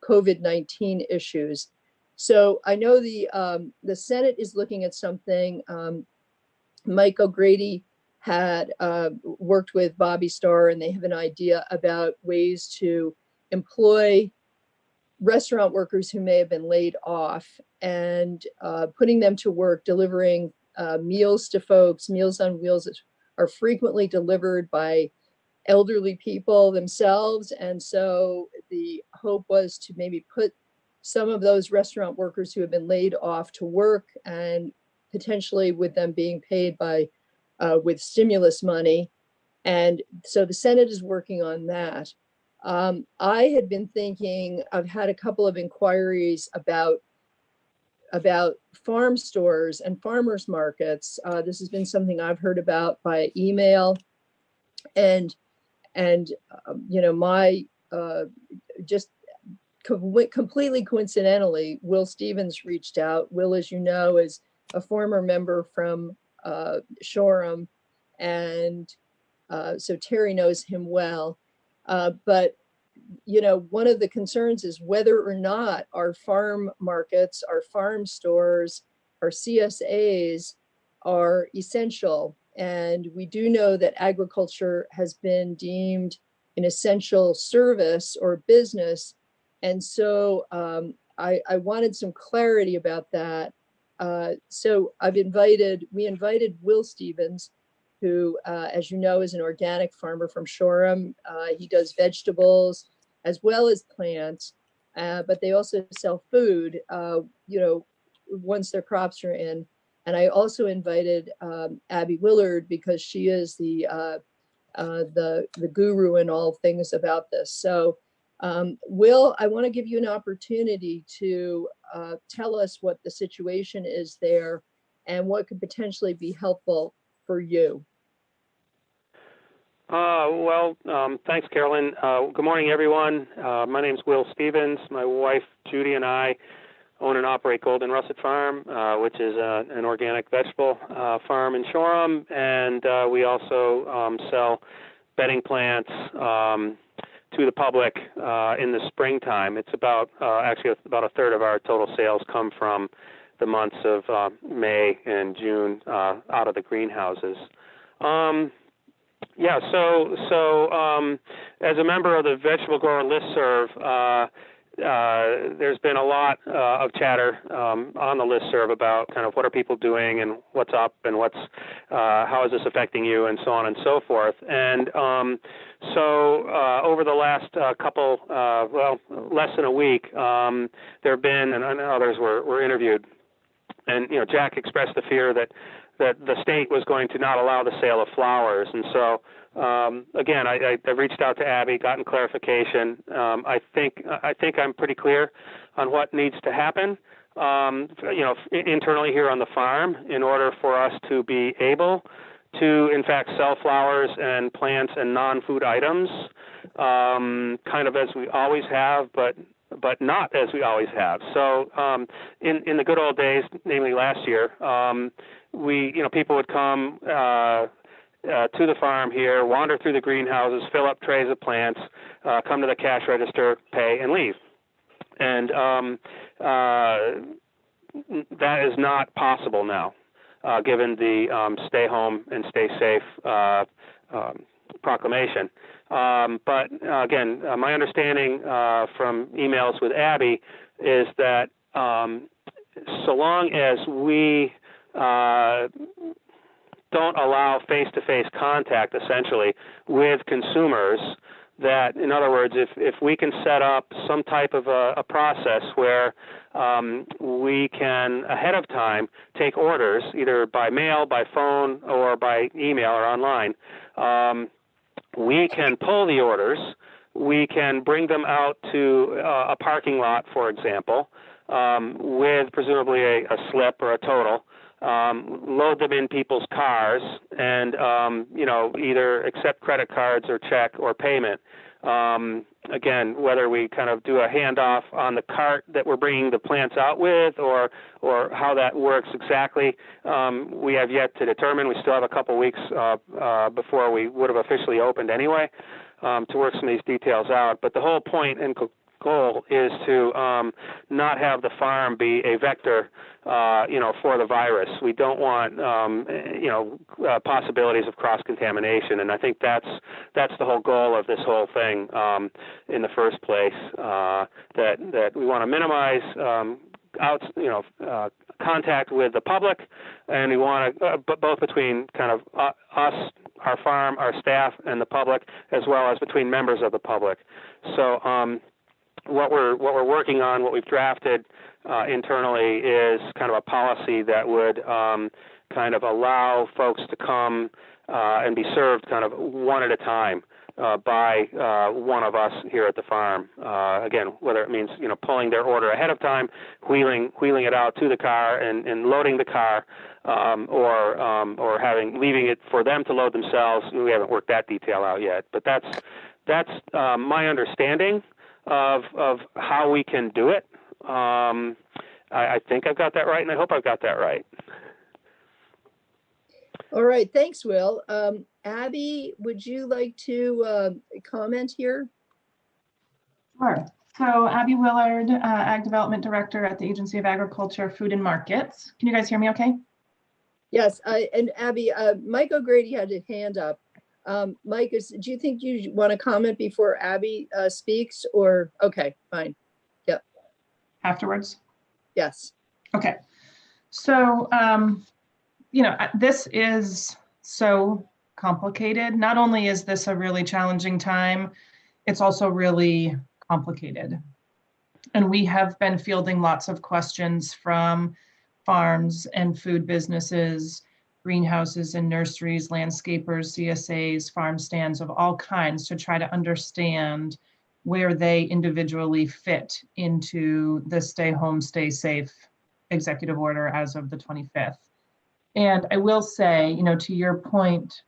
COVID-19 issues. So I know the Senate is looking at something. Mike O'Grady had worked with Bobby Starr, and they have an idea about ways to employ restaurant workers who may have been laid off and putting them to work delivering meals to folks. Meals on Wheels are frequently delivered by elderly people themselves. And so the hope was to maybe put some of those restaurant workers who have been laid off to work, and potentially with them being paid by with stimulus money. And so the Senate is working on that. I had been thinking, I've had a couple of inquiries about farm stores and farmers markets. This has been something I've heard about by email, and my just completely coincidentally, Will Stevens reached out. Will, as you know, is a former member from Shoreham, and so Terry knows him well. But one of the concerns is whether or not our farm markets, our farm stores, our CSAs are essential. And we do know that agriculture has been deemed an essential service or business. And so I wanted some clarity about that. So we invited Will Stevens, who, as you know, is an organic farmer from Shoreham. He does vegetables as well as plants, but they also sell food, once their crops are in. And I also invited Abby Willard, because she is the guru in all things about this. So Will, I want to give you an opportunity to tell us what the situation is there and what could potentially be helpful for you. Thanks, Carolyn. Good morning, everyone. My name is Will Stevens. My wife, Judy, and I own and operate Golden Russet Farm, which is an organic vegetable farm in Shoreham, and we also sell bedding plants to the public in the springtime. It's about a third of our total sales come from the months of May and June out of the greenhouses. As a member of the Vegetable Grower Listserv, there's been a lot of chatter on the listserv about kind of what are people doing and what's up and how is this affecting you and so on and so forth. And over the last less than a week, there have been, and others were interviewed, and Jack expressed the fear that the state was going to not allow the sale of flowers. And so, again, I reached out to Abby, gotten clarification. I think I'm pretty clear on what needs to happen, internally here on the farm in order for us to be able to, in fact, sell flowers and plants and non-food items, kind of as we always have, but not as we always have. So in the good old days, namely last year, people would come to the farm here, wander through the greenhouses, fill up trays of plants, come to the cash register, pay, and leave. And that is not possible now, given the stay home and stay safe proclamation. But again, my understanding from emails with Abby is that so long as we don't allow face-to-face contact, essentially, with consumers, that, in other words, if we can set up some type of a process where we can, ahead of time, take orders, either by mail, by phone, or by email or online, we can pull the orders, we can bring them out to a parking lot, for example, with presumably a slip or a total, load them in people's cars, and either accept credit cards or check or payment. Again, whether we kind of do a handoff on the cart that we're bringing the plants out with, or how that works exactly, we have yet to determine. We still have a couple weeks before we would have officially opened anyway, to work some of these details out. But the whole point and goal is to not have the farm be a vector, for the virus. We don't want, possibilities of cross-contamination, and I think that's the whole goal of this whole thing in the first place. That we want to minimize contact with the public, and we want to, both between kind of us, our farm, our staff, and the public, as well as between members of the public. So what we're working on, what we've drafted internally, is kind of a policy that would kind of allow folks to come and be served kind of one at a time by one of us here at the farm. Again, whether it means pulling their order ahead of time, wheeling it out to the car and loading the car, or leaving it for them to load themselves. We haven't worked that detail out yet, but that's my understanding of how we can do it. I think I've got that right, and I hope I've got that right. All right, thanks, Will. Abby, would you like to comment here? Sure. So Abby Willard, Ag Development Director at the Agency of Agriculture, Food and Markets. Can you guys hear me okay? Yes, and Abby, Mike O'Grady had his hand up. Mike, do you think you want to comment before Abby speaks, or, okay, fine. Yep. Afterwards? Yes. Okay. So, this is so complicated. Not only is this a really challenging time, it's also really complicated. And we have been fielding lots of questions from farms and food businesses, greenhouses and nurseries, landscapers, CSAs, farm stands of all kinds, to try to understand where they individually fit into the stay home, stay safe executive order as of the 25th. And I will say, to your point,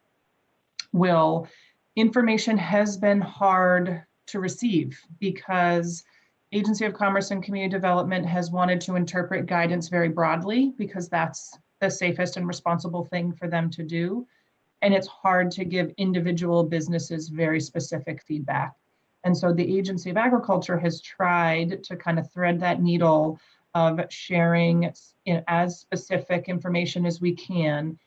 Will, information has been hard to receive because Agency of Commerce and Community Development has wanted to interpret guidance very broadly because that's the safest and responsible thing for them to do. And it's hard to give individual businesses very specific feedback. And so the Agency of Agriculture has tried to kind of thread that needle of sharing as specific information as we can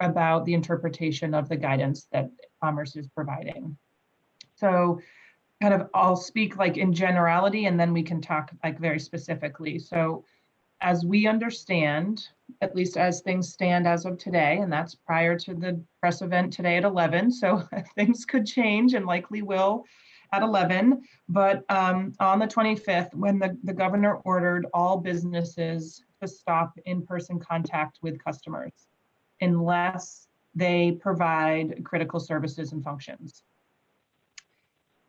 about the interpretation of the guidance that Commerce is providing. So kind of I'll speak like in generality, and then we can talk like very specifically. So as we understand, at least as things stand as of today, and that's prior to the press event today at 11, so things could change and likely will at 11, but on the 25th, when the governor ordered all businesses to stop in-person contact with customers unless they provide critical services and functions.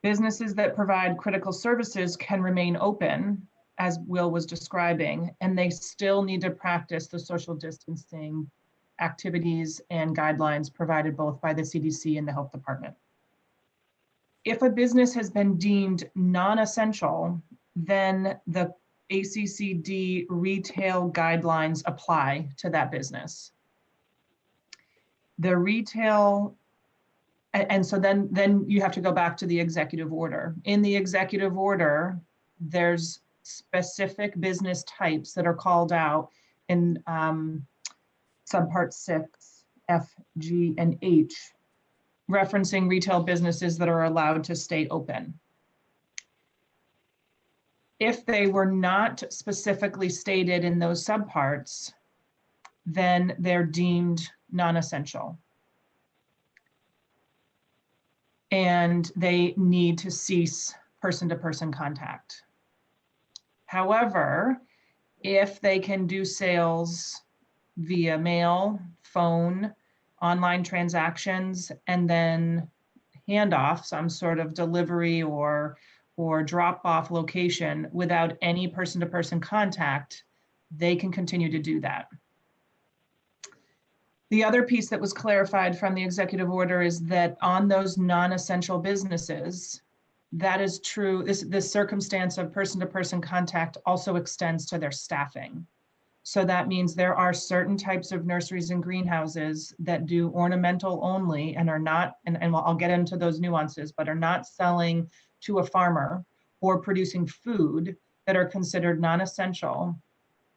Businesses that provide critical services can remain open, as Will was describing, and they still need to practice the social distancing activities and guidelines provided both by the CDC and the health department. If a business has been deemed non-essential, then the ACCD retail guidelines apply to that business. The retail, and so then you have to go back to the executive order. In the executive order, there's specific business types that are called out in subpart 6, F, G, and H, referencing retail businesses that are allowed to stay open. If they were not specifically stated in those subparts, then they're deemed non-essential. And they need to cease person-to-person contact. However, if they can do sales via mail, phone, online transactions, and then hand off some sort of delivery or drop-off location without any person-to-person contact, they can continue to do that. The other piece that was clarified from the executive order is that on those non-essential businesses, that is true. This circumstance of person-to-person contact also extends to their staffing. So that means there are certain types of nurseries and greenhouses that do ornamental only and are not, and I'll get into those nuances, but are not selling to a farmer or producing food that are considered non-essential.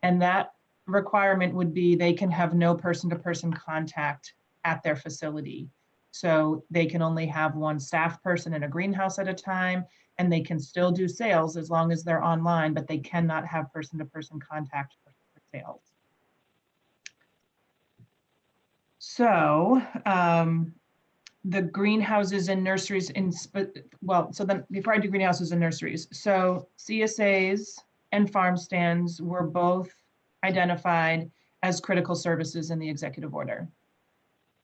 And that requirement would be they can have no person-to-person contact at their facility. So they can only have one staff person in a greenhouse at a time, and they can still do sales as long as they're online, but they cannot have person-to-person contact for sales. So the greenhouses and nurseries before I do greenhouses and nurseries, so CSAs and farm stands were both identified as critical services in the executive order.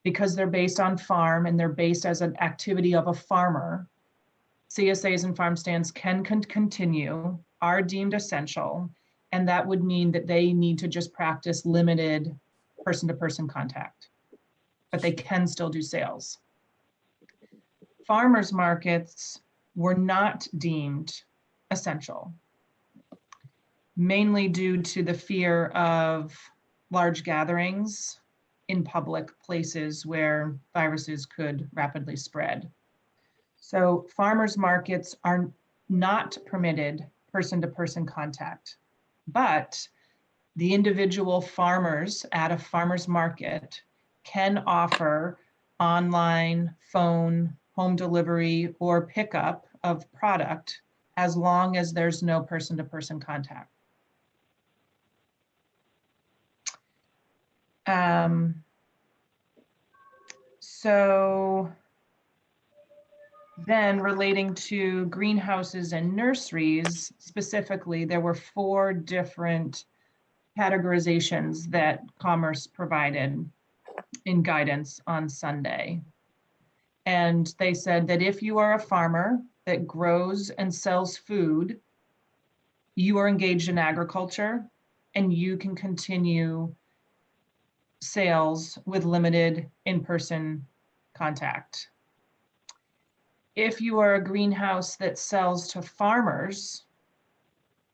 Because they're based on farm and they're based as an activity of a farmer, CSAs and farm stands can continue, are deemed essential, and that would mean that they need to just practice limited person-to-person contact, but they can still do sales. Farmers markets were not deemed essential, mainly due to the fear of large gatherings in public places where viruses could rapidly spread. So farmers markets are not permitted person-to-person contact, but the individual farmers at a farmer's market can offer online, phone, home delivery, or pickup of product as long as there's no person-to-person contact. So then relating to greenhouses and nurseries, specifically, there were 4 different categorizations that Commerce provided in guidance on Sunday. And they said that if you are a farmer that grows and sells food, you are engaged in agriculture and you can continue sales with limited in-person contact. If you are a greenhouse that sells to farmers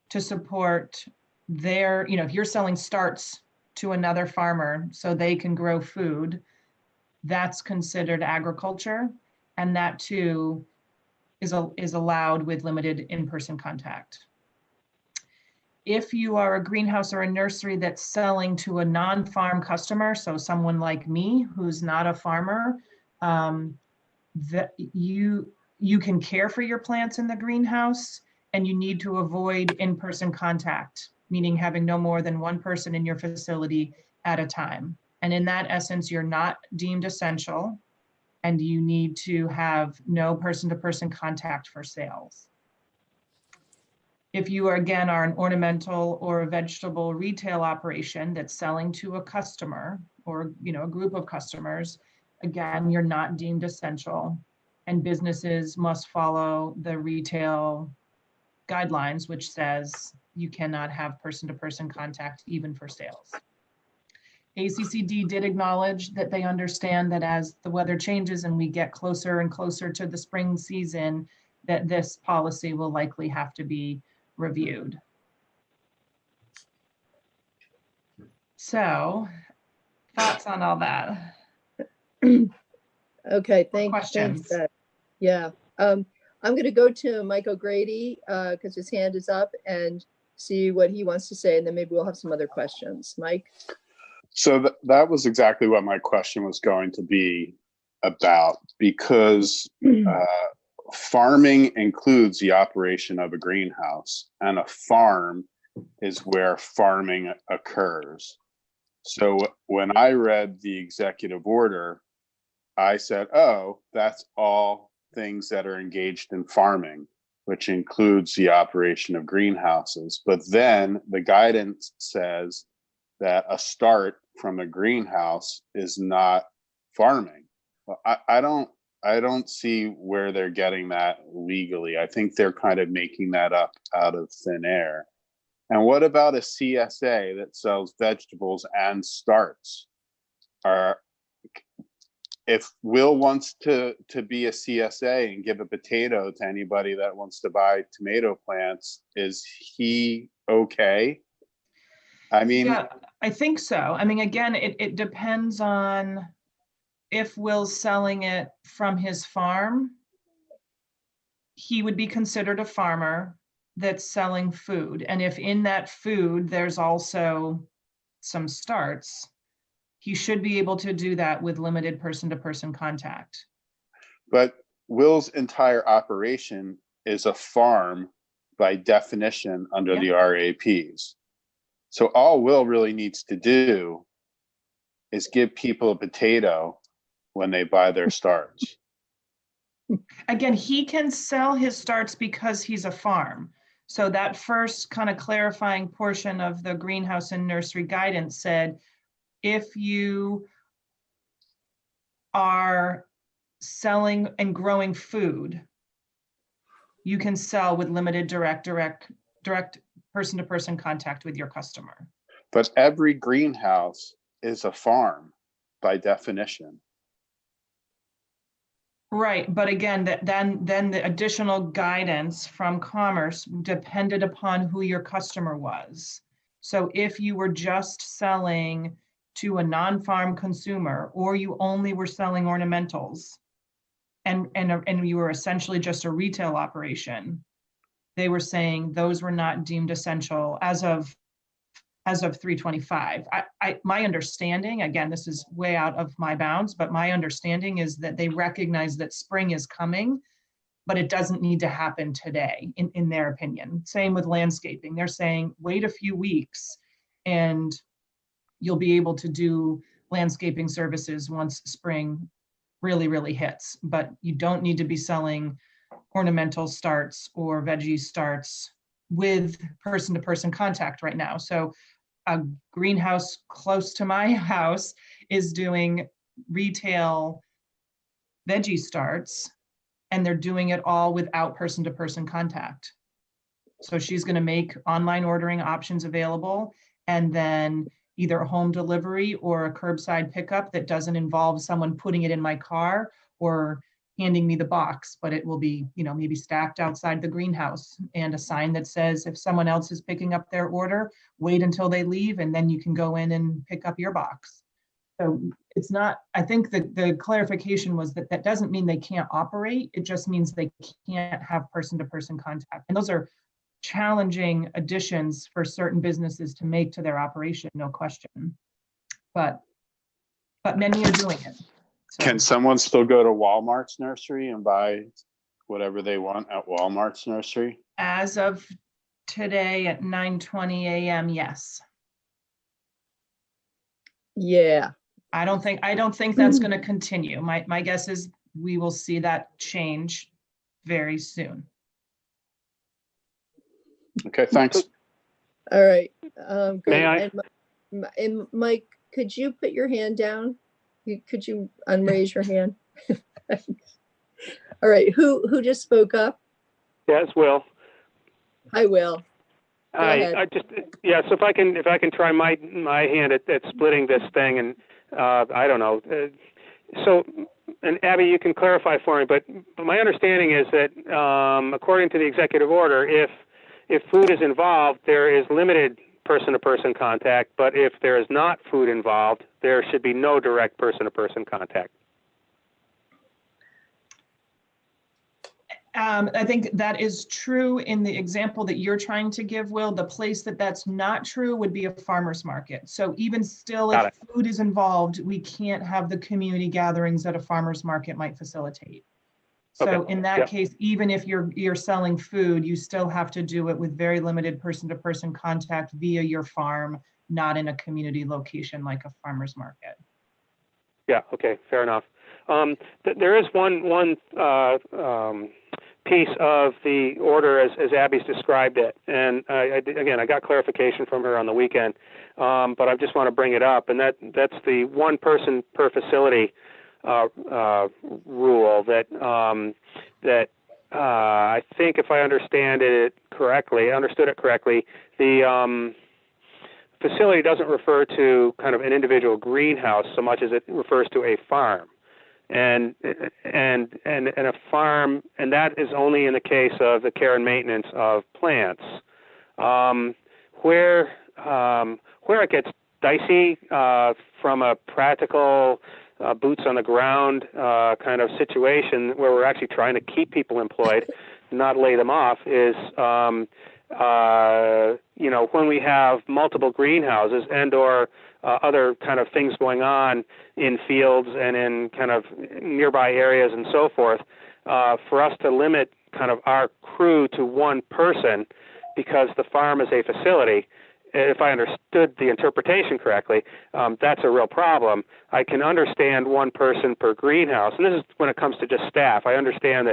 to support their, if you're selling starts to another farmer so they can grow food, that's considered agriculture, and that too is allowed with limited in-person contact. If you are a greenhouse or a nursery that's selling to a non-farm customer, so someone like me who's not a farmer, that you can care for your plants in the greenhouse, and you need to avoid in-person contact, meaning having no more than one person in your facility at a time. And in that essence, you're not deemed essential, and you need to have no person-to-person contact for sales. If you are, again, are an ornamental or a vegetable retail operation that's selling to a customer or a group of customers, again, you're not deemed essential, and businesses must follow the retail guidelines, which says you cannot have person-to-person contact even for sales. ACCD did acknowledge that they understand that as the weather changes and we get closer and closer to the spring season, that this policy will likely have to be reviewed. So, thoughts on all that? Okay, Questions? thanks. Yeah, I'm going to go to Mike O'Grady because his hand is up and see what he wants to say, and then maybe we'll have some other questions. Mike? So that was exactly what my question was going to be about, because farming includes the operation of a greenhouse, and a farm is where farming occurs. So when I read the executive order, I said, oh, that's all things that are engaged in farming, which includes the operation of greenhouses. But then the guidance says that a start from a greenhouse is not farming. Well, I don't see where they're getting that legally. I think they're kind of making that up out of thin air. And what about a CSA that sells vegetables and starts? If Will wants to be a CSA and give a potato to anybody that wants to buy tomato plants, is he okay? I mean, yeah, I think so. I mean, again, it depends on if Will's selling it from his farm, he would be considered a farmer that's selling food, and if in that food there's also some starts, he should be able to do that with limited person-to-person contact. But Will's entire operation is a farm by definition under the RAPs. So all Will really needs to do is give people a potato when they buy their starts. Again, he can sell his starts because he's a farm. So that first kind of clarifying portion of the greenhouse and nursery guidance said, if you are selling and growing food, you can sell with limited direct person-to-person contact with your customer. But every greenhouse is a farm by definition. Right, but again, then the additional guidance from Commerce depended upon who your customer was. So if you were just selling to a non-farm consumer, or you only were selling ornamentals, and you were essentially just a retail operation, they were saying those were not deemed essential as of 3/25. My understanding, again, this is way out of my bounds, but my understanding is that they recognize that spring is coming, but it doesn't need to happen today, in their opinion. Same with landscaping. They're saying, wait a few weeks and you'll be able to do landscaping services once spring really hits. But you don't need to be selling ornamental starts or veggie starts with person-to-person contact right now. So a greenhouse close to my house is doing retail veggie starts, and they're doing it all without person-to-person contact. So she's going to make online ordering options available, and then either home delivery or a curbside pickup that doesn't involve someone putting it in my car or handing me the box, but it will be, maybe stacked outside the greenhouse, and a sign that says, if someone else is picking up their order, wait until they leave and then you can go in and pick up your box. So it's not, I think that the clarification was that doesn't mean they can't operate. It just means they can't have person-to-person contact. And those are challenging additions for certain businesses to make to their operation, no question. But many are doing it. So. Can someone still go to Walmart's nursery and buy whatever they want at Walmart's nursery? As of today at 9:20 a.m., yes. Yeah. I don't think that's going to continue. My guess is we will see that change very soon. Okay, thanks. All right. Great. May I? And Mike, could you put your hand down? Could you unraise your hand? All right. Who just spoke up? Yes, Will. Hi, Will. Hi. So if I can try my hand at splitting this thing, and I don't know. So, and Abby, you can clarify for me, but my understanding is that according to the executive order, if food is involved, there is limited person-to-person contact, but if there is not food involved, there should be no direct person-to-person contact. I think that is true in the example that you're trying to give, Will. The place that's not true would be a farmer's market. So even still, if food is involved, we can't have the community gatherings that a farmer's market might facilitate. So in that case, even if you're selling food, you still have to do it with very limited person-to-person contact via your farm, not in a community location like a farmer's market. Yeah. Okay. Fair enough. There is one piece of the order as Abby's described it, and I got clarification from her on the weekend, but I just want to bring it up, and that's the one person per facility rule that I think, if I understood it correctly, the facility doesn't refer to kind of an individual greenhouse so much as it refers to a farm, and a farm, and that is only in the case of the care and maintenance of plants, where it gets dicey from a practical boots on the ground kind of situation where we're actually trying to keep people employed, not lay them off, is when we have multiple greenhouses and or other kind of things going on in fields and in kind of nearby areas and so forth, for us to limit kind of our crew to one person because the farm is a facility, if I understood the interpretation correctly, that's a real problem. I can understand one person per greenhouse, and this is when it comes to just staff. I understand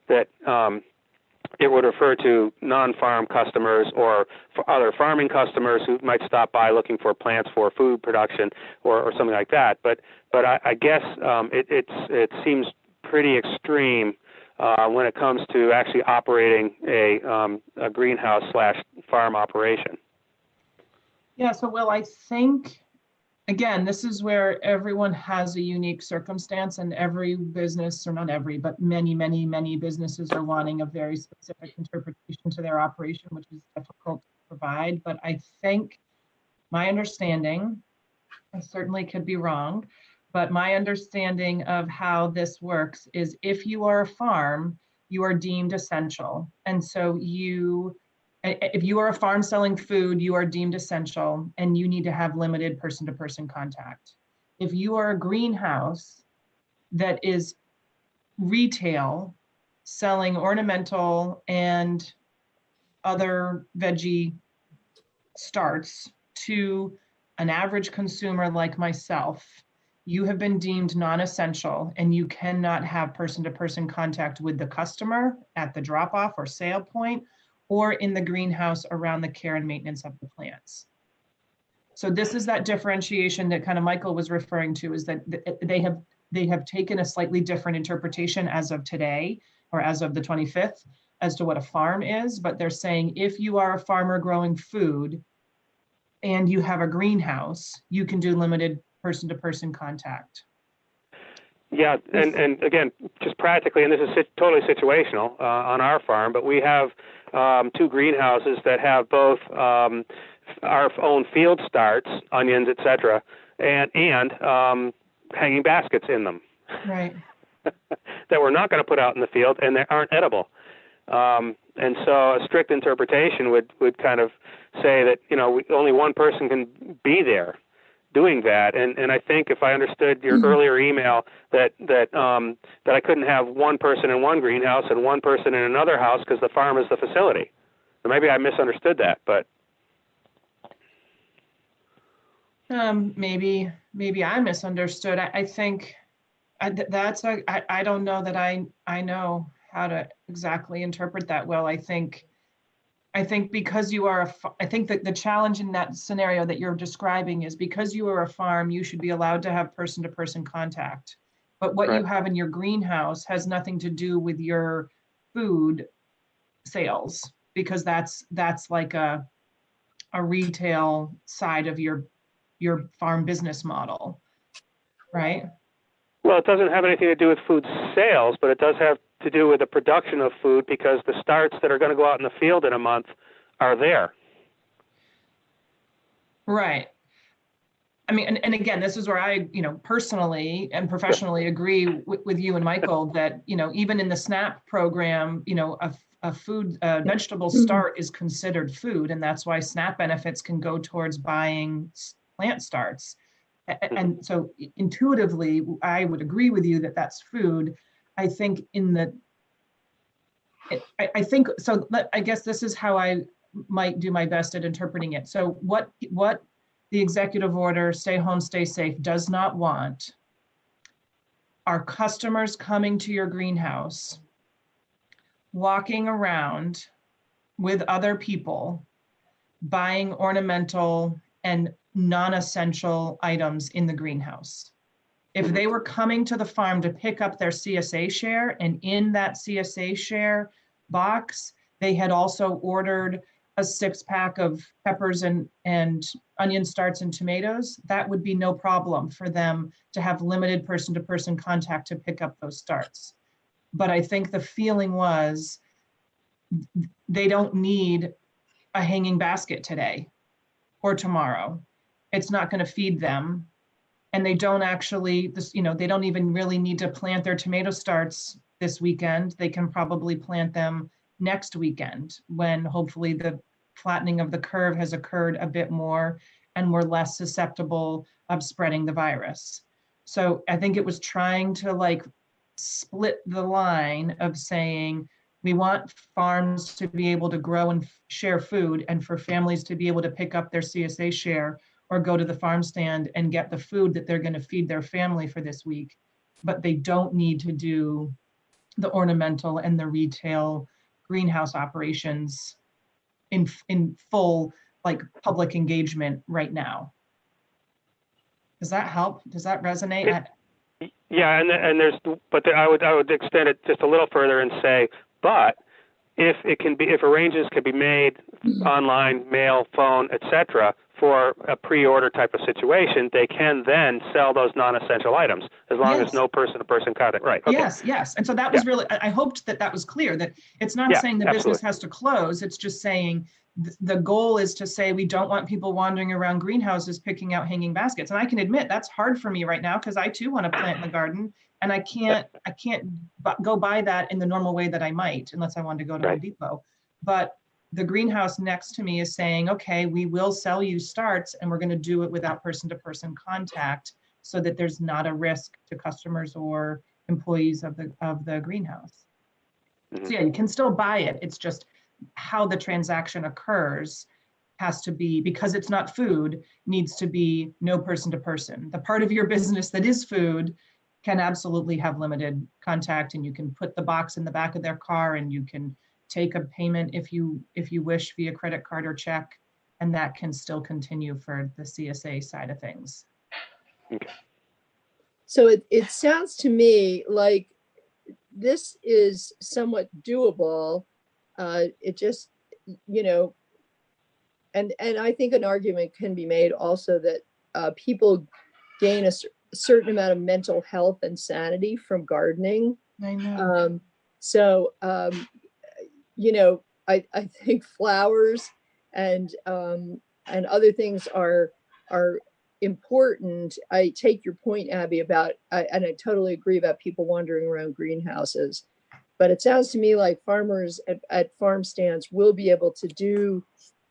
that it would refer to non-farm customers or for other farming customers who might stop by looking for plants for food production or something like that. But I guess it seems pretty extreme when it comes to actually operating a greenhouse / farm operation. Yeah, so Will, I think, again, this is where everyone has a unique circumstance, and every business, or not every, but many, many, many businesses are wanting a very specific interpretation to their operation, which is difficult to provide. But I think my understanding, I certainly could be wrong, but my understanding of how this works is if you are a farm, you are deemed essential. And so if you are a farm selling food, you are deemed essential and you need to have limited person-to-person contact. If you are a greenhouse that is retail, selling ornamental and other veggie starts to an average consumer like myself, you have been deemed non-essential and you cannot have person-to-person contact with the customer at the drop-off or sale point, or in the greenhouse around the care and maintenance of the plants. So this is that differentiation that kind of Michael was referring to, is that they have taken a slightly different interpretation as of today, or as of the 25th, as to what a farm is. But they're saying if you are a farmer growing food and you have a greenhouse, you can do limited person-to-person contact. Yeah, and again, just practically, and this is totally situational on our farm, but we have two greenhouses that have both our own field starts, onions, etc., and hanging baskets in them. Right. That we're not going to put out in the field, and they aren't edible. And so a strict interpretation would kind of say that only one person can be there doing that. And I think if I understood your earlier email that I couldn't have one person in one greenhouse and one person in another house because the farm is the facility. Or maybe I misunderstood that, but maybe I misunderstood. I think I don't know that I know how to exactly interpret that well. I think because you are I think that the challenge in that scenario that you're describing is because you are a farm, you should be allowed to have person-to-person contact. But what you have in your greenhouse has nothing to do with your food sales, because that's like a retail side of your farm business model, right? Well, it doesn't have anything to do with food sales, but it does have to do with the production of food, because the starts that are going to go out in the field in a month are there. Right. I mean, and again, this is where I, personally and professionally agree with you and Michael that, even in the SNAP program, a vegetable start is considered food. And that's why SNAP benefits can go towards buying plant starts. And so intuitively, I would agree with you that that's food. I think I guess this is how I might do my best at interpreting it. So what the executive order, stay home, stay safe, does not want are customers coming to your greenhouse, walking around with other people, buying ornamental and non-essential items in the greenhouse. If they were coming to the farm to pick up their CSA share, and in that CSA share box, they had also ordered a 6-pack of peppers and onion starts and tomatoes, that would be no problem for them to have limited person-to-person contact to pick up those starts. But I think the feeling was they don't need a hanging basket today or tomorrow. It's not going to feed them. And they don't actually, they don't even really need to plant their tomato starts this weekend. They can probably plant them next weekend, when hopefully the flattening of the curve has occurred a bit more and we're less susceptible of spreading the virus. So I think it was trying to like split the line of saying, we want farms to be able to grow and share food, and for families to be able to pick up their CSA share or go to the farm stand and get the food that they're going to feed their family for this week. But they don't need to do the ornamental and the retail greenhouse operations in full like public engagement right now. Does that help? Does that resonate? Yeah, and there's, but I would extend it just a little further and say, but if arrangements can be made online, mail, phone, etc., for a pre-order type of situation, they can then sell those non-essential items as long as no person-to-person contact. Right. Okay. Yes. And so that was really, I hoped that was clear, that it's not saying the business has to close. It's just saying the goal is to say we don't want people wandering around greenhouses picking out hanging baskets. And I can admit that's hard for me right now, because I too want to plant in the garden, and I can't go buy that in the normal way that I might, unless I wanted to go to Home Depot. But the greenhouse next to me is saying, okay, we will sell you starts, and we're going to do it without person-to-person contact, so that there's not a risk to customers or employees of the greenhouse. So yeah, you can still buy it. It's just how the transaction occurs has to be, because it's not food, needs to be no person-to-person. The part of your business that is food can absolutely have limited contact, and you can put the box in the back of their car, and you can take a payment if you wish via credit card or check, and that can still continue for the CSA side of things. Okay. So it sounds to me like this is somewhat doable. It just, and I think an argument can be made also that people gain a certain amount of mental health and sanity from gardening. I know. I think flowers and other things are important. I take your point, Abby, and I totally agree about people wandering around greenhouses. But it sounds to me like farmers at farm stands will be able to do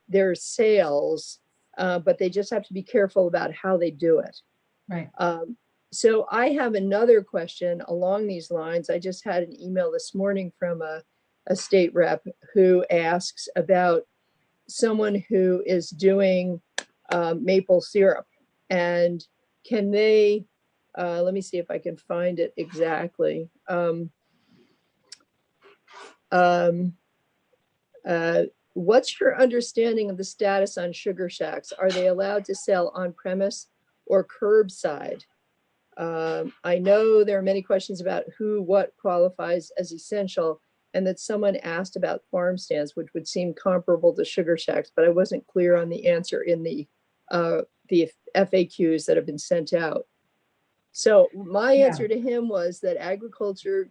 their sales, but they just have to be careful about how they do it. Right. So I have another question along these lines. I just had an email this morning from a state rep who asks about someone who is doing maple syrup, and can they, let me see if I can find it exactly. What's your understanding of the status on sugar shacks? Are they allowed to sell on premise or curbside? I know there are many questions about what qualifies as essential, and that someone asked about farm stands, which would seem comparable to sugar shacks, but I wasn't clear on the answer in the FAQs that have been sent out. So my answer to him was that agriculture,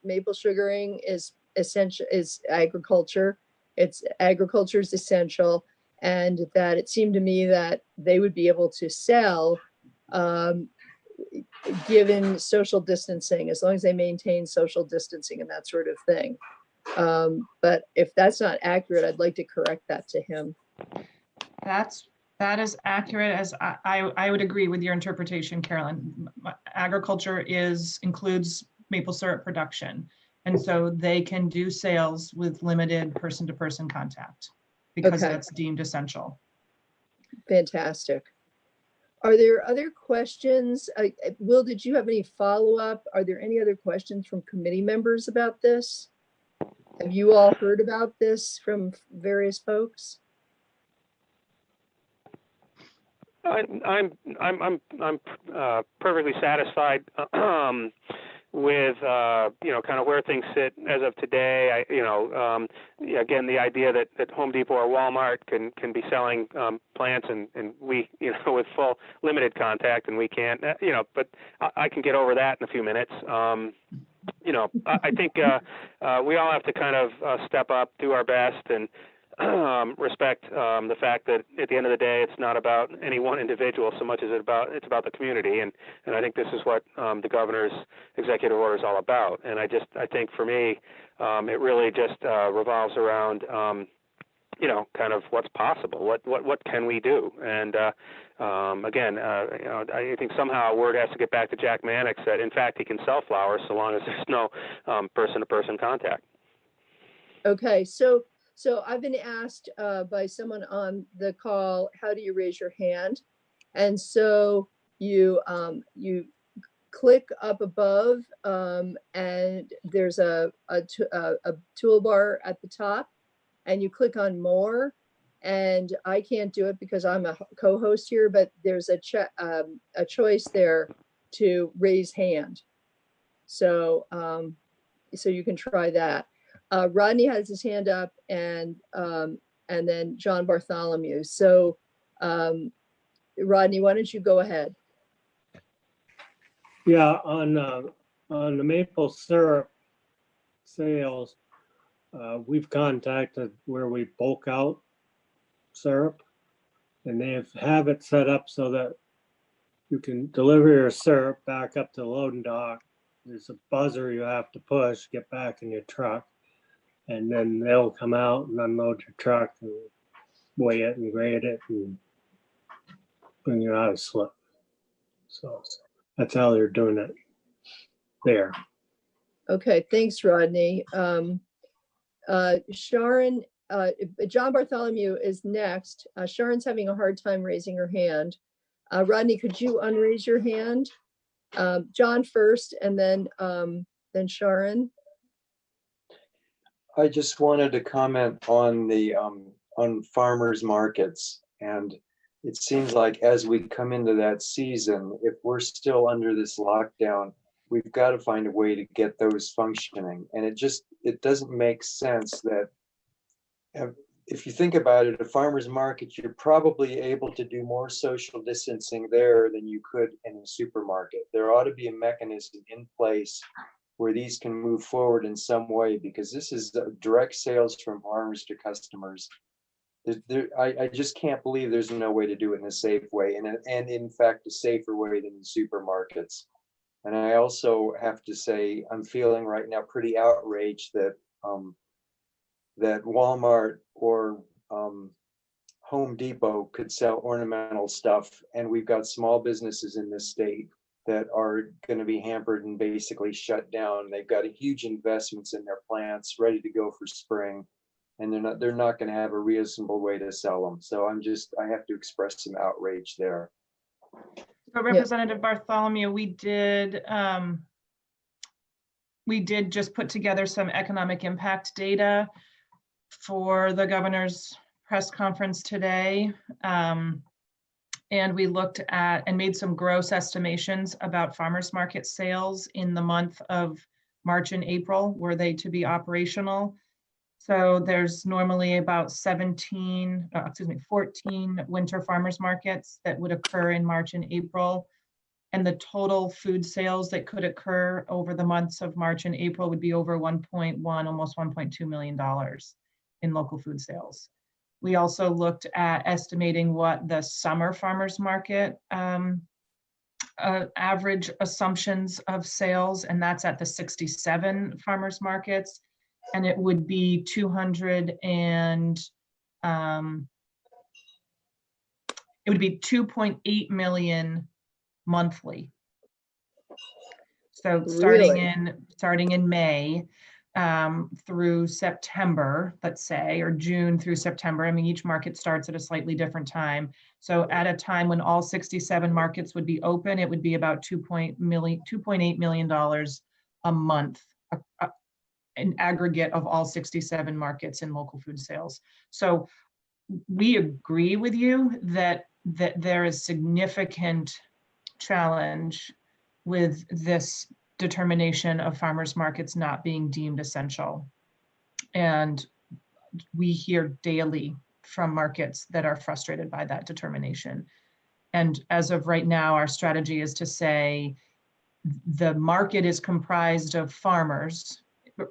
maple sugaring is essential, is agriculture. Agriculture is essential, and that it seemed to me that they would be able to sell given social distancing, as long as they maintain social distancing and that sort of thing. But if that's not accurate, I'd like to correct that to him. That is accurate, as I would agree with your interpretation, Carolyn. Agriculture includes maple syrup production, and so they can do sales with limited person-to-person contact because that's deemed essential. Fantastic. Are there other questions? Will, did you have any follow-up? Are there any other questions from committee members about this? Have you all heard about this from various folks? I'm perfectly satisfied with kind of where things sit as of today. Again, the idea that Home Depot or Walmart can be selling plants and we with full limited contact, and we can't, but I can get over that in a few minutes. I think we all have to kind of step up, do our best, and respect the fact that at the end of the day, it's not about any one individual so much as it's about the community, and I think this is what the governor's executive order is all about. And I think for me, it really just revolves around kind of what's possible, what can we do, and again, I think somehow word has to get back to Jack Mannix that in fact he can sell flowers so long as there's no person-to-person contact. Okay, so I've been asked by someone on the call, how do you raise your hand? And so you click up above, and there's a toolbar at the top, and you click on more. And I can't do it because I'm a co-host here, but there's a choice there to raise hand. So so you can try that. Rodney has his hand up, and then John Bartholomew. So Rodney, why don't you go ahead? Yeah, on the maple syrup sales, we've contacted where we bulk out syrup, and they have it set up so that you can deliver your syrup back up to the loading dock. There's a buzzer you have to push, get back in your truck, and then they'll come out and unload your truck and weigh it and grade it and bring you out of slip. So that's how they're doing it there. Okay, thanks, Rodney. Sharon, John Bartholomew is next. Sharon's having a hard time raising her hand. Rodney, could you unraise your hand? John first, and then Sharon. I just wanted to comment on the on farmers markets, and it seems like as we come into that season, if we're still under this lockdown, we've got to find a way to get those functioning. And it doesn't make sense that if you think about it, a farmer's market, you're probably able to do more social distancing there than you could in a supermarket. There ought to be a mechanism in place where these can move forward in some way, because this is direct sales from farmers to customers. I just can't believe there's no way to do it in a safe way, and in fact, a safer way than in supermarkets. And I also have to say, I'm feeling right now pretty outraged that that Walmart or Home Depot could sell ornamental stuff, and we've got small businesses in this state that are going to be hampered and basically shut down. They've got huge investments in their plants ready to go for spring, and they're not going to have a reasonable way to sell them. So I have to express some outrage there. So Representative Bartholomew, we did just put together some economic impact data for the governor's press conference today. And we looked at and made some gross estimations about farmers market sales in the month of March and April, were they to be operational. So there's normally about 14 winter farmers markets that would occur in March and April. And the total food sales that could occur over the months of March and April would be over 1.1, almost $1.2 million in local food sales. We also looked at estimating what the summer farmers market average assumptions of sales, and that's at the 67 farmers markets, and it would be 2.8 million monthly. So starting in May through September, let's say, or June through September. I mean, each market starts at a slightly different time. So at a time when all 67 markets would be open, it would be about $2.8 million a month, an aggregate of all 67 markets in local food sales. So we agree with you that there is significant challenge with this determination of farmers markets not being deemed essential. And we hear daily from markets that are frustrated by that determination. And as of right now, our strategy is to say the market is comprised of farmers,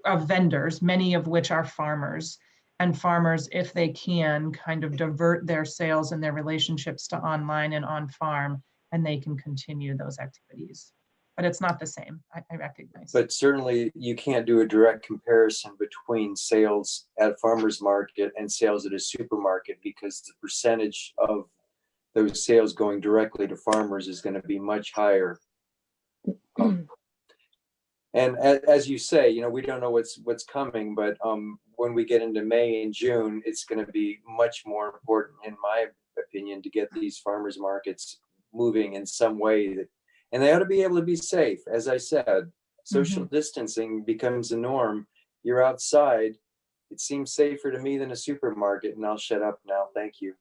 of vendors, many of which are farmers, and farmers, if they can, kind of divert their sales and their relationships to online and on farm, and they can continue those activities. But it's not the same, I recognize. But certainly you can't do a direct comparison between sales at a farmer's market and sales at a supermarket, because the percentage of those sales going directly to farmers is going to be much higher. And as you say, you know, we don't know what's coming, but when we get into May and June, it's going to be much more important, in my opinion, to get these farmers markets moving in some way. And they ought to be able to be safe. As I said, social distancing becomes the norm. You're outside. It seems safer to me than a supermarket. And I'll shut up now. Thank you.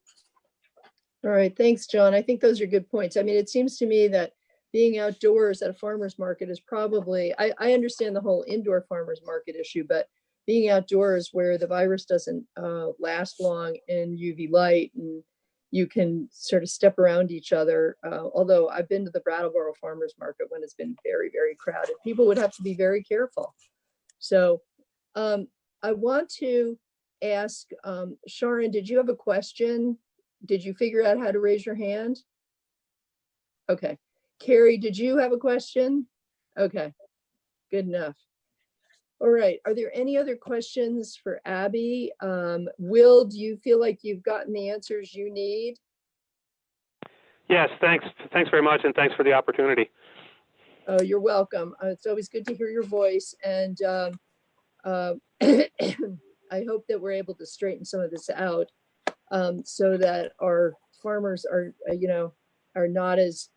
All right, thanks, John. I think those are good points. I mean, it seems to me that being outdoors at a farmer's market is probably, I understand the whole indoor farmer's market issue, but being outdoors where the virus doesn't last long in UV light, and you can sort of step around each other. Although I've been to the Brattleboro farmer's market when it's been very, very crowded. People would have to be very careful. So I want to ask, Sharon, did you have a question? Did you figure out how to raise your hand? Okay. Carrie, did you have a question? Okay, good enough. All right, are there any other questions for Abby? Will, do you feel like you've gotten the answers you need? Yes, thanks. Thanks very much, and thanks for the opportunity. Oh, you're welcome. It's always good to hear your voice, and I hope that we're able to straighten some of this out so that our farmers are, you know, are not as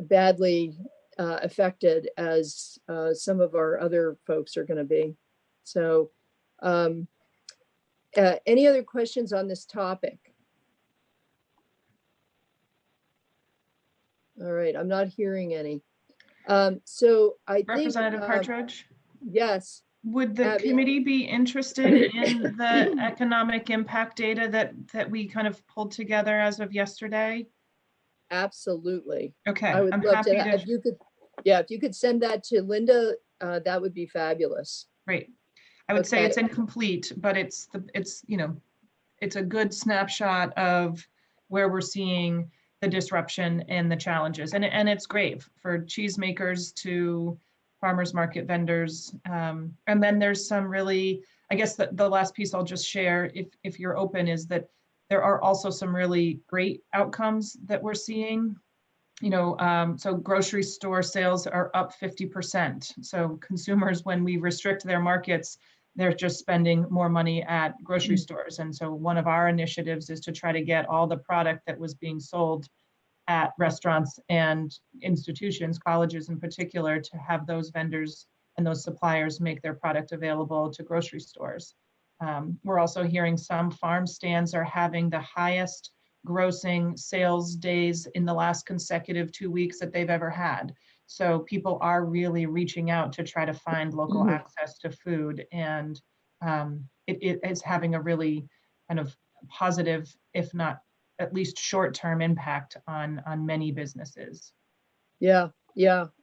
badly affected as some of our other folks are going to be. So any other questions on this topic? All right, I'm not hearing any. So I think Representative Partridge? Yes. Would the Abby? committee be interested in the economic impact data that we kind of pulled together as of yesterday? Absolutely. Okay, I would I'm love happy to, if you could, yeah, if you could send that to Linda, that would be fabulous. Great. I would say Okay. it's incomplete, but it's you know, it's a good snapshot of where we're seeing the disruption and the challenges, and it's grave for cheesemakers to farmers market vendors. And then there's some really, I guess the last piece I'll just share, if you're open, is that there are also some really great outcomes that we're seeing. You know, so grocery store sales are up 50%. So consumers, when we restrict their markets, they're just spending more money at grocery stores. And so one of our initiatives is to try to get all the product that was being sold at restaurants and institutions, colleges in particular, to have those vendors and those suppliers make their product available to grocery stores. We're also hearing some farm stands are having the highest grossing sales days in the last consecutive 2 weeks that they've ever had. So people are really reaching out to try to find local access to food, and it is having a really kind of positive, if not at least short-term impact on many businesses. Yeah,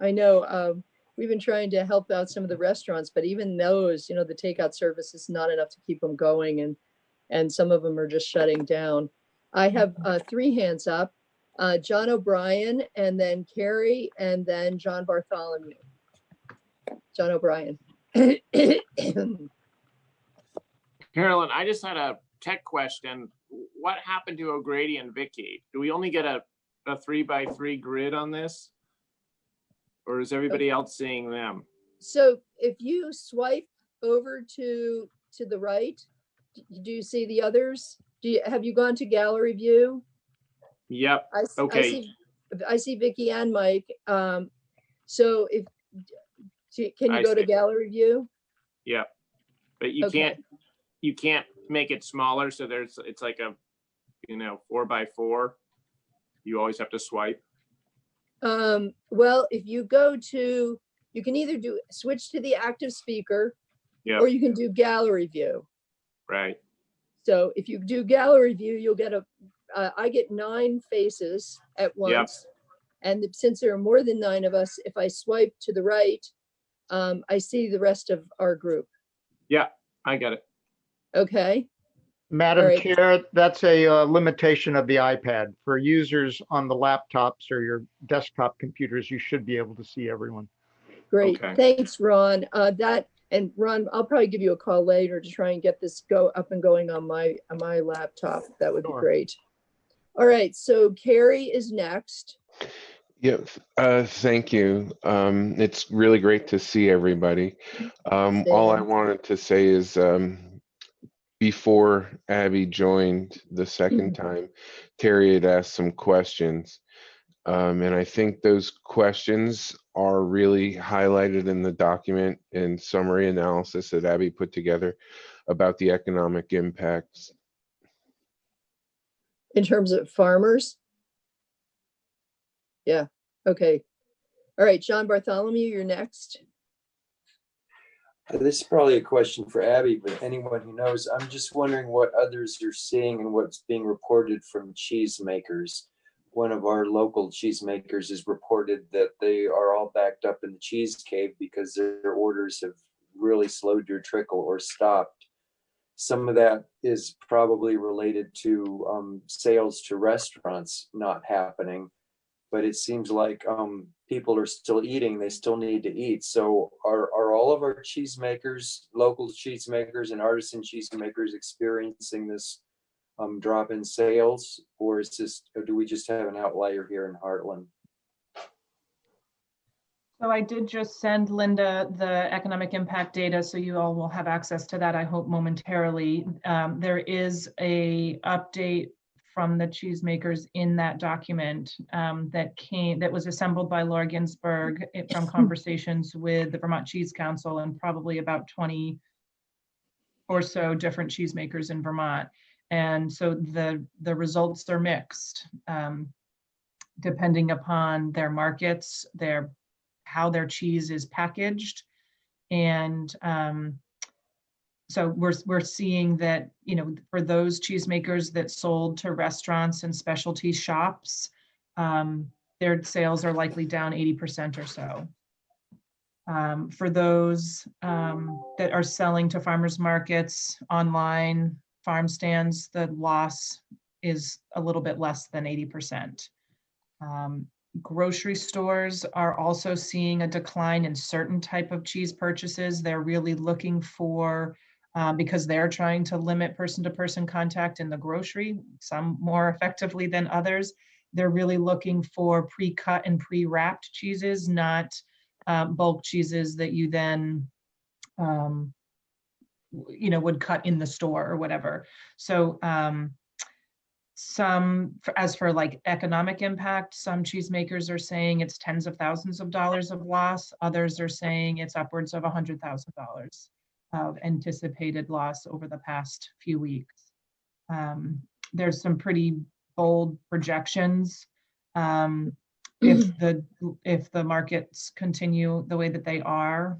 I know. We've been trying to help out some of the restaurants, but even those, you know, the takeout service is not enough to keep them going, and some of them are just shutting down. I have 3 hands up, John O'Brien, and then Carrie, and then John Bartholomew. John O'Brien. Carolyn, I just had a tech question. What happened to O'Grady and Vicky? Do we only get a 3x3 grid on this? Or is everybody else seeing them? So if you swipe over to the right, do you see the others? Have you gone to gallery view? Yep. Okay. I see Vicky and Mike. So can you go to gallery view? Yep. But you can't make it smaller. So it's like a, 4x4. You always have to swipe. Well, if you go to, you can either switch to the active speaker, or you can do gallery view. Right. So if you do gallery view, you'll get I get 9 faces at once. And since there are more than 9 of us, if I swipe to the right, I see the rest of our group. Yeah, I got it. Okay, all Madam right, Chair, that's a limitation of the iPad. For users on the laptops or your desktop computers, you should be able to see everyone. great. Okay. Thanks, Ron. And Ron, I'll probably give you a call later to try and get this go up and going on my laptop. That would be Sure. great. All right, so Carrie is next. Yeah, thank you. It's really great to see everybody. All I Same. wanted to say is before Abby joined the second time, Terry had asked some questions. And I think those questions are really highlighted in the document and summary analysis that Abby put together about the economic impacts. In terms of farmers? Yeah, okay. All right, John Bartholomew, you're next. This is probably a question for Abby, but anyone who knows, I'm just wondering what others are seeing and what's being reported from cheesemakers. One of our local cheesemakers has reported that they are all backed up in the cheese cave because their orders have really slowed to a trickle or stopped. Some of that is probably related to sales to restaurants not happening, but it seems like people are still eating. They still need to eat. So are all of our cheesemakers, local cheesemakers and artisan cheesemakers experiencing this drop in sales, or do we just have an outlier here in Heartland? So I did just send Linda the economic impact data, so you all will have access to that, I hope, momentarily. There is a update from the cheesemakers in that document that was assembled by Laura Ginsburg from conversations with the Vermont Cheese Council and probably about 20 or so different cheesemakers in Vermont. And so the results are mixed, depending upon their markets, how their cheese is packaged. And so we're seeing that, for those cheesemakers that sold to restaurants and specialty shops, their sales are likely down 80% or so. For those that are selling to farmers markets, online, farm stands, the loss is a little bit less than 80%. Grocery stores are also seeing a decline in certain type of cheese purchases. They're really looking for, because they're trying to limit person-to-person contact in the grocery, some more effectively than others. They're really looking for pre-cut and pre-wrapped cheeses, not bulk cheeses that you then would cut in the store or whatever. So as for like economic impact, some cheesemakers are saying it's tens of thousands of dollars of loss. Others are saying it's upwards of $100,000 of anticipated loss over the past few weeks. There's some pretty bold projections. If the markets continue the way that they are,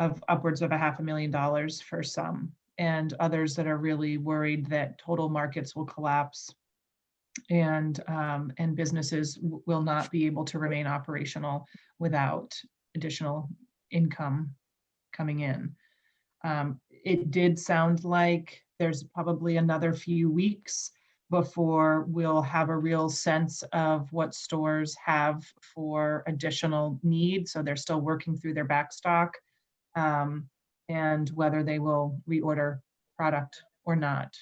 of upwards of $500,000 for some, and others that are really worried that total markets will collapse and businesses will not be able to remain operational without additional income coming in. It did sound like there's probably another few weeks before we'll have a real sense of what stores have for additional needs. So they're still working through their back stock, and whether they will reorder product or not.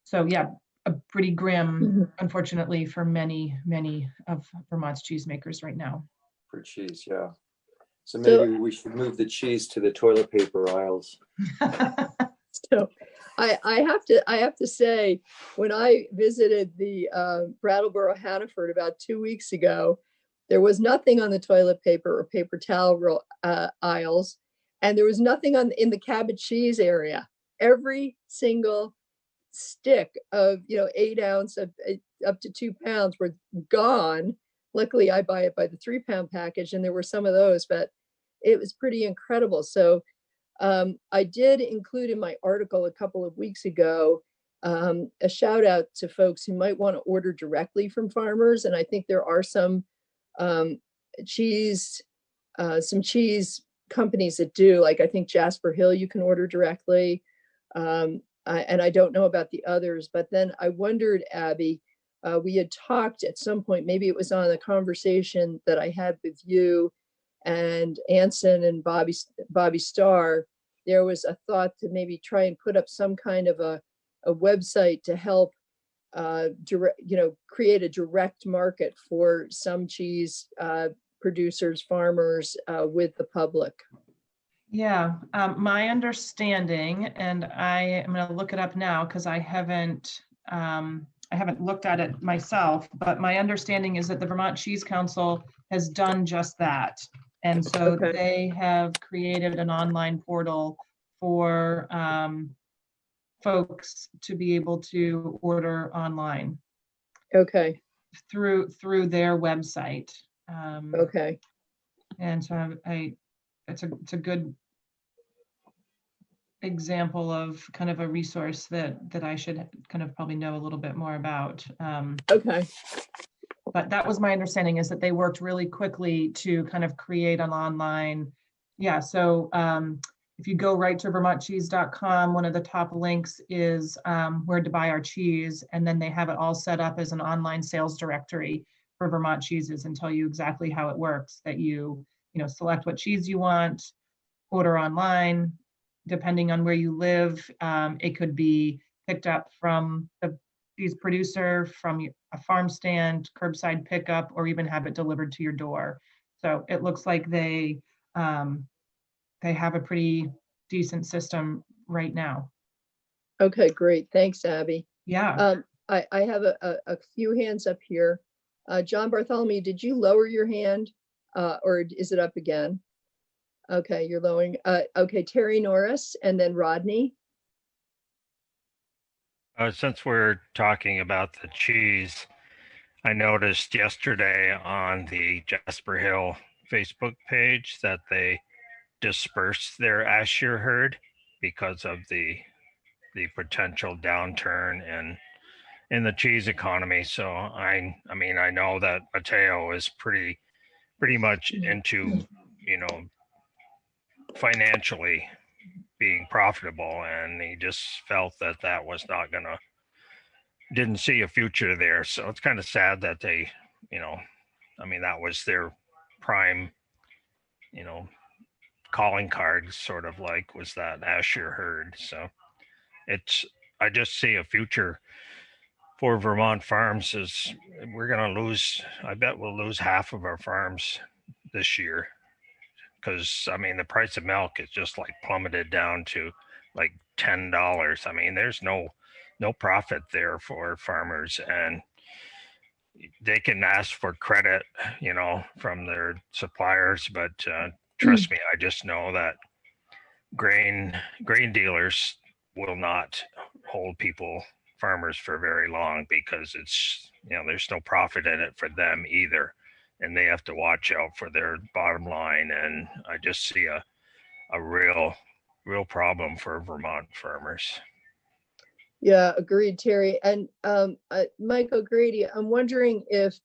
So yeah, a pretty grim, unfortunately, for many, many of Vermont's cheesemakers right now. For cheese, yeah. So maybe we should move the cheese to the toilet paper aisles. So I have to say, when I visited the Brattleboro Hannaford about 2 weeks ago, there was nothing on the toilet paper or paper towel aisles, and there was nothing in the cabbage cheese area. Every single stick of 8 ounce up to 2 pounds were gone. Luckily, I buy it by the 3 pound package, and there were some of those, but it was pretty incredible. So I did include in my article a couple of weeks ago a shout out to folks who might want to order directly from farmers, and I think there are some cheese companies that do, like I think Jasper Hill, you can order directly. And I don't know about the others, but then I wondered, Abby, we had talked at some point, maybe it was on a conversation that I had with you and Anson and Bobby Starr. There was a thought to maybe try and put up some kind of a website to help create a direct market for some cheese producers, farmers, with the public. Yeah, my understanding, and I am going to look it up now because I haven't looked at it myself, but my understanding is that the Vermont Cheese Council has done just that. And so Okay. they have created an online portal for folks to be able to order online Okay. through their website. Okay. And so it's a good example of kind of a resource that I should kind of probably know a little bit more about. Okay. But that was my understanding, is that they worked really quickly to kind of create an online. Yeah, so if you go right to vermontcheese.com, one of the top links is where to buy our cheese. And then they have it all set up as an online sales directory for Vermont cheeses and tell you exactly how it works, that you select what cheese you want, order online. Depending on where you live, it could be picked up from the cheese producer, from a farm stand, curbside pickup, or even have it delivered to your door. So it looks like they have a pretty decent system right now. Okay, great. Thanks, Abby. Yeah. I have a few hands up here. John Bartholomew, did you lower your hand or is it up again? Okay, you're lowering. Okay, Terry Norris and then Rodney. Since we're talking about the cheese, I noticed yesterday on the Jasper Hill Facebook page that they dispersed their Asher herd because of the potential downturn in the cheese economy. So I mean, I know that Mateo is pretty much into, financially being profitable, and he just felt that was not gonna, didn't see a future there. So it's kind of sad that they, that was their prime, calling card, sort of like, was that Asher herd. So I just see a future for Vermont farms is we're going to lose, I bet we'll lose half of our farms this year. Because, the price of milk is just like plummeted down to like $10. There's no profit there for farmers, and they can ask for credit, from their suppliers. But trust me, I just know that grain dealers will not hold farmers for very long, because it's, there's no profit in it for them either, and they have to watch out for their bottom line. And I just see a real problem for Vermont farmers. Yeah, agreed, Terry. And Mike O'Grady, I'm wondering if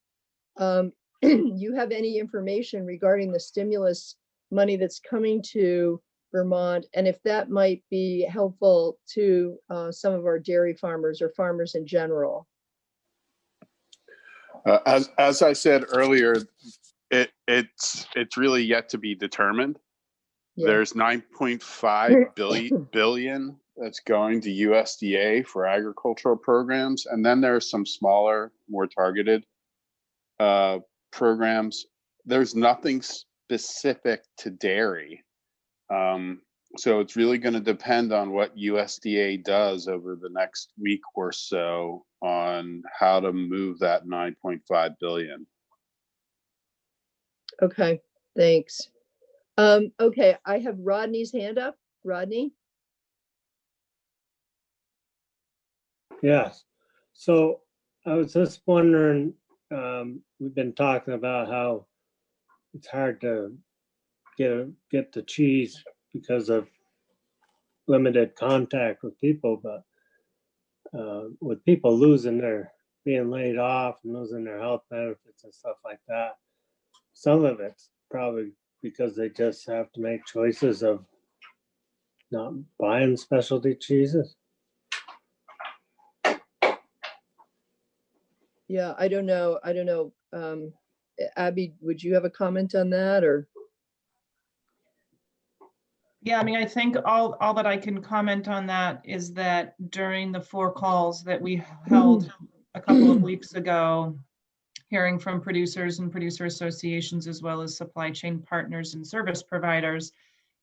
you have any information regarding the stimulus money that's coming to Vermont, and if that might be helpful to some of our dairy farmers or farmers in general. As I said earlier, it's really yet to be determined. Yeah. There's 9.5 billion that's going to USDA for agricultural programs, and then there's some smaller, more targeted programs. There's nothing specific to dairy. So it's really going to depend on what USDA does over the next week or so on how to move that 9.5 billion. Okay, thanks. Okay, I have Rodney's hand up. Rodney? Yes. So I was just wondering, we've been talking about how it's hard to get the cheese because of limited contact with people, but with people being laid off and losing their health benefits and stuff like that, some of it's probably because they just have to make choices of not buying specialty cheeses? Yeah, I don't know. I don't know. Abby, would you have a comment on that, or? Yeah, I mean, I think all that I can comment on that is that during the 4 calls that we held a couple of weeks ago, hearing from producers and producer associations, as well as supply chain partners and service providers,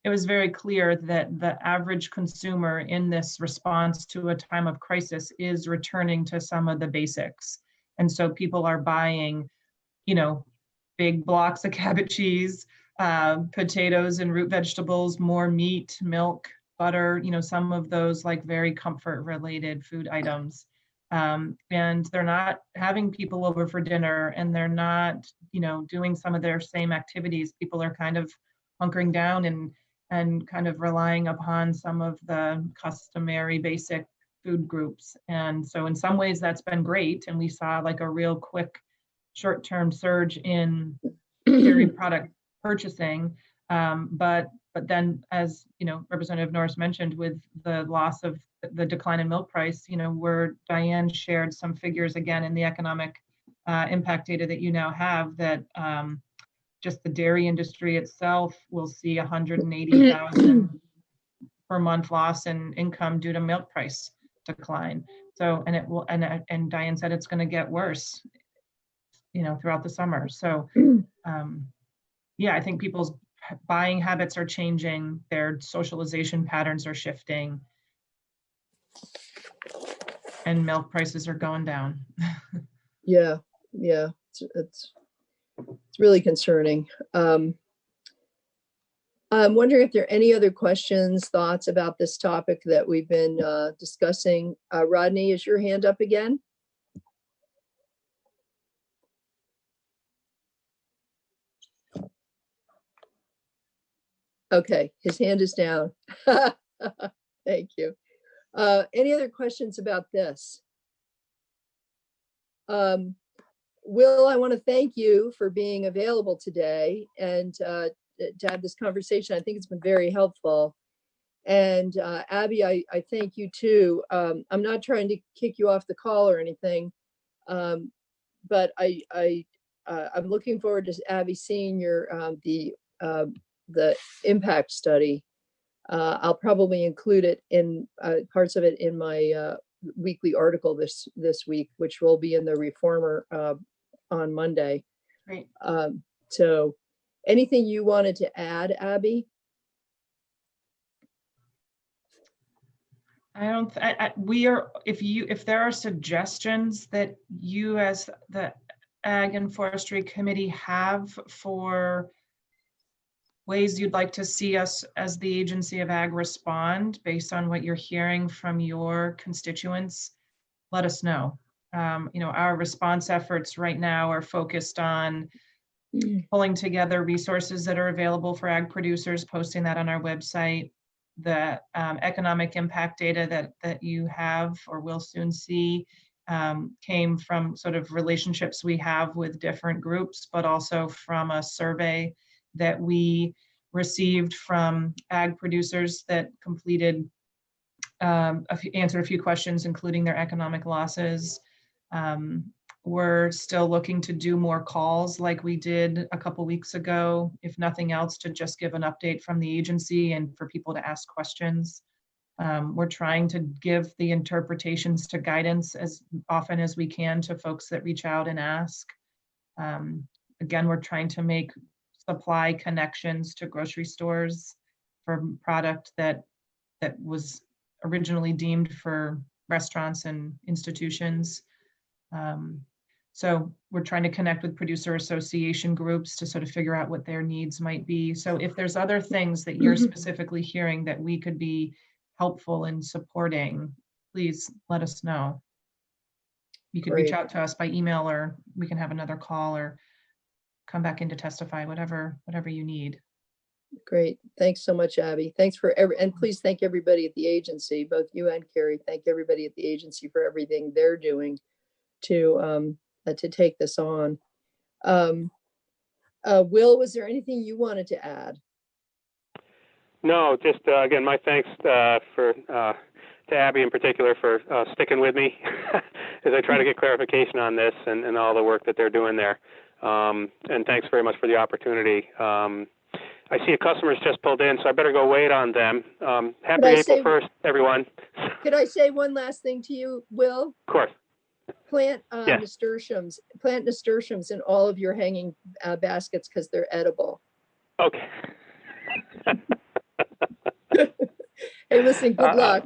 it was very clear that the average consumer in this response to a time of crisis is returning to some of the basics. And so people are buying, big blocks of cabbage cheese, potatoes and root vegetables, more meat, milk, butter, some of those like very comfort related food items. And they're not having people over for dinner, and they're not, doing some of their same activities. People are kind of hunkering down and kind of relying upon some of the customary basic food groups. And so in some ways that's been great. And we saw like a real quick short-term surge in dairy product purchasing. But then, as Representative Norris mentioned, with the loss of the decline in milk price, where Diane shared some figures again in the economic impact data that you now have, that just the dairy industry itself will see 180,000 per month loss in income due to milk price decline. So, and it will, and Diane said it's going to get worse, throughout the summer. So, yeah, I think people's buying habits are changing, their socialization patterns are shifting, and milk prices are going down. Yeah, it's really concerning. I'm wondering if there are any other questions, thoughts about this topic that we've been discussing. Rodney, is your hand up again? Okay, his hand is down. Thank you. Any other questions about this? Will, I want to thank you for being available today and to have this conversation. I think it's been very helpful. And Abby, I thank you too. I'm not trying to kick you off the call or anything, but I'm looking forward to Abby seeing your the impact study. I'll probably include it in parts of it in my weekly article this week, which will be in the Reformer on Monday. Great. So anything you wanted to add, Abby? If there are suggestions that you as the Ag and Forestry Committee have for ways you'd like to see us as the Agency of Ag respond based on what you're hearing from your constituents, let us know. Our response efforts right now are focused on pulling together resources that are available for ag producers, posting that on our website. The economic impact data that you have or will soon see came from sort of relationships we have with different groups, but also from a survey that we received from ag producers that completed, answered a few questions, including their economic losses. We're still looking to do more calls like we did a couple weeks ago, if nothing else, to just give an update from the agency and for people to ask questions. We're trying to give the interpretations to guidance as often as we can to folks that reach out and ask. Again, we're trying to make supply connections to grocery stores for product that was originally deemed for restaurants and institutions. So we're trying to connect with producer association groups to sort of figure out what their needs might be. So if there's other things that you're specifically hearing that we could be helpful in supporting, please let us know. You can reach out to us by email, or we can have another call, or come back in to testify, whatever you need. Great. Thanks so much, Abby. Thanks for and please thank everybody at the agency, both you and Carrie. Thank everybody at the agency for everything they're doing to take this on. Will, was there anything you wanted to add? No, just again, my thanks to Abby in particular for sticking with me as I try to get clarification on this and all the work that they're doing there. And thanks very much for the opportunity. I see a customer's just pulled in, so I better go wait on them. Happy April 1st, everyone. Could I say one last thing to you, Will? Of course. Plant Yeah. nasturtiums in all of your hanging baskets because they're edible. Okay. Hey, listen, good luck.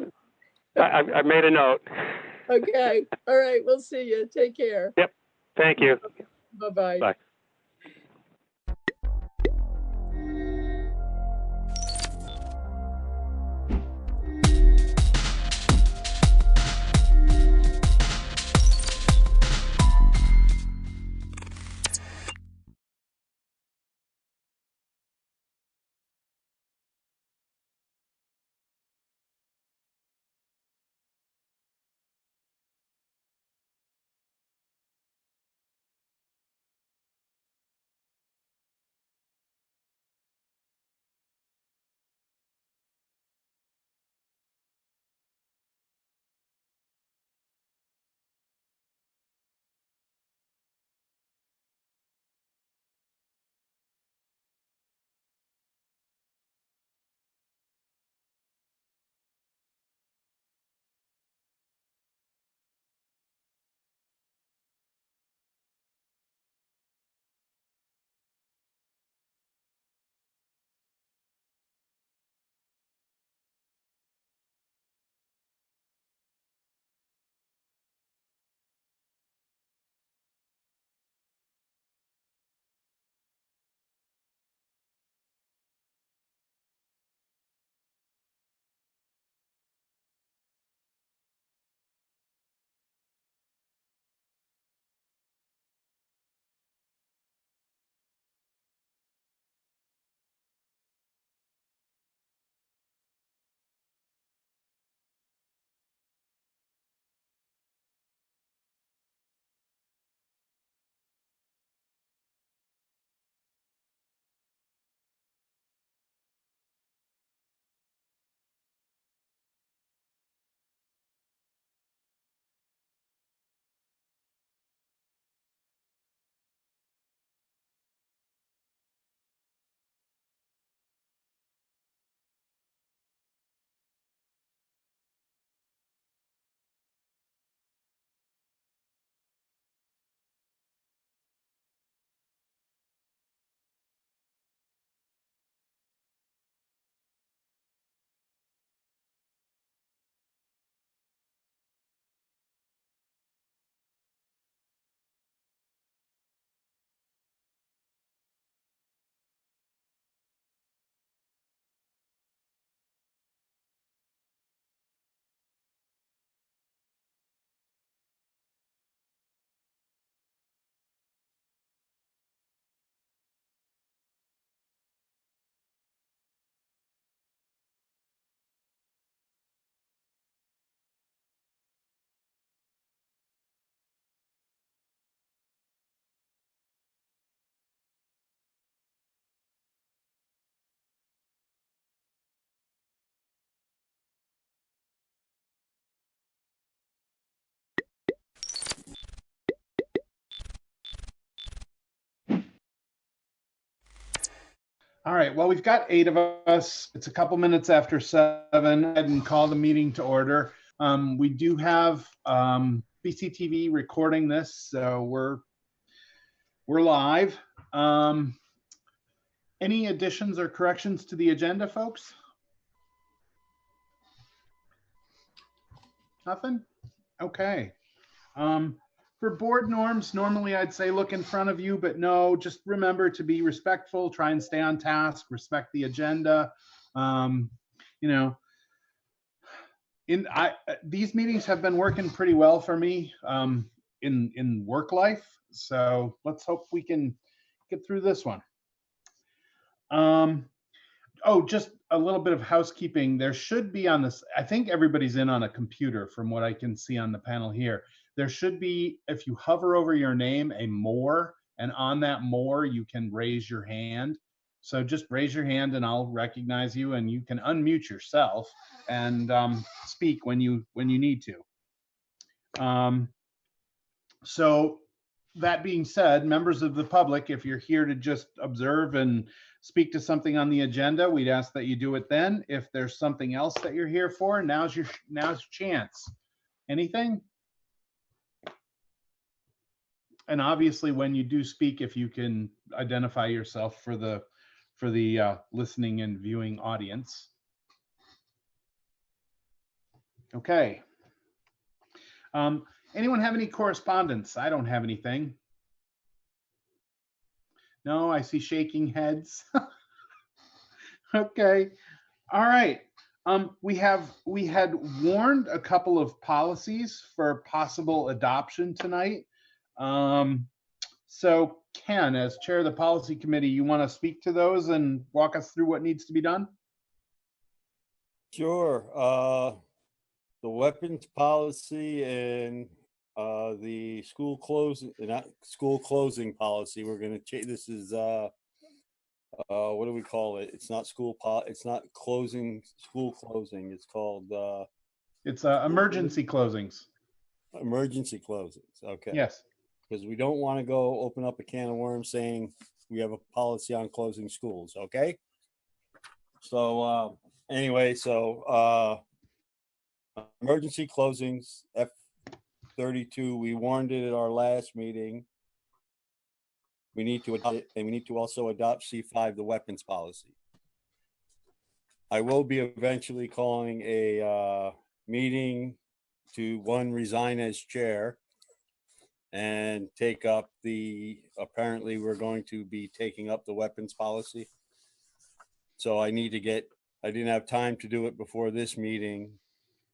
I made a note. Okay. All right. We'll see you. Take care. Yep. Thank you. Bye-bye. Bye. All right, well, we've got 8 of us. It's a couple minutes after 7. Go ahead and call the meeting to order. We do have BCTV recording this, so we're live. Any additions or corrections to the agenda, folks? Nothing? Okay. For board norms, normally I'd say look in front of you, but no, just remember to be respectful, try and stay on task, respect the agenda. You know, these meetings have been working pretty well for me in work life. So let's hope we can get through this one. Oh, just a little bit of housekeeping. There should be on this, I think everybody's in on a computer from what I can see on the panel here. There should be, if you hover over your name, a more And on that more, you can raise your hand. So just raise your hand and I'll recognize you, and you can unmute yourself and speak when you need to. So that being said, members of the public, if you're here to just observe and speak to something on the agenda, we'd ask that you do it then. If there's something else that you're here for, now's your chance. Anything? And obviously, when you do speak, if you can identify yourself for the listening and viewing audience. Okay. Anyone have any correspondence? I don't have anything. No, I see shaking heads. Okay. All right. We had warned a couple of policies for possible adoption tonight. So Ken, as chair of the policy committee, you want to speak to those and walk us through what needs to be done? Sure. The weapons policy and the school closing policy. We're going to change. This is what do we call it? It's not it's not school closing. It's called it's emergency closings. Emergency closings. Okay. Yes. Because we don't want to go open up a can of worms saying we have a policy on closing schools. Okay. So anyway, so emergency closings, F32, we warned it at our last meeting. We need to adopt it, and we need to also adopt C5, the weapons policy. I will be eventually calling a meeting to resign as chair and take up apparently we're going to be taking up the weapons policy. So I didn't have time to do it before this meeting.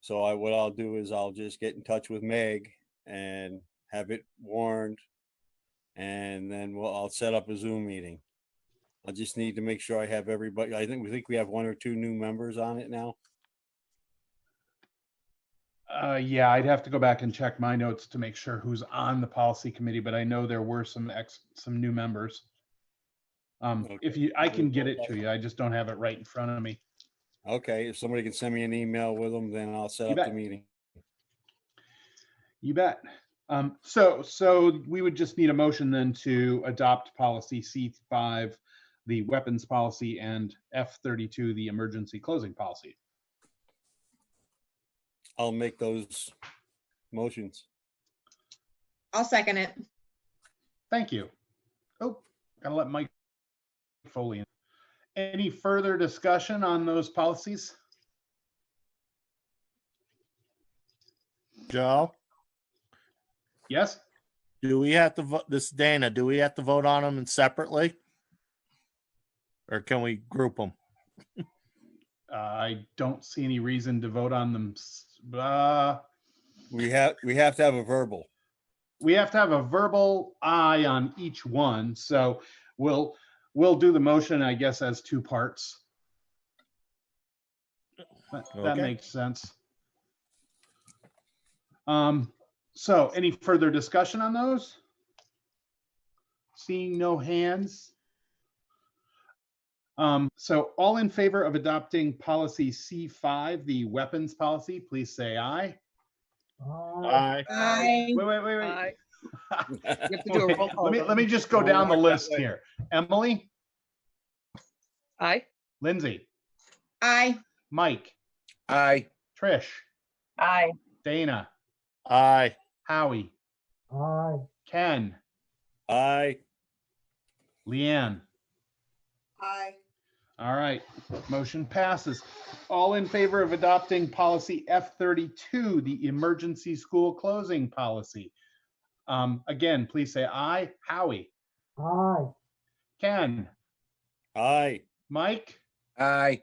So what I'll do is I'll just get in touch with Meg and have it warned, and then I'll set up a Zoom meeting. I just need to make sure I have everybody. I think we have 1 or 2 new members on it now. Yeah, I'd have to go back and check my notes to make sure who's on the policy committee, but I know there were some new members. Okay. I can get it to you. I just don't have it right in front of me. Okay, if somebody can send me an email with them, then I'll set up the meeting. You bet. So we would just need a motion then to adopt policy C5, the weapons policy, and F32, the emergency closing policy. I'll make those motions. I'll second it. Thank you. Oh, gotta let Mike Foley in. Any further discussion on those policies? Joe? Yes? Do we have to vote, this is Dana, do we have to vote on them separately? Or can we group them? I don't see any reason to vote on them. We have to have a verbal. We have to have a verbal aye on each one. So we'll do the motion, I guess, as 2 parts. That makes sense. So any further discussion on those? Seeing no hands. So all in favor of adopting policy C5, the weapons policy, please say aye. Aye. Aye. Wait. Aye. You have to do a roll call. Let me just go down the list here. Emily, Aye. Lindsay, Aye. Mike, Aye. Trish, Aye. Dana, Aye. Howie, Aye. Ken, Aye. Leanne. Aye. All right, motion passes. All in favor of adopting policy F32, the emergency school closing policy. Again, please say aye. Howie. Aye. Ken. Aye. Mike. Aye.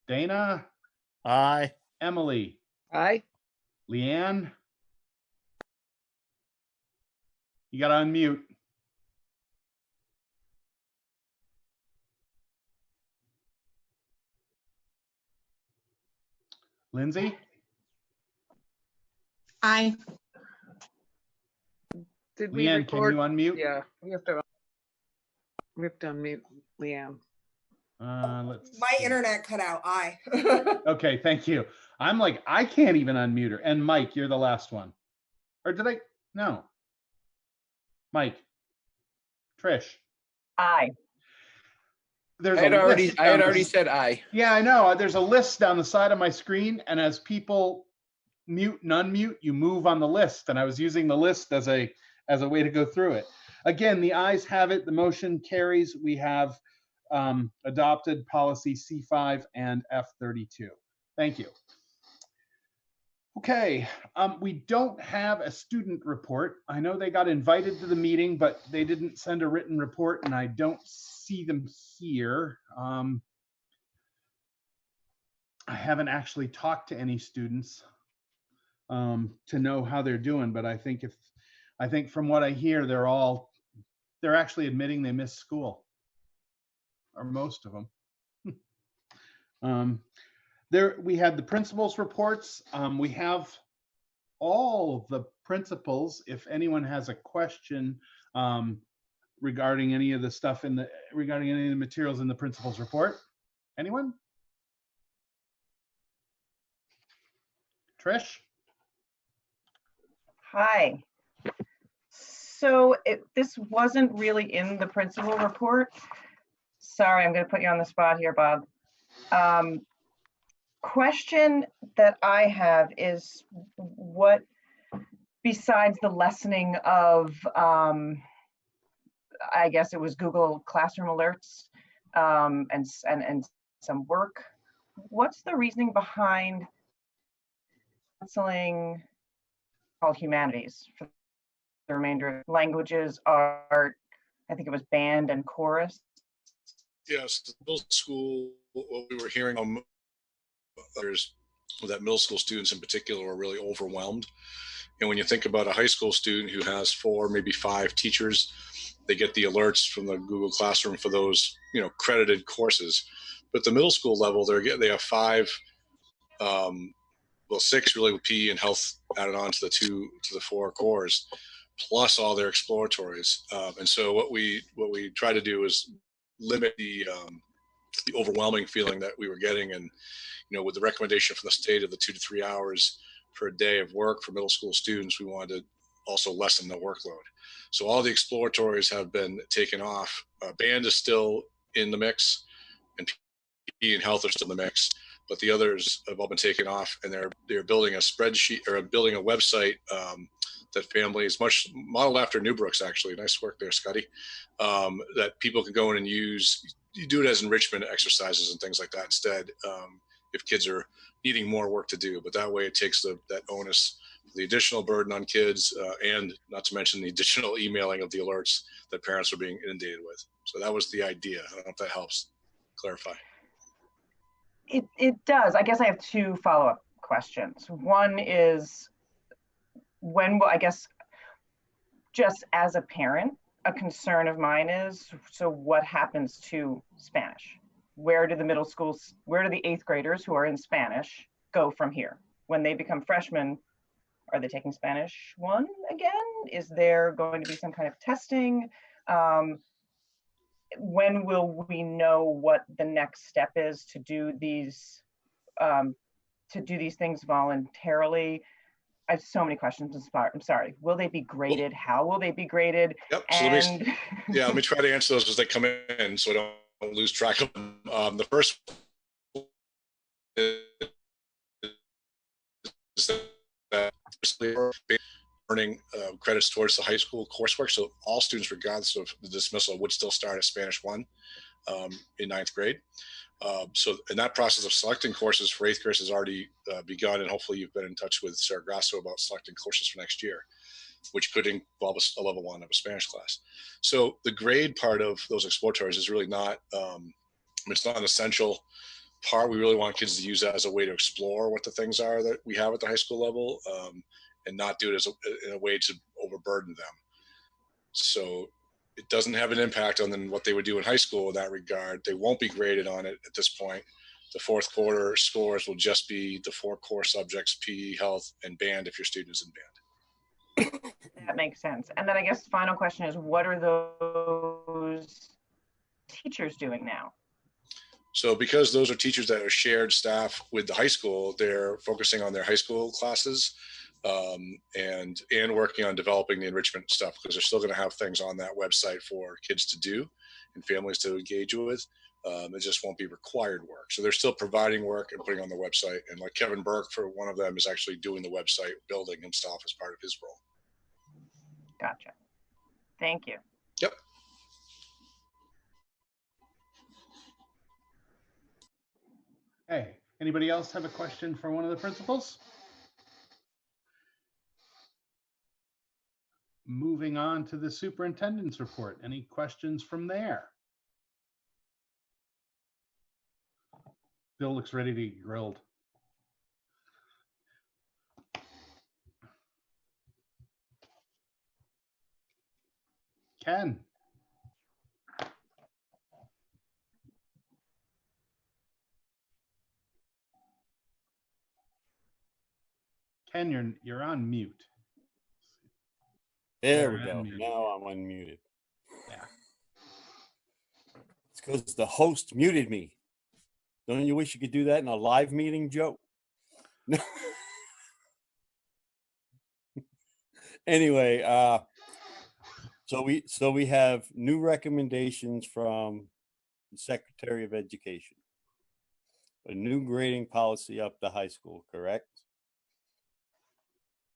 Dana. Aye. Emily. Aye. Leanne. You got to unmute. Lindsay. Aye. Did we Leanne, can record? you unmute? Yeah, we have to unmute Leanne. Let's My see. internet cut out. Okay, thank you. I'm like, I can't even unmute her. And Mike, you're the last one. Or did I? No. Mike. Trish. Aye. There's I had a already, list I had down already the- said aye. Yeah, I know. There's a list down the side of my screen, and as people mute and unmute, you move on the list. And I was using the list as a way to go through it. Again, the ayes have it. The motion carries. We have adopted policy C5 and F32. Thank you. Okay, we don't have a student report. I know they got invited to the meeting, but they didn't send a written report, and I don't see them here. I haven't actually talked to any students to know how they're doing, but I think from what I hear, they're actually admitting they missed school, or most of them. We had the principals' reports. We have all the principals. If anyone has a question regarding any of the stuff regarding any of the materials in the principals' report, anyone? Trish? Hi. So this wasn't really in the principal report. Sorry, I'm going to put you on the spot here, Bob. Question that I have is what, besides the lessening of, I guess it was Google Classroom alerts and some work, what's the reasoning behind canceling called humanities for the remainder of languages, art, I think it was band and chorus? Yes, the middle school, what we were hearing others, that middle school students in particular were really overwhelmed. And when you think about a high school student who has 4, maybe 5 teachers, they get the alerts from the Google Classroom for those, credited courses. But the middle school level, they have 5, 6 really with PE and health added on to the 4 cores, plus all their exploratories. And so what we try to do is limit the overwhelming feeling that we were getting, and with the recommendation from the state of the 2 to 3 hours per day of work for middle school students, we wanted to also lessen the workload. So all the exploratories have been taken off. Band is still in the mix, and PE and health are still in the mix, but the others have all been taken off, and they're building a spreadsheet or building a website that families, much modeled after Newbrook's, actually, nice work there, Scotty, that people can go in and use. You do it as enrichment exercises and things like that instead, if kids are needing more work to do. But that way it takes that onus, the additional burden on kids, and not to mention the additional emailing of the alerts that parents are being inundated with. So that was the idea. I don't know if that helps clarify. It does. I guess I have 2 follow-up questions. One is, when will, I guess, just as a parent, a concern of mine is, so what happens to Spanish? Where do the 8th graders who are in Spanish go from here? When they become freshmen, are they taking Spanish 1 again? Is there going to be some kind of testing? When will we know what the next step is to do these things voluntarily? I have so many questions. I'm sorry. Will they be graded? How will they be graded? Yep. So let me try to answer those as they come in, so I don't lose track of them. The first is that earning credits towards the high school coursework. So all students, regardless of the dismissal, would still start at Spanish 1 in 9th grade. So in that process of selecting courses for 8th graders has already begun, and hopefully you've been in touch with Sarah Grasso about selecting courses for next year, which could involve a level 1 of a Spanish class. So the grade part of those exploratories is really not, it's not an essential part. We really want kids to use that as a way to explore what the things are that we have at the high school level, and not do it in a way to overburden them. So it doesn't have an impact on what they would do in high school in that regard. They won't be graded on it at this point. The 4th quarter scores will just be the 4 core subjects, PE, health, and band if your student is in band. That makes sense. And then I guess the final question is, what are those teachers doing now? So because those are teachers that are shared staff with the high school, they're focusing on their high school classes, and working on developing the enrichment stuff, because they're still going to have things on that website for kids to do and families to engage with. It just won't be required work. So they're still providing work and putting on the website. And like Kevin Burke, for one of them, is actually doing the website building himself as part of his role. Gotcha. Thank you. Yep. Hey, anybody else have a question for one of the principals? Moving on to the superintendent's report. Any questions from there? Bill looks ready to get grilled. Ken. Ken, you're on mute. There we go. Unmuted. Now I'm unmuted. Yeah. It's because the host muted me. Don't you wish you could do that in a live meeting, Joe? Anyway, so we have new recommendations from the Secretary of Education. A new grading policy up the high school, correct?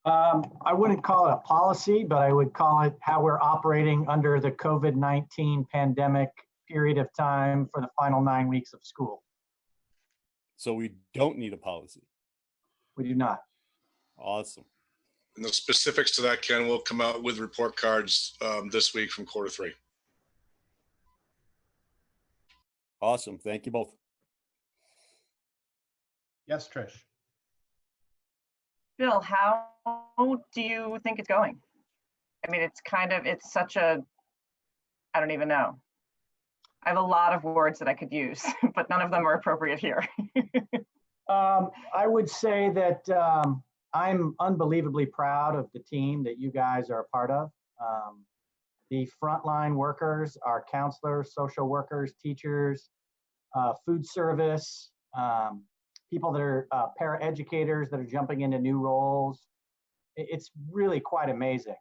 I wouldn't call it a policy, but I would call it how we're operating under the COVID-19 pandemic period of time for the final 9 weeks of school. So we don't need a policy. We do not. Awesome. And the specifics to that, Ken, will come out with report cards this week from quarter 3. Awesome. Thank you both. Yes, Trish. Bill, how do you think it's going? I mean, it's such a, I don't even know. I have a lot of words that I could use, but none of them are appropriate here. I would say that I'm unbelievably proud of the team that you guys are a part of. The frontline workers, our counselors, social workers, teachers, food service, people that are paraeducators that are jumping into new roles. It's really quite amazing.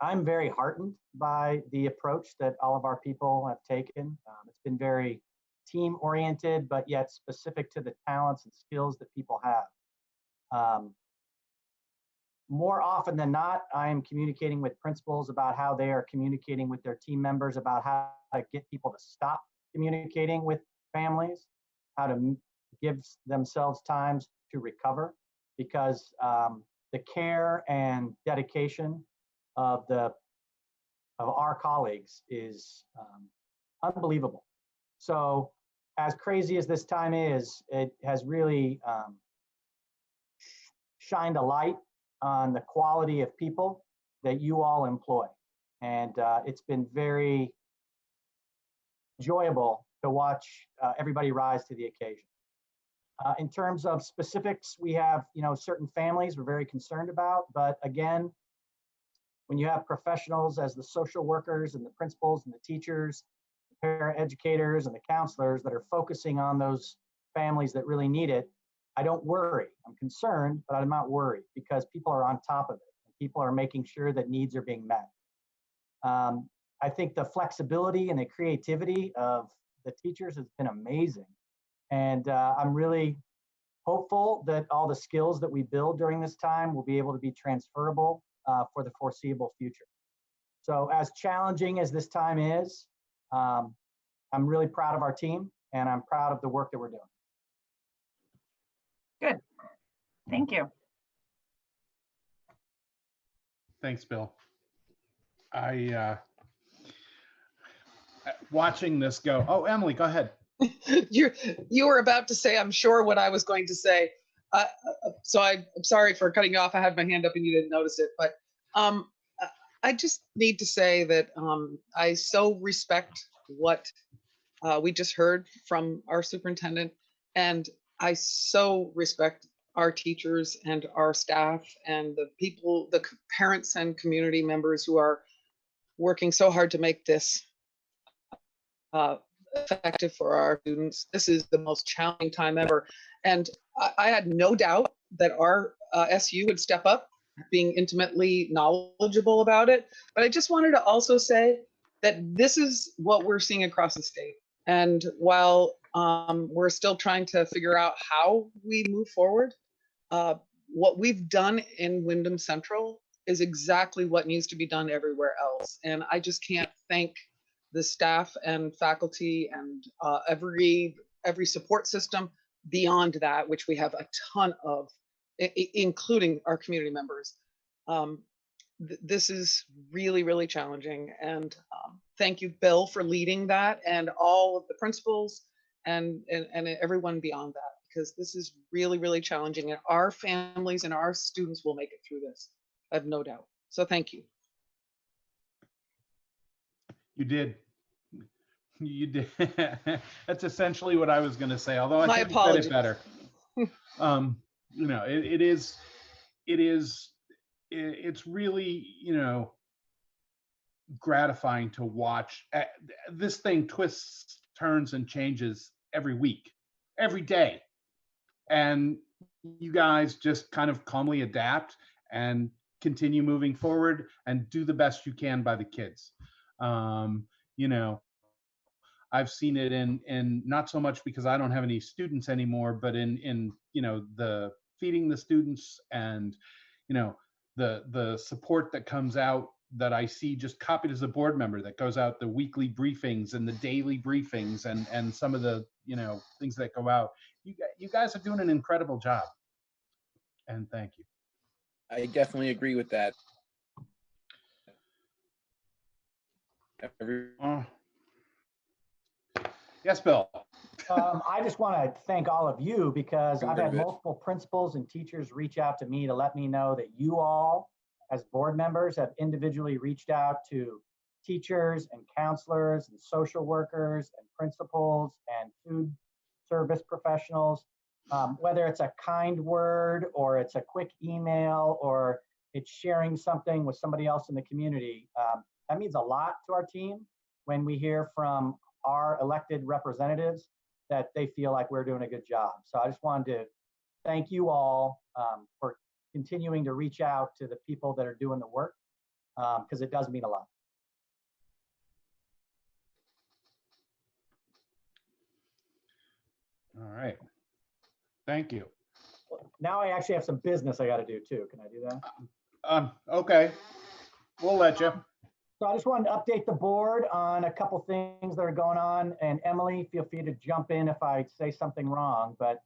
I'm very heartened by the approach that all of our people have taken. It's been very team oriented, but yet specific to the talents and skills that people have. More often than not, I am communicating with principals about how they are communicating with their team members, about how to get people to stop communicating with families, how to give themselves times to recover, because the care and dedication of our colleagues is unbelievable. So as crazy as this time is, it has really shined a light on the quality of people that you all employ. And it's been very enjoyable to watch everybody rise to the occasion. In terms of specifics, we have certain families we're very concerned about, but again, when you have professionals as the social workers and the principals and the teachers, the paraeducators and the counselors that are focusing on those families that really need it, I don't worry. I'm concerned, but I'm not worried because people are on top of it. And people are making sure that needs are being met. I think the flexibility and the creativity of the teachers has been amazing. And I'm really hopeful that all the skills that we build during this time will be able to be transferable for the foreseeable future. So as challenging as this time is, I'm really proud of our team and I'm proud of the work that we're doing. Good. Thank you. Thanks, Bill. Watching this go. Oh, Emily, go ahead. You were about to say, I'm sure, what I was going to say. So I'm sorry for cutting you off. I had my hand up and you didn't notice it. But I just need to say that I so respect what we just heard from our superintendent. And I so respect our teachers and our staff and the people, the parents and community members who are working so hard to make this effective for our students. This is the most challenging time ever. And I had no doubt that our SU would step up, being intimately knowledgeable about it. But I just wanted to also say that this is what we're seeing across the state. And while we're still trying to figure out how we move forward, what we've done in Wyndham Central is exactly what needs to be done everywhere else. And I just can't thank the staff and faculty and every support system beyond that, which we have a ton of, including our community members. This is really, really challenging. And thank you, Bill, for leading that, and all of the principals and everyone beyond that, because this is really, really challenging. And our families and our students will make it through this. I have no doubt. So thank you. You did. You did. That's essentially what I was going to say, although I My think you said it apologies. better. You know, it's really, you know, gratifying to watch. This thing twists, turns, and changes every week, every day. And you guys just kind of calmly adapt and continue moving forward and do the best you can by the kids. You know, I've seen it in not so much because I don't have any students anymore, but in you know, the feeding the students and, you know, the support that comes out that I see just copied as a board member that goes out, the weekly briefings and the daily briefings and some of the, you know, things that go out. You guys are doing an incredible job. And thank you. I definitely agree with that. Yes, Bill. I just want to thank all of you because I've had Good. multiple principals and teachers reach out to me to let me know that you all, as board members, have individually reached out to teachers and counselors and social workers and principals and food service professionals, whether it's a kind word or it's a quick email or it's sharing something with somebody else in the community. That means a lot to our team when we hear from our elected representatives that they feel like we're doing a good job. So I just wanted to thank you all for continuing to reach out to the people that are doing the work, because it does mean a lot. All right. Thank you. Now I actually have some business I got to do too. Can I do that? Okay. We'll let you. So I just wanted to update the board on a couple things that are going on. And Emily, feel free to jump in if I say something wrong. But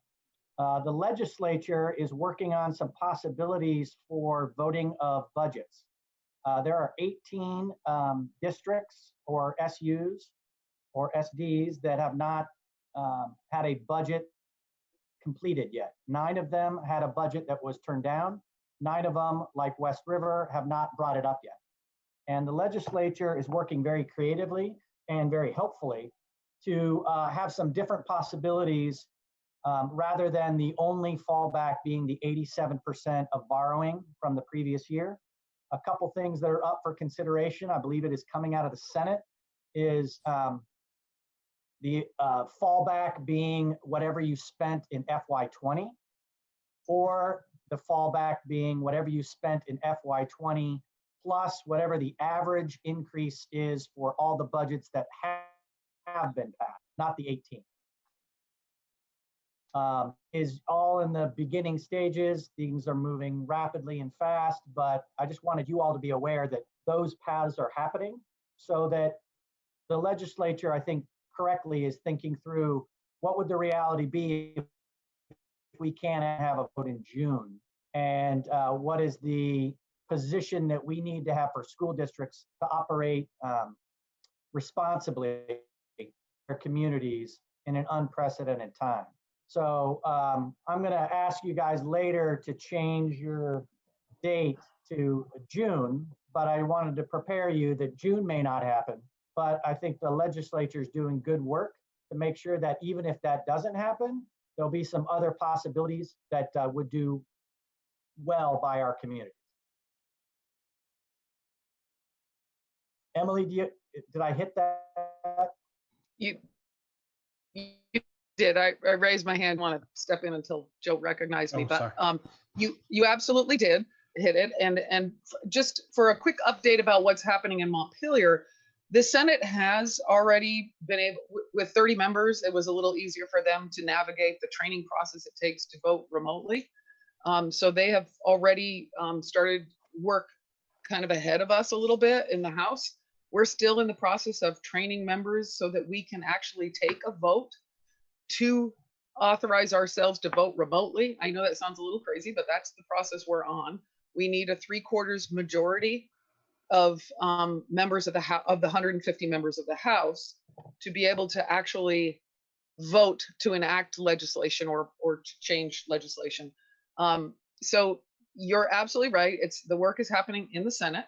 the legislature is working on some possibilities for voting of budgets. There are 18 districts or SUs or SDs that have not had a budget completed yet. 9 of them had a budget that was turned down. 9 of them, like West River, have not brought it up yet. And the legislature is working very creatively and very helpfully to have some different possibilities rather than the only fallback being the 87% of borrowing from the previous year. A couple things that are up for consideration, I believe it is coming out of the Senate, is the fallback being whatever you spent in FY20, or the fallback being whatever you spent in FY20 plus whatever the average increase is for all the budgets that have been passed, not the 18. Is all in the beginning stages. Things are moving rapidly and fast, but I just wanted you all to be aware that those paths are happening so that the legislature, I think, correctly is thinking through what would the reality be if we can't have a vote in June, and what is the position that we need to have for school districts to operate responsibly in their communities in an unprecedented time. So I'm going to ask you guys later to change your date to June, but I wanted to prepare you that June may not happen. But I think the legislature is doing good work to make sure that even if that doesn't happen, there'll be some other possibilities that would do well by our community. Emily, did I hit that? You did. I raised my hand, want to step in until Joe recognized me, Oh, but sorry. you absolutely did hit it. And just for a quick update about what's happening in Montpelier, the Senate has already been able, with 30 members, it was a little easier for them to navigate the training process it takes to vote remotely. So they have already started work kind of ahead of us a little bit in the House. We're still in the process of training members so that we can actually take a vote to authorize ourselves to vote remotely. I know that sounds a little crazy, but that's the process we're on. We need a 3/4 majority of members of the House, of the 150 members of the House, to be able to actually vote to enact legislation or to change legislation. So you're absolutely right. It's the work is happening in the Senate.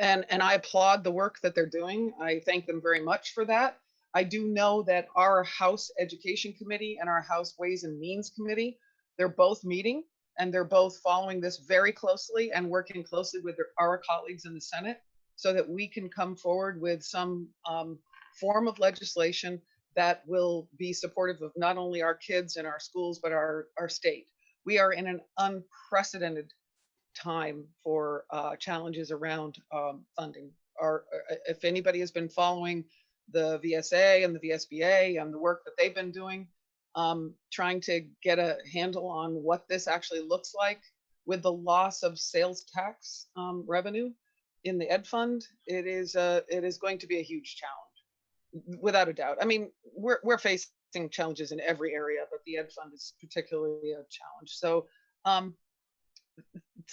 And I applaud the work that they're doing. I thank them very much for that. I do know that our House Education Committee and our House Ways and Means Committee, they're both meeting and they're both following this very closely and working closely with our colleagues in the Senate so that we can come forward with some form of legislation that will be supportive of not only our kids and our schools, but our state. We are in an unprecedented time for challenges around funding. If anybody has been following the VSA and the VSBA and the work that they've been doing, trying to get a handle on what this actually looks like with the loss of sales tax revenue in the Ed Fund, it is going to be a huge challenge, without a doubt. I mean, we're facing challenges in every area, but the Ed Fund is particularly a challenge. So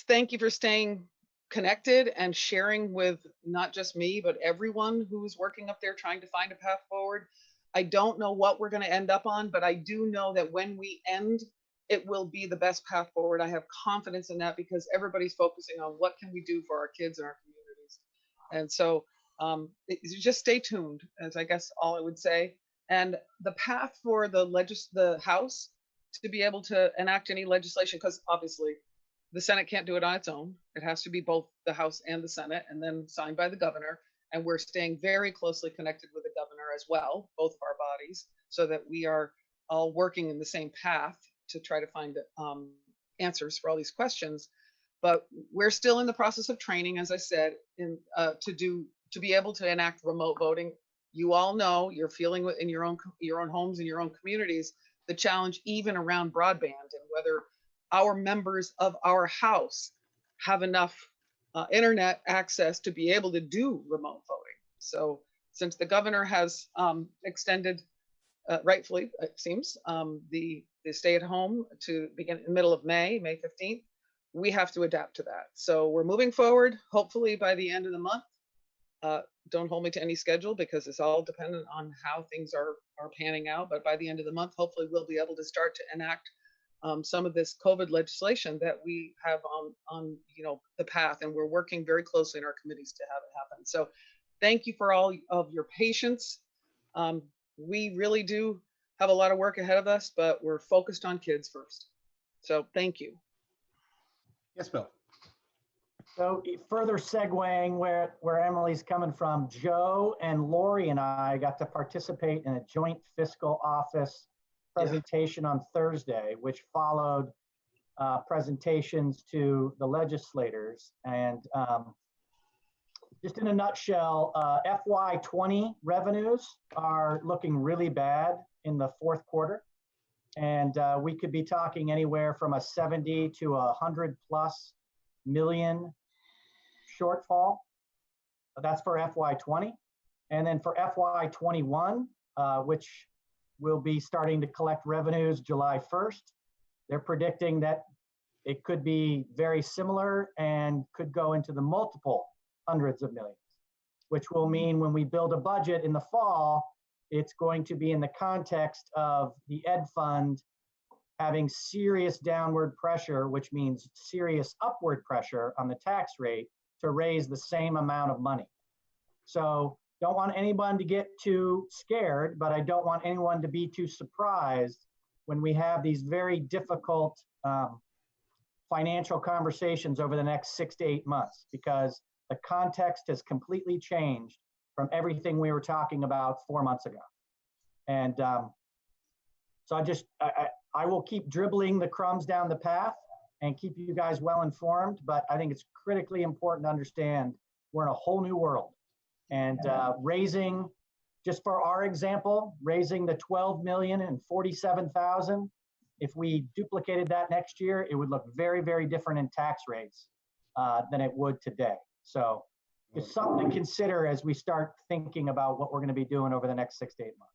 thank you for staying connected and sharing with not just me, but everyone who's working up there trying to find a path forward. I don't know what we're going to end up on, but I do know that when we end, it will be the best path forward. I have confidence in that because everybody's focusing on what can we do for our kids and our communities. And so just stay tuned, as I guess all I would say. And the path for the House to be able to enact any legislation, because obviously the Senate can't do it on its own. It has to be both the House and the Senate, and then signed by the governor. And we're staying very closely connected with the governor as well, both of our bodies, so that we are all working in the same path to try to find answers for all these questions. But we're still in the process of training, as I said, to be able to enact remote voting. You all know, you're feeling in your own homes and your own communities the challenge even around broadband and whether our members of our House have enough internet access to be able to do remote voting. So since the governor has extended, rightfully it seems, the stay at home to begin in the middle of May 15th, we have to adapt to that. So we're moving forward, hopefully by the end of the month. Don't hold me to any schedule because it's all dependent on how things are panning out. But by the end of the month, hopefully we'll be able to start to enact some of this COVID legislation that we have on the path, and we're working very closely in our committees to have it happen. So thank you for all of your patience. We really do have a lot of work ahead of us, but we're focused on kids first. So thank you. Yes, Bill. So further segueing where Emily's coming from, Joe and Lori and I got to participate in a joint fiscal office presentation on Thursday, which followed presentations to the legislators. And just in a nutshell, FY20 revenues are looking really bad in the fourth quarter. And we could be talking anywhere from a 70 to 100+ million shortfall. That's for FY20. And then for FY21, which will be starting to collect revenues July 1st, they're predicting that it could be very similar and could go into the multiple hundreds of millions, which will mean when we build a budget in the fall, it's going to be in the context of the Ed Fund having serious downward pressure, which means serious upward pressure on the tax rate to raise the same amount of money. So don't want anyone to get too scared, but I don't want anyone to be too surprised when we have these very difficult financial conversations over the next 6 to 8 months, because the context has completely changed from everything we were talking about 4 months ago. And so I will keep dribbling the crumbs down the path and keep you guys well informed, but I think it's critically important to understand we're in a whole new world. And raising, just for our example, raising the 12,047,000, if we duplicated that next year, it would look very, very different in tax rates than it would today. So it's something to consider as we start thinking about what we're going to be doing over the next 6 to 8 months.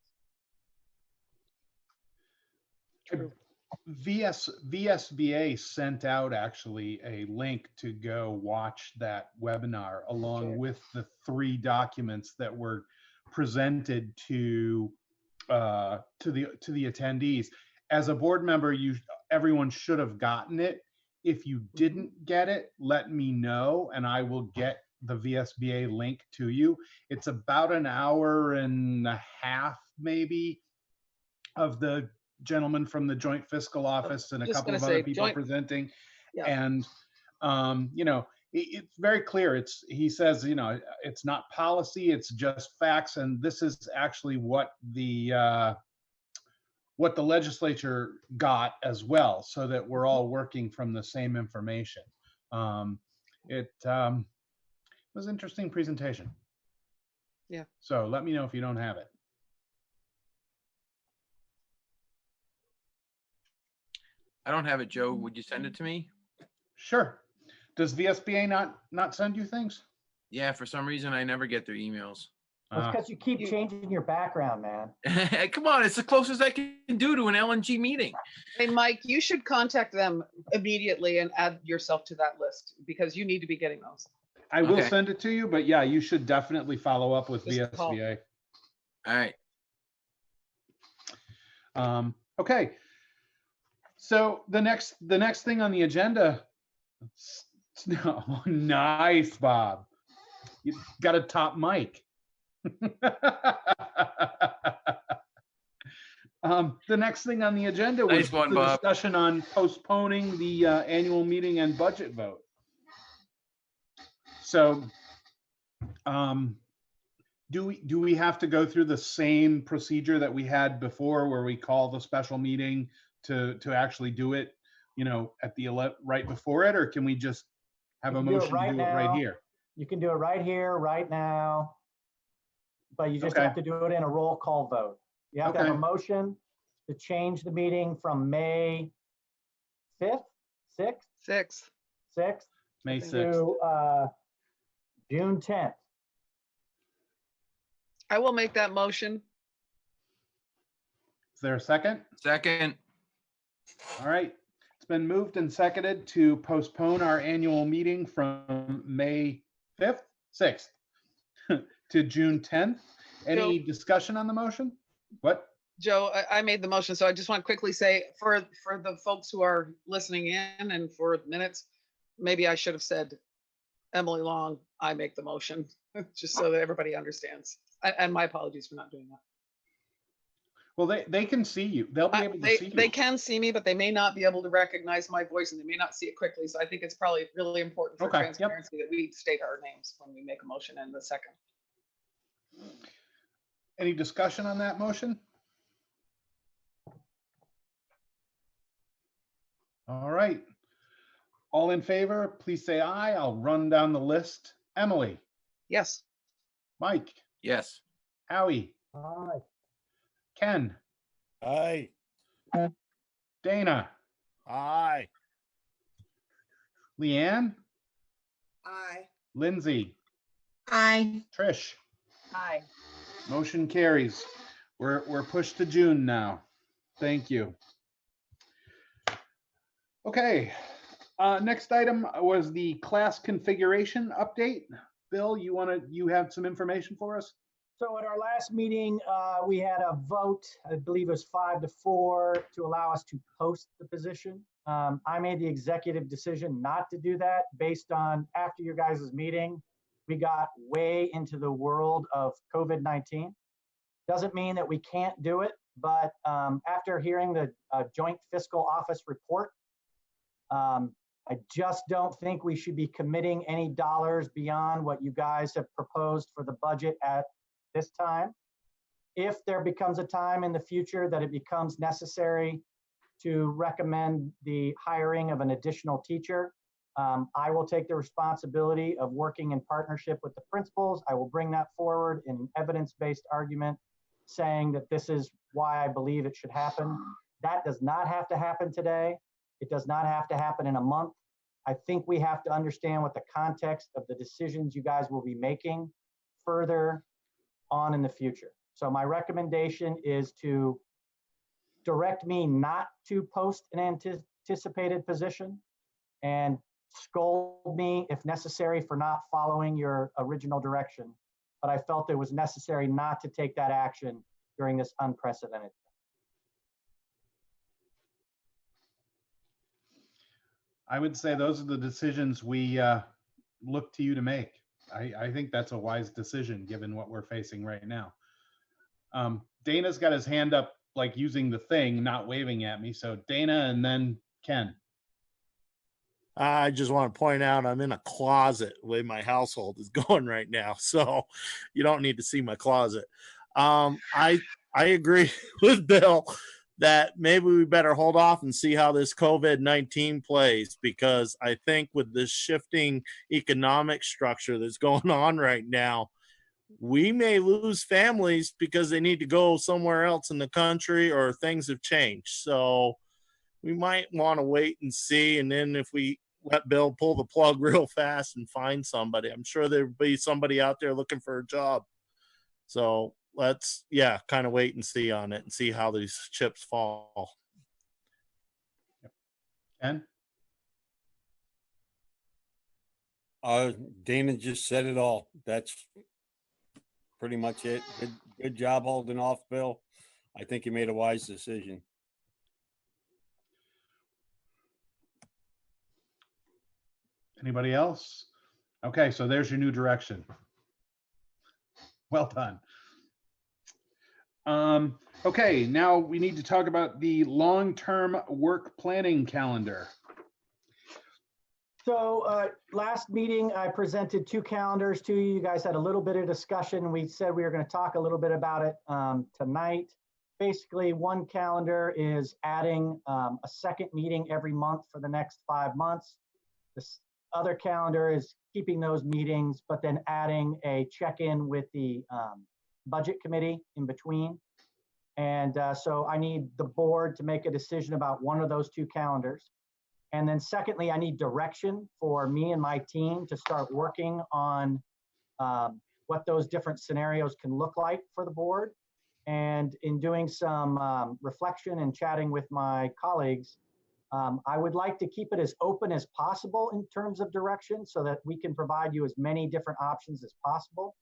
True. VSBA sent out actually a link to go watch that webinar along with the 3 documents that were presented to the attendees. As a board member, everyone should have gotten it. If you didn't get it, let me know and I will get the VSBA link to you. It's about an hour and a half maybe of the gentleman from the Joint Fiscal Office and a couple of other people presenting. Yeah. And you know, it's very clear. He says, you know, it's not policy, it's just facts, and this is actually what the legislature got as well, so that we're all working from the same information. It was an interesting presentation. Yeah. So let me know if you don't have it. I don't have it, Joe. Would you send it to me? Sure. Does VSBA not send you things? Yeah, for some reason I never get their emails. That's because you keep changing your background, man. Come on, it's the closest I can do to an LNG meeting. Hey, Mike, you should contact them immediately and add yourself to that list because you need to be getting those. I will send it to you, but yeah, you should definitely follow up with Just call. VSBA. All right. Okay. So the next thing on the agenda. Oh, nice, Bob. You got a top mic. The next thing on the agenda was Nice one, the Bob. discussion on postponing the annual meeting and budget vote. So, do we have to go through the same procedure that we had before, where we call the special meeting to actually do it, you know, at the right before it, or can we just have a motion to do it right here? You can do it right here, right now, but you just have to do it in a roll call vote. You have to have a motion to change the meeting from May 5th, 6th, May 6th to June 10th. I will make that motion. Is there a second? Second. All right. It's been moved and seconded to postpone our annual meeting from May 5th, 6th to June 10th. Any discussion on the motion? What? Joe, I made the motion, so I just want to quickly say for the folks who are listening in and for minutes, maybe I should have said Emily Long, I make the motion, just so that everybody understands. And my apologies for not doing that. Well, they can see you. They'll be able to see you. They can see me, but they may not be able to recognize my voice and they may not see it quickly. So I think it's probably really important for transparency that we state our names when we make a motion in the second. Any discussion on that motion? All right. All in favor, please say aye. I'll run down the list. Emily? Yes. Mike? Yes. Howie? Aye. Ken? Aye. Dana? Aye. Leanne? Aye. Lindsay? Aye. Trish? Aye. Motion carries. We're pushed to June now. Thank you. Okay. Next item was the class configuration update. Bill, you have some information for us? So at our last meeting, we had a vote, I believe it was 5-4, to allow us to post the position. I made the executive decision not to do that based on after your guys' meeting. we got way into the world of COVID-19. Doesn't mean that we can't do it, but after hearing the Joint Fiscal Office report, I just don't think we should be committing any dollars beyond what you guys have proposed for the budget at this time. If there becomes a time in the future that it becomes necessary to recommend the hiring of an additional teacher, I will take the responsibility of working in partnership with the principals. I will bring that forward in an evidence-based argument saying that this is why I believe it should happen. That does not have to happen today. It does not have to happen in a month. I think we have to understand what the context of the decisions you guys will be making further on in the future. So my recommendation is to direct me not to post an anticipated position and scold me if necessary for not following your original direction. But I felt it was necessary not to take that action during this unprecedented. I would say those are the decisions we look to you to make. I think that's a wise decision given what we're facing right now. Dana's got his hand up, like using the thing, not waving at me. So Dana and then Ken. I just want to point out I'm in a closet the way my household is going right now, so you don't need to see my closet. I agree with Bill that maybe we better hold off and see how this COVID-19 plays, because I think with this shifting economic structure that's going on right now, we may lose families because they need to go somewhere else in the country or things have changed. So we might want to wait and see. And then if we let Bill pull the plug real fast and find somebody, I'm sure there'll be somebody out there looking for a job. So let's, kind of wait and see on it and see how these chips fall. Ken? Dana just said it all. That's pretty much it. Good job holding off, Bill. I think you made a wise decision. Anybody else? Okay, so there's your new direction. Well done. Okay, now we need to talk about the long-term work planning calendar. So last meeting, I presented 2 calendars to you. You guys had a little bit of discussion. We said we were going to talk a little bit about it tonight. Basically, one calendar is adding a second meeting every month for the next 5 months. This other calendar is keeping those meetings, but then adding a check-in with the budget committee in between. And so I need the board to make a decision about one of those 2 calendars. And then secondly, I need direction for me and my team to start working on what those different scenarios can look like for the board. And in doing some reflection and chatting with my colleagues, I would like to keep it as open as possible in terms of direction so that we can provide you as many different options as possible.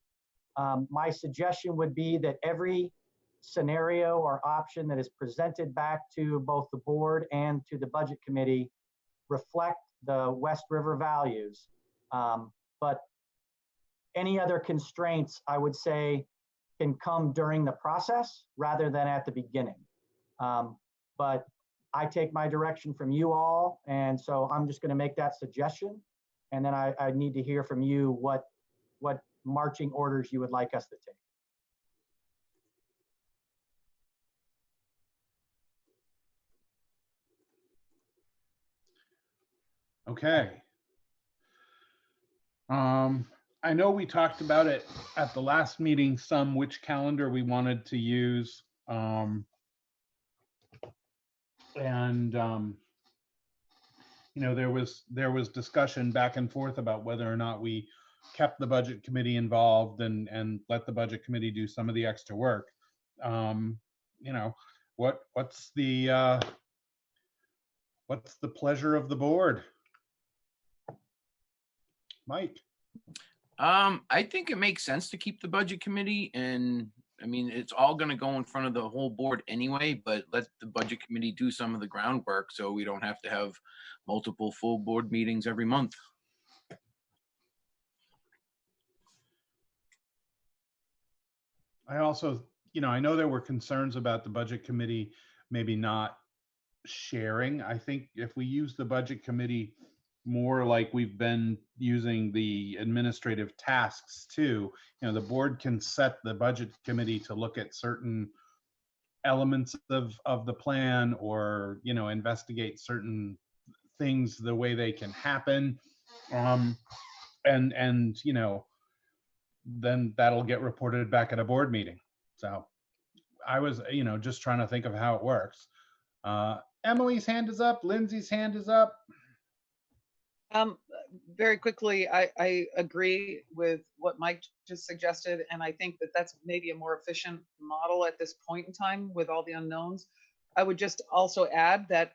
My suggestion would be that every scenario or option that is presented back to both the board and to the budget committee reflect the West River values. But any other constraints, I would say, can come during the process rather than at the beginning. But I take my direction from you all, and so I'm just going to make that suggestion. And then I need to hear from you what marching orders you would like us to take. Okay. I know we talked about it at the last meeting, which calendar we wanted to use. There was discussion back and forth about whether or not we kept the budget committee involved and let the budget committee do some of the extra work. What's the pleasure of the board? Mike? I think it makes sense to keep the budget committee, and I mean, it's all going to go in front of the whole board anyway, but let the budget committee do some of the groundwork so we don't have to have multiple full board meetings every month. I also, I know there were concerns about the budget committee maybe not sharing. I think if we use the budget committee more like we've been using the administrative tasks too, the board can set the budget committee to look at certain elements of the plan, or investigate certain things the way they can happen, and then that'll get reported back at a board meeting. So I was just trying to think of how it works. Emily's hand is up. Lindsay's hand is up. Very quickly, I agree with what Mike just suggested, and I think that that's maybe a more efficient model at this point in time with all the unknowns. I would just also add that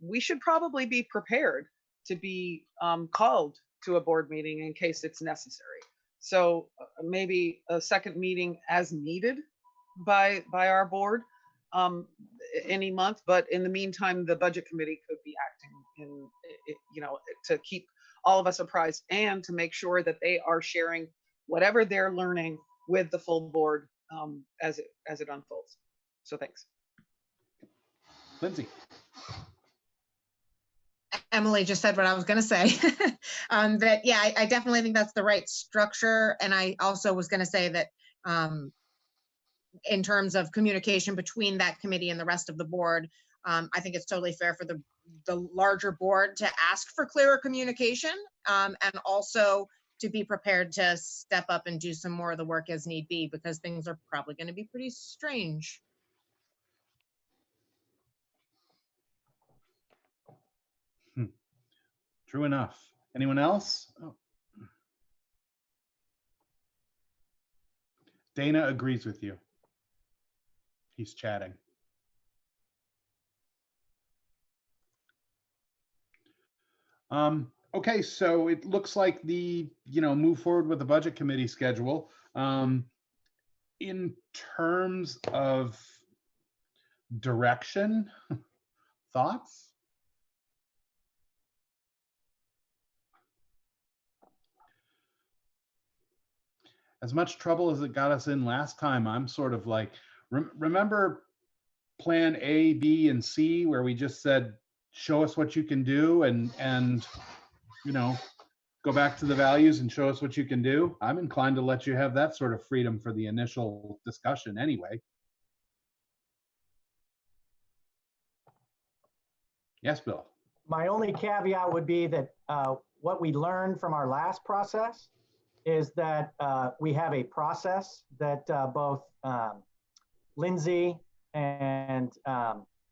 we should probably be prepared to be called to a board meeting in case it's necessary. So maybe a second meeting as needed by our board any month, but in the meantime, the budget committee could be acting in, to keep all of us apprised and to make sure that they are sharing whatever they're learning with the full board as it unfolds. So thanks. Lindsay. Emily just said what I was going to say. That, yeah, I definitely think that's the right structure. And I also was going to say that in terms of communication between that committee and the rest of the board, I think it's totally fair for the larger board to ask for clearer communication, and also to be prepared to step up and do some more of the work as need be, because things are probably going to be pretty strange. True enough. Anyone else? Oh. Dana agrees with you. He's chatting. Okay, so it looks like the, move forward with the budget committee schedule. In terms of direction, thoughts? As much trouble as it got us in last time, I'm sort of like, remember plan A, B, and C, where we just said, show us what you can do, and go back to the values and show us what you can do. I'm inclined to let you have that sort of freedom for the initial discussion anyway. Yes, Bill. My only caveat would be that what we learned from our last process is that we have a process that both Lindsay and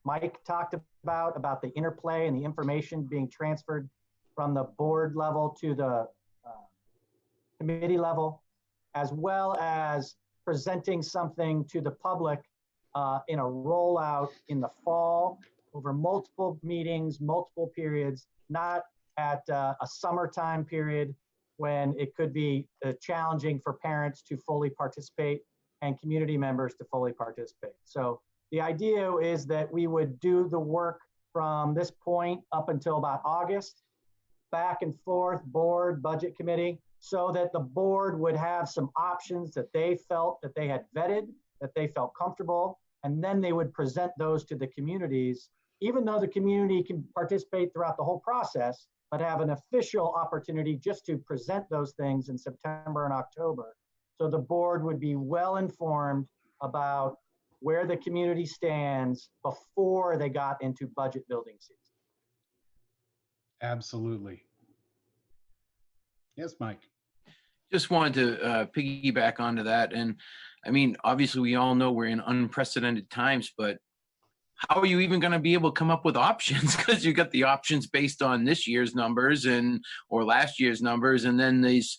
Mike talked about the interplay and the information being transferred from the board level to the committee level, as well as presenting something to the public in a rollout in the fall over multiple meetings, multiple periods, not at a summertime period when it could be challenging for parents to fully participate and community members to fully participate. So the idea is that we would do the work from this point up until about August, back and forth, board, budget committee, so that the board would have some options that they felt that they had vetted, that they felt comfortable, and then they would present those to the communities, even though the community can participate throughout the whole process, but have an official opportunity just to present those things in September and October. So the board would be well informed about where the community stands before they got into budget building season. Absolutely. Yes, Mike. Just wanted to piggyback onto that. And I mean, obviously we all know we're in unprecedented times, but how are you even going to be able to come up with options? Because you got the options based on this year's numbers or last year's numbers, and then this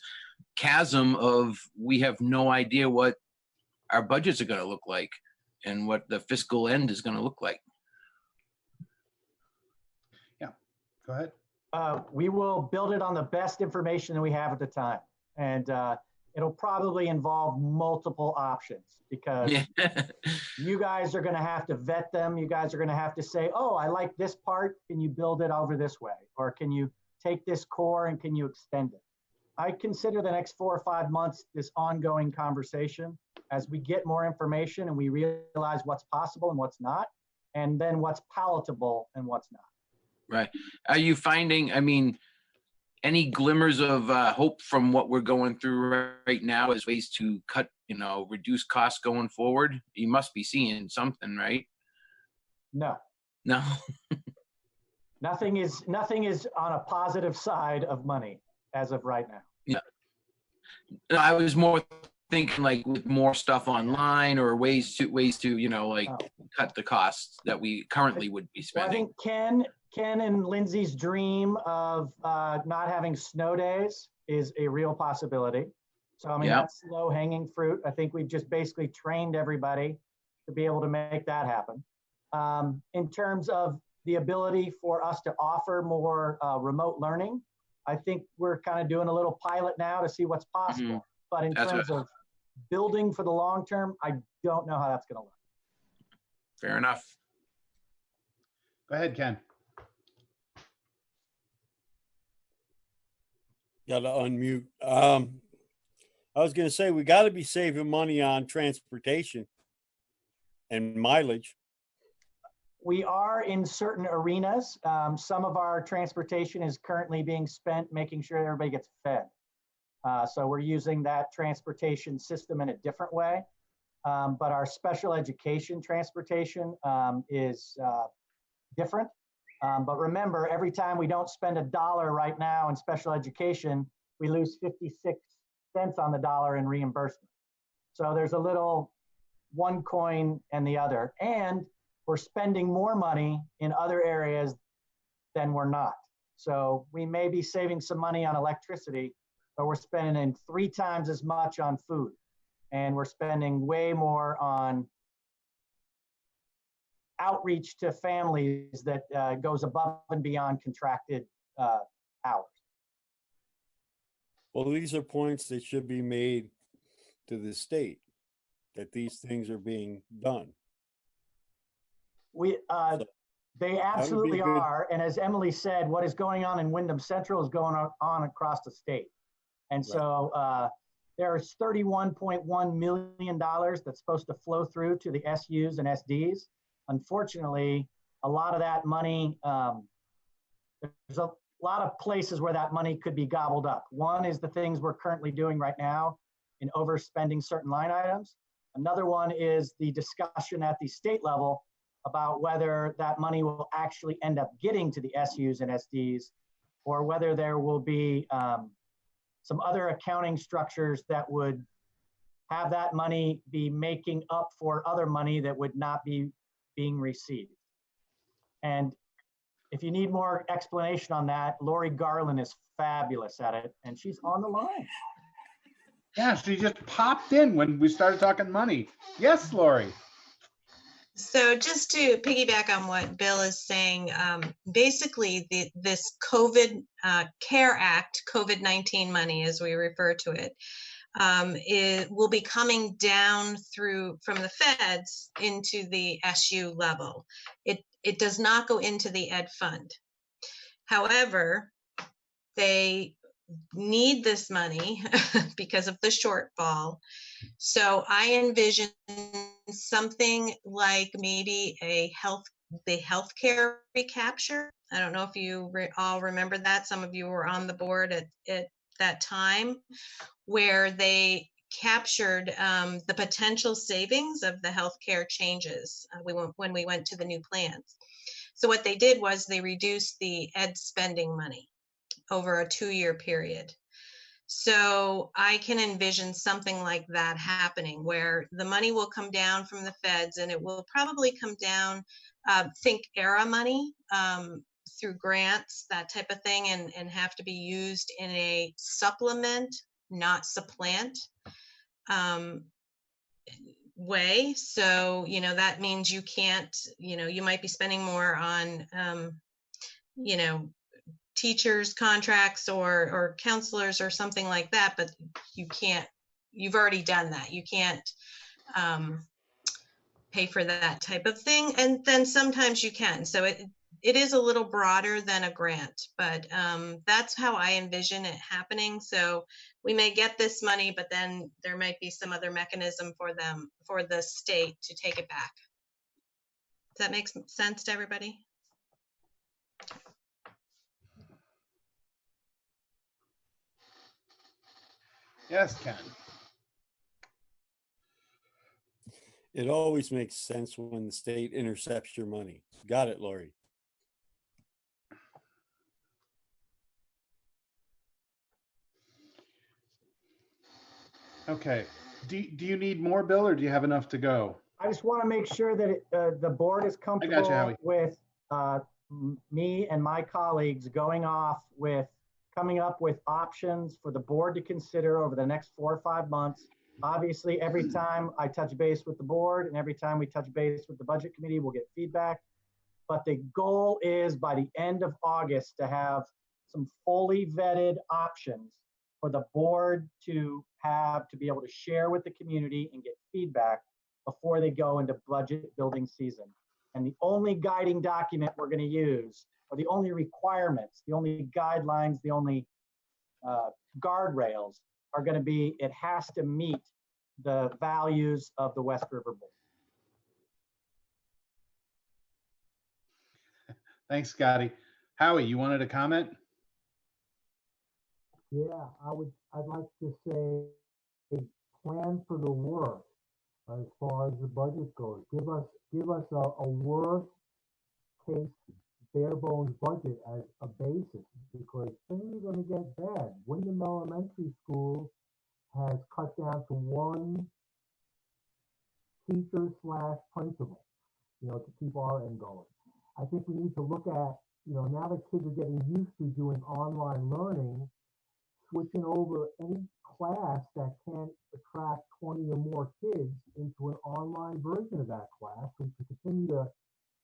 chasm of we have no idea what our budgets are going to look like and what the fiscal end is going to look like. Yeah, go ahead. We will build it on the best information that we have at the time, and it'll probably involve multiple options, because you guys are going to have to vet them. You guys are going to have to say, oh, I like this part. Can you build it over this way? Or can you take this core and can you extend it? I consider the next 4 or 5 months this ongoing conversation as we get more information and we realize what's possible and what's not, and then what's palatable and what's not. Right. Are you finding, I mean, any glimmers of hope from what we're going through right now as ways to cut, reduce costs going forward? You must be seeing something, right? No. No. Nothing is on a positive side of money as of right now. Yeah. I was more thinking like with more stuff online or ways to cut the costs that we currently would be Well, I spending. think Ken and Lindsay's dream of not having snow days is a real possibility. So, I mean, Yeah. that's low hanging fruit. I think we've just basically trained everybody to be able to make that happen. In terms of the ability for us to offer more remote learning, I think we're kind of doing a little pilot now to see what's possible. But in terms of building for the long term, I don't know how that's going to look. Fair enough. Go ahead, Ken. Got to unmute. I was going to say we got to be saving money on transportation and mileage. We are in certain arenas. Some of our transportation is currently being spent making sure everybody gets fed. So we're using that transportation system in a different way. But our special education transportation is different. But remember, every time we don't spend $1 right now in special education, we lose 56 cents on the dollar in reimbursement. So there's a little one coin and the other. And we're spending more money in other areas than we're not. So we may be saving some money on electricity, but we're spending 3 times as much on food. And we're spending way more on outreach to families that goes above and beyond contracted hours. Well, these are points that should be made to the state that these things are being done. They absolutely are. And as Emily said, what is going on in Wyndham Central is going on across the state. And so there's $31.1 million that's supposed to flow through to the SUs and SDs. Unfortunately, a lot of that money, there's a lot of places where that money could be gobbled up. One is the things we're currently doing right now in overspending certain line items. Another one is the discussion at the state level about whether that money will actually end up getting to the SUs and SDs, or whether there will be some other accounting structures that would have that money be making up for other money that would not be being received. And if you need more explanation on that, Lori Garland is fabulous at it, and she's on the line. Yeah, she just popped in when we started talking money. Yes, Lori. So just to piggyback on what Bill is saying, basically this COVID CARE Act, COVID-19 money, as we refer to it, will be coming down from the feds into the SU level. It does not go into the ed fund. However, they need this money because of the shortfall. So I envision something like maybe the healthcare recapture. I don't know if you all remember that. Some of you were on the board at that time, where they captured the potential savings of the healthcare changes when we went to the new plans. So what they did was they reduced the ed spending money over a 2-year period. So I can envision something like that happening, where the money will come down from the feds, and it will probably come down, think ERA money, through grants, that type of thing, and have to be used in a supplement, not supplant way. So, that means you can't, you might be spending more on, teachers' contracts or counselors or something like that, but you've already done that. You can't pay for that type of thing. And then sometimes you can. So it is a little broader than a grant, but that's how I envision it happening. So we may get this money, but then there might be some other mechanism for the state to take it back. Does that make sense to everybody? Yes, Ken. It always makes sense when the state intercepts your money. Got it, Lori. Okay. Do you need more, Bill, or do you have enough to go? I just want to make sure that the board is comfortable Howie. with me and my colleagues going off with coming up with options for the board to consider over the next 4 or 5 months. Obviously, every time I touch base with the board and every time we touch base with the budget committee, we'll get feedback. But the goal is by the end of August to have some fully vetted options for the board to be able to share with the community and get feedback before they go into budget building season. And the only guiding document we're going to use, or the only requirements, the only guidelines, the only guardrails are going to be, it has to meet the values of the West River Bowl. Thanks, Scotty. Howie, you wanted to comment? Yeah, I'd like to say plan for the worst as far as the budget goes. Give us a worst case bare bones budget as a basis, because things are going to get bad. Wyndham Elementary School has cut down to one teacher/principal, to keep our end going. I think we need to look at, now that kids are getting used to doing online learning, switching over any class that can't attract 20 or more kids into an online version of that class, so we can continue to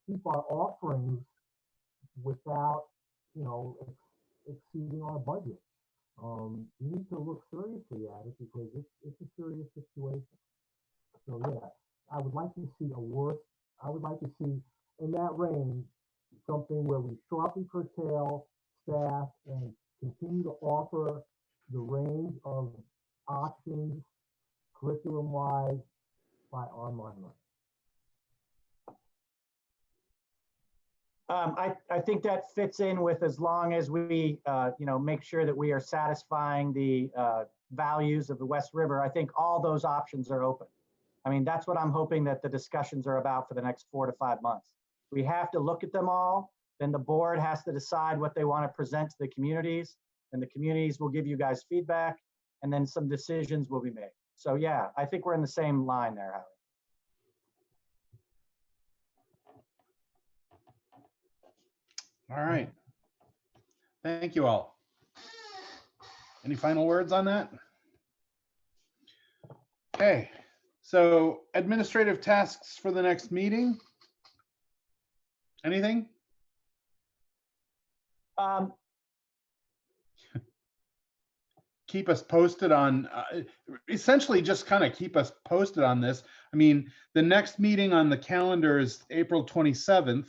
keep our offerings without, exceeding our budget. We need to look seriously at it because it's a serious situation. So yeah, I would like to see in that range something where we sharply curtail staff and continue to offer the range of options curriculum-wise by online learning. I think that fits in with, as long as we, make sure that we are satisfying the values of the West River. I think all those options are open. I mean, that's what I'm hoping that the discussions are about for the next 4 to 5 months. We have to look at them all. Then the board has to decide what they want to present to the communities, and the communities will give you guys feedback, and then some decisions will be made. So yeah, I think we're in the same line there, Howie. All right. Thank you all. Any final words on that? Okay. So administrative tasks for the next meeting. Anything? Keep us posted on, essentially just kind of keep us posted on this. I mean, the next meeting on the calendar is April 27th,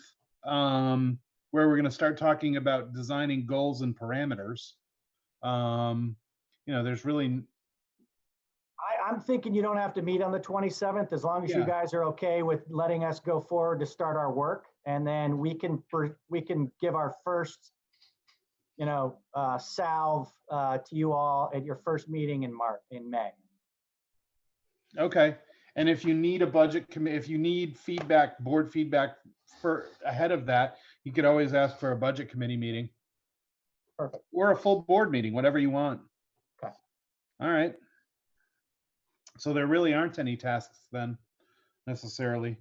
where we're going to start talking about designing goals and parameters. There's really... I'm thinking you don't have to meet on the 27th, as long as you guys are okay with letting us go forward to start our work, and then we can give our first, salve to you all at your first meeting in May. Okay, and if you need a budget committee, if you need feedback, board feedback for ahead of that, you could always ask for a budget committee meeting. Perfect. Or a full board meeting, whatever you want. Okay. All right. So there really aren't any tasks then, necessarily.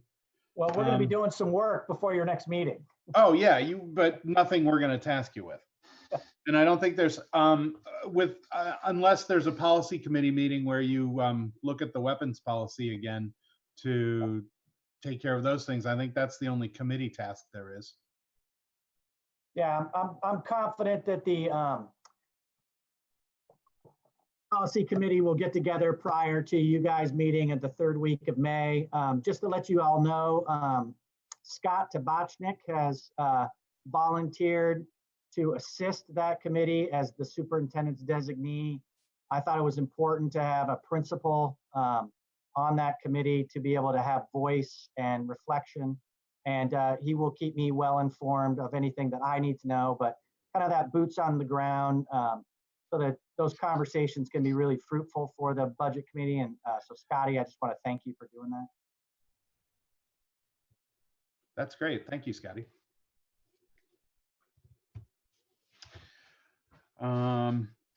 Well, we're going to be doing some work before your next meeting. Oh yeah, but nothing we're going to task you with. And I don't think there's unless there's a policy committee meeting where you look at the weapons policy again to take care of those things. I think that's the only committee task there is. Yeah, I'm confident that the policy committee will get together prior to you guys meeting at the 3rd week of May. Just to let you all know, Scott Tabachnik has volunteered to assist that committee as the superintendent's designee. I thought it was important to have a principal on that committee to be able to have voice and reflection. And he will keep me well informed of anything that I need to know, but kind of that boots on the ground so that those conversations can be really fruitful for the budget committee. And so Scotty, I just want to thank you for doing that. That's great. Thank you, Scotty.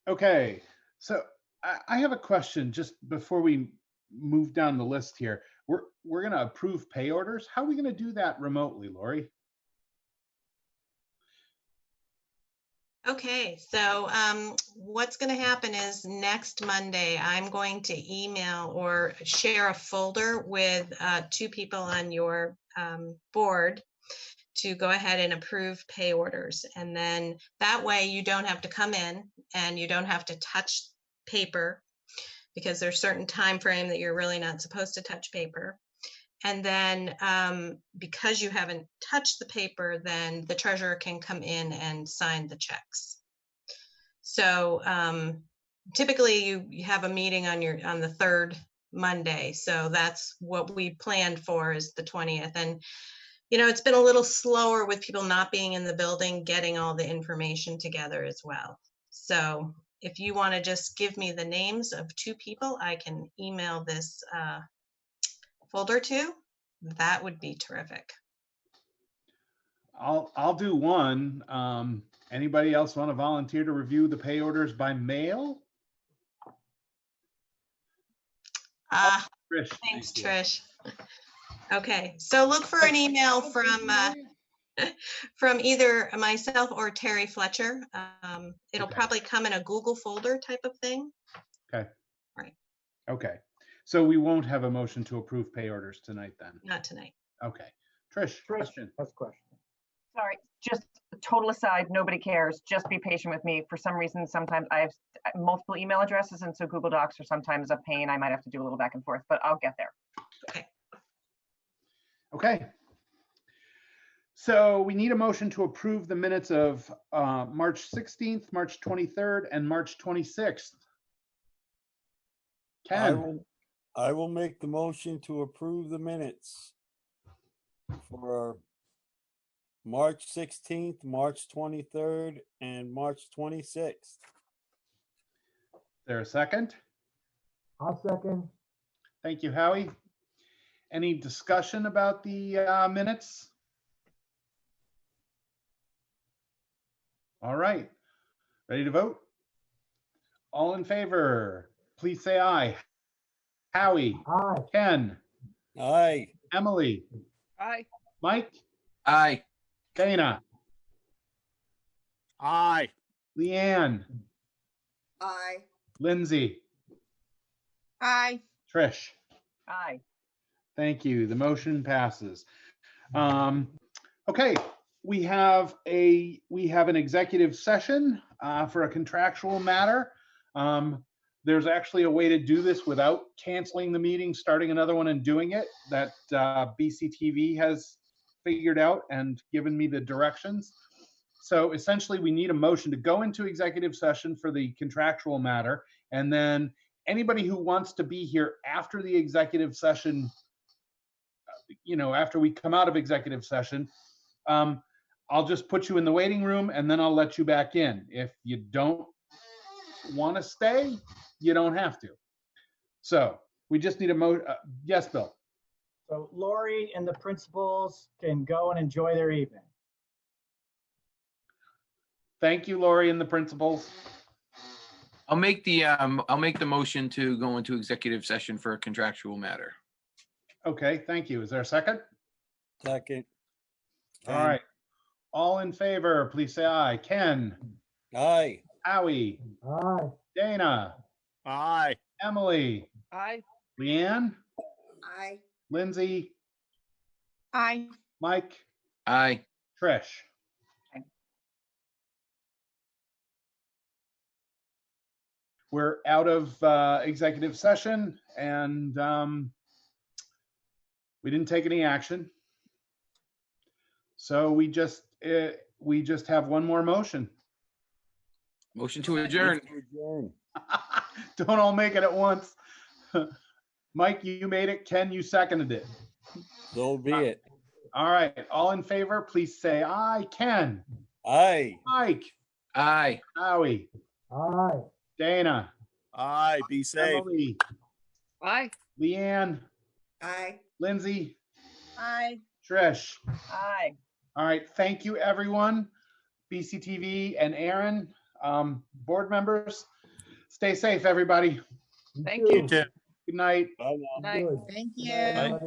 Okay, so I have a question just before we move down the list here. We're going to approve pay orders. How are we going to do that remotely, Lori? Okay, so what's going to happen is next Monday, I'm going to email or share a folder with 2 people on your board to go ahead and approve pay orders. And then that way you don't have to come in and you don't have to touch paper because there's certain time frame that you're really not supposed to touch paper. And then because you haven't touched the paper, then the treasurer can come in and sign the checks. So typically you have a meeting on the 3rd Monday. So that's what we planned for, is the 20th. And you know, it's been a little slower with people not being in the building, getting all the information together as well. So if you want to just give me the names of 2 people I can email this folder to, that would be terrific. I'll do one. Anybody else want to volunteer to review the pay orders by mail? Trish, thanks, Trish. Okay, so look for an email from either myself or Terry Fletcher. It'll probably come in a Google folder type of thing. Okay. Right. Okay. So we won't have a motion to approve pay orders tonight then? Not tonight. Okay. Trish, question. That's a question. Sorry, just a total aside, nobody cares. Just be patient with me. For some reason, sometimes I have multiple email addresses, and so Google Docs are sometimes a pain. I might have to do a little back and forth, but I'll get there. Okay. Okay. So we need a motion to approve the minutes of March 16th, March 23rd, and March 26th. Ken? I will make the motion to approve the minutes for March 16th, March 23rd, and March 26th. Is there a second? I'll second. Thank you, Howie. Any discussion about the minutes? All right. Ready to vote? All in favor, please say aye. Howie? Aye. Ken? Aye. Emily? Aye. Mike? Aye. Dana? Aye. Leanne? Aye. Lindsay? Aye. Trish? Aye. Thank you. The motion passes. Okay, we have an executive session for a contractual matter. There's actually a way to do this without canceling the meeting, starting another one and doing it, that BCTV has figured out and given me the directions. So essentially we need a motion to go into executive session for the contractual matter. And then anybody who wants to be here after the executive session, you know, after we come out of executive session, I'll just put you in the waiting room and then I'll let you back in. If you don't want to stay, you don't have to. So we just need a yes, Bill. So Lori and the principals can go and enjoy their evening. Thank you, Lori and the principals. I'll make the motion to go into executive session for a contractual matter. Okay, thank you. Is there a second? Second. All right. All in favor, please say aye. Ken? Aye. Howie? Aye. Dana? Aye. Emily? Aye. Leanne? Aye. Lindsay? Aye. Mike? Aye. Trish? Aye. We're out of executive session and we didn't take any action. So we just, we just have one more motion. Motion to adjourn. Don't all make it at once. Mike, you made it. Ken, you seconded it. So be it. All right. All in favor, please say aye. Ken. Aye. Mike. Aye. Howie. Aye. Dana. Aye. Be safe. Emily. Aye. Leanne. Aye. Lindsay. Aye. Trish. Aye. All right. Thank you, everyone. BCTV and Aaron, board members. Stay safe, everybody. Thank you. Good night. Bye now. Night. Thank you. Bye.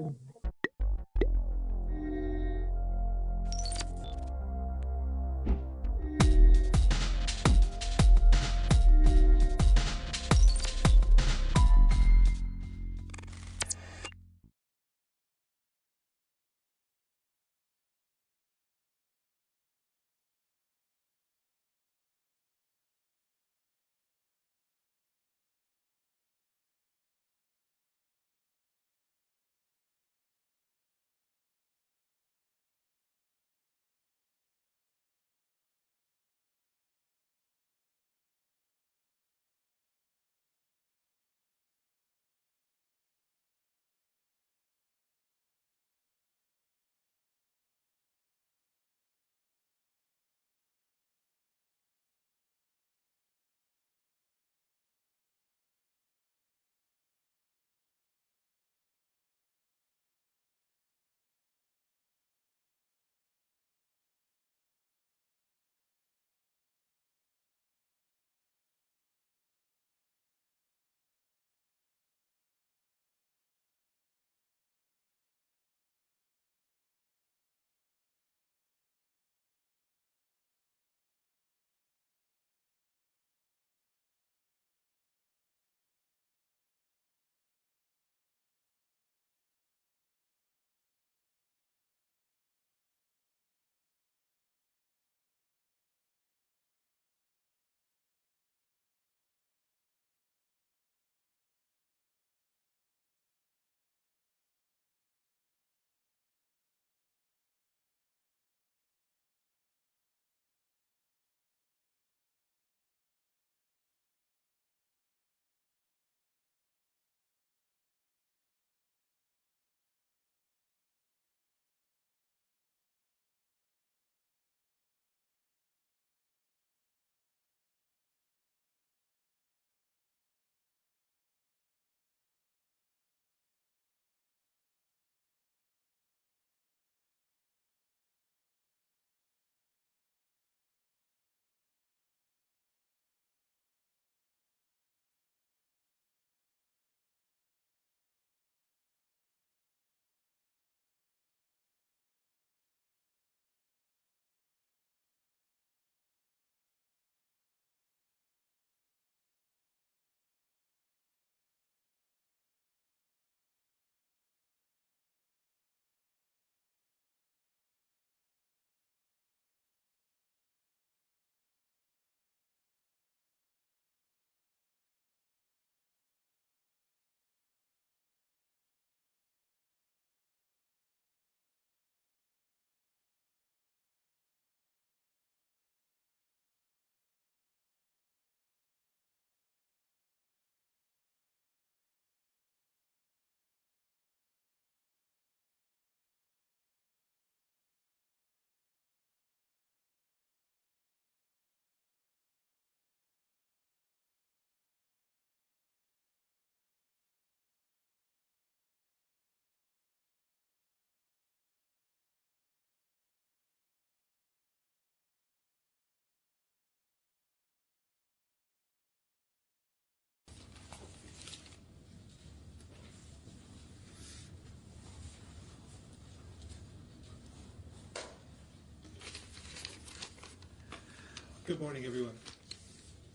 Good morning, everyone.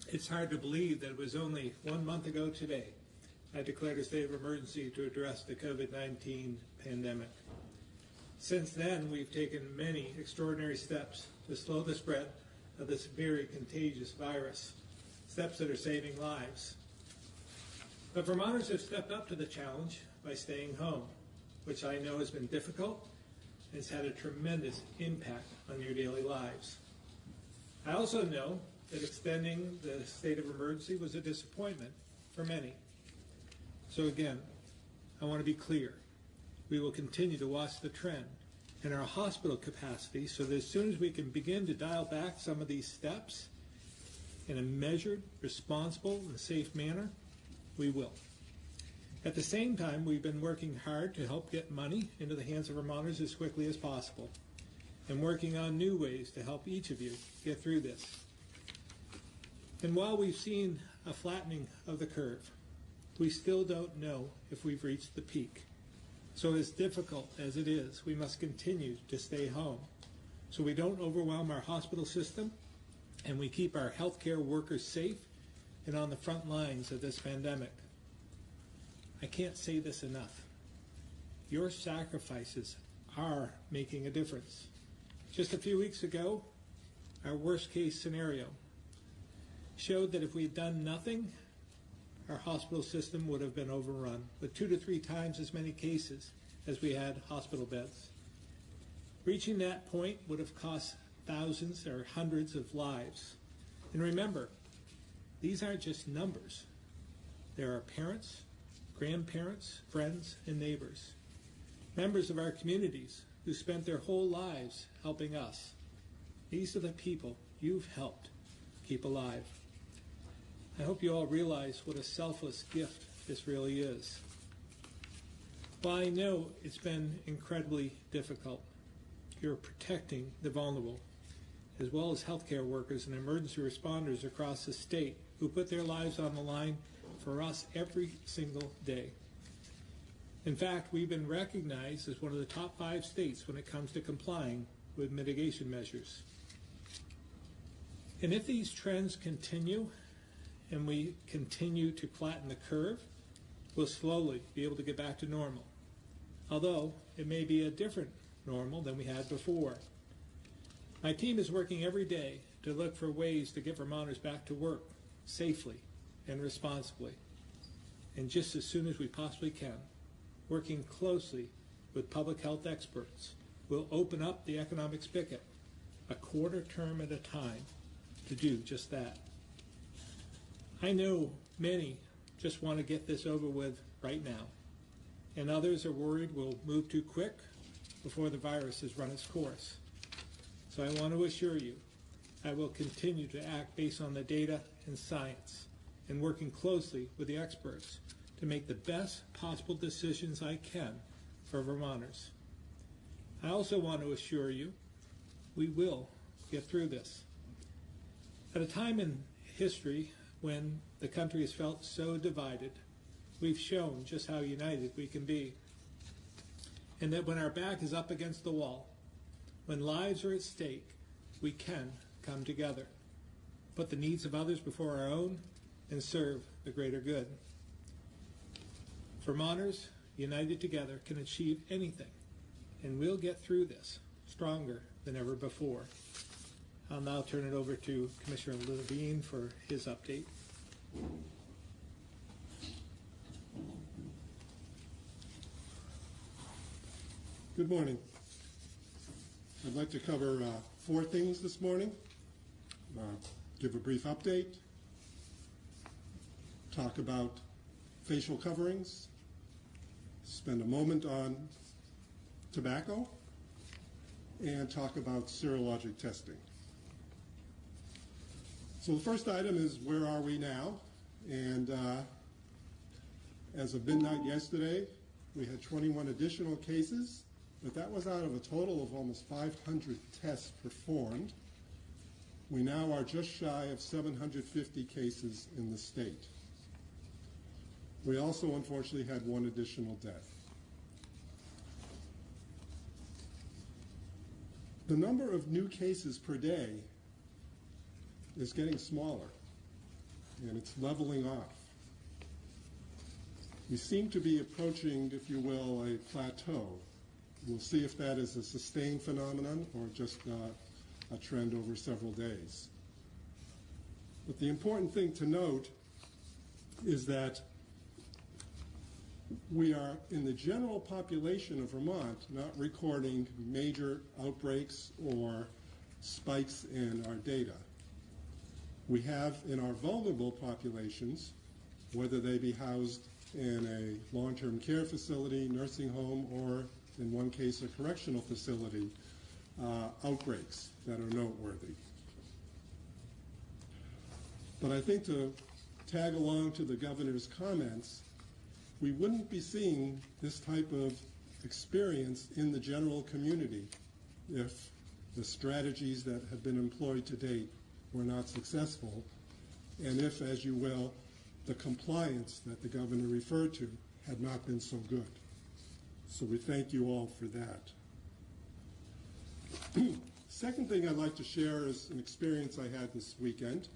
It's hard to believe that it was only 1 month ago today I declared a state of emergency to address the COVID-19 pandemic. Since then, we've taken many extraordinary steps to slow the spread of this very contagious virus, steps that are saving lives. But Vermonters have stepped up to the challenge by staying home, which I know has been difficult and has had a tremendous impact on your daily lives. I also know that extending the state of emergency was a disappointment for many. So again, I want to be clear. We will continue to watch the trend in our hospital capacity so that as soon as we can begin to dial back some of these steps in a measured, responsible, and safe manner, we will. At the same time, we've been working hard to help get money into the hands of Vermonters as quickly as possible and working on new ways to help each of you get through this. And while we've seen a flattening of the curve, we still don't know if we've reached the peak. So as difficult as it is, we must continue to stay home so we don't overwhelm our hospital system and we keep our healthcare workers safe and on the front lines of this pandemic. I can't say this enough. Your sacrifices are making a difference. Just a few weeks ago, our worst case scenario showed that if we had done nothing, our hospital system would have been overrun with 2 to 3 times as many cases as we had hospital beds. Reaching that point would have cost thousands or hundreds of lives. And remember, these aren't just numbers. There are parents, grandparents, friends, and neighbors, members of our communities who spent their whole lives helping us. These are the people you've helped keep alive. I hope you all realize what a selfless gift this really is. While I know it's been incredibly difficult, you're protecting the vulnerable, as well as healthcare workers and emergency responders across the state who put their lives on the line for us every single day. In fact, we've been recognized as one of the top 5 states when it comes to complying with mitigation measures. And if these trends continue, and we continue to flatten the curve, we'll slowly be able to get back to normal. Although it may be a different normal than we had before. My team is working every day to look for ways to get Vermonters back to work safely and responsibly. And just as soon as we possibly can, working closely with public health experts, we'll open up the economic spigot a quarter term at a time to do just that. I know many just want to get this over with right now, and others are worried we'll move too quick before the virus has run its course. So I want to assure you, I will continue to act based on the data and science and working closely with the experts to make the best possible decisions I can for Vermonters. I also want to assure you, we will get through this. At a time in history when the country has felt so divided, we've shown just how united we can be. And that when our back is up against the wall, when lives are at stake, we can come together, put the needs of others before our own, and serve the greater good. Vermonters, united together, can achieve anything, and we'll get through this stronger than ever before. I'll now turn it over to Commissioner Levine for his update. Good morning. I'd like to cover 4 things this morning. Give a brief update, talk about facial coverings, spend a moment on tobacco, and talk about serologic testing. So the first item is where are we now? And as of midnight yesterday, we had 21 additional cases, but that was out of a total of almost 500 tests performed. We now are just shy of 750 cases in the state. We also unfortunately had 1 additional death. The number of new cases per day is getting smaller, and it's leveling off. We seem to be approaching, if you will, a plateau. We'll see if that is a sustained phenomenon or just a trend over several days. But the important thing to note is that we are, in the general population of Vermont, not recording major outbreaks or spikes in our data. We have in our vulnerable populations, whether they be housed in a long-term care facility, nursing home, or in one case a correctional facility, outbreaks that are noteworthy. But I think to tag along to the governor's comments, we wouldn't be seeing this type of experience in the general community if the strategies that have been employed to date were not successful, and if, as you will, the compliance that the governor referred to had not been so good. So we thank you all for that. Second thing I'd like to share is an experience I had this weekend.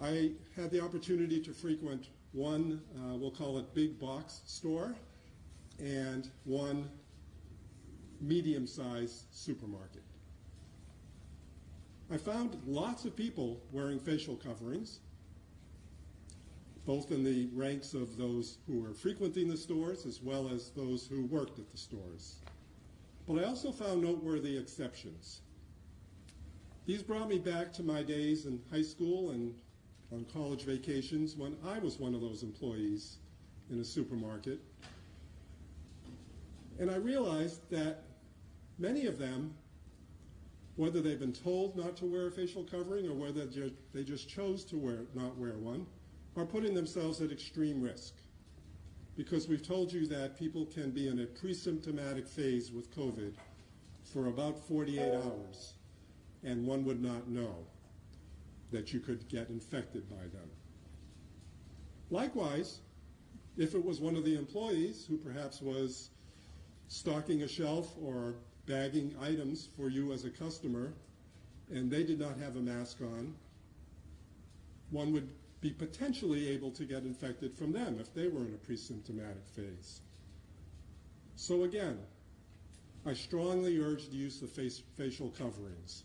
I had the opportunity to frequent one, we'll call it big box store, and one medium-sized supermarket. I found lots of people wearing facial coverings, both in the ranks of those who were frequenting the stores as well as those who worked at the stores. But I also found noteworthy exceptions. These brought me back to my days in high school and on college vacations when I was one of those employees in a supermarket. And I realized that many of them, whether they've been told not to wear a facial covering or whether they just chose to not wear one, are putting themselves at extreme risk. Because we've told you that people can be in a pre-symptomatic phase with COVID for about 48 hours, and one would not know that you could get infected by them. Likewise, if it was one of the employees who perhaps was stocking a shelf or bagging items for you as a customer, and they did not have a mask on, one would be potentially able to get infected from them if they were in a pre-symptomatic phase. So again, I strongly urge the use of facial coverings.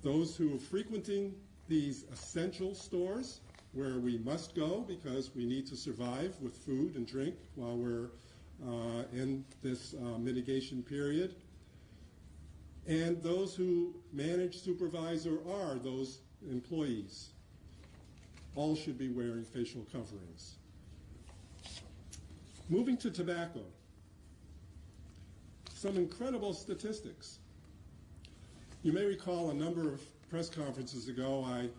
Those who are frequenting these essential stores where we must go because we need to survive with food and drink while we're in this mitigation period, and those who manage, supervise, or are those employees, all should be wearing facial coverings. Moving to tobacco, some incredible statistics. You may recall a number of press conferences ago I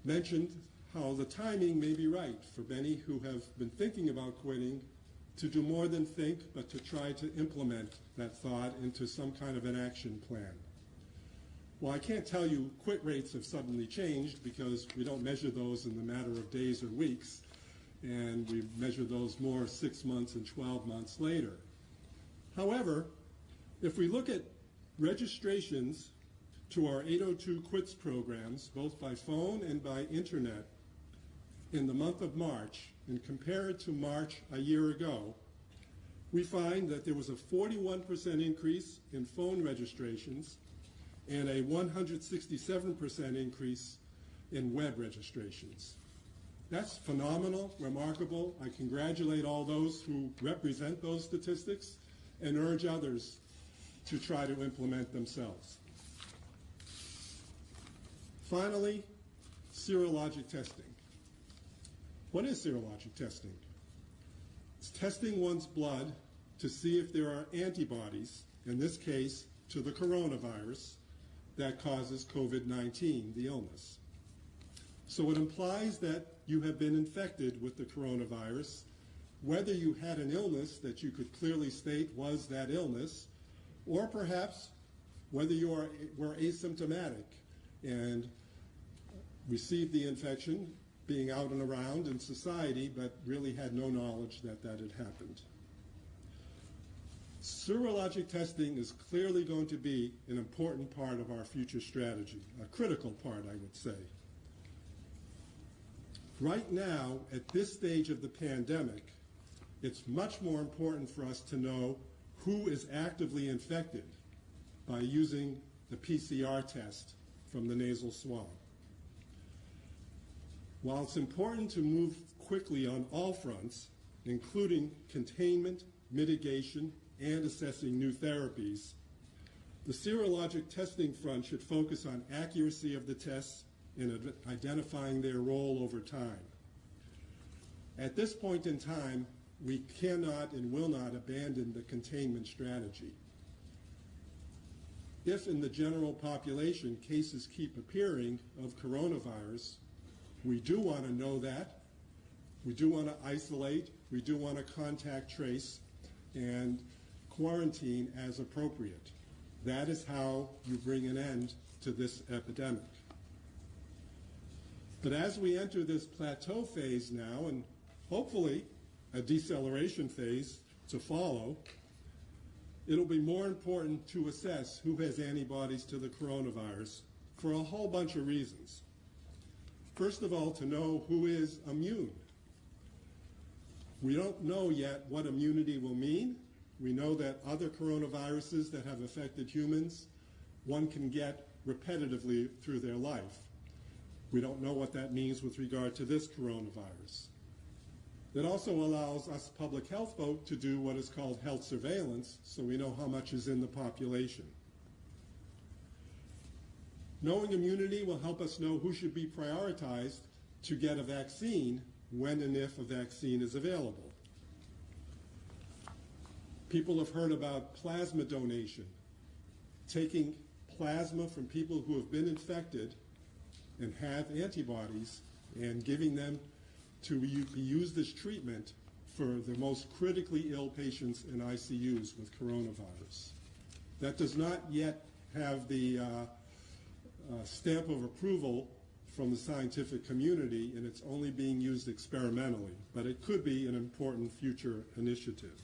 mentioned how the timing may be right for many who have been thinking about quitting to do more than think, but to try to implement that thought into some kind of an action plan. Well, I can't tell you quit rates have suddenly changed because we don't measure those in the matter of days or weeks, and we measure those more 6 months and 12 months later. However, if we look at registrations to our 802 quits programs, both by phone and by internet, in the month of March, and compare it to March a year ago, we find that there was a 41% increase in phone registrations and a 167% increase in web registrations. That's phenomenal, remarkable. I congratulate all those who represent those statistics and urge others to try to implement themselves. Finally, serologic testing. What is serologic testing? It's testing one's blood to see if there are antibodies, in this case, to the coronavirus that causes COVID-19, the illness. So it implies that you have been infected with the coronavirus, whether you had an illness that you could clearly state was that illness, or perhaps whether you were asymptomatic and received the infection being out and around in society, but really had no knowledge that that had happened. Serologic testing is clearly going to be an important part of our future strategy, a critical part, I would say. Right now, at this stage of the pandemic, it's much more important for us to know who is actively infected by using the PCR test from the nasal swab. While it's important to move quickly on all fronts, including containment, mitigation, and assessing new therapies, The serologic testing front should focus on accuracy of the tests and identifying their role over time. At this point in time, we cannot and will not abandon the containment strategy. If in the general population cases keep appearing of coronavirus, we do want to know that. We do want to isolate. We do want to contact trace and quarantine as appropriate. That is how you bring an end to this epidemic. But as we enter this plateau phase now, and hopefully a deceleration phase to follow, it'll be more important to assess who has antibodies to the coronavirus for a whole bunch of reasons. First of all, to know who is immune. We don't know yet what immunity will mean. We know that other coronaviruses that have affected humans, one can get repetitively through their life. We don't know what that means with regard to this coronavirus. It also allows us public health folk to do what is called health surveillance, so we know how much is in the population. Knowing immunity will help us know who should be prioritized to get a vaccine when and if a vaccine is available. People have heard about plasma donation, taking plasma from people who have been infected and have antibodies and giving them to be used as treatment for the most critically ill patients in ICUs with coronavirus. That does not yet have the stamp of approval from the scientific community, and it's only being used experimentally, but it could be an important future initiative.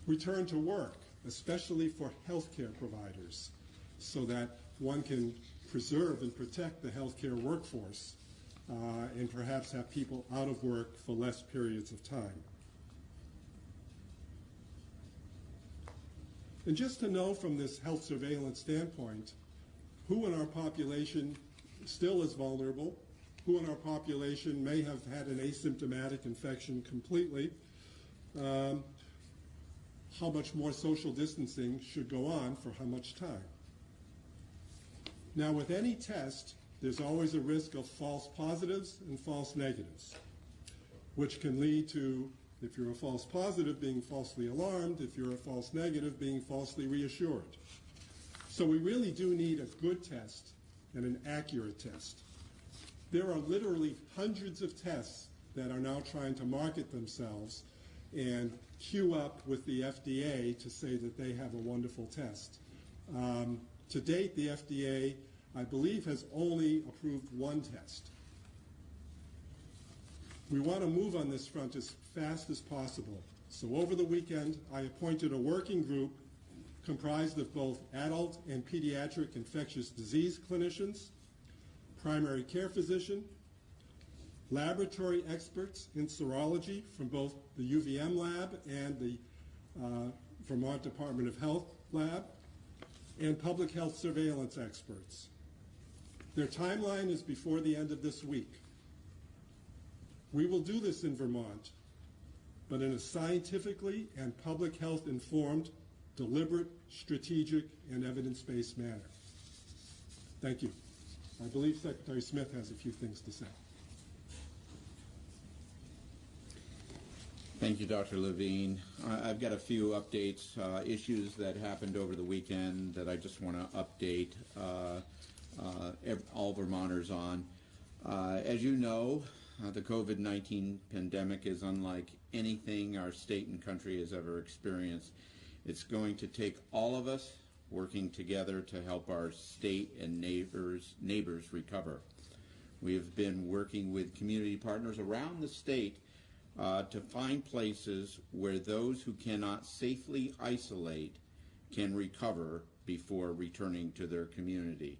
Return to work, especially for healthcare providers, so that one can preserve and protect the healthcare workforce and perhaps have people out of work for less periods of time. And just to know from this health surveillance standpoint, who in our population still is vulnerable, who in our population may have had an asymptomatic infection completely, how much more social distancing should go on for how much time. Now, with any test, there's always a risk of false positives and false negatives, which can lead to, if you're a false positive, being falsely alarmed, if you're a false negative, being falsely reassured. So we really do need a good test and an accurate test. There are literally hundreds of tests that are now trying to market themselves and queue up with the FDA to say that they have a wonderful test. To date, the FDA, I believe, has only approved one test. We want to move on this front as fast as possible. So over the weekend, I appointed a working group comprised of both adult and pediatric infectious disease clinicians, primary care physician, laboratory experts in serology from both the UVM lab and the Vermont Department of Health lab, and public health surveillance experts. Their timeline is before the end of this week. We will do this in Vermont, but in a scientifically and public health informed, deliberate, strategic, and evidence-based manner. Thank you. I believe Secretary Smith has a few things to say. Thank you, Dr. Levine. I've got a few updates, issues that happened over the weekend that I just want to update all Vermonters on. As you know, the COVID-19 pandemic is unlike anything our state and country has ever experienced. It's going to take all of us working together to help our state and neighbors recover. We have been working with community partners around the state to find places where those who cannot safely isolate can recover before returning to their community.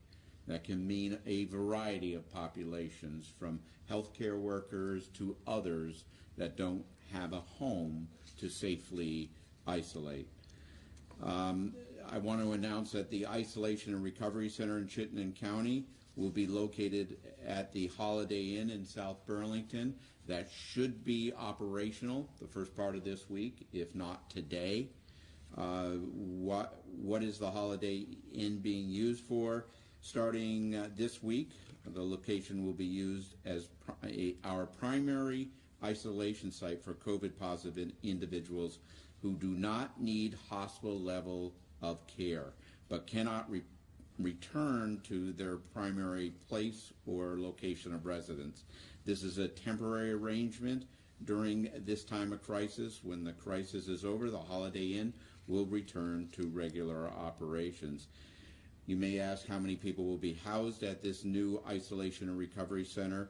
That can mean a variety of populations, from healthcare workers to others that don't have a home to safely isolate. I want to announce that the Isolation and Recovery Center in Chittenden County will be located at the Holiday Inn in South Burlington. That should be operational the first part of this week, if not today. What is the Holiday Inn being used for? Starting this week, the location will be used as our primary isolation site for COVID-positive individuals who do not need hospital level of care but cannot return to their primary place or location of residence. This is a temporary arrangement during this time of crisis. When the crisis is over, the Holiday Inn will return to regular operations. You may ask how many people will be housed at this new isolation and recovery center.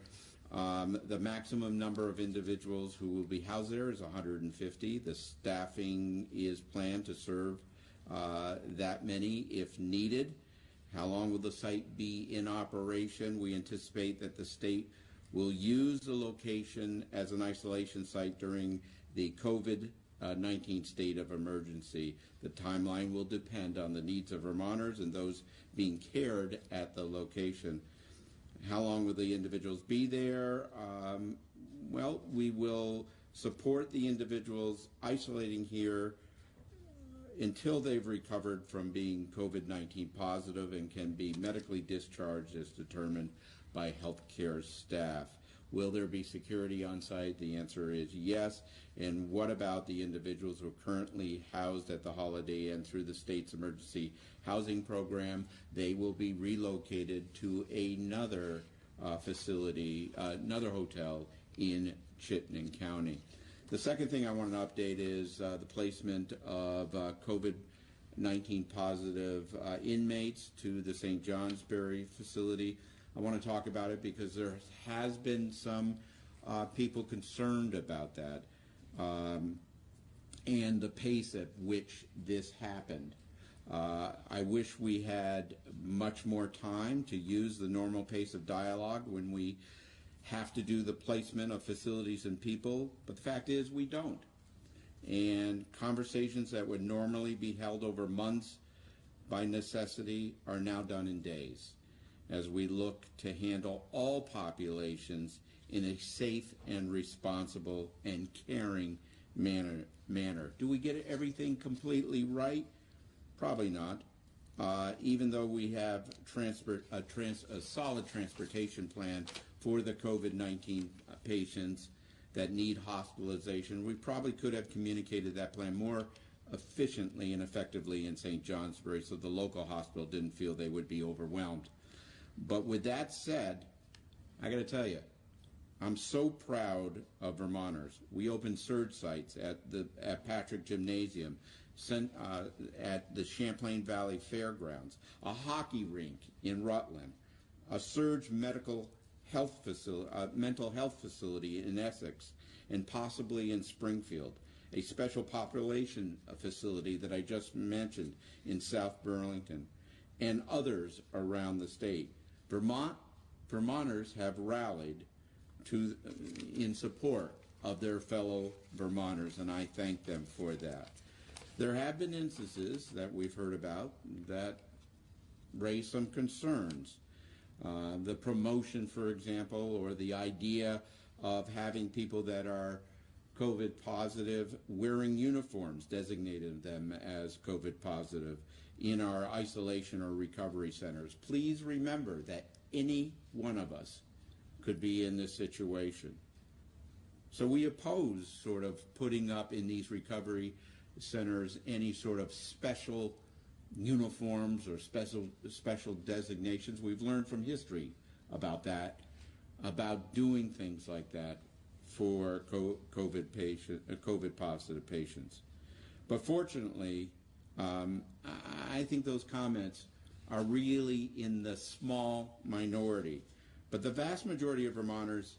The maximum number of individuals who will be housed there is 150. The staffing is planned to serve that many if needed. How long will the site be in operation? We anticipate that the state will use the location as an isolation site during the COVID-19 state of emergency. The timeline will depend on the needs of Vermonters and those being cared at the location. How long will the individuals be there? Well, we will support the individuals isolating here until they've recovered from being COVID-19 positive and can be medically discharged as determined by healthcare staff. Will there be security on site? The answer is yes. And what about the individuals who are currently housed at the Holiday Inn through the state's emergency housing program? They will be relocated to another facility, another hotel in Chittenden County. The second thing I want to update is the placement of COVID-19 positive inmates to the St. Johnsbury facility. I want to talk about it because there has been some people concerned about that and the pace at which this happened. I wish we had much more time to use the normal pace of dialogue when we have to do the placement of facilities and people, but the fact is we don't. And conversations that would normally be held over months by necessity are now done in days as we look to handle all populations in a safe and responsible and caring manner. Do we get everything completely right? Probably not. Even though we have a solid transportation plan for the COVID-19 patients that need hospitalization, we probably could have communicated that plan more efficiently and effectively in St. Johnsbury so the local hospital didn't feel they would be overwhelmed. But with that said, I got to tell you, I'm so proud of Vermonters. We opened surge sites at Patrick Gymnasium, at the Champlain Valley Fairgrounds, a hockey rink in Rutland, a surge mental health facility in Essex, and possibly in Springfield, a special population facility that I just mentioned in South Burlington, and others around the state. Vermonters have rallied in support of their fellow Vermonters, and I thank them for that. There have been instances that we've heard about that raise some concerns. The promotion, for example, or the idea of having people that are COVID positive wearing uniforms designated them as COVID positive in our isolation or recovery centers. Please remember that any one of us could be in this situation. So we oppose sort of putting up in these recovery centers any sort of special uniforms or special designations. We've learned from history about that, about doing things like that for COVID positive patients. But fortunately, I think those comments are really in the small minority. But the vast majority of Vermonters,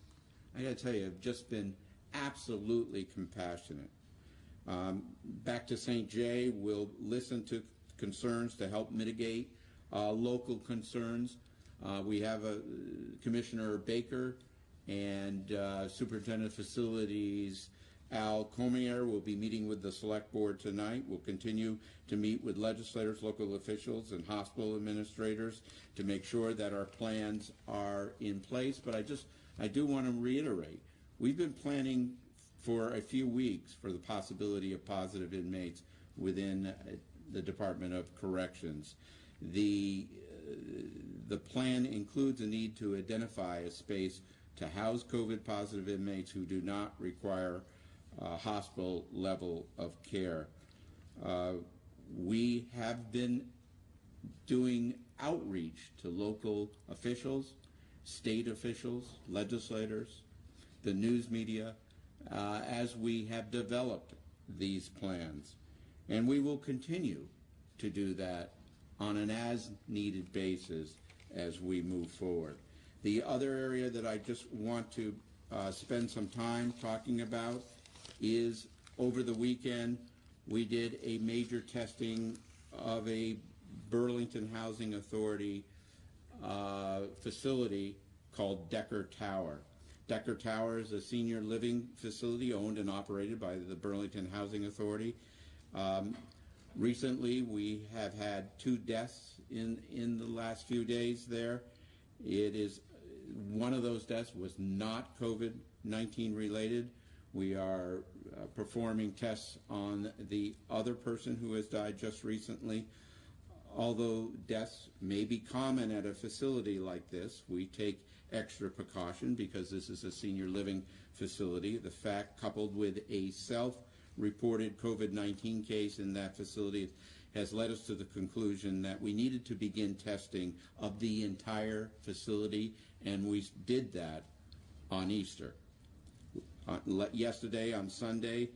I gotta tell you, have just been absolutely compassionate. Back to St. J, we'll listen to concerns to help mitigate local concerns. We have Commissioner Baker and Superintendent of Facilities Al Comier will be meeting with the Select Board tonight. We'll continue to meet with legislators, local officials, and hospital administrators to make sure that our plans are in place. But I do want to reiterate, we've been planning for a few weeks for the possibility of positive inmates within the Department of Corrections. The plan includes a need to identify a space to house COVID-positive inmates who do not require hospital level of care. We have been doing outreach to local officials, state officials, legislators, the news media, as we have developed these plans. And we will continue to do that on an as-needed basis as we move forward. The other area that I just want to spend some time talking about is over the weekend we did a major testing of a Burlington Housing Authority facility called Decker Tower. Decker Tower is a senior living facility owned and operated by the Burlington Housing Authority. Recently, we have had 2 deaths in the last few days there. One of those deaths was not COVID-19 related. We are performing tests on the other person who has died just recently. Although deaths may be common at a facility like this, we take extra precaution because this is a senior living facility. The fact, coupled with a self-reported COVID-19 case in that facility, has led us to the conclusion that we needed to begin testing of the entire facility, and we did that on Easter. Yesterday, on Sunday,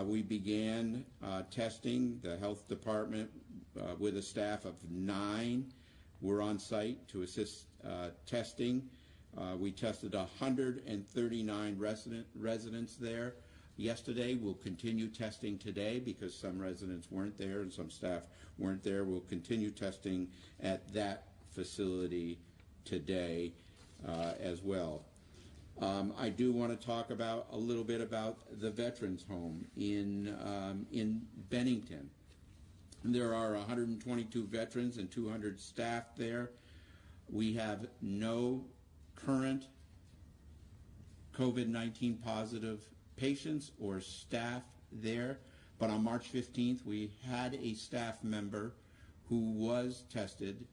we began testing. The health department, with a staff of 9, were on site to assist testing. We tested 139 residents there yesterday. We'll continue testing today because some residents weren't there and some staff weren't there. We'll continue testing at that facility today as well. I do want to talk about a little bit about the Veterans Home in Bennington. There are 122 veterans and 200 staff there. We have no current COVID-19 positive patients or staff there, but on March 15th we had a staff member who was tested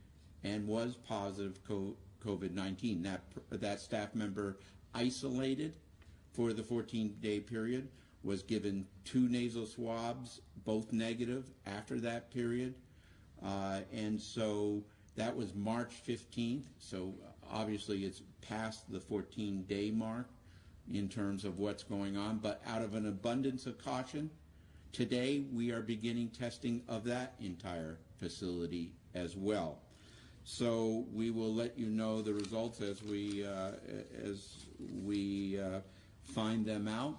and was positive COVID-19. That staff member isolated for the 14-day period, was given 2 nasal swabs, both negative after that period, and so that was March 15th, so obviously it's past the 14-day mark in terms of what's going on, but out of an abundance of caution, today we are beginning testing of that entire facility as well. So we will let you know the results as we find them out,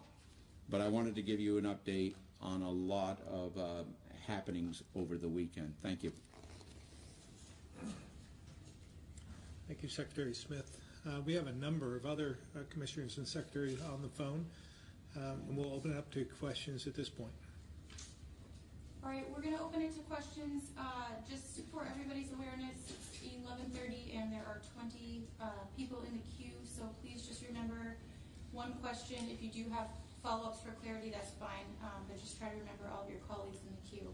but I wanted to give you an update on a lot of happenings over the weekend. Thank you. Thank you, Secretary Smith. We have a number of other commissioners and secretaries on the phone, and we'll open it up to questions at this point. All right, we're going to open it to questions. Just for everybody's awareness, it's 11:30 and there are 20 people in the queue, so please just remember one question. If you do have follow-ups for clarity, that's fine, but just try to remember all of your colleagues in the queue.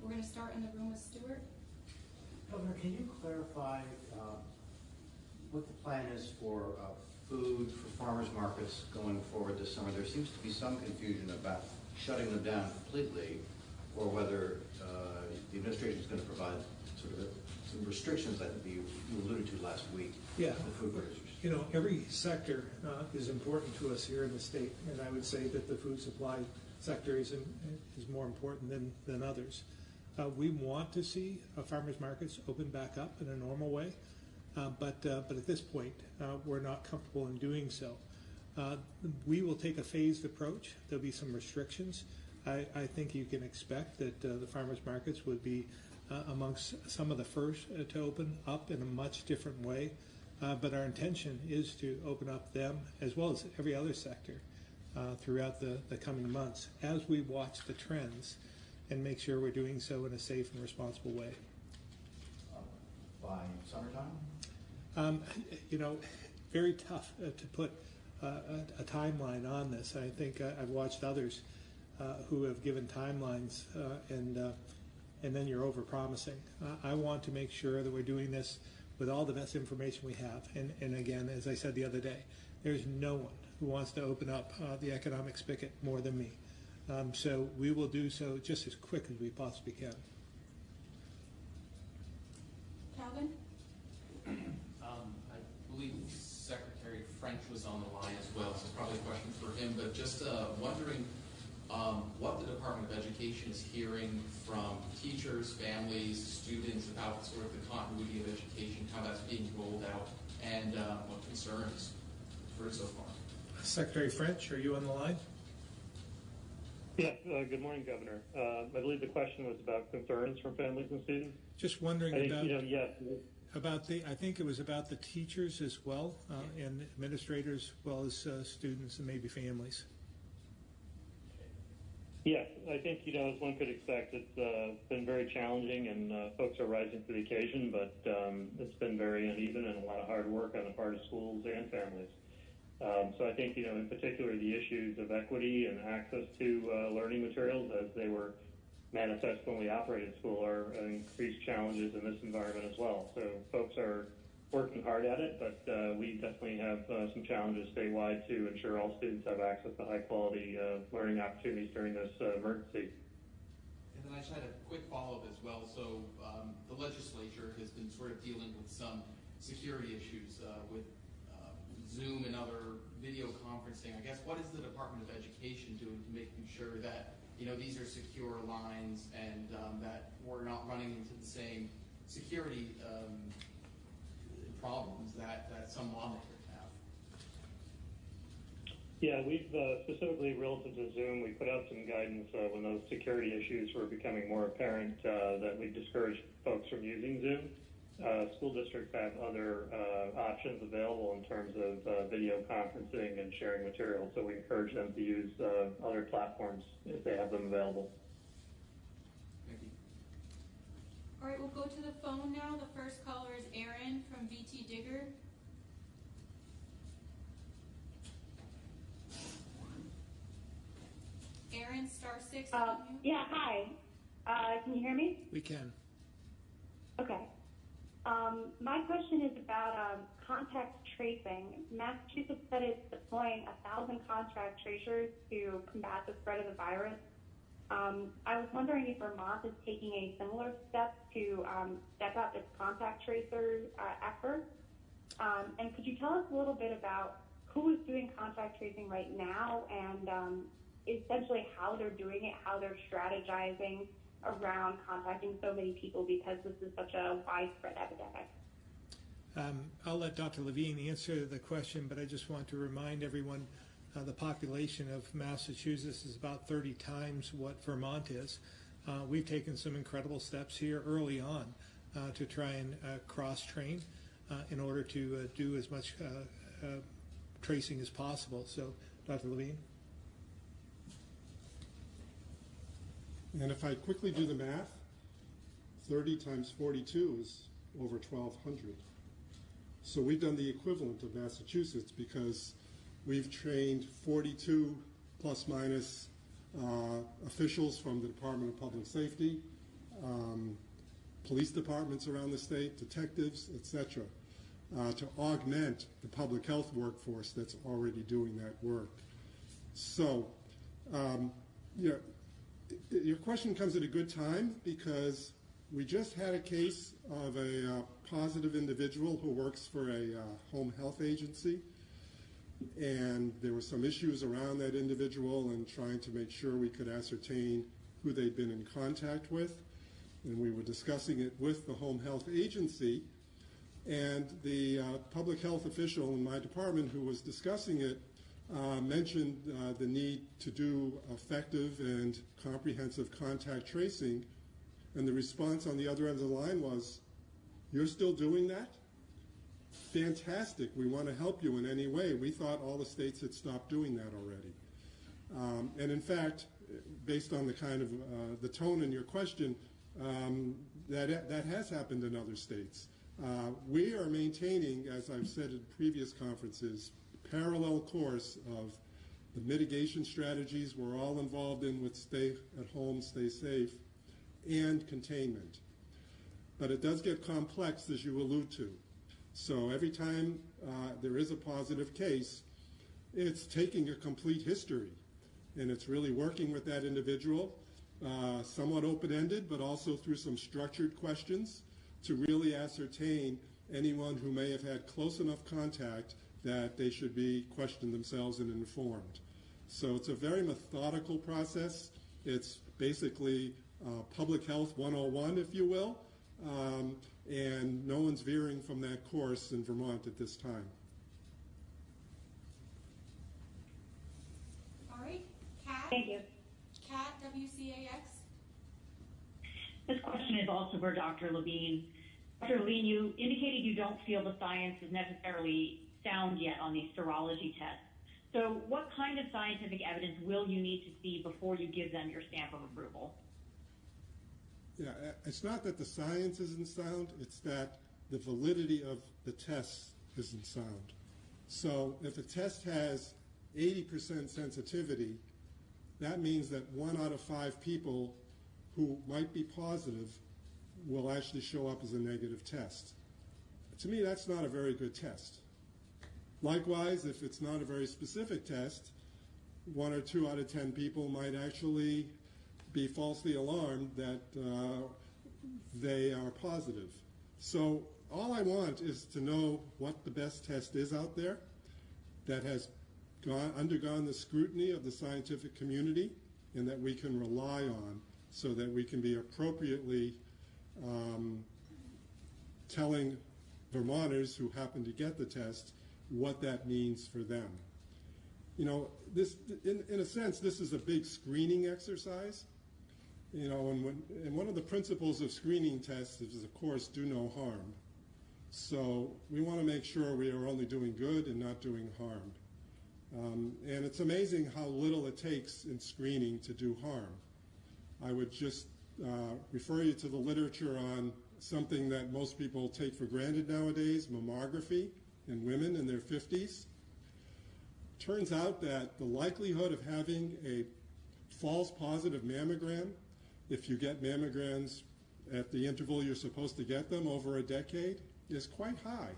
We're going to start in the room with Stuart. Governor, can you clarify what the plan is for food for farmers markets going forward this summer? There seems to be some confusion about shutting them down completely, or whether the administration is going to provide sort of some restrictions that you alluded to last week. Yeah. The food producers. You know, every sector is important to us here in the state, and I would say that the food supply sector is more important than others. We want to see farmers markets open back up in a normal way, but at this point, we're not comfortable in doing so. We will take a phased approach. There'll be some restrictions. I think you can expect that the farmers markets would be amongst some of the first to open up in a much different way. But our intention is to open up them as well as every other sector throughout the coming months as we watch the trends and make sure we're doing so in a safe and responsible way. By summertime? You know, very tough to put a timeline on this. I think I've watched others who have given timelines, and then you're over-promising. I want to make sure that we're doing this with all the best information we have. And again, as I said the other day, there's no one who wants to open up the economic spigot more than me. So we will do so just as quick as we possibly can. Calvin? I believe Secretary French was on the line as well, so it's probably a question for him, but just wondering what the Department of Education is hearing from teachers, families, students about sort of the continuity of education, how that's being rolled out, and what concerns you've heard so far. Secretary French, are you on the line? Yeah, good morning, Governor. I believe the question was about concerns from families and students. Just wondering about, yes. I think it was about the teachers as well, and administrators, as well as students and maybe families. Yes, I think, as one could expect, it's been very challenging and folks are rising to the occasion, but it's been very uneven and a lot of hard work on the part of schools and families. So I think, in particular, the issues of equity and access to learning materials as they were manifest when we operated school are increased challenges in this environment as well. So folks are working hard at it, but we definitely have some challenges statewide to ensure all students have access to high-quality learning opportunities during this emergency. And then I just had a quick follow-up as well. So the legislature has been sort of dealing with some security issues with Zoom and other video conferencing. I guess, what is the Department of Education doing to making sure that these are secure lines and that we're not running into the same security problems that some lawmakers have? Yeah, we've specifically relative to Zoom, we put out some guidance when those security issues were becoming more apparent that we discouraged folks from using Zoom. School districts have other options available in terms of video conferencing and sharing materials, so we encourage them to use other platforms if they have them available. Thank you. All right, we'll go to the phone now. The first caller is Aaron from VT Digger. Aaron, *6. Yeah, hi. Can you hear me? We can. Okay. My question is about contact tracing. Massachusetts said it's deploying 1,000 contact tracers to combat the spread of the virus. I was wondering if Vermont is taking a similar step to step up its contact tracer effort. And could you tell us a little bit about who is doing contact tracing right now and essentially how they're doing it, how they're strategizing around contacting so many people because this is such a widespread epidemic? I'll let Dr. Levine answer the question, but I just want to remind everyone the population of Massachusetts is about 30 times what Vermont is. We've taken some incredible steps here early on to try and cross-train in order to do as much tracing as possible. So, Dr. Levine? And if I quickly do the math, 30 times 42 is over 1,200. So we've done the equivalent of Massachusetts because we've trained 42 plus minus officials from the Department of Public Safety, police departments around the state, detectives, etc., to augment the public health workforce that's already doing that work. So, your question comes at a good time because we just had a case of a positive individual who works for a home health agency, and there were some issues around that individual and trying to make sure we could ascertain who they'd been in contact with, and we were discussing it with the home health agency, and the public health official in my department who was discussing it mentioned the need to do effective and comprehensive contact tracing, and the response on the other end of the line was, "You're still doing that? Fantastic, we want to help you in any way." We thought all the states had stopped doing that already. And in fact, based on the kind of the tone in your question, that has happened in other states. We are maintaining, as I've said in previous conferences, parallel course of the mitigation strategies we're all involved in with stay at home, stay safe, and containment. But it does get complex, as you allude to. So every time there is a positive case, it's taking a complete history, and it's really working with that individual, somewhat open-ended, but also through some structured questions to really ascertain anyone who may have had close enough contact that they should be questioned themselves and informed. So it's a very methodical process. It's basically public health 101, if you will, and no one's veering from that course in Vermont at this time. All right, Kat? Thank you. Kat, WCAX. This question is also for Dr. Levine. Dr. Levine, you indicated you don't feel the science is necessarily sound yet on these serology tests. So what kind of scientific evidence will you need to see before you give them your stamp of approval? Yeah, it's not that the science isn't sound, it's that the validity of the tests isn't sound. So if a test has 80% sensitivity, that means that 1 out of 5 people who might be positive will actually show up as a negative test. To me, that's not a very good test. Likewise, if it's not a very specific test, 1 or 2 out of 10 people might actually be falsely alarmed that they are positive. So all I want is to know what the best test is out there that has undergone the scrutiny of the scientific community and that we can rely on so that we can be appropriately telling Vermonters who happen to get the test what that means for them. You know, this, in a sense, this is a big screening exercise. You know, and one of the principles of screening tests is, of course, do no harm. So we want to make sure we are only doing good and not doing harm. And it's amazing how little it takes in screening to do harm. I would just refer you to the literature on something that most people take for granted nowadays, mammography in women in their 50s. Turns out that the likelihood of having a false positive mammogram, if you get mammograms at the interval you're supposed to get them over a decade, is quite high.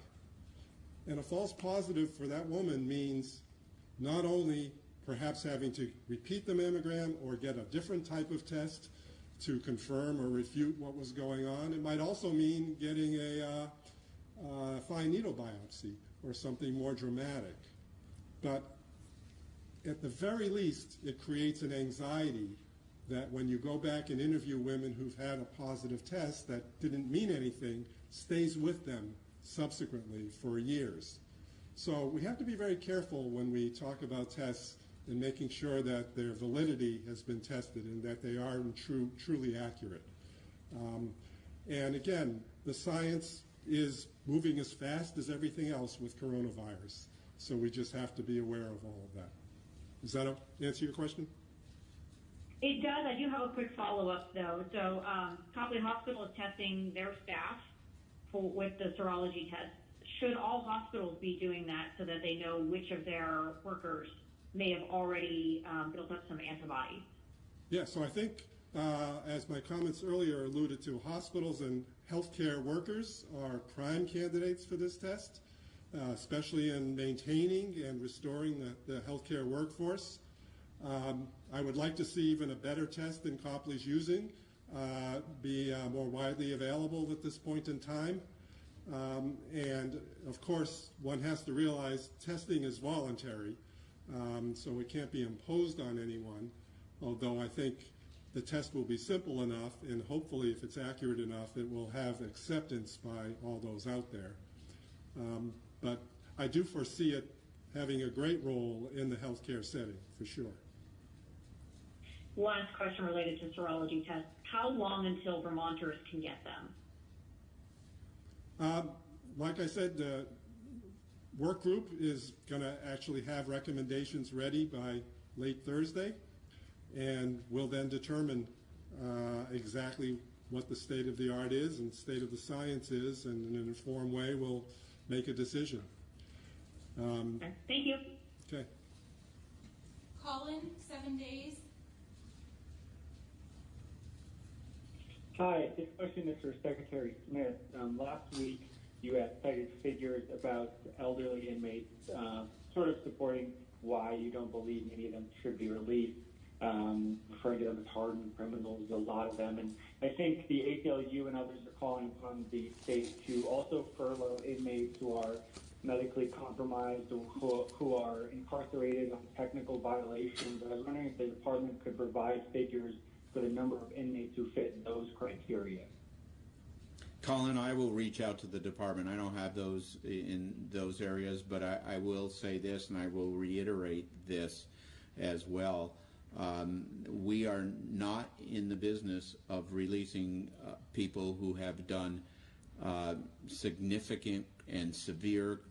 And a false positive for that woman means not only perhaps having to repeat the mammogram or get a different type of test to confirm or refute what was going on, it might also mean getting a fine needle biopsy or something more dramatic. But at the very least, it creates an anxiety that when you go back and interview women who've had a positive test that didn't mean anything, stays with them subsequently for years. So we have to be very careful when we talk about tests and making sure that their validity has been tested and that they are truly accurate. And again, the science is moving as fast as everything else with coronavirus. So we just have to be aware of all of that. Does that answer your question? It does. I do have a quick follow-up, though. So Copley Hospital is testing their staff with the serology test. Should all hospitals be doing that so that they know which of their workers may have already built up some antibodies? Yeah, so I think, as my comments earlier alluded to, hospitals and healthcare workers are prime candidates for this test, especially in maintaining and restoring the healthcare workforce. I would like to see even a better test than Copley's using be more widely available at this point in time. And of course, one has to realize testing is voluntary, so it can't be imposed on anyone, although I think the test will be simple enough, and hopefully if it's accurate enough, it will have acceptance by all those out there. But I do foresee it having a great role in the healthcare setting, for sure. Last question related to serology tests. How long until Vermonters can get them? Like I said, the work group is going to actually have recommendations ready by late Thursday, and we'll then determine exactly what the state of the art is and state of the science is, and in an informed way we'll make a decision. Thank you. Okay. Colin, 7 days. Hi, this question is for Secretary Smith. Last week, you had cited figures about elderly inmates, sort of supporting why you don't believe many of them should be released, referring to them as hardened criminals, a lot of them. And I think the ACLU and others are calling upon the state to also furlough inmates who are medically compromised or who are incarcerated on technical violations. I was wondering if the department could provide figures for the number of inmates who fit those criteria. Colin, I will reach out to the department. I don't have those in those areas, but I will say this, and I will reiterate this as well. We are not in the business of releasing people who have done significant and severe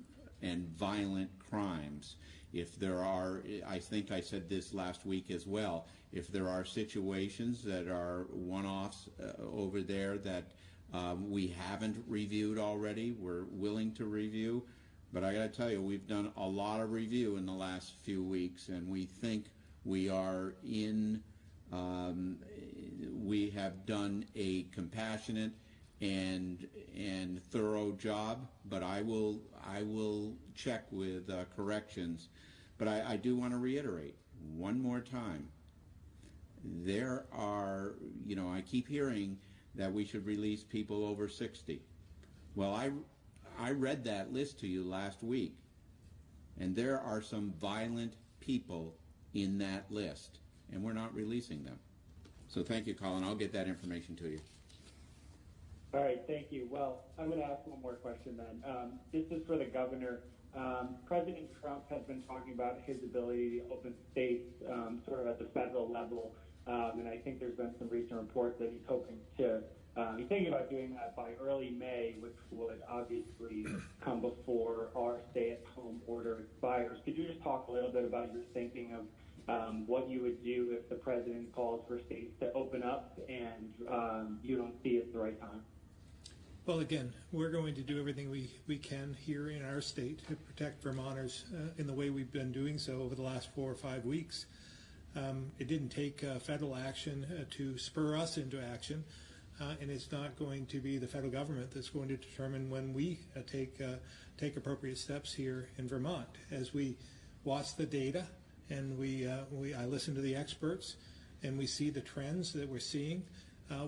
and violent crimes. If there are, I think I said this last week as well, if there are situations that are one-offs over there that we haven't reviewed already, we're willing to review. But I got to tell you, we've done a lot of review in the last few weeks, and we think we are in, we have done a compassionate and thorough job, but I will check with corrections. But I do want to reiterate one more time, there are, you know, I keep hearing that we should release people over 60. Well, I read that list to you last week, and there are some violent people in that list, and we're not releasing them. So thank you, Colin. I'll get that information to you. All right, thank you. Well, I'm going to ask one more question then. This is for the governor. President Trump has been talking about his ability to open states sort of at the federal level, and I think there's been some recent reports that he's hoping to, he's thinking about doing that by early May, which would obviously come before our stay-at-home order expires. Could you just talk a little bit about your thinking of what you would do if the president calls for states to open up and you don't see it at the right time? Well, again, we're going to do everything we can here in our state to protect Vermonters in the way we've been doing so over the last 4 or 5 weeks. It didn't take federal action to spur us into action, and it's not going to be the federal government that's going to determine when we take appropriate steps here in Vermont. As we watch the data and I listen to the experts and we see the trends that we're seeing,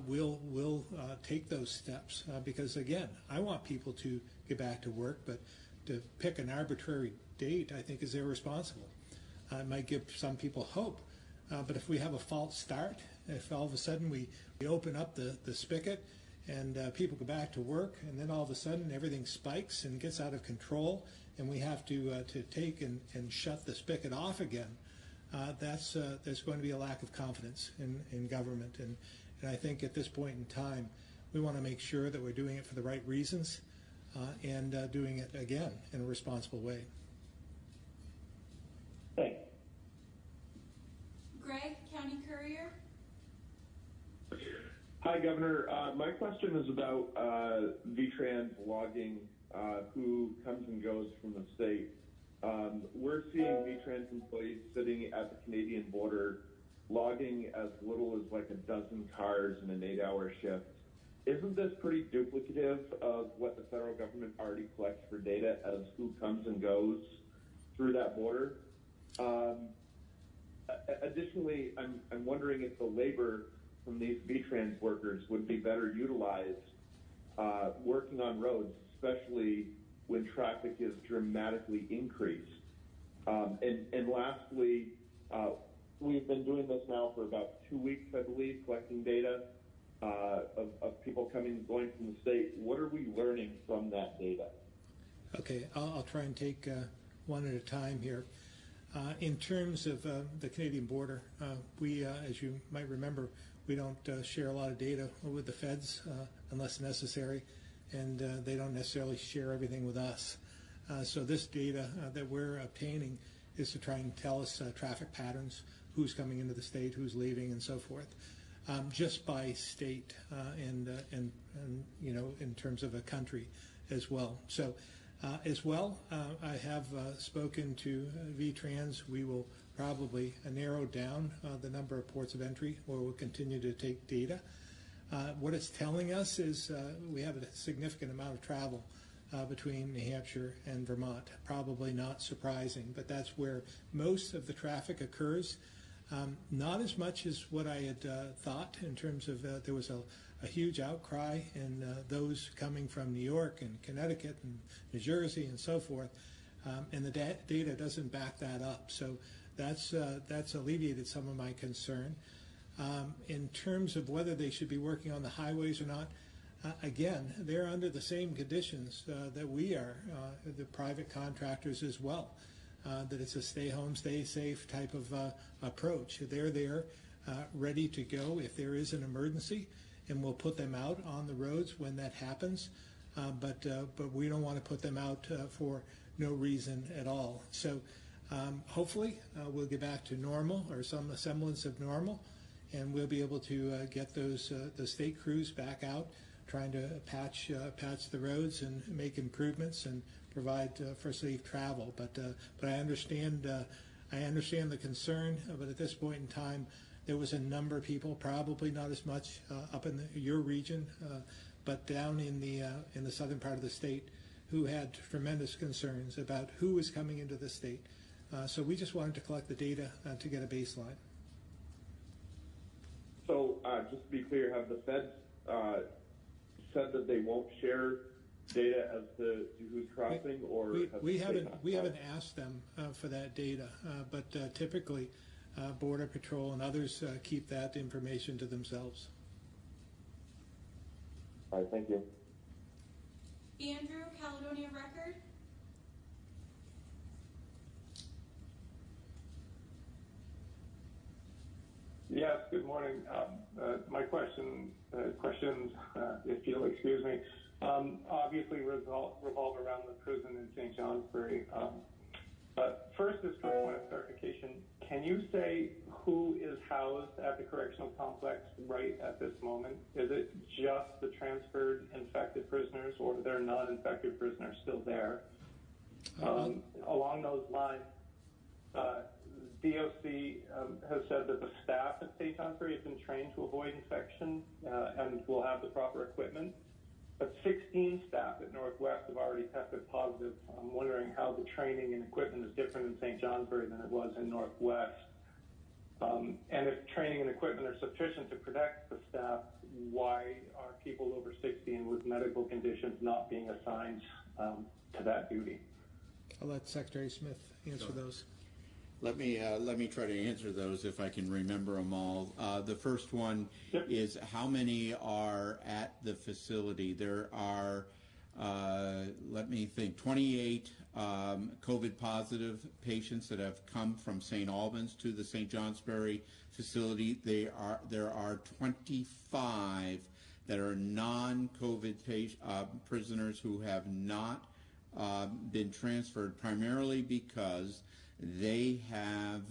we'll take those steps because, again, I want people to get back to work, but to pick an arbitrary date I think is irresponsible. It might give some people hope, but if we have a false start, if all of a sudden we open up the spigot and people go back to work, and then all of a sudden everything spikes and gets out of control and we have to take and shut the spigot off again, there's going to be a lack of confidence in government. And I think at this point in time, we want to make sure that we're doing it for the right reasons and doing it, again, in a responsible way. Thanks. Greg, County Courier. Hi, Governor. My question is about VTrans logging who comes and goes from the state. We're seeing VTrans employees sitting at the Canadian border logging as little as like a dozen cars in an 8-hour shift. Isn't this pretty duplicative of what the federal government already collects for data as who comes and goes through that border? Additionally, I'm wondering if the labor from these VTrans workers would be better utilized working on roads, especially when traffic is dramatically increased. And lastly, we've been doing this now for about 2 weeks, I believe, collecting data of people coming and going from the state. What are we learning from that data? Okay, I'll try and take one at a time here. In terms of the Canadian border, we, as you might remember, we don't share a lot of data with the feds unless necessary, and they don't necessarily share everything with us. So this data that we're obtaining is to try and tell us traffic patterns, who's coming into the state, who's leaving, and so forth, just by state and you know, in terms of a country as well. So As well, I have spoken to VTrans. We will probably narrow down the number of ports of entry, or we'll continue to take data. What it's telling us is we have a significant amount of travel between New Hampshire and Vermont. Probably not surprising, but that's where most of the traffic occurs. Not as much as what I had thought in terms of there was a huge outcry and those coming from New York and Connecticut and New Jersey and so forth, and the data doesn't back that up. So that's alleviated some of my concern. In terms of whether they should be working on the highways or not, again, they're under the same conditions that we are, the private contractors as well, that it's a stay home, stay safe type of approach. They're there ready to go if there is an emergency, and we'll put them out on the roads when that happens. But we don't want to put them out for no reason at all. So hopefully we'll get back to normal or some semblance of normal, and we'll be able to get those the state crews back out, trying to patch the roads and make improvements and provide for safe travel. But I understand the concern. But at this point in time, there was a number of people, probably not as much up in your region, but down in the southern part of the state, who had tremendous concerns about who was coming into the state. So we just wanted to collect the data to get a baseline. So just to be clear, have the feds said that they won't share data as to who's crossing, or we haven't asked them for that data, but typically Border Patrol and others keep that information to themselves. All right, thank you. Andrew, Caledonia Record. Yes, good morning. My questions, if you'll excuse me, obviously revolve around the prison in St. Johnsbury. But first, is for point of clarification, can you say who is housed at the correctional complex right at this moment? Is it just the transferred infected prisoners, or are there non-infected prisoners still there? Along those lines, DOC has said that the staff at St. Johnsbury has been trained to avoid infection and will have the proper equipment. But 16 staff at Northwest have already tested positive. I'm wondering how the training and equipment is different in St. Johnsbury than it was in Northwest. And if training and equipment are sufficient to protect the staff, why are people over 60 and with medical conditions not being assigned to that duty? I'll let Secretary Smith answer those. Let me try to answer those if I can remember them all. The first one is how many are at the facility. There are, let me think, 28 COVID positive patients that have come from St. Albans to the St. Johnsbury facility. There are 25 that are non-COVID prisoners who have not been transferred, primarily because they have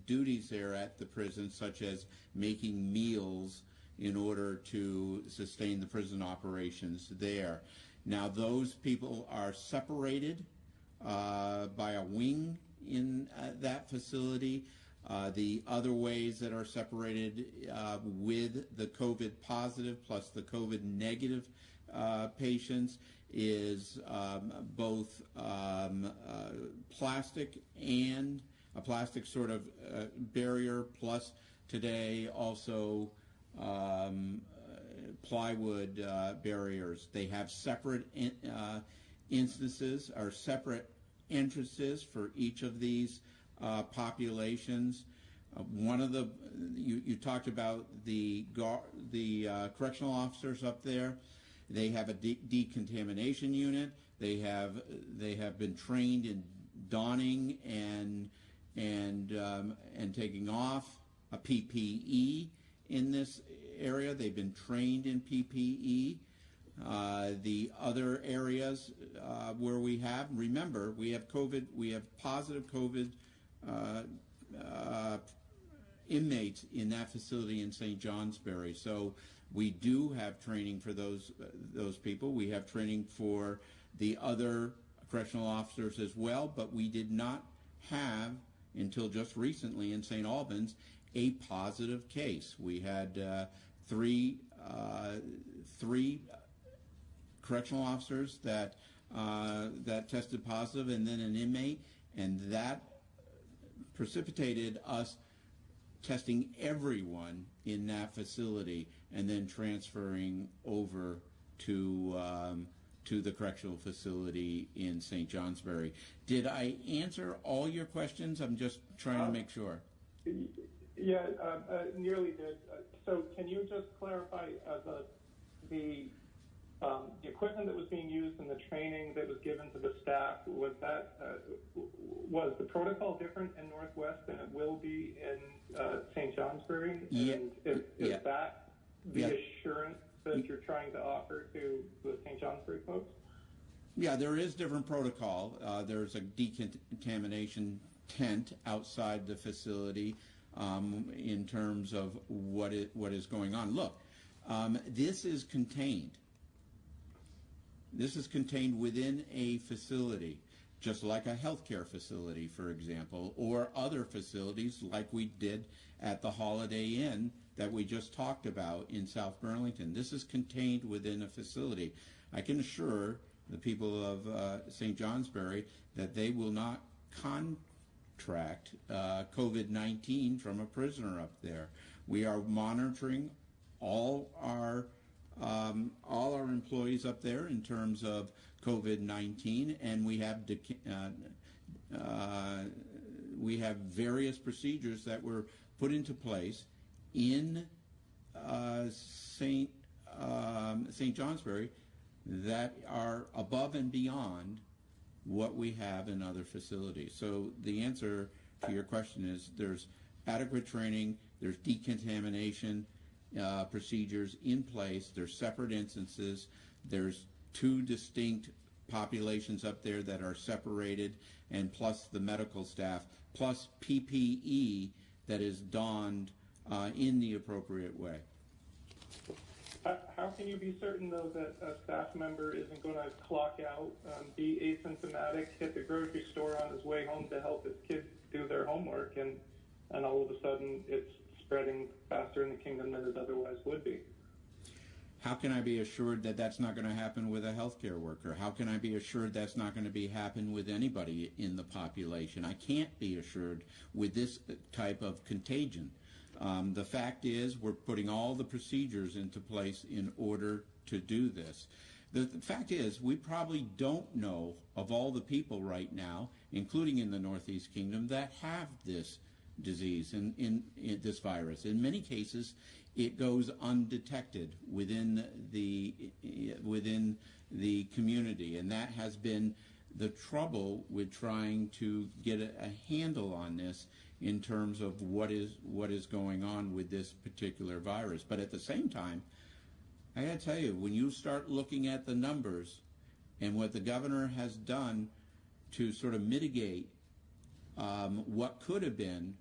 duties there at the prison, such as making meals in order to sustain the prison operations there. Now, those people are separated by a wing in that facility. The other ways that are separated with the COVID positive plus the COVID negative patients is both plastic and a plastic sort of barrier, plus today also plywood barriers. They have separate instances or separate entrances for each of these populations. One of the you talked about the correctional officers up there. They have a decontamination unit. They have been trained in donning and taking off a PPE in this area. They've been trained in PPE. The other areas where we have COVID, we have positive COVID inmates in that facility in St. Johnsbury. So we do have training for those people. We have training for the other correctional officers as well, but we did not have, until just recently in St. Albans, a positive case. We had three correctional officers that tested positive, and then an inmate, and that precipitated us testing everyone in that facility and then transferring over to the correctional facility in St. Johnsbury. Did I answer all your questions? I'm just trying to make sure. Yeah, nearly did. So can you just clarify the equipment that was being used and the training that was given to the staff, was the protocol different in Northwest than it will be in St. Johnsbury? Yeah. And is that the assurance that you're trying to offer to the St. Johnsbury folks? Yeah, there is different protocol. There's a decontamination tent outside the facility in terms of what is going on. Look, this is contained. This is contained within a facility, just like a healthcare facility, for example, or other facilities like we did at the Holiday Inn that we just talked about in South Burlington. This is contained within a facility. I can assure the people of St. Johnsbury that they will not contract COVID-19 from a prisoner up there. We are monitoring all our employees up there in terms of COVID-19, and we have various procedures that were put into place in St. Johnsbury that are above and beyond what we have in other facilities. So the answer to your question is there's adequate training, there's decontamination procedures in place, there's separate instances, there's two distinct populations up there that are separated, and plus the medical staff, plus PPE that is donned in the appropriate way. How can you be certain, though, that a staff member isn't going to clock out, be asymptomatic, hit the grocery store on his way home to help his kids do their homework, and all of a sudden it's spreading faster in the kingdom than it otherwise would be? How can I be assured that that's not going to happen with a healthcare worker? How can I be assured that's not going to happen with anybody in the population? I can't be assured with this type of contagion. The fact is, we're putting all the procedures into place in order to do this. The fact is, we probably don't know of all the people right now, including in the Northeast Kingdom, that have this disease, in this virus. In many cases, it goes undetected within the community, and that has been the trouble with trying to get a handle on this in terms of what is going on with this particular virus. But at the same time, I got to tell you, when you start looking at the numbers and what the governor has done to sort of mitigate what could have been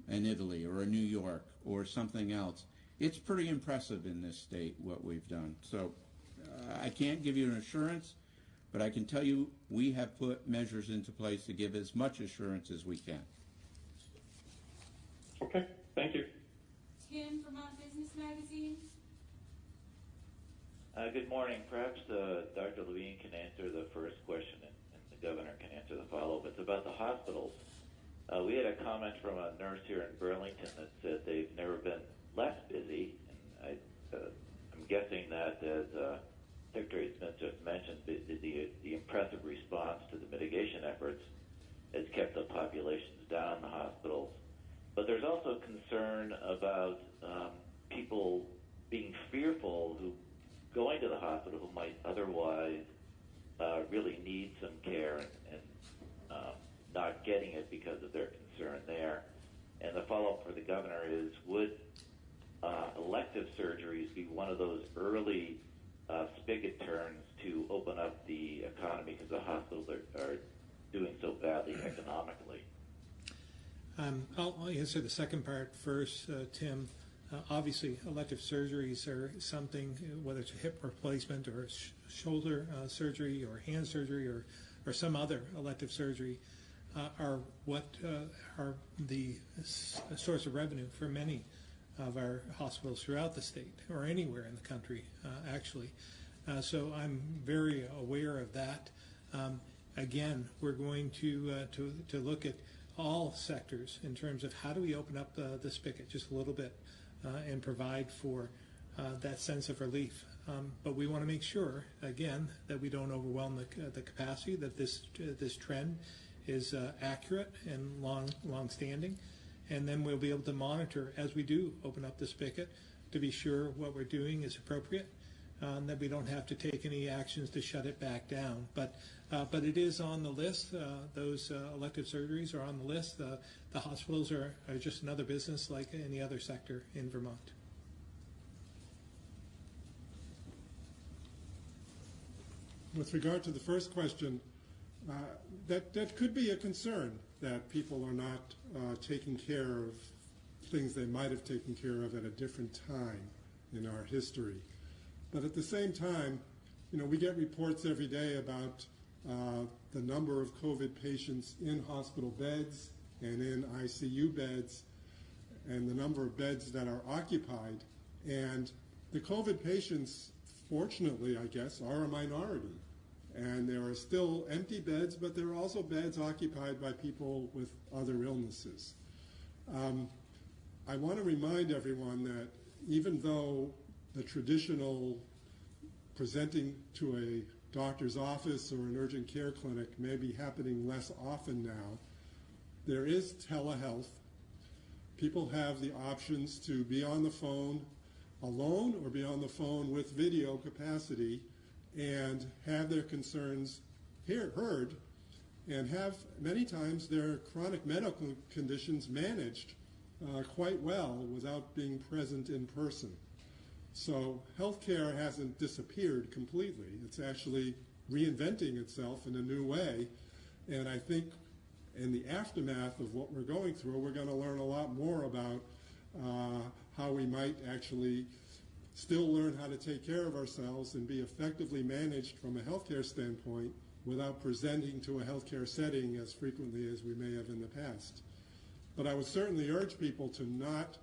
in Italy or in New York or something else, it's pretty impressive in this state what we've done. So I can't give you an assurance, but I can tell you we have put measures into place to give as much assurance as we can. Okay, thank you. Tim, Vermont Business Magazine. Good morning. Perhaps Dr. Levine can answer the first question and the governor can answer the follow-up. It's about the hospitals. We had a comment from a nurse here in Burlington that said they've never been less busy. And I'm guessing that, as Secretary Smith just mentioned, the impressive response to the mitigation efforts has kept the populations down in the hospitals. But there's also concern about people being fearful who going to the hospital who might otherwise really need some care and not getting it because of their concern there. And the follow-up for the governor is, would elective surgeries be one of those early spigot turns to open up the economy because the hospitals are doing so badly economically? I'll answer the second part first, Tim. Obviously, elective surgeries are something, whether it's a hip replacement or shoulder surgery or hand surgery or some other elective surgery, are what are the source of revenue for many of our hospitals throughout the state or anywhere in the country, actually. So I'm very aware of that. Again, we're going to look at all sectors in terms of how do we open up the spigot just a little bit and provide for that sense of relief. But we want to make sure, again, that we don't overwhelm the capacity, that this trend is accurate and long-standing, and then we'll be able to monitor as we do open up the spigot to be sure what we're doing is appropriate, that we don't have to take any actions to shut it back down. But it is on the list. Those elective surgeries are on the list. The hospitals are just another business like any other sector in Vermont. With regard to the first question, that could be a concern that people are not taking care of things they might have taken care of at a different time in our history. But at the same time, we get reports every day about the number of COVID patients in hospital beds and in ICU beds and the number of beds that are occupied. And the COVID patients, fortunately, I guess, are a minority. And there are still empty beds, but there are also beds occupied by people with other illnesses. I want to remind everyone that even though the traditional presenting to a doctor's office or an urgent care clinic may be happening less often now, there is telehealth. People have the options to be on the phone alone or be on the phone with video capacity and have their concerns heard and have many times their chronic medical conditions managed quite well without being present in person. So healthcare hasn't disappeared completely. It's actually reinventing itself in a new way. And I think in the aftermath of what we're going through, we're going to learn a lot more about how we might actually still learn how to take care of ourselves and be effectively managed from a healthcare standpoint without presenting to a healthcare setting as frequently as we may have in the past. But I would certainly urge people to not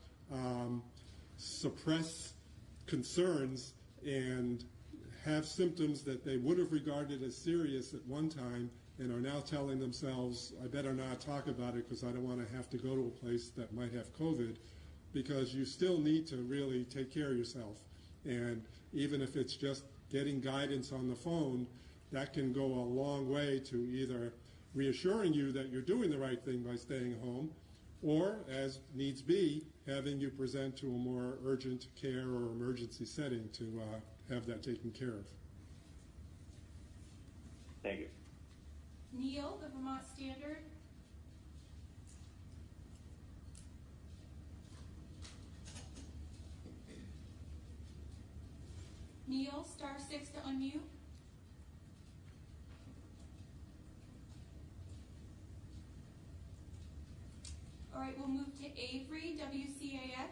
suppress concerns and have symptoms that they would have regarded as serious at one time and are now telling themselves, I better not talk about it because I don't want to have to go to a place that might have COVID, because you still need to really take care of yourself. And even if it's just getting guidance on the phone, that can go a long way to either reassuring you that you're doing the right thing by staying home, or, as needs be, having you present to a more urgent care or emergency setting to have that taken care of. Thank you. Neil, the Vermont Standard. Neil, *6 to unmute. All right, we'll move to Avery, WCAX.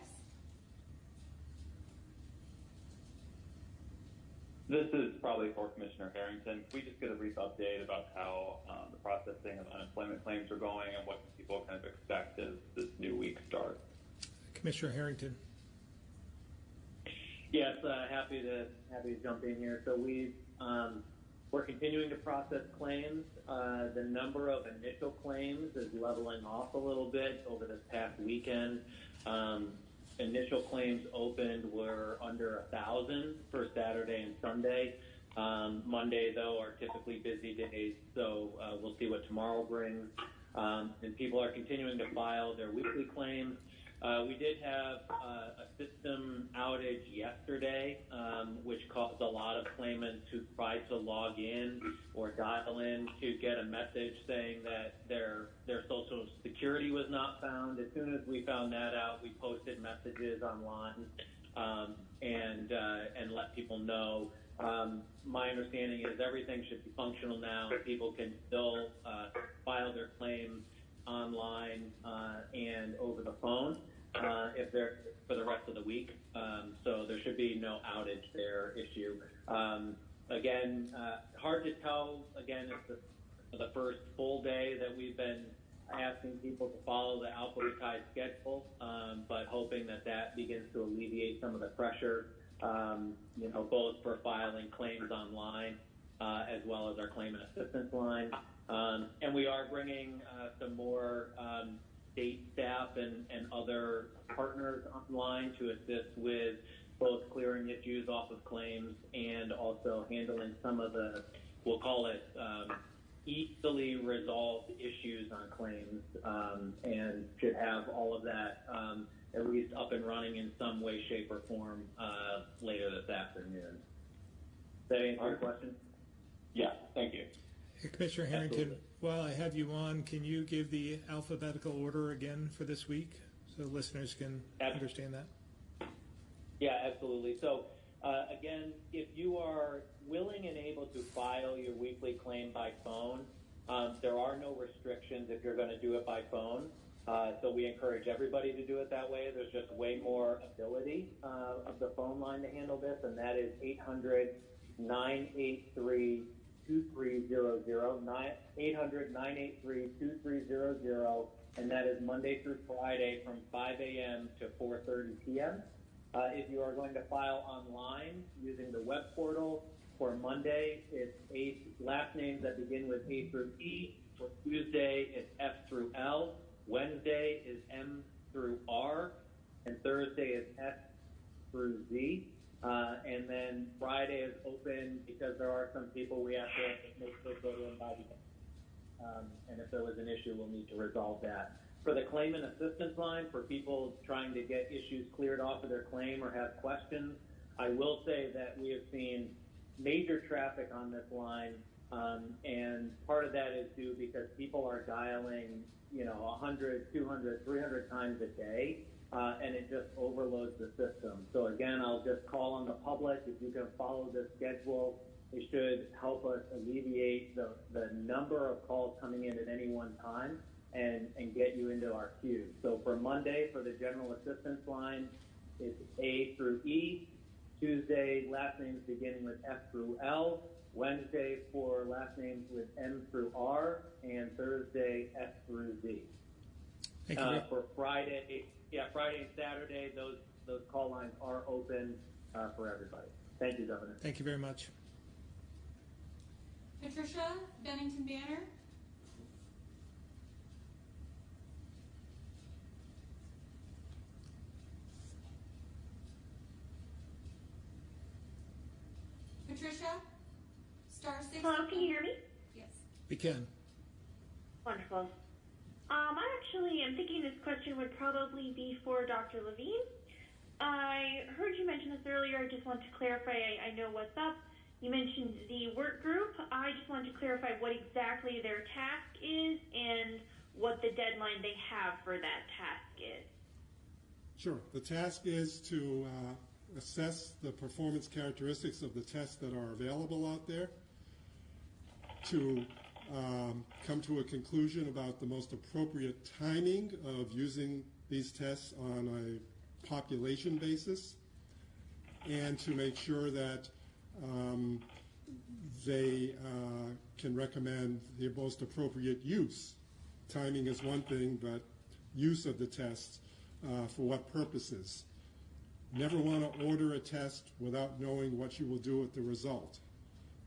This is probably for Commissioner Harrington. Can we just get a brief update about how the processing of unemployment claims are going and what people kind of expect as this new week starts? Commissioner Harrington. Yes, happy to jump in here. So we're continuing to process claims. The number of initial claims is leveling off a little bit over this past weekend. Initial claims opened were under 1,000 for Saturday and Sunday. Monday, though, are typically busy days, so we'll see what tomorrow brings. And people are continuing to file their weekly claims. We did have a system outage yesterday, which caused a lot of claimants who tried to log in or dial in to get a message saying that their Social Security was not found. As soon as we found that out, we posted messages online and let people know. My understanding is everything should be functional now. People can still file their claims online and over the phone. if they're for the rest of the week. So there should be no outage there issue. Again, hard to tell. Again, it's the first full day that we've been asking people to follow the alphabetized schedule, but hoping that that begins to alleviate some of the pressure, both for filing claims online as well as our claimant assistance line. And we are bringing some more state staff and other partners online to assist with both clearing issues off of claims and also handling some of the, we'll call it, easily resolved issues on claims, and should have all of that at least up and running in some way, shape, or form later this afternoon. Does that answer your question? Yeah, thank you. Hey, Commissioner Harrington, absolutely. While I have you on, can you give the alphabetical order again for this week so listeners can understand that? Yeah, absolutely. So, again, if you are willing and able to file your weekly claim by phone, there are no restrictions if you're going to do it by phone. So we encourage everybody to do it that way. There's just way more ability of the phone line to handle this, and that is 800-983-2300, 800-983-2300, and that is Monday through Friday from 5 a.m. to 4:30 p.m. If you are going to file online using the web portal, for Monday, it's last names that begin with A through E. For Tuesday, it's F through L. Wednesday is M through R. And Thursday is S through Z. And then Friday is open because there are some people we have to make sure go in by the end. And if there was an issue, we'll need to resolve that. For the claimant assistance line, for people trying to get issues cleared off of their claim or have questions, I will say that we have seen major traffic on this line, and part of that is due because people are dialing, 100, 200, 300 times a day, and it just overloads the system. So again, I'll just call on the public. If you can follow this schedule, it should help us alleviate the number of calls coming in at any one time and get you into our queue. So for Monday, for the general assistance line, it's A through E. Tuesday, last names beginning with F through L. Wednesday for last names with M through R. And Thursday, F through Z. Thank you. For Friday, Friday and Saturday, those call lines are open for everybody. Thank you, Governor. Thank you very much. Patricia, Bennington Banner. Patricia, *6. Hello, can you hear me? Yes. We can. Wonderful. I actually am thinking this question would probably be for Dr. Levine. I heard you mention this earlier. I just want to clarify. I know what's up. You mentioned the work group. I just want to clarify what exactly their task is and what the deadline they have for that task is. Sure. The task is to assess the performance characteristics of the tests that are available out there, to come to a conclusion about the most appropriate timing of using these tests on a population basis, and to make sure that they can recommend the most appropriate use. Timing is one thing, but use of the test for what purposes. Never want to order a test without knowing what you will do with the result.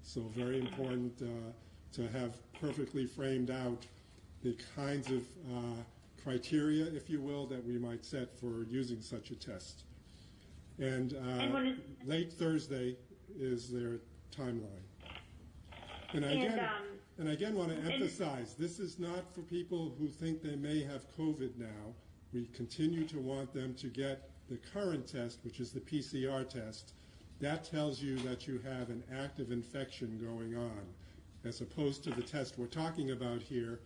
So very important to have perfectly framed out the kinds of criteria, if you will, that we might set for using such a test. And late Thursday is their timeline. And again want to emphasize, this is not for people who think they may have COVID now. We continue to want them to get the current test, which is the PCR test. That tells you that you have an active infection going on, as opposed to the test we're talking about here,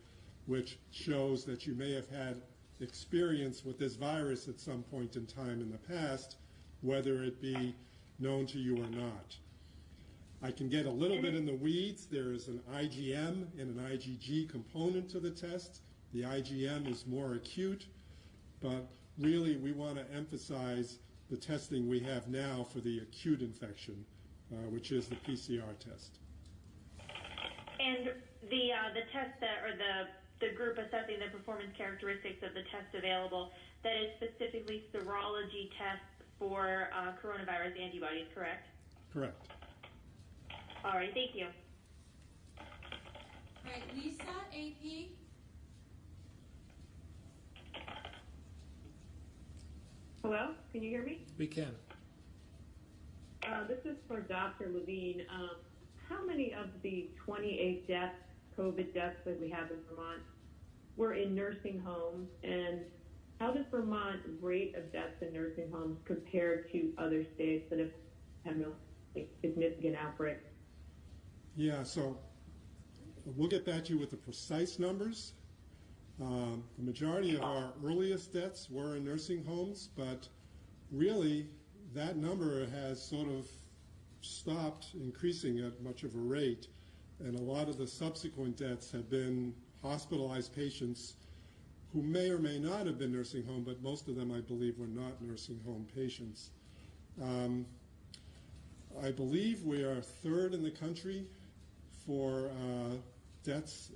which shows that you may have had experience with this virus at some point in time in the past, whether it be known to you or not. I can get a little bit in the weeds. There is an IgM and an IgG component to the test. The IgM is more acute, but really we want to emphasize the testing we have now for the acute infection, which is the PCR test. And the test that, or the group assessing the performance characteristics of the tests available, that is specifically serology tests for coronavirus antibodies, correct? Correct. All right, thank you. All right, Lisa, AP. Hello, can you hear me? We can. This is for Dr. Levine. How many of the 28 deaths, COVID deaths that we have in Vermont were in nursing homes? And how does Vermont rate of deaths in nursing homes compared to other states that have had significant outbreaks? Yeah, so we'll get back to you with the precise numbers. The majority of our earliest deaths were in nursing homes, but really that number has sort of stopped increasing at much of a rate, and a lot of the subsequent deaths have been hospitalized patients who may or may not have been nursing home, but most of them I believe were not nursing home patients. I believe we are third in the country for deaths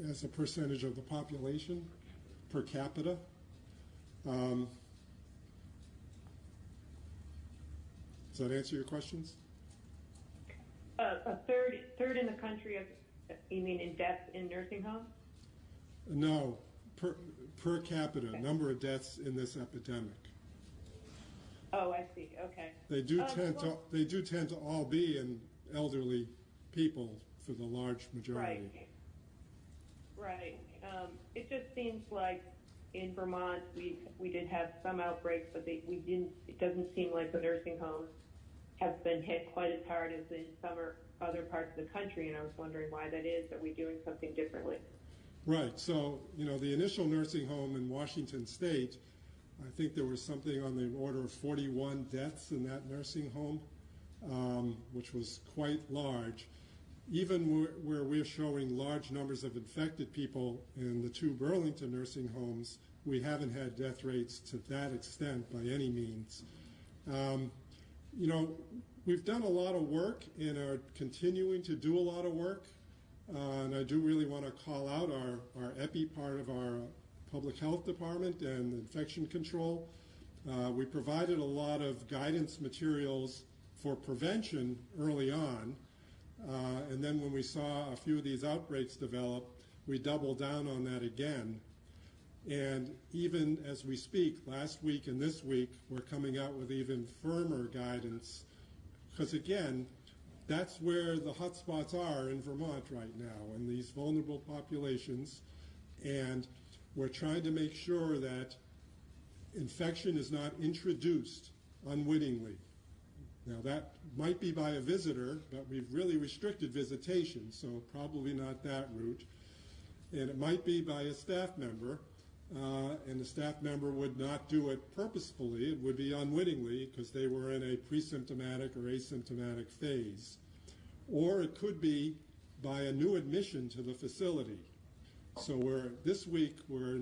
as a percentage of the population per capita. Does that answer your questions? A third in the country of, you mean in deaths in nursing homes? No, per capita, okay. Number of deaths in this epidemic. Oh, I see. Okay. They do tend to all be in elderly people for the large majority. Right. It just seems like in Vermont we did have some outbreaks, but we didn't. It doesn't seem like the nursing homes have been hit quite as hard as in some other parts of the country, and I was wondering why that is. Are we doing something differently? Right. So, the initial nursing home in Washington State, I think there was something on the order of 41 deaths in that nursing home, which was quite large. Even where we're showing large numbers of infected people in the 2 Burlington nursing homes, we haven't had death rates to that extent by any means. We've done a lot of work and are continuing to do a lot of work. And I do really want to call out our EPI part of our public health department and infection control. We provided a lot of guidance materials for prevention early on. And then when we saw a few of these outbreaks develop, we doubled down on that again. And even as we speak, last week and this week, we're coming out with even firmer guidance. Because again, that's where the hotspots are in Vermont right now, in these vulnerable populations. And we're trying to make sure that infection is not introduced unwittingly. Now that might be by a visitor, but we've really restricted visitation, so probably not that route. And it might be by a staff member, and the staff member would not do it purposefully. It would be unwittingly because they were in a pre-symptomatic or asymptomatic phase. Or it could be by a new admission to the facility. So this week we're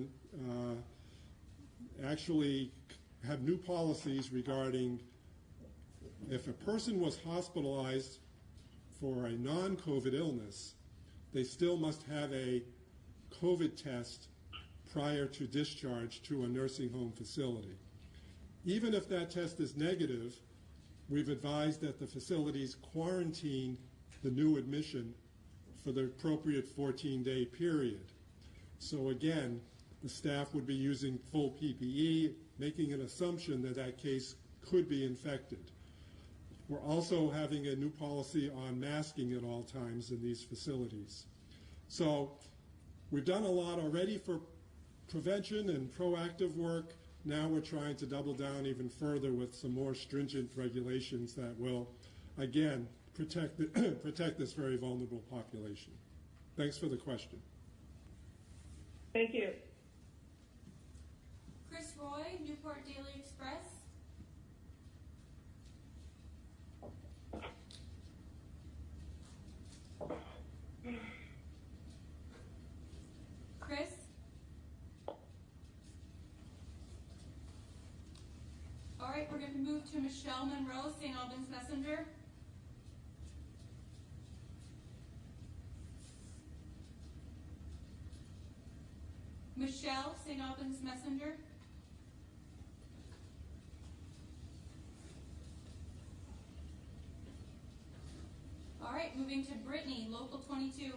actually have new policies regarding if a person was hospitalized for a non-COVID illness, they still must have a COVID test prior to discharge to a nursing home facility. Even if that test is negative, we've advised that the facilities quarantine the new admission for the appropriate 14-day period. So again, the staff would be using full PPE, making an assumption that that case could be infected. We're also having a new policy on masking at all times in these facilities. So we've done a lot already for prevention and proactive work. Now we're trying to double down even further with some more stringent regulations that will, again, protect this very vulnerable population. Thanks for the question. Thank you. Chris Roy, Newport Daily Express. Chris? right, we're going to move to Michelle Monroe, St. Albans Messenger. Michelle, St. Albans Messenger. All right, moving to Brittany, Local 22.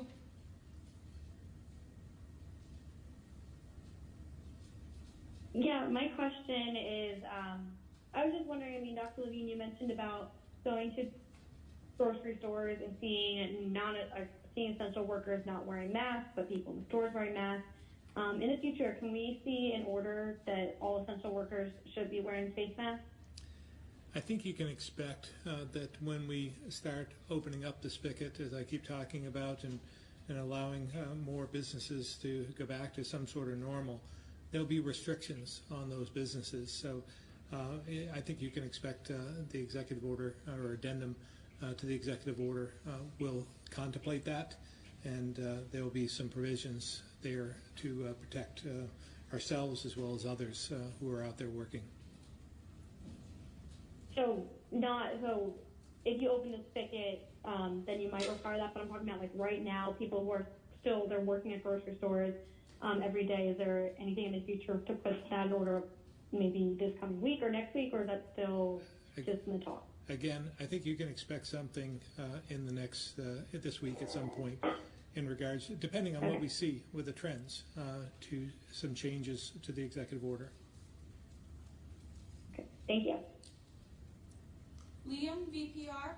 Yeah, my question is, I was just wondering, I mean, Dr. Levine, you mentioned about going to grocery stores and seeing essential workers not wearing masks, but people in the stores wearing masks. In the future, can we see an order that all essential workers should be wearing face masks? I think you can expect that when we start opening up the spigot, as I keep talking about, and allowing more businesses to go back to some sort of normal, there'll be restrictions on those businesses. So I think you can expect the executive order or addendum to the executive order will contemplate that, and there will be some provisions there to protect ourselves as well as others who are out there working. So if you open the spigot, then you might require that. But I'm talking about like right now, people who are they're working at grocery stores every day. Is there anything in the future to put that in order, maybe this coming week or next week, or is that still just in the talk? Again, I think you can expect something in the next this week at some point in regards, depending on what we see with the trends, to some changes to the executive order. Okay, thank you. Liam, VPR.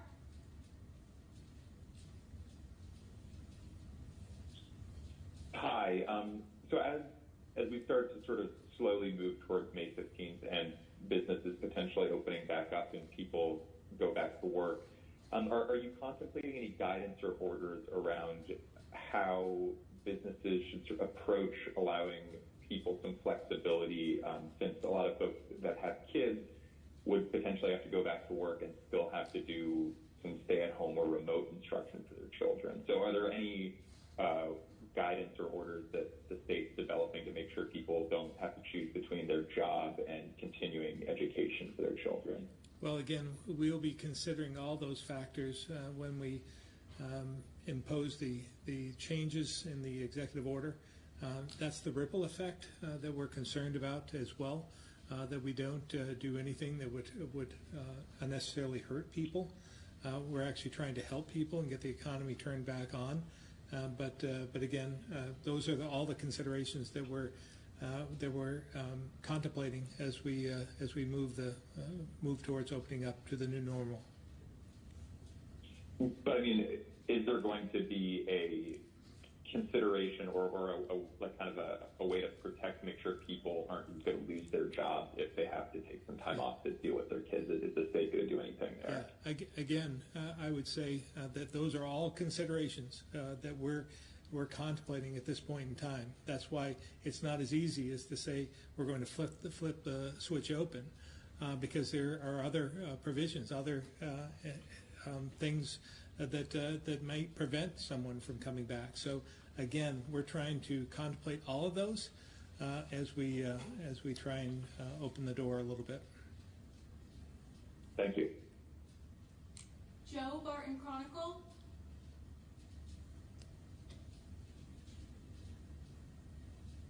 Hi. So as we start to sort of slowly move towards May 15th and businesses potentially opening back up and people go back to work, are you contemplating any guidance or orders around how businesses should sort of approach allowing people some flexibility, since a lot of folks that have kids would potentially have to go back to work and still have to do some stay-at-home or remote instruction for their children. So are there any guidance or orders that the state's developing to make sure people don't have to choose between their job and continuing education for their children? Well, again, we'll be considering all those factors when we impose the changes in the executive order. That's the ripple effect that we're concerned about as well, that we don't do anything that would unnecessarily hurt people. We're actually trying to help people and get the economy turned back on. But again, those are all the considerations that we're contemplating as we move towards opening up to the new normal. But I mean, is there going to be a consideration or like kind of a way to protect, make sure people aren't going to lose their job if they have to take some time off to deal with their kids? Is the state going to do anything there? Yeah. Again, I would say that those are all considerations that we're contemplating at this point in time. That's why it's not as easy as to say we're going to flip the switch open, because there are other provisions, other things that might prevent someone from coming back. So again, we're trying to contemplate all of those as we try and open the door a little bit. Thank you. Joe, Barton Chronicle.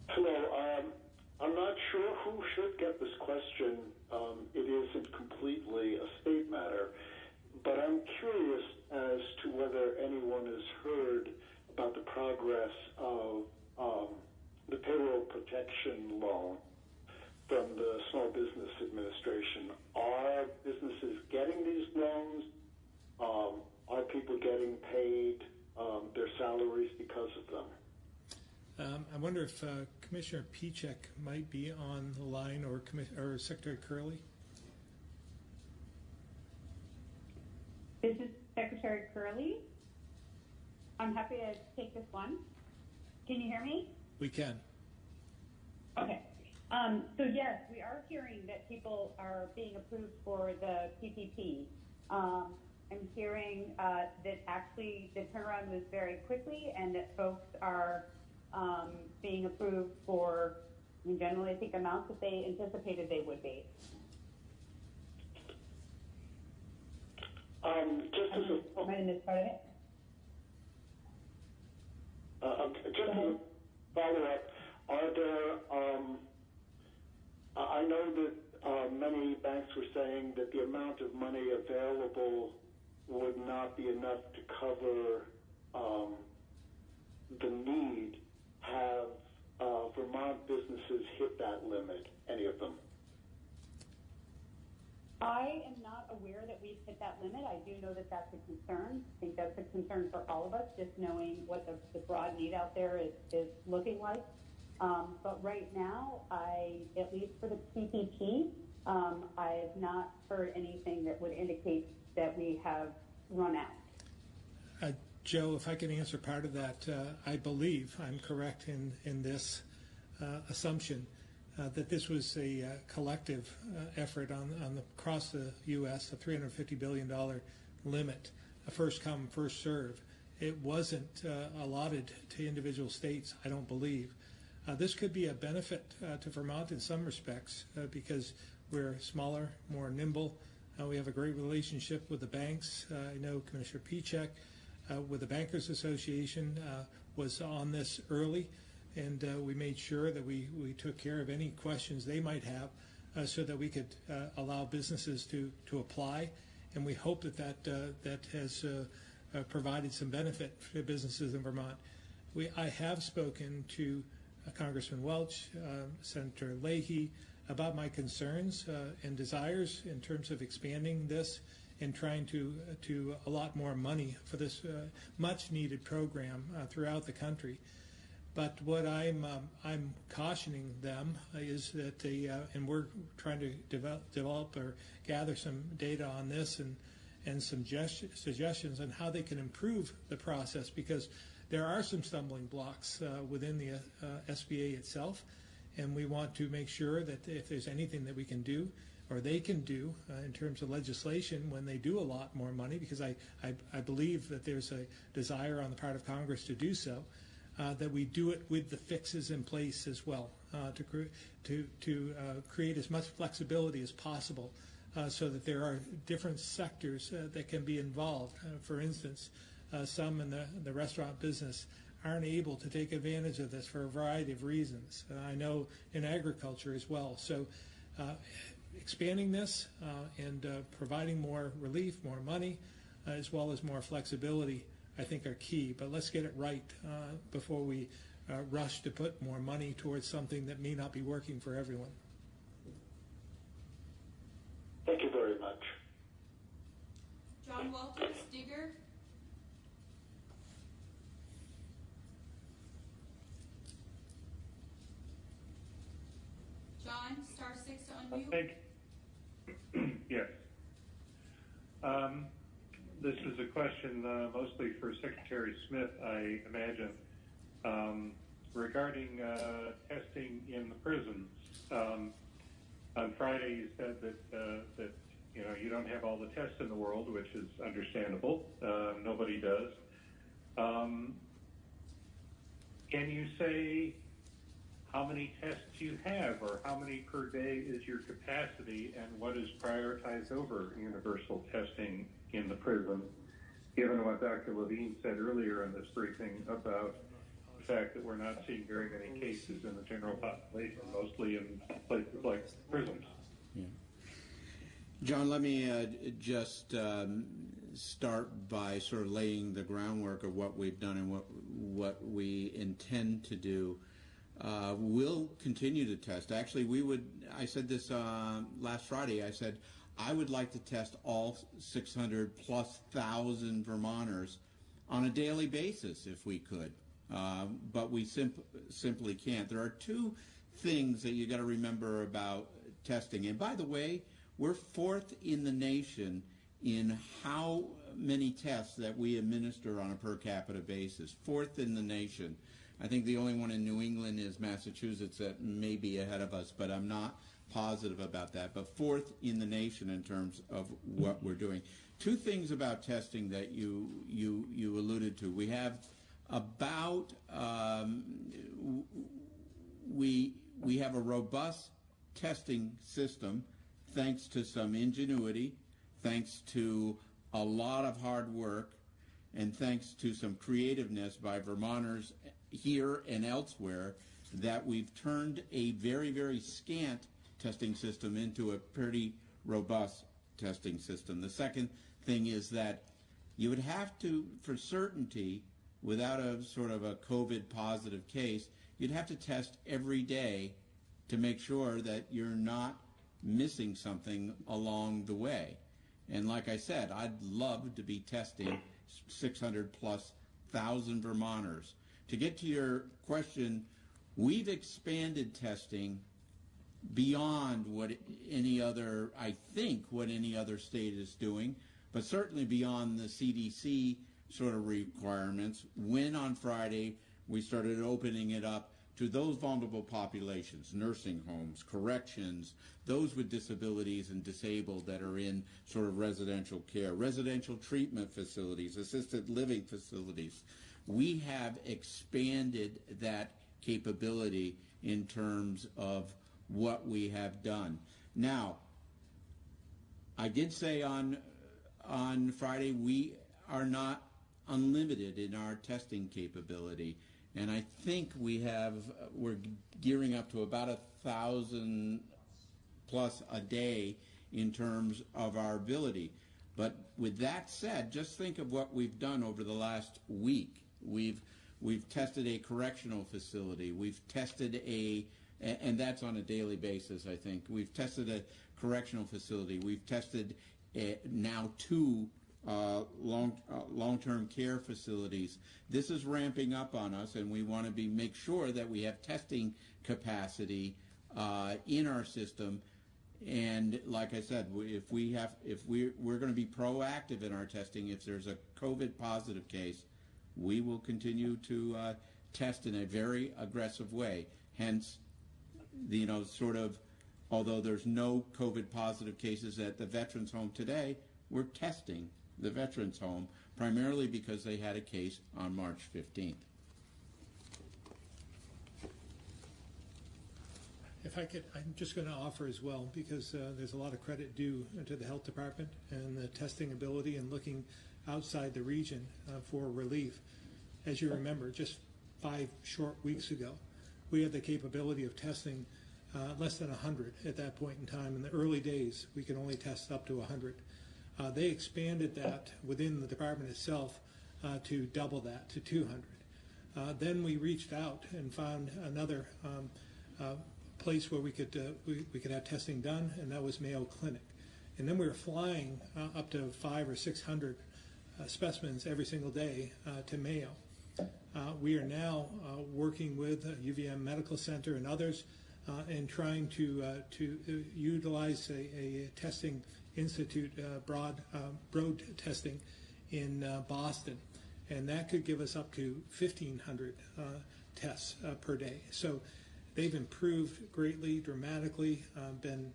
Hello. I'm not sure who should get this question. It isn't completely a state matter, but I'm curious as to whether anyone has heard about the progress of the payroll protection loan from the Small Business Administration. Are businesses getting these loans? Are people getting paid their salaries because of them? I wonder if Commissioner Pichek might be on the line, or Secretary Curley. This is Secretary Curley. I'm happy to take this one. Can you hear me? We can. Okay. So yes, we are hearing that people are being approved for the PPP. I'm hearing that actually the turnaround was very quickly, and that folks are being approved for, generally, I think, amounts that they anticipated they would be. Just as a might have missed part of it. just as a follow-up, are there? I know that many banks were saying that the amount of money available would not be enough to cover the need. Have Vermont businesses hit that limit? Any of them? I am not aware that we've hit that limit. I do know that that's a concern. I think that's a concern for all of us, just knowing what the broad need out there is looking like. But right now, at least for the PPP, I have not heard anything that would indicate that we have run out. Joe, if I can answer part of that, I believe I'm correct in this assumption. That this was a collective effort across the U.S., a $350 billion limit, a first come, first serve. It wasn't allotted to individual states, I don't believe. This could be a benefit to Vermont in some respects because we're smaller, more nimble. We have a great relationship with the banks. I know Commissioner Pichek with the Bankers Association was on this early. And we made sure that we took care of any questions they might have so that we could allow businesses to apply. And we hope that has provided some benefit for businesses in Vermont. I have spoken to Congressman Welch, Senator Leahy, about my concerns and desires in terms of expanding this and trying to allot more money for this much-needed program throughout the country. But what I'm cautioning them is that and we're trying to develop or gather some data on this and some suggestions on how they can improve the process, because there are some stumbling blocks within the SBA itself, and we want to make sure that if there's anything that we can do or they can do in terms of legislation when they do allot more money, because I believe that there's a desire on the part of Congress to do so. That we do it with the fixes in place as well to create as much flexibility as possible so that there are different sectors that can be involved. For instance, some in the restaurant business aren't able to take advantage of this for a variety of reasons. I know in agriculture as well. So expanding this and providing more relief, more money, as well as more flexibility, I think are key, but let's get it right before we rush to put more money towards something that may not be working for everyone. Thank you very much. John Walters, Digger. John, *6 to unmute. Yes. This is a question mostly for Secretary Smith, I imagine, regarding testing in the prisons. On Friday, you said that you don't have all the tests in the world, which is understandable. Nobody does. Can you say how many tests you have, or how many per day is your capacity, and what is prioritized over universal testing in the prison, given what Dr. Levine said earlier in this briefing about the fact that we're not seeing very many cases in the general population, mostly in places like prisons? Yeah. John, let me just start by sort of laying the groundwork of what we've done and what we intend to do. We'll continue to test. Actually, I said this last Friday, I said, I would like to test all 600,000+ Vermonters on a daily basis if we could, but we simply can't. There are two things that you got to remember about testing. And by the way, we're 4th in the nation in how many tests that we administer on a per capita basis. 4th in the nation. I think the only one in New England is Massachusetts that may be ahead of us, but I'm not positive about that. But 4th in the nation in terms of what we're doing. Two things about testing that you alluded to. We have about we have a robust testing system thanks to some ingenuity, thanks to a lot of hard work and thanks to some creativeness by Vermonters here and elsewhere that we've turned a very, very scant testing system into a pretty robust testing system. The second thing is that you would have to, for certainty, without a sort of a COVID positive case, you'd have to test every day to make sure that you're not missing something along the way. And like I said, I'd love to be testing 600,000+ Vermonters. To get to your question, we've expanded testing beyond what any other, I think, what any other state is doing, but certainly beyond the CDC sort of requirements, when on Friday we started opening it up to those vulnerable populations, nursing homes, corrections, those with disabilities and disabled that are in sort of residential care, residential treatment facilities, assisted living facilities. We have expanded that capability in terms of what we have done. Now, I did say on Friday we are not unlimited in our testing capability, and I think we're gearing up to about 1,000+ a day in terms of our ability. But with that said, just think of what we've done over the last week. We've tested a correctional facility. We've tested and that's on a daily basis, I think. We've tested a correctional facility. We've tested now 2 long-term care facilities. This is ramping up on us, and we want to make sure that we have testing capacity in our system. And like I said, we're going to be proactive in our testing. If there's a COVID positive case, we will continue to test in a very aggressive way. Hence, although there's no COVID positive cases at the Veterans Home today, we're testing the Veterans Home primarily because they had a case on March 15th. If I could, I'm just going to offer as well, because there's a lot of credit due to the health department and the testing ability and looking outside the region for relief. As you remember, just 5 short weeks ago, we had the capability of testing less than 100 at that point in time. In the early days, we could only test up to 100. They expanded that within the department itself to double that, to 200. Then we reached out and found another place where we could have testing done, and that was Mayo Clinic. And then we were flying up to 500 or 600 specimens every single day to Mayo. We are now working with UVM Medical Center and others and trying to utilize a testing institute, broad testing in Boston, and that could give us up to 1,500 tests per day. So they've improved greatly, dramatically, been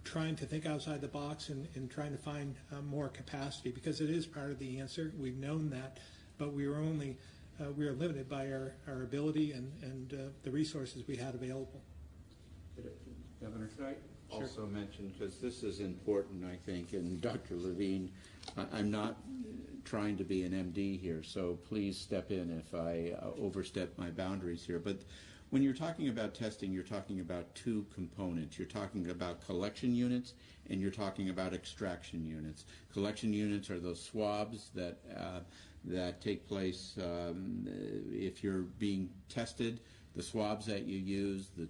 trying to think outside the box and trying to find more capacity, because it is part of the answer. We've known that, but we are limited by our ability and the resources we had available. Governor, could I also mention, because this is important, I think, and Dr. Levine, I'm not trying to be an MD here, so please step in if I overstep my boundaries here. But when you're talking about testing, you're talking about 2 components. You're talking about collection units and you're talking about extraction units. Collection units are those swabs that take place if you're being tested, the swabs that you use, the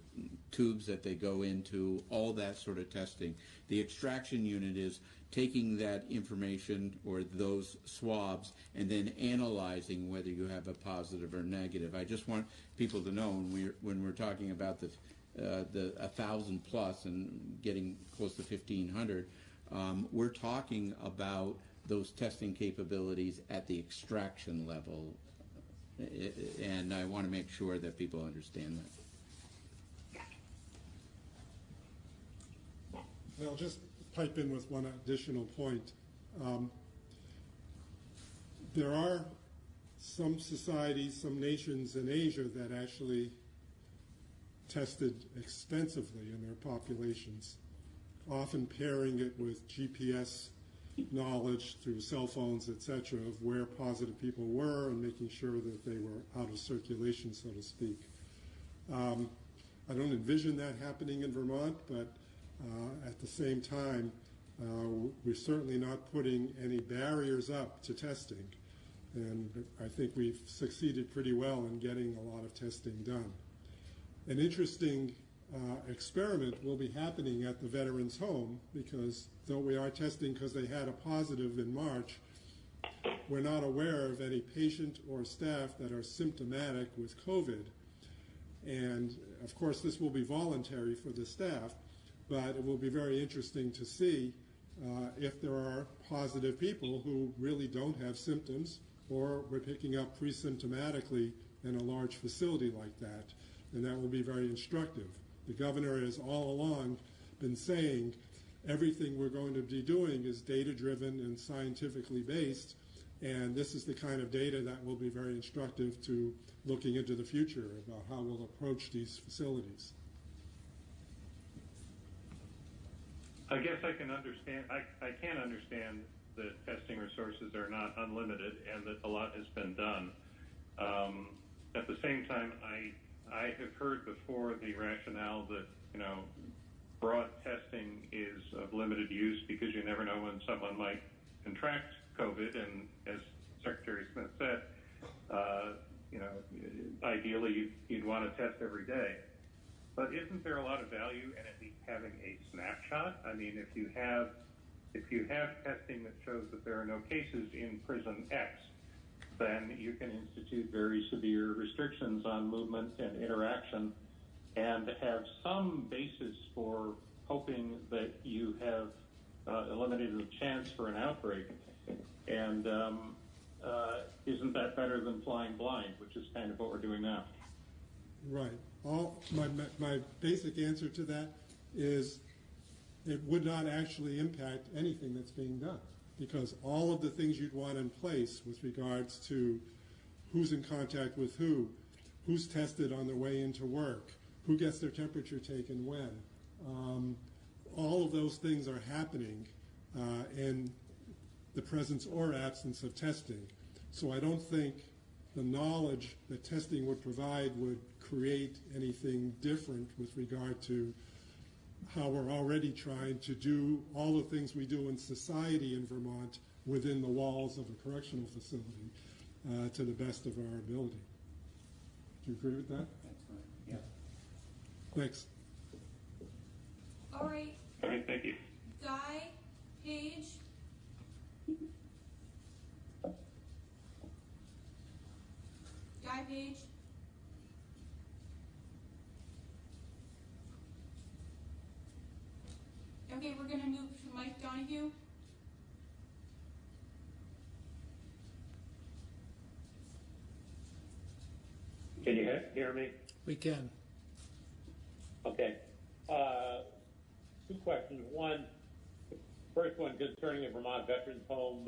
tubes that they go into, all that sort of testing. The extraction unit is taking that information or those swabs and then analyzing whether you have a positive or negative. I just want people to know when we're talking about the 1,000+ and getting close to 1,500, we're talking about those testing capabilities at the extraction level, and I want to make sure that people understand that. Well, just pipe in with one additional point. There are some societies, some nations in Asia that actually tested extensively in their populations, often pairing it with GPS knowledge through cell phones, etc., of where positive people were and making sure that they were out of circulation, so to speak. I don't envision that happening in Vermont, but at the same time, we're certainly not putting any barriers up to testing. And I think we've succeeded pretty well in getting a lot of testing done. An interesting experiment will be happening at the Veterans Home, because though we are testing because they had a positive in March, we're not aware of any patient or staff that are symptomatic with COVID. And of course, this will be voluntary for the staff, but it will be very interesting to see if there are positive people who really don't have symptoms, or we're picking up pre-symptomatically in a large facility like that. And that will be very instructive. The governor has all along been saying everything we're going to be doing is data-driven and scientifically based, and this is the kind of data that will be very instructive to looking into the future about how we'll approach these facilities. I guess I can understand. I can understand that testing resources are not unlimited and that a lot has been done. At the same time, I have heard before the rationale that, broad testing is of limited use because you never know when someone might contract COVID, and as Secretary Smith said, ideally you'd want to test every day. But isn't there a lot of value in at least having a snapshot? I mean, if you have testing that shows that there are no cases in prison X, then you can institute very severe restrictions on movement and interaction and have some basis for hoping that you have eliminated the chance for an outbreak. And isn't that better than flying blind, which is kind of what we're doing now? Right. My basic answer to that is it would not actually impact anything that's being done, because all of the things you'd want in place with regards to who's in contact with who's tested on their way into work, who gets their temperature taken when, all of those things are happening in the presence or absence of testing. So I don't think the knowledge that testing would provide would create anything different with regard to how we're already trying to do all the things we do in society in Vermont within the walls of a correctional facility to the best of our ability. Do you agree with that? Yeah. Thanks. All right. All right, thank you. Guy, Paige. Guy, Paige. Okay, we're going to move to Mike Donahue. Can you hear me? We can. Okay. Two questions. First one concerning the Vermont Veterans Home.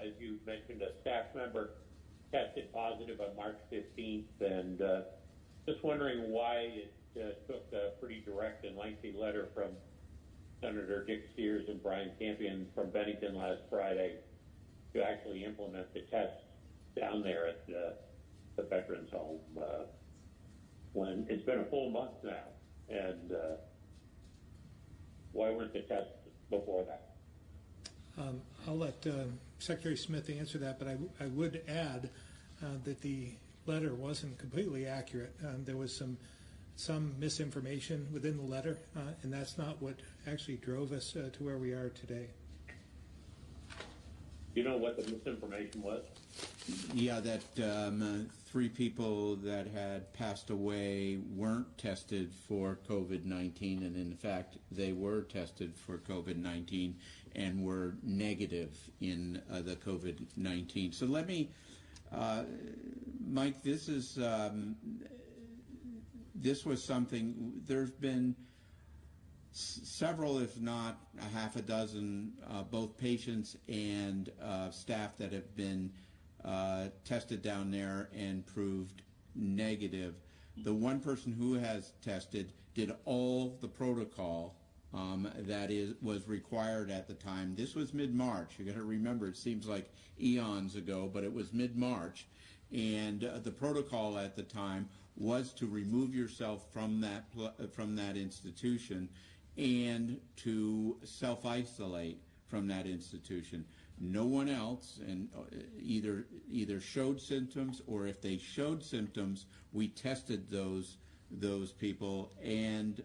As you mentioned, a staff member tested positive on March 15th, and just wondering why it took a pretty direct and lengthy letter from Senator Dick Sears and Brian Campion from Bennington last Friday to actually implement the tests down there at the Veterans Home when it's been a full month now. And why weren't the tests before that? I'll let Secretary Smith answer that, but I would add that the letter wasn't completely accurate. There was some misinformation within the letter, and that's not what actually drove us to where we are today. You know what the misinformation was? Yeah, that 3 people that had passed away weren't tested for COVID-19, and in fact, they were tested for COVID-19 and were negative in the COVID-19. So let me, Mike, this was something, there's been several, if not a half a dozen, both patients and staff that have been tested down there and proved negative. The one person who has tested did all the protocol was required at the time. This was mid-March. You got to remember, it seems like eons ago, but it was mid-March, and the protocol at the time was to remove yourself from that institution and to self-isolate from that institution. No one else, and either showed symptoms, or if they showed symptoms, we tested those people, and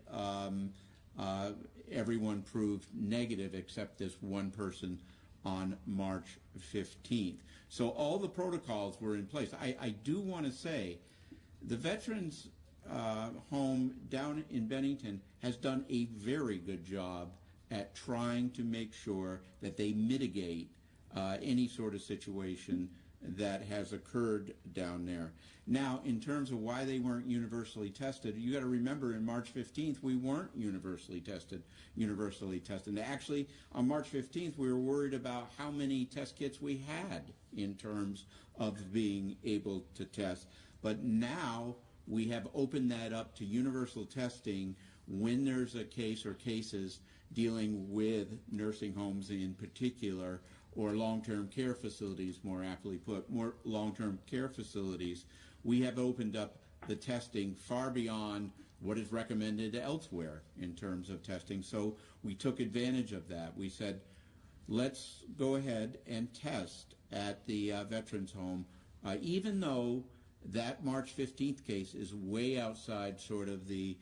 everyone proved negative except this one person on March 15th. So all the protocols were in place. I do want to say the Veterans Home down in Bennington has done a very good job at trying to make sure that they mitigate any sort of situation that has occurred down there. Now, in terms of why they weren't universally tested, you got to remember, in March 15th, we weren't universally tested. Actually, on March 15th, we were worried about how many test kits we had in terms of being able to test. But now we have opened that up to universal testing when there's a case or cases dealing with nursing homes in particular, or long-term care facilities, more aptly put, more long-term care facilities. We have opened up the testing far beyond what is recommended elsewhere in terms of testing. So we took advantage of that. We said, let's go ahead and test at the Veterans Home, even though that March 15th case is way outside sort of the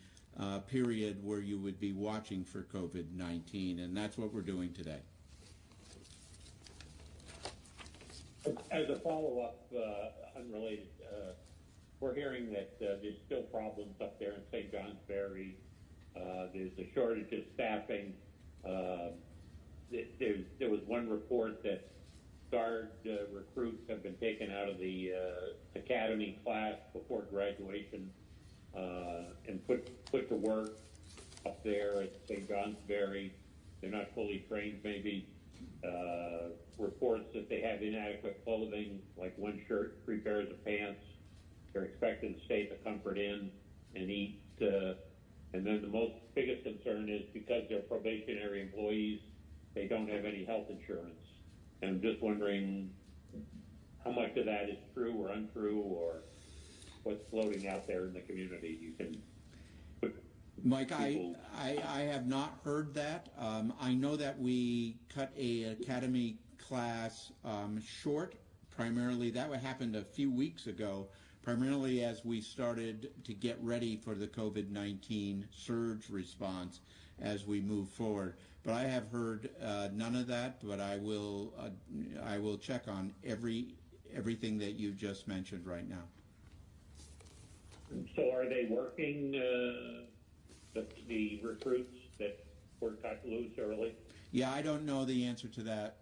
period where you would be watching for COVID-19, and that's what we're doing today. As a follow-up, unrelated, we're hearing that there's still problems up there in St. Johnsbury. There's a shortage of staffing. There was one report that Guard recruits have been taken out of the academy class before graduation and put to work up there at St. Johnsbury. They're not fully trained, maybe. Reports that they have inadequate clothing, like one shirt, 3 pairs of pants. They're expected to stay at the Comfort Inn and eat. And then the biggest concern is because they're probationary employees, they don't have any health insurance. And I'm just wondering how much of that is true or untrue, or what's floating out there in the community. You can Mike, I have not heard that. I know that we cut a academy class short, primarily. That happened a few weeks ago, primarily as we started to get ready for the COVID-19 surge response as we move forward. But I have heard none of that, but I will check on everything that you just mentioned right now. So are they working, the recruits that were cut loose early? Yeah, I don't know the answer to that,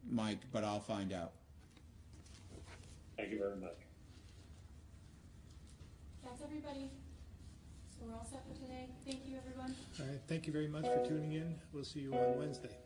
Mike, but I'll find out. Thank you very much. That's everybody. So we're all set for today. Thank you, everyone. All right, thank you very much for tuning in. We'll see you on Wednesday.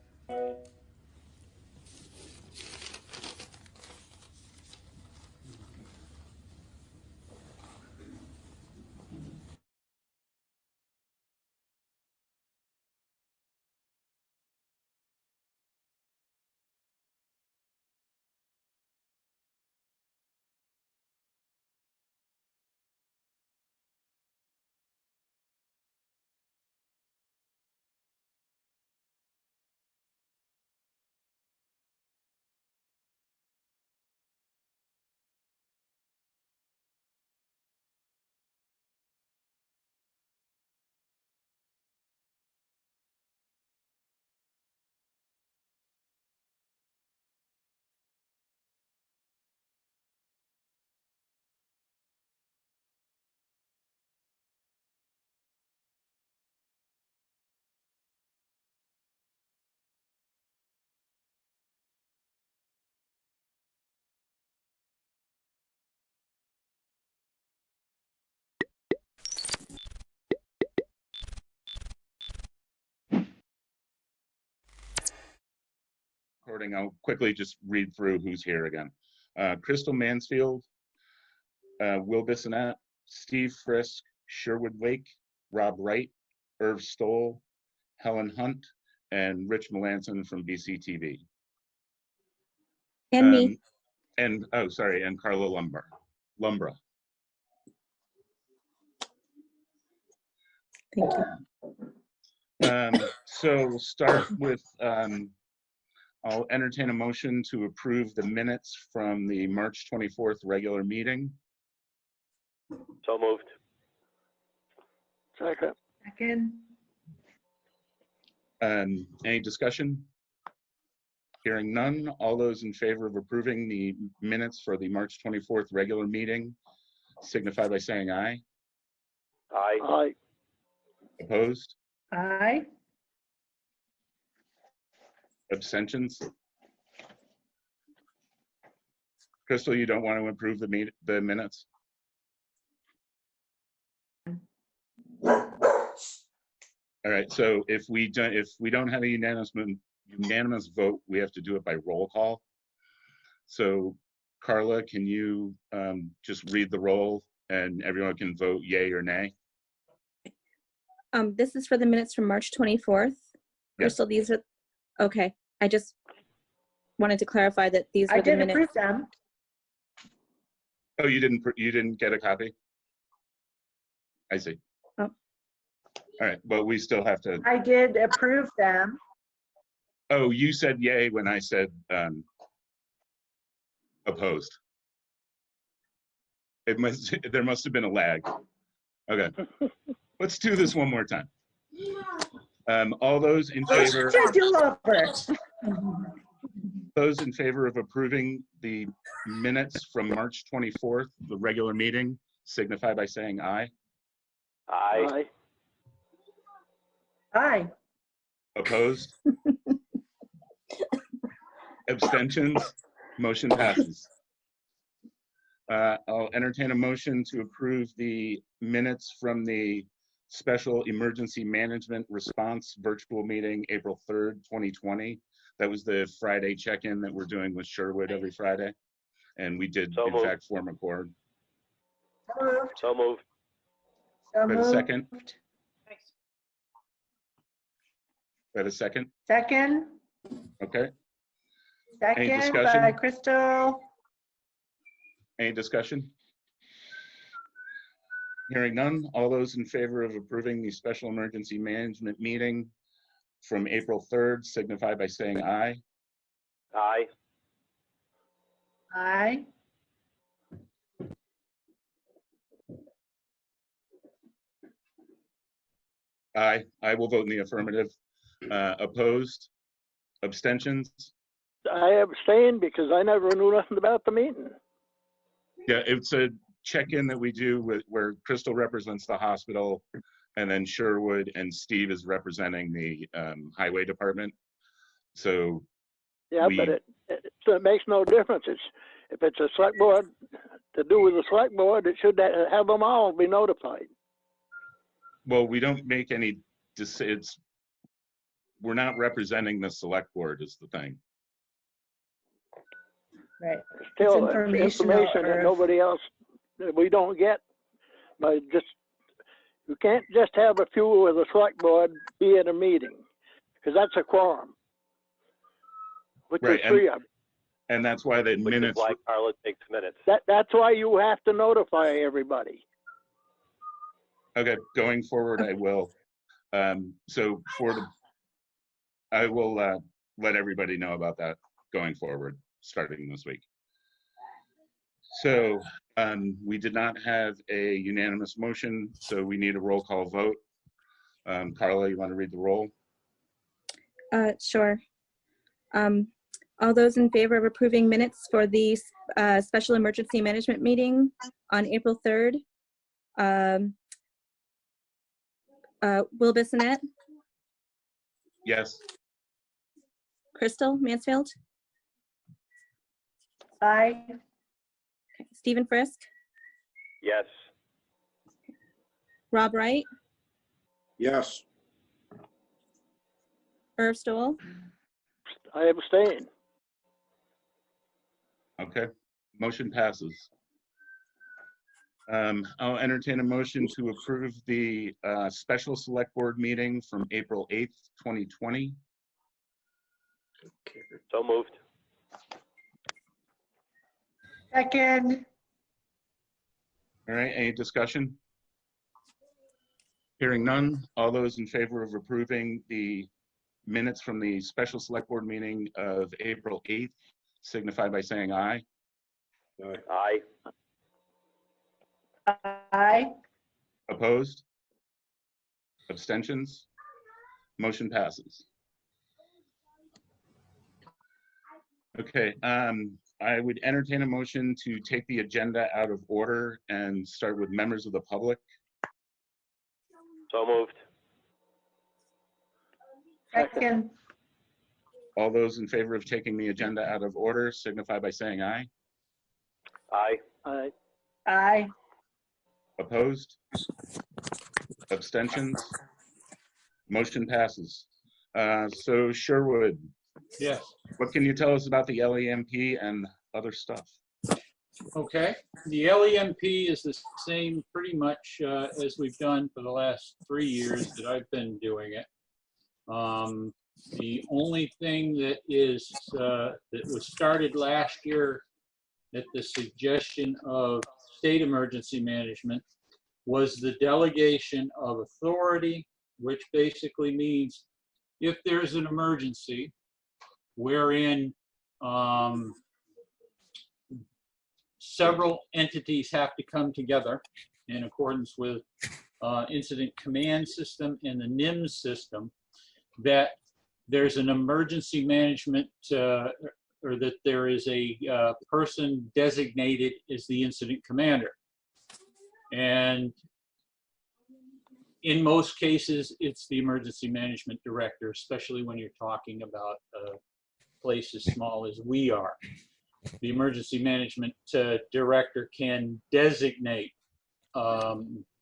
Recording. I'll quickly just read through who's here again. Crystal Mansfield, Will Bissonette, Steve Frisk, Sherwood Lake, Rob Wright, Irv Stoll, Helen Hunt, and Rich Melanson from BCTV. And me. And, oh, sorry, and Carla Lumbra. Thank you. So we'll start with, I'll entertain a motion to approve the minutes from the March 24th regular meeting. So moved. Second. Second. Any discussion? Hearing none, all those in favor of approving the minutes for the March 24th regular meeting signify by saying aye. Aye. Aye. Opposed? Aye. Abstentions? Crystal, you don't want to approve the minutes? All right, so if we don't have a unanimous vote, we have to do it by roll call. So Carla, can you just read the roll and everyone can vote yay or nay? This is for the minutes from March 24th. Yes. Crystal, these are, okay. I just wanted to clarify that these were the minutes. I did approve them. Oh, you didn't get a copy? I see. Oh. All right, but we still have to. I did approve them. Oh, you said yay when I said opposed. There must have been a lag. Okay, let's do this one more time. All those in favor. Those in favor of approving the minutes from March 24th, the regular meeting, signify by saying aye. Aye. Aye. Opposed? Abstentions? Motion passes. I'll entertain a motion to approve the minutes from the Special Emergency Management Response Virtual Meeting, April 3rd, 2020. That was the Friday check-in that we're doing with Sherwood every Friday. And we did, in fact, form a quorum. So moved. Wait a second. Wait a second. Second. Okay. Second Any discussion? by Crystal. Any discussion? Hearing none, all those in favor of approving the Special Emergency Management Meeting from April 3rd signify by saying aye. Aye. Aye. Aye. I will vote in the affirmative. Opposed? Abstentions? I abstained because I never knew nothing about the meeting. Yeah, it's a check-in that we do where Crystal represents the hospital, and then Sherwood and Steve is representing the highway department. So yeah, but it makes no difference. If it's a select board to do with the select board, it should have them all be notified. Well, we don't make any decisions. We're not representing the select board is the thing. Right. Still, it's information that nobody else, that we don't get. By just, you can't just have a few with the select board be at a meeting, because that's a quorum. Which is three of them. And that's why the minutes. Is why Carla takes minutes. That's why you have to notify everybody. Okay, going forward, I will. So I will let everybody know about that going forward, starting this week. So we did not have a unanimous motion, so we need a roll call vote. Carla, you want to read the roll? Sure. All those in favor of approving minutes for the Special Emergency Management Meeting on April 3rd. Will Bissonette? Yes. Crystal Mansfield? Aye. Okay. Stephen Frisk? Yes. Rob Wright? Yes. Irv Stoll? I abstain. Okay, motion passes. I'll entertain a motion to approve the special select board meeting from April 8th, 2020. So moved. Second. All right, any discussion? Hearing none, all those in favor of approving the minutes from the special select board meeting of April 8th signify by saying aye. Aye. Aye. Opposed? Abstentions? Motion passes. Okay, I would entertain a motion to take the agenda out of order and start with members of the public. So moved. Second. All those in favor of taking the agenda out of order signify by saying aye. Aye. Aye. Aye. Opposed? Abstentions? Motion passes. So Sherwood, Yes. what can you tell us about the LEMP and other stuff? Okay. The LEMP is the same pretty much as we've done for the last 3 years that I've been doing it. The only thing that is that was started last year at the suggestion of state emergency management was the delegation of authority, which basically means if there's an emergency wherein several entities have to come together in accordance with incident command system and the NIMS system, that there's an emergency management or that there is a person designated as the incident commander. And in most cases, it's the emergency management director, especially when you're talking about a place as small as we are. The emergency management director can designate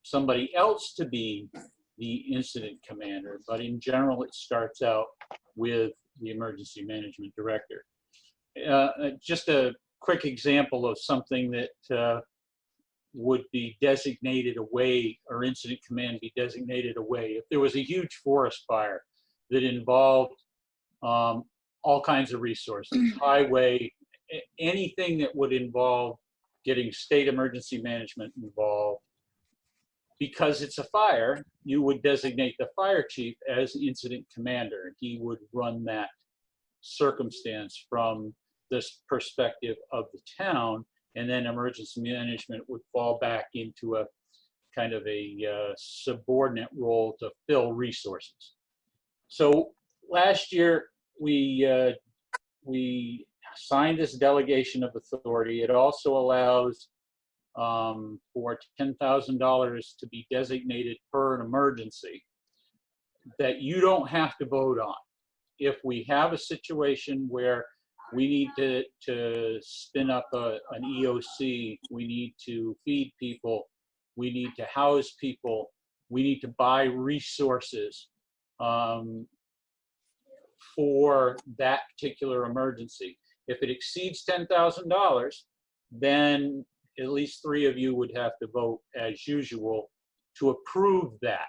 somebody else to be the incident commander, but in general, it starts out with the emergency management director. Just a quick example of something that would be designated away, or incident command be designated away. If there was a huge forest fire that involved all kinds of resources, highway, anything that would involve getting state emergency management involved, because it's a fire, you would designate the fire chief as incident commander, and he would run that circumstance from this perspective of the town, and then emergency management would fall back into a kind of a subordinate role to fill resources. So last year we signed this delegation of authority. It also allows for $10,000 to be designated per an emergency that you don't have to vote on. If we have a situation where we need to spin up an EOC, we need to feed people, we need to house people, we need to buy resources for that particular emergency. If it exceeds $10,000, then at least 3 of you would have to vote as usual to approve that.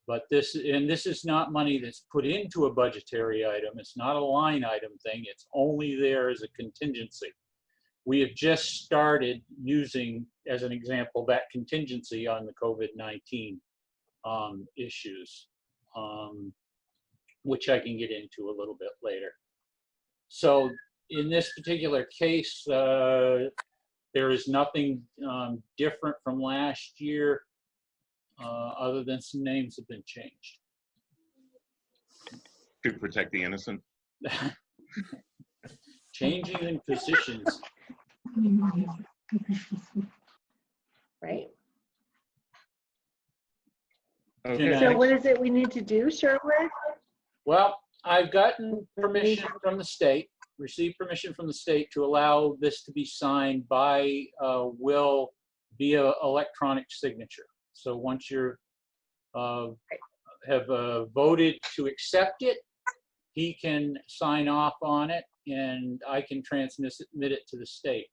But this is not money that's put into a budgetary item. It's not a line item thing. It's only there as a contingency. We have just started using, as an example, that contingency on the COVID-19 issues, which I can get into a little bit later. So in this particular case, there is nothing different from last year, other than some names have been changed. To protect the innocent. Changing in positions. Right. Okay. So what is it we need to do, Sherwood? Well, I've gotten permission from the state, received permission from the state to allow this to be signed by Will via electronic signature. So once you have voted to accept it, he can sign off on it and I can transmit it to the state.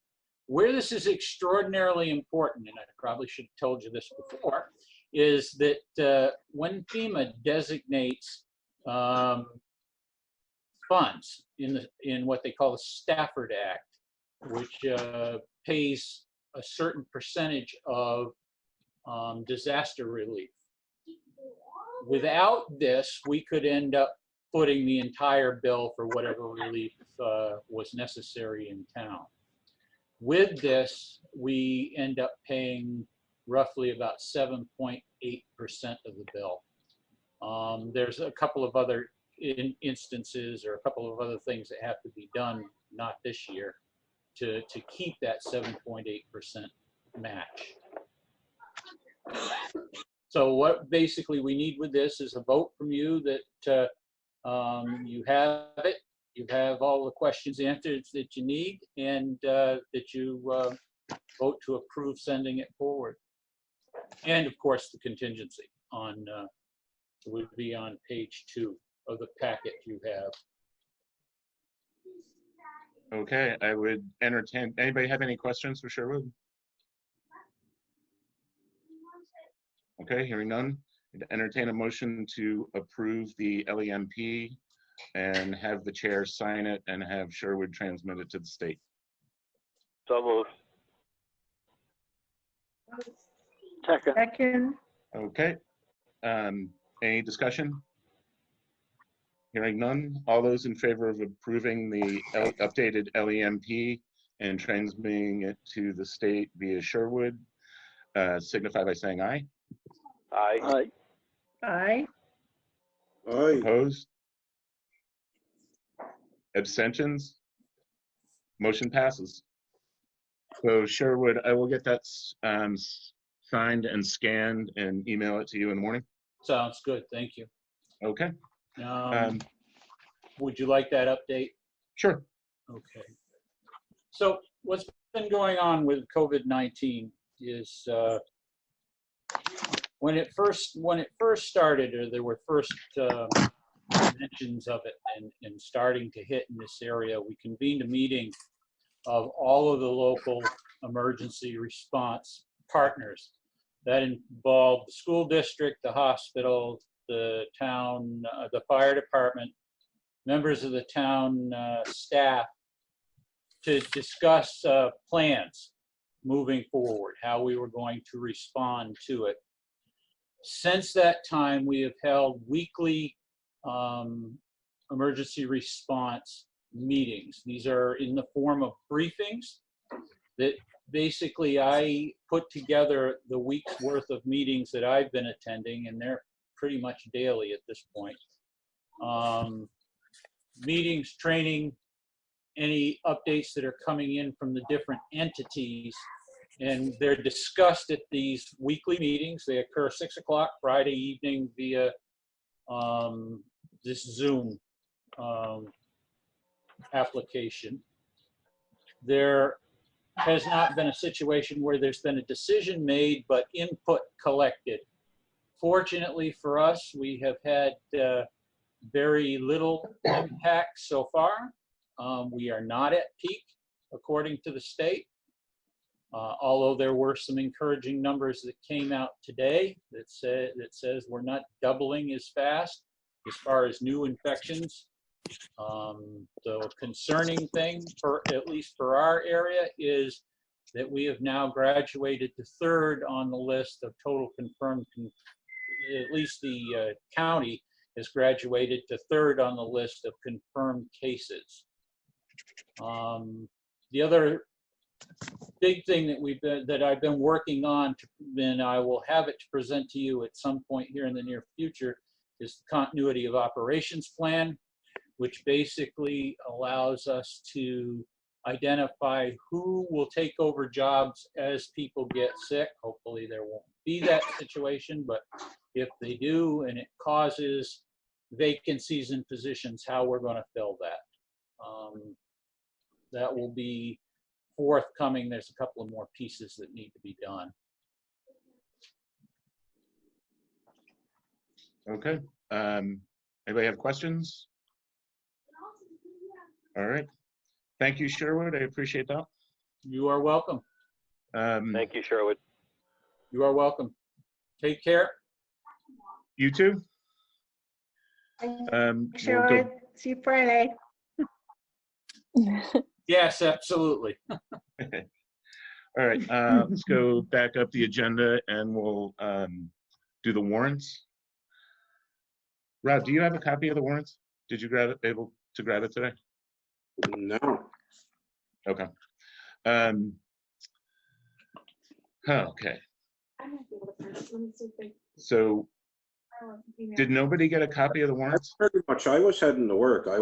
Where this is extraordinarily important, and I probably should have told you this before, is that when FEMA designates funds in what they call the Stafford Act, which pays a certain percentage of disaster relief. Without this, we could end up footing the entire bill for whatever relief was necessary in town. With this, we end up paying roughly about 7.8% of the bill. There's a couple of other instances or a couple of other things that have to be done, not this year, to keep that 7.8% match. So what basically we need with this is a vote from you that you have it, you have all the questions answered that you need, and that you vote to approve sending it forward. And of course, the contingency on would be on page 2 of the packet you have. Okay, I would entertain, anybody have any questions for Sherwood? Okay, hearing none, I'd entertain a motion to approve the LEMP and have the chair sign it and have Sherwood transmit it to the state. So moved. Second. Okay, any discussion? Hearing none, all those in favor of approving the updated LEMP and transmitting it to the state via Sherwood, signify by saying aye. Aye. Aye. Aye. Opposed? Abstentions? Motion passes. So Sherwood, I will get that signed and scanned and email it to you in the morning. Sounds good, thank you. Okay. Would you like that update? Sure. Okay. So what's been going on with COVID-19 is when it first started, or there were first mentions of it and starting to hit in this area, we convened a meeting of all of the local emergency response partners. That involved the school district, the hospital, the town, the fire department, members of the town staff, to discuss plans moving forward, how we were going to respond to it. Since that time, we have held weekly emergency response meetings. These are in the form of briefings that basically I put together the week's worth of meetings that I've been attending, and they're pretty much daily at this point. Meetings, training, any updates that are coming in from the different entities, and they're discussed at these weekly meetings. They occur 6 o'clock Friday evening via this Zoom application. There has not been a situation where there's been a decision made, but input collected. Fortunately for us, we have had very little impact so far. We are not at peak, according to the state. Although there were some encouraging numbers that came out today that says we're not doubling as fast as far as new infections. The concerning thing, at least for our area, is that we have now graduated to 3rd on the list of total confirmed, at least the county has graduated to 3rd on the list of confirmed cases. The other big thing that I've been working on, and I will have it to present to you at some point here in the near future, is the continuity of operations plan, which basically allows us to identify who will take over jobs as people get sick. Hopefully there won't be that situation, but if they do and it causes vacancies in positions, how we're going to fill that. That will be forthcoming. There's a couple of more pieces that need to be done. Okay. Anybody have questions? All right. Thank you, Sherwood. I appreciate that. You are welcome. Thank you, Sherwood. You are welcome. Take care. You too. Sherwood, see you Friday. Yes, absolutely. All right, let's go back up the agenda and we'll do the warrants. Rob, do you have a copy of the warrants? Did you able to grab it today? No. Okay. Okay. So, did nobody get a copy of the warrants? Pretty much. I was heading to work. I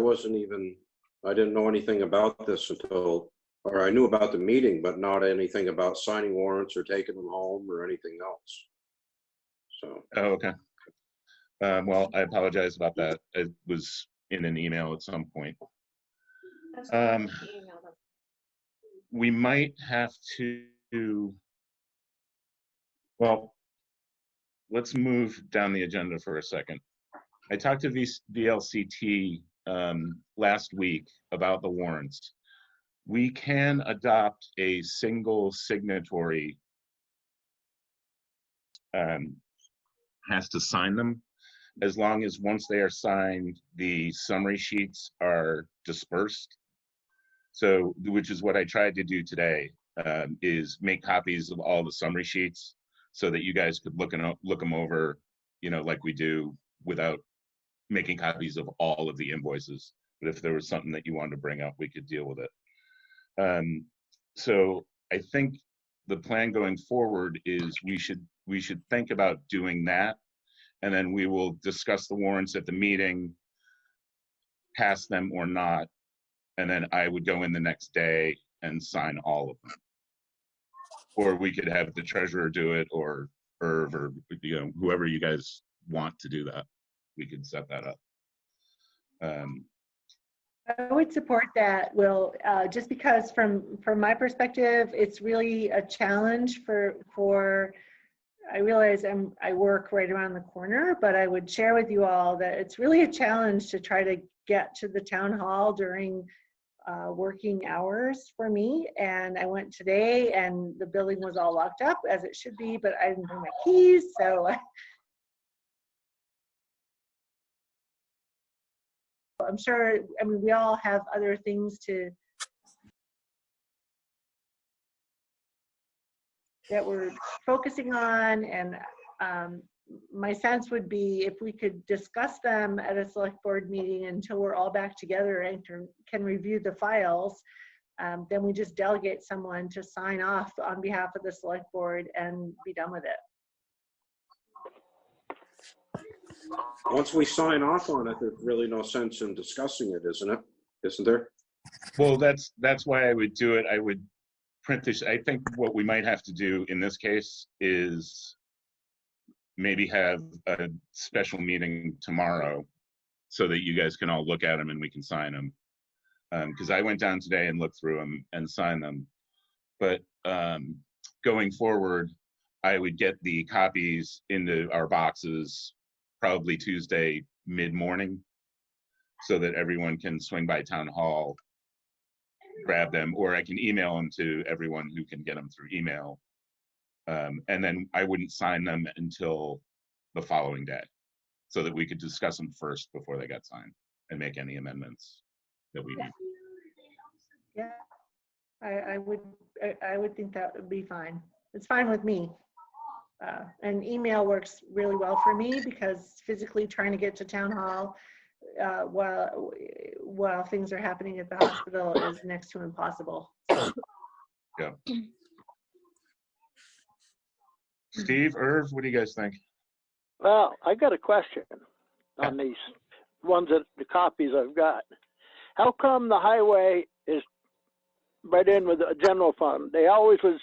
didn't know anything about this until, or I knew about the meeting, but not anything about signing warrants or taking them home or anything else. So. Oh, okay. Well, I apologize about that. It was in an email at some point. We might have to, well, let's move down the agenda for a second. I talked to VLCT last week about the warrants. We can adopt a single signatory has to sign them, as long as once they are signed, the summary sheets are dispersed. So, which is what I tried to do today, is make copies of all the summary sheets so that you guys could look them over, you know, like we do, without making copies of all of the invoices. But if there was something that you wanted to bring up, we could deal with it. So I think the plan going forward is we should think about doing that, and then we will discuss the warrants at the meeting, pass them or not, and then I would go in the next day and sign all of them. Or we could have the treasurer do it, or Irv, or you know, whoever you guys want to do that. We could set that up. I would support that, Will, just because from my perspective, it's really a challenge for I realize I work right around the corner, but I would share with you all that it's really a challenge to try to get to the town hall during working hours for me. And I went today and the building was all locked up, as it should be, but I didn't bring my keys, so I'm sure, I mean, we all have other things that we're focusing on, and my sense would be if we could discuss them at a select board meeting until we're all back together and can review the files, then we just delegate someone to sign off on behalf of the select board and be done with it. Once we sign off on it, there's really no sense in discussing it, isn't it? Isn't there? Well, that's why I would do it. I would print this. I think what we might have to do in this case is maybe have a special meeting tomorrow so that you guys can all look at them and we can sign them. Because I went down today and looked through them and signed them. But going forward, I would get the copies into our boxes probably Tuesday mid-morning so that everyone can swing by town hall, grab them, or I can email them to everyone who can get them through email. And then I wouldn't sign them until the following day so that we could discuss them first before they got signed and make any amendments that we need. Yeah, I would think that would be fine. It's fine with me. And email works really well for me because physically trying to get to town hall while things are happening at the hospital is next to impossible. Yeah. Steve, Irv, what do you guys think? Well, I got a question on these ones, that the copies I've got. How come the highway is right in with the general fund? They always was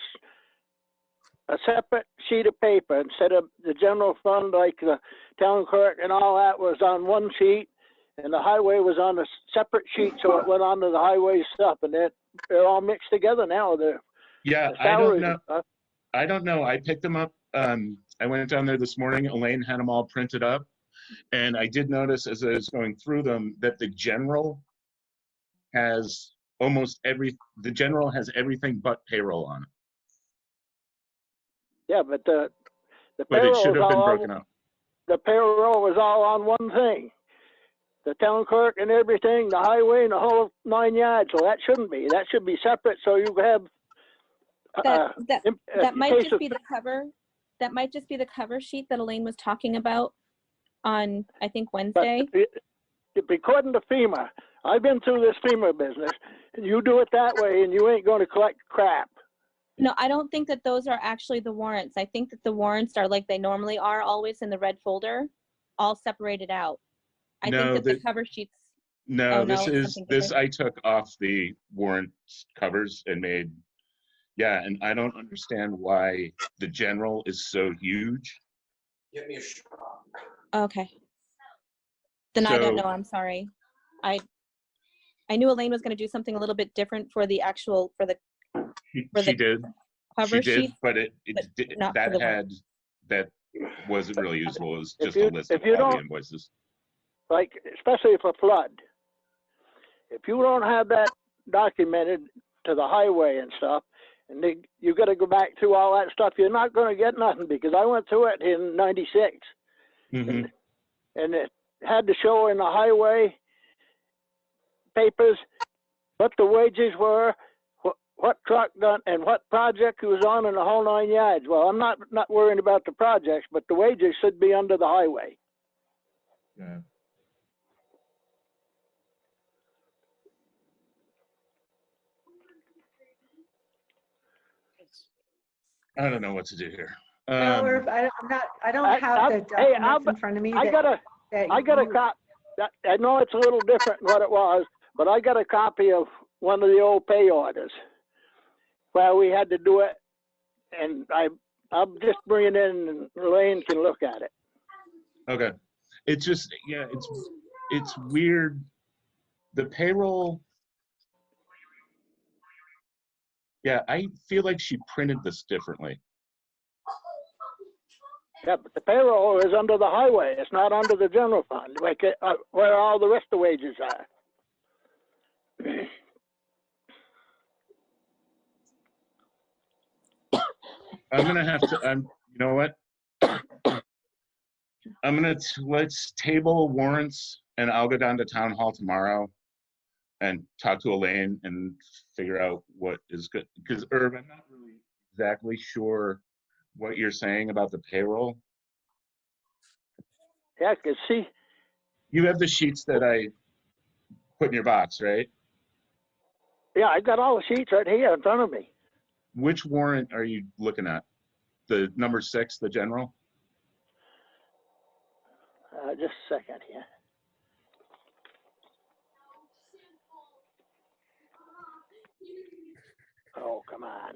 a separate sheet of paper instead of the general fund, like the town clerk and all that was on one sheet, and the highway was on a separate sheet, so it went on to the highway stuff, and they're all mixed together now. Yeah, I don't know. I don't know. I picked them up. I went down there this morning. Elaine had them all printed up, and I did notice as I was going through them that the general has the general has everything but payroll on it. Yeah, but the But it payroll should is have been all broken up. the payroll was all on one thing. The town clerk and everything, the highway and the whole 9 yards. So that shouldn't be. That should be separate. So you have That might just be the cover. That might just be the cover sheet that Elaine was talking about on, I think, Wednesday. According to FEMA, I've been through this FEMA business, and you do it that way, and you ain't going to collect crap. No, I don't think that those are actually the warrants. I think that the warrants are like they normally are, always in the red folder, all separated out. I think that the cover sheets. No, this I took off the warrant covers and made, and I don't understand why the general is so huge. Give me a shot. Okay. Then I don't know, I'm sorry. I knew Elaine was going to do something a little bit different for the actual, She did, cover sheet, but that wasn't really usable. It was just a list of all the invoices. Like, especially for flood. If you don't have that documented to the highway and stuff, and you got to go back through all that stuff, you're not going to get nothing, because I went through it in '96. Mm-hmm. And it had to show in the highway papers what the wages were, what truck done, and what project he was on, and the whole 9 yards. Well, I'm not worrying about the projects, but the wages should be under the highway. Yeah. I don't know what to do here. I don't have the documents in front of me. I got a copy. I know it's a little different than what it was, but I got a copy of one of the old pay orders where we had to do it, and I'll just bring it in, and Elaine can look at it. Okay. It's just, it's weird. The payroll. Yeah, I feel like she printed this differently. Yeah, but the payroll is under the highway. It's not under the general fund, like where all the rest of the wages are. I'm gonna have to. You know what? Let's table warrants, and I'll go down to town hall tomorrow and talk to Elaine and figure out what is good. Because Irv, I'm not really exactly sure what you're saying about the payroll. Yeah, cause see, you have the sheets that I put in your box, right? Yeah, I got all the sheets right here in front of me. Which warrant are you looking at? The number 6, the general? Just a second here. Oh, come on.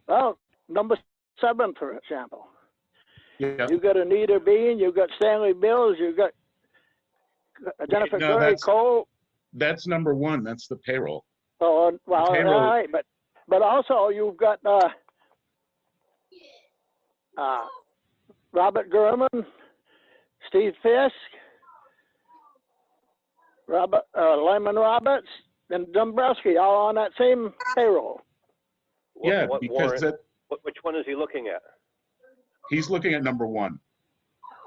Well, number 7, for example. Yeah. You got Anita Bean, you got Stanley Bills, you got Jennifer Curry Cole. That's number 1. That's the payroll. Oh, well, payroll. All right, but also you've got Robert Gurman, Steve Fisk, Lyman Roberts, and Dombrowski, all on that same payroll. Yeah, what because warrant, which one is he looking at? He's looking at number 1.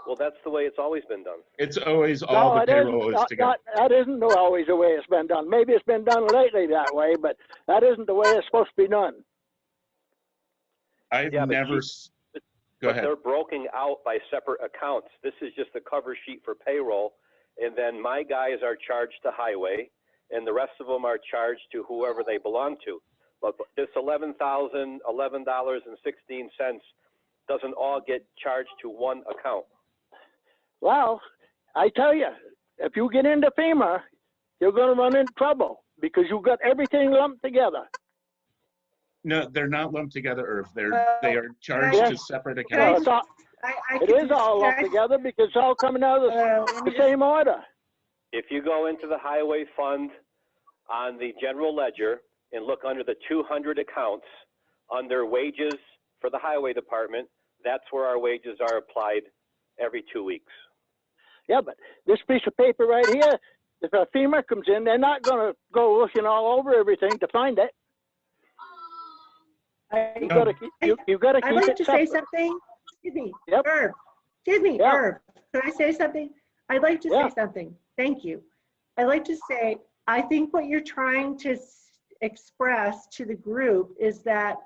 Well, that's the way it's always been done. It's always all the payroll is together. That isn't always the way it's been done. Maybe it's been done lately that way, but that isn't the way it's supposed to be done. I've never. Go ahead. They're broken out by separate accounts. This is just a cover sheet for payroll, and then my guys are charged to highway, and the rest of them are charged to whoever they belong to. But this $11,016 doesn't all get charged to one account. Well, I tell you, if you get into FEMA, you're going to run into trouble because you've got everything lumped together. No, they're not lumped together, Irv. They are charged to separate accounts. It is all lumped together because it's all coming out of the same order. If you go into the highway fund on the general ledger and look under the 200 accounts under wages for the highway department, that's where our wages are applied every 2 weeks. Yeah, but this piece of paper right here, if a FEMA comes in, they're not going to go looking all over everything to find it. You gotta keep I'd like it to separate. say something. Excuse me, Yep. Irv. Excuse me, Yeah. Irv. Can I say something? I'd like to say something. Thank you. I'd like to say, I think what you're trying to express to the group is that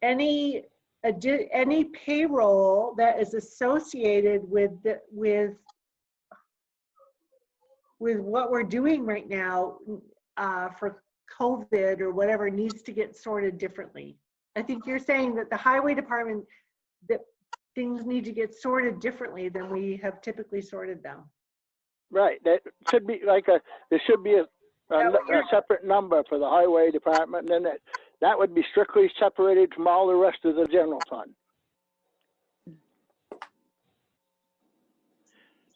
any payroll that is associated with what we're doing right now for COVID or whatever needs to get sorted differently. I think you're saying that the highway department, that things need to get sorted differently than we have typically sorted them. Right. That should be like there should be a separate number for the highway department, and then that would be strictly separated from all the rest of the general fund.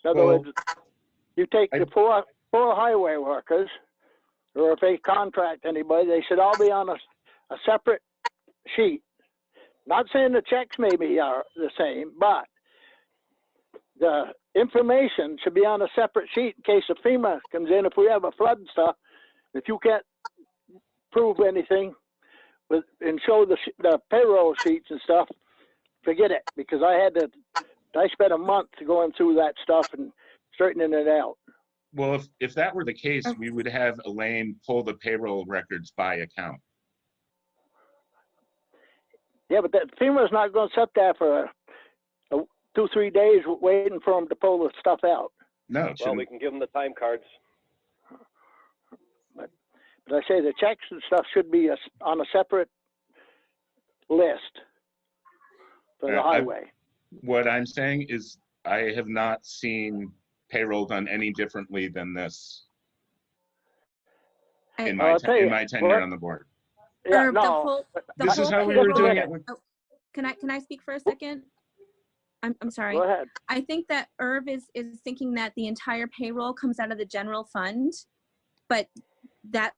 In other words, you take the four highway workers, or if they contract anybody, they should all be on a separate sheet. Not saying the checks maybe are the same, but the information should be on a separate sheet in case a FEMA comes in. If we have a flood and stuff, if you can't prove anything and show the payroll sheets and stuff, forget it, because I spent a month going through that stuff and straightening it out. Well, if that were the case, we would have Elaine pull the payroll records by account. Yeah, but that FEMA's not going to sit there for 2-3 days waiting for them to pull the stuff out. No. Well, we can give them the time cards. But I say the checks and stuff should be on a separate list for the highway. What I'm saying is I have not seen payroll done any differently than this in my tenure on the board. Yeah, this is how we were doing it. Can I speak for a second? I'm sorry. Go ahead. I think that Irv is thinking that the entire payroll comes out of the general fund, but that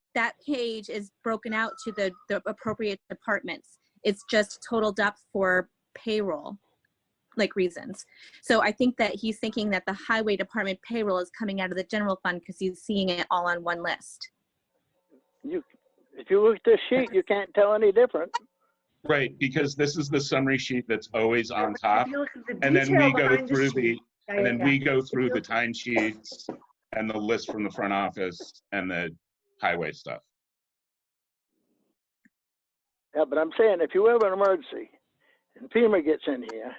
page is broken out to the appropriate departments. It's just totaled up for payroll, like reasons. So I think that he's thinking that the highway department payroll is coming out of the general fund because he's seeing it all on one list. If you look at this sheet, you can't tell any different. Right, because this is the summary sheet that's always on top, and then we go through the timesheets and the list from the front office and the highway stuff. Yeah, but I'm saying if you have an emergency and FEMA gets in here,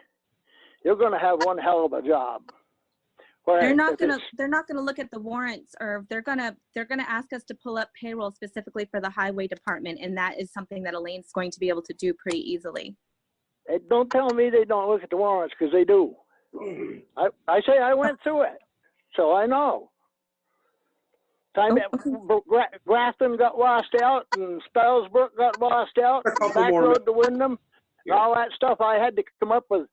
you're going to have one hell of a job. They're not gonna look at the warrants, or they're gonna ask us to pull up payroll specifically for the highway department, and that is something that Elaine's going to be able to do pretty easily. Hey, don't tell me they don't look at the warrants, because they do. I say I went through it, so I know. Grafton got washed out, and Spellsbrook got washed out, Back Road to Wyndham, and all that stuff. I had to come up with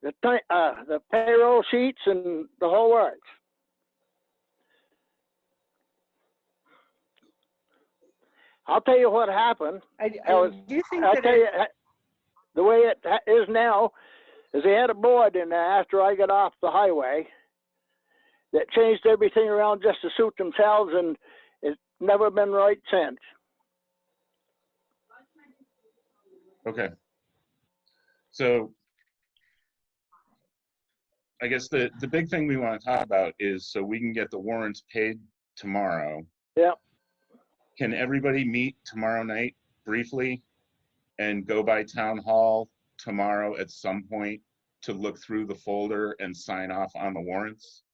the payroll sheets and the whole works. I'll tell you what happened. The way it is now is they had a board in there after I got off the highway that changed everything around just to suit themselves, and it's never been right since. Okay. So I guess the big thing we want to talk about is so we can get the warrants paid tomorrow. Yeah. Can everybody meet tomorrow night briefly and go by town hall tomorrow at some point to look through the folder and sign off on the warrants?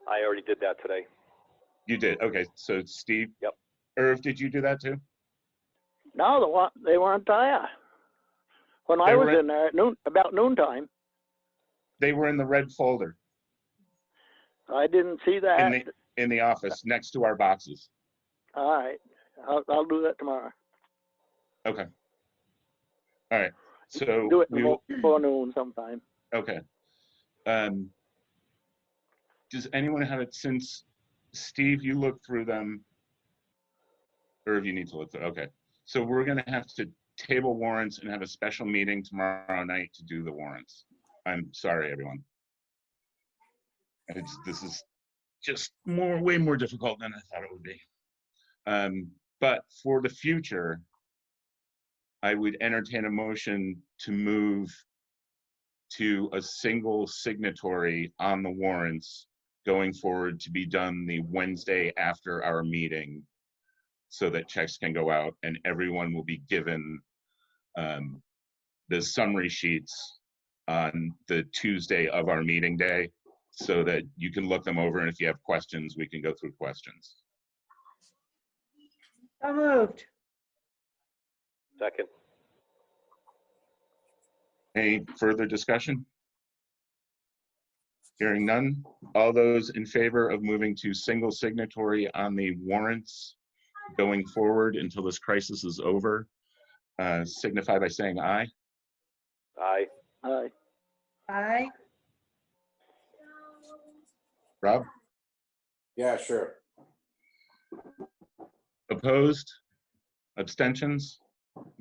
I already did that today. You did? Okay. So Steve? Yep. Irv, did you do that too? No, they weren't there. When I was in there at about noontime. They were in the red folder. I didn't see that. In the office next to our boxes. All right. I'll do that tomorrow. Okay. All right. So do it before noon sometime. Okay. Does anyone have it? Since Steve, you looked through them, or if you need to look through. Okay. So we're going to have to table warrants and have a special meeting tomorrow night to do the warrants. I'm sorry, everyone. This is just way more difficult than I thought it would be. But for the future, I would entertain a motion to move to a single signatory on the warrants going forward, to be done the Wednesday after our meeting, so that checks can go out and everyone will be given the summary sheets on the Tuesday of our meeting day, so that you can look them over, and if you have questions, we can go through questions. So moved. Second. Any further discussion? Hearing none. All those in favor of moving to single signatory on the warrants going forward until this crisis is over, signify by saying aye. Aye. Aye. Aye. Rob? Yeah, sure. Opposed? Abstentions?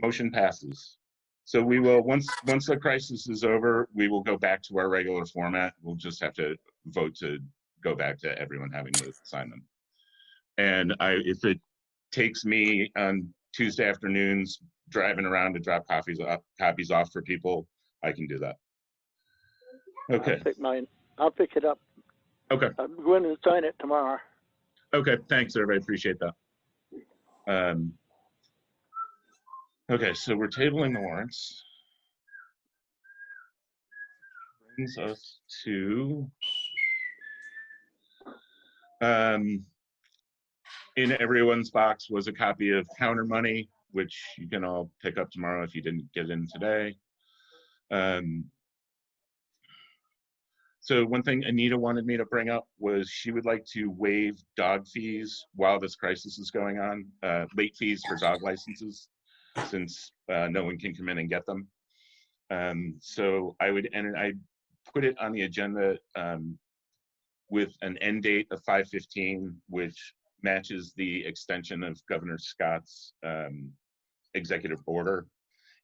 Motion passes. So we will, once the crisis is over, we will go back to our regular format. We'll just have to vote to go back to everyone having to sign them. And if it takes me on Tuesday afternoons driving around to drop copies off for people, I can do that. Okay. I'll pick it up. Okay. I'm going to sign it tomorrow. Okay, thanks, everybody. Appreciate that. Okay, so we're tabling the warrants. Brings us to in everyone's box was a copy of counter money, which you can all pick up tomorrow if you didn't get in today. So one thing Anita wanted me to bring up was she would like to waive dog fees while this crisis is going on, late fees for dog licenses, since no one can come in and get them. So I put it on the agenda with an end date of 5/15, which matches the extension of Governor Scott's executive order.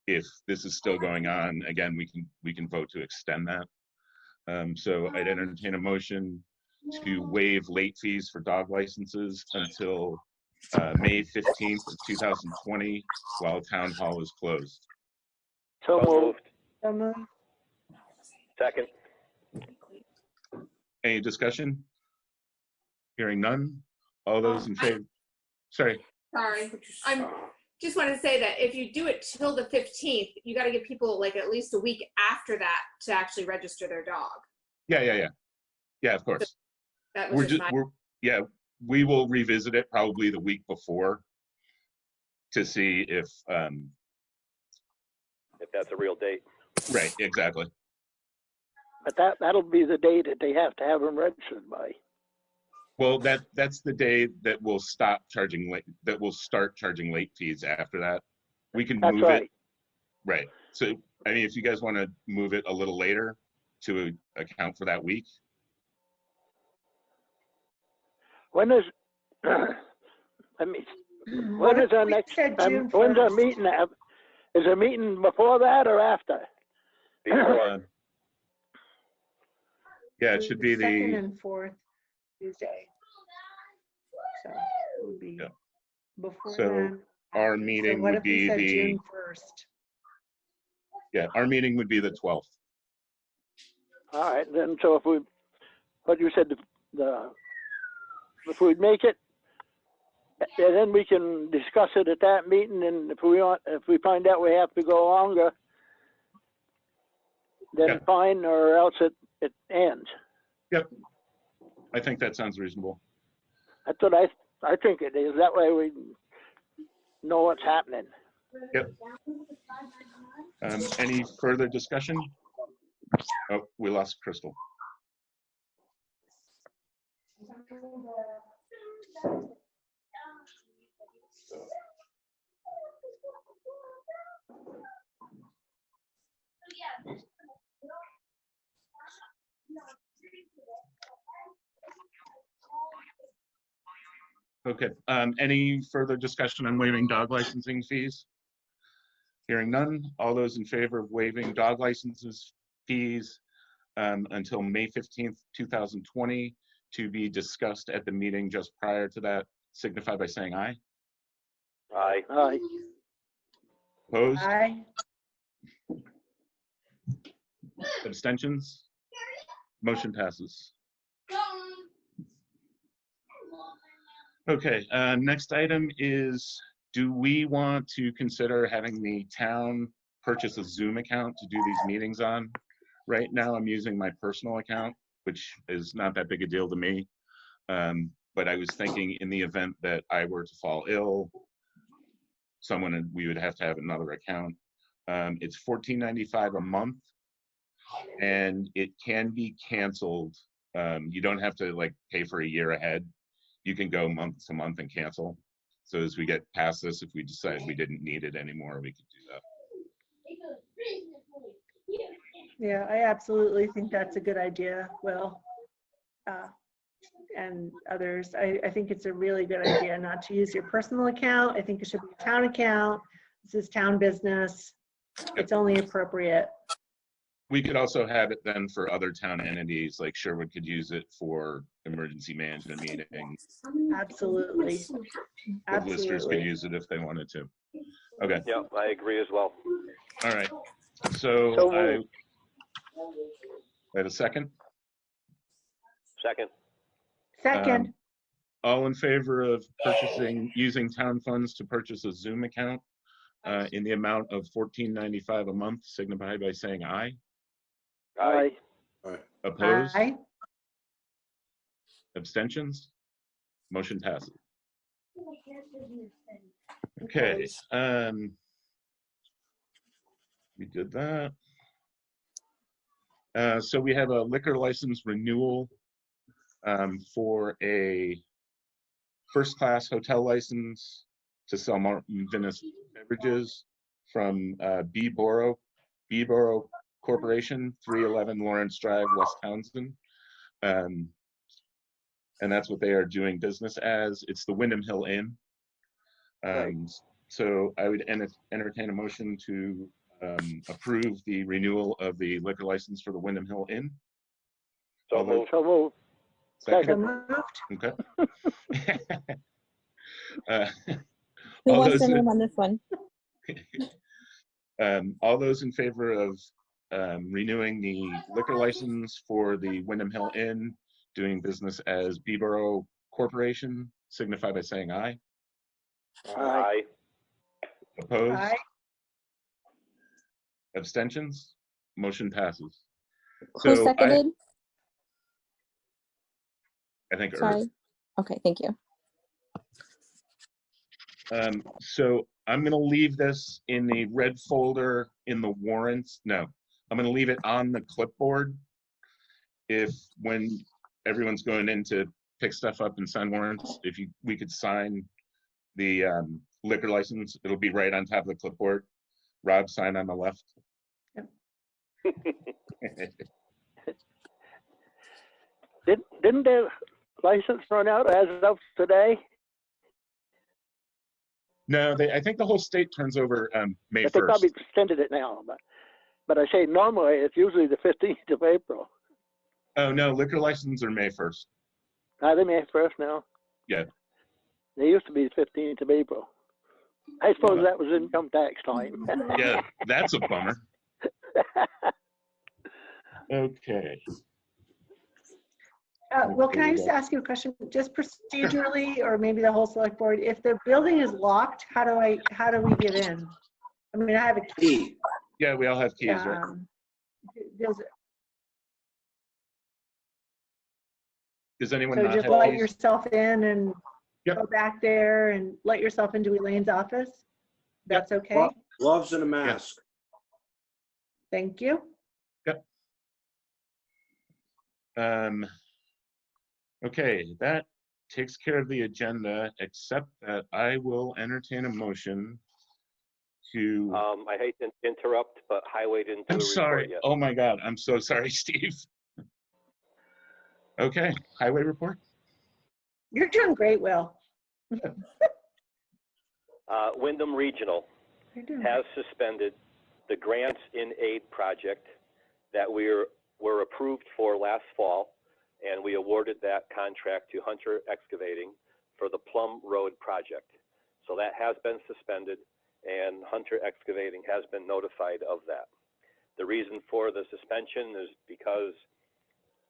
If this is still going on, again, we can vote to extend that. So I'd entertain a motion to waive late fees for dog licenses until May 15th of 2020, while Town Hall is closed. So moved. So moved. Second. Any discussion? Hearing none. All those in favor? Sorry. Sorry. I just want to say that if you do it till the 15th, you got to give people like at least a week after that to actually register their dog. Yeah, of course. That was we will revisit it probably the week before to see if that's a real date. Right, exactly. But that'll be the day that they have to have them registered by. Well, that's the day that we'll stop charging we'll start charging late fees after that. We can move it. Right. So I mean, if you guys want to move it a little later to account for that week. When is when is our next? When's our meeting? Is a meeting before that or after? Before. Yeah, it should be the second and fourth Tuesday. So it would be before then. Our meeting would be the June 1st. Yeah, our meeting would be the 12th. All right, then. So if we, what you said, if we make it, then we can discuss it at that meeting. And if we find out we have to go longer, then fine, or else it ends. Yep. I think that sounds reasonable. That's what I think it is. That way we know what's happening. Yep. Any further discussion? Oh, we lost Crystal. Okay, any further discussion on waiving dog licensing fees? Hearing none, all those in favor of waiving dog licenses fees until May 15th, 2020, to be discussed at the meeting just prior to that, signify by saying aye. Aye. Aye. Opposed? Aye. Abstentions? Motion passes. Okay, next item is, do we want to consider having the town purchase a Zoom account to do these meetings on? Right now, I'm using my personal account, which is not that big a deal to me. But I was thinking in the event that I were to fall ill, we would have to have another account. It's $14.95 a month, and it can be canceled. You don't have to like pay for a year ahead. You can go month to month and cancel. So as we get past this, if we decide we didn't need it anymore, we could do that. Yeah, I absolutely think that's a good idea, Will. And others. I think it's a really good idea not to use your personal account. I think it should be a town account. This is town business. It's only appropriate. We could also have it then for other town entities, like Sherwood could use it for emergency management meetings. Absolutely. The listers could use it if they wanted to. Okay. Yep, I agree as well. All right. So I have a second. Second. Second. All in favor of using town funds to purchase a Zoom account in the amount of $14.95 a month, signify by saying aye. Aye. Opposed? Aye. Abstentions? Motion passes. Okay. We did that. So we have a liquor license renewal for a first-class hotel license to sell Venice beverages from B Borough Corporation, 311 Lawrence Drive, West Townsend. And that's what they are doing business as. It's the Wyndham Hill Inn. So I would entertain a motion to approve the renewal of the liquor license for the Wyndham Hill Inn. So moved. So moved. Second. Okay. Who wants to name on this one? All those in favor of renewing the liquor license for the Wyndham Hill Inn, doing business as Beboro Corporation, signify by saying aye. Aye. Opposed? Aye. Abstentions? Motion passes. Who seconded? I think Sorry. Irv. Okay, thank you. So I'm going to leave this in the red folder in the warrants. No, I'm going to leave it on the clipboard. When everyone's going in to pick stuff up and sign warrants, we could sign the liquor license, it'll be right on top of the clipboard. Rob, sign on the left. Didn't their license run out as of today? No, I think the whole state turns over May 1st. But they probably extended it now. But I say normally it's usually the 15th of April. Oh no, liquor licenses are May 1st. Are they May 1st now? Yeah. They used to be the 15th of April. I suppose that was income tax time. Yeah, that's a bummer. Okay. Well, can I just ask you a question, just procedurally, or maybe the whole select board? If the building is locked, how do we get in? I mean, I have a key. Yeah, we all have keys, right? Does anyone So not just have let keys? yourself in and go back there and let yourself into Elaine's office? That's okay? Gloves and a mask. Thank you. Yep. Okay, that takes care of the agenda, except that I will entertain a motion to. I hate to interrupt, but Highway didn't do I'm a sorry. report yet. Oh my God, I'm so sorry, Steve. Okay, highway report. You're doing great, Will. Wyndham Regional has suspended the grants in aid project that we're were approved for last fall, and we awarded that contract to Hunter Excavating for the Plum Road project. So that has been suspended, and Hunter Excavating has been notified of that. The reason for the suspension is because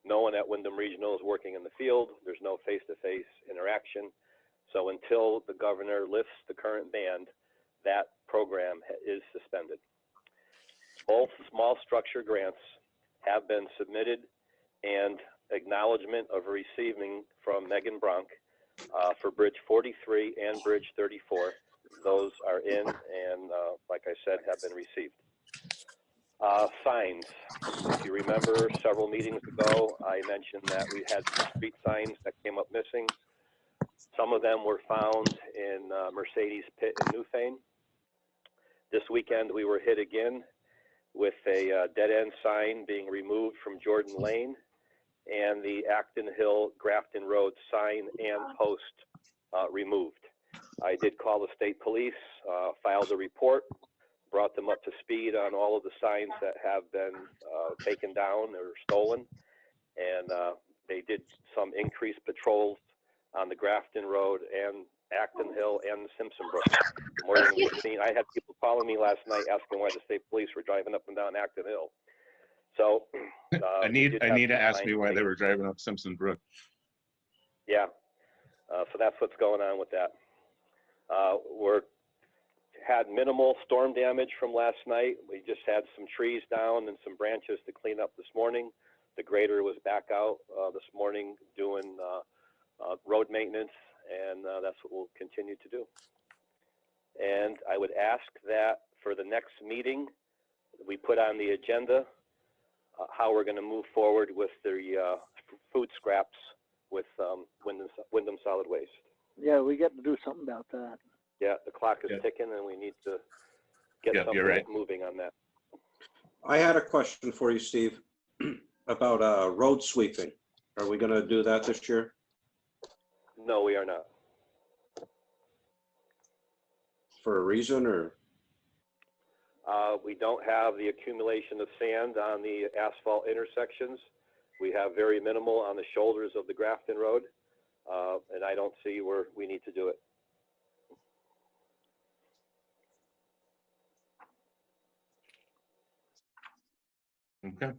no one at Wyndham Regional is working in the field. There's no face-to-face interaction. So until the governor lifts the current ban, that program is suspended. Both small structure grants have been submitted, and acknowledgement of receiving from Megan Bronk for Bridge 43 and Bridge 34. Those are in and, like I said, have been received. Signs. If you remember several meetings ago, I mentioned that we had some street signs that came up missing. Some of them were found in Mercedes Pit in Newfane. This weekend, we were hit again with a dead-end sign being removed from Jordan Lane and the Acton Hill Grafton Road sign and post removed. I did call the state police, filed a report, brought them up to speed on all of the signs that have been taken down or stolen, and they did some increased patrols on the Grafton Road and Acton Hill and Simpson Brook. More than we've seen. I had people calling me last night asking why the state police were driving up and down Acton Hill. So Anita asked me why they were driving up Simpson Brook. Yeah, so that's what's going on with that. We're had minimal storm damage from last night. We just had some trees down and some branches to clean up this morning. The grader was back out this morning doing road maintenance, and that's what we'll continue to do. And I would ask that for the next meeting, we put on the agenda how we're going to move forward with the food scraps with Wyndham Solid Waste. Yeah, we get to do something about that. Yeah, the clock is ticking, and we need to get something moving on that. I had a question for you, Steve, about road sweeping. Are we going to do that this year? No, we are not. For a reason, or? We don't have the accumulation of sand on the asphalt intersections. We have very minimal on the shoulders of the Grafton Road, and I don't see where we need to do it. Okay.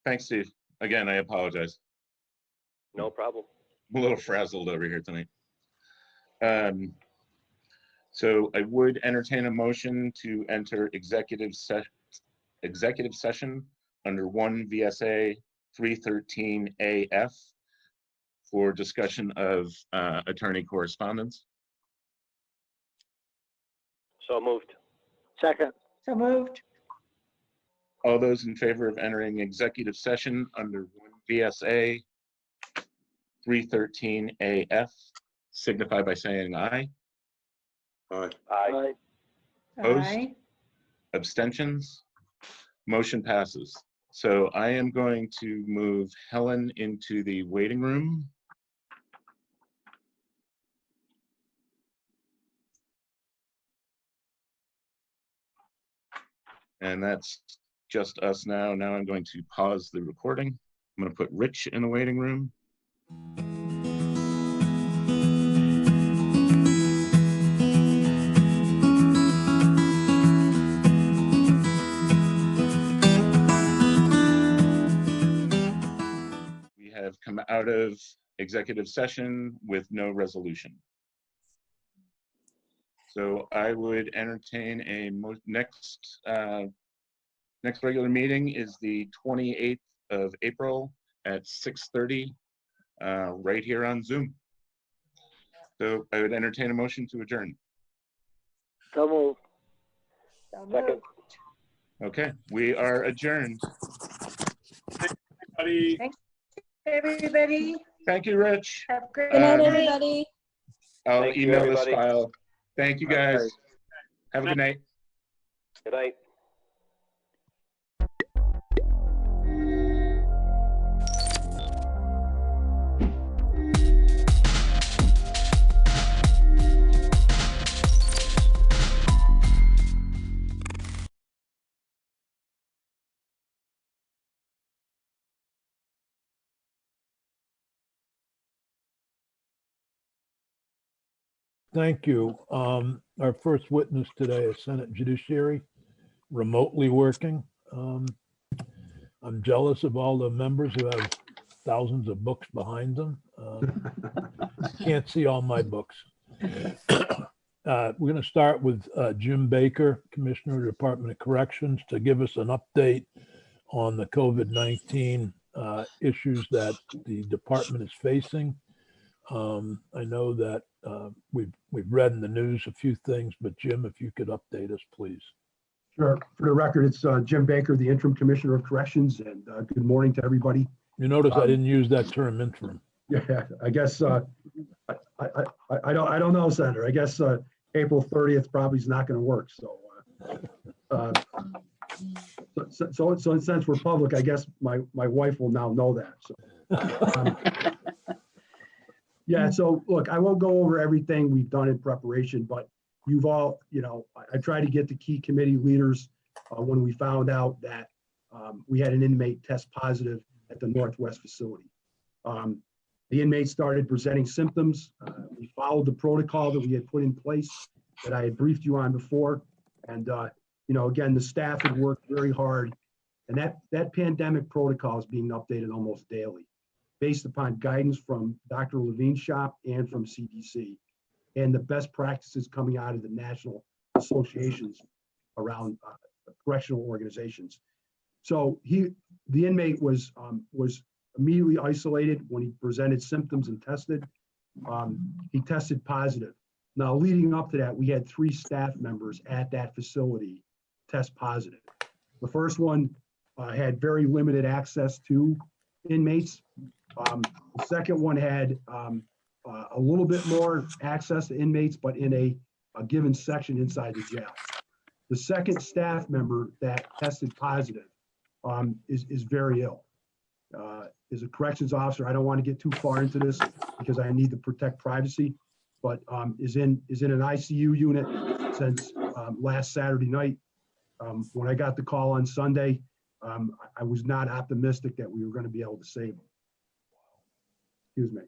Thanks, Steve. Again, I apologize. No problem. I'm a little frazzled over here tonight. So I would entertain a motion to enter executive session under 1 VSA 313 AF for discussion of attorney correspondence. So moved. Second. So moved. All those in favor of entering executive session under 1 VSA 313 AF signify by saying aye. Aye. Aye. Opposed? Aye. Abstentions? Motion passes. So I am going to move Helen into the waiting room. And that's just us now. Now I'm going to pause the recording. I'm going to put Rich in the waiting room. We have come out of executive session with no resolution. So I would entertain a next regular meeting is the 28th of April at 6:30, right here on Zoom. So I would entertain a motion to adjourn. So moved. Second. Okay, we are adjourned. Thanks, everybody. Thank you, Rich. Have a great Good night, night. everybody. I'll Thank you, email this everybody. file. Thank you, guys. Have a good night. Good night. Thank you. Our first witness today is Senate Judiciary, remotely working. I'm jealous of all the members who have thousands of books behind them. Can't see all my books. We're going to start with Jim Baker, Commissioner of the Department of Corrections, to give us an update on the COVID-19 issues that the department is facing. I know that we've read in the news a few things, but Jim, if you could update us, please. Sure. For the record, it's Jim Baker, the Interim Commissioner of Corrections, and good morning to everybody. You notice I didn't use that term interim. Yeah, I guess I don't know, Senator. I guess April 30th probably is not going to work. So since we're public, I guess my wife will now know that. So. Yeah, so look, I won't go over everything we've done in preparation, but you've all, I tried to get the key committee leaders when we found out that we had an inmate test positive at the Northwest facility. The inmate started presenting symptoms. We followed the protocol that we had put in place that I had briefed you on before. And, again, the staff had worked very hard. And that pandemic protocol is being updated almost daily, based upon guidance from Dr. Levine's shop and from CDC, and the best practices coming out of the national associations around correctional organizations. So the inmate was immediately isolated when he presented symptoms and tested. He tested positive. Now, leading up to that, we had 3 staff members at that facility test positive. The first one had very limited access to inmates. The second one had a little bit more access to inmates, but in a given section inside the jail. The second staff member that tested positive is very ill. Is a corrections officer. I don't want to get too far into this because I need to protect privacy, but is in an ICU unit since last Saturday night. When I got the call on Sunday, I was not optimistic that we were going to be able to save him. Excuse me.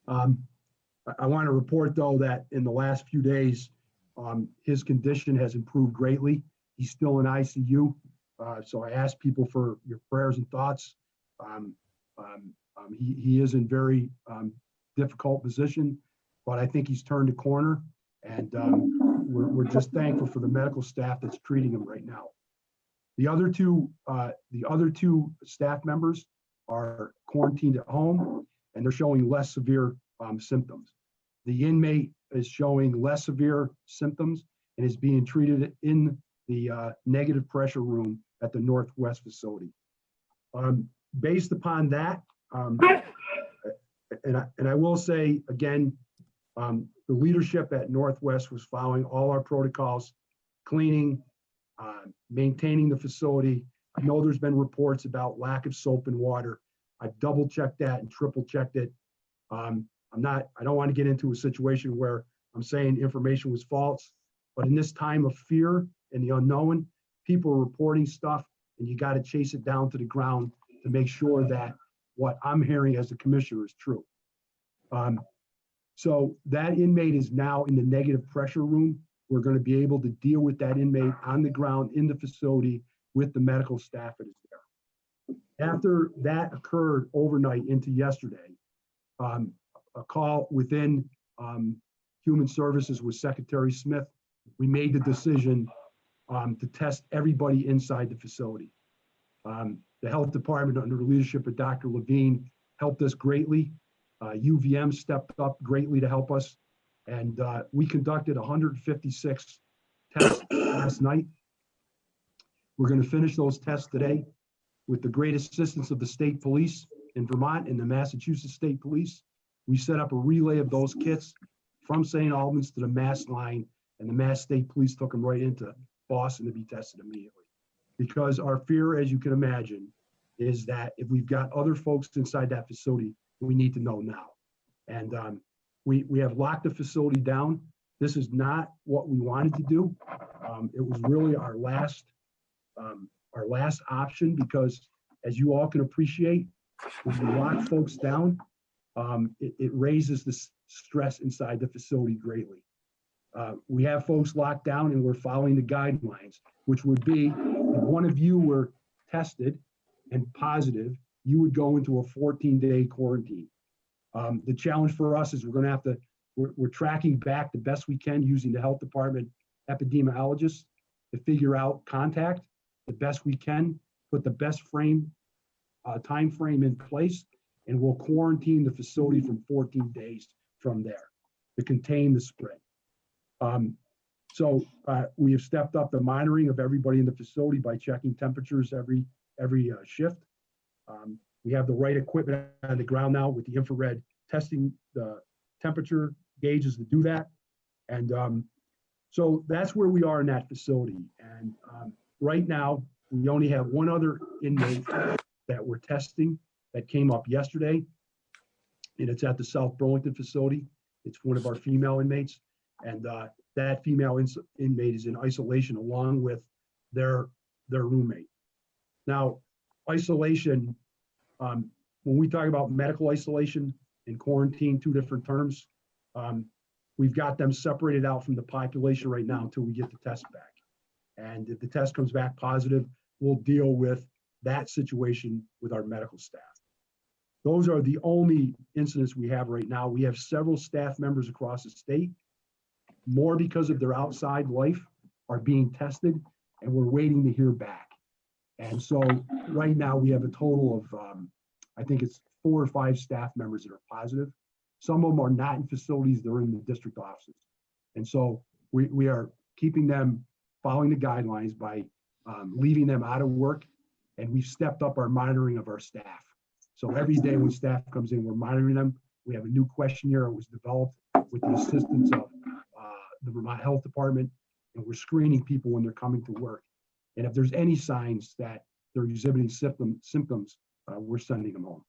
I want to report, though, that in the last few days, his condition has improved greatly. He's still in ICU, so I ask people for your prayers and thoughts. He is in very difficult position, but I think he's turned a corner, and we're just thankful for the medical staff that's treating him right now. The other two staff members are quarantined at home, and they're showing less severe symptoms. The inmate is showing less severe symptoms and is being treated in the negative pressure room at the Northwest facility. Based upon that, and I will say again, the leadership at Northwest was following all our protocols, cleaning, maintaining the facility. I know there's been reports about lack of soap and water. I've double checked that and triple checked it. I don't want to get into a situation where I'm saying information was false, but in this time of fear and the unknown, people are reporting stuff, and you got to chase it down to the ground to make sure that what I'm hearing as a commissioner is true. So that inmate is now in the negative pressure room. We're going to be able to deal with that inmate on the ground in the facility with the medical staff that is there. After that occurred overnight into yesterday, a call within Human Services with Secretary Smith, we made the decision to test everybody inside the facility. The health department, under the leadership of Dr. Levine, helped us greatly. UVM stepped up greatly to help us. And we conducted 156 tests last night. We're going to finish those tests today with the great assistance of the state police in Vermont and the Massachusetts State Police. We set up a relay of those kits from St. Albans to the Mass line, and the Mass State Police took them right into Boston to be tested immediately. Because our fear, as you can imagine, is that if we've got other folks inside that facility, we need to know now. And we have locked the facility down. This is not what we wanted to do. It was really our last option, because as you all can appreciate, when you lock folks down, it raises stress inside the facility greatly. We have folks locked down and we're following the guidelines, which would be if one of you were tested and positive, you would go into a 14-day quarantine. The challenge for us is we're tracking back the best we can using the health department epidemiologists to figure out contact the best we can, put the best time frame in place, and we'll quarantine the facility from 14 days from there to contain the spread. We have stepped up the monitoring of everybody in the facility by checking temperatures every shift. We have the right equipment on the ground now with the infrared testing the temperature gauges to do that. And so that's where we are in that facility. And right now, we only have one other inmate that we're testing that came up yesterday. And it's at the South Burlington facility. It's one of our female inmates. And that female inmate is in isolation along with their roommate. Now, isolation, when we talk about medical isolation and quarantine, two different terms, we've got them separated out from the population right now until we get the test back. And if the test comes back positive, we'll deal with that situation with our medical staff. Those are the only incidents we have right now. We have several staff members across the state, more because of their outside life, are being tested, and we're waiting to hear back. And so right now we have a total of, I think it's 4 or 5 staff members that are positive. Some of them are not in facilities, they're in the district offices. And so we are keeping them following the guidelines by leaving them out of work, and we've stepped up our monitoring of our staff. So every day when staff comes in, we're monitoring them. We have a new questionnaire that was developed with the assistance of the Vermont Health Department, and we're screening people when they're coming to work. And if there's any signs that they're exhibiting symptoms, we're sending them home.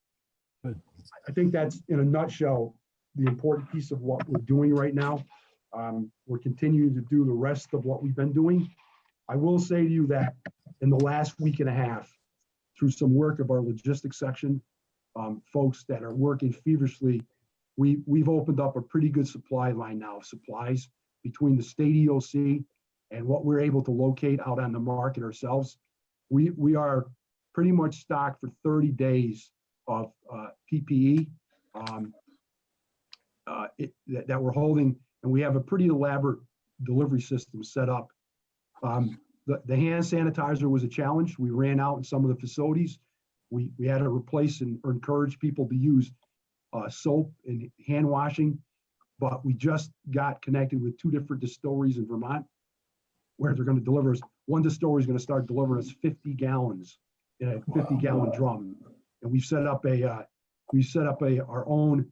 Good. I think that's, in a nutshell, the important piece of what we're doing right now. We're continuing to do the rest of what we've been doing. I will say to you that in the last week and a half, through some work of our logistics section, folks that are working feverishly, we've opened up a pretty good supply line now of supplies between the state EOC and what we're able to locate out on the market ourselves. We are pretty much stocked for 30 days of PPE that we're holding, and we have a pretty elaborate delivery system set up. The hand sanitizer was a challenge. We ran out in some of the facilities. We had to replace or encourage people to use soap and hand washing, but we just got connected with 2 different distilleries in Vermont where they're going to deliver us. One distillery is going to start delivering us 50 gallons in a 50-gallon drum, and we've set up our own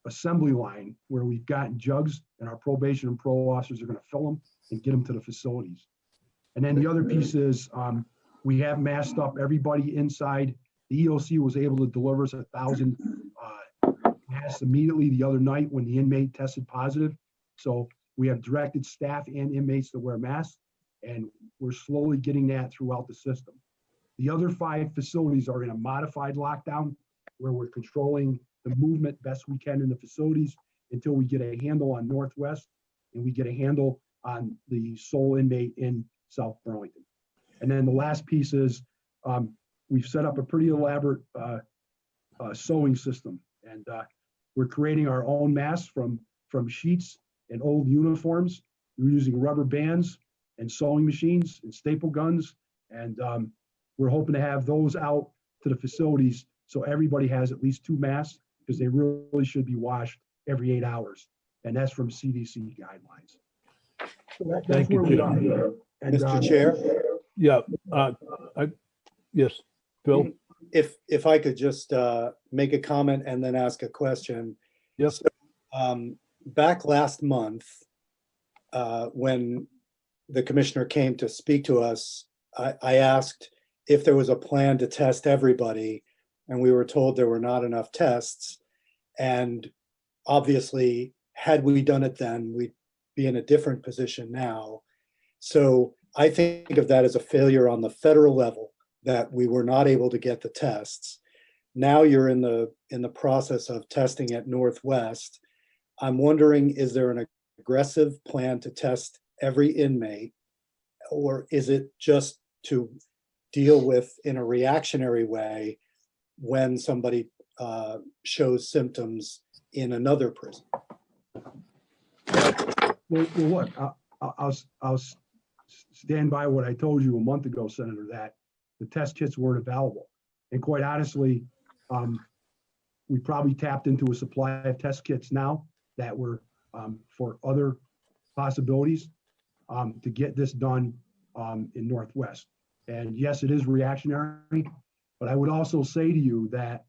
assembly line where we've gotten jugs, and our probation and parole officers are going to fill them and get them to the facilities. And then the other piece is we have masked up everybody inside. The EOC was able to deliver us 1,000 masks immediately the other night when the inmate tested positive. So we have directed staff and inmates to wear masks, and we're slowly getting that throughout the system. The other 5 facilities are in a modified lockdown where we're controlling the movement best we can in the facilities until we get a handle on Northwest and we get a handle on the sole inmate in South Burlington. And then the last piece is we've set up a pretty elaborate sewing system, and we're creating our own masks from sheets and old uniforms. We're using rubber bands and sewing machines and staple guns, and we're hoping to have those out to the facilities so everybody has at least 2 masks, because they really should be washed every 8 hours, and that's from CDC guidelines. So that's where we are. And, Mr. Chair? Yeah. Yes, Phil? If I could just make a comment and then ask a question. Yes. So, back last month, when the commissioner came to speak to us, I asked if there was a plan to test everybody, and we were told there were not enough tests. And obviously, had we done it then, we'd be in a different position now. So I think of that as a failure on the federal level, that we were not able to get the tests. Now you're in the process of testing at Northwest. I'm wondering, is there an aggressive plan to test every inmate, or is it just to deal with in a reactionary way when somebody shows symptoms in another prison? Well, look, I'll stand by what I told you a month ago, Senator, that the test kits weren't available. And quite honestly, we probably tapped into a supply of test kits now that were for other possibilities to get this done in Northwest. And yes, it is reactionary, but I would also say to you that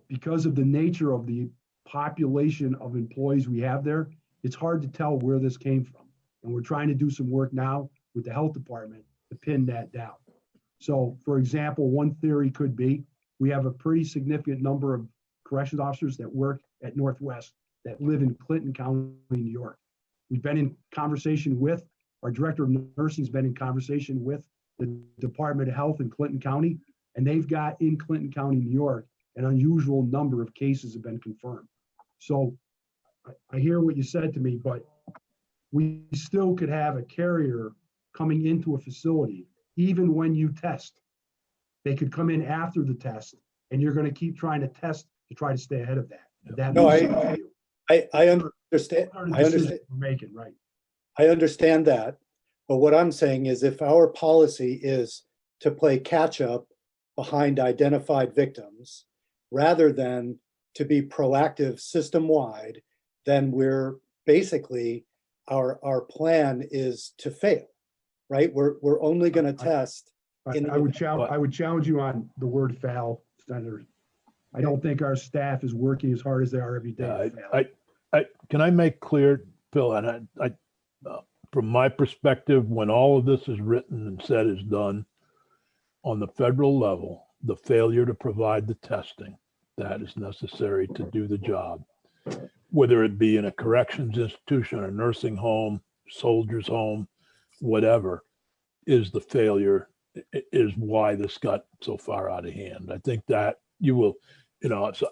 because of the nature of the population of employees we have there, it's hard to tell where this came from. And we're trying to do some work now with the health department to pin that down. So for example, one theory could be we have a pretty significant number of corrections officers that work at Northwest that live in Clinton County, New York. We've been in conversation with, our director of nursing has been in conversation with the Department of Health in Clinton County, and they've got in Clinton County, New York, an unusual number of cases have been confirmed. So I hear what you said to me, but we still could have a carrier coming into a facility, even when you test. They could come in after the test, and you're going to keep trying to test to try to stay ahead of that. That No, makes sense to you. I understand. Part of the I decision understand. we're making, right? I understand that, but what I'm saying is if our policy is to play catch up behind identified victims rather than to be proactive system-wide, then we're basically, our plan is to fail, right? We're only going to test. I would challenge you on the word fail, Senator. I don't think our staff is working as hard as they are every day. Can I make clear, Phil, and I from my perspective, when all of this is written and said is done, on the federal level, the failure to provide the testing that is necessary to do the job, whether it be in a corrections institution, a nursing home, soldier's home, whatever, is the failure, is why this got so far out of hand. I think that you will, so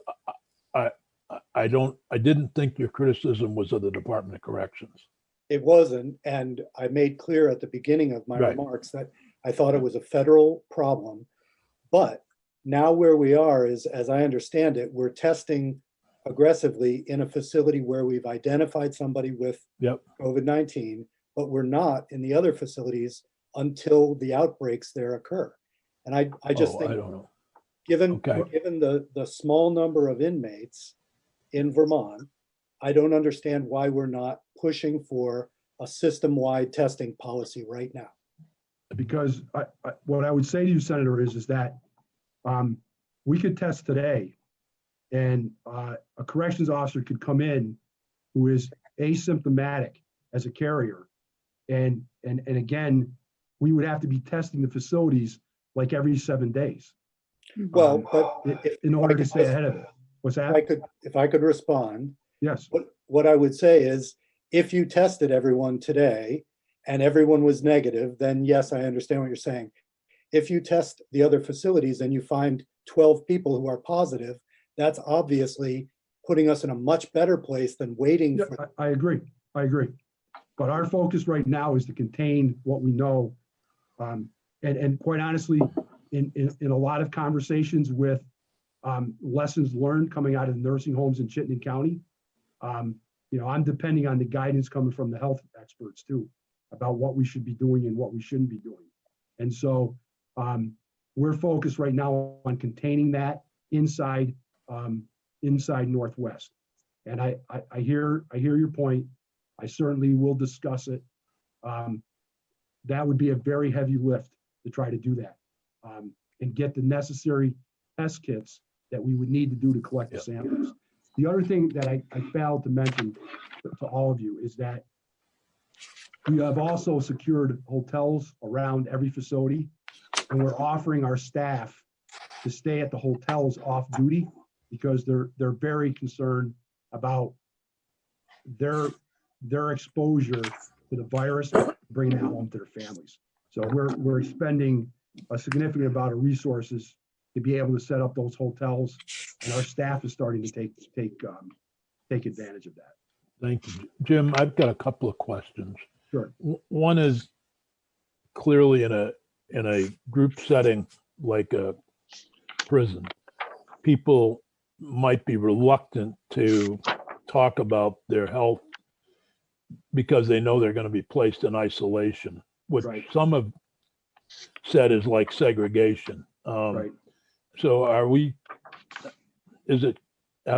I didn't think your criticism was of the Department of Corrections. It wasn't, and I made clear at the beginning of my Right. remarks that I thought it was a federal problem. But now where we are is, as I understand it, we're testing aggressively in a facility where we've identified somebody with COVID-19, but we're not in the other facilities until the outbreaks there occur. And I just think, I don't know. given the small number of inmates in Vermont, I don't understand why we're not pushing for a system-wide testing policy right now. Because what I would say to you, Senator, is that we could test today, and a corrections officer could come in who is asymptomatic as a carrier, and again, we would have to be testing the facilities like every 7 days. Well, but in order to stay ahead of it. What's that? If I could respond. Yes. What I would say is, if you tested everyone today and everyone was negative, then yes, I understand what you're saying. If you test the other facilities and you find 12 people who are positive, that's obviously putting us in a much better place than waiting for. I agree. But our focus right now is to contain what we know. And quite honestly, in a lot of conversations with lessons learned coming out of nursing homes in Chittenden County, I'm depending on the guidance coming from the health experts too, about what we should be doing and what we shouldn't be doing. And so we're focused right now on containing that inside Northwest. And I hear your point. I certainly will discuss it. That would be a very heavy lift to try to do that and get the necessary test kits that we would need to do to collect the samples. The other thing that I failed to mention to all of you is that we have also secured hotels around every facility, and we're offering our staff to stay at the hotels off duty because they're very concerned about their exposure to the virus, bringing it home to their families. So we're expending a significant amount of resources to be able to set up those hotels. And our staff is starting to take advantage of that. Thank you. Jim, I've got a couple of questions. Sure. One is clearly in a group setting like a prison, people might be reluctant to talk about their health because they know they're going to be placed in isolation, which some have said is like segregation. So has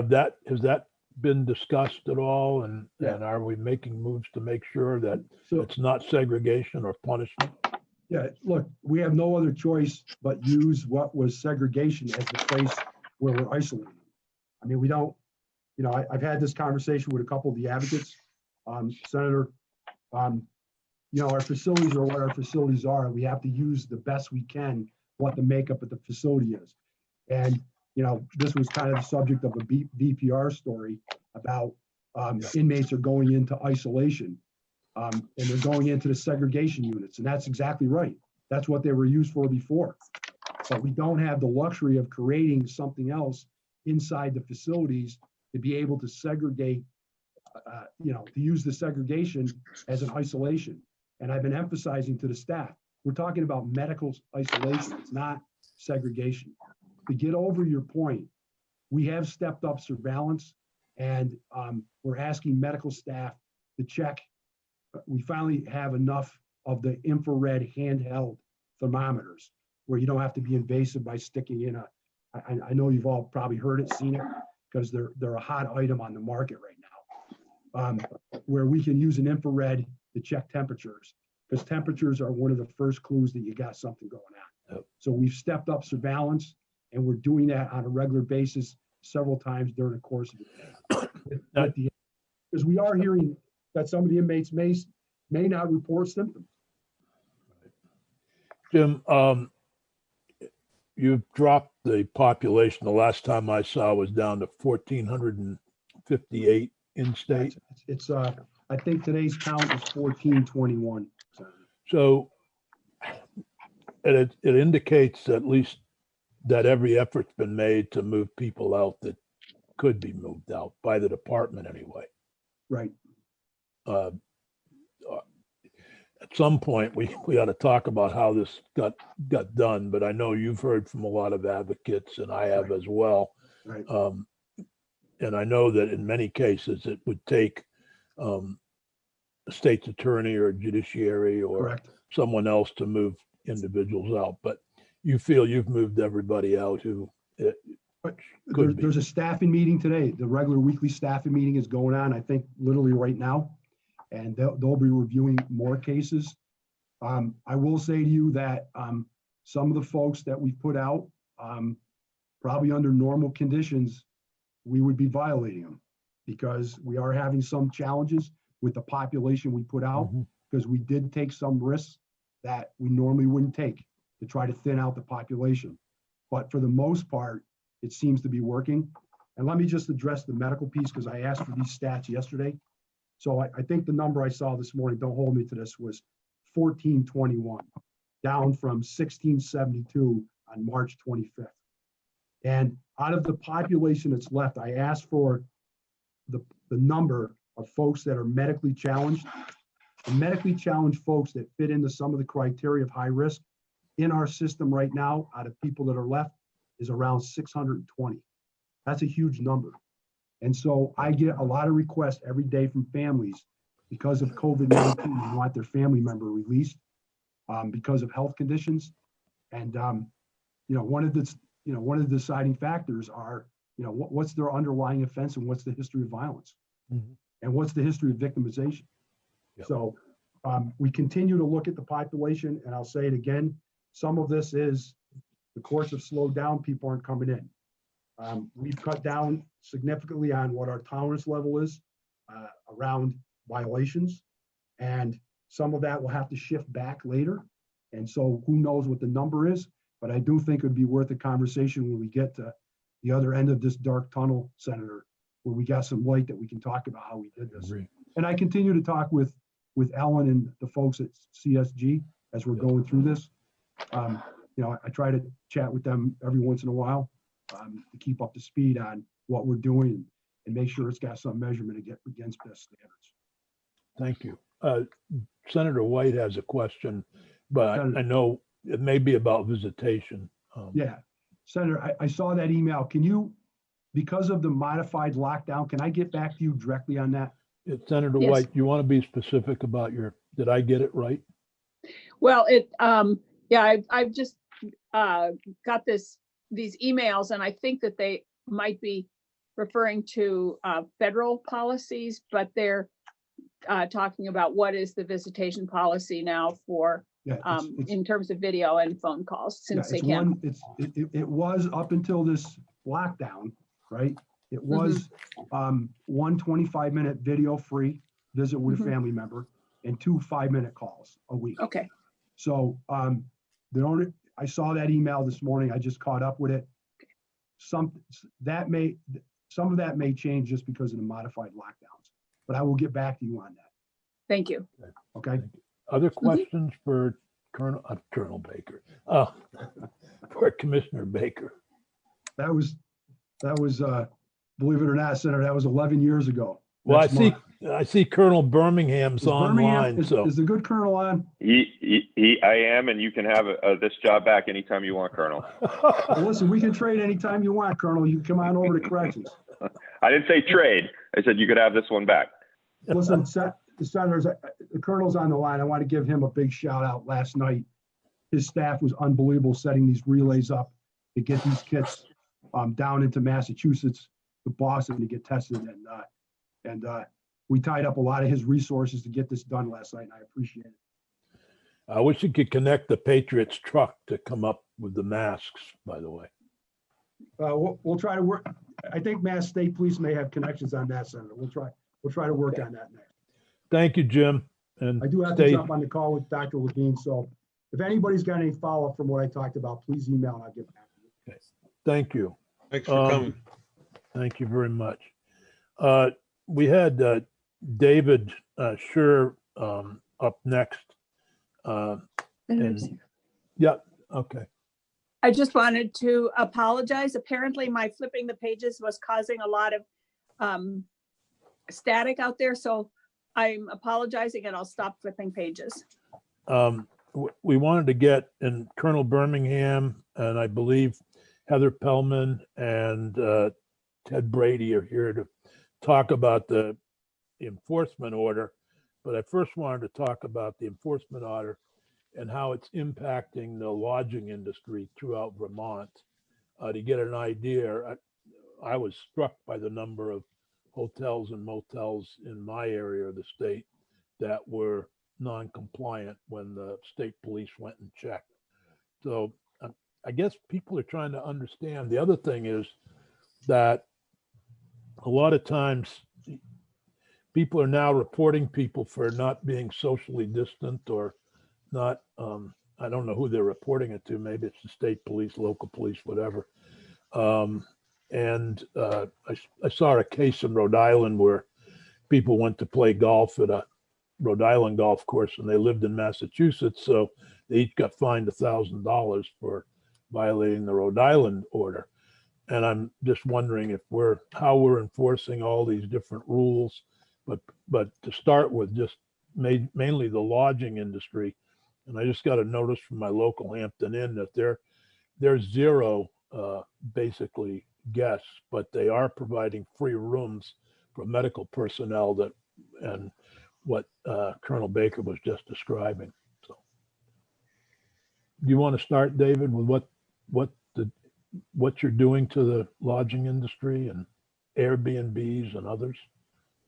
that been discussed at all? And are we making moves to make sure that it's not segregation or punishment? Yeah, look, we have no other choice but use what was segregation as the place where we're isolating. I mean, we don't, I've had this conversation with a couple of the advocates, Senator, our facilities are what our facilities are. We have to use the best we can what the makeup of the facility is. And, this was kind of the subject of a VPR story about inmates are going into isolation and they're going into the segregation units. And that's exactly right. That's what they were used for before. But we don't have the luxury of creating something else inside the facilities to be able to segregate, to use the segregation as an isolation. And I've been emphasizing to the staff, we're talking about medical isolation. It's not segregation. To get over your point, we have stepped up surveillance and we're asking medical staff to check. We finally have enough of the infrared handheld thermometers where you don't have to be invasive by sticking in I know you've all probably heard it, seen it, because they're a hot item on the market right now, where we can use an infrared to check temperatures, because temperatures are one of the first clues that you got something going on. Yep. So we've stepped up surveillance, and we're doing that on a regular basis several times during the course of the day. Because we are hearing that some of the inmates may not report symptoms. Jim, you've dropped the population. The last time I saw was down to 1,458 in-state. It's I think today's count is 1421. So it indicates at least that every effort's been made to move people out that could be moved out by the department anyway. Right. At some point, we ought to talk about how this got done, but I know you've heard from a lot of advocates, and I have as well. Right. And I know that in many cases, it would take a state's attorney or a judiciary or someone else to move individuals out. But you feel you've moved everybody out who could be. There's a staffing meeting today. The regular weekly staffing meeting is going on, I think, literally right now. And they'll be reviewing more cases. I will say to you that some of the folks that we've put out, probably under normal conditions, we would be violating them because we are having some challenges with the population we put out because we did take some risks that we normally wouldn't take to try to thin out the population. But for the most part, it seems to be working. And let me just address the medical piece because I asked for these stats yesterday. So I think the number I saw this morning, don't hold me to this, was 1421, down from 1672 on March 25th. And out of the population that's left, I asked for the number of folks that are medically challenged. The medically challenged folks that fit into some of the criteria of high risk in our system right now, out of people that are left, is around 620. That's a huge number. And so I get a lot of requests every day from families because of COVID-19, who want their family member released because of health conditions. And one of the deciding factors are, what's their underlying offense and what's the history of violence and what's the history of victimization. Yep. So we continue to look at the population, and I'll say it again, some of this is the courts have slowed down, people aren't coming in. We've cut down significantly on what our tolerance level is around violations, and some of that will have to shift back later. And so who knows what the number is, but I do think it would be worth a conversation when we get to the other end of this dark tunnel, Senator, where we got some light that we can talk about how we did this. And I continue to talk with Ellen and the folks at CSG as we're going through this. I try to chat with them every once in a while to keep up to speed on what we're doing and make sure it's got some measurement against best standards. Thank you. Senator White has a question, but Senator, I know it may be about visitation. Yeah, Senator, I saw that email. Can you, because of the modified lockdown, can I get back to you directly on that? Senator Yes. White, you want to be specific about did I get it right? Well, yeah, I've just got these emails, and I think that they might be referring to federal policies, but they're talking about what is the visitation policy now for in terms of video and phone calls, since they can. It was up until this lockdown, right? It was 1 25-minute video free visit with a family member and 2 5-minute calls a week. Okay. So I saw that email this morning. I just caught up with it. Some of that may change just because of the modified lockdowns, but I will get back to you on that. Thank you. Okay. Other questions for Colonel Baker? For Commissioner Baker. That was, believe it or not, Senator, that was 11 years ago. Well, I see Colonel Birmingham's online. Is the good Colonel on? I am, and you can have this job back anytime you want, Colonel. Well, listen, we can trade anytime you want, Colonel. You come on over to corrections. I didn't say trade. I said you could have this one back. Listen, Senators, the Colonel's on the line. I want to give him a big shout out. Last night, his staff was unbelievable setting these relays up to get these kits down into Massachusetts, to Boston, to get tested. And we tied up a lot of his resources to get this done last night, and I appreciate it. I wish you could connect the Patriots truck to come up with the masks, by the way. We'll try to work. I think Mass State Police may have connections on that, Senator. We'll try to work on that next. Thank you, Jim. And I do have to jump on the call with Dr. Levine, so if anybody's got any follow-up from what I talked about, please email and I'll get back to you. Okay. Thank you. Thanks for coming. Thank you very much. We had David Scher up next. Yeah, okay. I just wanted to apologize. Apparently my flipping the pages was causing a lot of static out there, so I'm apologizing and I'll stop flipping pages. We wanted to get in Colonel Birmingham, and I believe Heather Pellman and Ted Brady are here to talk about the enforcement order, but I first wanted to talk about the enforcement order and how it's impacting the lodging industry throughout Vermont. To get an idea, I was struck by the number of hotels and motels in my area of the state that were non-compliant when the state police went and checked. So I guess people are trying to understand. The other thing is that a lot of times people are now reporting people for not being socially distant or not, I don't know who they're reporting it to. Maybe it's the state police, local police, whatever. I saw a case in Rhode Island where people went to play golf at a Rhode Island golf course and they lived in Massachusetts. So they each got fined $1,000 for violating the Rhode Island order. And I'm just wondering how we're enforcing all these different rules. But to start with, just mainly the lodging industry. And I just got a notice from my local Hampton Inn that they're zero basically guests, but they are providing free rooms for medical personnel and what Colonel Baker was just describing. So, do you want to start, David, with what you're doing to the lodging industry and Airbnbs and others?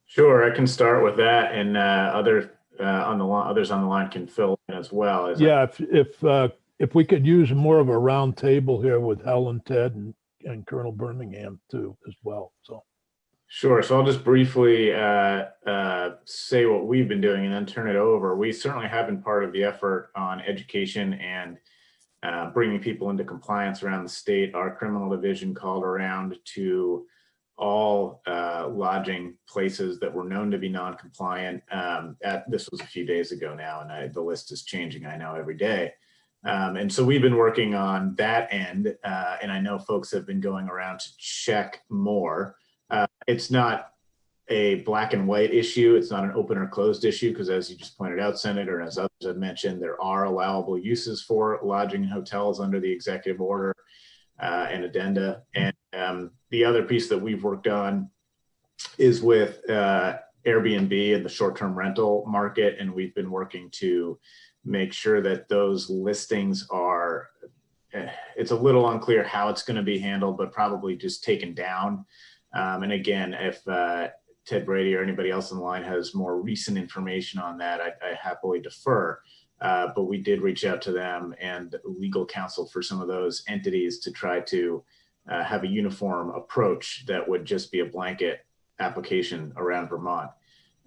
Sure, I can start with that, and others on the line can fill in as well. Yeah, if we could use more of a round table here with Helen, Ted, and Colonel Birmingham too as well. So. Sure. So I'll just briefly say what we've been doing and then turn it over. We certainly have been part of the effort on education and bringing people into compliance around the state. Our criminal division called around to all lodging places that were known to be non-compliant. This was a few days ago now, and the list is changing, I know, every day. And so we've been working on that end, and I know folks have been going around to check more. It's not a black and white issue. It's not an open or closed issue, because as you just pointed out, Senator, and as others have mentioned, there are allowable uses for lodging in hotels under the executive order and addenda. And the other piece that we've worked on is with Airbnb and the short-term rental market, and we've been working to make sure that those listings are, it's a little unclear how it's going to be handled, but probably just taken down. And again, if Ted Brady or anybody else in the line has more recent information on that, I happily defer. But we did reach out to them and legal counsel for some of those entities to try to have a uniform approach that would just be a blanket application around Vermont.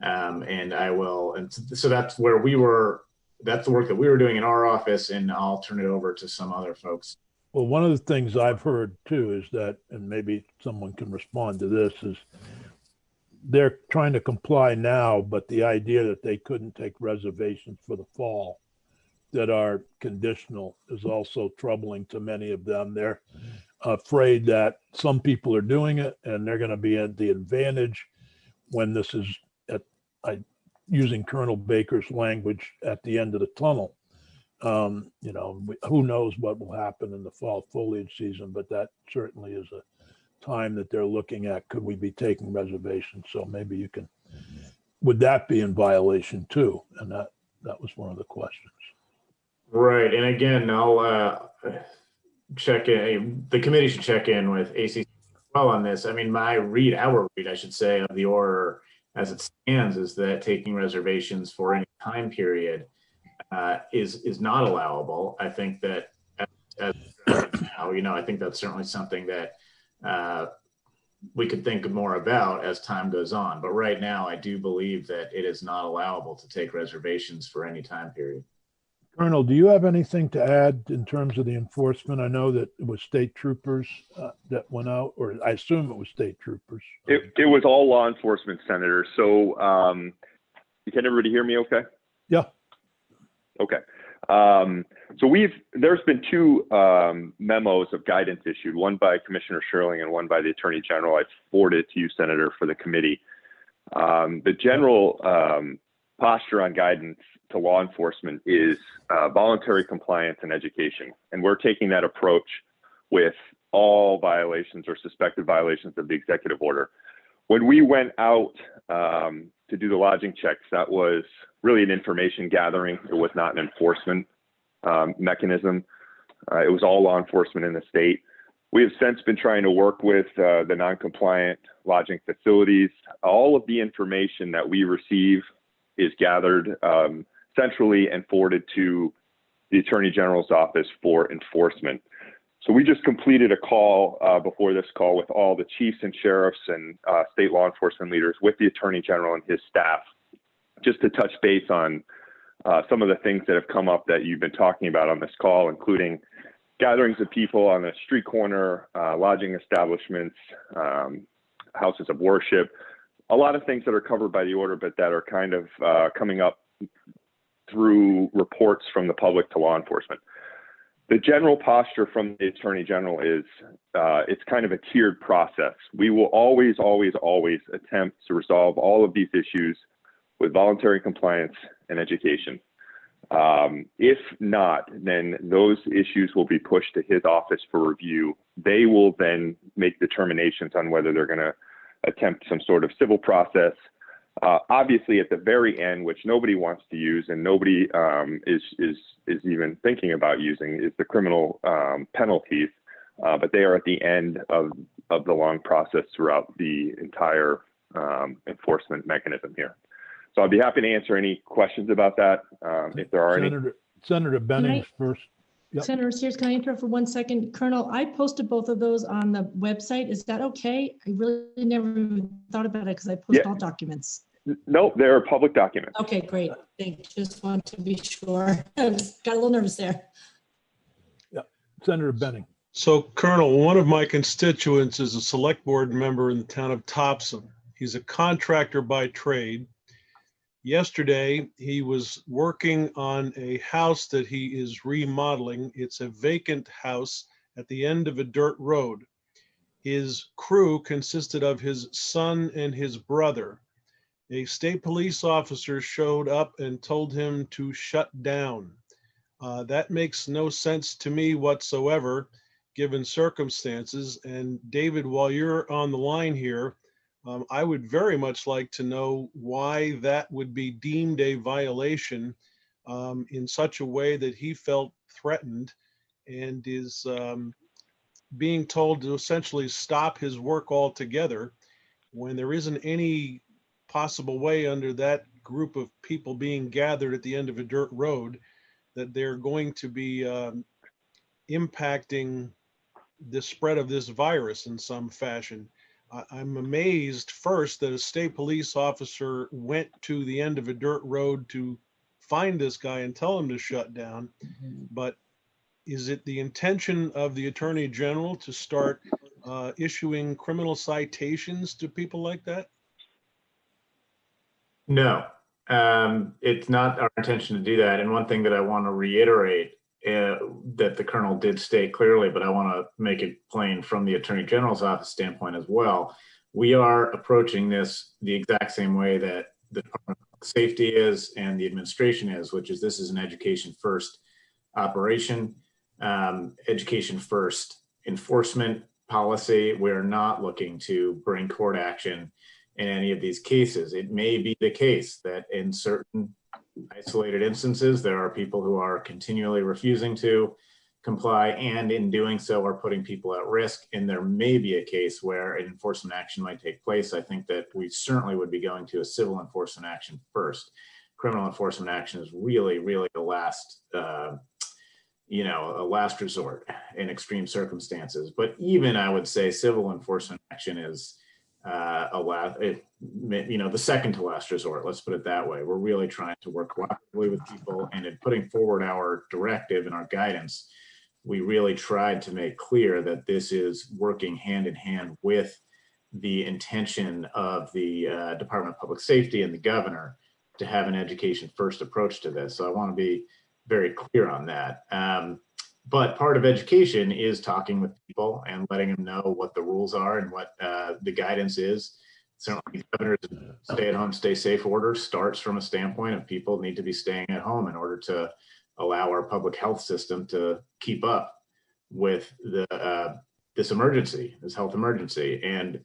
And so that's where we were. That's the work that we were doing in our office, and I'll turn it over to some other folks. Well, one of the things I've heard too is that, and maybe someone can respond to this, is they're trying to comply now, but the idea that they couldn't take reservations for the fall that are conditional is also troubling to many of them. They're afraid that some people are doing it and they're going to be at the advantage when this is using Colonel Baker's language, at the end of the tunnel. Who knows what will happen in the fall foliage season, but that certainly is a time that they're looking at. Could we be taking reservations? So maybe you can, would that be in violation too? And that was one of the questions. Right. And again, I'll check in. The committee should check in with ACC as well on this. I mean, our read, I should say, of the order as it stands is that taking reservations for any time period is not allowable. I think that, I think that's certainly something that we could think more about as time goes on. But right now, I do believe that it is not allowable to take reservations for any time period. Colonel, do you have anything to add in terms of the enforcement? I know that it was state troopers that went out, or I assume it was state troopers. It was all law enforcement, Senator. So can everybody hear me okay? Yeah. Okay. So there's been two memos of guidance issued, one by Commissioner Sherling and one by the Attorney General. I forwarded it to you, Senator, for the committee. The general posture on guidance to law enforcement is voluntary compliance and education. And we're taking that approach with all violations or suspected violations of the executive order. When we went out to do the lodging checks, that was really an information gathering. It was not an enforcement mechanism. It was all law enforcement in the state. We have since been trying to work with the non-compliant lodging facilities. All of the information that we receive is gathered centrally and forwarded to the Attorney General's office for enforcement. So we just completed a call before this call with all the chiefs and sheriffs and state law enforcement leaders with the Attorney General and his staff, just to touch base on some of the things that have come up that you've been talking about on this call, including gatherings of people on the street corner, lodging establishments, houses of worship, a lot of things that are covered by the order, but that are kind of coming up through reports from the public to law enforcement. The general posture from the Attorney General is it's kind of a tiered process. We will always, always, always attempt to resolve all of these issues with voluntary compliance and education. If not, then those issues will be pushed to his office for review. They will then make determinations on whether they're going to attempt some sort of civil process. Obviously, at the very end, which nobody wants to use and nobody is even thinking about using, is the criminal penalties. But they are at the end of the long process throughout the entire enforcement mechanism here. So I'd be happy to answer any questions about that if there are any. Senator Bennings first. Yep. Senator Sears, can I interrupt for 1 second? Colonel, I posted both of those on the website. Is that okay? I really never even thought about it because I post all documents. No, they're public documents. Okay, great. Just want to be sure. I got a little nervous there. Yeah, Senator Benning. So, Colonel, one of my constituents is a select board member in the town of Topsom. He's a contractor by trade. Yesterday, he was working on a house that he is remodeling. It's a vacant house at the end of a dirt road. His crew consisted of his son and his brother. A state police officer showed up and told him to shut down. That makes no sense to me whatsoever, given circumstances. And David, while you're on the line here, I would very much like to know why that would be deemed a violation in such a way that he felt threatened and is being told to essentially stop his work altogether when there isn't any possible way under that group of people being gathered at the end of a dirt road that they're going to be impacting the spread of this virus in some fashion. I'm amazed first that a state police officer went to the end of a dirt road to find this guy and tell him to shut down. But is it the intention of the Attorney General to start issuing criminal citations to people like that? No, it's not our intention to do that. And one thing that I want to reiterate that the Colonel did state clearly, but I want to make it plain from the Attorney General's office standpoint as well. We are approaching this the exact same way that the Department of Safety is and the administration is, which is this is an education first operation, education first enforcement policy. We're not looking to bring court action in any of these cases. It may be the case that in certain isolated instances, there are people who are continually refusing to comply and in doing so are putting people at risk. And there may be a case where an enforcement action might take place. I think that we certainly would be going to a civil enforcement action first. Criminal enforcement action is really, really the last, a last resort in extreme circumstances. But even I would say civil enforcement action is the second to last resort. Let's put it that way. We're really trying to work cooperatively with people, and in putting forward our directive and our guidance, we really tried to make clear that this is working hand in hand with the intention of the Department of Public Safety and the governor to have an education first approach to this. So I want to be very clear on that. But part of education is talking with people and letting them know what the rules are and what the guidance is. Certainly, the governor's stay-at-home, stay-safe order starts from a standpoint of people need to be staying at home in order to allow our public health system to keep up with this emergency, this health emergency. And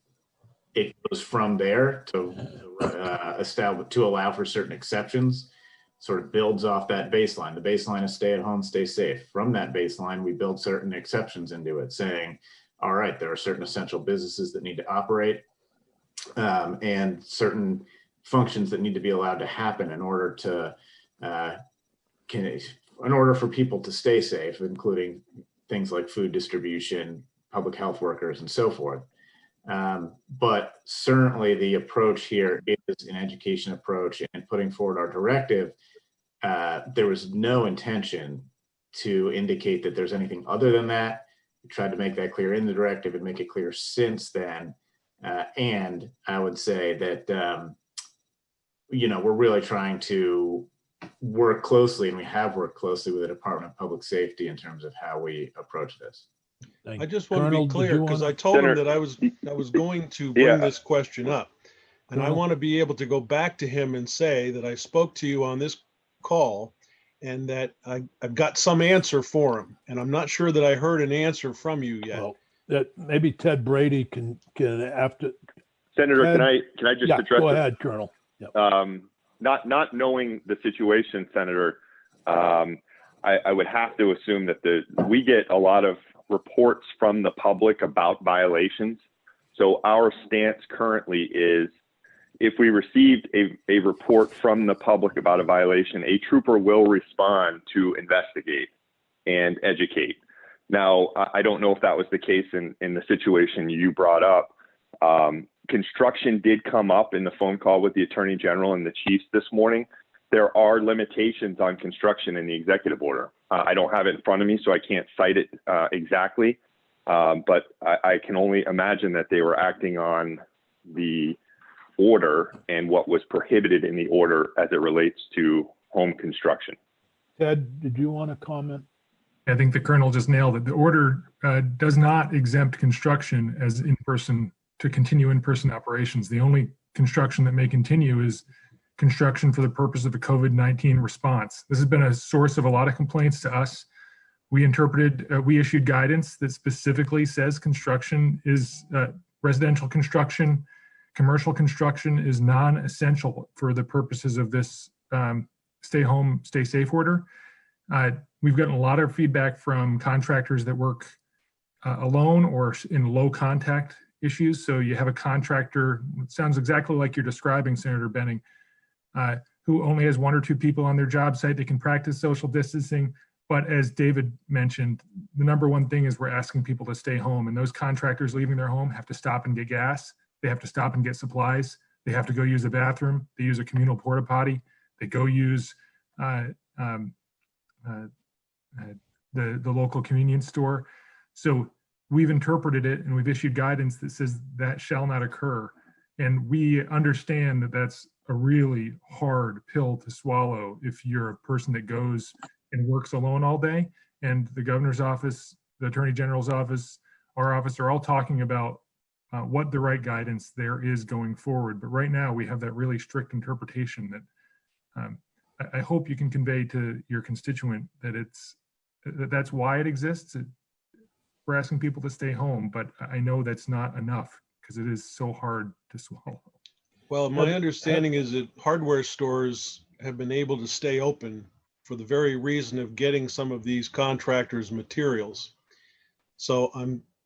it goes from there to allow for certain exceptions. Sort of builds off that baseline. The baseline is stay at home, stay safe. From that baseline, we build certain exceptions into it, saying, all right, there are certain essential businesses that need to operate and certain functions that need to be allowed to happen in order for people to stay safe, including things like food distribution, public health workers, and so forth. But certainly the approach here is an education approach, and putting forward our directive, there was no intention to indicate that there's anything other than that. We tried to make that clear in the directive and make it clear since then. And I would say that, we're really trying to work closely, and we have worked closely with the Department of Public Safety in terms of how we approach this. I just want to be clear because I told him that I was going to bring this question up, and I want to be able to go back to him and say that I spoke to you on this call and that I've got some answer for him, and I'm not sure that I heard an answer from you yet. Well, that maybe Ted Brady can after. Senator, Ted, can I just address? Go ahead, Colonel. Yep. Not knowing the situation, Senator, I would have to assume that we get a lot of reports from the public about violations. So our stance currently is if we received a report from the public about a violation, a trooper will respond to investigate and educate. Now, I don't know if that was the case in the situation you brought up. Construction did come up in the phone call with the Attorney General and the chiefs this morning. There are limitations on construction in the executive order. I don't have it in front of me, so I can't cite it exactly. But I can only imagine that they were acting on the order and what was prohibited in the order as it relates to home construction. Ted, did you want to comment? I think the Colonel just nailed it. The order does not exempt construction as in-person to continue in-person operations. The only construction that may continue is construction for the purpose of a COVID-19 response. This has been a source of a lot of complaints to us. We issued guidance that specifically says construction is residential construction, commercial construction is non-essential for the purposes of this stay home, stay safe order. We've gotten a lot of feedback from contractors that work alone or in low contact issues. So you have a contractor, it sounds exactly like you're describing, Senator Benning, who only has 1 or 2 people on their job site that can practice social distancing. But as David mentioned, the number one thing is we're asking people to stay home, and those contractors leaving their home have to stop and get gas. They have to stop and get supplies. They have to go use a bathroom. They use a communal porta potty. They go use the local convenience store. So we've interpreted it and we've issued guidance that says that shall not occur. And we understand that that's a really hard pill to swallow if you're a person that goes and works alone all day. And the governor's office, the attorney general's office, our office are all talking about what the right guidance there is going forward. But right now we have that really strict interpretation that I hope you can convey to your constituent that that's why it exists. We're asking people to stay home, but I know that's not enough because it is so hard to swallow. Well, my understanding is that hardware stores have been able to stay open for the very reason of getting some of these contractors' materials. So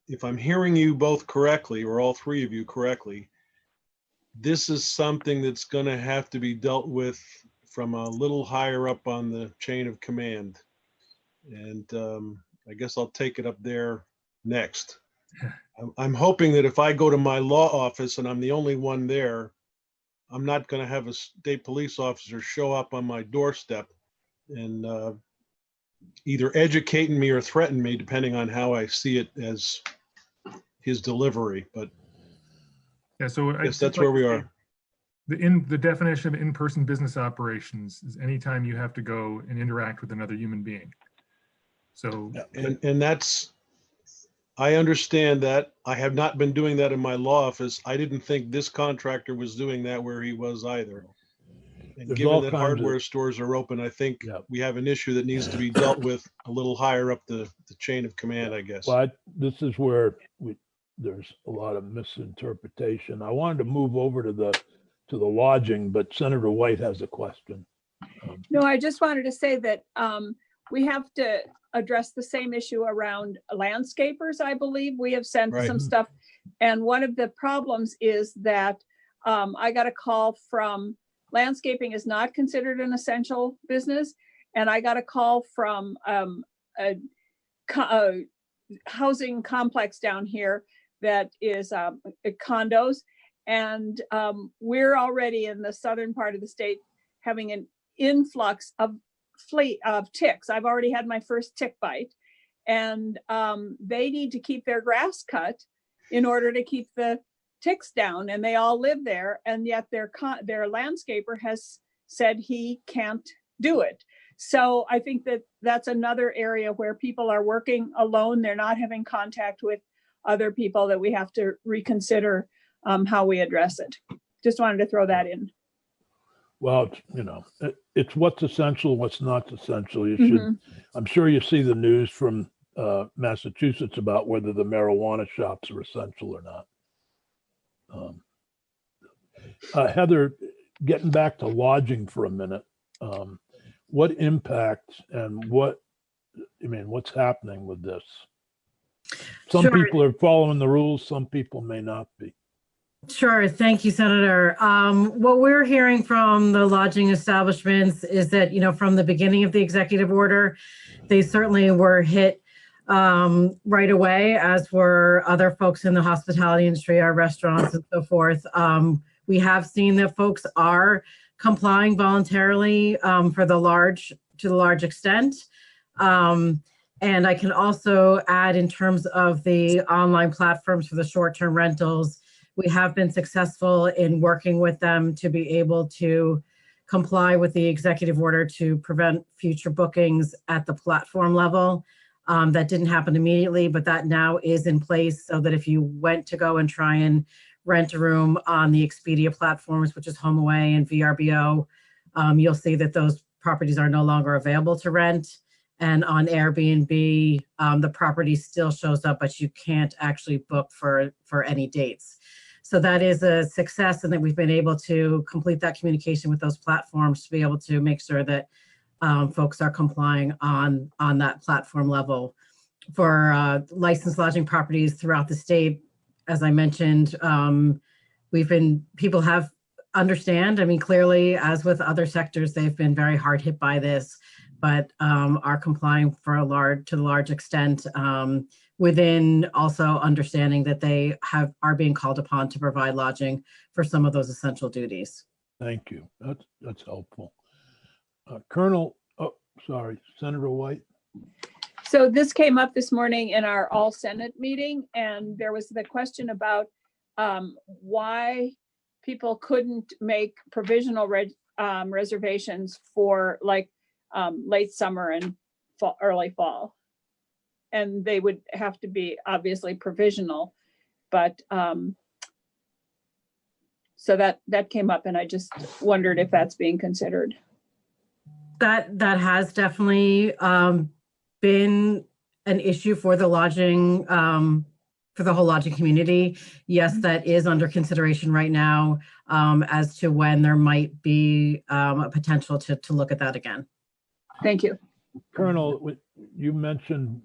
if I'm hearing you both correctly, or all three of you correctly, this is something that's going to have to be dealt with from a little higher up on the chain of command. And I guess I'll take it up there next. I'm hoping that if I go to my law office and I'm the only one there, I'm not going to have a state police officer show up on my doorstep and either educating me or threaten me, depending on how I see it as his delivery. But yeah, so I guess that's where we are. The definition of in-person business operations is anytime you have to go and interact with another human being. So and that's, I understand that. I have not been doing that in my law office. I didn't think this contractor was doing that where he was either. And There's given that hardware stores are open, I think we have an issue that needs to be dealt with a little higher up the chain of command, I guess. Well, this is where there's a lot of misinterpretation. I wanted to move over to the lodging, but Senator White has a question. No, I just wanted to say that we have to address the same issue around landscapers. I believe we have sent some stuff. And one of the problems is that I got a call from landscaping is not considered an essential business. And I got a call from a housing complex down here that is condos. And we're already in the southern part of the state having an influx of ticks. I've already had my first tick bite, and they need to keep their grass cut in order to keep the ticks down, and they all live there, and yet their landscaper has said he can't do it. So I think that that's another area where people are working alone. They're not having contact with other people, that we have to reconsider how we address it. Just wanted to throw that in. Well, it's what's essential, what's not essential. You should, I'm sure you see the news from Massachusetts about whether the marijuana shops are essential or not. Heather, getting back to lodging for a minute, what impact and what's happening with this? Some people are following the rules, some people may not be. Sure. Thank you, Senator. What we're hearing from the lodging establishments is that, from the beginning of the executive order, they certainly were hit right away, as were other folks in the hospitality industry, our restaurants and so forth. We have seen that folks are complying voluntarily to the large extent. And I can also add, in terms of the online platforms for the short-term rentals, We have been successful in working with them to be able to comply with the executive order to prevent future bookings at the platform level. That didn't happen immediately, but that now is in place so that if you went to go and try and rent a room on the Expedia platforms, which is HomeAway and VRBO, you'll see that those properties are no longer available to rent. And on Airbnb, the property still shows up, but you can't actually book for any dates. So that is a success, and that we've been able to complete that communication with those platforms to be able to make sure that folks are complying on that platform level. For licensed lodging properties throughout the state, as I mentioned, people have understand. I mean, clearly, as with other sectors, they've been very hard hit by this, but are complying to the large extent, within also understanding that they are being called upon to provide lodging for some of those essential duties. Thank you. That's helpful. Colonel, oh, sorry, Senator White. So this came up this morning in our all Senate meeting, and there was the question about why people couldn't make provisional reservations for like late summer and early fall. And they would have to be obviously provisional, but so that came up, and I just wondered if that's being considered. That has definitely been an issue for the lodging, for the whole lodging community. Yes, that is under consideration right now as to when there might be a potential to look at that again. Thank you. Colonel, you mentioned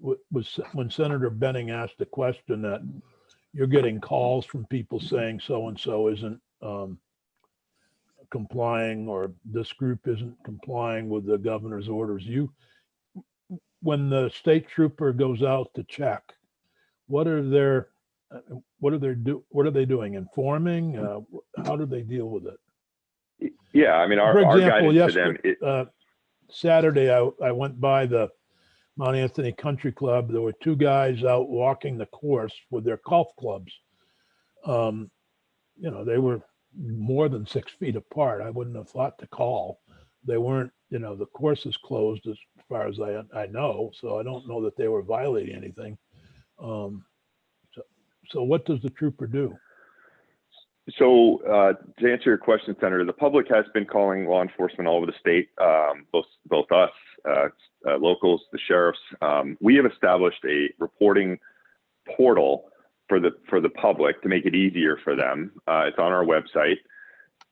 when Senator Benning asked the question that you're getting calls from people saying so-and-so isn't complying, or this group isn't complying with the governor's orders. When the state trooper goes out to check, what are they doing? Informing? How do they deal with it? Yeah, I mean, our guidance to them. Saturday, I went by the Mount Anthony Country Club. There were two guys out walking the course with their golf clubs. They were more than 6 feet apart. I wouldn't have thought to call. They weren't, the course is closed as far as I know, so I don't know that they were violating anything. So what does the trooper do? So to answer your question, Senator, the public has been calling law enforcement all over the state, both us, locals, the sheriffs. We have established a reporting portal for the public to make it easier for them. It's on our website.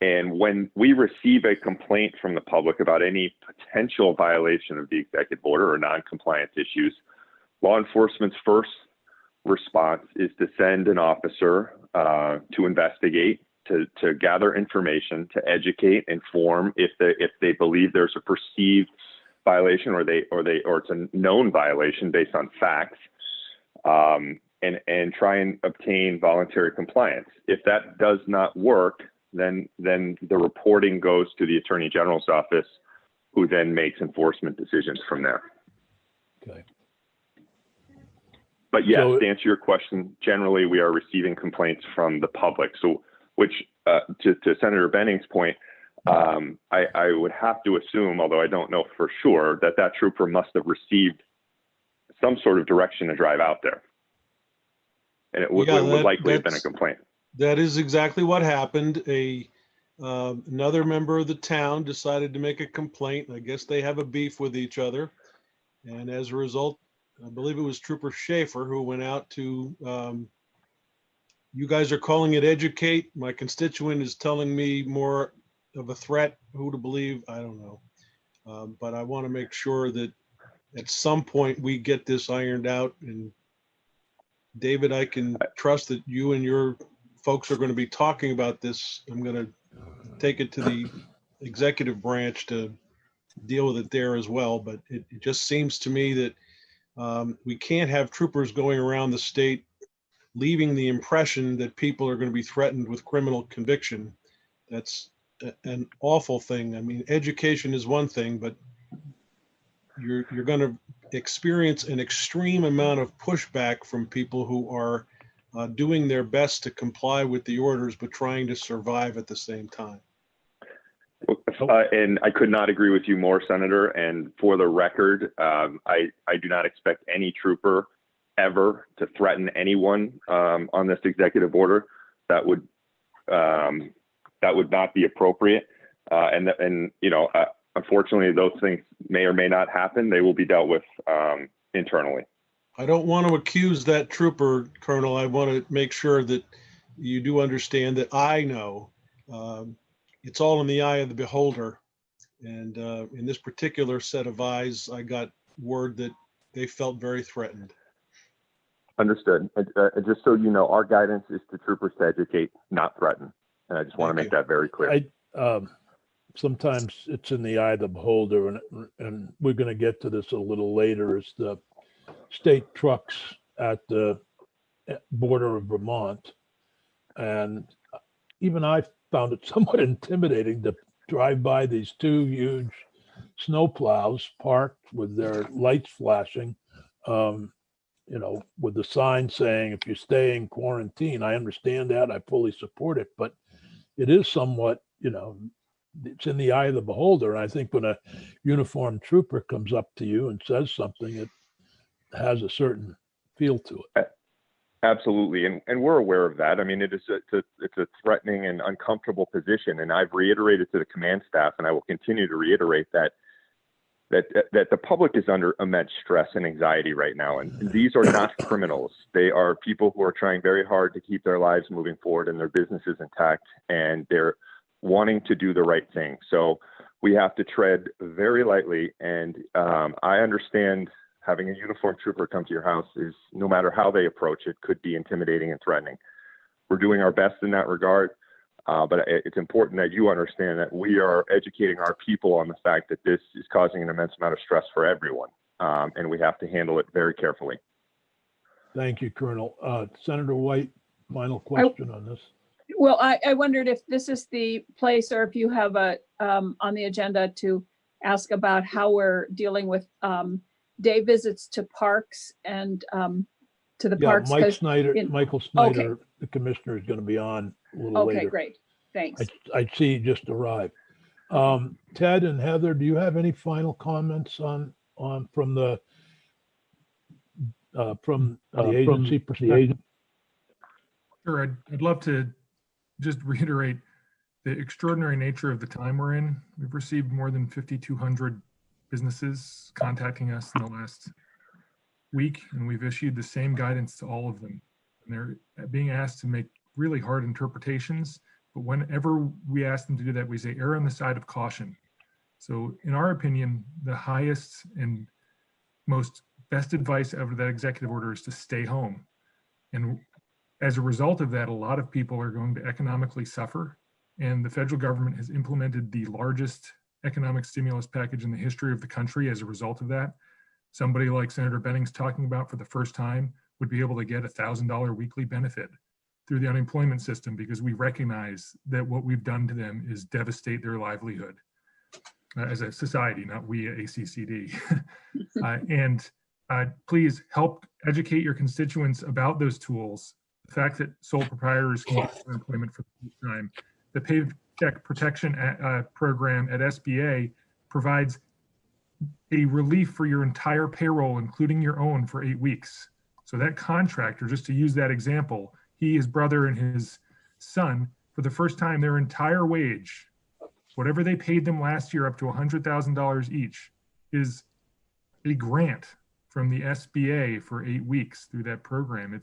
And when we receive a complaint from the public about any potential violation of the executive order or non-compliance issues, law enforcement's first response is to send an officer to investigate, to gather information, to educate, inform if they believe there's a perceived violation or it's a known violation based on facts, and try and obtain voluntary compliance. If that does not work, then the reporting goes to the Attorney General's office, who then makes enforcement decisions from there. Okay. But yes, to answer your question, generally we are receiving complaints from the public. So, which to Senator Benning's point, I would have to assume, although I don't know for sure, that trooper must have received some sort of direction to drive out there, and it would likely have been a complaint. That is exactly what happened. Another member of the town decided to make a complaint. I guess they have a beef with each other, and as a result, I believe it was Trooper Schaefer who went out to, you guys are calling it educate. My constituent is telling me more of a threat. Who to believe, I don't know. But I want to make sure that at some point we get this ironed out. And David, I can trust that you and your folks are going to be talking about this. I'm going to take it to the executive branch to deal with it there as well. But it just seems to me that we can't have troopers going around the state leaving the impression that people are going to be threatened with criminal conviction. That's an awful thing. I mean, education is one thing, but you're going to experience an extreme amount of pushback from people who are doing their best to comply with the orders, but trying to survive at the same time. And I could not agree with you more, Senator. And for the record, I do not expect any trooper ever to threaten anyone on this executive order. That would not be appropriate. And you know, unfortunately, those things may or may not happen. They will be dealt with internally. I don't want to accuse that trooper, Colonel. I want to make sure that you do understand that I know it's all in the eye of the beholder. And in this particular set of eyes, I got word that they felt very threatened. Understood. Just so you know, our guidance is to troopers to educate, not threaten. And I just want to make that very clear. Sometimes it's in the eye of the beholder, and we're going to get to this a little later, is the state trucks at the border of Vermont. And even I found it somewhat intimidating to drive by these two huge snowplows parked with their lights flashing, you know, with the sign saying, if you stay in quarantine. I understand that. I fully support it, but it is somewhat, you know, it's in the eye of the beholder. And I think when a uniformed trooper comes up to you and says something, it has a certain feel to it. Absolutely. And we're aware of that. I mean, it's a threatening and uncomfortable position. And I've reiterated to the command staff, and I will continue to reiterate that the public is under immense stress and anxiety right now. And these are not criminals. They are people who are trying very hard to keep their lives moving forward and their businesses intact, and they're wanting to do the right thing. So we have to tread very lightly. And I understand having a uniformed trooper come to your house is, no matter how they approach it, could be intimidating and threatening. We're doing our best in that regard. But it's important that you understand that we are educating our people on the fact that this is causing an immense amount of stress for everyone. And we have to handle it very carefully. Thank you, Colonel. Senator White, final question on this. Well, I wondered if this is the place, or if you have a on the agenda to ask about how we're dealing with day visits to parks and to the parks. Michael Snyder, okay. The commissioner, is going to be on a little later. Okay, great. Thanks. I see he just arrived. Ted and Heather, do you have any final comments on from the agency perspective? Sure, I'd love to just reiterate the extraordinary nature of the time we're in. We've received more than 5,200 businesses contacting us in the last week, and we've issued the same guidance to all of them. And they're being asked to make really hard interpretations, but whenever we ask them to do that, we say err on the side of caution. So in our opinion, the highest and most best advice out of that executive order is to stay home. And as a result of that, a lot of people are going to economically suffer. And the federal government has implemented the largest economic stimulus package in the history of the country as a result of that. Somebody like Senator Benning's talking about for the first time would be able to get a $1,000 weekly benefit through the unemployment system, because we recognize that what we've done to them is devastate their livelihood as a society, not we at ACCD. Please help educate your constituents about those tools. The fact that sole proprietors can get unemployment for the first time. The Paycheck Protection Program at SBA provides a relief for your entire payroll, including your own, for 8 weeks. So that contractor, just to use that example, he, his brother, and his son, for the first time, their entire wage, whatever they paid them last year, up to $100,000 each, is a grant from the SBA for 8 weeks through that program.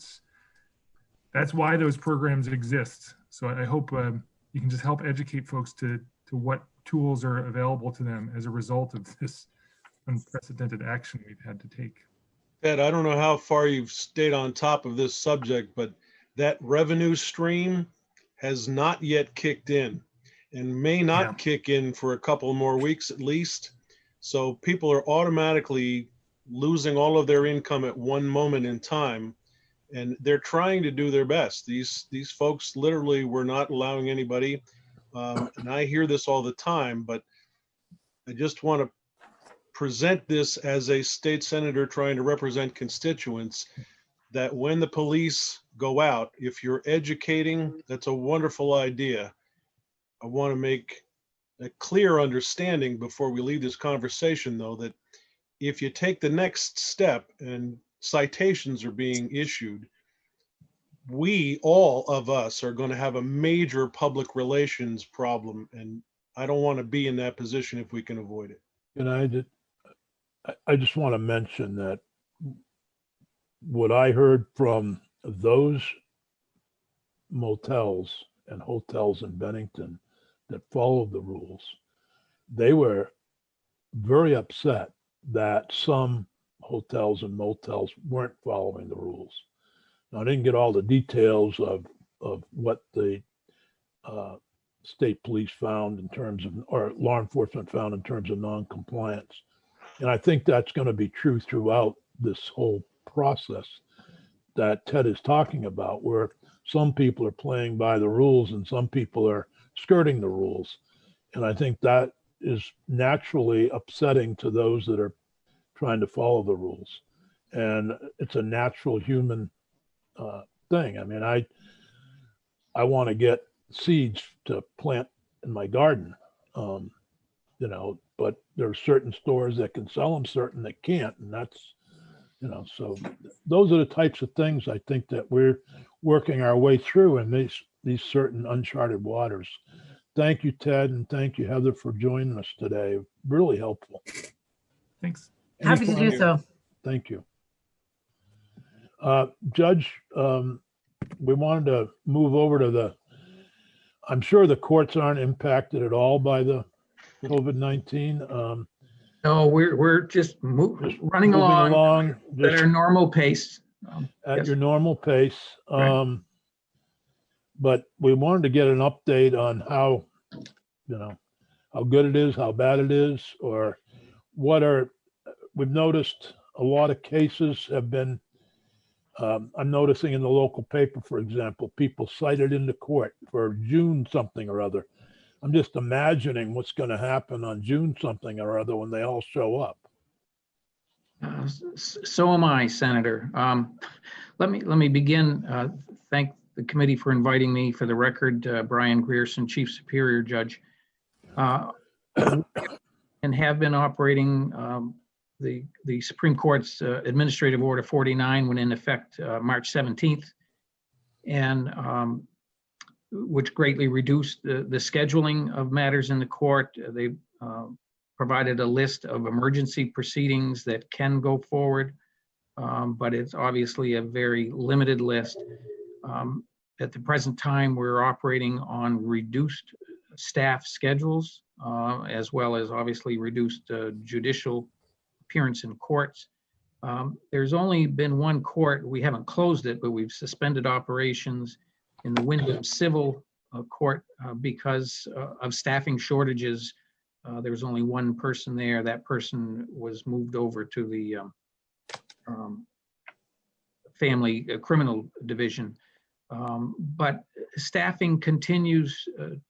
That's why those programs exist. So I hope you can just help educate folks to what tools are available to them as a result of this unprecedented action we've had to take. Ed, I don't know how far you've stayed on top of this subject, but that revenue stream has not yet kicked in and may not kick in for a couple more weeks at least. So people are automatically losing all of their income at one moment in time, and they're trying to do their best. These folks literally were not allowing anybody, and I hear this all the time, but I just want to present this as a state senator trying to represent constituents. that when the police go out, if you're educating, that's a wonderful idea. I want to make a clear understanding before we leave this conversation, though, that if you take the next step and citations are being issued, we, all of us, are going to have a major public relations problem, and I don't want to be in that position if we can avoid it. And I just want to mention that what I heard from those motels and hotels in Bennington that followed the rules, they were very upset that some hotels and motels weren't following the rules. Now, I didn't get all the details of what the state police found in terms of, or law enforcement found in terms of non-compliance. And I think that's going to be true throughout this whole process that Ted is talking about, where some people are playing by the rules and some people are skirting the rules. And I think that is naturally upsetting to those that are trying to follow the rules. And it's a natural human thing. I mean, I want to get seeds to plant in my garden, you know, but there are certain stores that can sell them, certain that can't. And that's, you know, so those are the types of things I think that we're working our way through in these certain uncharted waters. Thank you, Ted, and thank you, Heather, for joining us today. Really helpful. Thanks. Happy to do so. Thank you. Judge, we wanted to move over to I'm sure the courts aren't impacted at all by the COVID-19. No, we're just running along at our normal pace. At Yes. your normal pace. Right. But we wanted to get an update on how, you know, how good it is, how bad it is, or we've noticed a lot of cases have been, I'm noticing in the local paper, for example, people cited into court for June something or other. I'm just imagining what's going to happen on June something or other when they all show up. So am I, Senator. Let me begin. Thank the committee for inviting me. For the record, Brian Grierson, Chief Superior Judge, and have been operating the Supreme Court's Administrative Order 49 went in effect March 17th, and which greatly reduced the scheduling of matters in the court. They provided a list of emergency proceedings that can go forward, but it's obviously a very limited list. At the present time, we're operating on reduced staff schedules, as well as obviously reduced judicial appearance in courts. There's only been one court, we haven't closed it, but we've suspended operations in the Wyndham Civil Court because of staffing shortages. There was only one person there. That person was moved over to the Family Criminal Division. But staffing continues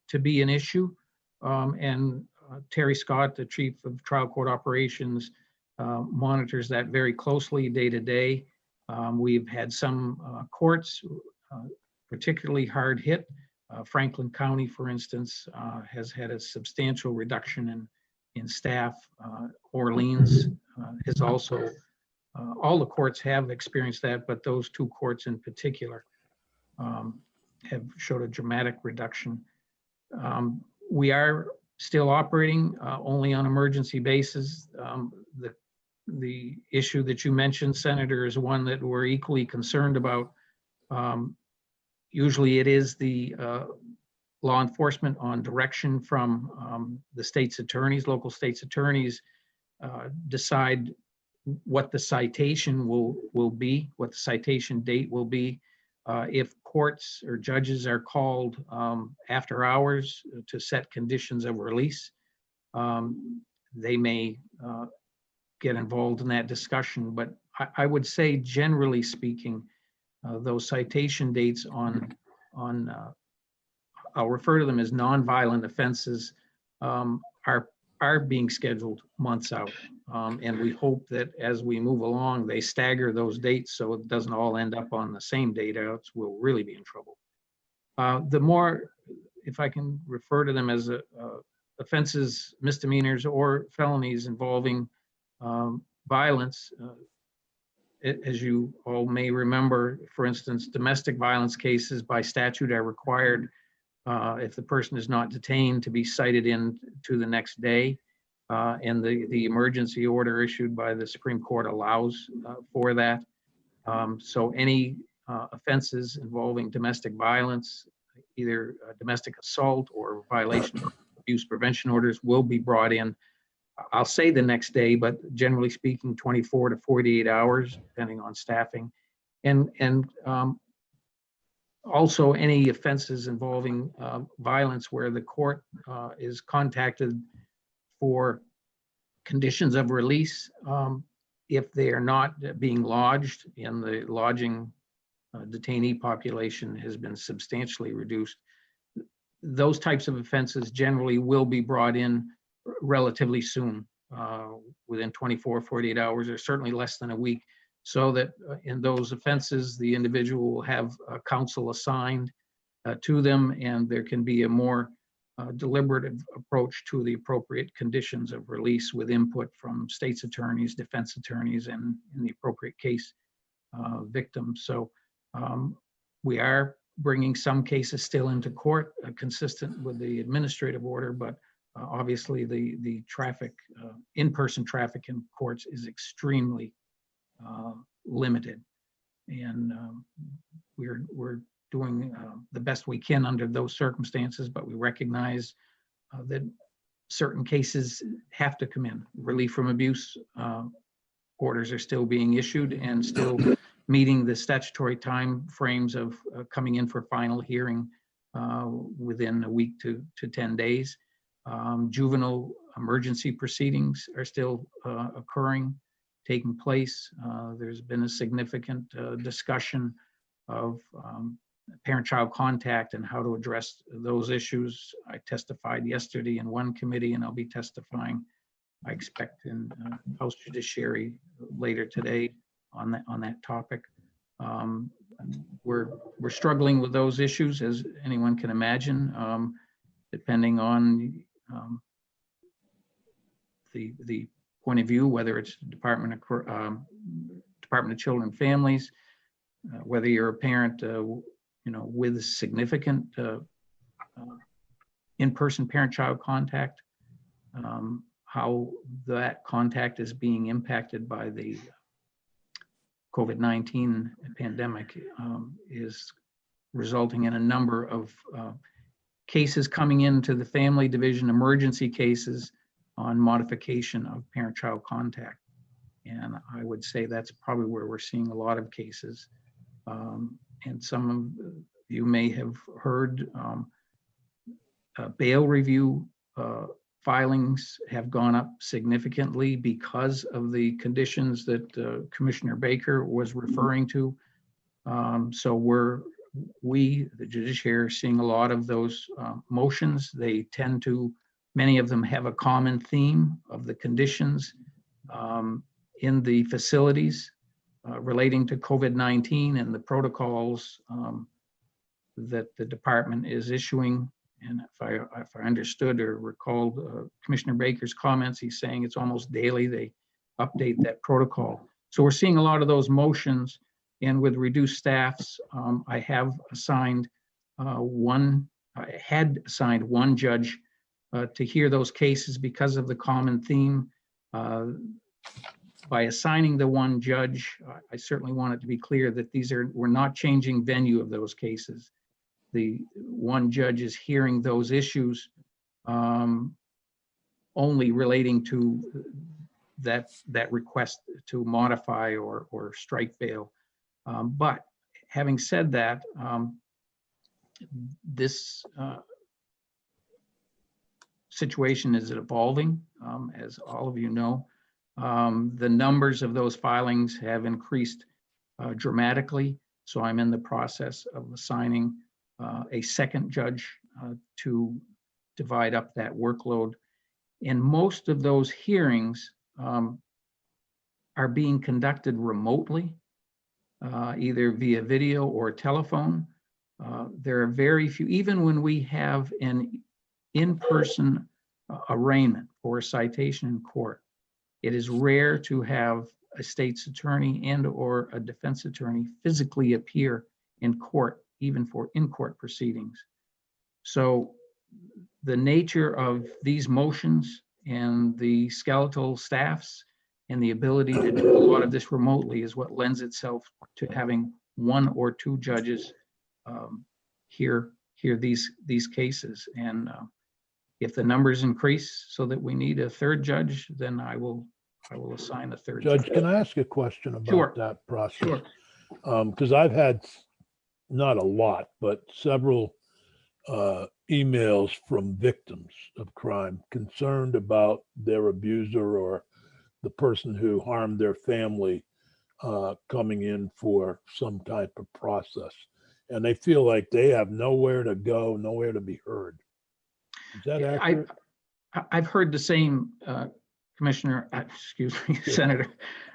to be an issue. And Terry Scott, the Chief of Trial Court Operations, monitors that very closely day to day. We've had some courts particularly hard hit. Franklin County, for instance, has had a substantial reduction in staff. Orleans is also, all the courts have experienced that, but those two courts in particular have showed a dramatic reduction. We are still operating only on emergency basis. The issue that you mentioned, Senator, is one that we're equally concerned about. Usually it is the law enforcement on direction from the state's attorneys, local state's attorneys, decide what the citation will be, what the citation date will be. If courts or judges are called after hours to set conditions of release, they may get involved in that discussion. But I would say, generally speaking, those citation dates on I'll refer to them as nonviolent offenses, are are being scheduled months out. And we hope that as we move along, they stagger those dates so it doesn't all end up on the same date, else we'll really be in trouble. The more, if I can refer to them as offenses, misdemeanors, or felonies involving violence, as you all may remember, for instance, domestic violence cases by statute are required if the person is not detained to be cited in to the next day. And the emergency order issued by the Supreme Court allows for that. So any offenses involving domestic violence, either domestic assault or violation of abuse prevention orders, will be brought in. I'll say the next day, but generally speaking, 24 to 48 hours, depending on staffing. And also any offenses involving violence where the court is contacted for conditions of release, if they are not being lodged and the lodging detainee population has been substantially reduced, those types of offenses generally will be brought in relatively soon, within 24, 48 hours, or certainly less than a week, so that in those offenses, the individual will have counsel assigned to them, and there can be a more deliberative approach to the appropriate conditions of release with input from state's attorneys, defense attorneys, and in the appropriate case, victims. So we are bringing some cases still into court, consistent with the administrative order, but obviously the traffic, in-person traffic in courts is extremely limited. And we're doing the best we can under those circumstances, but we recognize that certain cases have to come in. Relief from abuse orders are still being issued and still meeting the statutory time frames of coming in for final hearing within a week to 10 days. Juvenile emergency proceedings are still occurring, taking place. There's been a significant discussion of parent-child contact and how to address those issues. I testified yesterday in one committee, and I'll be testifying, I expect, in House Judiciary later today on that topic. We're struggling with those issues, as anyone can imagine, depending on the point of view, whether it's Department of Children and Families, whether you're a parent, with significant in-person parent-child contact, how that contact is being impacted by the COVID-19 pandemic is resulting in a number of cases coming into the family division, emergency cases on modification of parent-child contact. And I would say that's probably where we're seeing a lot of cases. And some of you may have heard bail review filings have gone up significantly because of the conditions that Commissioner Baker was referring to. So we, the judiciary, are seeing a lot of those motions. They tend to, many of them have a common theme of the conditions in the facilities relating to COVID-19 and the protocols that the department is issuing. And if I understood or recalled Commissioner Baker's comments, he's saying it's almost daily they update that protocol. So we're seeing a lot of those motions, and with reduced staffs, I have assigned I had assigned one judge to hear those cases because of the common theme. By assigning the one judge, I certainly want it to be clear that we're not changing venue of those cases. The one judge is hearing those issues only relating to that request to modify or strike bail. But having said that, this situation is evolving, as all of you know. The numbers of those filings have increased dramatically. So I'm in the process of assigning a second judge to divide up that workload. And most of those hearings are being conducted remotely, either via video or telephone. There are very few, even when we have an in-person arraignment or a citation in court, it is rare to have a state's attorney and or a defense attorney physically appear in court, even for in-court proceedings. So the nature of these motions and the skeletal staffs and the ability to do a lot of this remotely is what lends itself to having one or two judges hear these cases. And if the numbers increase so that we need a third judge, then I will assign a third judge. Judge, can I ask a question about Sure. that process? Sure. Because I've had not a lot, but several emails from victims of crime concerned about their abuser or the person who harmed their family coming in for some type of process. And they feel like they have nowhere to go, nowhere to be heard. Is that accurate? I've heard the same, Commissioner, excuse me, Senator.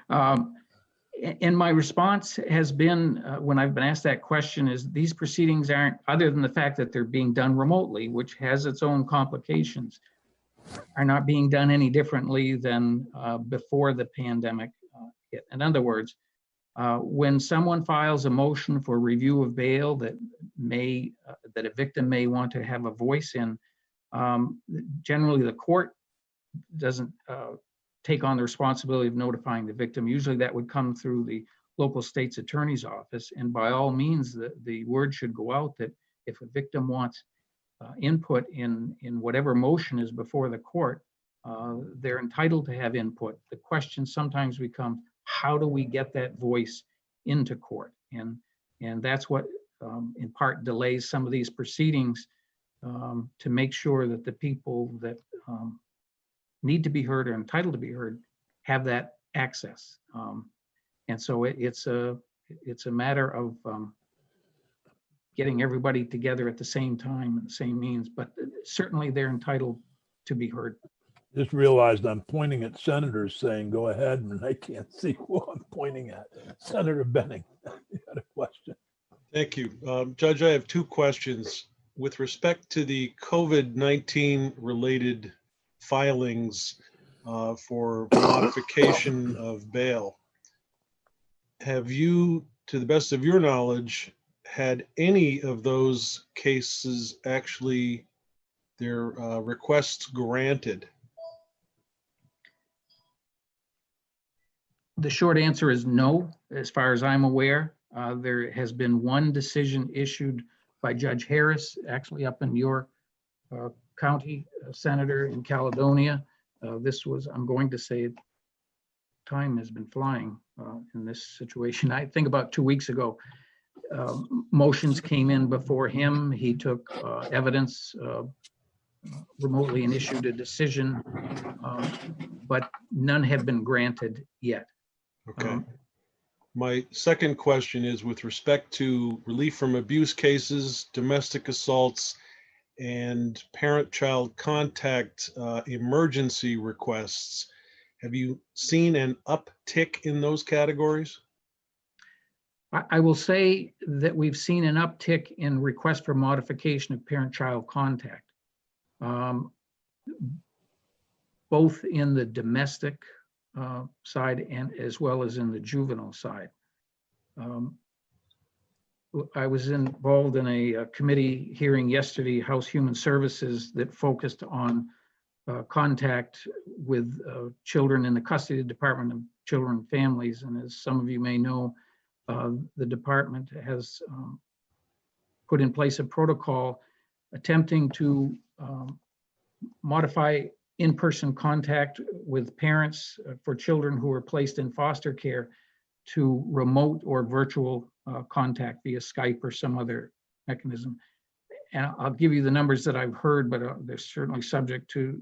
And my response has been, when I've been asked that question, is these proceedings aren't, other than the fact that they're being done remotely, which has its own complications, are not being done any differently than before the pandemic hit. In other words, when someone files a motion for review of bail that a victim may want to have a voice in, generally the court doesn't take on the responsibility of notifying the victim. Usually that would come through the local state's attorney's office. And by all means, the word should go out that if a victim wants input in whatever motion is before the court, they're entitled to have input. The question sometimes becomes, how do we get that voice into court? And that's what in part delays some of these proceedings, to make sure that the people that need to be heard or entitled to be heard have that access. And so it's a matter of getting everybody together at the same time and the same means, but certainly they're entitled to be heard. Just realized I'm pointing at senators saying, go ahead, and I can't see who I'm pointing at. Senator Benning, you had a question. Thank you. Judge, I have two questions. With respect to the COVID-19 related filings for modification of bail, have you, to the best of your knowledge, had any of those cases actually their requests granted? The short answer is no. As far as I'm aware, there has been one decision issued by Judge Harris, actually up in your county, Senator, in Caledonia. This was, I'm going to say, time has been flying in this situation. I think about 2 weeks ago, motions came in before him. He took evidence remotely and issued a decision, but none have been granted yet. Okay. My second question is with respect to relief from abuse cases, domestic assaults, and parent-child contact emergency requests. Have you seen an uptick in those categories? I will say that we've seen an uptick in requests for modification of parent-child contact, both in the domestic side and as well as in the juvenile side. I was involved in a committee hearing yesterday, House Human Services, that focused on contact with children in the custody Department of Children and Families. And as some of you may know, the department has put in place a protocol attempting to modify in-person contact with parents for children who are placed in foster care to remote or virtual contact via Skype or some other mechanism. And I'll give you the numbers that I've heard, but they're certainly subject to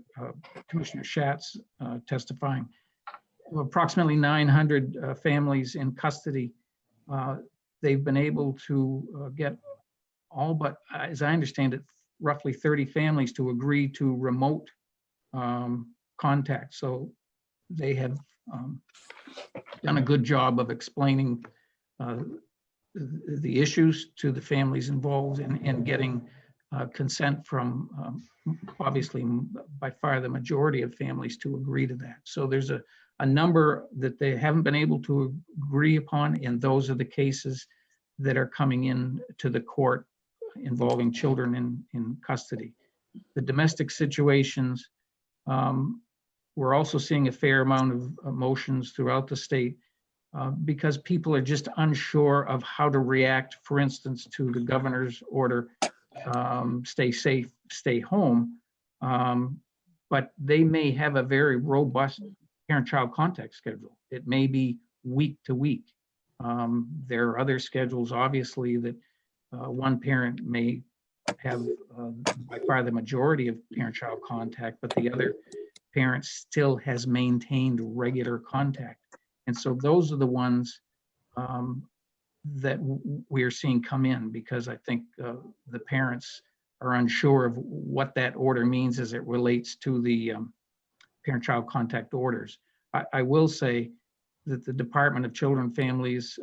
Commissioner Schatz testifying. Approximately 900 families in custody. They've been able to get all but, as I understand it, roughly 30 families to agree to remote contact. So they have done a good job of explaining the issues to the families involved and getting consent from obviously by far the majority of families to agree to that. So there's a number that they haven't been able to agree upon, and those are the cases that are coming in to the court involving children in custody. The domestic situations, we're also seeing a fair amount of motions throughout the state because people are just unsure of how to react, for instance, to the governor's order, stay safe, stay home. But they may have a very robust parent-child contact schedule. It may be week to week. There are other schedules, obviously, that one parent may have by far the majority of parent-child contact, but the other parent still has maintained regular contact. And so those are the ones that we're seeing come in, because I think the parents are unsure of what that order means as it relates to the parent-child contact orders. I will say that the Department of Children and Families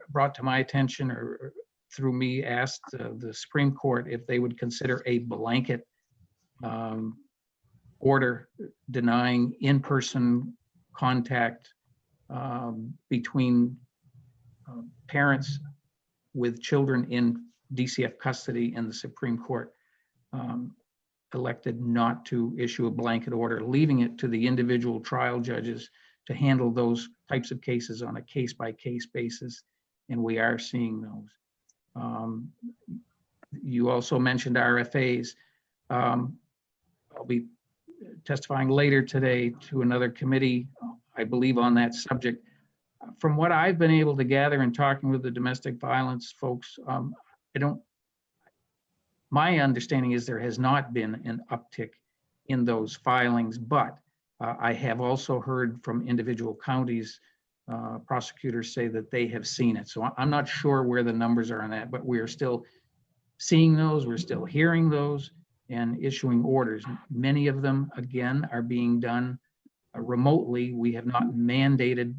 brought to my attention, or through me asked the Supreme Court if they would consider a blanket order denying in-person contact between parents with children in DCF custody, and the Supreme Court elected not to issue a blanket order, leaving it to the individual trial judges to handle those types of cases on a case-by-case basis, and we are seeing those. You also mentioned RFAs. I'll be testifying later today to another committee, I believe, on that subject. From what I've been able to gather in talking with the domestic violence folks, my understanding is there has not been an uptick in those filings, but I have also heard from individual counties, prosecutors say that they have seen it. So I'm not sure where the numbers are on that, but we're still seeing those, we're still hearing those and issuing orders. Many of them, again, are being done remotely. We have not mandated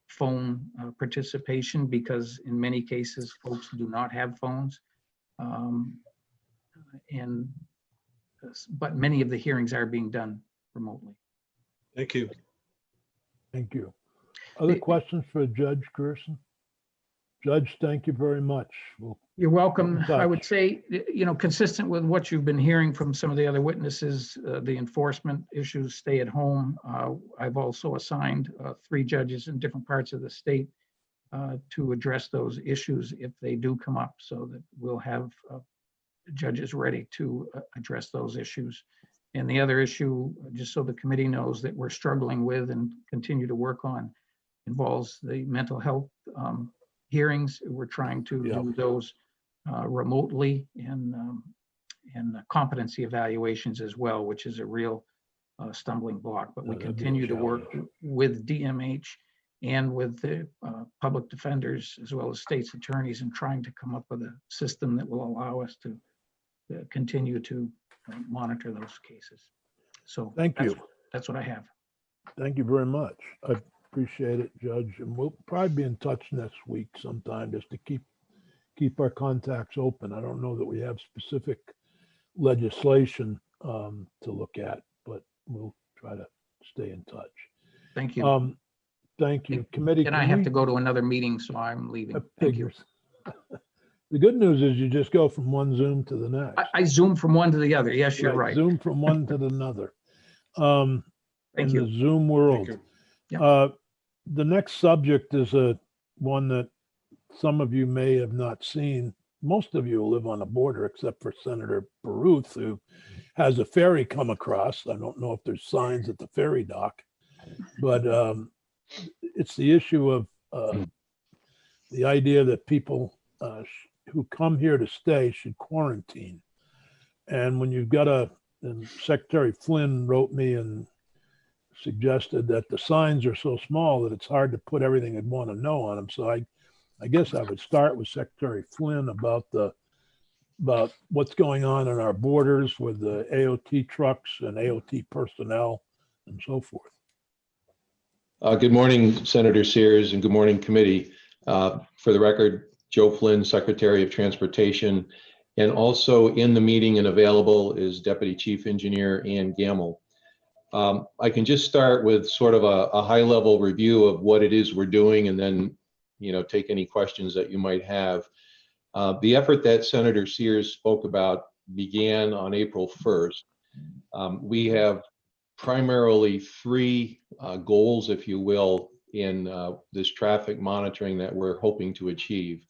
phone participation because in many cases, folks do not have phones. But many of the hearings are being done remotely. Thank you. Thank you. Other questions for Judge Gerson? Judge, thank you very much. You're welcome. Keep in I would touch. say, consistent with what you've been hearing from some of the other witnesses, the enforcement issues, stay at home. I've also assigned 3 judges in different parts of the state to address those issues if they do come up, so that we'll have judges ready to address those issues. And the other issue, just so the committee knows that we're struggling with and continue to work on, involves the mental health hearings. We're trying to do those remotely, and competency evaluations as well, which is a real stumbling block. But we continue to work with DMH and with the public defenders as well as state's attorneys in trying to come up with a system that will allow us to continue to monitor those cases. So Thank you. That's what I have. Thank you very much. I appreciate it, Judge. And we'll probably be in touch next week sometime just to keep our contacts open. I don't know that we have specific legislation to look at, but we'll try to stay in touch. Thank you. Thank you. Committee. And I have to go to another meeting, so I'm leaving. Thank you. The good news is you just go from one Zoom to the next. I zoom from one to the other. Yes, you're right. Zoom from one to another. Thank you. The Zoom world. The next subject is one that some of you may have not seen. Most of you live on the border, except for Senator Baruth, who has a ferry come across. I don't know if there's signs at the ferry dock, but it's the issue of the idea that people who come here to stay should quarantine. And when you've got and Secretary Flynn wrote me and suggested that the signs are so small that it's hard to put everything I'd want to know on them. So I guess I would start with Secretary Flynn about the about what's going on our borders with the AOT trucks and AOT personnel and so forth. Good morning, Senator Sears, and good morning, committee. For the record, Joe Flynn, Secretary of Transportation, and also in the meeting and available is Deputy Chief Engineer Ann Gamble. I can just start with sort of a high-level review of what it is we're doing, and then, take any questions that you might have. The effort that Senator Sears spoke about began on April 1st. We have primarily three goals, if you will, in this traffic monitoring that we're hoping to achieve.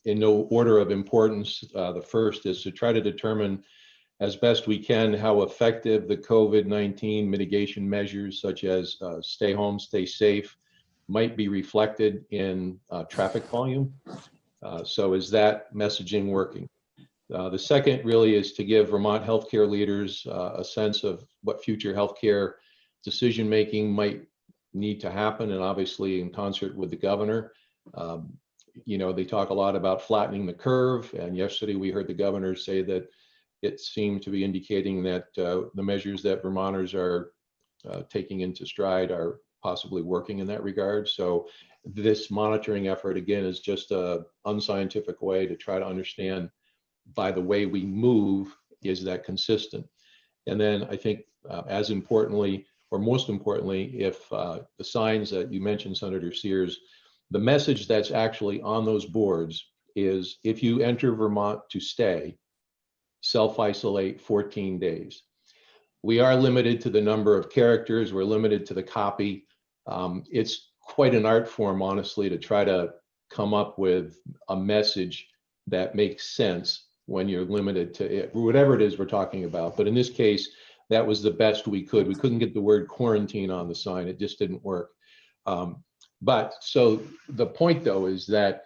In no order of importance, the first is to try to determine as best we can how effective the COVID-19 mitigation measures such as stay home, stay safe might be reflected in traffic volume. So is that messaging working? The second really is to give Vermont healthcare leaders a sense of what future healthcare decision-making might need to happen, and obviously in concert with the governor. They talk a lot about flattening the curve, and yesterday we heard the governor say that it seemed to be indicating that the measures that Vermonters are taking into stride are possibly working in that regard. So this monitoring effort, again, is just an unscientific way to try to understand, by the way we move, is that consistent? And then I think as importantly, or most importantly, if the signs that you mentioned, Senator Sears, the message that's actually on those boards is if you enter Vermont to stay, self-isolate 14 days. We are limited to the number of characters, we're limited to the copy. It's quite an art form, honestly, to try to come up with a message that makes sense when you're limited to it, whatever it is we're talking about. But in this case, that was the best we could. We couldn't get the word quarantine on the sign. It just didn't work. But so the point, though, is that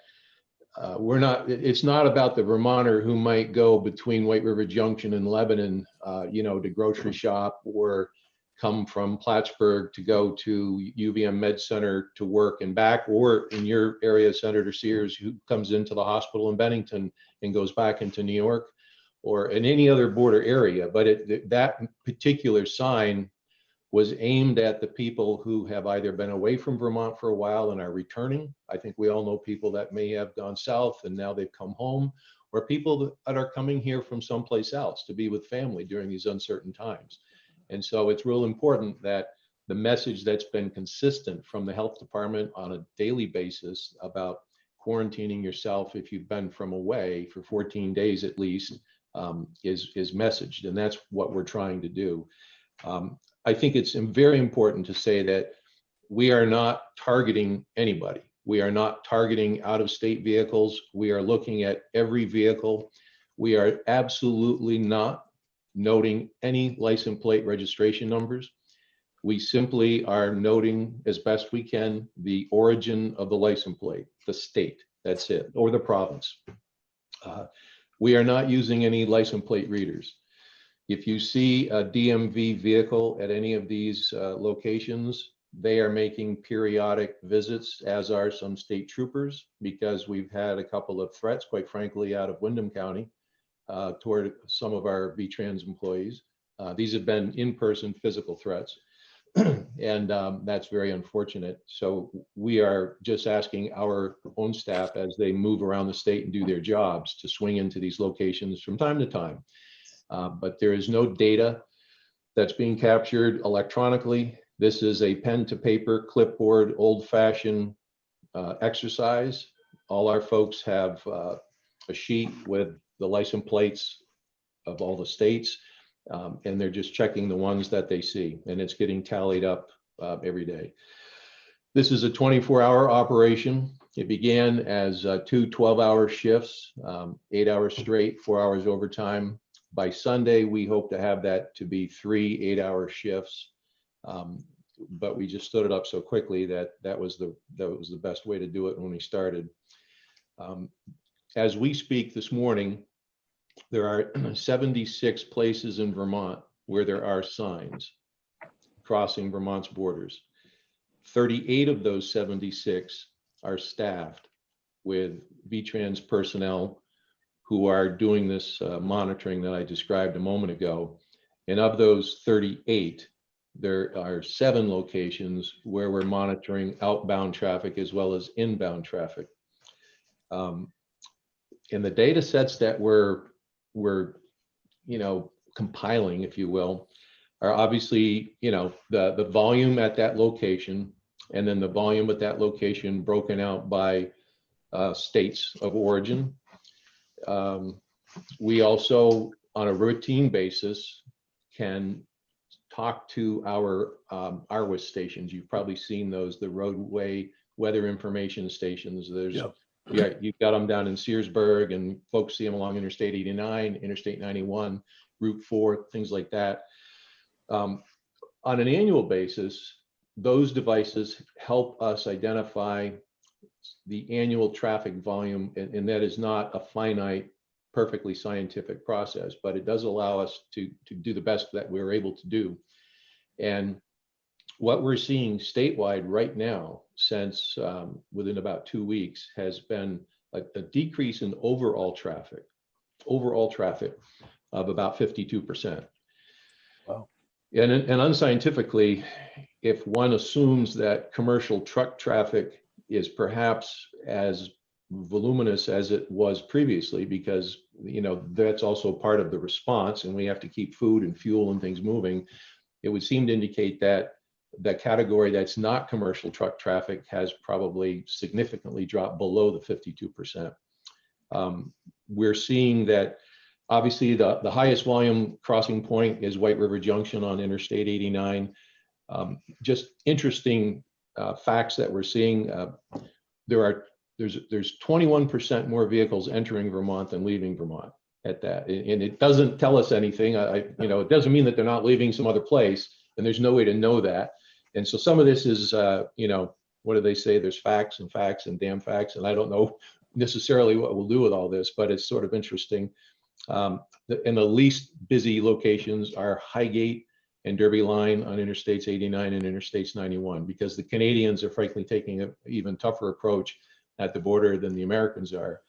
it's not about the Vermonter who might go between White River Junction and Lebanon, to grocery shop, or come from Plattsburgh to go to UVM Med Center to work and back, or in your area, Senator Sears, who comes into the hospital in Bennington and goes back into New York, or in any other border area. But that particular sign was aimed at the people who have either been away from Vermont for a while and are returning. I think we all know people that may have gone south and now they've come home, or people that are coming here from someplace else to be with family during these uncertain times. And so it's real important that the message that's been consistent from the health department on a daily basis about quarantining yourself if you've been from away for 14 days at least is messaged. And that's what we're trying to do. I think it's very important to say that we are not targeting anybody. We are not targeting out-of-state vehicles. We are looking at every vehicle. We are absolutely not noting any license plate registration numbers. We simply are noting as best we can the origin of the license plate, the state, that's it, or the province. We are not using any license plate readers. If you see a DMV vehicle at any of these locations, they are making periodic visits, as are some state troopers, because we've had a couple of threats, quite frankly, out of Windham County toward some of our VTrans employees. These have been in-person physical threats, and that's very unfortunate. So we are just asking our own staff, as they move around the state and do their jobs, to swing into these locations from time to time. But there is no data that's being captured electronically. This is a pen to paper, clipboard, old-fashioned exercise. All our folks have a sheet with the license plates of all the states, and they're just checking the ones that they see, and it's getting tallied up every day. This is a 24-hour operation. It began as 2 12-hour shifts, 8 hours straight, 4 hours overtime. By Sunday, we hope to have that to be 3 8-hour shifts, but we just stood it up so quickly that was the best way to do it when we started. As we speak this morning, there are 76 places in Vermont where there are signs crossing Vermont's borders. 38 of those 76 are staffed with VTrans personnel who are doing this monitoring that I described a moment ago. And of those 38, there are 7 locations where we're monitoring outbound traffic as well as inbound traffic. And the data sets that we're compiling, if you will, are obviously, the volume at that location, and then the volume at that location broken out by states of origin. We also, on a routine basis, can talk to our RWIS stations. You've probably seen those, the roadway weather information stations. There's, yeah, you've got them down in Searsburg, and folks see them along Interstate 89, Interstate 91, Route 4, things like that. On an annual basis, those devices help us identify the annual traffic volume, and that is not a finite, perfectly scientific process, but it does allow us to do the best that we're able to do. And what we're seeing statewide right now, since within about 2 weeks, has been a decrease in overall traffic of about 52%. Wow. And unscientifically, if one assumes that commercial truck traffic is perhaps as voluminous as it was previously, because that's also part of the response, and we have to keep food and fuel and things moving, it would seem to indicate that the category that's not commercial truck traffic has probably significantly dropped below the 52%. We're seeing that obviously the highest volume crossing point is White River Junction on Interstate 89. Just interesting facts that we're seeing. There's 21% more vehicles entering Vermont than leaving Vermont at that, and it doesn't tell us anything. It doesn't mean that they're not leaving some other place, and there's no way to know that. And so some of this is, what do they say? There's facts and damn facts, and I don't know necessarily what we'll do with all this, but it's sort of interesting. And the least busy locations are Highgate and Derby Line on Interstates 89 and Interstates 91, because the Canadians are frankly taking an even tougher approach at the border than the Americans are.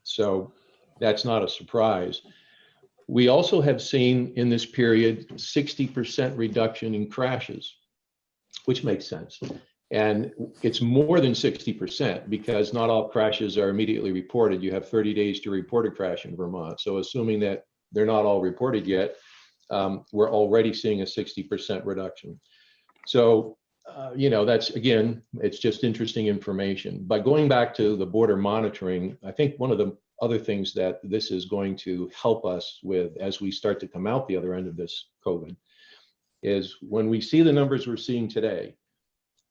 So that's not a surprise. We also have seen in this period 60% reduction in crashes, which makes sense. And it's more than 60% because not all crashes are immediately reported. You have 30 days to report a crash in Vermont. So assuming that they're not all reported yet, we're already seeing a 60% reduction. So, that's, again, it's just interesting information. But going back to the border monitoring, I think one of the other things that this is going to help us with as we start to come out the other end of this COVID is when we see the numbers we're seeing today,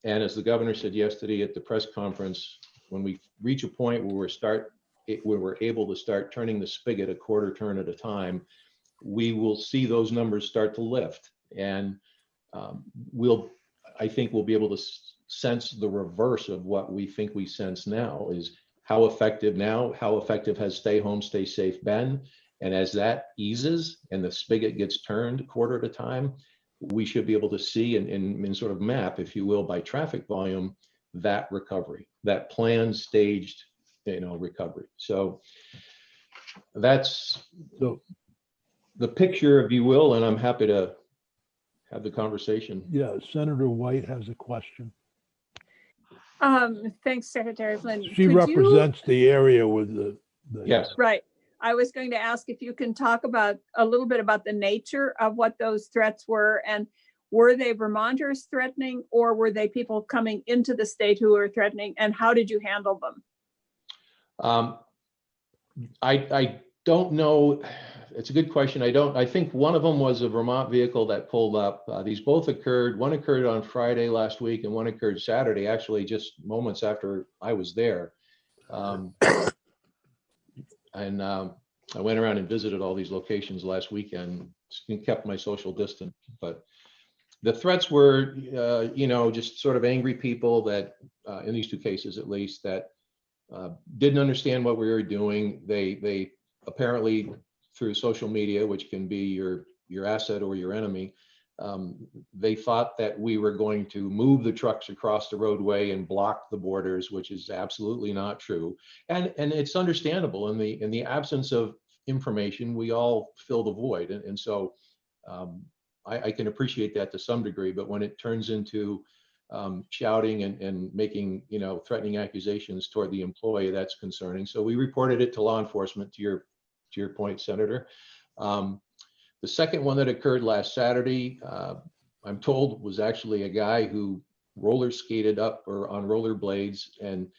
and as the governor said yesterday at the press conference, when we reach a point where we're able to start turning the spigot a quarter turn at a time, we will see those numbers start to lift. And I think we'll be able to sense the reverse of what we think we sense now, is how effective has stay home, stay safe been. And as that eases and the spigot gets turned quarter at a time, we should be able to see and sort of map, if you will, by traffic volume, that recovery, that planned, staged, recovery. So that's the picture, if you will, and I'm happy to have the conversation. Yeah, Senator White has a question. Thanks, Secretary Flynn. She represents the area with the yes. Right. I was going to ask if you can talk about a little bit about the nature of what those threats were, and were they Vermonters threatening, or were they people coming into the state who were threatening, and how did you handle them? I don't know. It's a good question. I think one of them was a Vermont vehicle that pulled up. These both occurred. One occurred on Friday last week, and one occurred Saturday, actually just moments after I was there. And I went around and visited all these locations last weekend and kept my social distance. But the threats were, just sort of angry people that, in these two cases at least, that didn't understand what we were doing. They apparently, through social media, which can be your asset or your enemy, They thought that we were going to move the trucks across the roadway and block the borders, which is absolutely not true. And it's understandable. In the absence of information, we all fill the void. And so I can appreciate that to some degree, but when it turns into shouting and making, threatening accusations toward the employee, that's concerning. So we reported it to law enforcement, to your point, Senator. The second one that occurred last Saturday, I'm told, was actually a guy who roller skated up or on roller blades and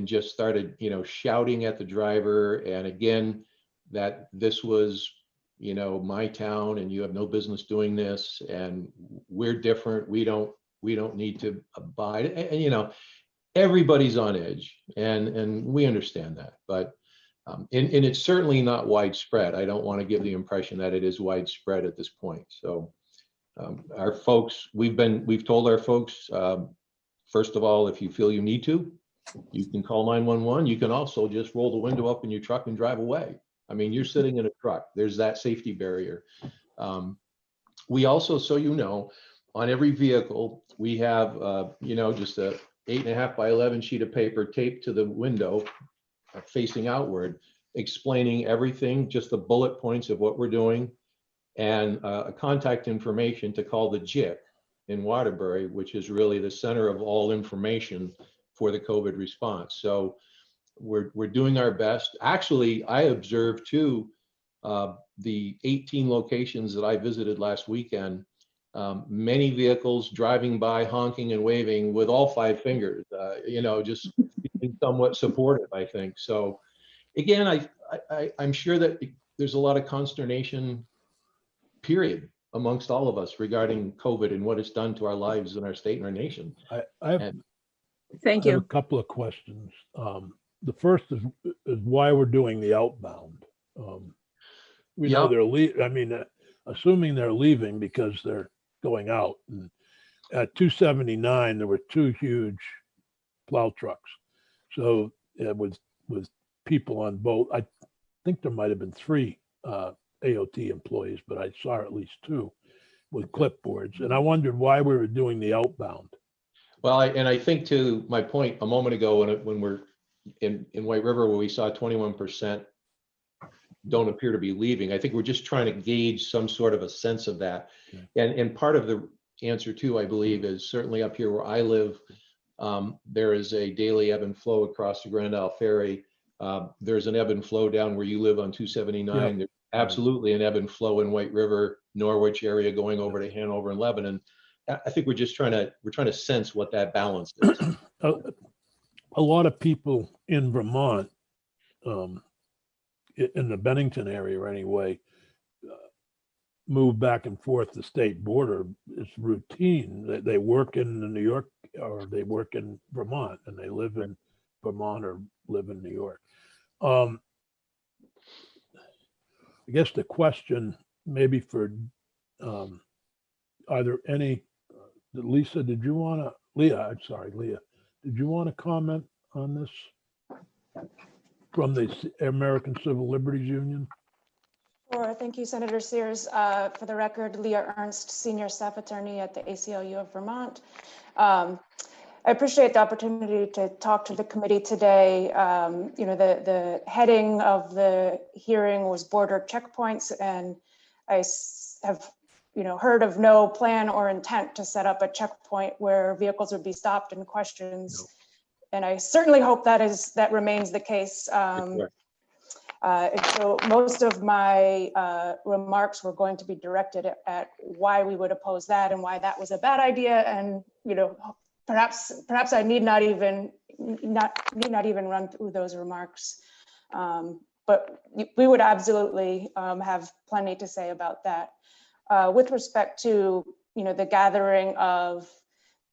just started, shouting at the driver. And again, that this was, my town and you have no business doing this and we're different. We don't need to abide. And everybody's on edge and we understand that. But and it's certainly not widespread. I don't want to give the impression that it is widespread at this point. So our folks, we've told our folks, first of all, if you feel you need to, you can call 911. You can also just roll the window up in your truck and drive away. I mean, you're sitting in a truck. There's that safety barrier. We also, so on every vehicle, we have, just a 8.5 by 11 sheet of paper taped to the window facing outward, explaining everything, just the bullet points of what we're doing, and contact information to call the JIC in Waterbury, which is really the center of all information for the COVID response. So we're doing our best. Actually, I observed too, the 18 locations that I visited last weekend, many vehicles driving by, honking and waving with all 5 fingers, just being somewhat supportive, I think. So again, I'm sure that there's a lot of consternation, period, amongst all of us regarding COVID and what it's done to our lives in our state and our nation. Thank I have you. a couple of questions. The first is why we're doing the outbound. We know they're assuming they're leaving because they're going out. And at 279, there were 2 huge plow trucks. So with people on both, I think there might have been 3 AOT employees, but I saw at least 2 with clipboards. And I wondered why we were doing the outbound. Well, I think to my point a moment ago, when we're in White River, where we saw 21% don't appear to be leaving, I think we're just trying to gauge some sort of a sense of that. And part of the answer too, I believe, is certainly up here where I live, there is a daily ebb and flow across the Grand Isle Ferry. There's an ebb and flow down where you live on 279. Yep. There's absolutely an ebb and flow in White River, Norwich area going over to Hanover and Lebanon. I think we're trying to sense what that balance is. A lot of people in Vermont, in the Bennington area anyway, move back and forth the state border. It's routine. They work in New York or they work in Vermont, and they live in Vermont or live in New York. I guess the question maybe for, are there any, Leah, did you want to comment on this from the American Civil Liberties Union? Sure. Thank you, Senator Sears. For the record, Leah Ernst, Senior Staff Attorney at the ACLU of Vermont. I appreciate the opportunity to talk to the committee today. The heading of the hearing was border checkpoints, and I have heard of no plan or intent to set up a checkpoint where vehicles would be stopped and questions. And I certainly hope that remains the case. So most of my remarks were going to be directed at why we would oppose that and why that was a bad idea. And perhaps I need not even run through those remarks. But we would absolutely have plenty to say about that. With respect to the gathering of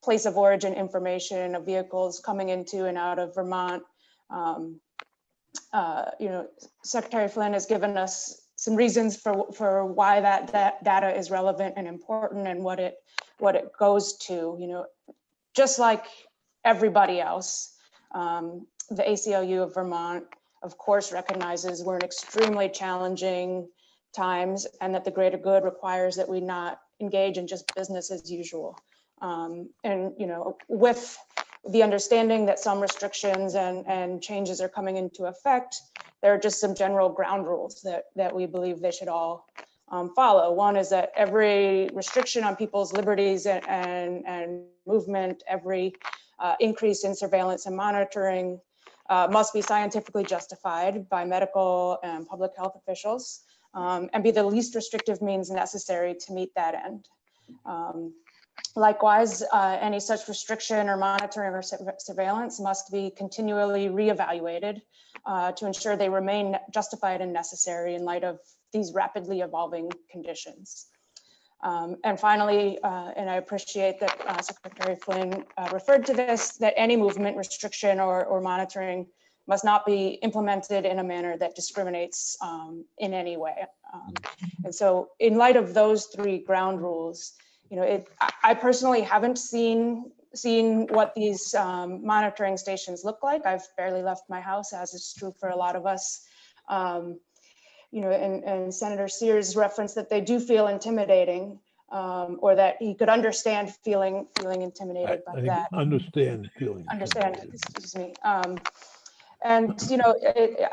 place of origin information of vehicles coming into and out of Vermont, Secretary Flynn has given us some reasons for why that data is relevant and important and what it goes to. Just like everybody else, the ACLU of Vermont, of course, recognizes we're in extremely challenging times and that the greater good requires that we not engage in just business as usual. And, you know, with the understanding that some restrictions and changes are coming into effect, there are just some general ground rules that we believe they should all follow. One is that every restriction on people's liberties and movement, every increase in surveillance and monitoring must be scientifically justified by medical and public health officials, and be the least restrictive means necessary to meet that end. Likewise, any such restriction or monitoring or surveillance must be continually reevaluated to ensure they remain justified and necessary in light of these rapidly evolving conditions. And finally, and I appreciate that Secretary Flynn referred to this, that any movement restriction or monitoring must not be implemented in a manner that discriminates in any way. And so in light of those three ground rules, you know, I personally haven't seen what these monitoring stations look like. I've barely left my house, as is true for a lot of us. You know, and Senator Sears referenced that they do feel intimidating, or that he could understand feeling intimidated by that. Understand feeling. Understand, excuse me. And, you know,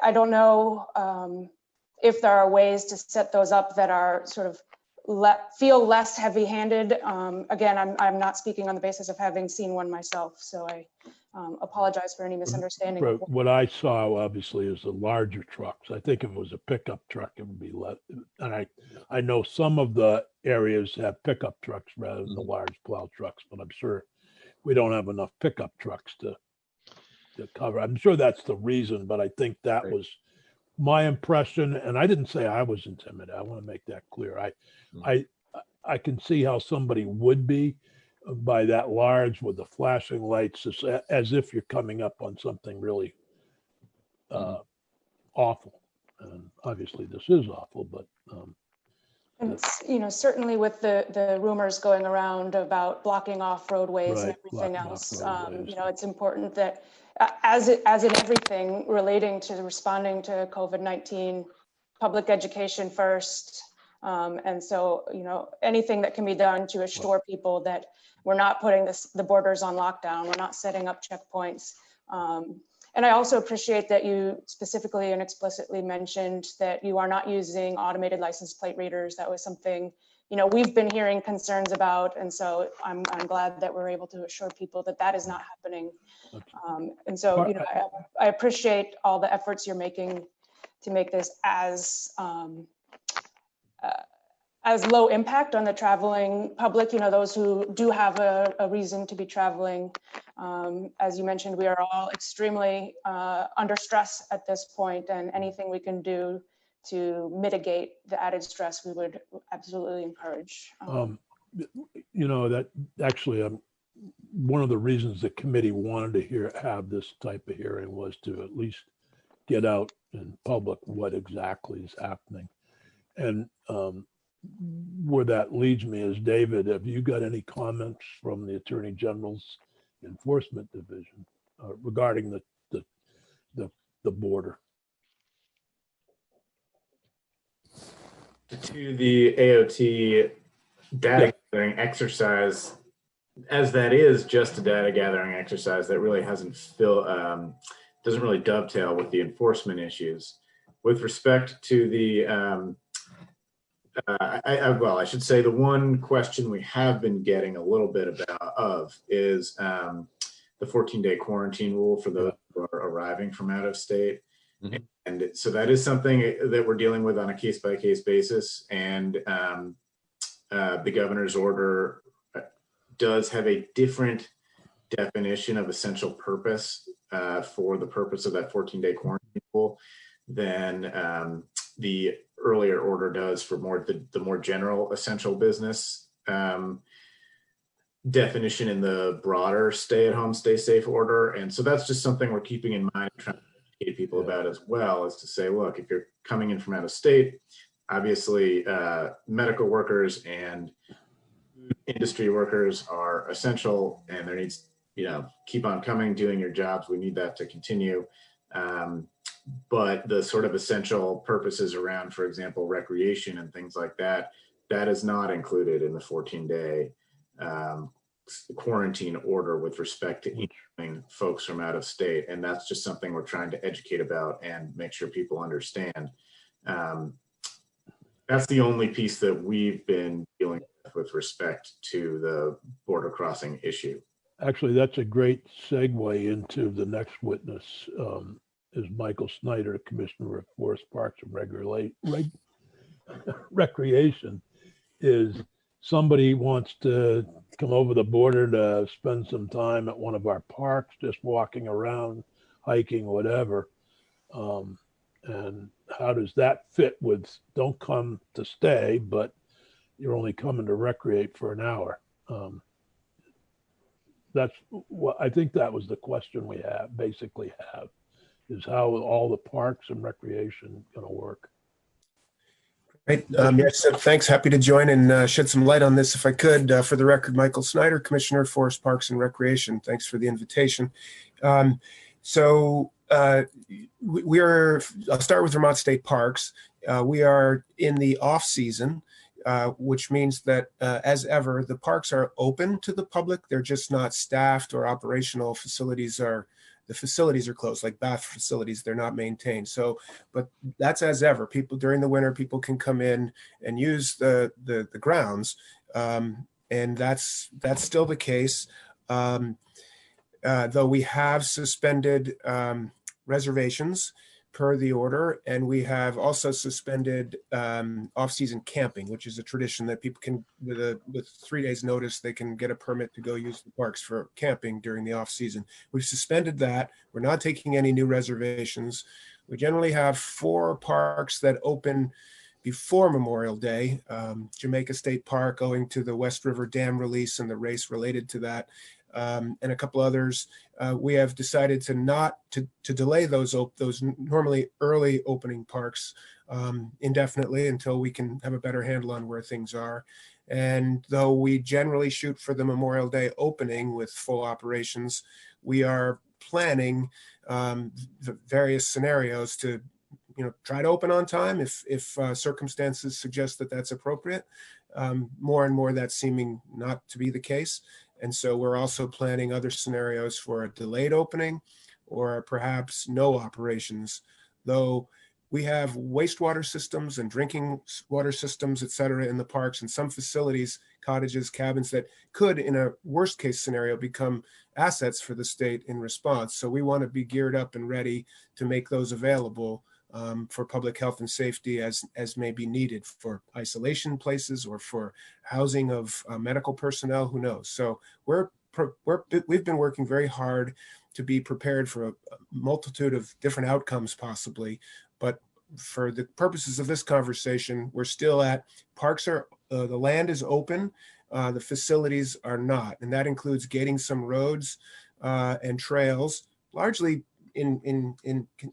I don't know if there are ways to set those up that are sort of feel less heavy-handed. Again, I'm not speaking on the basis of having seen one myself, so I apologize for any misunderstanding. What I saw obviously is the larger trucks. I think if it was a pickup truck, it would be less. And I know some of the areas have pickup trucks rather than the large plow trucks, but I'm sure we don't have enough pickup trucks to cover. I'm sure that's the reason, but I think that was my impression. And I didn't say I was intimidated. I want to make that clear. I can see how somebody would be by that large with the flashing lights, as if you're coming up on something really awful. And obviously this is awful, but and you know, certainly with the rumors going around about blocking off roadways and everything else, you know, it's important that as in everything relating to responding to COVID-19, public education first. And so, you know, anything that can be done to assure people that we're not putting the borders on lockdown, we're not setting up checkpoints. And I also appreciate that you specifically and explicitly mentioned that you are not using automated license plate readers. That was something, you know, we've been hearing concerns about. And so I'm glad that we're able to assure people that that is not happening. And so, you know, I appreciate all the efforts you're making to make this as low impact on the traveling public, you know, those who do have a reason to be traveling. As you mentioned, we are all extremely under stress at this point, and anything we can do to mitigate the added stress, we would absolutely encourage. You know, that actually one of the reasons the committee wanted to have this type of hearing was to at least get out in public what exactly is happening. And where that leads me is, David, have you got any comments from the Attorney General's Enforcement Division regarding the border? To the AOT data gathering exercise, as that is just a data gathering exercise that really doesn't really dovetail with the enforcement issues. With respect to the I should say the one question we have been getting a little bit is the 14-day quarantine rule for those who are arriving from out of state. Mm-hmm. And so that is something that we're dealing with on a case-by-case basis. And the governor's order does have a different definition of essential purpose for the purpose of that 14-day quarantine rule than the earlier order does for the more general essential business definition in the broader stay at home, stay safe order. And so that's just something we're keeping in mind, trying to educate people about as well, is to say, look, if you're coming in from out of state, obviously medical workers and industry workers are essential, and there needs, you know, keep on coming, doing your jobs. We need that to continue. But the sort of essential purposes around, for example, recreation and things like that, that is not included in the 14-day quarantine order with respect to emailing folks from out of state. And that's just something we're trying to educate about and make sure people understand. That's the only piece that we've been dealing with respect to the border crossing issue. Actually, that's a great segue into the next witness, is Michael Snyder, Commissioner of Forest Parks and Recreation. Is somebody wants to come over the border to spend some time at one of our parks, just walking around, hiking, whatever. And how does that fit with, don't come to stay, but you're only coming to recreate for an hour? That's what I think that was the question we basically have, is how all the parks and recreation going to work? Great. Yes, thanks. Happy to join and shed some light on this if I could. For the record, Michael Snyder, Commissioner of Forest Parks and Recreation. Thanks for the invitation. I'll start with Vermont State Parks. We are in the off season, which means that as ever, the parks are open to the public. They're just not staffed or operational. The facilities are closed, like bath facilities, they're not maintained. So, but that's as ever. People during the winter, people can come in and use the grounds, and that's still the case. Though we have suspended reservations per the order, and we have also suspended off-season camping, which is a tradition that people can, with 3 days notice, they can get a permit to go use the parks for camping during the off-season. We've suspended that. We're not taking any new reservations. We generally have 4 parks that open before Memorial Day. Jamaica State Park, owing to the West River Dam release and the race related to that, and a couple others. We have decided to delay those normally early opening parks indefinitely until we can have a better handle on where things are. And though we generally shoot for the Memorial Day opening with full operations, we are planning the various scenarios to try to open on time if circumstances suggest that that's appropriate. More and more that's seeming not to be the case. And so we're also planning other scenarios for a delayed opening or perhaps no operations, though we have wastewater systems and drinking water systems, et cetera, in the parks, and some facilities, cottages, cabins that could, in a worst case scenario, become assets for the state in response. So we want to be geared up and ready to make those available for public health and safety as may be needed for isolation places or for housing of medical personnel, who knows. So we've been working very hard to be prepared for a multitude of different outcomes possibly, but for the purposes of this conversation, we're still at parks are, the land is open, the facilities are not, and that includes gating some roads and trails, largely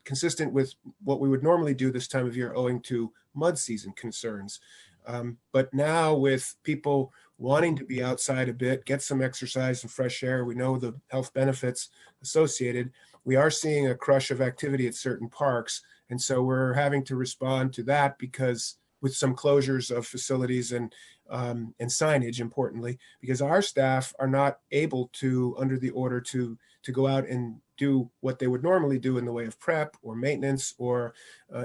consistent with what we would normally do this time of year owing to mud season concerns. But now with people wanting to be outside a bit, get some exercise and fresh air, we know the health benefits associated. We are seeing a crush of activity at certain parks. And so we're having to respond to that because with some closures of facilities and signage, importantly, because our staff are not able to, under the order, to go out and do what they would normally do in the way of prep or maintenance or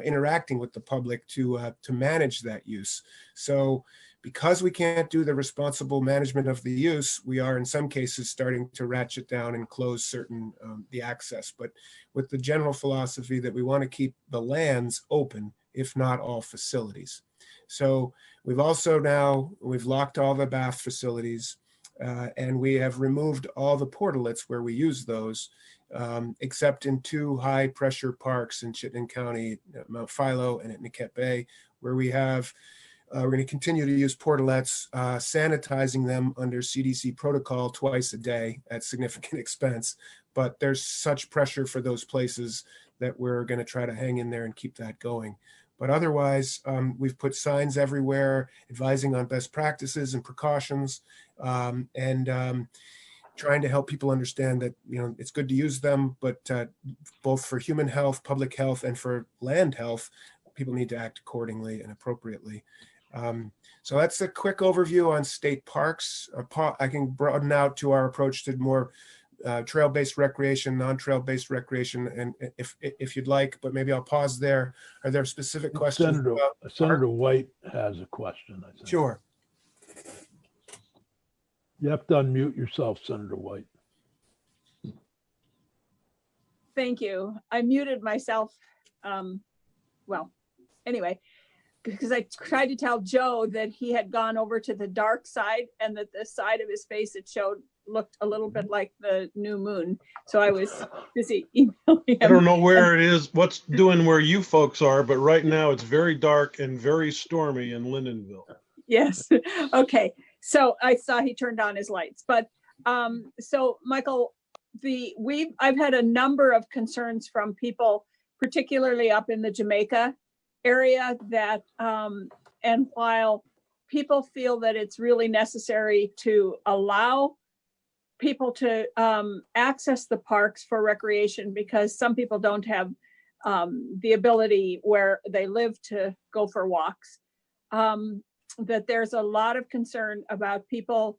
interacting with the public to manage that use. So because we can't do the responsible management of the use, we are in some cases starting to ratchet down and close certain the access, but with the general philosophy that we want to keep the lands open, if not all facilities. So we've also we've locked all the bath facilities and we have removed all the portalets where we use those, except in 2 high pressure parks in Chittenden County, Mount Philo and at Niquette Bay, where we have, we're going to continue to use portalets, sanitizing them under CDC protocol twice a day at significant expense. But there's such pressure for those places that we're going to try to hang in there and keep that going. But otherwise, we've put signs everywhere advising on best practices and precautions, and trying to help people understand that it's good to use them, but both for human health, public health, and for land health, people need to act accordingly and appropriately. So that's a quick overview on state parks. I can broaden out to our approach to more trail-based recreation, non-trail-based recreation, and if you'd like, but maybe I'll pause there. Are there specific questions? Senator White has a question, I think. Sure. You have to unmute yourself, Senator White. Thank you. I muted myself. Well, anyway, because I tried to tell Joe that he had gone over to the dark side and that the side of his face it showed looked a little bit like the new moon. So I was busy emailing him. I don't know where it is, what's doing where you folks are, but right now it's very dark and very stormy in Lindenville. Yes. Okay. So I saw he turned on his lights, but so Michael, I've had a number of concerns from people, particularly up in the Jamaica area, that and while people feel that it's really necessary to allow people to access the parks for recreation, because some people don't have the ability where they live to go for walks, that there's a lot of concern about people,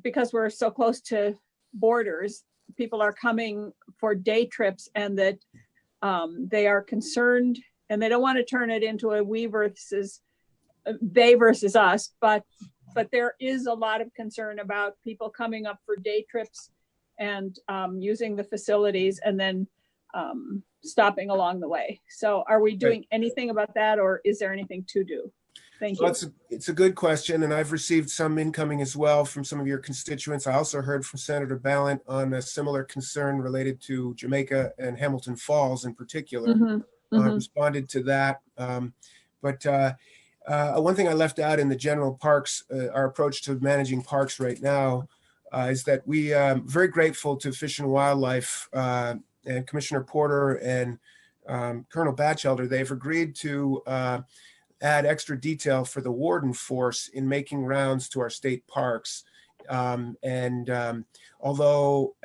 because we're so close to borders, people are coming for day trips, and that they are concerned, and they don't want to turn it into a they versus us, but there is a lot of concern about people coming up for day trips and using the facilities and then stopping along the way. So are we doing anything about that, or is there anything to do? Thank you. It's a good question, and I've received some incoming as well from some of your constituents. I also heard from Senator Ballant on a similar concern related to Jamaica and Hamilton Falls in particular. Responded to that. One thing I left out in the general parks, our approach to managing parks right now, is that we are very grateful to Fish and Wildlife and Commissioner Porter and Colonel Batchelder. They've agreed to add extra detail for the warden force in making rounds to our state parks. Although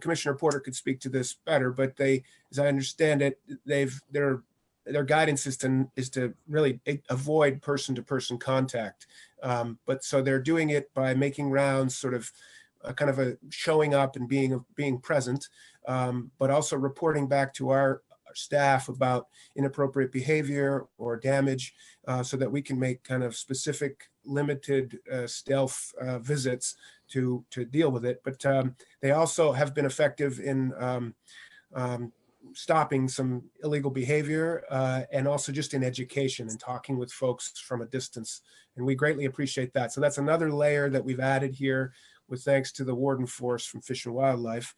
Commissioner Porter could speak to this better, but as I understand it, their guidance is to really avoid person-to-person contact. So they're doing it by making rounds, sort of kind of a showing up and being present, but also reporting back to our staff about inappropriate behavior or damage, so that we can make kind of specific, limited stealth visits to deal with it. But they also have been effective in stopping some illegal behavior, and also just in education and talking with folks from a distance. And we greatly appreciate that. So that's another layer that we've added here, with thanks to the warden force from Fish and Wildlife.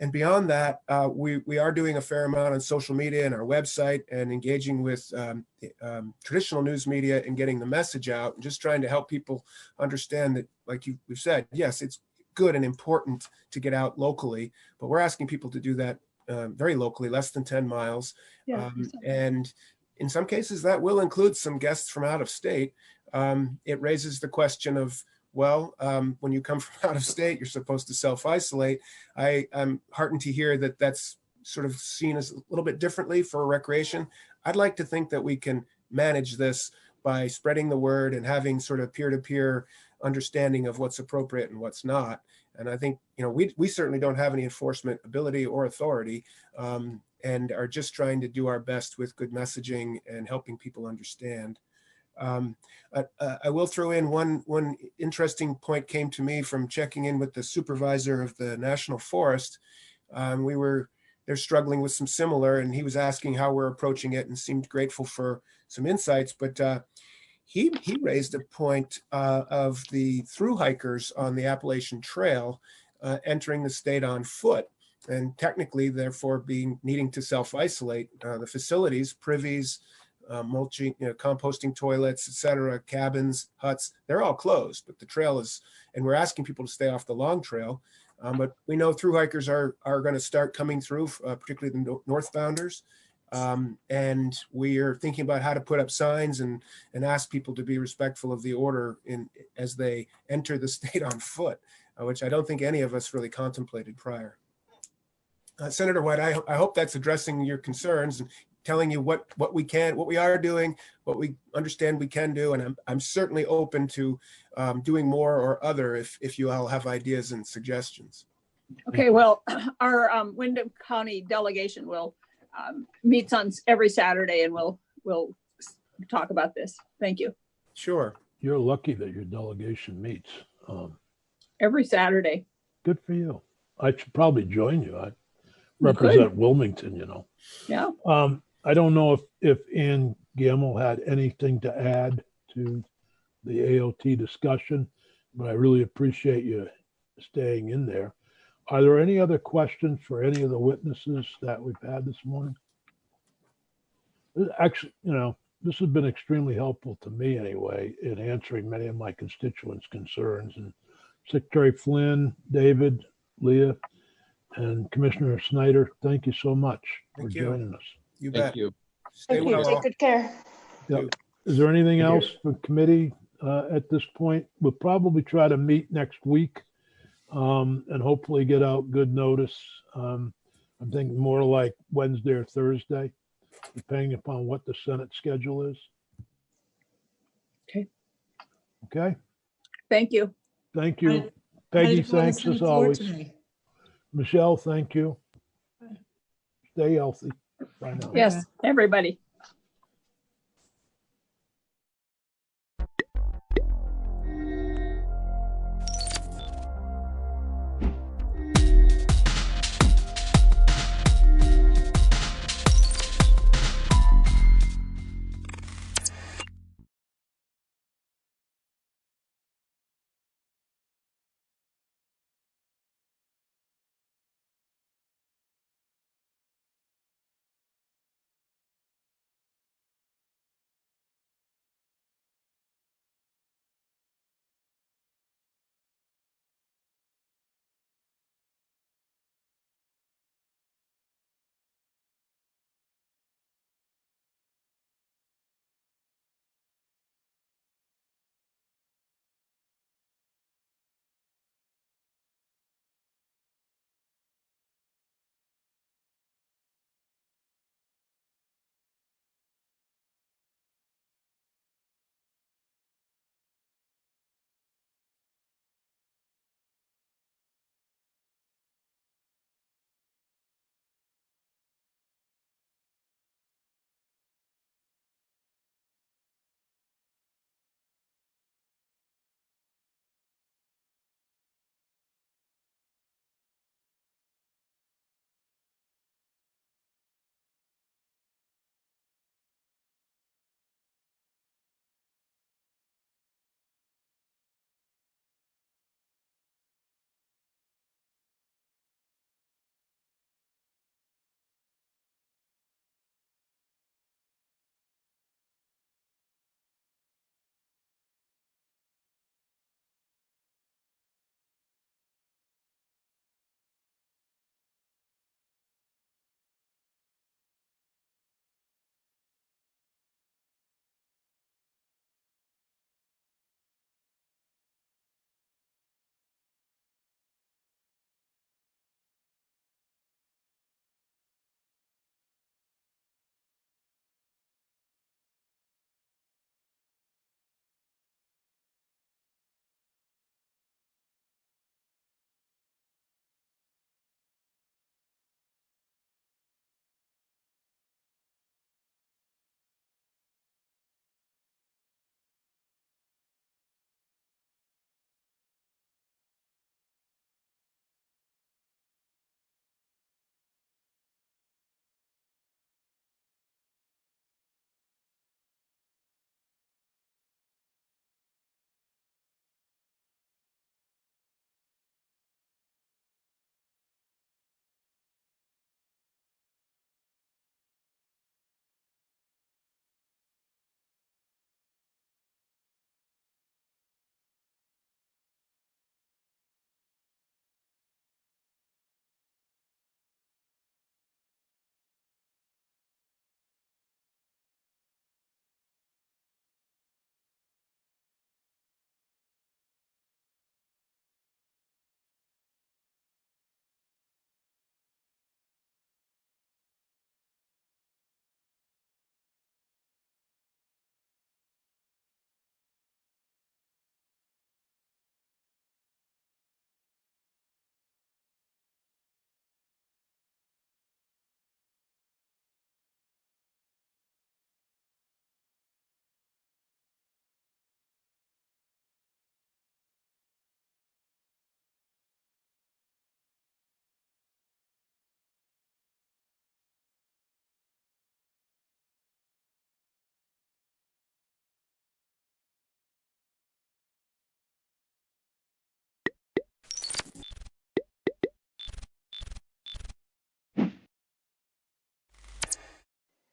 And beyond that, we are doing a fair amount on social media and our website, and engaging with traditional news media and getting the message out, and just trying to help people understand that, like we've said, yes, it's good and important to get out locally, but we're asking people to do that very locally, less than 10 miles. Yeah, and in some cases, that will include some guests from out of state. It raises the question of, well, when you come from out of state, you're supposed to self-isolate. I'm heartened to hear that that's sort of seen as a little bit differently for recreation. I'd like to think that we can manage this by spreading the word and having sort of peer-to-peer understanding of what's appropriate and what's not. And I think, we certainly don't have any enforcement ability or authority, and are just trying to do our best with good messaging and helping people understand. I will throw in one interesting point came to me from checking in with the supervisor of the National Forest. They're struggling with some similar, and he was asking how we're approaching it and seemed grateful for some insights. But he raised a point of the thru hikers on the Appalachian Trail entering the state on foot, and technically, therefore, needing to self-isolate. The facilities, privies, mulching, composting toilets, etc., cabins, huts, they're all closed, but the trail is, and we're asking people to stay off the long trail. But we know thru hikers are going to start coming through, particularly the northbounders. And we are thinking about how to put up signs and ask people to be respectful of the order as they enter the state on foot, which I don't think any of us really contemplated prior. Senator White, I hope that's addressing your concerns. telling you what we are doing, what we understand we can do, and I'm certainly open to doing more or other if you all have ideas and suggestions. Okay, well, our Wyndham County delegation will meets on every Saturday, and we'll talk about this. Thank you. Sure. You're lucky that your delegation meets. Every Saturday. Good for you. I should probably join you. I You represent could. Wilmington, you know. Yeah. I don't know if Ann Gamble had anything to add to the AOT discussion, but I really appreciate you staying in there. Are there any other questions for any of the witnesses that we've had this morning? Actually, you know, this has been extremely helpful to me anyway in answering many of my constituents' concerns. And Secretary Flynn, David, Leah, and Commissioner Snyder, thank you so much for joining us. You bet. Thank you. Stay Thank you. well. Take good care. Yep. Is there anything Thank you. else for committee at this point? We'll probably try to meet next week and hopefully get out good notice. I'm thinking more like Wednesday or Thursday, depending upon what the Senate schedule is. Okay. Okay. Thank you. Thank you. How did Peggy, it go on the thanks Senate as floor always. today? Michelle, thank you. Stay healthy. Bye now. Yes, everybody.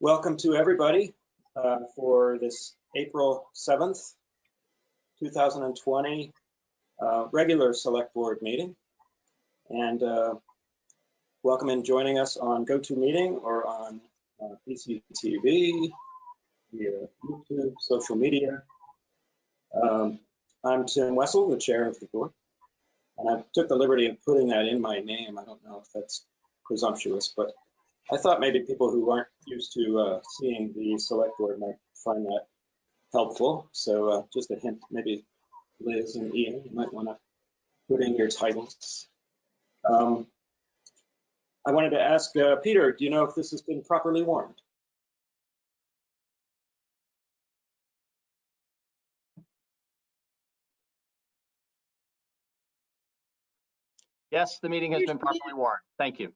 Welcome to everybody for this April 7th, 2020 regular select board meeting. And welcome in joining us on GoToMeeting or on PCTV, via YouTube, social media. I'm Tim Wessel, the chair of the board. And I took the liberty of putting that in my name. I don't know if that's presumptuous, but I thought maybe people who aren't used to seeing the select board might find that helpful. So just a hint, maybe Liz and Ian, you might want to put in your titles. I wanted to ask Peter, do you know if this has been properly warned? Yes, the meeting has been properly warned. Thank you.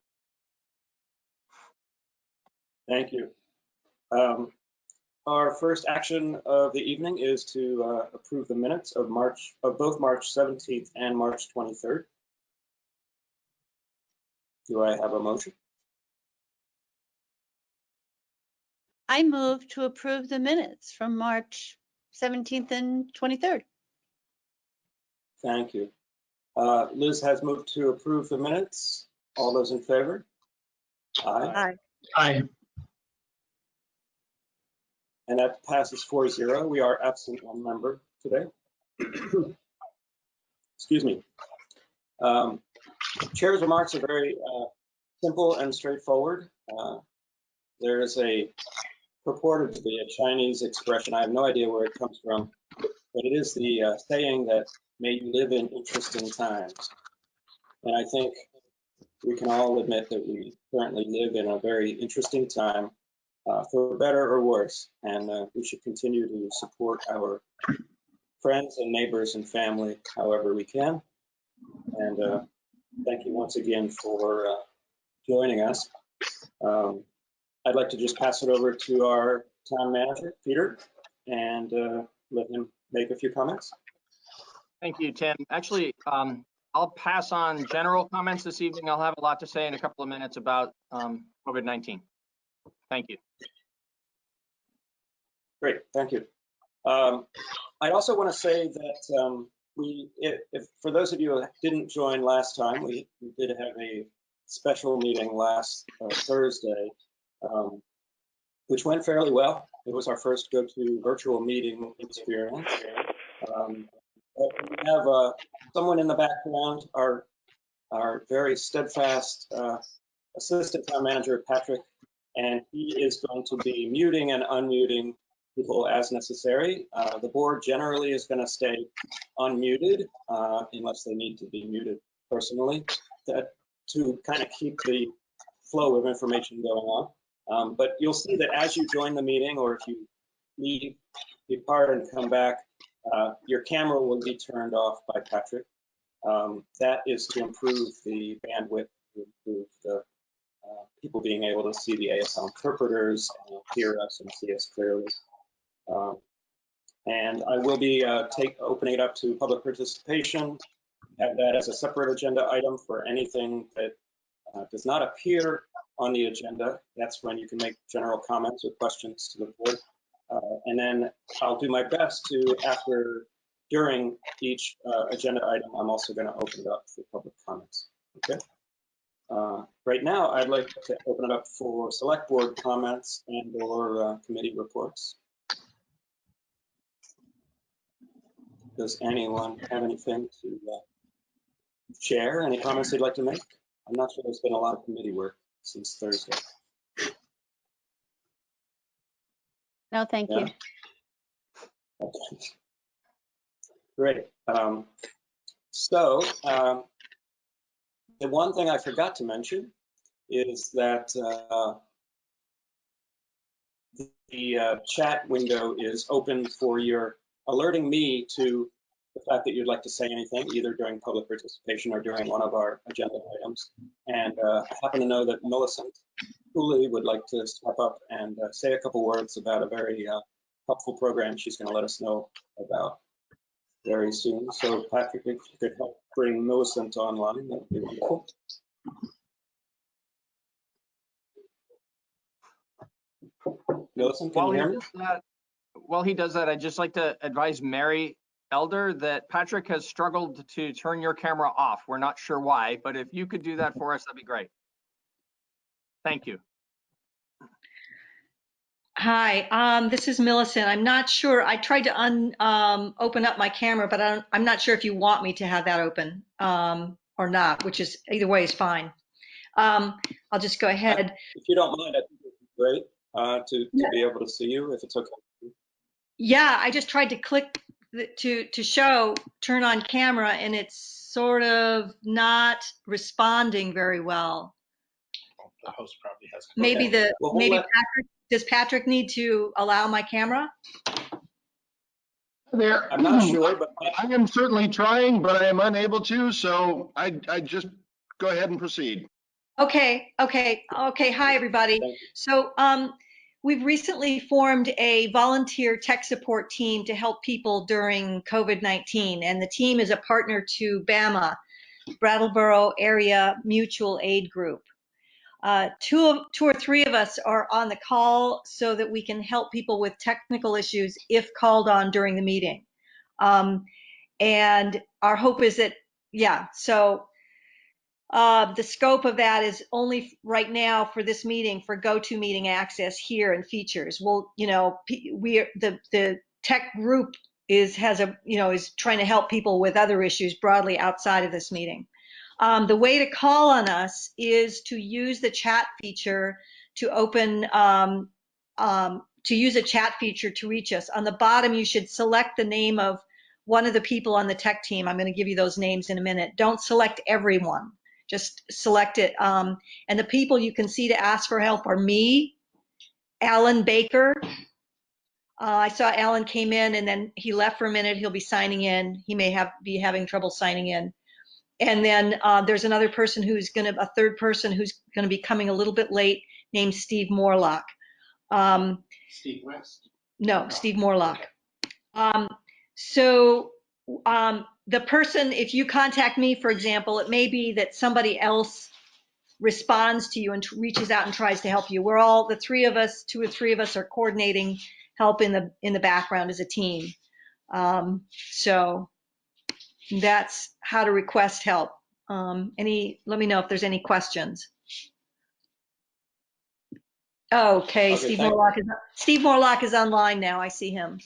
Thank you. Our first action of the evening is to approve the minutes of both March 17th and March 23rd. Do I have a motion? I move to approve the minutes from March 17th and 23rd. Thank you. Liz has moved to approve the minutes. All those in favor? Aye. Aye. And that passes 4-0. We are absent one member today. Excuse me. Chair's remarks are very simple and straightforward. There is purported to be a Chinese expression. I have no idea where it comes from, but it is the saying that may you live in interesting times. And I think we can all admit that we currently live in a very interesting time, for better or worse, and we should continue to support our friends and neighbors and family however we can. And thank you once again for joining us. I'd like to just pass it over to our town manager, Peter, and let him make a few comments. Thank you, Tim. Actually, I'll pass on general comments this evening. I'll have a lot to say in a couple of minutes about COVID-19. Thank you. Great, thank you. I'd also want to say that if for those of you who didn't join last time, we did have a special meeting last Thursday, which went fairly well. It was our first GoTo virtual meeting experience. We have someone in the background, our very steadfast assistant town manager, Patrick, and he is going to be muting and unmuting people as necessary. The board generally is going to stay unmuted unless they need to be muted personally to kind of keep the flow of information going on. But you'll see that as you join the meeting, or if you leave, depart and come back, your camera will be turned off by Patrick. That is to improve the bandwidth, to improve the people being able to see the ASL interpreters and hear us and see us clearly. And I will be opening it up to public participation, have that as a separate agenda item for anything that does not appear on the agenda. That's when you can make general comments or questions to the board. And then I'll do my best to, during each agenda item, I'm also going to open it up for public comments. Okay. Right now, I'd like to open it up for select board comments and/or committee reports. Does anyone have anything to share? Any comments they'd like to make? I'm not sure there's been a lot of committee work since Thursday. No, thank you. Okay. Great. So the one thing I forgot to mention is that the chat window is open for your alerting me to the fact that you'd like to say anything, either during public participation or during one of our agenda items. And I happen to know that Millicent Cooley would like to step up and say a couple words about a very helpful program she's going to let us know about very soon. So Patrick, if you could help bring Millicent online, that would be wonderful. Millicent, can you hear me? While he does that, I'd just like to advise Mary Elder that Patrick has struggled to turn your camera off. We're not sure why, but if you could do that for us, that'd be great. Thank you. Hi, this is Millicent. I'm not sure. I tried to open up my camera, but I'm not sure if you want me to have that open or not, which is either way is fine. I'll just go ahead. If you don't mind, I think it would be great to be able to see you if it's okay. Yeah, I just tried to click to show turn on camera, and it's sort of not responding very well. The host probably has. Maybe Okay. maybe Patrick, does Patrick need to allow my camera? There. I'm not sure, but I am certainly trying, but I am unable to. So I just go ahead and proceed. Okay. Hi, everybody. So we've recently formed a volunteer tech support team to help people during COVID-19, and the team is a partner to BAMA, Brattleboro Area Mutual Aid Group. Two or three of us are on the call so that we can help people with technical issues if called on during the meeting. And our hope is that, so the scope of that is only right now for this meeting for GoToMeeting access here and features. Well, the tech group is trying to help people with other issues broadly outside of this meeting. The way to call on us is to use the chat feature to open, to use a chat feature to reach us. On the bottom, you should select the name of one of the people on the tech team. I'm going to give you those names in a minute. Don't select everyone. Just select it. And the people you can see to ask for help are me, Alan Baker. I saw Alan came in and then he left for a minute. He'll be signing in. He may be having trouble signing in. And then there's another person a third person who's going to be coming a little bit late, named Steve Morlock. Steve West? No, Steve Morlock. So the person, if you contact me, for example, it may be that somebody else responds to you and reaches out and tries to help you. We're all, the three of us, two or three of us are coordinating help in the background as a team. So that's how to request help. Let me know if there's any questions. Okay, Steve Morlock is online now. I see him.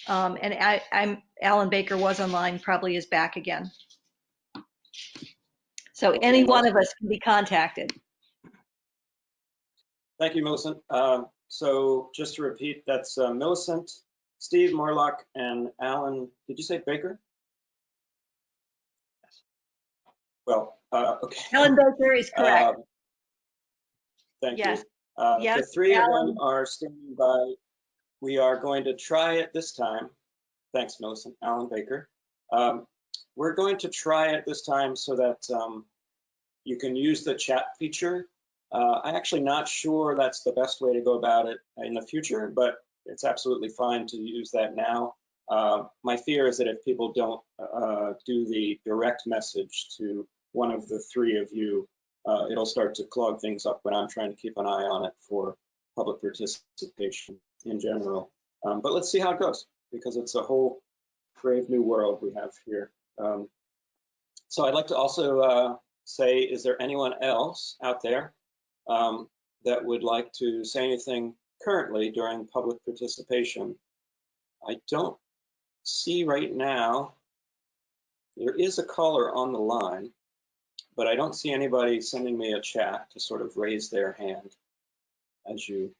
And Alan Baker was online, probably is back again. So any one of us can be contacted. Thank you, Millicent. So just to repeat, that's Millicent, Steve Morlock, and Alan. Did you say Baker? Well, okay. Alan Baker is correct. Thank you. Yes. The three of them are standing by. We are going to try it this time. Thanks, Millicent. Alan Baker. We're going to try it this time so that you can use the chat feature. I'm actually not sure that's the best way to go about it in the future, but it's absolutely fine to use that now. My fear is that if people don't do the direct message to one of the three of you, it'll start to clog things up when I'm trying to keep an eye on it for public participation in general. But let's see how it goes, because it's a whole brave new world we have here. So I'd like to also say, is there anyone else out there that would like to say anything currently during public participation? I don't see right now. There is a caller on the line, but I don't see anybody sending me a chat to sort of raise their hand, as you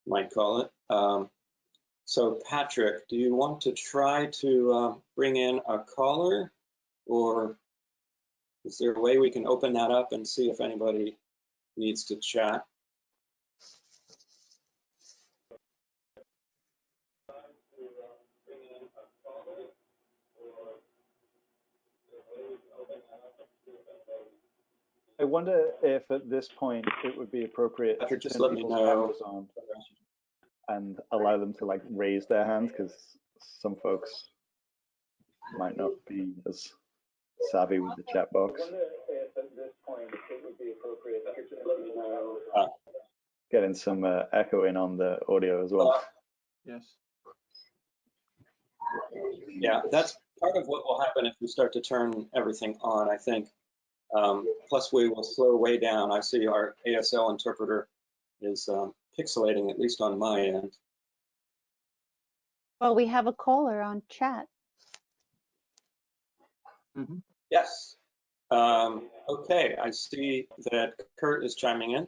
might call it. So Patrick, do you want to try to bring in a caller, or is there a way we can open that up and see if anybody needs to chat? I wonder if at this point it would be appropriate to just turn let me people's know. cameras on and allow them to like raise their hands, because some folks might not be as savvy with the chat box. getting some echoing on the audio as well. Yes. Yeah, that's part of what will happen if we start to turn everything on, I think. Plus, we will slow way down. I see our ASL interpreter is pixelating, at least on my end. Well, we have a caller on chat. Mm-hmm. Yes. Okay, I see that Kurt is chiming in.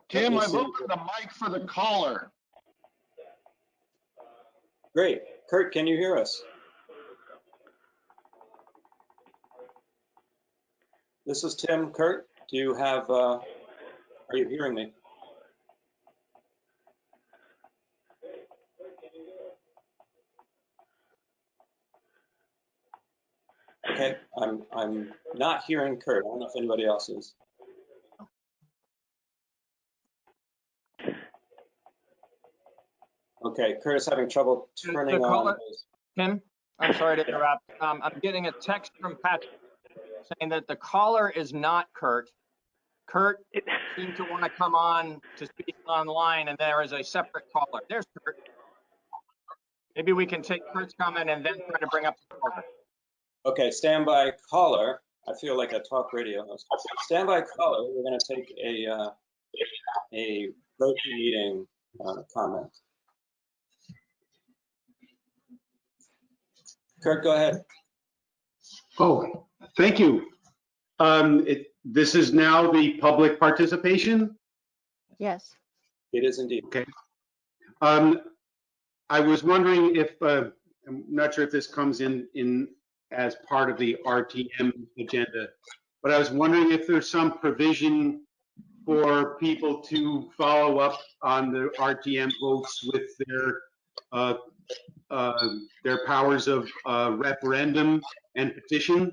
Tim, I've opened the mic for the caller. Great. Kurt, can you hear us? This is Tim. Kurt, do you have, are you hearing me? Okay, I'm not hearing Kurt. I don't know if anybody else is. Okay, Kurt is having trouble turning on. Tim, I'm sorry to interrupt. I'm getting a text from Patrick saying that the caller is not Kurt. Kurt seemed to want to come on to speak online, and there is a separate caller. There's Kurt. Maybe we can take Kurt's comment and then try to bring up the caller. Okay, standby caller. I feel like a talk radio host. Standby caller. We're going to take a vote meeting comment. Kurt, go ahead. Oh, thank you. This is now the public participation? Yes. It is indeed. Okay. I was wondering if, I'm not sure if this comes in as part of the RTM agenda, but I was wondering if there's some provision for people to follow up on the RTM votes with their powers of referendum and petition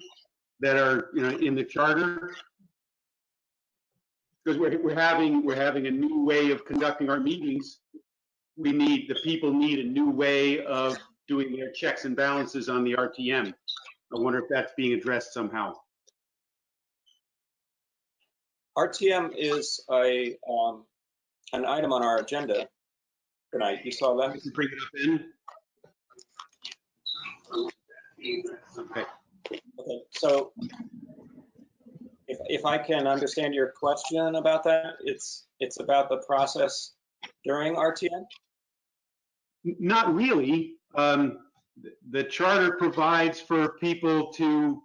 that are, in the charter. Because we're having a new way of conducting our meetings. The people need a new way of doing their checks and balances on the RTM. I wonder if that's being addressed somehow. RTM is an item on our agenda tonight. You saw that? You can bring it up in. Okay. Okay. So if I can understand your question about that, it's about the process during RTM? Not really. The charter provides for people to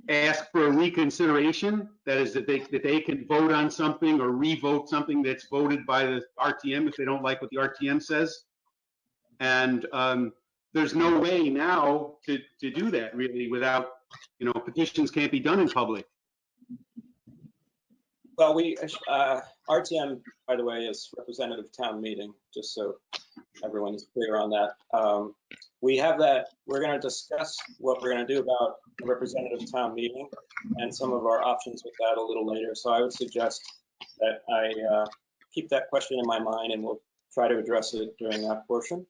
ask for a reconsideration. That is, that they can vote on something or revote something that's voted by the RTM if they don't like what the RTM says. And there's no way now to do that really without, petitions can't be done in public. Well, RTM, by the way, is representative town meeting, just so everyone is clear on that. We have that. We're going to discuss what we're going to do about the representative town meeting and some of our options with that a little later. So I would suggest that I keep that question in my mind, and we'll try to address it during that portion.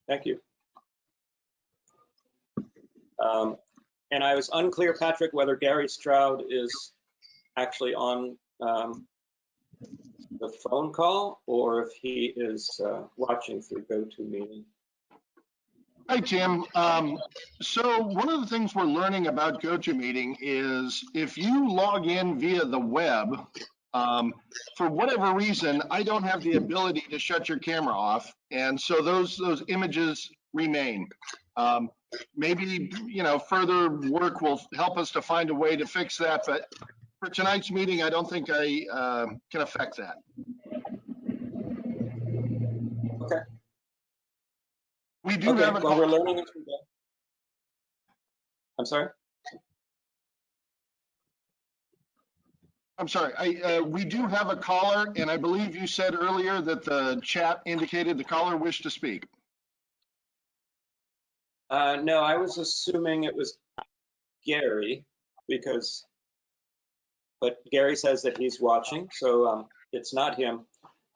Thank you. And I was unclear, Patrick, whether Gary Stroud is actually on the phone call or if he is watching through GoToMeeting. Hi, Jim. So one of the things we're learning about GoToMeeting is if you log in via the web, for whatever reason, I don't have the ability to shut your camera off. And so those images remain. Maybe, further work will help us to find a way to fix that. But for tonight's meeting, I don't think I can affect that. Okay. We do have a well, we're learning as we go. I'm sorry? I'm sorry. We do have a caller, and I believe you said earlier that the chat indicated the caller wished to speak. No, I was assuming it was Gary but Gary says that he's watching, so it's not him.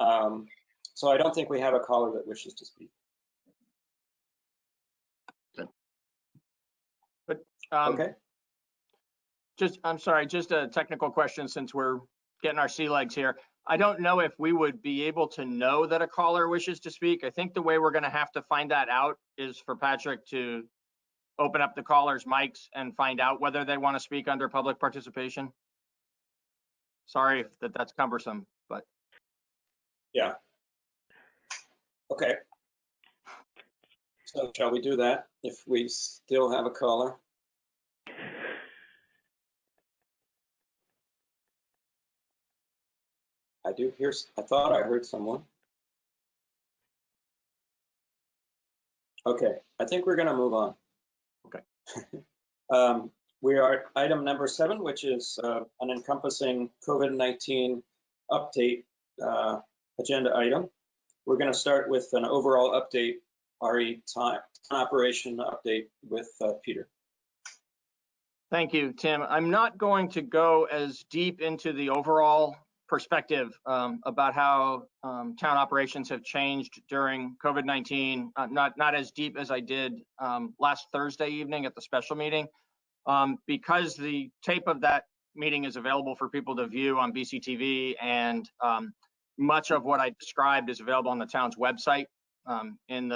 So I don't think we have a caller that wishes to speak. Okay. I'm sorry, just a technical question since we're getting our sea legs here. I don't know if we would be able to know that a caller wishes to speak. I think the way we're going to have to find that out is for Patrick to open up the callers' mics and find out whether they want to speak under public participation. Sorry if that's cumbersome, but. Yeah. Okay. So shall we do that if we still have a caller? I thought I heard someone. Okay, I think we're going to move on. Okay. We are at item number 7, which is an encompassing COVID-19 update agenda item. We're going to start with an overall update, RE time operation update with Peter. Thank you, Tim. I'm not going to go as deep into the overall perspective about how town operations have changed during COVID-19, not as deep as I did last Thursday evening at the special meeting, because the tape of that meeting is available for people to view on BCTV, and much of what I described is available on the town's website in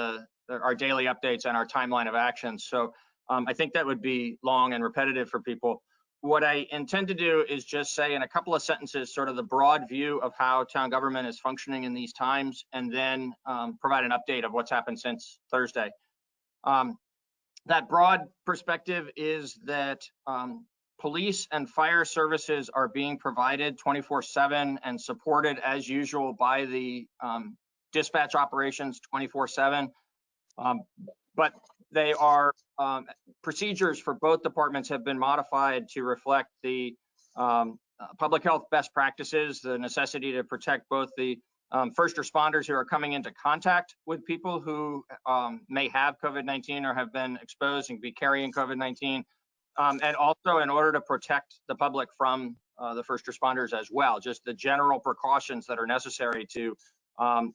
our daily updates and our timeline of actions. So I think that would be long and repetitive for people. What I intend to do is just say in a couple of sentences sort of the broad view of how town government is functioning in these times, and then provide an update of what's happened since Thursday. That broad perspective is that police and fire services are being provided 24/7 and supported as usual by the dispatch operations 24/7. But they are procedures for both departments have been modified to reflect the public health best practices, the necessity to protect both the first responders who are coming into contact with people who may have COVID-19 or have been exposed and be carrying COVID-19, and also in order to protect the public from the first responders as well, just the general precautions that are necessary to,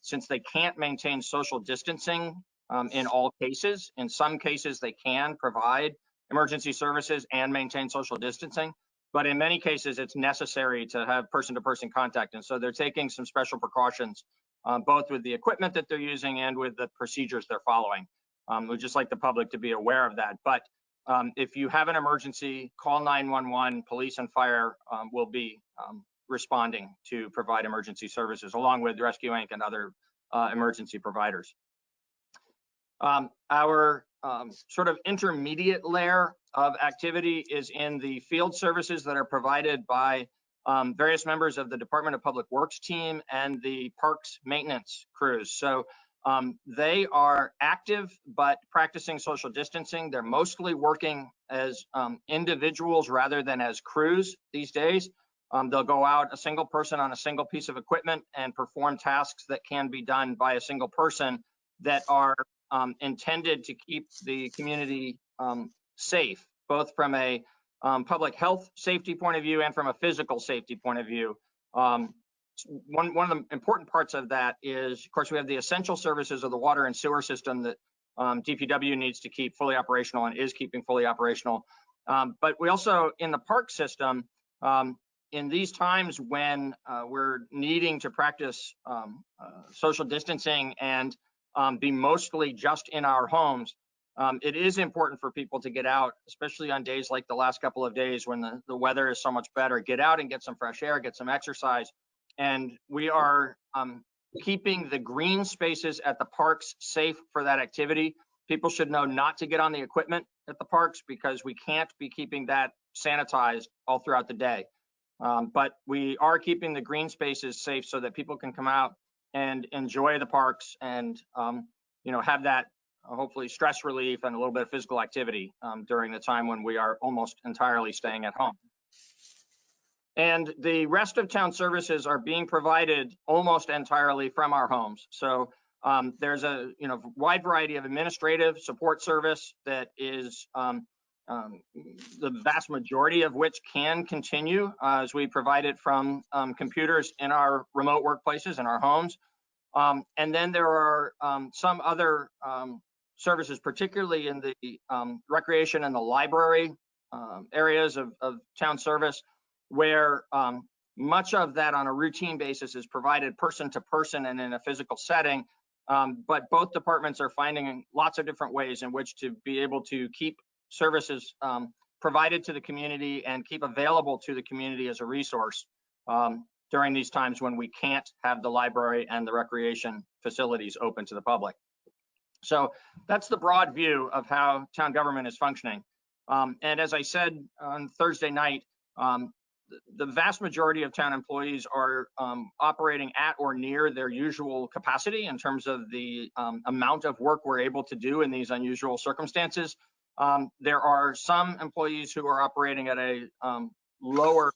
since they can't maintain social distancing in all cases. In some cases, they can provide emergency services and maintain social distancing, but in many cases, it's necessary to have person-to-person contact. And so they're taking some special precautions, both with the equipment that they're using and with the procedures they're following. We'd just like the public to be aware of that. But if you have an emergency, call 911. Police and fire will be responding to provide emergency services, along with Rescue Inc. and other emergency providers. Our sort of intermediate layer of activity is in the field services that are provided by various members of the Department of Public Works team and the parks maintenance crews. So they are active, but practicing social distancing. They're mostly working as individuals rather than as crews these days. They'll go out, a single person on a single piece of equipment, and perform tasks that can be done by a single person that are intended to keep the community safe, both from a public health safety point of view and from a physical safety point of view. One of the important parts of that is, of course, we have the essential services of the water and sewer system that DPW needs to keep fully operational and is keeping fully operational. But we also, in the park system, in these times when we're needing to practice social distancing and be mostly just in our homes, it is important for people to get out, especially on days like the last couple of days when the weather is so much better. Get out and get some fresh air, get some exercise. And we are keeping the green spaces at the parks safe for that activity. People should know not to get on the equipment at the parks because we can't be keeping that sanitized all throughout the day. But we are keeping the green spaces safe so that people can come out and enjoy the parks and have that hopefully stress relief and a little bit of physical activity during the time when we are almost entirely staying at home. And the rest of town services are being provided almost entirely from our homes. So there's a wide variety of administrative support service that is the vast majority of which can continue as we provide it from computers in our remote workplaces in our homes. And then there are some other services, particularly in the recreation and the library areas of town service where much of that on a routine basis is provided person to person and in a physical setting. But both departments are finding lots of different ways in which to be able to keep services provided to the community and keep available to the community as a resource during these times when we can't have the library and the recreation facilities open to the public. So that's the broad view of how town government is functioning. And as I said on Thursday night, the vast majority of town employees are operating at or near their usual capacity in terms of the amount of work we're able to do in these unusual circumstances. There are some employees who are operating at a lower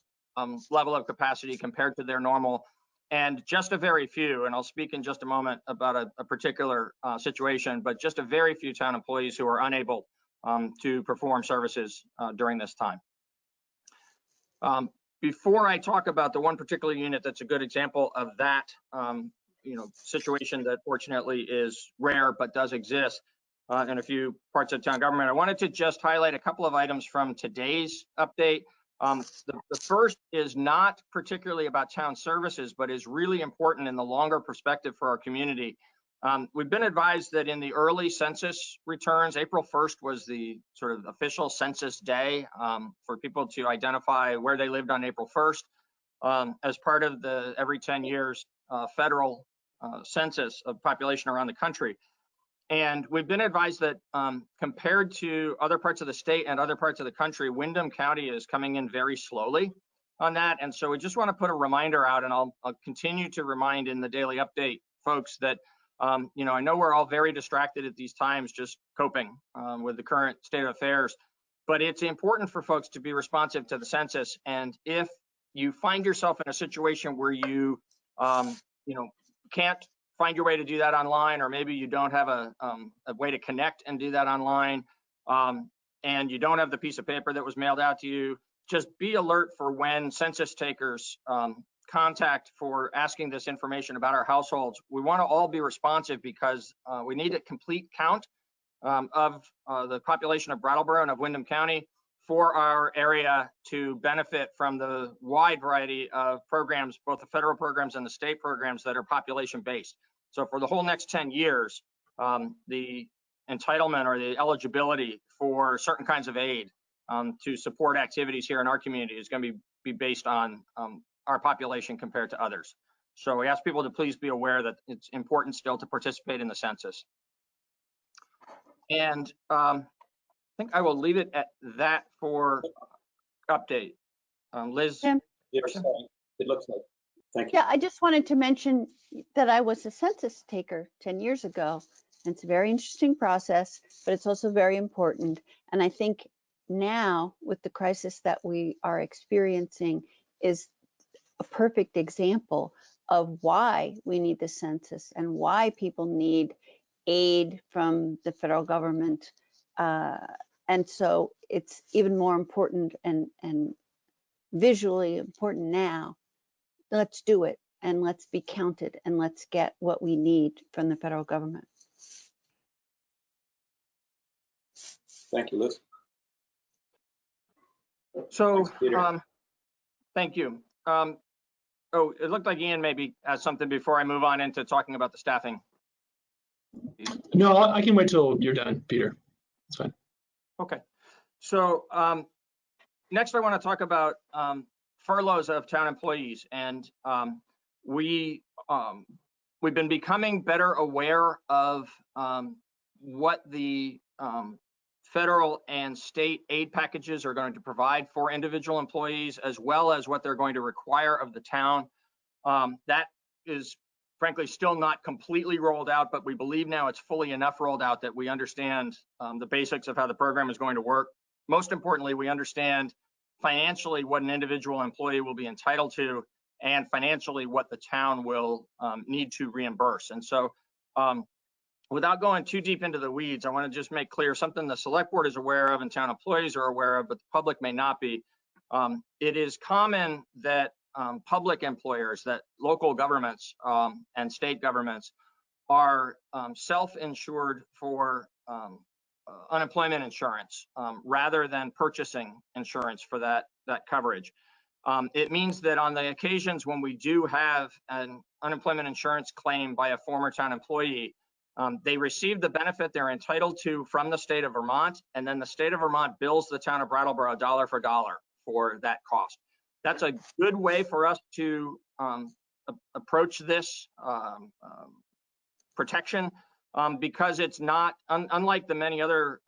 level of capacity compared to their normal, and just a very few, and I'll speak in just a moment about a particular situation, but just a very few town employees who are unable to perform services during this time. Before I talk about the one particular unit that's a good example of that situation that fortunately is rare but does exist in a few parts of town government, I wanted to just highlight a couple of items from today's update. The first is not particularly about town services, but is really important in the longer perspective for our community. We've been advised that in the early census returns, April 1st was the sort of official census day for people to identify where they lived on April 1st as part of the every 10 years federal census of population around the country. And we've been advised that compared to other parts of the state and other parts of the country, Windham County is coming in very slowly on that. And so we just want to put a reminder out, and I'll continue to remind in the daily update folks that I know we're all very distracted at these times, just coping with the current state of affairs, but it's important for folks to be responsive to the census. And if you find yourself in a situation where you, can't find your way to do that online, or maybe you don't have a way to connect and do that online, and you don't have the piece of paper that was mailed out to you, just be alert for when census takers contact for asking this information about our households. We want to all be responsive because we need a complete count of the population of Brattleboro and of Windham County for our area to benefit from the wide variety of programs, both the federal programs and the state programs that are population based. So for the whole next 10 years, the entitlement or the eligibility for certain kinds of aid to support activities here in our community is going to be based on our population compared to others. So we ask people to please be aware that it's important still to participate in the census. And I think I will leave it at that for update. Liz? Yes, it looks like. Thank you. Yeah, I just wanted to mention that I was a census taker 10 years ago. And it's a very interesting process, but it's also very important. And I think now with the crisis that we are experiencing is a perfect example of why we need the census and why people need aid from the federal government. And so it's even more important and visually important now. Let's do it, and let's be counted, and let's get what we need from the federal government. Thank you, Liz. So, thank you. Oh, it looked like Ian maybe has something before I move on into talking about the staffing. No, I can wait till you're done, Peter. It's fine. Okay. So next I want to talk about furloughs of town employees. And we've been becoming better aware of what the federal and state aid packages are going to provide for individual employees, as well as what they're going to require of the town. That is frankly still not completely rolled out, but we believe now it's fully enough rolled out that we understand the basics of how the program is going to work. Most importantly, we understand financially what an individual employee will be entitled to, and financially what the town will need to reimburse. And so without going too deep into the weeds, I want to just make clear something the select board is aware of and town employees are aware of, but the public may not be. It is common that public employers, that local governments and state governments are self-insured for unemployment insurance rather than purchasing insurance for that coverage. It means that on the occasions when we do have an unemployment insurance claim by a former town employee, they receive the benefit they're entitled to from the state of Vermont, and then the state of Vermont bills the town of Brattleboro dollar for dollar for that cost. That's a good way for us to approach this protection because it's not, unlike the many other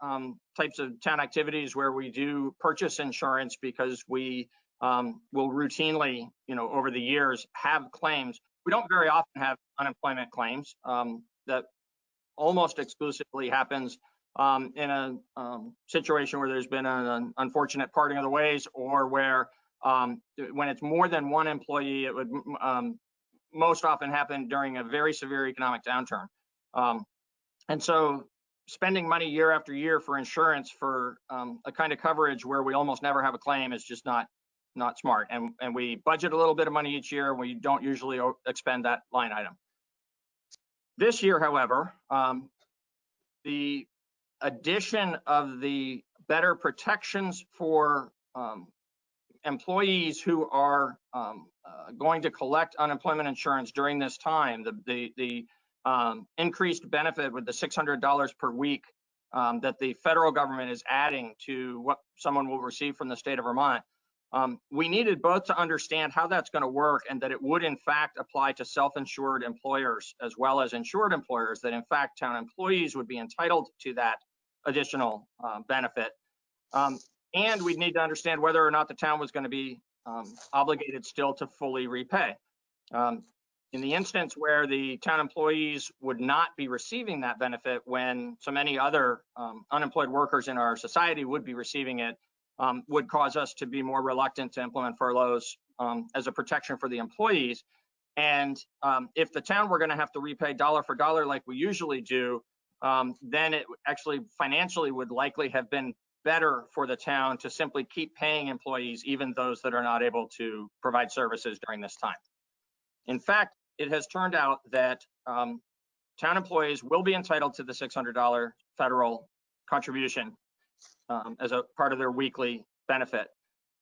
types of town activities where we do purchase insurance because we will routinely, over the years have claims. We don't very often have unemployment claims. That almost exclusively happens in a situation where there's been an unfortunate parting of the ways, or where when it's more than one employee, it would most often happen during a very severe economic downturn. And so spending money year after year for insurance for a kind of coverage where we almost never have a claim is just not smart. And we budget a little bit of money each year, and we don't usually expend that line item. This year, however, the addition of the better protections for employees who are going to collect unemployment insurance during this time, the increased benefit with the $600 per week that the federal government is adding to what someone will receive from the state of Vermont. We needed both to understand how that's going to work, and that it would in fact apply to self-insured employers as well as insured employers, that in fact town employees would be entitled to that additional benefit. And we'd need to understand whether or not the town was going to be obligated still to fully repay. In the instance where the town employees would not be receiving that benefit when so many other unemployed workers in our society would be receiving it, would cause us to be more reluctant to implement furloughs as a protection for the employees. And if the town were going to have to repay dollar for dollar like we usually do, then it actually financially would likely have been better for the town to simply keep paying employees, even those that are not able to provide services during this time. In fact, it has turned out that town employees will be entitled to the $600 federal contribution as a part of their weekly benefit,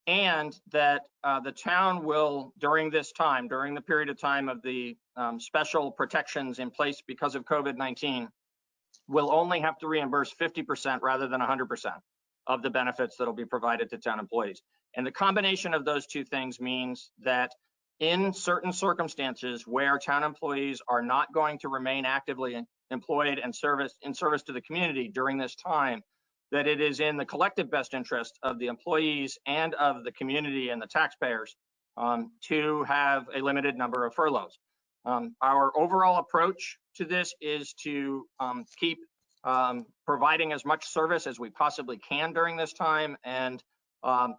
and that the town will, during this time, during the period of time of the special protections in place because of COVID-19, will only have to reimburse 50% rather than 100% of the benefits that will be provided to town employees. And the combination of those two things means that in certain circumstances where town employees are not going to remain actively employed and in service to the community during this time, that it is in the collective best interest of the employees and of the community and the taxpayers to have a limited number of furloughs. Our overall approach to this is to keep providing as much service as we possibly can during this time, and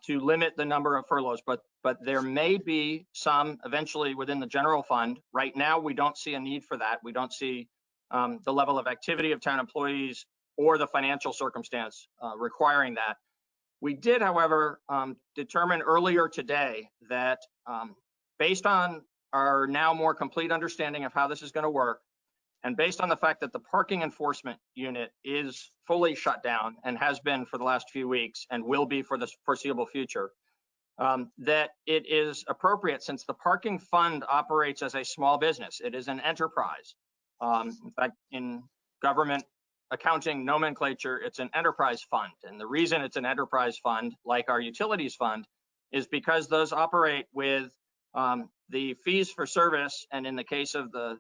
to limit the number of furloughs. But there may be some eventually within the general fund. Right now, we don't see a need for that. We don't see the level of activity of town employees or the financial circumstance requiring that. We did, however, determine earlier today that based on our now more complete understanding of how this is going to work, and based on the fact that the parking enforcement unit is fully shut down and has been for the last few weeks and will be for the foreseeable future, that it is appropriate, since the parking fund operates as a small business, it is an enterprise. In fact, in government accounting nomenclature, it's an enterprise fund. And the reason it's an enterprise fund, like our utilities fund, is because those operate with the fees for service, and in the case of the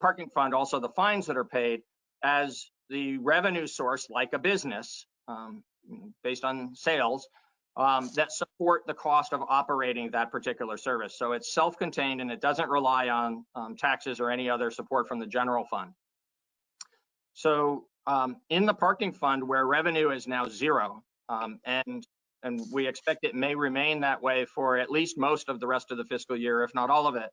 parking fund, also the fines that are paid, as the revenue source, like a business based on sales, that support the cost of operating that particular service. So it's self-contained, and it doesn't rely on taxes or any other support from the general fund. So in the parking fund, where revenue is now zero, and we expect it may remain that way for at least most of the rest of the fiscal year, if not all of it,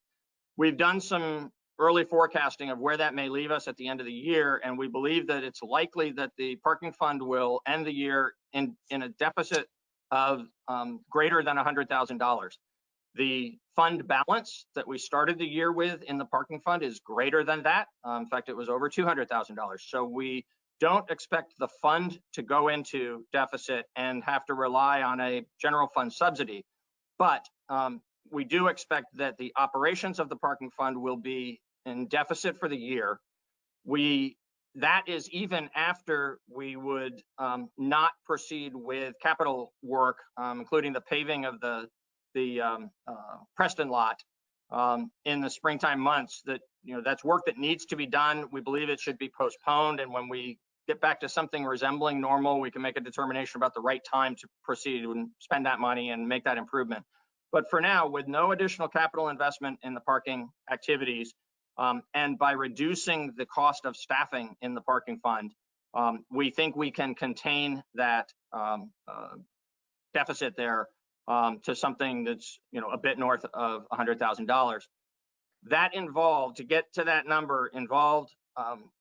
we've done some early forecasting of where that may leave us at the end of the year, and we believe that it's likely that the parking fund will end the year in a deficit of greater than $100,000. The fund balance that we started the year with in the parking fund is greater than that. In fact, it was over $200,000. So we don't expect the fund to go into deficit and have to rely on a general fund subsidy. But we do expect that the operations of the parking fund will be in deficit for the year. That is even after we would not proceed with capital work, including the paving of the Preston lot in the springtime months. That's work that needs to be done. We believe it should be postponed, and when we get back to something resembling normal, we can make a determination about the right time to proceed and spend that money and make that improvement. But for now, with no additional capital investment in the parking activities, and by reducing the cost of staffing in the parking fund, we think we can contain that deficit there to something that's a bit north of $100,000. That involved, to get to that number, involved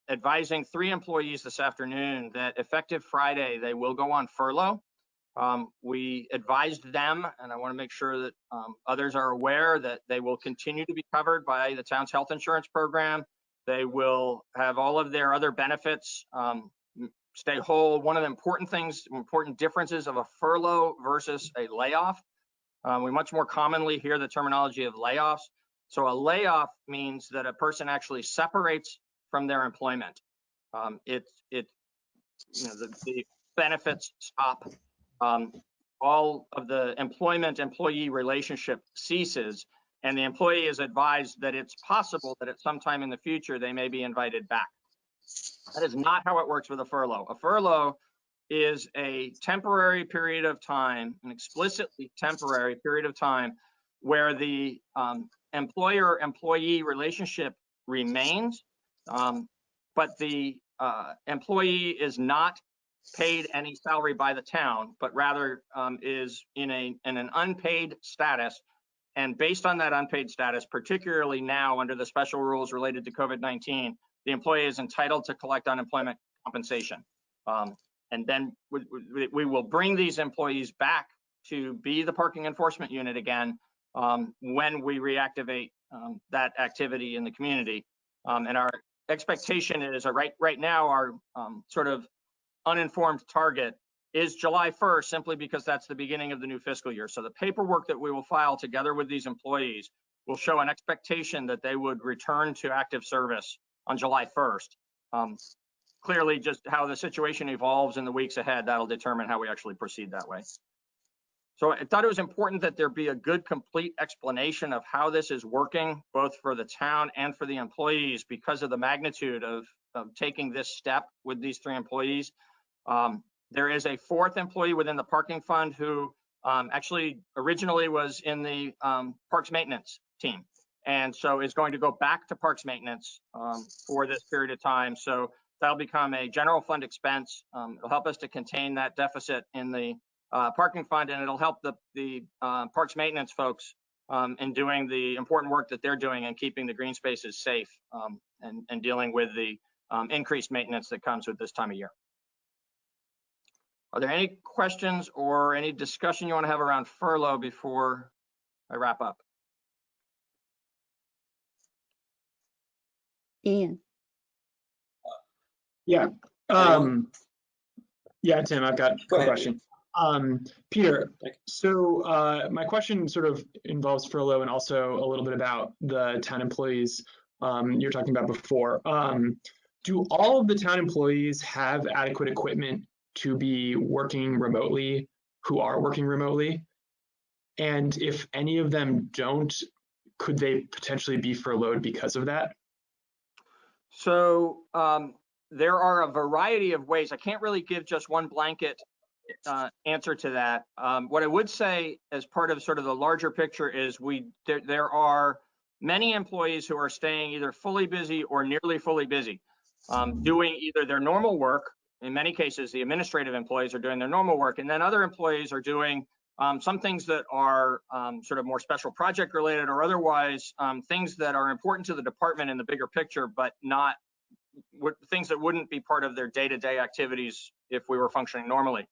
advising 3 employees this afternoon that effective Friday, they will go on furlough. We advised them, and I want to make sure that others are aware that they will continue to be covered by the town's health insurance program. They will have all of their other benefits stay whole. One of the important differences of a furlough versus a layoff, we much more commonly hear the terminology of layoffs. So a layoff means that a person actually separates from their employment. The benefits stop. All of the employee relationship ceases, and the employee is advised that it's possible that at some time in the future they may be invited back. That is not how it works with a furlough. A furlough is a temporary period of time, an explicitly temporary period of time, where the employer-employee relationship remains, but the employee is not paid any salary by the town, but rather is in an unpaid status. And based on that unpaid status, particularly now under the special rules related to COVID-19, the employee is entitled to collect unemployment compensation. And then we will bring these employees back to be the parking enforcement unit again when we reactivate that activity in the community. And our expectation is right now our sort of uninformed target is July 1st, simply because that's the beginning of the new fiscal year. So the paperwork that we will file together with these employees will show an expectation that they would return to active service on July 1st. Clearly, just how the situation evolves in the weeks ahead, that'll determine how we actually proceed that way. So I thought it was important that there be a good, complete explanation of how this is working, both for the town and for the employees, because of the magnitude of taking this step with these 3 employees. There is a 4th employee within the parking fund who actually originally was in the parks maintenance team, and so is going to go back to parks maintenance for this period of time. So that'll become a general fund expense. It'll help us to contain that deficit in the parking fund, and it'll help the parks maintenance folks in doing the important work that they're doing and keeping the green spaces safe and dealing with the increased maintenance that comes with this time of year. Are there any questions or any discussion you want to have around furlough before I wrap up? Ian. Yeah. Yeah, Tim, I've got a question. Peter, so my question sort of involves furlough and also a little bit about the town employees you were talking about before. Do all of the town employees have adequate equipment to be working remotely, who are working remotely? And if any of them don't, could they potentially be furloughed because of that? So there are a variety of ways. I can't really give just one blanket answer to that. What I would say as part of sort of the larger picture is there are many employees who are staying either fully busy or nearly fully busy, doing either their normal work. In many cases, the administrative employees are doing their normal work, and then other employees are doing some things that are sort of more special project related or otherwise things that are important to the department in the bigger picture, but not things that wouldn't be part of their day-to-day activities if we were functioning normally.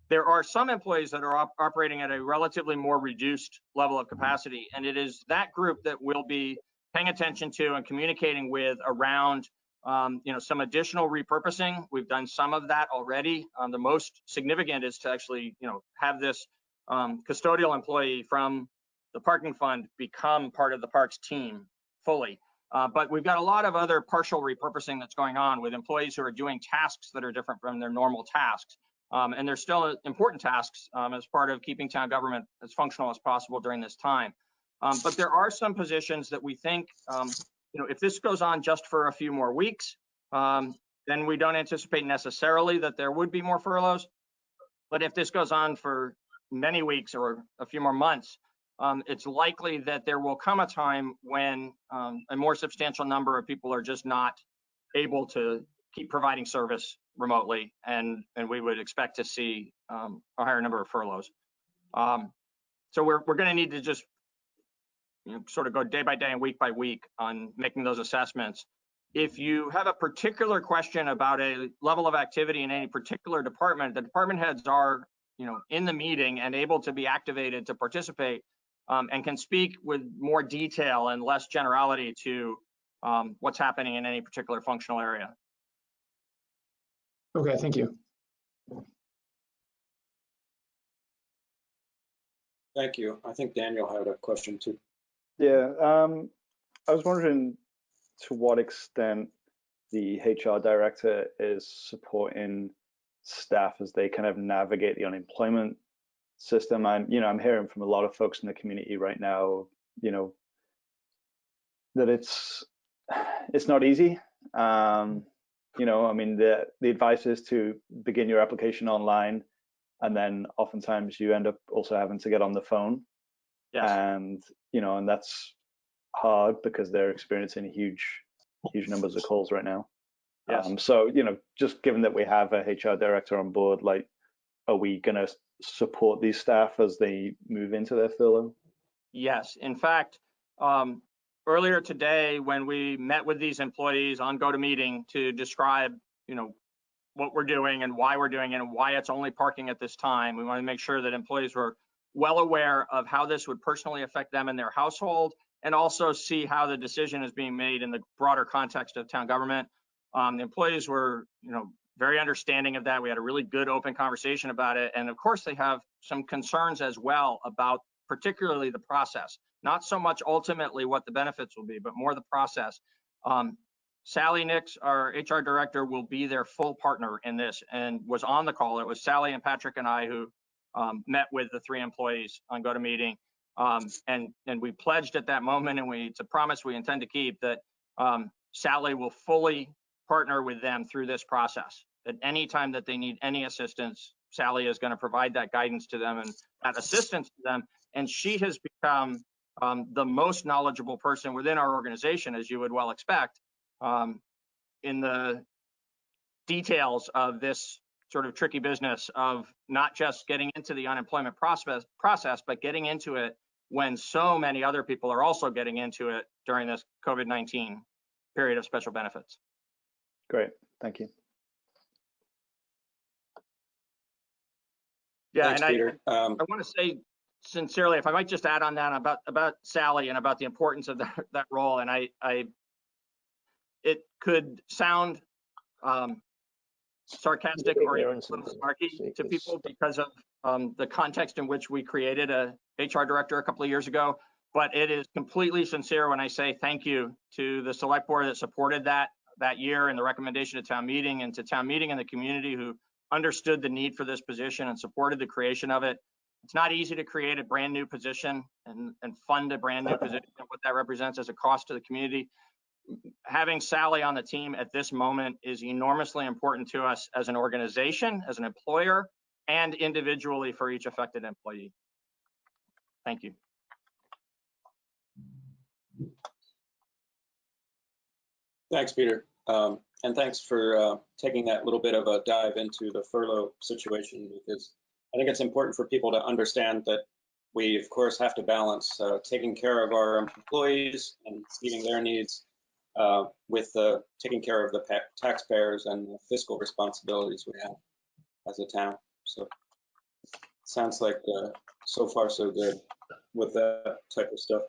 There are some employees that are operating at a relatively more reduced level of capacity, and it is that group that we'll be paying attention to and communicating with around some additional repurposing. We've done some of that already. The most significant is to actually, have this custodial employee from the parking fund become part of the parks team fully. But we've got a lot of other partial repurposing that's going on with employees who are doing tasks that are different from their normal tasks. And they're still important tasks as part of keeping town government as functional as possible during this time. But there are some positions that we think, if this goes on just for a few more weeks, then we don't anticipate necessarily that there would be more furloughs. But if this goes on for many weeks or a few more months, it's likely that there will come a time when a more substantial number of people are just not able to keep providing service remotely, and we would expect to see a higher number of furloughs. So we're going to need to just sort of go day by day and week by week on making those assessments. If you have a particular question about a level of activity in any particular department, the department heads are in the meeting and able to be activated to participate, and can speak with more detail and less generality to what's happening in any particular functional area. Okay, thank you. Thank you. I think Daniel had a question too. Yeah, I was wondering to what extent the HR director is supporting staff as they kind of navigate the unemployment system. I'm hearing from a lot of folks in the community right now, that it's not easy. The advice is to begin your application online, and then oftentimes you end up also having to get on the phone. Yes. And that's hard because they're experiencing huge numbers of calls right now. Yes. So just given that we have a HR director on board, like, are we going to support these staff as they move into their furlough? Yes. In fact, earlier today, when we met with these employees on GoToMeeting to describe, what we're doing and why we're doing it and why it's only parking at this time, we want to make sure that employees were well aware of how this would personally affect them and their household, and also see how the decision is being made in the broader context of town government. The employees were, very understanding of that. We had a really good open conversation about it. And of course, they have some concerns as well about particularly the process, not so much ultimately what the benefits will be, but more the process. Sally Nix, our HR director, will be their full partner in this and was on the call. It was Sally and Patrick and I who met with the 3 employees on GoToMeeting. And we pledged at that moment, and it's a promise we intend to keep, that Sally will fully partner with them through this process. At any time that they need any assistance, Sally is going to provide that guidance to them and that assistance to them. And she has become the most knowledgeable person within our organization, as you would well expect, in the details of this sort of tricky business of not just getting into the unemployment process, but getting into it when so many other people are also getting into it during this COVID-19 period of special benefits. Great, thank you. Yeah, Thanks, and Peter. I want to say sincerely, if I might just add on that about Sally and about the importance of that role, and it could sound sarcastic or even a little snarky to people because of the context in which we created a HR director a couple of years ago, but it is completely sincere when I say thank you to the select board that supported that year and the recommendation to town meeting, and to town meeting and the community who understood the need for this position and supported the creation of it. It's not easy to create a brand new position and fund a brand new position, and what that represents as a cost to the community. Having Sally on the team at this moment is enormously important to us as an organization, as an employer, and individually for each affected employee. Thank you. Thanks, Peter. And thanks for taking that little bit of a dive into the furlough situation, because I think it's important for people to understand that we, of course, have to balance taking care of our employees and meeting their needs with taking care of the taxpayers and the fiscal responsibilities we have as a town. So sounds like so far so good with that type of stuff.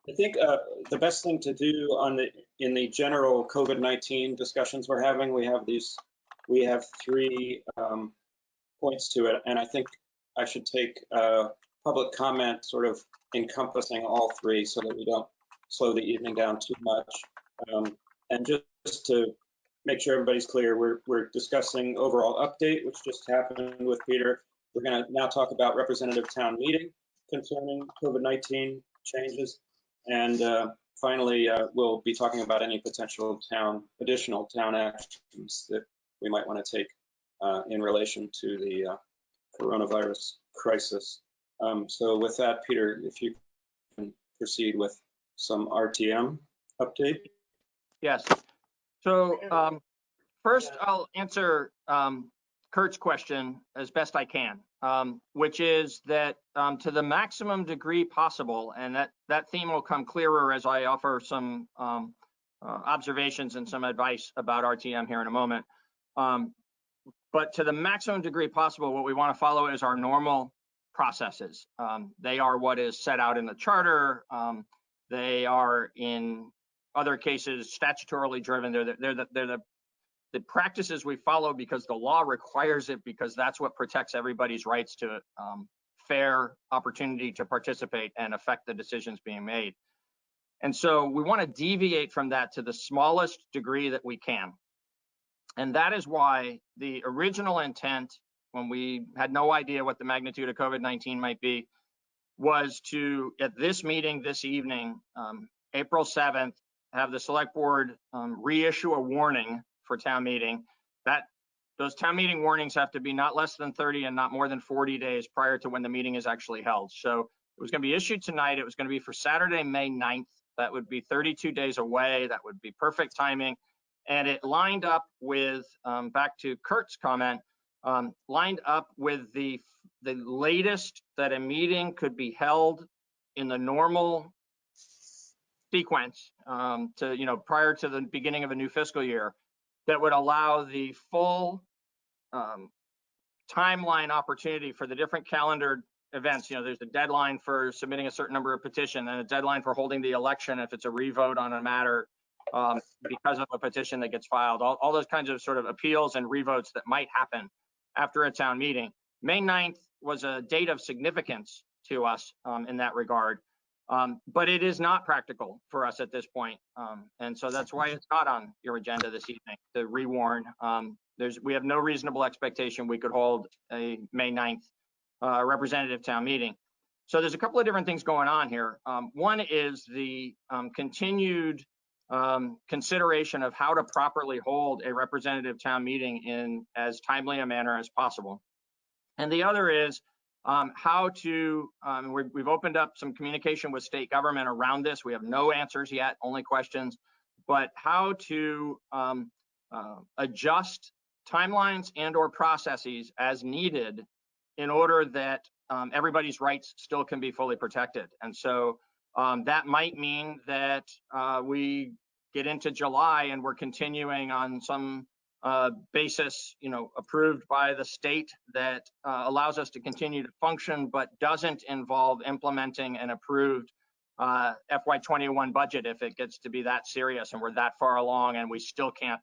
I think the best thing to do in the general COVID-19 discussions we're having, we have three points to it, and I think I should take public comment sort of encompassing all three so that we don't slow the evening down too much. And just to make sure everybody's clear, we're discussing overall update, which just happened with Peter. We're going to now talk about representative town meeting concerning COVID-19 changes. And finally, we'll be talking about any potential additional town actions that we might want to take in relation to the coronavirus crisis. So with that, Peter, if you can proceed with some RTM update. Yes. So first, I'll answer Kurt's question as best I can, which is that to the maximum degree possible, and that theme will come clearer as I offer some observations and some advice about RTM here in a moment. But to the maximum degree possible, what we want to follow is our normal processes. They are what is set out in the charter. They are, in other cases, statutorily driven. They're the practices we follow because the law requires it, because that's what protects everybody's rights to fair opportunity to participate and affect the decisions being made. And so we want to deviate from that to the smallest degree that we can. And that is why the original intent, when we had no idea what the magnitude of COVID-19 might be, was to, at this meeting this evening, April 7th, have the select board reissue a warning for town meeting. Those town meeting warnings have to be not less than 30 and not more than 40 days prior to when the meeting is actually held. So it was going to be issued tonight. It was going to be for Saturday, May 9th. That would be 32 days away. That would be perfect timing. And it lined up with, back to Kurt's comment, lined up with the latest that a meeting could be held in the normal sequence prior to the beginning of a new fiscal year, that would allow the full timeline opportunity for the different calendared events. There's a deadline for submitting a certain number of petitions and a deadline for holding the election if it's a revote on a matter because of a petition that gets filed, all those kinds of sort of appeals and revotes that might happen after a town meeting. May 9th was a date of significance to us in that regard, but it is not practical for us at this point. And so that's why it's not on your agenda this evening to rewarn. We have no reasonable expectation we could hold a May 9th representative town meeting. So there's a couple of different things going on here. One is the continued consideration of how to properly hold a representative town meeting in as timely a manner as possible. And the other is how to, we've opened up some communication with state government around this. We have no answers yet, only questions, but how to adjust timelines and or processes as needed in order that everybody's rights still can be fully protected. And so that might mean that we get into July and we're continuing on some basis, approved by the state that allows us to continue to function, but doesn't involve implementing an approved FY21 budget if it gets to be that serious and we're that far along and we still can't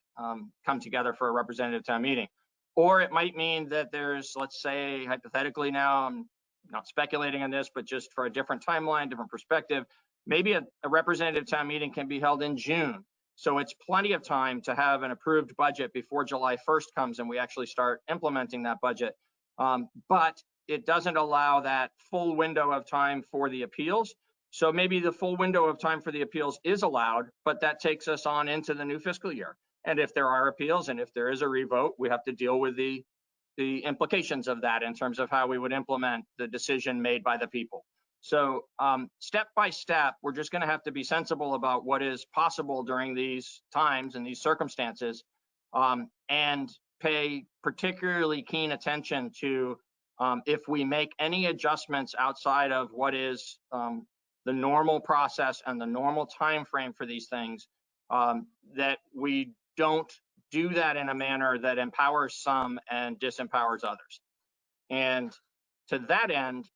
come together for a representative town meeting. Or it might mean that there's, let's say, hypothetically now, I'm not speculating on this, but just for a different timeline, different perspective, maybe a representative town meeting can be held in June. So it's plenty of time to have an approved budget before July 1st comes and we actually start implementing that budget. But it doesn't allow that full window of time for the appeals. So maybe the full window of time for the appeals is allowed, but that takes us on into the new fiscal year. And if there are appeals and if there is a revote, we have to deal with the implications of that in terms of how we would implement the decision made by the people. So step by step, we're just going to have to be sensible about what is possible during these times and these circumstances, and pay particularly keen attention to if we make any adjustments outside of what is the normal process and the normal time frame for these things, that we don't do that in a manner that empowers some and disempowers others. And to that end,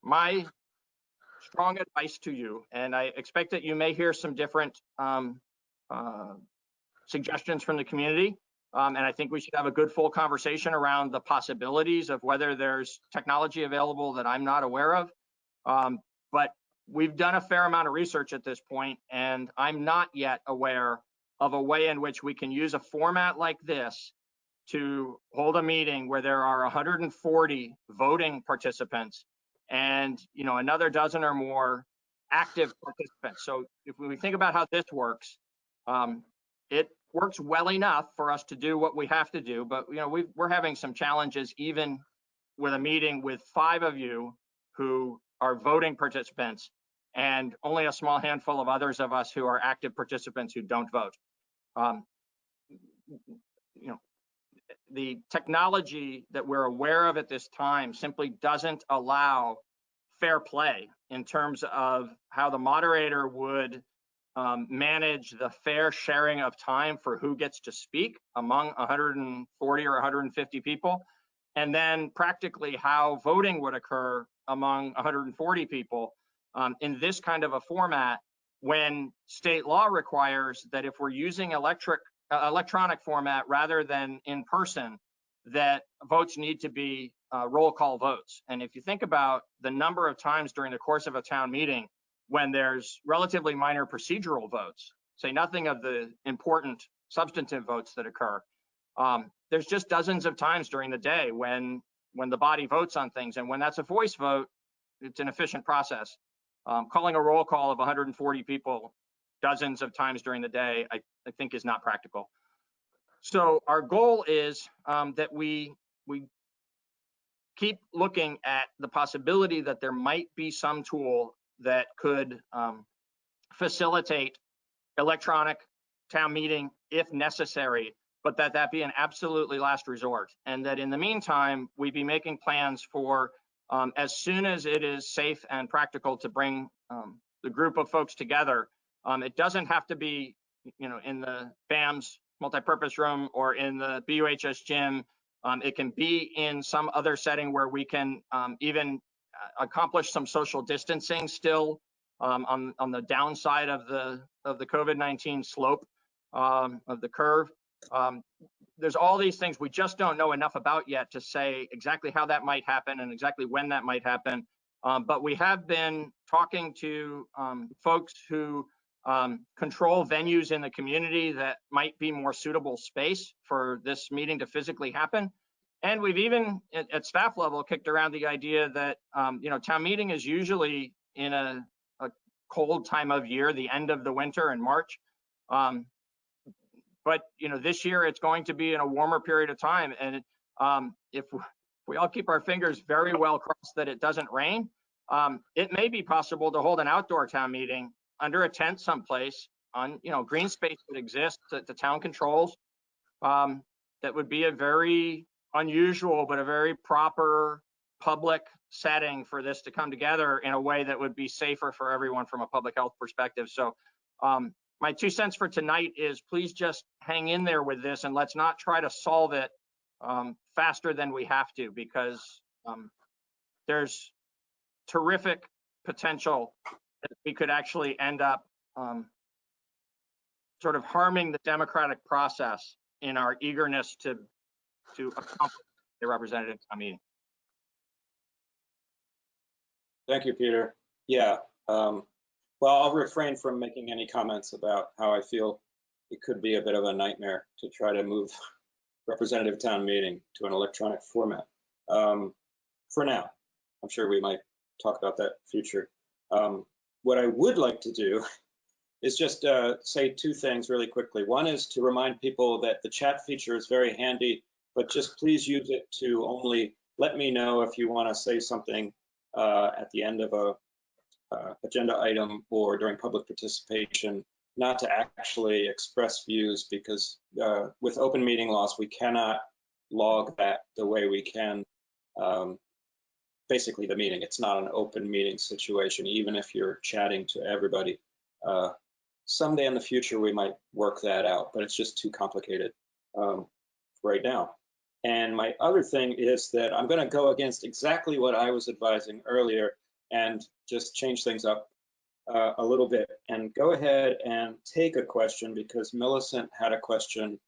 my strong advice to you, and I expect that you may hear some different suggestions from the community. And I think we should have a good full conversation around the possibilities of whether there's technology available that I'm not aware of. But we've done a fair amount of research at this point, and I'm not yet aware of a way in which we can use a format like this to hold a meeting where there are 140 voting participants and another dozen or more active participants. So if we think about how this works, it works well enough for us to do what we have to do, but we're having some challenges even with a meeting with 5 of you who are voting participants and only a small handful of others of us who are active participants who don't vote. The technology that we're aware of at this time simply doesn't allow fair play in terms of how the moderator would manage the fair sharing of time for who gets to speak among 140 or 150 people, and then practically how voting would occur among 140 people in this kind of a format, when state law requires that if we're using electronic format rather than in person, that votes need to be roll call votes. And if you think about the number of times during the course of a town meeting when there's relatively minor procedural votes, say nothing of the important substantive votes that occur, there's just dozens of times during the day when the body votes on things, and when that's a voice vote, it's an efficient process. Calling a roll call of 140 people dozens of times during the day, I think is not practical. So our goal is that we keep looking at the possibility that there might be some tool that could facilitate electronic town meeting if necessary, but that be an absolutely last resort. And that in the meantime, we be making plans for as soon as it is safe and practical to bring the group of folks together. It doesn't have to be, in the BAM's multipurpose room or in the BUHS gym. It can be in some other setting where we can even accomplish some social distancing still on the downside of the COVID-19 slope of the curve. There's all these things we just don't know enough about yet to say exactly how that might happen and exactly when that might happen. But we have been talking to folks who control venues in the community that might be more suitable space for this meeting to physically happen. And we've even at staff level kicked around the idea that town meeting is usually in a cold time of year, the end of the winter in March. But this year it's going to be in a warmer period of time, and if we all keep our fingers very well crossed that it doesn't rain, it may be possible to hold an outdoor town meeting under a tent someplace on green space that exists that the town controls. That would be a very unusual but a very proper public setting for this to come together in a way that would be safer for everyone from a public health perspective. So my 2 cents for tonight is please just hang in there with this, and let's not try to solve it faster than we have to, because there's terrific potential that we could actually end up sort of harming the democratic process in our eagerness to accomplish the representative town meeting. Thank you, Peter. Yeah. Well, I'll refrain from making any comments about how I feel it could be a bit of a nightmare to try to move representative town meeting to an electronic format. For now, I'm sure we might talk about that in the future. What I would like to do is just say 2 things really quickly. One is to remind people that the chat feature is very handy, but just please use it to only let me know if you want to say something at the end of a agenda item or during public participation, not to actually express views, because with open meeting laws, we cannot log that the way we can basically the meeting. It's not an open meeting situation, even if you're chatting to everybody. Someday in the future, we might work that out, but it's just too complicated right now. And my other thing is that I'm going to go against exactly what I was advising earlier, and just change things up a little bit and go ahead and take a question, because Millicent had a question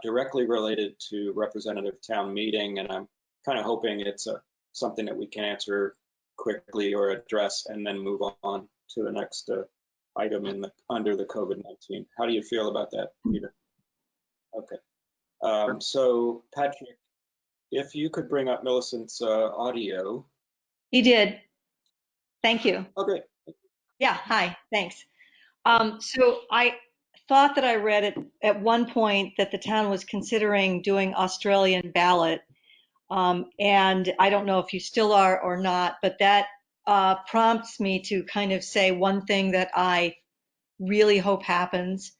directly related to representative town meeting, and I'm kind of hoping it's something that we can answer quickly or address and then move on to the next item under the COVID-19. How do you feel about that, Peter? Okay. So Patrick, if you could bring up Millicent's audio. He did. Thank you. Oh, great. Yeah, hi, thanks. So I thought that I read it at one point that the town was considering doing Australian ballot. And I don't know if you still are or not, but that prompts me to kind of say one thing that I really hope happens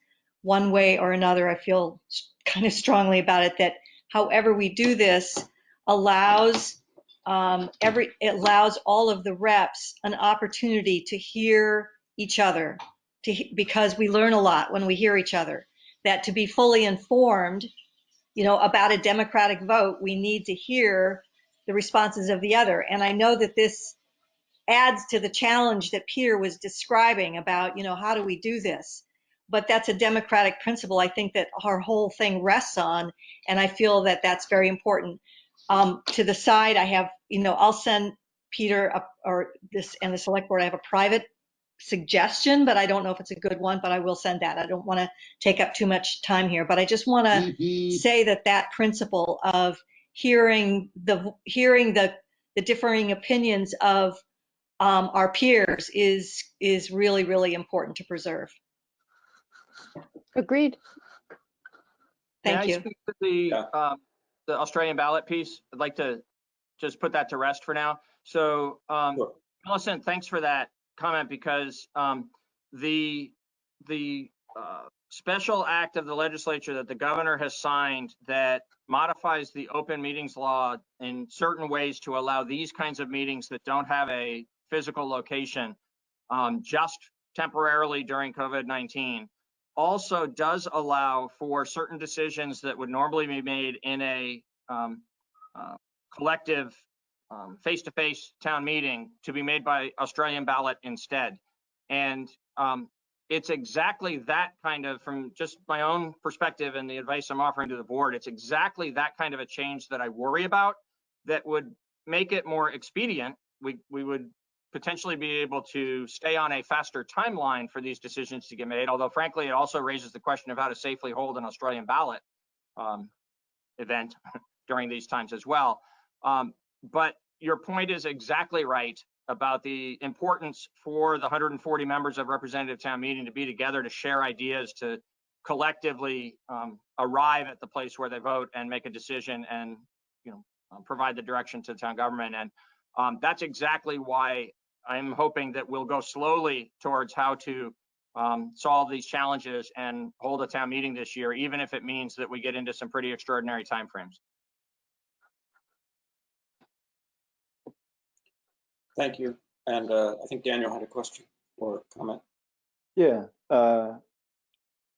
one way or another. I feel kind of strongly about it, that however we do this allows it allows all of the reps an opportunity to hear each other, because we learn a lot when we hear each other. That to be fully informed, about a democratic vote, we need to hear the responses of the other. And I know that this adds to the challenge that Peter was describing about, how do we do this? But that's a democratic principle I think that our whole thing rests on, and I feel that that's very important. To the side, I have, I'll send Peter or this and the select board, I have a private suggestion, but I don't know if it's a good one, but I will send that. I don't want to take up too much time here, but I just want to say that principle of hearing the differing opinions of our peers is really, really important to preserve. Agreed. Thank you. May I speak to the Australian ballot piece? I'd like to just put that to rest for now. So, Sure. Millicent, thanks for that comment, because the special act of the legislature that the governor has signed that modifies the open meetings law in certain ways to allow these kinds of meetings that don't have a physical location just temporarily during COVID-19 also does allow for certain decisions that would normally be made in a collective face-to-face town meeting to be made by Australian ballot instead. And it's exactly that kind of, from just my own perspective and the advice I'm offering to the board, it's exactly that kind of a change that I worry about, that would make it more expedient. We would potentially be able to stay on a faster timeline for these decisions to get made, although frankly, it also raises the question of how to safely hold an Australian ballot event during these times as well. But your point is exactly right about the importance for the 140 members of representative town meeting to be together, to share ideas, to collectively arrive at the place where they vote and make a decision and provide the direction to the town government. And that's exactly why I'm hoping that we'll go slowly towards how to solve these challenges and hold a town meeting this year, even if it means that we get into some pretty extraordinary timeframes. Thank you. And I think Daniel had a question or comment. Yeah.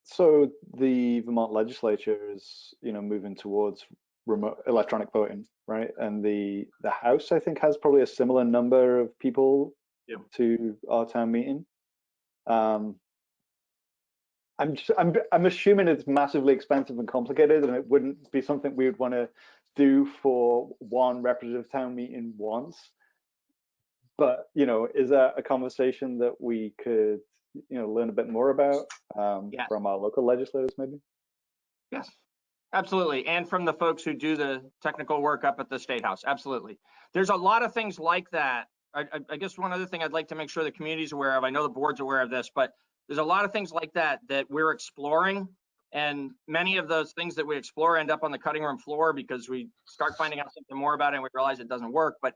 So the Vermont legislature is, moving towards remote electronic voting, right? And the House, I think, has probably a similar number of people to our town meeting. I'm assuming it's massively expensive and complicated, and it wouldn't be something we would want to do for one representative town meeting once. But is that a conversation that we could learn a bit more about from our local legislators, maybe? Yes, absolutely. And from the folks who do the technical work up at the State House. Absolutely. There's a lot of things like that. I guess one other thing I'd like to make sure the community's aware of, I know the board's aware of this, but there's a lot of things like that we're exploring. And many of those things that we explore end up on the cutting room floor because we start finding out something more about it and we realize it doesn't work. But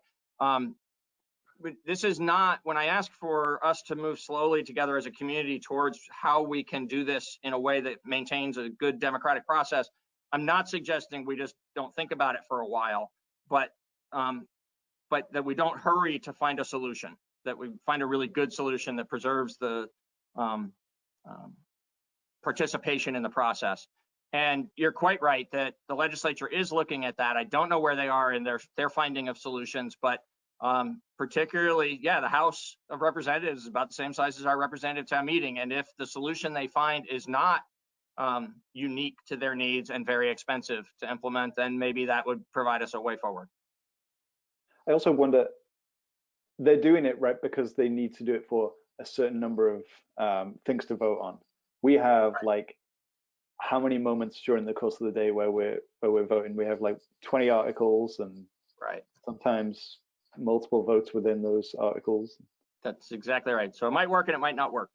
this is not, when I ask for us to move slowly together as a community towards how we can do this in a way that maintains a good democratic process, I'm not suggesting we just don't think about it for a while, but that we don't hurry to find a solution, that we find a really good solution that preserves the participation in the process. And you're quite right that the legislature is looking at that. I don't know where they are in their finding of solutions, but Particularly, yeah, the House of Representatives is about the same size as our representative town meeting. And if the solution they find is not unique to their needs and very expensive to implement, then maybe that would provide us a way forward. I also wonder, they're doing it right because they need to do it for a certain number of things to vote on. We have like how many moments during the course of the day where we're voting? We have like 20 articles and sometimes multiple votes within those articles. That's exactly right. So it might work and it might not work.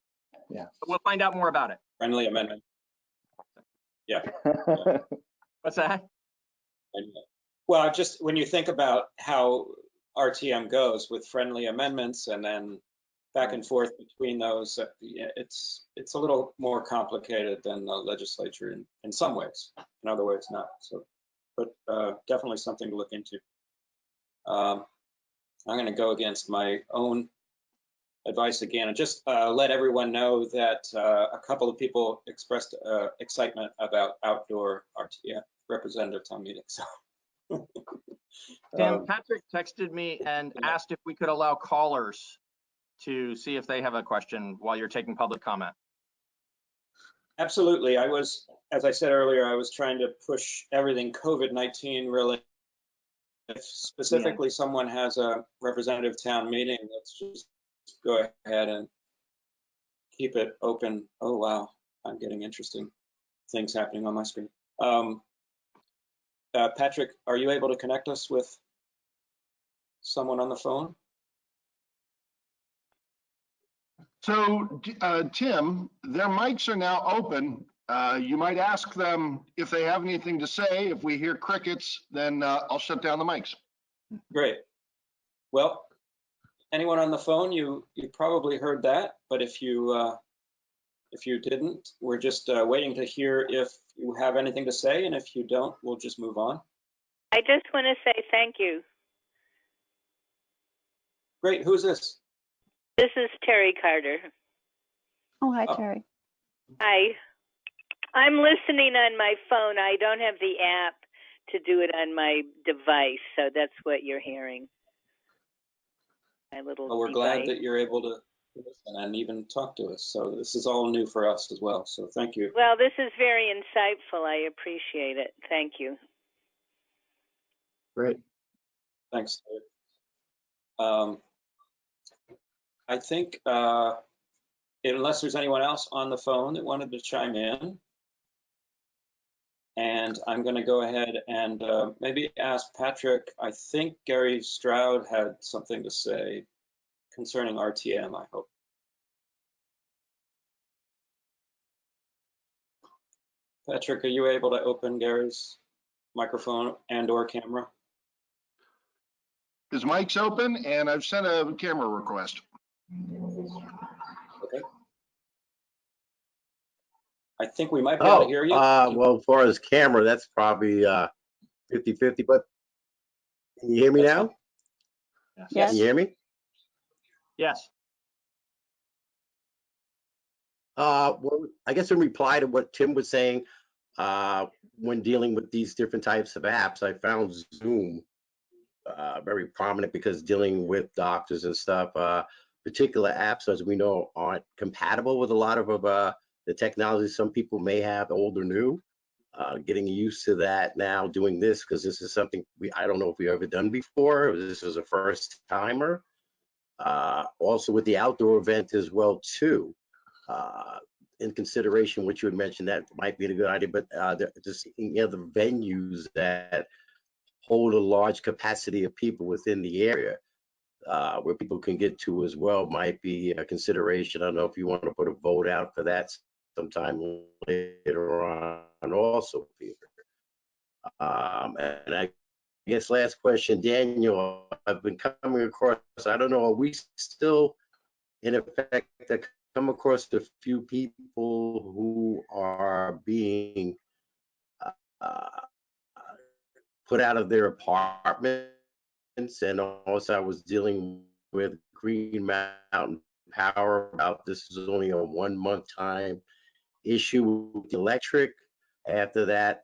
Yeah. But we'll find out more about it. Friendly amendment. Yeah. What's that? Well, just when you think about how RTM goes with friendly amendments and then back and forth between those, it's a little more complicated than the legislature in some ways. In other ways, not. So, but definitely something to look into. I'm going to go against my own advice again and just let everyone know that a couple of people expressed excitement about outdoor RTM representative town meetings. Tim, Patrick texted me and asked if we could allow callers to see if they have a question while you're taking public comment. Absolutely. I was, as I said earlier, I was trying to push everything COVID-19 related. If specifically someone has a representative town meeting, let's just go ahead and keep it open. Oh, wow. I'm getting interesting things happening on my screen. Patrick, are you able to connect us with someone on the phone? So, Tim, their mics are now open. You might ask them if they have anything to say. If we hear crickets, then I'll shut down the mics. Great. Well, anyone on the phone, you probably heard that, but if you didn't, we're just waiting to hear if you have anything to say, and if you don't, we'll just move on. I just want to say thank you. Great. Who's this? This is Terry Carter. Oh, hi, Terry. Hi. I'm listening on my phone. I don't have the app to do it on my device, so that's what you're hearing. My little Well, we're device. glad that you're able to listen and even talk to us. So this is all new for us as well. So thank you. Well, this is very insightful. I appreciate it. Thank you. Great. Thanks. I think unless there's anyone else on the phone that wanted to chime in, and I'm going to go ahead and maybe ask Patrick. I think Gary Stroud had something to say concerning RTM, I hope. Patrick, are you able to open Gary's microphone and/or camera? His mic's open, and I've sent a camera request. Okay. I think we might be able to hear you. Well, as far as camera, that's probably 50-50, but can you hear me now? Yes. Can you hear me? Yes. Well, I guess in reply to what Tim was saying, when dealing with these different types of apps, I found Zoom very prominent because dealing with doctors and stuff, particular apps, as we know, aren't compatible with a lot of the technology some people may have, old or new. Getting used to that now, doing this, because this is something I don't know if we've ever done before. This is a first timer. Also with the outdoor event as well too. In consideration, what you had mentioned, that might be a good idea, but just the other venues that hold a large capacity of people within the area, where people can get to as well, might be a consideration. I don't know if you want to put a vote out for that sometime later on also, Peter. And I guess last question, Daniel, I've been coming across, I don't know, are we still in effect to come across a few people who are being put out of their apartments? And also I was dealing with Green Mountain Power about this is only a 1 month time issue with the electric. After that,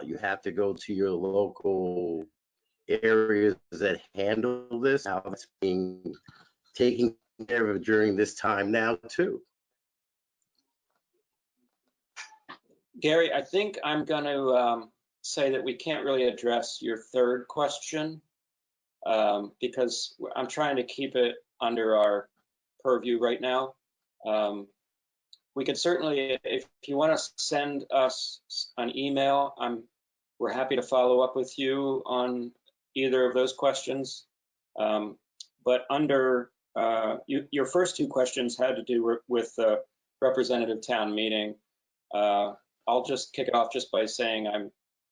you have to go to your local areas that handle this, how it's being taken care of during this time now too. Gary, I think I'm going to say that we can't really address your third question because I'm trying to keep it under our purview right now. We could certainly, if you want to send us an email, we're happy to follow up with you on either of those questions. But under your first two questions had to do with the representative town meeting. I'll just kick it off just by saying I'm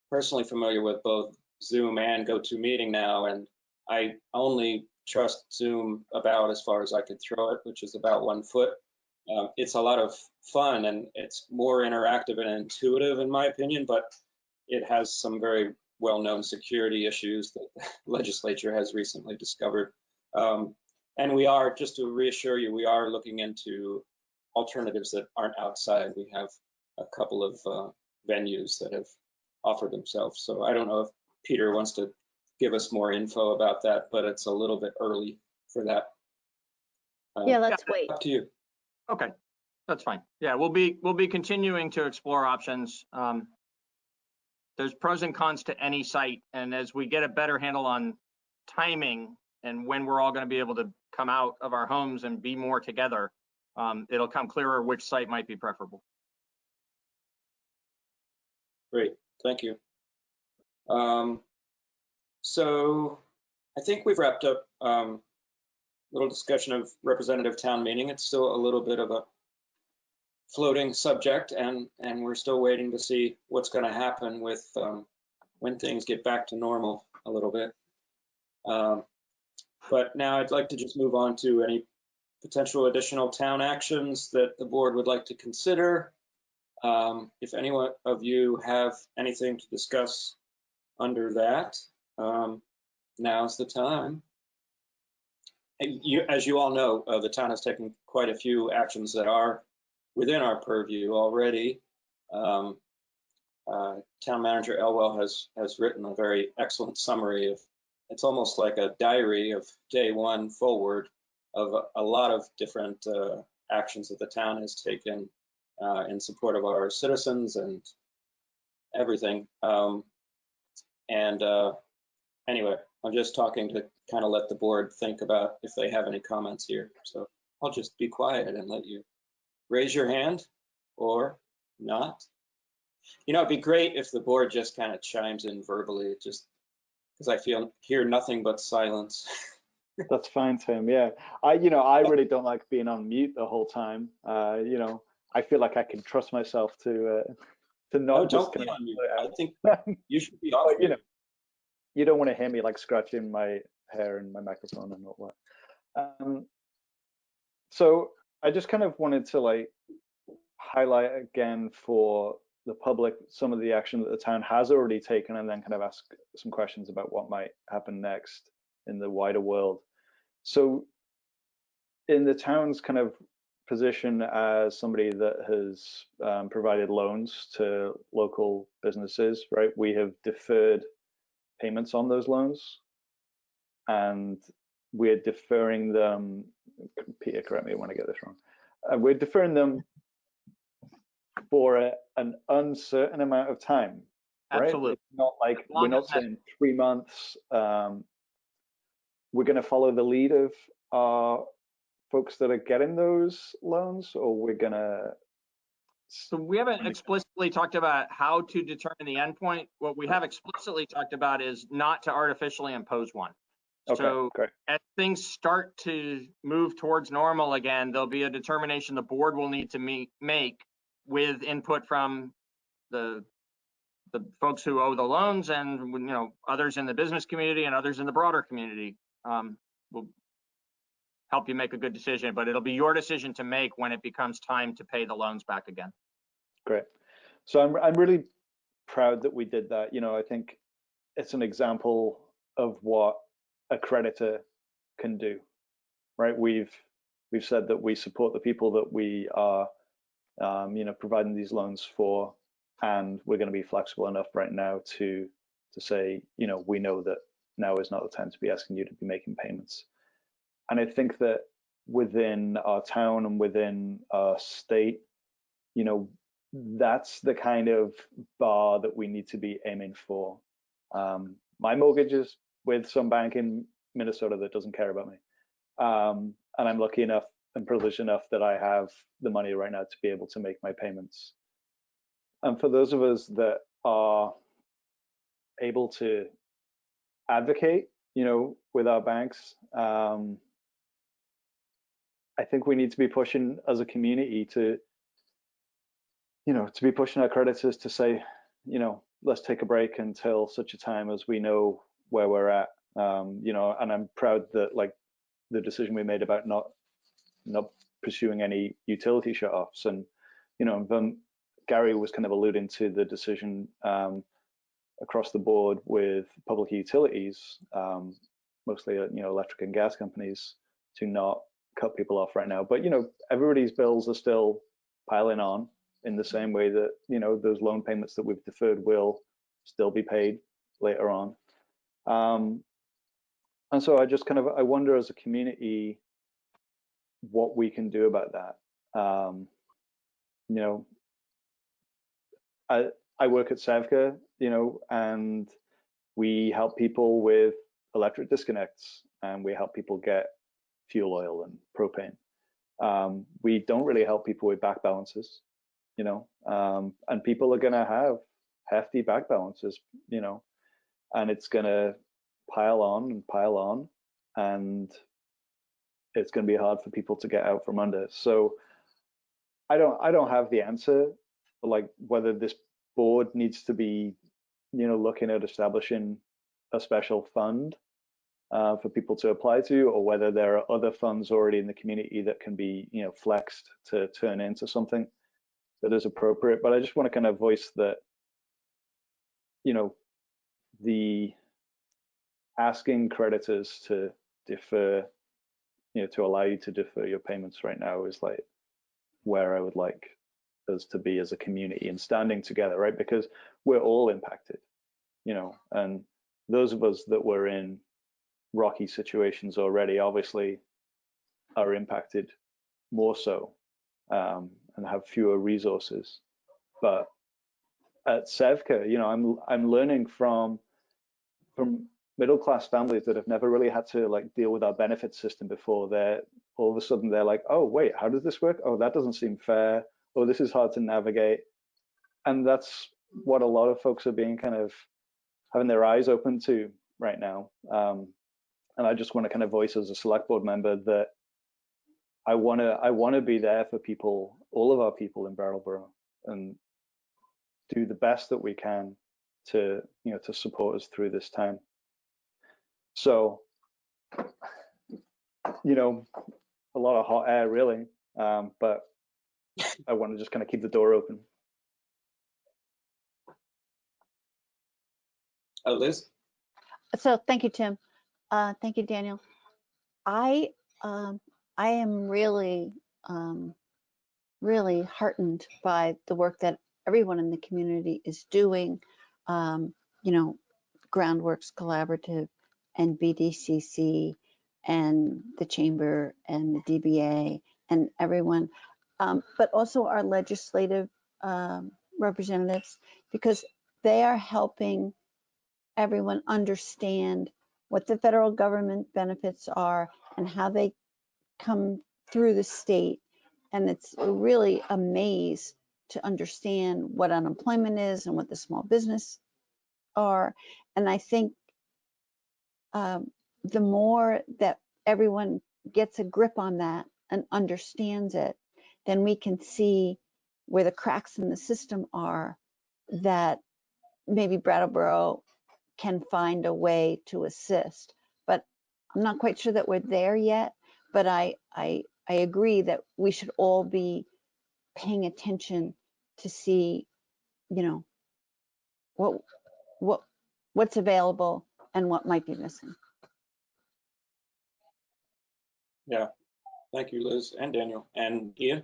personally familiar with both Zoom and GoToMeeting now, and I only trust Zoom about as far as I could throw it, which is about 1 foot. It's a lot of fun and it's more interactive and intuitive in my opinion, but it has some very well-known security issues that the legislature has recently discovered. And we are, just to reassure you, we are looking into alternatives that aren't outside. We have a couple of venues that have offered themselves. So I don't know if Peter wants to give us more info about that, but it's a little bit early for that. Yeah, let's wait. Up to you. Okay, that's fine. Yeah, we'll be continuing to explore options. There's pros and cons to any site, and as we get a better handle on timing and when we're all going to be able to come out of our homes and be more together, it'll come clearer which site might be preferable. Great, thank you. So I think we've wrapped up little discussion of representative town meeting. It's still a little bit of a floating subject, and we're still waiting to see what's going to happen with when things get back to normal a little bit. But now I'd like to just move on to any potential additional town actions that the board would like to consider. If any of you have anything to discuss under that, now's the time. As you all know, the town has taken quite a few actions that are within our purview already. Town Manager Elwell has written a very excellent summary of, it's almost like a diary of day one forward of a lot of different actions that the town has taken in support of our citizens and everything. Anyway, I'm just talking to kind of let the board think about if they have any comments here. So I'll just be quiet and let you raise your hand or not. You know, it'd be great if the board just kind of chimes in verbally, just because I hear nothing but silence. That's fine, Tim. Yeah, I really don't like being on mute the whole time. I feel like I can trust myself to not. No, just don't be on mute. I think you should be but, off mute. You don't want to hear me like scratching my hair and my microphone and all that. So I just kind of wanted to highlight again for the public some of the action that the town has already taken, and then kind of ask some questions about what might happen next in the wider world. So in the town's kind of position as somebody that has provided loans to local businesses, right, we have deferred payments on those loans, and we're deferring them. Peter, correct me when I get this wrong. We're deferring them for an uncertain amount of time, right? Absolutely. It's not like we're not saying 3 months. We're going to follow the lead of our folks that are getting those loans, or we're going to. So we haven't explicitly talked about how to determine the endpoint. What we have explicitly talked about is not to artificially impose one. Okay, so great. As things start to move towards normal again, there'll be a determination the board will need to make with input from the folks who owe the loans and others in the business community and others in the broader community. Will help you make a good decision, but it'll be your decision to make when it becomes time to pay the loans back again. Great. So I'm really proud that we did that. I think it's an example of what a creditor can do, right? We've said that we support the people that we are, providing these loans for, and we're going to be flexible enough right now to say, we know that now is not the time to be asking you to be making payments. And I think that within our town and within our state, you know, that's the kind of bar that we need to be aiming for. My mortgage is with some bank in Minnesota that doesn't care about me. And I'm lucky enough and privileged enough that I have the money right now to be able to make my payments. And for those of us that are able to advocate, you know, with our banks, I think we need to be pushing as a community to, you know, to be pushing our creditors to say, you know, let's take a break until such a time as we know where we're at. You know, and I'm proud that like the decision we made about not pursuing any utility shutoffs, and you know, Gary was kind of alluding to the decision across the board with public utilities, mostly you know, electric and gas companies, to not cut people off right now. But you know, everybody's bills are still piling on in the same way that, you know, those loan payments that we've deferred will still be paid later on. And so I just kind of, I wonder as a community what we can do about that. You know, I work at Sevka, you know, and we help people with electric disconnects, and we help people get fuel oil and propane. We don't really help people with back balances, you know, and people are gonna have hefty back balances, you know, and it's gonna pile on, and it's gonna be hard for people to get out from under. So I don't have the answer, like whether this board needs to be, you know, looking at establishing a special fund for people to apply to, or whether there are other funds already in the community that can be, you know, flexed to turn into something that is appropriate. But I just want to kind of voice that, you know, the asking creditors to defer, you know, to allow you to defer your payments right now is like where I would like us to be as a community and standing together, right? Because we're all impacted, you know, and those of us that were in rocky situations already obviously are impacted more so, and have fewer resources. But at Sevka, you know, I'm learning from middle-class families that have never really had to like deal with our benefit system before. They're all of a sudden they're like, oh wait, how does this work? Oh, that doesn't seem fair. Oh, this is hard to navigate. And that's what a lot of folks are being kind of having their eyes open to right now. And I just want to kind of voice as a select board member that I want to be there for people, all of our people in Brattleboro, and do the best that we can to, you know, to support us through this time. So, you know, a lot of hot air really, but I want to just kind of keep the door open. Liz? So thank you, Tim. Thank you, Daniel. I am really, really heartened by the work that everyone in the community is doing. You know, Groundworks Collaborative and BDCC and the Chamber and the DBA and everyone, but also our legislative representatives, because they are helping everyone understand what the federal government benefits are and how they come through the state. And it's really a maze to understand what unemployment is and what the small business are. And I think the more that everyone gets a grip on that and understands it, then we can see where the cracks in the system are, that maybe Brattleboro can find a way to assist. But I'm not quite sure that we're there yet, but I agree that we should all be paying attention to see, you know, what's available and what might be missing. Yeah, thank you, Liz and Daniel. And Ian?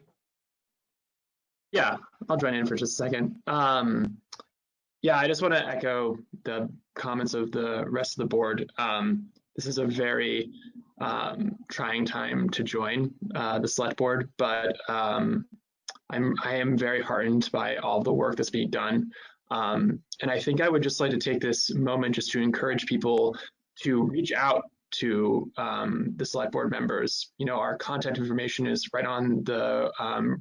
Yeah, I'll join in for just a second. Yeah, I just want to echo the comments of the rest of the board. This is a very trying time to join the select board, but I am very heartened by all the work that's being done. And I think I would just like to take this moment just to encourage people to reach out to the select board members. You know, our contact information is right on the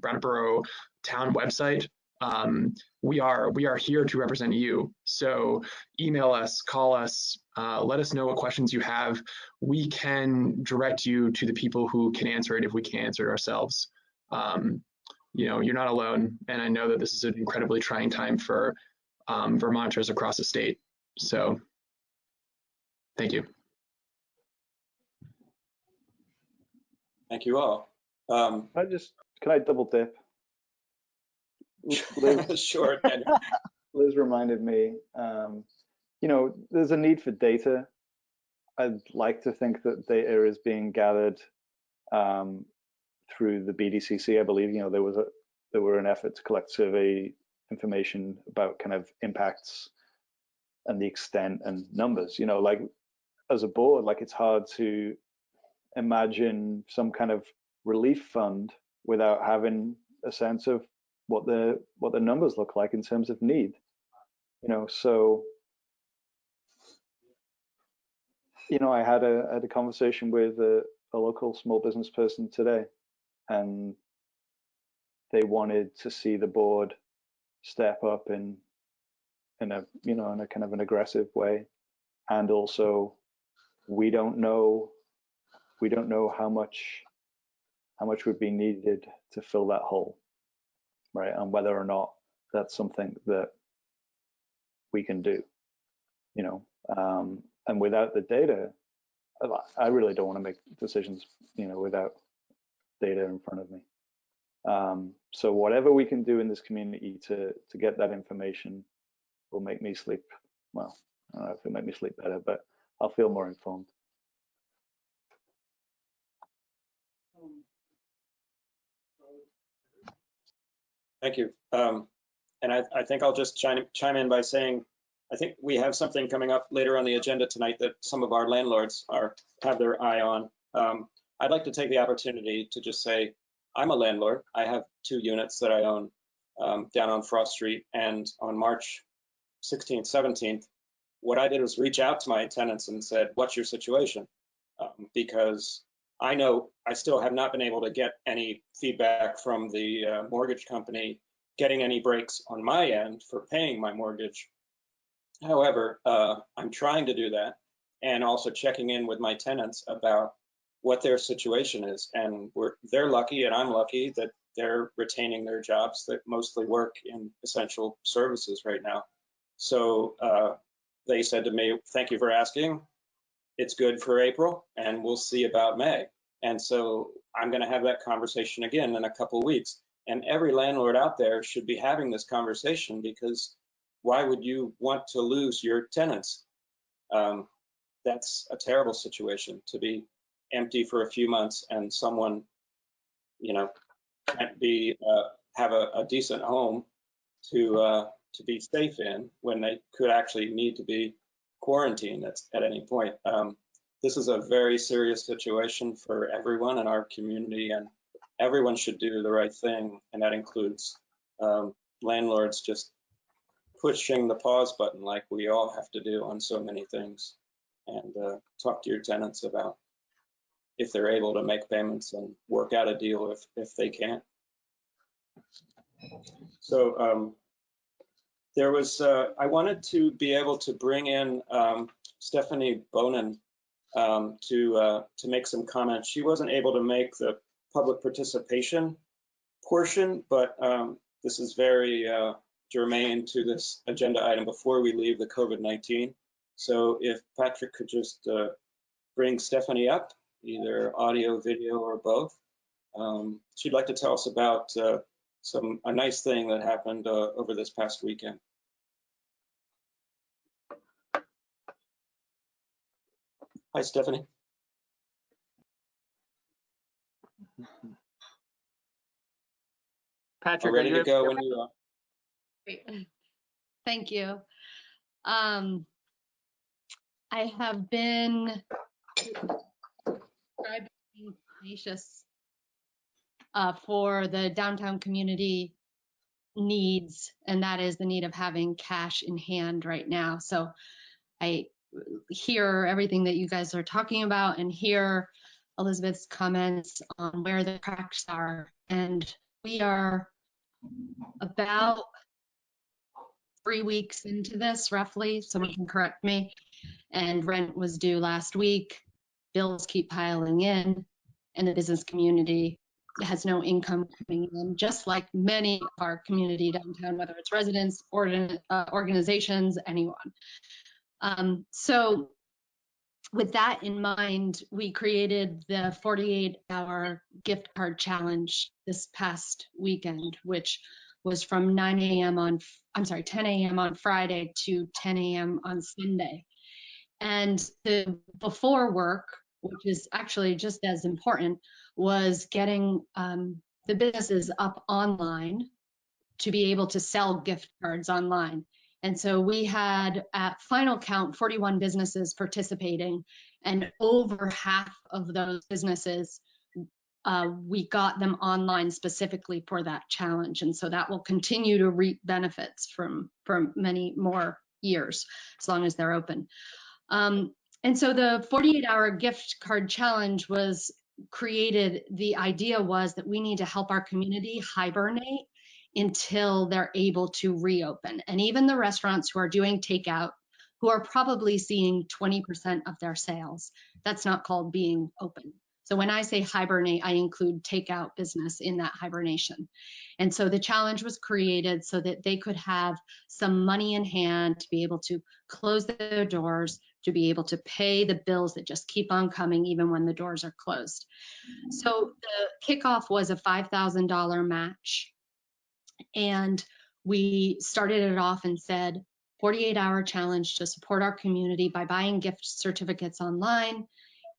Brattleboro town website. We are here to represent you. So email us, call us, let us know what questions you have. We can direct you to the people who can answer it if we can't answer it ourselves. You know, you're not alone. And I know that this is an incredibly trying time for Vermonters across the state. So thank you. Thank you all. Can I double dip? Liz, Sure. Liz reminded me, you know, there's a need for data. I'd like to think that data is being gathered through the BDCC. I believe, you know, there were an effort to collect survey information about kind of impacts and the extent and numbers. You know, like as a board, like it's hard to imagine some kind of relief fund without having a sense of what the numbers look like in terms of need. You know, so you know, I had a conversation with a local small business person today, and they wanted to see the board step up in a, you know, in a kind of an aggressive way. And also, we don't know how much would be needed to fill that hole, right? And whether or not that's something that we can do, you know. And without the data, I really don't want to make decisions, you know, without data in front of me. So whatever we can do in this community to get that information will make me sleep. Well, I don't know if it'll make me sleep better, but I'll feel more informed. Thank you. And I think I'll just chime in by saying, I think we have something coming up later on the agenda tonight that some of our landlords have their eye on. I'd like to take the opportunity to just say, I'm a landlord. I have 2 units that I own down on Frost Street, and on March 16th, 17th, what I did was reach out to my tenants and said, what's your situation? Because I know I still have not been able to get any feedback from the mortgage company, getting any breaks on my end for paying my mortgage. However, I'm trying to do that, and also checking in with my tenants about what their situation is. And they're lucky, and I'm lucky that they're retaining their jobs that mostly work in essential services right now. So they said to me, thank you for asking. It's good for April, and we'll see about May. And so I'm going to have that conversation again in a couple of weeks. And every landlord out there should be having this conversation, because why would you want to lose your tenants? That's a terrible situation, to be empty for a few months and someone, you know, can't have a decent home to be safe in when they could actually need to be quarantined at any point. This is a very serious situation for everyone in our community, and everyone should do the right thing, and that includes landlords just pushing the pause button like we all have to do on so many things, and talk to your tenants about if they're able to make payments and work out a deal if they can't. So there was, I wanted to be able to bring in Stephanie Bonin to make some comments. She wasn't able to make the public participation portion, but this is very germane to this agenda item before we leave the COVID-19. So if Patrick could just bring Stephanie up, either audio, video, or both. She'd like to tell us about a nice thing that happened over this past weekend. Hi, Stephanie. Patrick, ready are you to go when you are. Thank you. I have been tenacious for the downtown community needs, and that is the need of having cash in hand right now. So I hear everything that you guys are talking about and hear Elizabeth's comments on where the cracks are. And we are about 3 weeks into this, roughly. Someone can correct me. And rent was due last week. Bills keep piling in, and the business community has no income coming in, just like many of our community downtown, whether it's residents, organizations, anyone. So with that in mind, we created the 48-hour gift card challenge this past weekend, which was from 10 a.m. on Friday to 10 a.m. on Sunday. And the before work, which is actually just as important, was getting the businesses up online to be able to sell gift cards online. And so we had, at final count, 41 businesses participating, and over half of those businesses, we got them online specifically for that challenge. And so that will continue to reap benefits from many more years, as long as they're open. And so the 48-hour gift card challenge was created. The idea was that we need to help our community hibernate until they're able to reopen. And even the restaurants who are doing takeout, who are probably seeing 20% of their sales, that's not called being open. So when I say hibernate, I include takeout business in that hibernation. And so the challenge was created so that they could have some money in hand to be able to close their doors, to be able to pay the bills that just keep on coming even when the doors are closed. So the kickoff was a $5,000 match. And we started it off and said, 48-hour challenge to support our community by buying gift certificates online.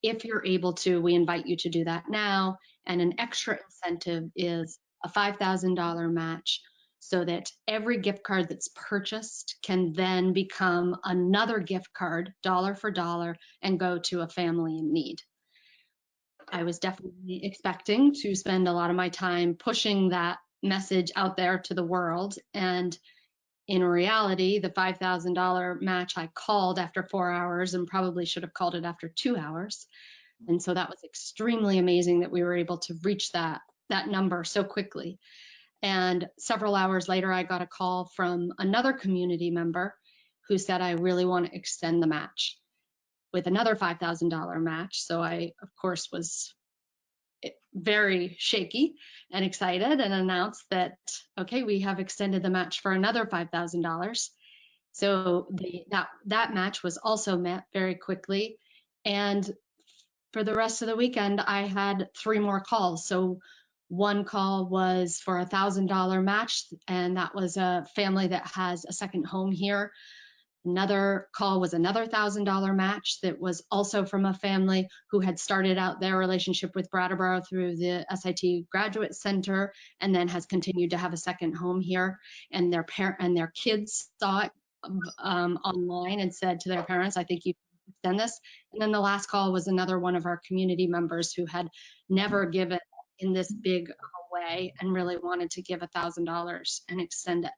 If you're able to, we invite you to do that now. And an extra incentive is a $5,000 match, so that every gift card that's purchased can then become another gift card, dollar for dollar, and go to a family in need. I was definitely expecting to spend a lot of my time pushing that message out there to the world. And in reality, the $5,000 match I called after 4 hours, and probably should have called it after 2 hours. And so that was extremely amazing that we were able to reach that number so quickly. And several hours later, I got a call from another community member who said, I really want to extend the match with another $5,000 match. So I, of course, was very shaky and excited and announced that, okay, we have extended the match for another $5,000. So that match was also met very quickly. And for the rest of the weekend, I had 3 more calls. So one call was for a $1,000 match, and that was a family that has a second home here. Another call was another $1,000 match that was also from a family who had started out their relationship with Brattleboro through the SIT Graduate Center, and then has continued to have a second home here. And their kids saw it online and said to their parents, I think you can extend this. And then the last call was another one of our community members who had never given in this big way and really wanted to give $1,000 and extend it.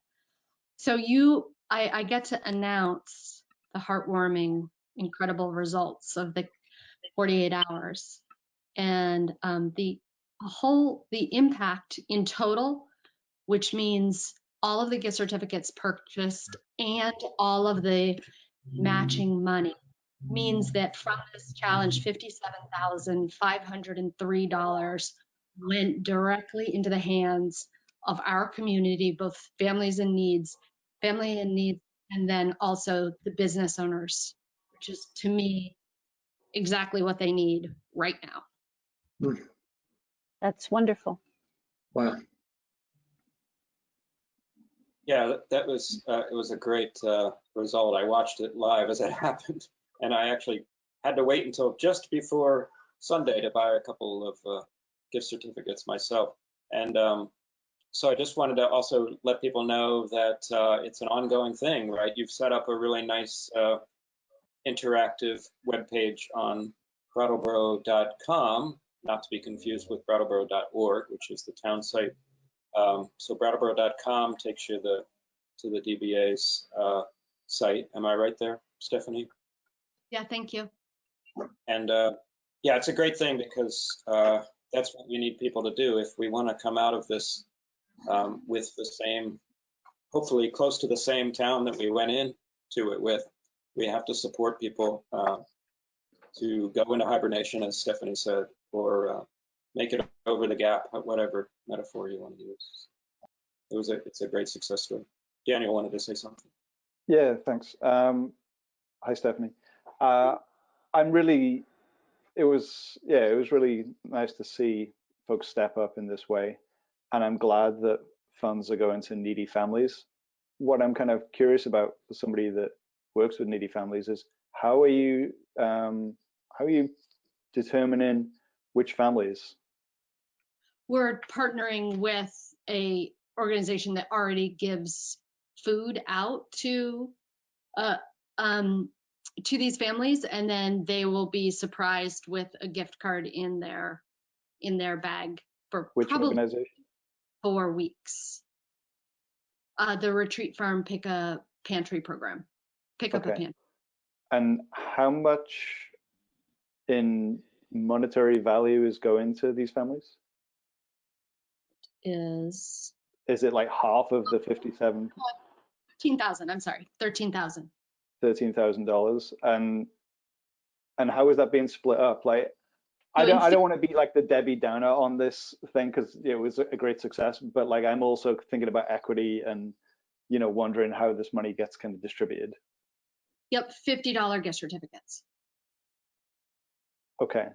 So I get to announce the heartwarming, incredible results of the 48 hours, and the impact in total, which means all of the gift certificates purchased and all of the matching money, means that from this challenge, $57,503 went directly into the hands of our community, both family in need, and then also the business owners, which is, to me, exactly what they need right now. That's wonderful. Wow. Yeah, that was it was a great result. I watched it live as it happened, and I actually had to wait until just before Sunday to buy a couple of gift certificates myself. And So I just wanted to also let people know that it's an ongoing thing, right? You've set up a really nice interactive webpage on brattleboro.com, not to be confused with brattleboro.org, which is the town site. So brattleboro.com takes you to the DBA's site. Am I right there, Stephanie? Yeah, thank you. And yeah, it's a great thing because that's what we need people to do if we want to come out of this with the same, hopefully close to the same town that we went into it with. We have to support people to go into hibernation, as Stephanie said, or make it over the gap, whatever metaphor you want to use. It's a great success story. Daniel wanted to say something. Yeah, thanks. Hi, Stephanie. It was really nice to see folks step up in this way, and I'm glad that funds are going to needy families. What I'm kind of curious about for somebody that works with needy families is how are you determining which families? We're partnering with a organization that already gives food out to these families, and then they will be surprised with a gift card in their bag for Which probably organization? 4 weeks. The Retreat Farm Pick a Pantry program. Pick up a pantry. And how much in monetary value is going to these families? Is it like half of the 57? 13,000. I'm sorry, 13,000. $13,000. And how is that being split up? Like, I don't want to be like the Debbie Downer on this thing because it was a great success, but like I'm also thinking about equity and wondering how this money gets kind of distributed. Yep, $50 gift certificates. Okay.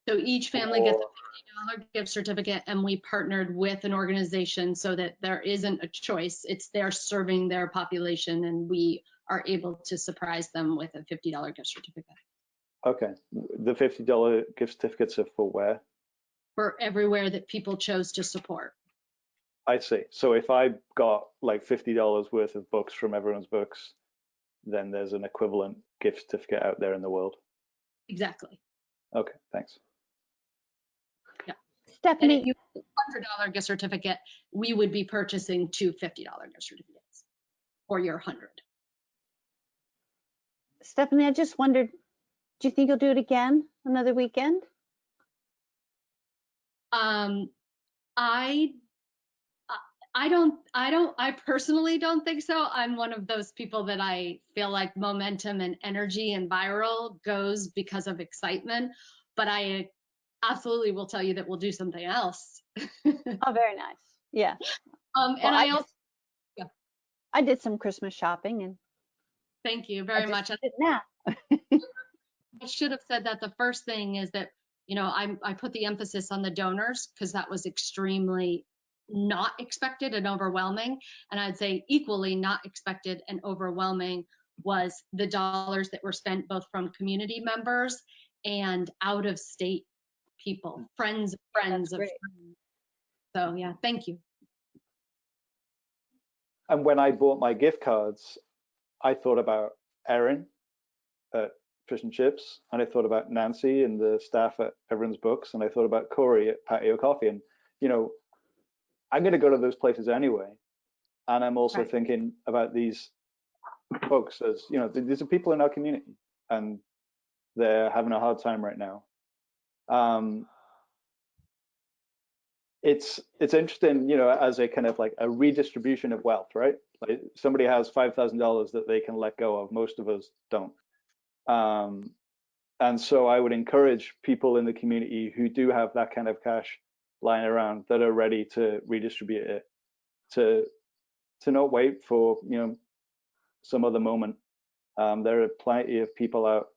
So each family gets a $50 gift certificate, and we partnered with an organization so that there isn't a choice. It's they're serving their population, and we are able to surprise them with a $50 gift certificate. Okay. The $50 gift certificates are for where? For everywhere that people chose to support. I see. So if I got like $50 worth of books from Everyone's Books, then there's an equivalent gift certificate out there in the world. Exactly. Okay, thanks. Yeah. Stephanie, and if you have a $100 gift certificate, we would be purchasing 2 $50 gift certificates for your 100. Stephanie, I just wondered, do you think you'll do it again another weekend? I personally don't think so. I'm one of those people that I feel like momentum and energy and viral goes because of excitement, but I absolutely will tell you that we'll do something else. Oh, very nice. Yeah. And I did some Christmas shopping and thank you very much. Now. I should have said that the first thing is that, I put the emphasis on the donors because that was extremely not expected and overwhelming. And I'd say equally not expected and overwhelming was the dollars that were spent both from community members and out of state people, friends of friends of friends. So yeah, thank you. And when I bought my gift cards, I thought about Erin at Fish and Chips, and I thought about Nancy and the staff at Everyone's Books, and I thought about Corey at Patio Coffee. And, I'm going to go to those places anyway. And I'm also thinking about these folks as, these are people in our community, and they're having a hard time right now. It's interesting, as a kind of like a redistribution of wealth, right? Like somebody has $5,000 that they can let go of. Most of us don't. And so I would encourage people in the community who do have that kind of cash lying around that are ready to redistribute it to not wait for, some other moment. There are plenty of people out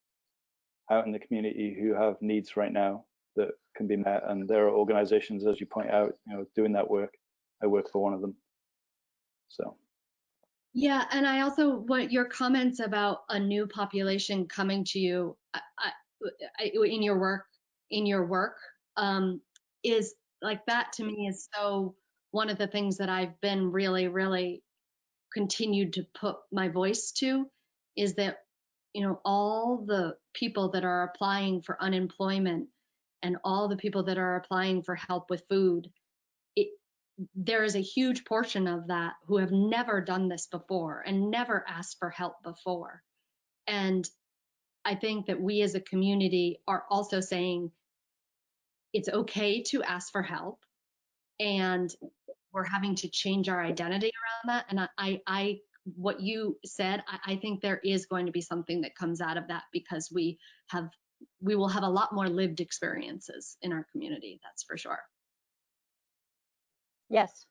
in the community who have needs right now that can be met, and there are organizations, as you point out, doing that work. I work for one of them. So yeah, and I also want your comments about a new population coming to you in your work is like that to me is so one of the things that I've been really, really continued to put my voice to is that, you know, all the people that are applying for unemployment and all the people that are applying for help with food, there is a huge portion of that who have never done this before and never asked for help before. And I think that we as a community are also saying it's okay to ask for help, and we're having to change our identity around that. And I what you said, I think there is going to be something that comes out of that, because we will have a lot more lived experiences in our community. That's for sure. Yes.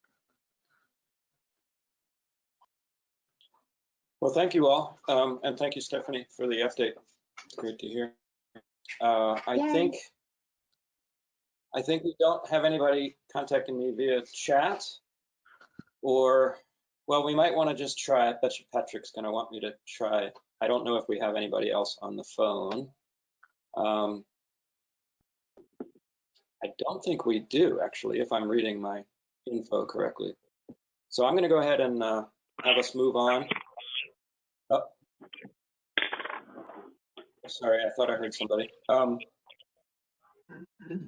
Well, thank you all. And thank you, Stephanie, for the update. It's great to hear. I think we don't have anybody contacting me via chat, or, well, we might want to just try. I bet you Patrick's going to want me to try. I don't know if we have anybody else on the phone. I don't think we do, actually, if I'm reading my info correctly. So I'm going to go ahead and have us move on. Oh, sorry, I thought I heard somebody.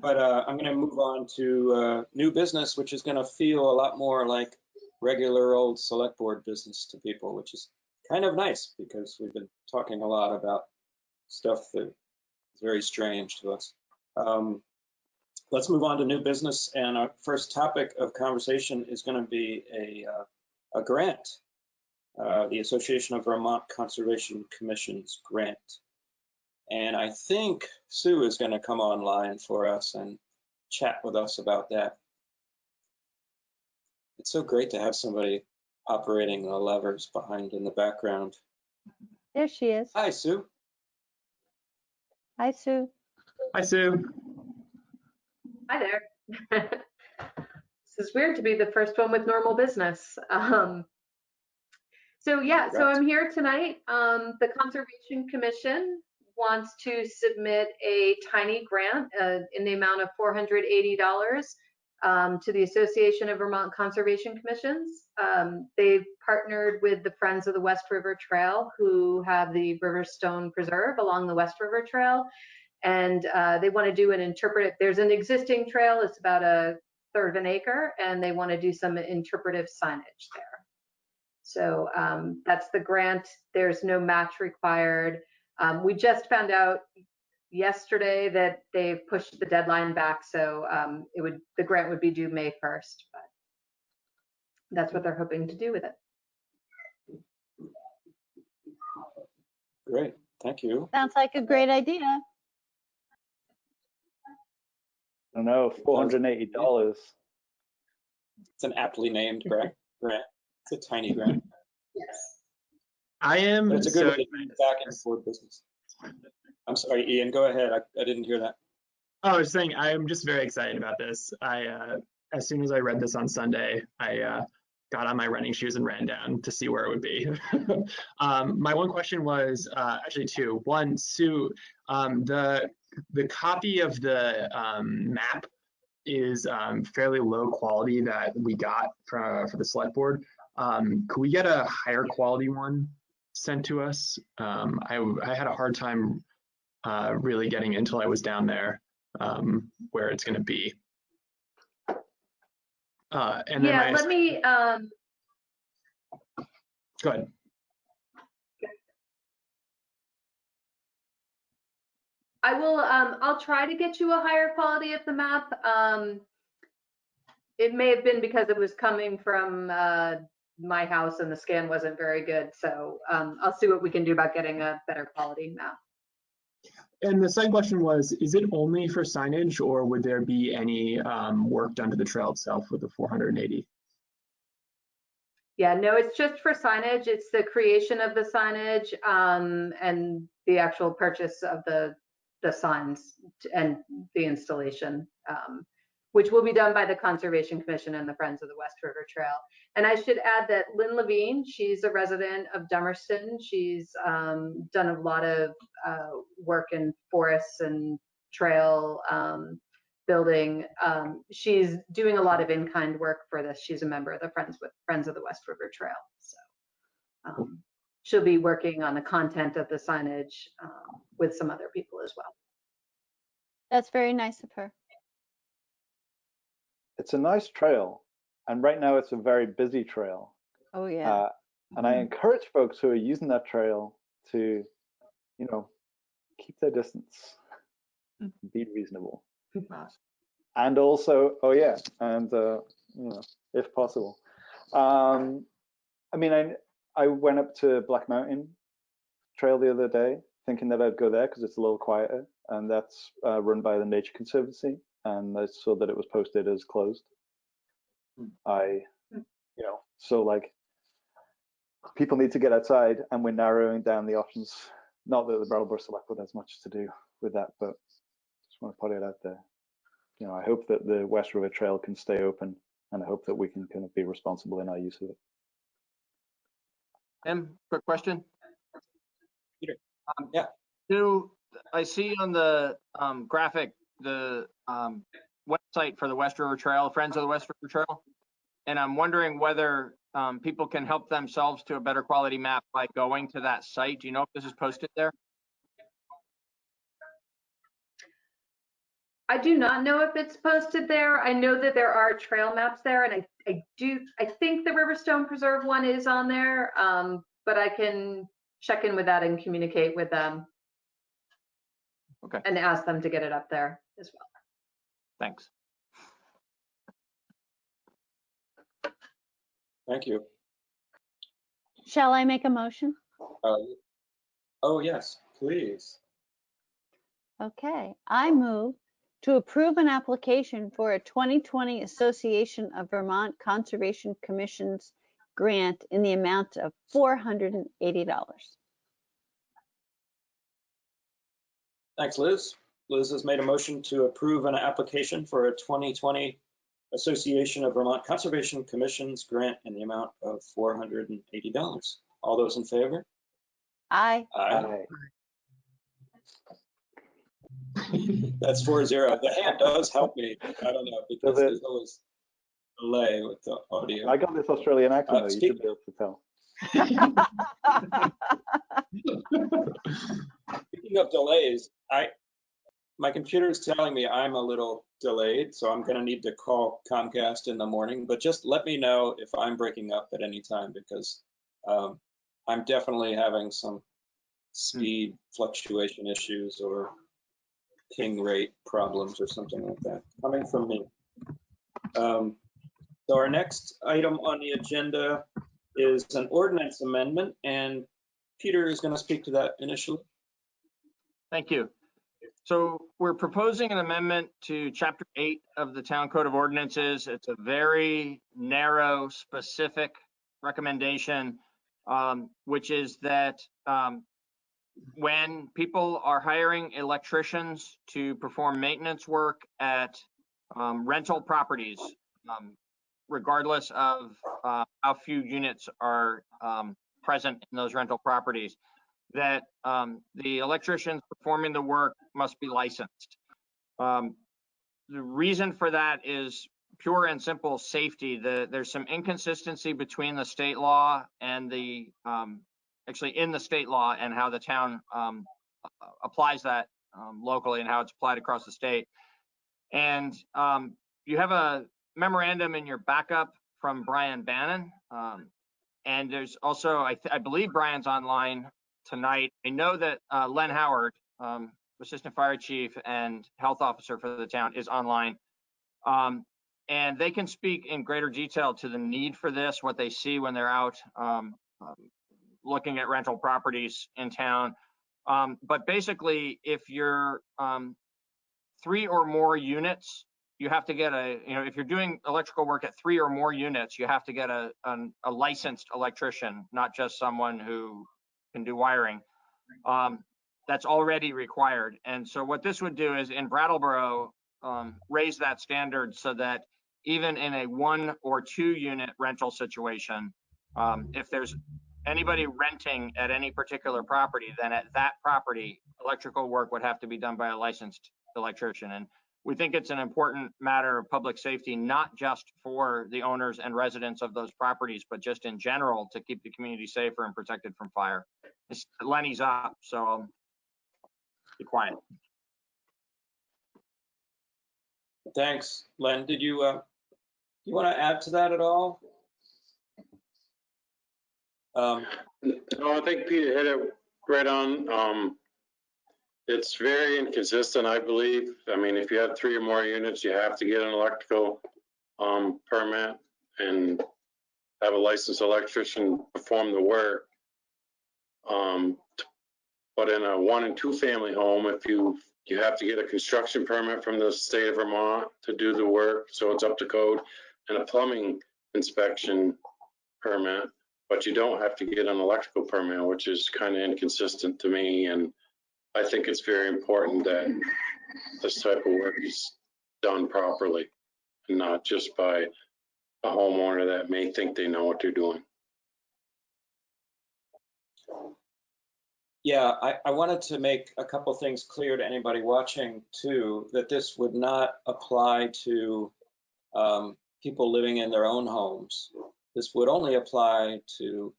But I'm going to move on to new business, which is going to feel a lot more like regular old select board business to people, which is kind of nice, because we've been talking a lot about stuff that is very strange to us. Let's move on to new business, and our first topic of conversation is going to be a grant, the Association of Vermont Conservation Commission's grant. And I think Sue is going to come online for us and chat with us about that. It's so great to have somebody operating the levers behind in the background. There she is. Hi, Sue. Hi, Sue. Hi, Sue. Hi there. This is weird to be the first one with normal business. So I'm here tonight. The Conservation Commission wants to submit a tiny grant in the amount of $480 to the Association of Vermont Conservation Commissions. They've partnered with the Friends of the West River Trail, who have the Riverstone Preserve along the West River Trail. And they want to do there's an existing trail, it's about 1/3 of an acre, and they want to do some interpretive signage there. So that's the grant. There's no match required. We just found out yesterday that they've pushed the deadline back, so the grant would be due May 1st, but that's what they're hoping to do with it. Great, thank you. Sounds like a great idea. I don't know, $480. It's an aptly named grant. It's a tiny grant. Yes. I am. But it's a good way to bring back and forth business. I'm sorry, Ian, go ahead. I didn't hear that. Oh, I was saying I'm just very excited about this. As soon as I read this on Sunday, I got on my running shoes and ran down to see where it would be. My one question was actually two. One, Sue, the copy of the map is fairly low quality that we got for the select board. Could we get a higher quality one sent to us? I had a hard time really getting until I was down there where it's going to be. And then let me. Go ahead. I will. I'll try to get you a higher quality of the map. It may have been because it was coming from my house and the scan wasn't very good. So I'll see what we can do about getting a better quality map. And the second question was, is it only for signage, or would there be any work done to the trail itself with the 480? Yeah, no, it's just for signage. It's the creation of the signage and the actual purchase of the signs and the installation, which will be done by the Conservation Commission and the Friends of the West River Trail. And I should add that Lynn Levine, she's a resident of Dummerston. She's done a lot of work in forests and trail building. She's doing a lot of in-kind work for this. She's a member of the Friends of the West River Trail. So she'll be working on the content of the signage with some other people as well. That's very nice of her. It's a nice trail, and right now it's a very busy trail. Oh yeah. And I encourage folks who are using that trail to, you know, keep their distance, be reasonable, and also, oh yeah, and you know, if possible. I mean, I went up to Black Mountain Trail the other day, thinking that I'd go there because it's a little quieter, and that's run by the Nature Conservancy, and I saw that it was posted as closed. You know, so like, people need to get outside, and we're narrowing down the options. Not that the Brattleboro Select Board has much to do with that, but just want to put it out there. You know, I hope that the West River Trail can stay open, and I hope that we can kind of be responsible in our use of it. Tim, quick question. Peter. Yeah. I see on the graphic the website for the West River Trail, Friends of the West River Trail, and I'm wondering whether people can help themselves to a better quality map by going to that site. Do you know if this is posted there? I do not know if it's posted there. I know that there are trail maps there, and I think the Riverstone Preserve one is on there, but I can check in with that and communicate with them. Okay. And ask them to get it up there as well. Thanks. Thank you. Shall I make a motion? Oh yes, please. Okay, I move to approve an application for a 2020 Association of Vermont Conservation Commission's grant in the amount of $480. Thanks, Liz. Liz has made a motion to approve an application for a 2020 Association of Vermont Conservation Commission's grant in the amount of $480. All those in favor? Aye. Aye. That's 4-0. The hand does help me. I don't know, because there's always delay with the audio. I got this Australian accent, though. You should be able to tell. Speaking of delays, my computer is telling me I'm a little delayed, so I'm going to need to call Comcast in the morning. But just let me know if I'm breaking up at any time, because I'm definitely having some speed fluctuation issues or ping rate problems or something like that coming from me. So our next item on the agenda is an ordinance amendment, and Peter is going to speak to that initially. Thank you. So we're proposing an amendment to Chapter 8 of the Town Code of Ordinances. It's a very narrow, specific recommendation, which is that when people are hiring electricians to perform maintenance work at rental properties, regardless of how few units are present in those rental properties, that the electricians performing the work must be licensed. The reason for that is pure and simple safety. There's some inconsistency between the state law and the, actually in the state law and how the town applies that locally and how it's applied across the state. And you have a memorandum in your backup from Brian Bannon. And there's also, I believe Brian's online tonight. I know that Len Howard, Assistant Fire Chief and Health Officer for the town, is online. And they can speak in greater detail to the need for this, what they see when they're out looking at rental properties in town. But basically, if you're 3 or more units, you have to get if you're doing electrical work at 3 or more units, you have to get a licensed electrician, not just someone who can do wiring. That's already required. And so what this would do is in Brattleboro, raise that standard so that even in a 1 or 2 unit rental situation, if there's anybody renting at any particular property, then at that property, electrical work would have to be done by a licensed electrician. And we think it's an important matter of public safety, not just for the owners and residents of those properties, but just in general to keep the community safer and protected from fire. Lenny's up, so I'll be quiet. Thanks, Len. Did you want to add to that at all? No, I think Peter hit it right on. It's very inconsistent, I believe. I mean, if you have 3 or more units, you have to get an electrical permit and have a licensed electrician perform the work. But in a 1 and 2 family home, if you have to get a construction permit from the state of Vermont to do the work, so it's up to code, and a plumbing inspection permit, but you don't have to get an electrical permit, which is kind of inconsistent to me. And I think it's very important that this type of work is done properly and not just by a homeowner that may think they know what they're doing. Yeah, I wanted to make a couple things clear to anybody watching too, that this would not apply to people living in their own homes. This would only apply to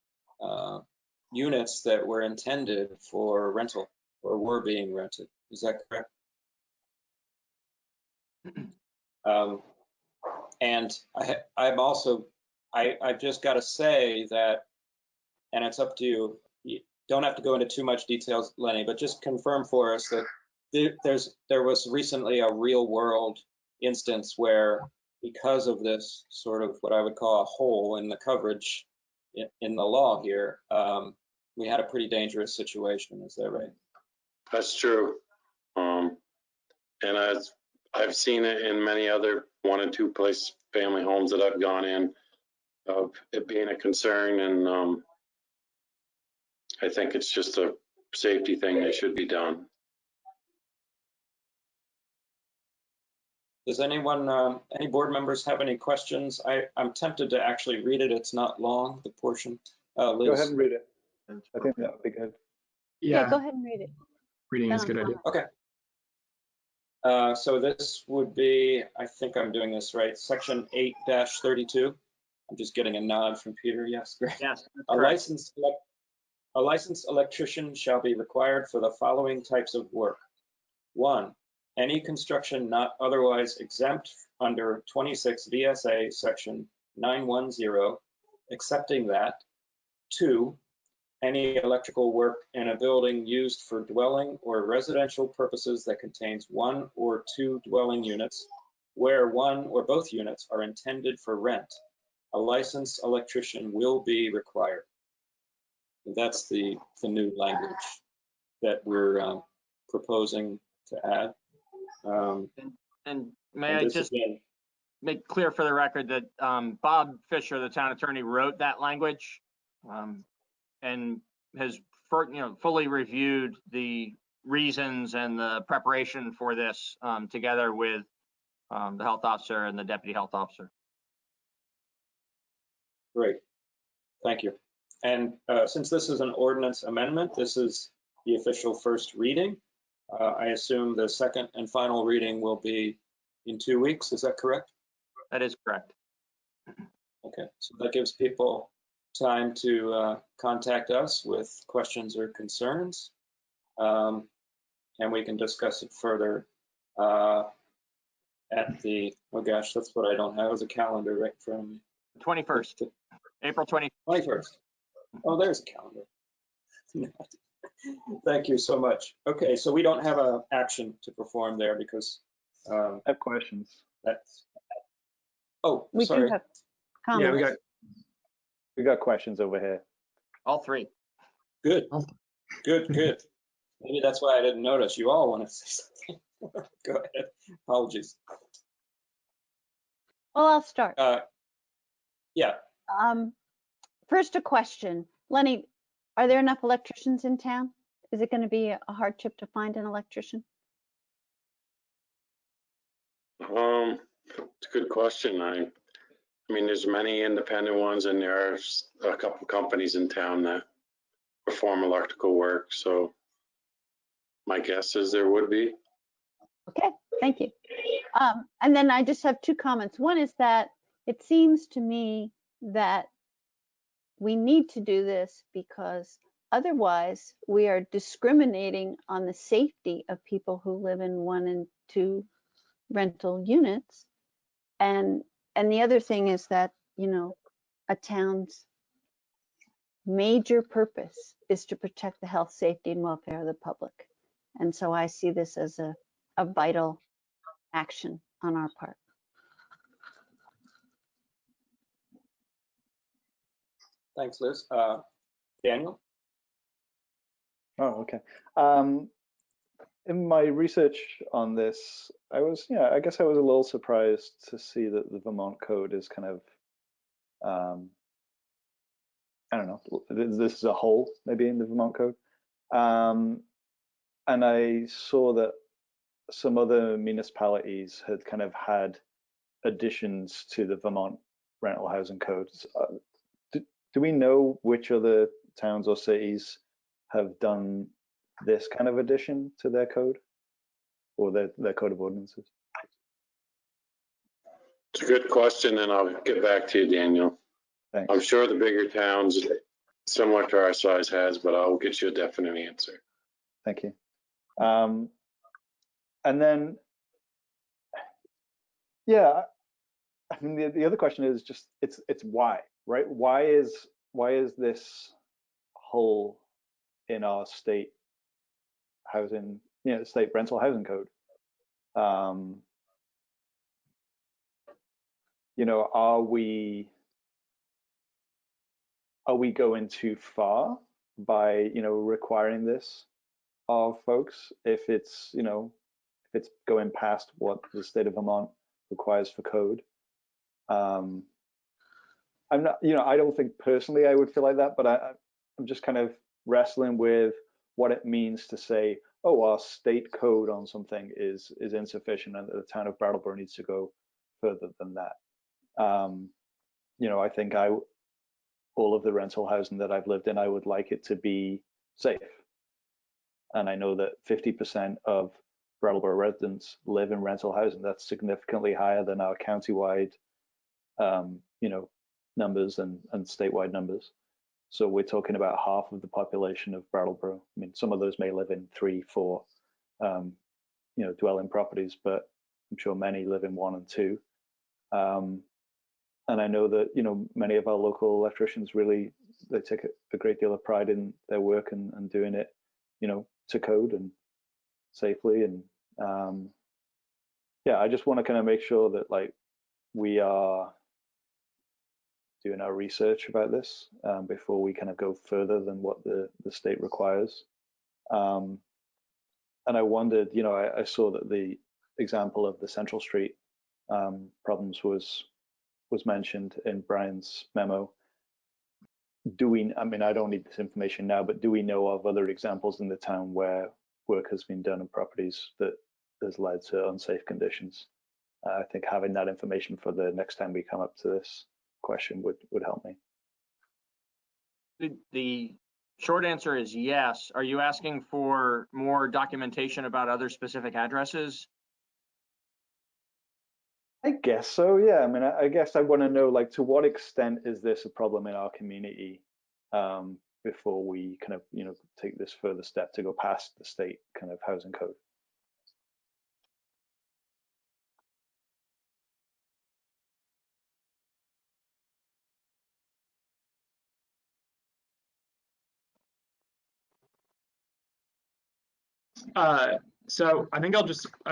units that were intended for rental or were being rented. Is that correct? And I've just got to say that, and it's up to you, you don't have to go into too much details, Lenny, but just confirm for us that there was recently a real world instance where, because of this sort of what I would call a hole in the coverage in the law here, we had a pretty dangerous situation. Is that right? That's true. And I've seen it in many other 1 and 2 place family homes that I've gone in, of it being a concern. And I think it's just a safety thing that should be done. Does anyone, any board members have any questions? I'm tempted to actually read it. It's not long, the portion. Liz. Go ahead and read it. I think that would be good. Yeah, go ahead and read it. Reading is a good idea. Okay. So this would be, I think I'm doing this right, section 8-32. I'm just getting a nod from Peter. Yes, great. Yes, A licensed electrician shall be required for the following types of work. 1, any construction not otherwise exempt under 26 VSA section 910, excepting that. 2, any electrical work in a building used for dwelling or residential purposes that contains 1 or 2 dwelling units, where 1 or both units are intended for rent. A licensed electrician will be required. That's the new language that we're proposing to add. And may I just make clear for the record that Bob Fisher, the town attorney, wrote that language and has fully reviewed the reasons and the preparation for this together with the health officer and the deputy health officer. Great, thank you. And since this is an ordinance amendment, this is the official first reading. I assume the second and final reading will be in 2 weeks. Is that correct? That is correct. Okay, so that gives people time to contact us with questions or concerns, and we can discuss it further at the, oh gosh, that's what I don't have as a calendar right in front of me. 21st, April 21st. Oh, there's a calendar. Thank you so much. Okay, so we don't have an action to perform there because I have questions. That's, oh, We sorry. do have comments. Yeah, we got questions over here. All 3. Good, good, good. Maybe that's why I didn't notice. You all want to say something. Go ahead. Apologies. Well, I'll start. Yeah. First, a question. Lenny, are there enough electricians in town? Is it going to be a hardship to find an electrician? It's a good question. I mean, there's many independent ones, and there are a couple companies in town that perform electrical work. So my guess is there would be. Okay, Thank you. And then I just have two comments. One is that it seems to me that we need to do this because otherwise we are discriminating on the safety of people who live in 1 and 2 rental units. And the other thing is that, you know, a town's major purpose is to protect the health, safety, and welfare of the public. And so I see this as a vital action on our part. Thanks, Liz. Daniel? Oh, okay. In my research on this, I guess I was a little surprised to see that the Vermont code is kind of, I don't know, this is a hole maybe in the Vermont code. And I saw that some other municipalities had kind of had additions to the Vermont rental housing codes. Do we know which other towns or cities have done this kind of addition to their code or their code of ordinances? It's a good question, and I'll get back to you, Daniel. Thanks. I'm sure the bigger towns similar to our size has, but I'll get you a definite answer. Thank you. And then, yeah, I mean, the other question is just it's why, right? Why is this hole in our state housing, state rental housing code? Are we going too far by requiring this of folks if it's going past what the state of Vermont requires for code? I'm not, I don't think personally I would feel like that, but I'm just kind of wrestling with what it means to say, oh, our state code on something is insufficient and the town of Brattleboro needs to go further than that. I think all of the rental housing that I've lived in, I would like it to be safe. And I know that 50% of Brattleboro residents live in rental housing. That's significantly higher than our countywide, numbers and statewide numbers. So we're talking about half of the population of Brattleboro. I mean, some of those may live in 3, 4, dwelling properties, but I'm sure many live in 1 and 2. And I know that, many of our local electricians really, they take a great deal of pride in their work and doing it, to code and safely. And I just want to kind of make sure that we are doing our research about this before we kind of go further than what the state requires. And I wondered, I saw that the example of the Central Street problems was mentioned in Brian's memo. I mean, I don't need this information now, but do we know of other examples in the town where work has been done on properties that has led to unsafe conditions? I think having that information for the next time we come up to this question would help me. The short answer is yes. Are you asking for more documentation about other specific addresses? I guess so, yeah. I mean, I guess I want to know, to what extent is this a problem in our community before we kind of, take this further step to go past the state kind of housing code. So I think I'm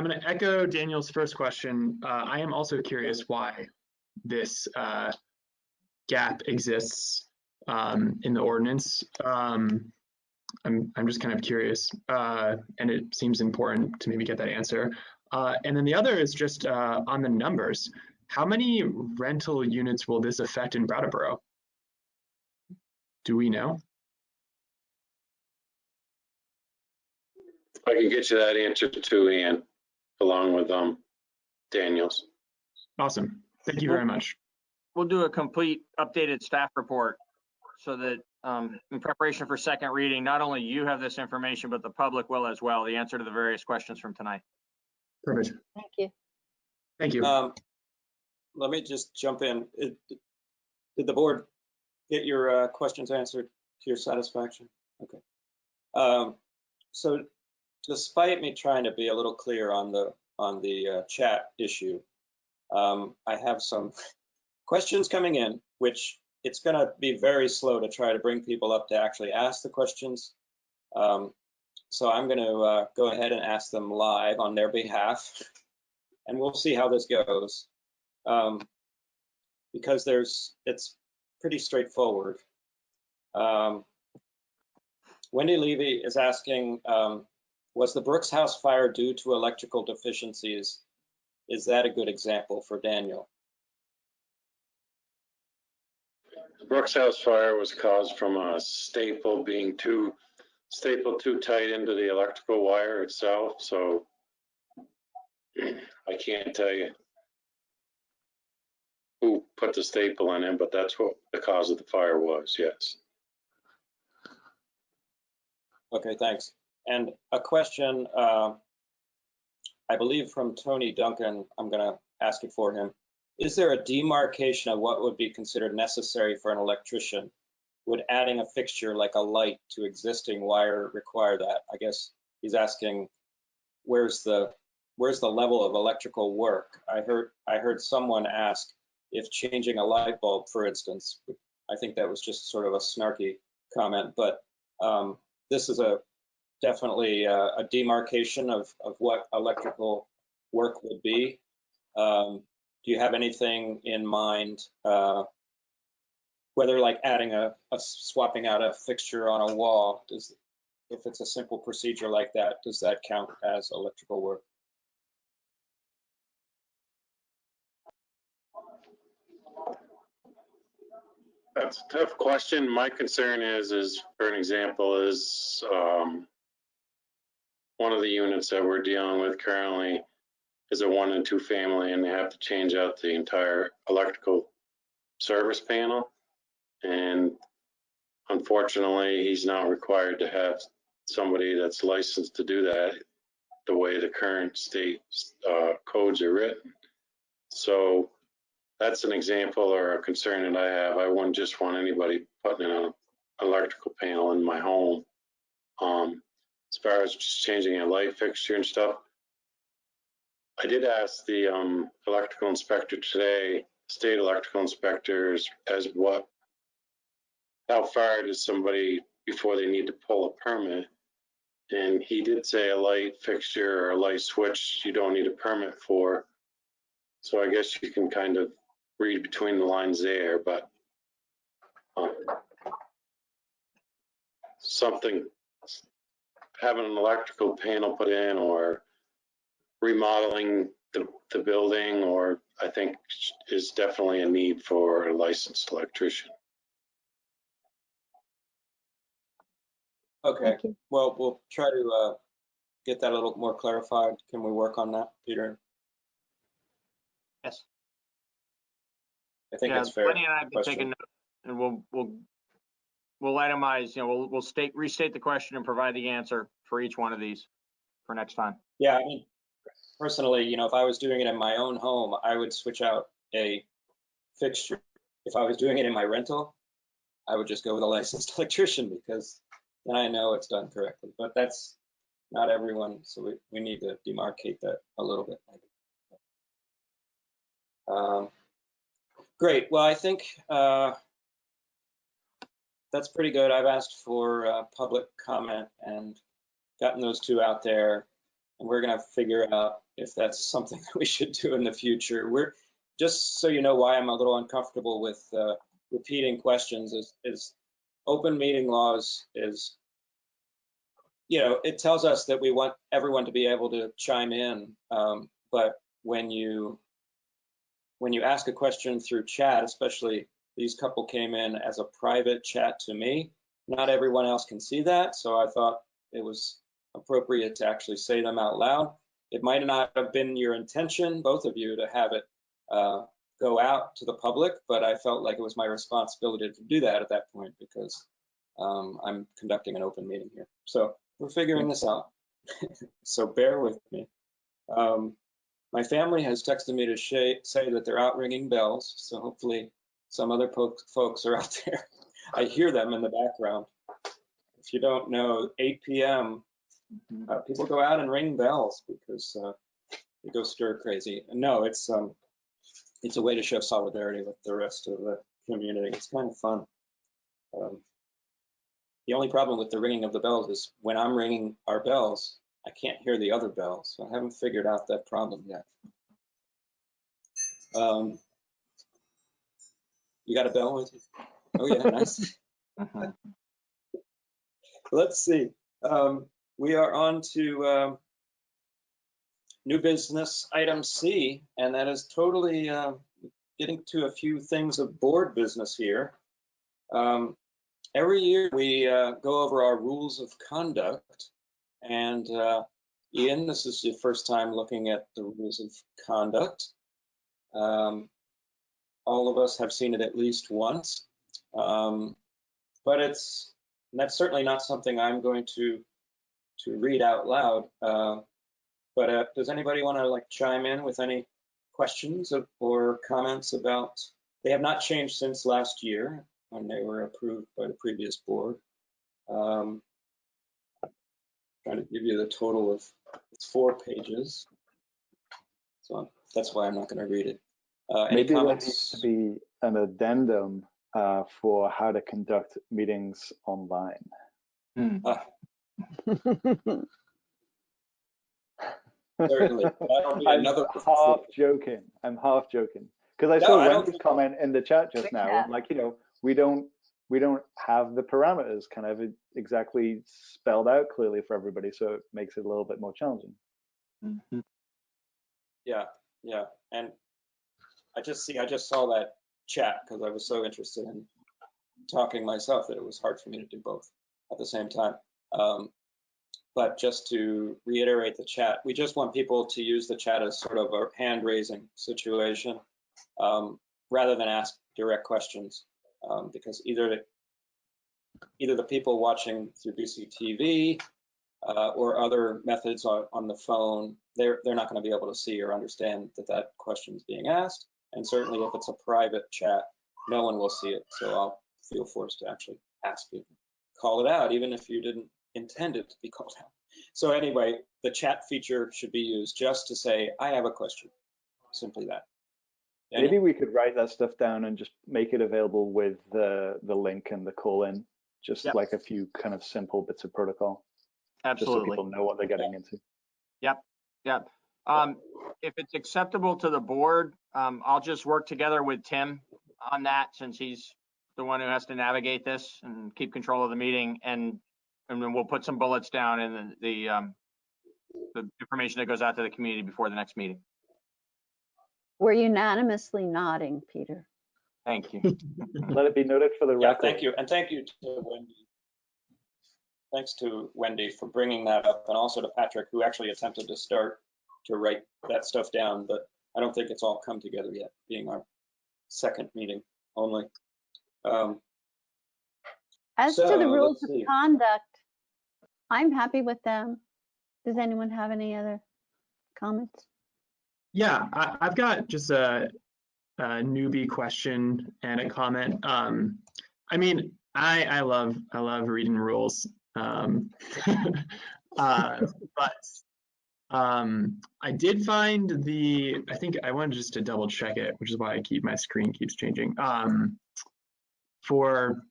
going to echo Daniel's first question. I am also curious why this gap exists in the ordinance. I'm just kind of curious, and it seems important to maybe get that answer. And then the other is just on the numbers. How many rental units will this affect in Brattleboro? Do we know? I can get you that answer too, Ian, along with Daniel's. Awesome. Thank you very much. We'll do a complete updated staff report so that in preparation for second reading, not only you have this information, but the public will as well, the answer to the various questions from tonight. Perfect. Thank you. Thank you. Let me just jump in. Did the board get your questions answered to your satisfaction? Okay. So despite me trying to be a little clear on the chat issue, I have some questions coming in, which it's going to be very slow to try to bring people up to actually ask the questions. So I'm going to go ahead and ask them live on their behalf, and we'll see how this goes. Because it's pretty straightforward. Wendy Levy is asking, was the Brooks House fire due to electrical deficiencies? Is that a good example for Daniel? The Brooks House fire was caused from a staple being stapled too tight into the electrical wire itself. So I can't tell you who put the staple in it, but that's what the cause of the fire was, yes. Okay, thanks. And a question, I believe from Tony Duncan, I'm going to ask it for him. Is there a demarcation of what would be considered necessary for an electrician? Would adding a fixture like a light to existing wire require that? I guess he's asking, where's the level of electrical work? I heard someone ask if changing a light bulb, for instance. I think that was just sort of a snarky comment, but this is definitely a demarcation of what electrical work would be. Do you have anything in mind, whether like adding swapping out a fixture on a wall, if it's a simple procedure like that, does that count as electrical work? That's a tough question. My concern is for an example, is one of the units that we're dealing with currently is a 1 and 2 family, and they have to change out the entire electrical service panel. And unfortunately, he's not required to have somebody that's licensed to do that the way the current state codes are written. So that's an example or a concern that I have. I wouldn't just want anybody putting in an electrical panel in my home. As far as just changing a light fixture and stuff, I did ask the electrical inspector today, state electrical inspectors, as how far does somebody before they need to pull a permit? And he did say a light fixture or a light switch you don't need a permit for. So I guess you can kind of read between the lines there, but having an electrical panel put in or remodeling the building, or I think is definitely a need for a licensed electrician. Okay, well, we'll try to get that a little more clarified. Can we work on that, Peter? Yes. I think that's fair. Lenny and I have been taking notes, and we'll itemize. We'll restate the question and provide the answer for each one of these for next time. Yeah, I mean, personally, if I was doing it in my own home, I would switch out a fixture. If I was doing it in my rental, I would just go with a licensed electrician because then I know it's done correctly. But that's not everyone, so we need to demarcate that a little bit. Great. Well, I think that's pretty good. I've asked for public comment and gotten those two out there, and we're going to figure out if that's something that we should do in the future. We're just so you know why I'm a little uncomfortable with repeating questions is open meeting laws is, it tells us that we want everyone to be able to chime in, but when you ask a question through chat, especially these couple came in as a private chat to me, not everyone else can see that. So I thought it was appropriate to actually say them out loud. It might not have been your intention, both of you, to have it go out to the public, but I felt like it was my responsibility to do that at that point because I'm conducting an open meeting here. So we're figuring this out. So bear with me. My family has texted me to say that they're out ringing bells, so hopefully some other folks are out there. I hear them in the background. If you don't know, 8 p.m. People go out and ring bells because they go stir crazy. No, it's a way to show solidarity with the rest of the community. It's kind of fun. The only problem with the ringing of the bells is when I'm ringing our bells, I can't hear the other bells. So I haven't figured out that problem yet. You got a bell with you? Oh yeah, nice. Let's see. We are on to new business item C, and that is totally getting to a few things of board business here. Every year we go over our rules of conduct, and Ian, this is your first time looking at the rules of conduct. All of us have seen it at least once, but that's certainly not something I'm going to read out loud. But does anybody want to like chime in with any questions or comments about? They have not changed since last year when they were approved by the previous board. Trying to give you the total of, it's 4 pages. So that's why I'm not going to read it. Any Maybe comments? there needs to be an addendum for how to conduct meetings online. Certainly. I'm half joking. I'm half joking because I saw Wendy's comment in the chat just now. And like, you know, we don't have the parameters kind of exactly spelled out clearly for everybody, so it makes it a little bit more challenging. Yeah, and I just saw that chat because I was so interested in talking myself that it was hard for me to do both at the same time. But just to reiterate the chat, we just want people to use the chat as sort of a hand-raising situation rather than ask direct questions, because either the people watching through BCTV or other methods on the phone, they're not going to be able to see or understand that question is being asked. And certainly if it's a private chat, no one will see it. So I'll feel forced to actually ask you, call it out, even if you didn't intend it to be called out. So anyway, the chat feature should be used just to say, I have a question, simply that. Daniel? Maybe we could write that stuff down and just make it available with the link and the call in, just like a few kind of simple bits of protocol. Absolutely. Just so people know what they're getting into. Yep. If it's acceptable to the board, I'll just work together with Tim on that, since he's the one who has to navigate this and keep control of the meeting, and then we'll put some bullets down in the information that goes out to the community before the next meeting. We're unanimously nodding, Peter. Thank you. Let it be noted for the record. Thank you, and thank you to Wendy. Thanks to Wendy for bringing that up, and also to Patrick, who actually attempted to start to write that stuff down, but I don't think it's all come together yet, being our second meeting only. As to the rules of conduct, I'm happy with them. Does anyone have any other comments? Yeah, I've got just a newbie question and a comment. I mean, I love reading rules, but I did find I think I wanted just to double check it, which is why my screen keeps changing. For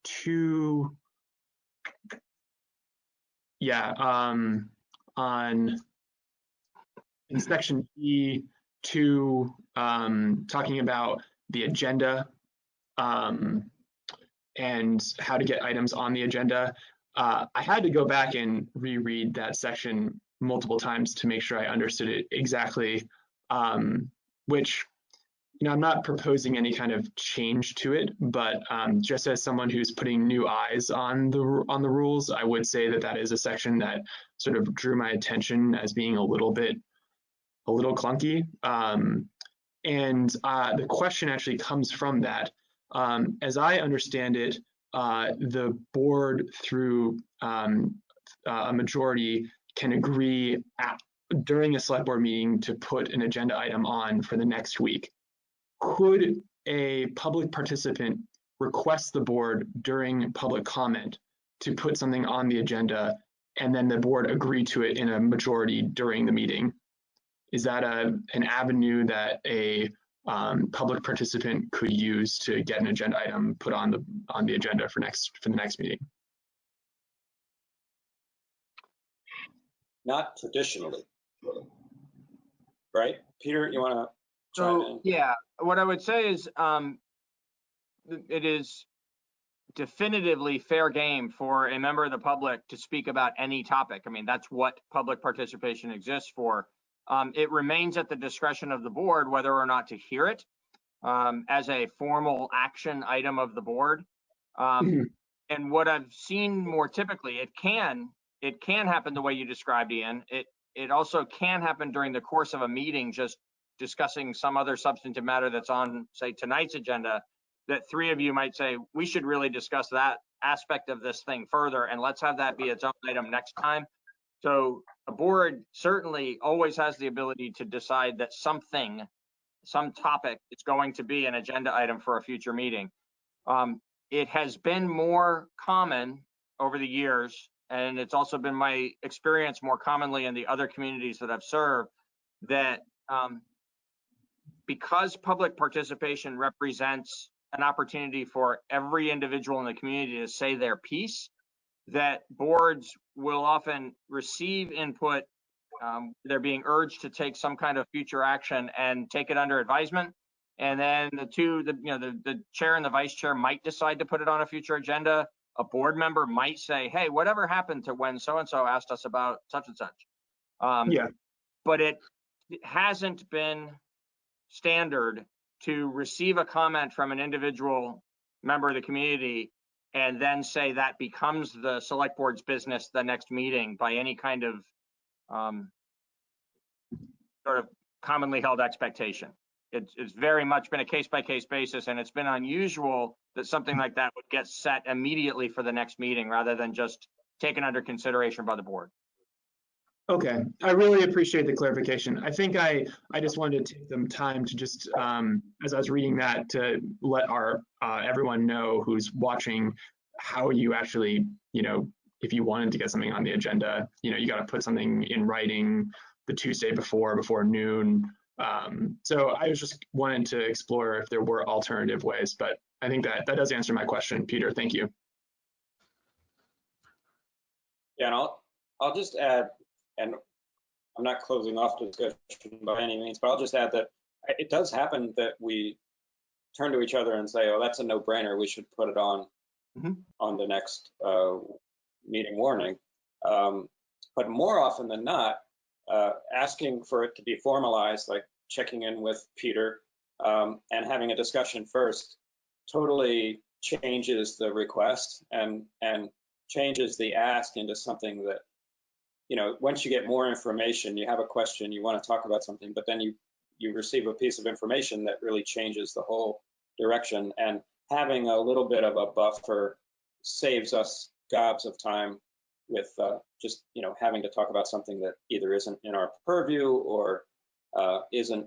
in section E2, talking about the agenda and how to get items on the agenda. I had to go back and reread that section multiple times to make sure I understood it exactly, which, you know, I'm not proposing any kind of change to it, but just as someone who's putting new eyes on the rules, I would say that is a section that sort of drew my attention as being a little clunky. And the question actually comes from that. As I understand it, the board through a majority can agree during a select board meeting to put an agenda item on for the next week, could a public participant request the board during public comment to put something on the agenda and then the board agree to it in a majority during the meeting? Is that an avenue that a public participant could use to get an agenda item put on the agenda for the next meeting? Not traditionally, right? Peter, you want to chime in? Yeah, what I would say is it is definitively fair game for a member of the public to speak about any topic. I mean, that's what public participation exists for. It remains at the discretion of the board whether or not to hear it as a formal action item of the board. And what I've seen more typically, it can happen the way you described, Ian. It also can happen during the course of a meeting, just discussing some other substantive matter that's on, say, tonight's agenda, that three of you might say, we should really discuss that aspect of this thing further, and let's have that be its own item next time. So a board certainly always has the ability to decide that some topic is going to be an agenda item for a future meeting. It has been more common over the years, and it's also been my experience more commonly in the other communities that I've served, that because public participation represents an opportunity for every individual in the community to say their piece, that boards will often receive input. They're being urged to take some kind of future action and take it under advisement. And then the chair and the vice chair might decide to put it on a future agenda. A board member might say, hey, whatever happened to when so-and-so asked us about such and such? But it hasn't been standard to receive a comment from an individual member of the community and then say that becomes the select board's business the next meeting by any kind of sort of commonly held expectation. It's very much been a case-by-case basis, and it's been unusual that something like that would get set immediately for the next meeting rather than just taken under consideration by the board. Okay, I really appreciate the clarification. I think I just wanted to take some time to just, as I was reading that, to let our everyone know who's watching how you actually, if you wanted to get something on the agenda, you got to put something in writing the Tuesday before noon. So I was just wanting to explore if there were alternative ways, but I think that does answer my question, Peter. Thank you. Yeah, and I'll just add, and I'm not closing off the discussion by any means, but I'll just add that it does happen that we turn to each other and say, oh, that's a no-brainer. We should put it on on the next meeting warning. But more often than not, asking for it to be formalized, like checking in with Peter and having a discussion first, totally changes the request and changes the ask into something that, once you get more information, you have a question, you want to talk about something, but then you receive a piece of information that really changes the whole direction. And having a little bit of a buffer saves us gobs of time with just, having to talk about something that either isn't in our purview or isn't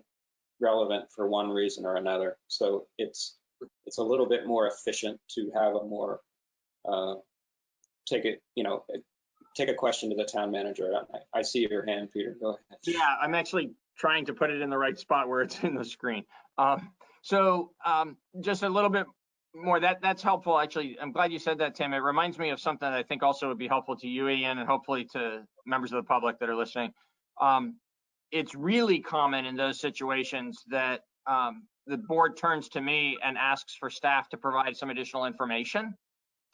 relevant for one reason or another. So it's a little bit more efficient to have a more take a question to the town manager. I see your hand, Peter. Go ahead. Yeah, I'm actually trying to put it in the right spot where it's in the screen. So just a little bit more, that's helpful. Actually, I'm glad you said that, Tim. It reminds me of something that I think also would be helpful to you, Ian, and hopefully to members of the public that are listening. It's really common in those situations that the board turns to me and asks for staff to provide some additional information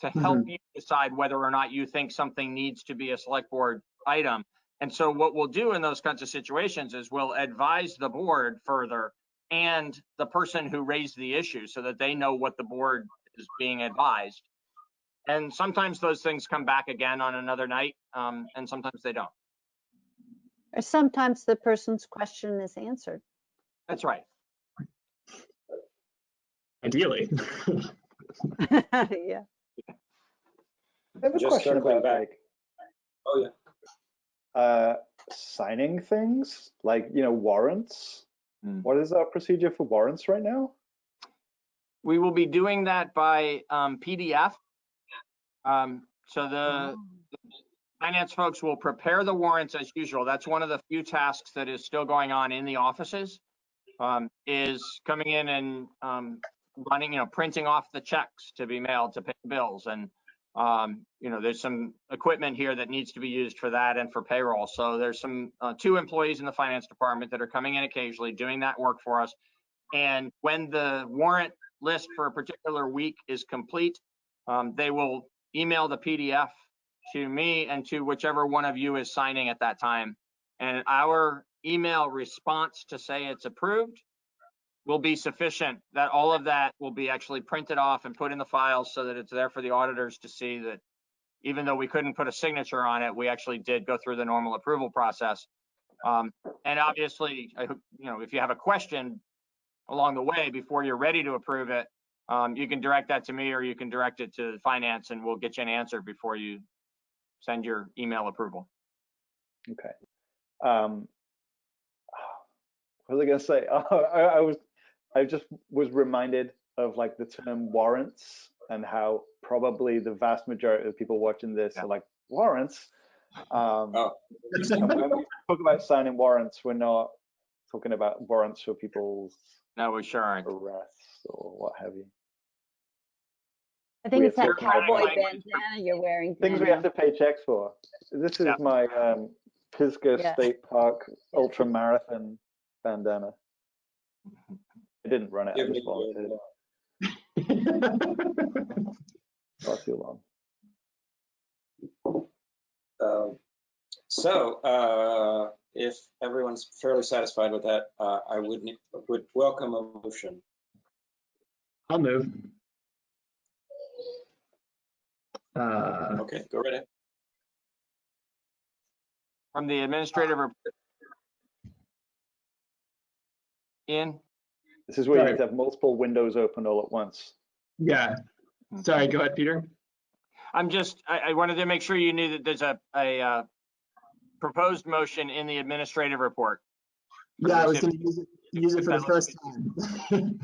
to help you decide whether or not you think something needs to be a select board item. And so what we'll do in those kinds of situations is we'll advise the board further and the person who raised the issue so that they know what the board is being advised. And sometimes those things come back again on another night, and sometimes they don't. Or sometimes the person's question is answered. That's right. Ideally. Yeah. I have a Just question circling about back. Oh, yeah. signing things like, warrants. What is our procedure for warrants right now? We will be doing that by PDF. So the finance folks will prepare the warrants as usual. That's one of the few tasks that is still going on in the offices, is coming in and running, printing off the checks to be mailed to pay bills. And, there's some equipment here that needs to be used for that and for payroll. So there's some 2 employees in the finance department that are coming in occasionally doing that work for us. And when the warrant list for a particular week is complete, they will email the PDF to me and to whichever one of you is signing at that time. And our email response to say it's approved will be sufficient. That all of that will be actually printed off and put in the files so that it's there for the auditors to see that even though we couldn't put a signature on it, we actually did go through the normal approval process. And obviously, if you have a question along the way before you're ready to approve it, you can direct that to me or you can direct it to finance and we'll get you an answer before you send your email approval. Okay. What was I gonna say? I just was reminded of like the term warrants and how probably the vast majority of people watching this are like, warrants? And when we talk about signing warrants, we're not talking about warrants for people's arrests or what have you. I think it's that cowboy bandana you're wearing. Things we have to pay checks for. This is my Pisgah State Park Ultra Marathon bandana. I didn't run it, I just volunteered. Far too long. If everyone's fairly satisfied with that, I would welcome a motion. I'll move. Okay, go right ahead. From the administrative report. Ian? This is where you have to have multiple windows open all at once. Yeah. Sorry, go ahead, Peter. I wanted to make sure you knew that there's a proposed motion in the administrative report. Yeah, I was going to use it for the first time.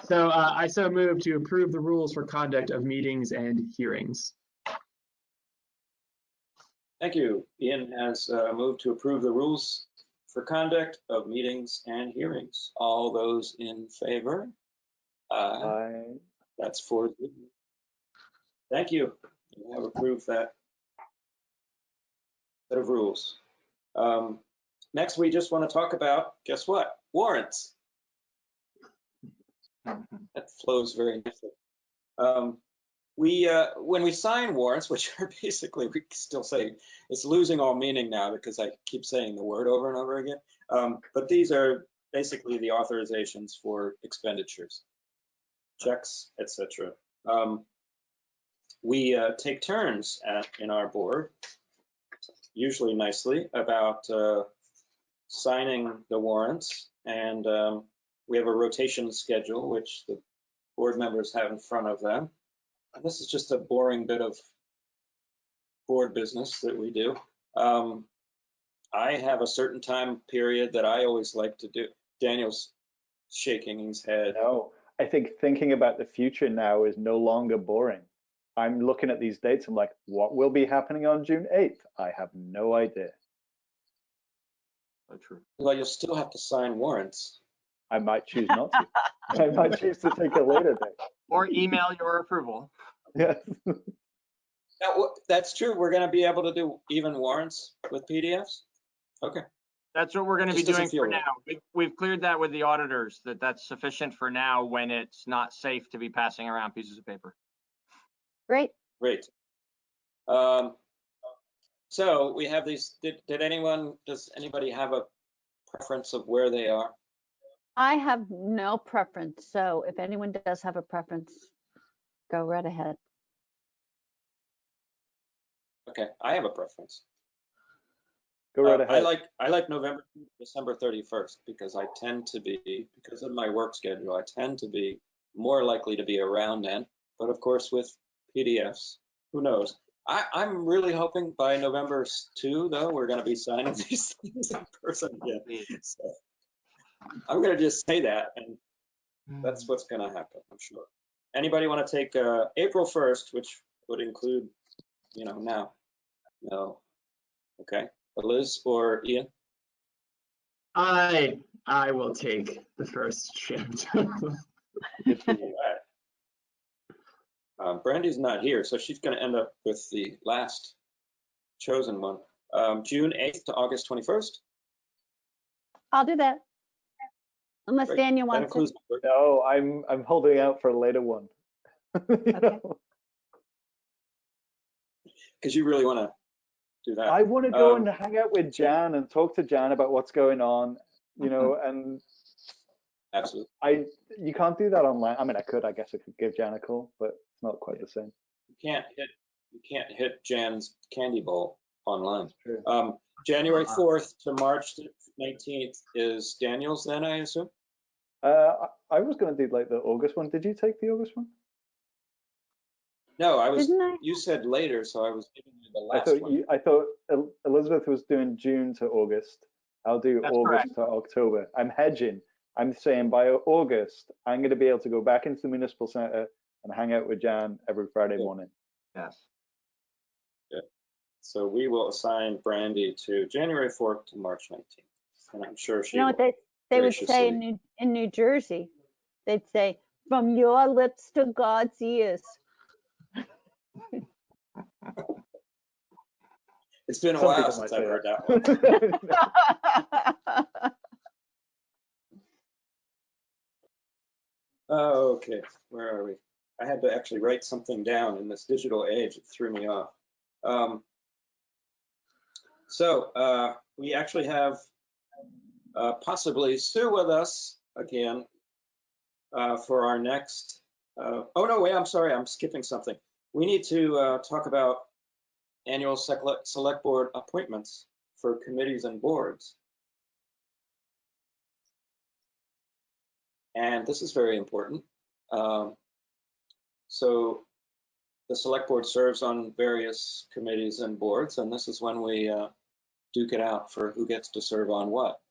I so move to approve the rules for conduct of meetings and hearings. Thank you. Ian has moved to approve the rules for conduct of meetings and hearings. All those in favor? Aye. That's 4. Thank you. You have approved that set of rules. Next, we just want to talk about, guess what? Warrants. That flows very nicely. When we sign warrants, which are basically, we still say, it's losing all meaning now because I keep saying the word over and over again. But these are basically the authorizations for expenditures, checks, etc. We take turns in our board, usually nicely, about signing the warrants, and we have a rotation schedule, which the board members have in front of them. And this is just a boring bit of board business that we do. I have a certain time period that I always like to do. Daniel's shaking his head. No, I think thinking about the future now is no longer boring. I'm looking at these dates. I'm like, what will be happening on June 8th? I have no idea. True. Well, you'll still have to sign warrants. I might choose not to. I might choose to take a later date. Or email your approval. Yes. Now, that's true. We're going to be able to do even warrants with PDFs? Okay. That's what we're going to be doing for now. We've cleared that with the auditors, that's sufficient for now when it's not safe to be passing around pieces of paper. Great. Great. So we have these, does anybody have a preference of where they are? I have no preference, so if anyone does have a preference, go right ahead. Okay, I have a preference. Go right ahead. I like November, December 31st because I tend to be, because of my work schedule, I tend to be more likely to be around then. But of course, with PDFs, who knows? I'm really hoping by November 2, though, we're going to be signing these things in person again. So I'm going to just say that, and that's what's going to happen, I'm sure. Anybody want to take April 1st, which would include, now? No. Okay. Liz or Ian? I will take the first shift. Brandy's not here, so she's going to end up with the last chosen one. June 8th to August 21st. I'll do that. Unless Great. Daniel That wants includes to. No, I'm holding out for a later one. Okay. because you really want to do that. I want to go and hang out with Jan and talk to Jan about what's going on, and absolutely. You can't do that online. I mean, I guess I could give Jan a call, but it's not quite the same. You can't hit Jan's candy bowl online. January 4th to March 19th is Daniel's then, I assume? I was going to do like the August one. Did you take the August one? No, you said later, so I was giving you the last one. I thought Elizabeth was doing June to August. I'll do That's August correct. to October. I'm hedging. I'm saying by August, I'm going to be able to go back into the municipal center and hang out with Jan every Friday morning. Yes. Good. So we will assign Brandy to January 4th to March 19th. And I'm sure she You know what they would say in New Jersey? They'd say, from your lips to God's ears. It's been a Some while people since might I've say heard that. that one. Okay, where are we? I had to actually write something down in this digital age. It threw me off. We actually have possibly Sue with us again for our next. Oh no, wait! I'm sorry, I'm skipping something. We need to talk about annual select board appointments for committees and boards. And this is very important. So the select board serves on various committees and boards, and this is when we duke it out for who gets to serve on what.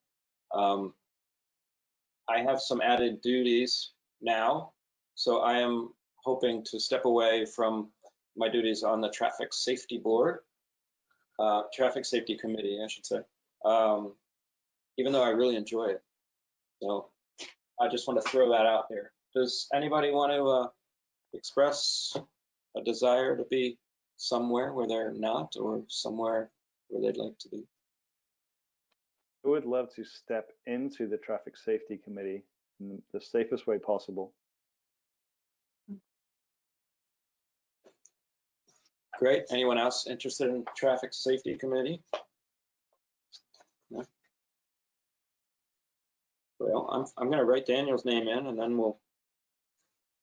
I have some added duties now, so I am hoping to step away from my duties on the traffic safety board, traffic safety committee, I should say, even though I really enjoy it. So I just want to throw that out there. Does anybody want to express a desire to be somewhere where they're not, or somewhere where they'd like to be? I would love to step into the traffic safety committee in the safest way possible. Great. Anyone else interested in traffic safety committee? No? Well, I'm going to write Daniel's name in, and then we'll,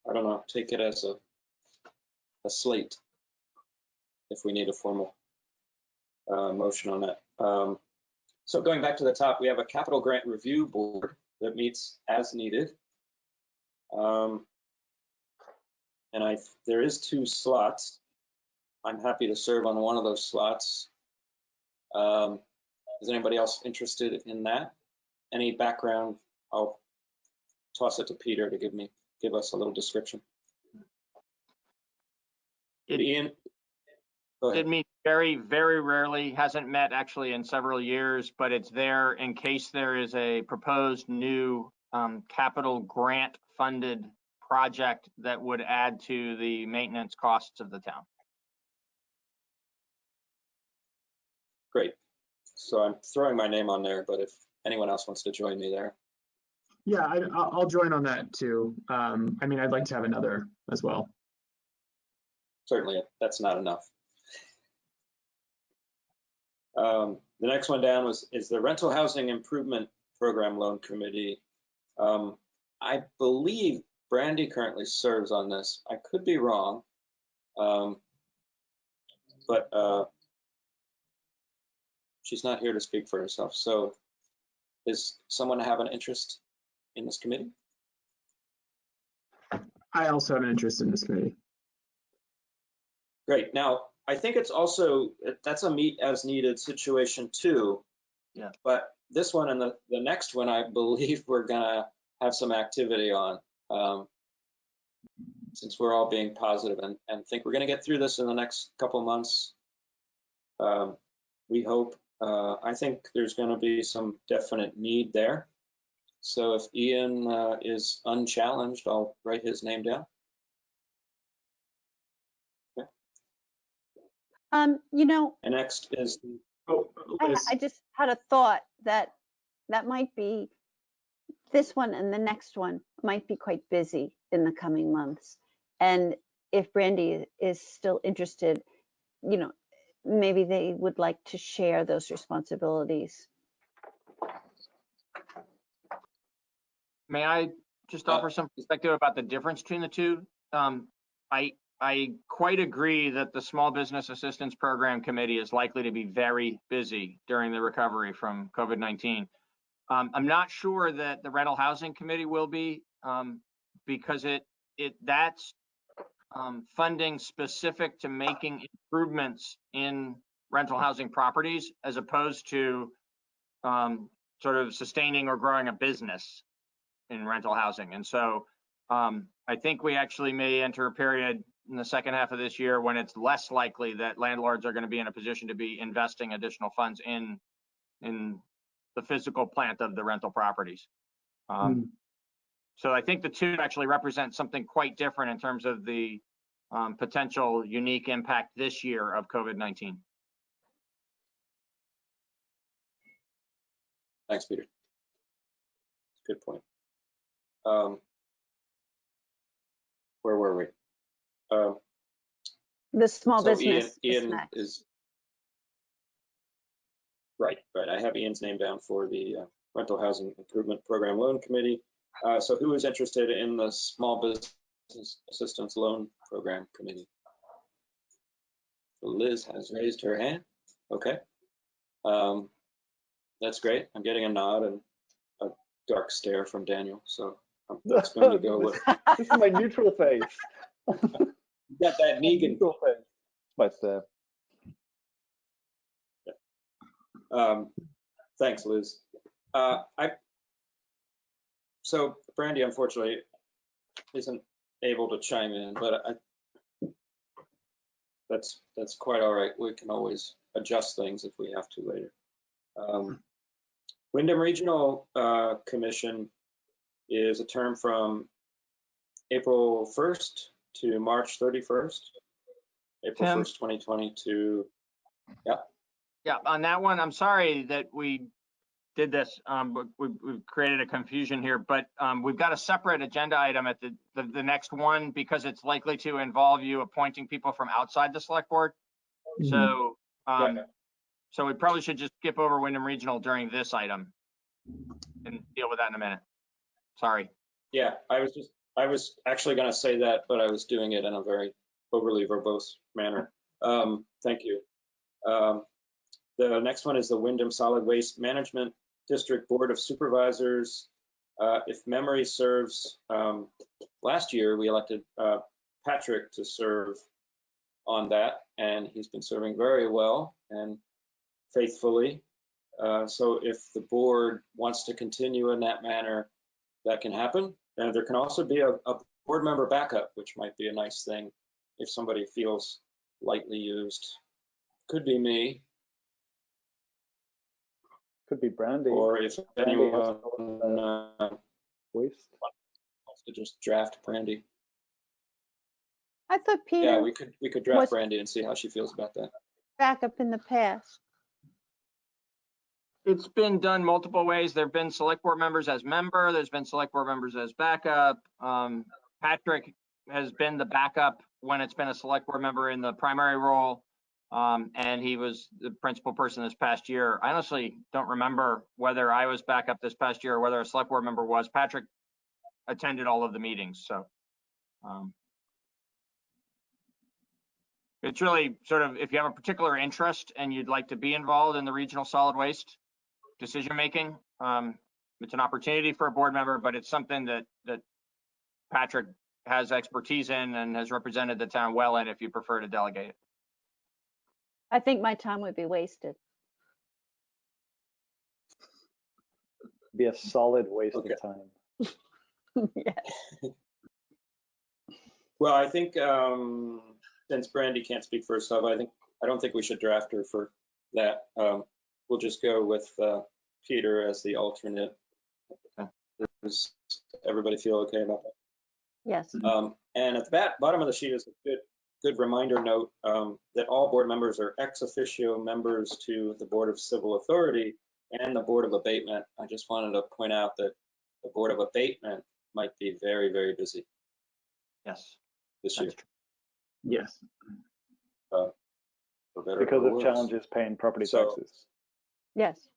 I don't know, take it as a slate if we need a formal motion on that. So going back to the top, we have a capital grant review board that meets as needed. And there is 2 slots. I'm happy to serve on one of those slots. Is anybody else interested in that? Any background? I'll toss it to Peter to give us a little description. Ian? Go ahead. It meets very, very rarely, hasn't met actually in several years, but it's there in case there is a proposed new capital grant funded project that would add to the maintenance costs of the town. Great. So I'm throwing my name on there, but if anyone else wants to join me there. Yeah, I'll join on that too. I mean, I'd like to have another as well. Certainly, that's not enough. The next one down is the Rental Housing Improvement Program Loan Committee. I believe Brandy currently serves on this. I could be wrong, but she's not here to speak for herself. So does someone have an interest in this committee? I also have an interest in this committee. Great. Now, I think it's also, that's a meet as needed situation too. Yeah. But this one and the next one, I believe we're gonna have some activity on, since we're all being positive and think we're gonna get through this in the next couple months. We hope. I think there's gonna be some definite need there. So if Ian is unchallenged, I'll write his name down. Okay. You know, And next is, I just had a thought that might be, this one and the next one might be quite busy in the coming months. And if Brandy is still interested, you know, maybe they would like to share those responsibilities. May I just offer some perspective about the difference between the two? I quite agree that the Small Business Assistance Program Committee is likely to be very busy during the recovery from COVID-19. I'm not sure that the Rental Housing Committee will be, because that's funding specific to making improvements in rental housing properties, as opposed to sort of sustaining or growing a business in rental housing. And so I think we actually may enter a period in the second half of this year when it's less likely that landlords are going to be in a position to be investing additional funds in the physical plant of the rental properties. So I think the two actually represent something quite different in terms of the potential unique impact this year of COVID-19. thanks, Peter. Good point. Where were we? The small So business Ian next. is right. I have Ian's name down for the Rental Housing Improvement Program Loan Committee. So who is interested in the Small Business Assistance Loan Program Committee? Liz has raised her hand. Okay. That's great. I'm getting a nod and a dark stare from Daniel. So that's going to go with. This is my neutral face. You got that Negan. Neutral face. My stare. Thanks, Liz. So Brandy, unfortunately, isn't able to chime in, but that's quite all right. We can always adjust things if we have to later. Wyndham Regional Commission is a term from April 1st to March 31st. April Tim? 1st, 2022. Yeah. Yeah, on that one, I'm sorry that we did this. We've created a confusion here, but we've got a separate agenda item at the next one because it's likely to involve you appointing people from outside the select board. So, so we probably should just skip over Wyndham Regional during this item and deal with that in a minute. Sorry. Yeah, I was actually going to say that, but I was doing it in a very overly verbose manner. Thank you. The next one is the Wyndham Solid Waste Management District Board of Supervisors. If memory serves, last year we elected Patrick to serve on that, and he's been serving very well and faithfully. So if the board wants to continue in that manner, that can happen. And there can also be a board member backup, which might be a nice thing if somebody feels lightly used. Could be me. Could be Brandy. Or if anyone waste wants to just draft Brandy. I thought Peter Yeah, we could draft was Brandy and see how she feels about that. back up in the past. It's been done multiple ways. There've been select board members as member. There's been select board members as backup. Patrick has been the backup when it's been a select board member in the primary role. And he was the principal person this past year. I honestly don't remember whether I was backup this past year or whether a select board member was. Patrick attended all of the meetings. So it's really sort of, if you have a particular interest and you'd like to be involved in the regional solid waste decision-making, it's an opportunity for a board member, but it's something that Patrick has expertise in and has represented the town well in if you prefer to delegate it. I think my time would be wasted. Be a solid waste Okay. of time. Yes. Well, I think since Brandy can't speak for herself, I don't think we should draft her for that. We'll just go with Peter as the alternate. Does everybody feel okay about that? Yes. And at the bottom of the sheet is a good reminder note that all board members are ex officio members to the Board of Civil Authority and the Board of Abatement. I just wanted to point out that the Board of Abatement might be very, very busy Yes. this year. Yes. For better or Because for of worse. challenges paying property So- taxes. Yes.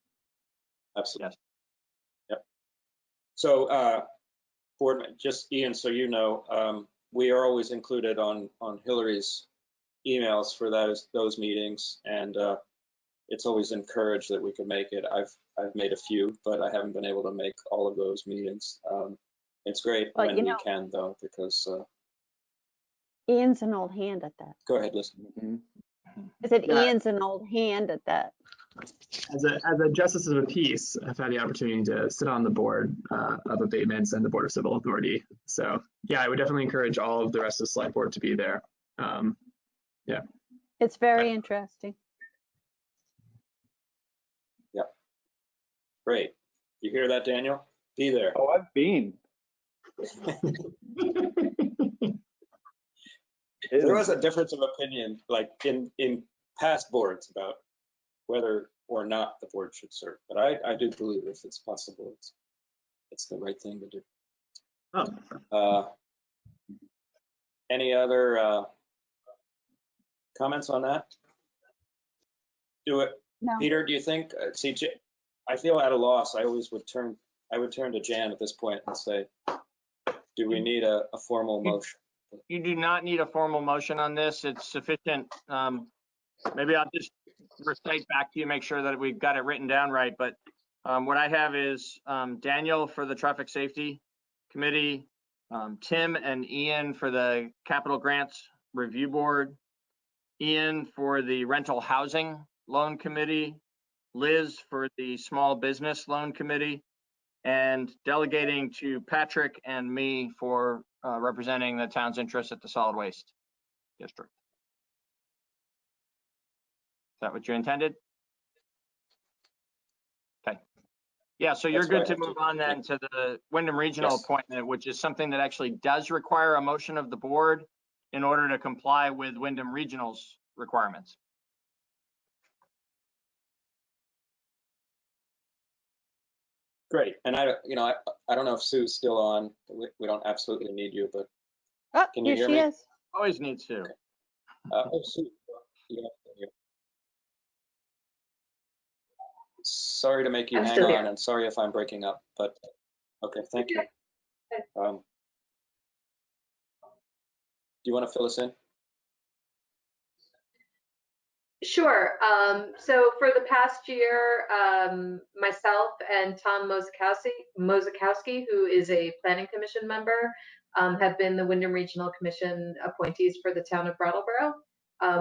Absolutely. Yep. So, board, just Ian, so you know, we are always included on Hillary's emails for those meetings, and it's always encouraged that we can make it. I've made a few, but I haven't been able to make all of those meetings. It's great Well, when you we know- can, though, because Ian's an old hand at that. go ahead, listen. Mm-hmm. I said Yeah. Ian's an old hand at that. As a justice of the peace, I've had the opportunity to sit on the board of abatements and the Board of Civil Authority. So yeah, I would definitely encourage all of the rest of the select board to be there. Yeah. It's very interesting. Yep. Great. You hear that, Daniel? Be there. Oh, I've been. There was a difference of opinion, like in past boards, about whether or not the board should serve. But I do believe if it's possible, it's the right thing to do. Any other comments on that? Do it. No. Peter, do you think, see, I feel at a loss. I would turn to Jan at this point and say, do we need a formal motion? You do not need a formal motion on this. It's sufficient. Maybe I'll just recite back to you, make sure that we've got it written down right. But what I have is Daniel for the Traffic Safety Committee, Tim and Ian for the Capital Grants Review Board, Ian for the Rental Housing Loan Committee, Liz for the Small Business Loan Committee, and delegating to Patrick and me for representing the town's interests at the Solid Waste District. Is that what you intended? Okay. Yeah, so you're good to move on then to the Wyndham Regional appointment, which is something that actually does require a motion of the board in order to comply with Wyndham Regional's requirements. Great. And I don't know if Sue's still on. We don't absolutely need you, but Oh, can you here hear she me? is. Always need Sue. Sue. Yeah. Sorry to make you I'm hang still on, here. and sorry if I'm breaking up, but okay, thank you. Do you want to fill us in? Sure. So for the past year, myself and Tom Mozakowski, who is a planning commission member, have been the Wyndham Regional Commission appointees for the town of Brattleboro.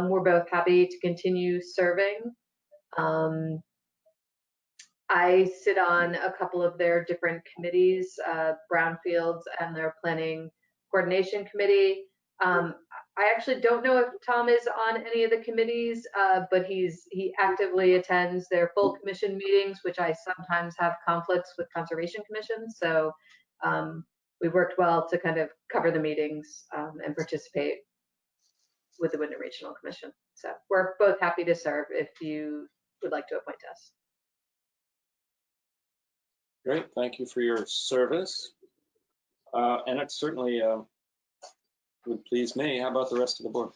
We're both happy to continue serving. I sit on a couple of their different committees, Brownfields and their planning coordination committee. I actually don't know if Tom is on any of the committees, but he actively attends their full commission meetings, which I sometimes have conflicts with conservation commissions. So we worked well to kind of cover the meetings and participate with the Wyndham Regional Commission. So we're both happy to serve if you would like to appoint us. Great, thank you for your service. And it certainly would please me. How about the rest of the board?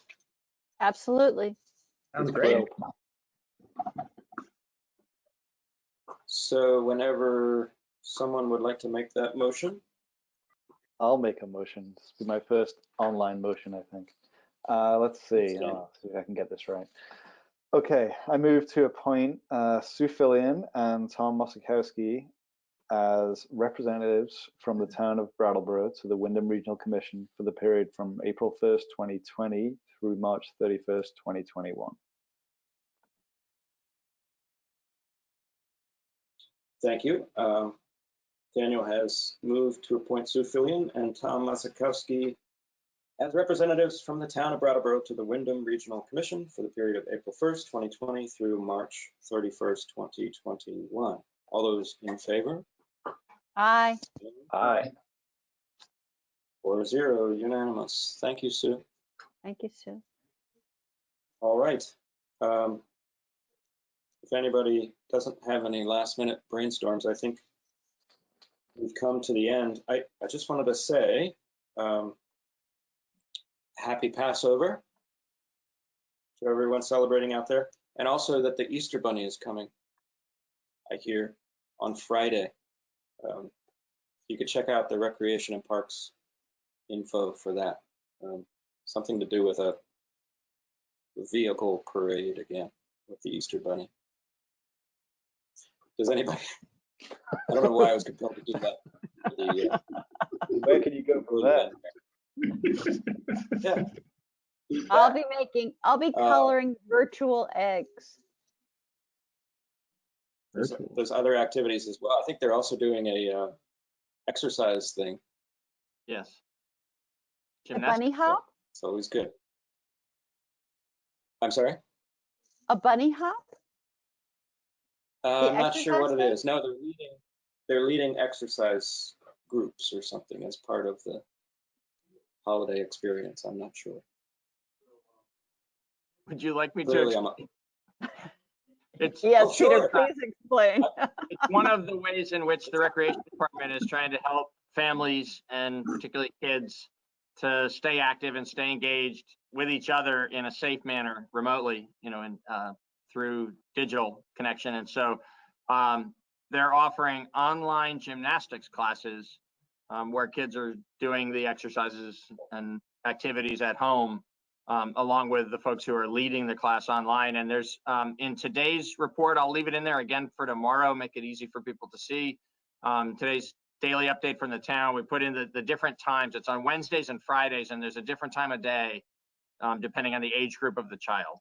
Absolutely. Sounds great. So whenever someone would like to make that motion. I'll make a motion. This will be my first online motion, I think. Let's see. See if I can get this right. Okay, I move to appoint Sue Fillion and Tom Mosikowski as representatives from the town of Brattleboro to the Wyndham Regional Commission for the period from April 1st, 2020 through March 31st, 2021. Thank you. Daniel has moved to appoint Sue Fillion and Tom Masikowski as representatives from the town of Brattleboro to the Wyndham Regional Commission for the period of April 1st, 2020 through March 31st, 2021. All those in favor? Aye. Aye. 4-0, unanimous. Thank you, Sue. Thank you, Sue. All right. If anybody doesn't have any last minute brainstorms, I think we've come to the end. I just wanted to say, happy Passover to everyone celebrating out there. And also that the Easter Bunny is coming, I hear, on Friday. You could check out the Recreation and Parks info for that. Something to do with a vehicle parade again with the Easter Bunny. Does anybody? I don't know why I was compelled to do that. Where can you go for that? Yeah. I'll be coloring virtual eggs. There's other activities as well. I think they're also doing a exercise thing. Yes. A bunny hop? It's always good. I'm sorry? A bunny hop? I'm not sure what it thing? is. No, they're leading exercise groups or something as part of the holiday experience. I'm not sure. Would you like me Clearly, to? It's yes, oh, Peter, sure. please explain. It's one of the ways in which the Recreation Department is trying to help families and particularly kids to stay active and stay engaged with each other in a safe manner remotely, and through digital connection. And so they're offering online gymnastics classes where kids are doing the exercises and activities at home, along with the folks who are leading the class online. And there's in today's report, I'll leave it in there again for tomorrow, make it easy for people to see. Today's daily update from the town, we put in the different times. It's on Wednesdays and Fridays, and there's a different time of day depending on the age group of the child.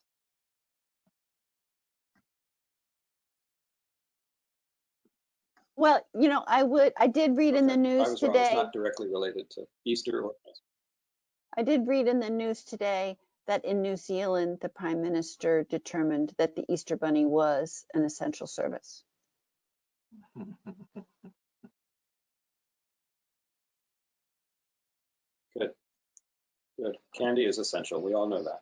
Well, I did read in the news It's today. not directly related to Easter or. I did read in the news today that in New Zealand, the Prime Minister determined that the Easter Bunny was an essential service. Good. Candy is essential. We all know that.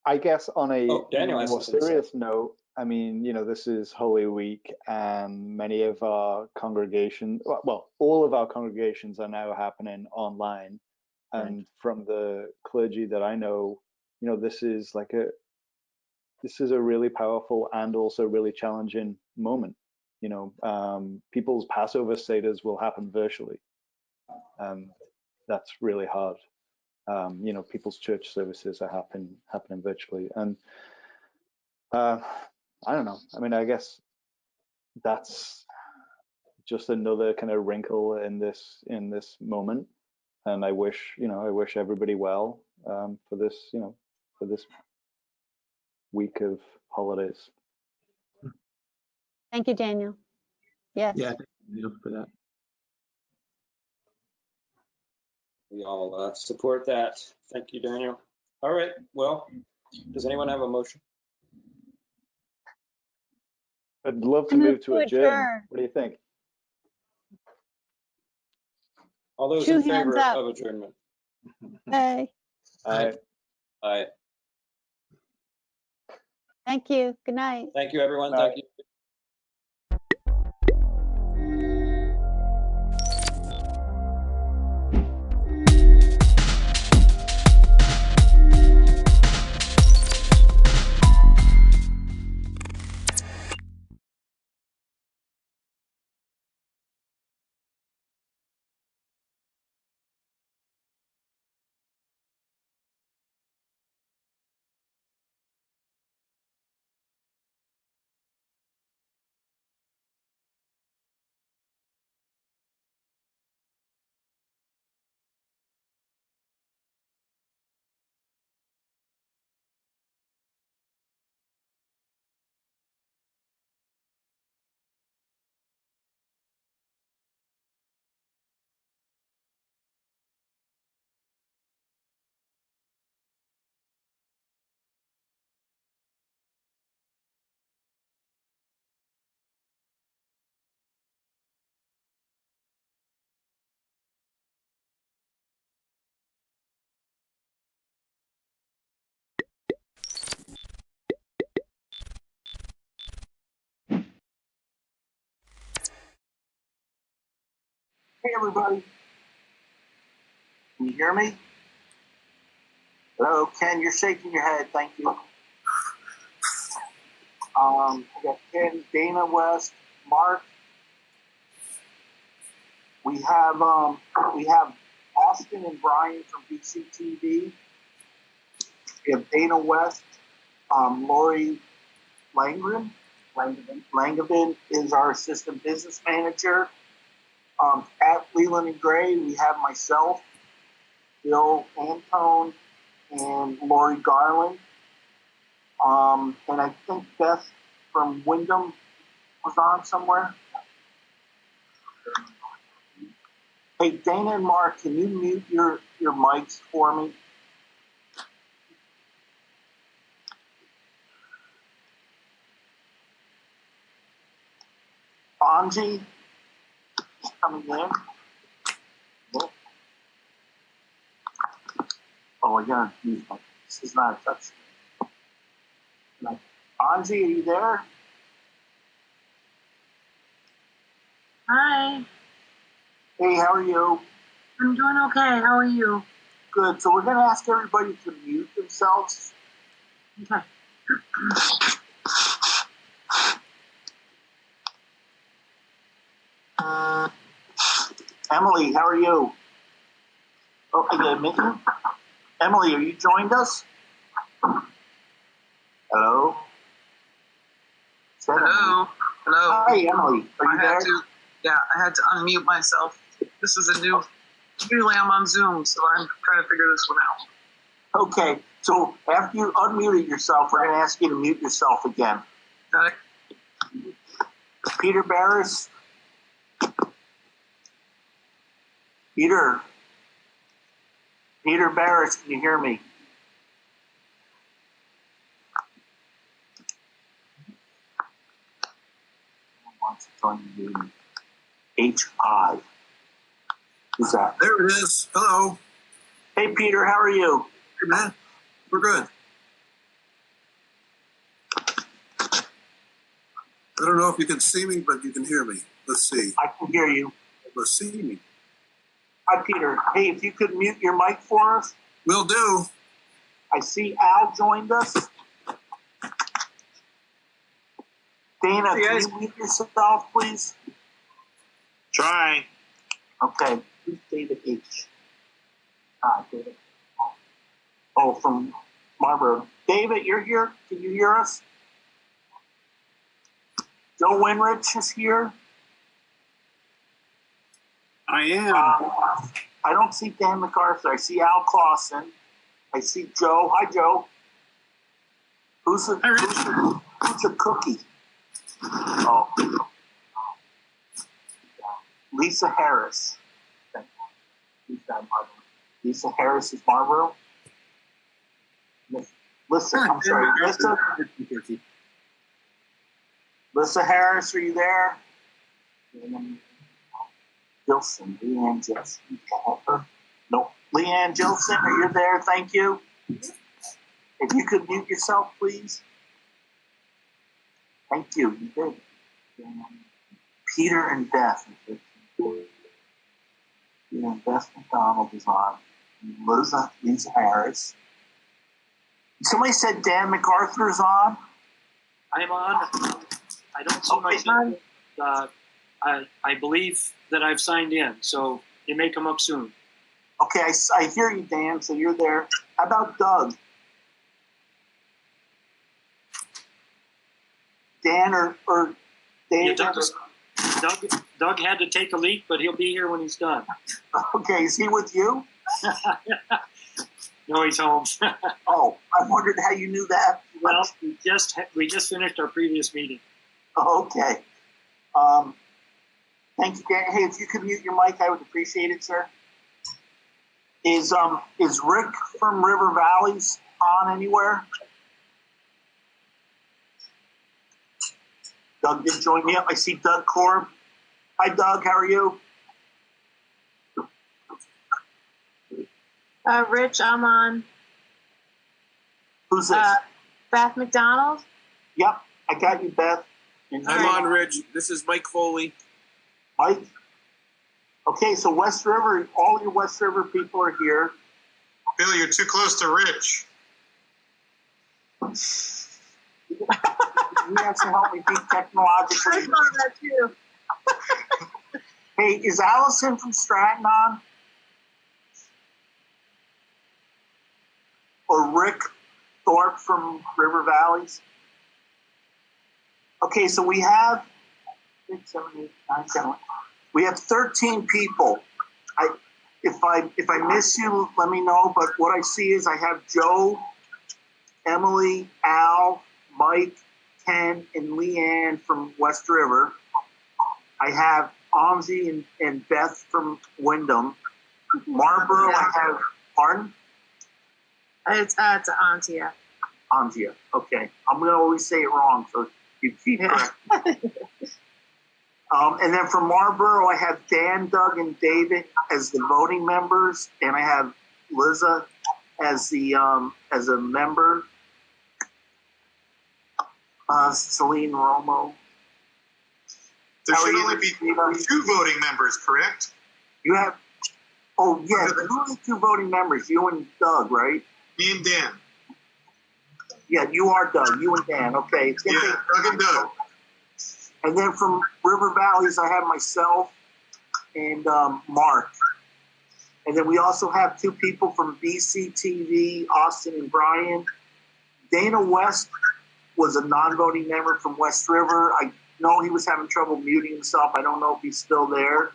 I guess on a Daniel has more something to say. serious note, I mean, this is Holy Week, and many of our congregations, well, all of our congregations are now happening online. And from the clergy that I know, this is a really powerful and also really challenging moment. People's Passover Seders will happen virtually. That's really hard. People's church services are happening virtually, and I don't know. I mean, I guess that's just another kind of wrinkle in this moment. And I wish everybody well for this week of holidays. Thank you, Daniel. Yes. Yeah, thank you for that. We all support that. Thank you, Daniel. All right. Well, does anyone have a motion? I'd love to move to adjourn. What do you think? All those Two in hands favor up. of adjournment? Aye. Aye. Aye. Thank you. Good night. Thank you, everyone. Aye. Thank you. Hey, everybody. Can you hear me? Hello, Ken, you're shaking your head. Thank you. I got Ken, Dana West, Mark. We have Austin and Brian from BCTV. We have Dana West, Lori Langevin is our assistant business manager. At Leland and Gray, we have myself, Bill Antone, and Lori Garland. And I think Beth from Wyndham was on somewhere. Hey, Dana and Mark, can you mute your mics for me? Anji is coming in. Oh, I gotta use my, this is not a touch. Anji, are you there? Hi, Hey, how are you? I'm doing okay. How are you? Good. So we're gonna ask everybody to mute themselves. Okay. Emily, how are you? Oh, I got a minute. Emily, are you joined us? Hello? Hello. Hello. Hi, Emily. Are you there? I had to unmute myself. This is usually I'm on Zoom, so I'm trying to figure this one out. Okay, so after you unmuted yourself, we're going to ask you to mute yourself again. Got it. Peter Barris. Peter Barris, can you hear me? Wants to join the meeting. HI. Who's that? There it is. Hello. Hey, Peter, how are you? Hey, man. We're good. I don't know if you can see me, but you can hear me. Let's see. I can hear you. Let's see me. Hi, Peter. Hey, if you could mute your mic for us. Will do. I see Al joined us. Dana, can you mute yourself, please? Trying. Okay. Who's David H? David. Oh, from Marlboro. David, you're here? Can you hear us? Joe Winrich is here. I am. I don't see Dan MacArthur. I see Al Clausen. I see Joe. Hi, Joe. Who's a cookie? Oh. Lisa Harris. Lisa Harris is Marlboro. I'm sorry, Lisa Harris, are you there? Gilson, Leanne Gilson. No, Leanne Gilson, are you there? Thank you. If you could mute yourself, please. Thank you. You did. Peter and Beth. Peter and Beth McDonald is on. Lisa Harris. Somebody said Dan MacArthur's on. I'm on. I don't see myself. I believe that I've signed in, so it may come up soon. Okay, I hear you, Dan, so you're there. How about Doug? Dan or Dave? Yeah, Doug had to take a leak, but he'll be here when he's done. Okay, is he with you? No, he's home. Oh, I wondered how you knew that. Well, we just finished our previous meeting. Okay. Thank you, Dan. Hey, if you could mute your mic, I would appreciate it, sir. Is Rick from River Valleys on anywhere? Doug did join me up. I see Doug Korb. Hi, Doug. How are you? Rich, I'm on. Who's this? Beth McDonald. Yep, I got you, Beth. I'm on, Rich. This is Mike Foley. Mike? Okay, so West River, all your West River people are here. Bill, you're too close to Rich. You have to help me be technologically. I saw that too. Hey, is Allison from Stratton on? Or Rick Thorpe from River Valleys? Okay, so we have 6, 7, 8, 9, 10. We have 13 people. If I miss you, let me know. But what I see is I have Joe, Emily, Al, Mike, Ken, and Leanne from West River. I have Anzi and Beth from Wyndham. Marlboro, I have, pardon? It's Antia. Anzia, okay. I'm going to always say it wrong, so you keep correcting. And then from Marlboro, I have Dan, Doug, and David as the voting members, and I have Liza as the as a member. Celine Romo. There should only be 2 voting members, correct? You have, oh yeah, there's only 2 voting members, you and Doug, right? Me and Dan. Yeah, you are Doug, you and Dan, okay. Yeah, Doug and Doug. And then from River Valleys, I have myself and Mark. And then we also have 2 people from BCTV, Austin and Brian. Dana West was a non-voting member from West River. I know he was having trouble muting himself. I don't know if he's still there.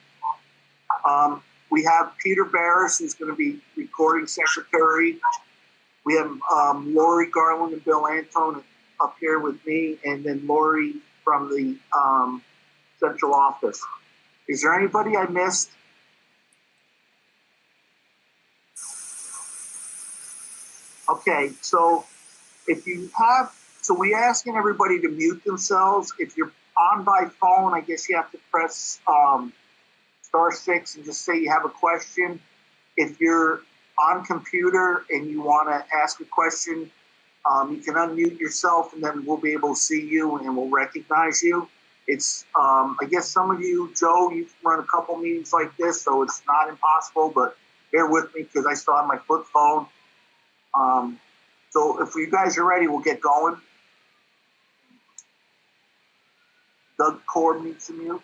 We have Peter Barris, who's going to be recording secretary. We have Lori Garland and Bill Antone up here with me, and then Lori from the central office. Is there anybody I missed? Okay, so if you have, so we're asking everybody to mute themselves. If you're on by phone, I guess you have to press *6 and just say you have a question. If you're on computer and you want to ask a question, you can unmute yourself and then we'll be able to see you and we'll recognize you. It's, I guess some of you, Joe, you've run a couple meetings like this, so it's not impossible, but bear with me because I still have my flip phone. So if you guys are ready, we'll get going. Doug Cord needs to mute.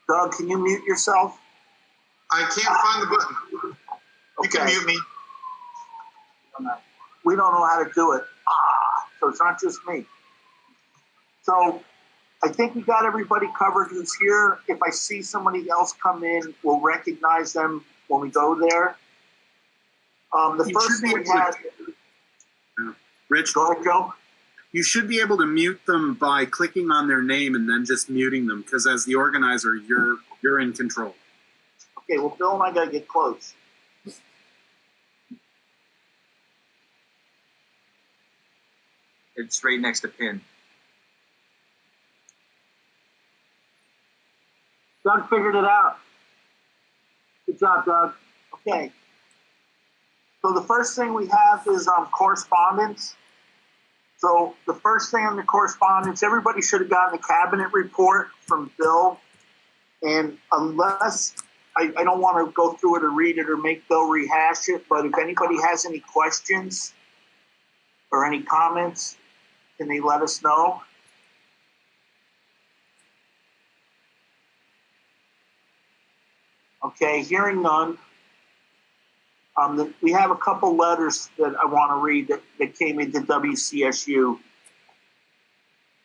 Doug, can you mute yourself? I can't find the button. You can mute me. We don't know how to do it. So it's not just me. So I think we got everybody covered who's here. If I see somebody else come in, we'll recognize them when we go there. The first thing we had. Rich, go ahead, Joe. You should be able to mute them by clicking on their name and then just muting them, because as the organizer, you're in control. Okay, well, Bill and I got to get close. It's right next to pin. Doug figured it out. Good job, Doug. Okay. So the first thing we have is correspondence. So the first thing on the correspondence, everybody should have gotten the cabinet report from Bill. And unless, I don't want to go through it or read it or make Bill rehash it, but if anybody has any questions or any comments, can they let us know? Okay, hearing none. We have a couple letters that I want to read that came into WCSU.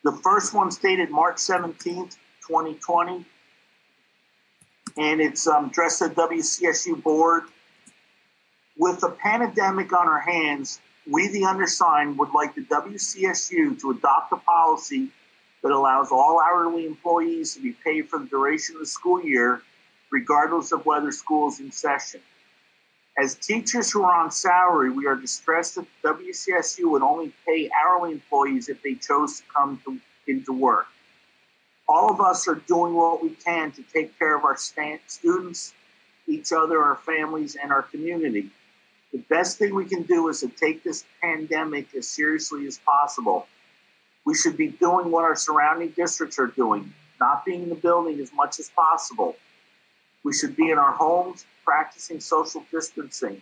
The first one's dated March 17th, 2020. And it's addressed to the WCSU board. With the pandemic on our hands, we, the undersigned, would like the WCSU to adopt a policy that allows all hourly employees to be paid for the duration of the school year, regardless of whether school is in session. As teachers who are on salary, we are distressed that the WCSU would only pay hourly employees if they chose to come into work. All of us are doing what we can to take care of our students, each other, our families, and our community. The best thing we can do is to take this pandemic as seriously as possible. We should be doing what our surrounding districts are doing, not being in the building as much as possible. We should be in our homes practicing social distancing.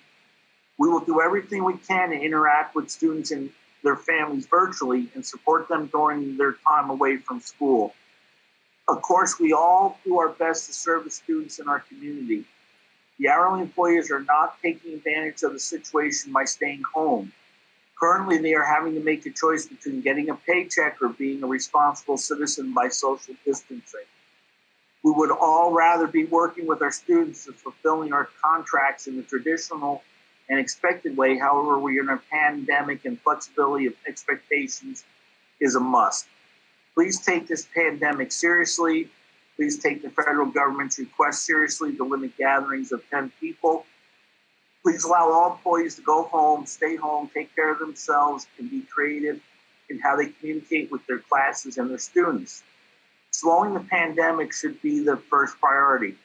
We will do everything we can to interact with students and their families virtually and support them during their time away from school. Of course, we all do our best to serve the students in our community. The hourly employees are not taking advantage of the situation by staying home. Currently, they are having to make a choice between getting a paycheck or being a responsible citizen by social distancing. We would all rather be working with our students and fulfilling our contracts in the traditional and expected way. However, we are in a pandemic and flexibility of expectations is a must. Please take this pandemic seriously. Please take the federal government's request seriously to limit gatherings of 10 people. Please allow all employees to go home, stay home, take care of themselves, and be creative in how they communicate with their classes and their students. Slowing the pandemic should be the first priority.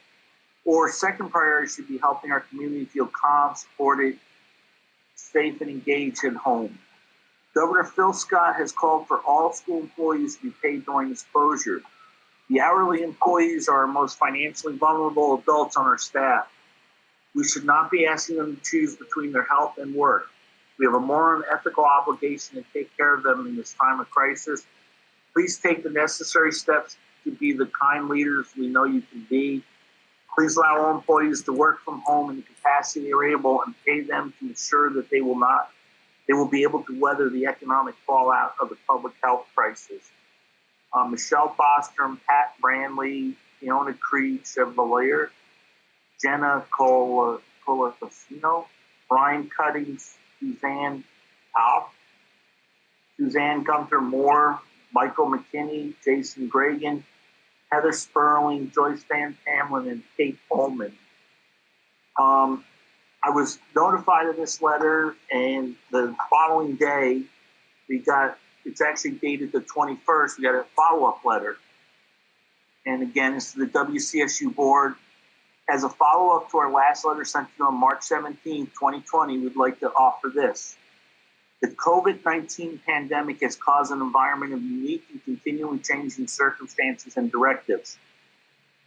Or second priority should be helping our community feel calm, supported, safe, and engaged at home. Governor Phil Scott has called for all school employees to be paid during this closure. The hourly employees are our most financially vulnerable adults on our staff. We should not be asking them to choose between their health and work. We have a moral and ethical obligation to take care of them in this time of crisis. Please take the necessary steps to be the kind leaders we know you can be. Please allow all employees to work from home in the capacity they are able and pay them to ensure that they will be able to weather the economic fallout of the public health crisis. Michelle Bostrom, Pat Brandley, Fiona Creed Chevalier, Jenna Colacino, Brian Cuttings, Suzanne Alp, Suzanne Gunther Moore, Michael McKinney, Jason Gragan, Heather Sperling, Joyce Van Tamlin, and Kate Coleman. I was notified of this letter, and the following day, it's actually dated the 21st, we got a follow-up letter. And again, it's to the WCSU board. As a follow-up to our last letter sent to them on March 17, 2020, we'd like to offer this. The COVID-19 pandemic has caused an environment of unique and continually changing circumstances and directives.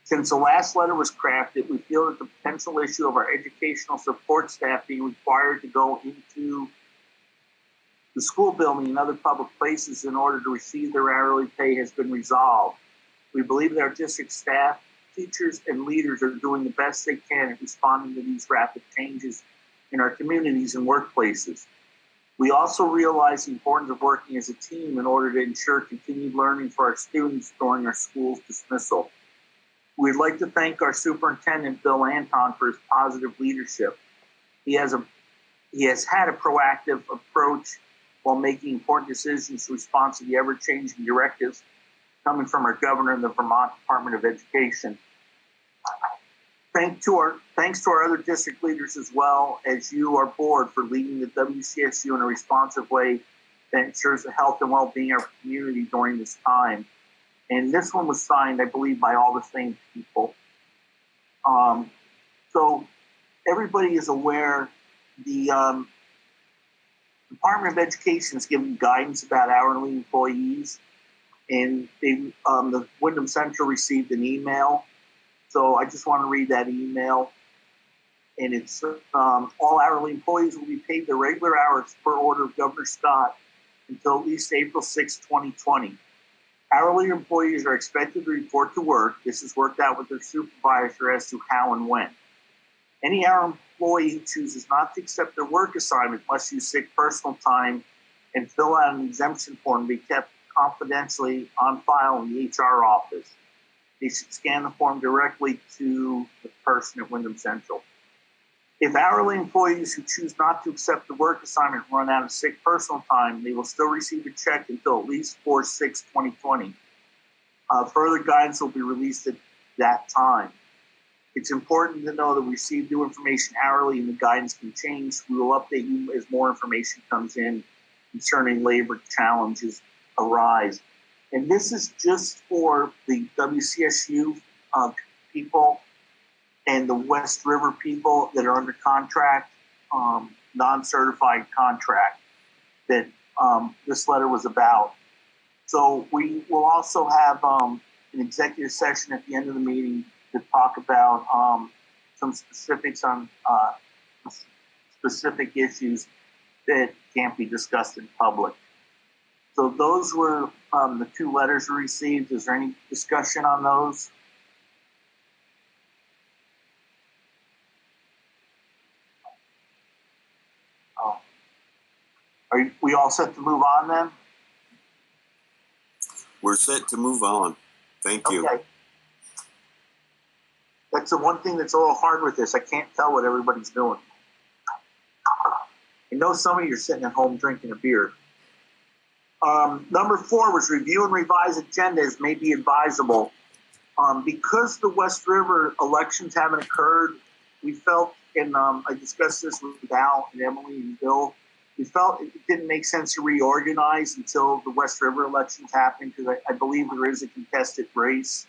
Since the last letter was crafted, we feel that the potential issue of our educational support staff being required to go into the school building and other public places in order to receive their hourly pay has been resolved. We believe that our district staff, teachers, and leaders are doing the best they can at responding to these rapid changes in our communities and workplaces. We also realize the importance of working as a team in order to ensure continued learning for our students during our school's dismissal. We'd like to thank our superintendent, Bill Anton, for his positive leadership. He has had a proactive approach while making important decisions in response to the ever-changing directives coming from our governor and the Vermont Department of Education. Thanks to our other district leaders as well as you, our board, for leading the WCSU in a responsive way that ensures the health and well-being of our community during this time. And this one was signed, I believe, by all the same people. So everybody is aware the Department of Education has given guidance about hourly employees, and the Wyndham Central received an email. So I just want to read that email. And it's all hourly employees will be paid their regular hours per order of Governor Scott until at least April 6, 2020. Hourly employees are expected to report to work. This is worked out with their supervisor as to how and when. Any hourly employee who chooses not to accept their work assignment must use sick personal time and fill out an exemption form to be kept confidentially on file in the HR office. They should scan the form directly to the person at Wyndham Central. If hourly employees who choose not to accept the work assignment run out of sick personal time, they will still receive a check until at least 4/6/2020. Further guidance will be released at that time. It's important to know that we receive new information hourly and the guidance can change. We will update you as more information comes in concerning labor challenges arise. And this is just for the WCSU people and the West River people that are under contract, non-certified contract that this letter was about. So we will also have an executive session at the end of the meeting to talk about some specifics on specific issues that can't be discussed in public. So those were the two letters we received. Is there any discussion on those? Oh. Are we all set to move on then? We're set to move on. Thank you. Okay. That's the one thing that's a little hard with this. I can't tell what everybody's doing. I know some of you are sitting at home drinking a beer. Number 4 was review and revise agendas may be advisable. Because the West River elections haven't occurred, we felt, and I discussed this with Al and Emily and Bill, we felt it didn't make sense to reorganize until the West River elections happened, because I believe there is a contested race.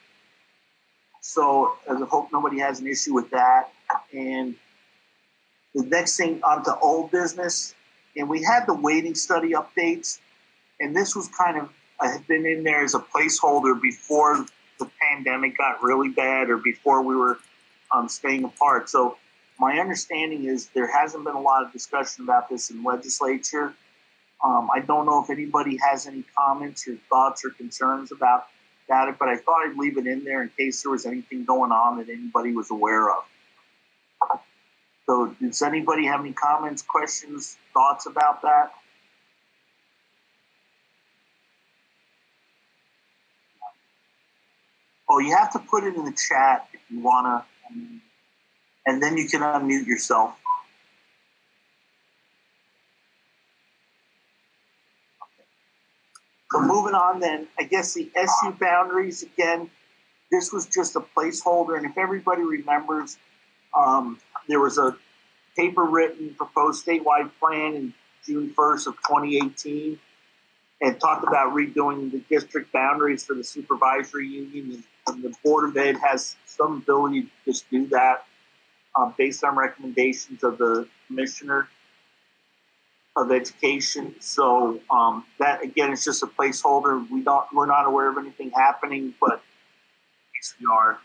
So I hope nobody has an issue with that. And the next thing, on to old business. And we had the waiting study updates. And this was kind of, I had been in there as a placeholder before the pandemic got really bad, or before we were staying apart. So my understanding is there hasn't been a lot of discussion about this in legislature. I don't know if anybody has any comments or thoughts or concerns about it, but I thought I'd leave it in there in case there was anything going on that anybody was aware of. So does anybody have any comments, questions, thoughts about that? Oh, you have to put it in the chat if you want to, and then you can unmute yourself. So moving on then, I guess the SU boundaries, again, this was just a placeholder. And if everybody remembers, there was a paper written proposed statewide plan in June 1st of 2018 and talked about redoing the district boundaries for the supervisory union. And the Board of Ed has some ability to just do that based on recommendations of the Commissioner of Education. So that, again, is just a placeholder. We're not aware of anything happening, but yes, we are.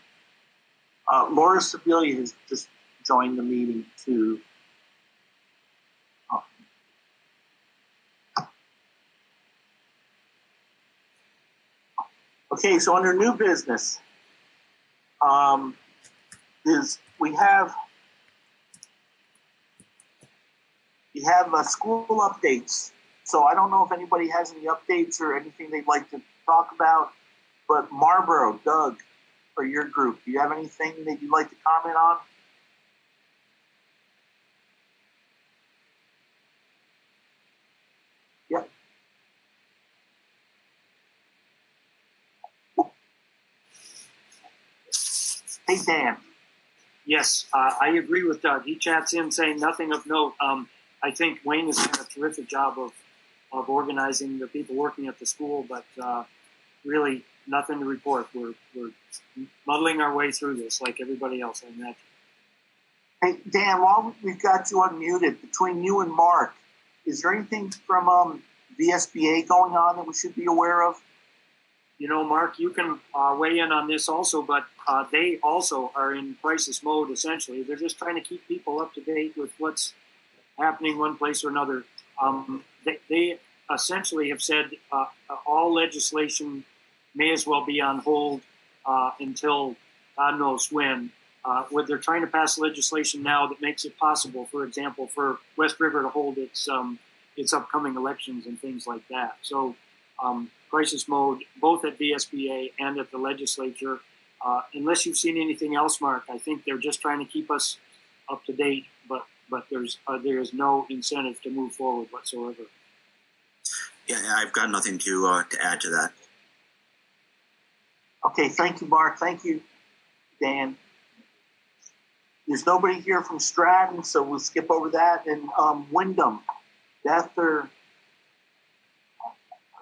Laura Sibilia has just joined the meeting too. Okay, so under new business, we have school updates. So I don't know if anybody has any updates or anything they'd like to talk about, but Marlboro, Doug, or your group, do you have anything that you'd like to comment on? Yep. Hey, Dan. Yes, I agree with Doug. He chats in saying nothing of note. I think Wayne has done a terrific job of organizing the people working at the school, but really nothing to report. We're muddling our way through this like everybody else, I imagine. Hey, Dan, while we've got you unmuted, between you and Mark, is there anything from VSBA going on that we should be aware of? You know, Mark, you can weigh in on this also, but they also are in crisis mode, essentially. They're just trying to keep people up to date with what's happening one place or another. They essentially have said all legislation may as well be on hold until God knows when. They're trying to pass legislation now that makes it possible, for example, for West River to hold its upcoming elections and things like that. So crisis mode, both at VSBA and at the legislature. Unless you've seen anything else, Mark, I think they're just trying to keep us up to date, but there is no incentive to move forward whatsoever. Yeah, I've got nothing to add to that. Okay, thank you, Mark. Thank you, Dan. There's nobody here from Stratton, so we'll skip over that. And Wyndham, Beth, or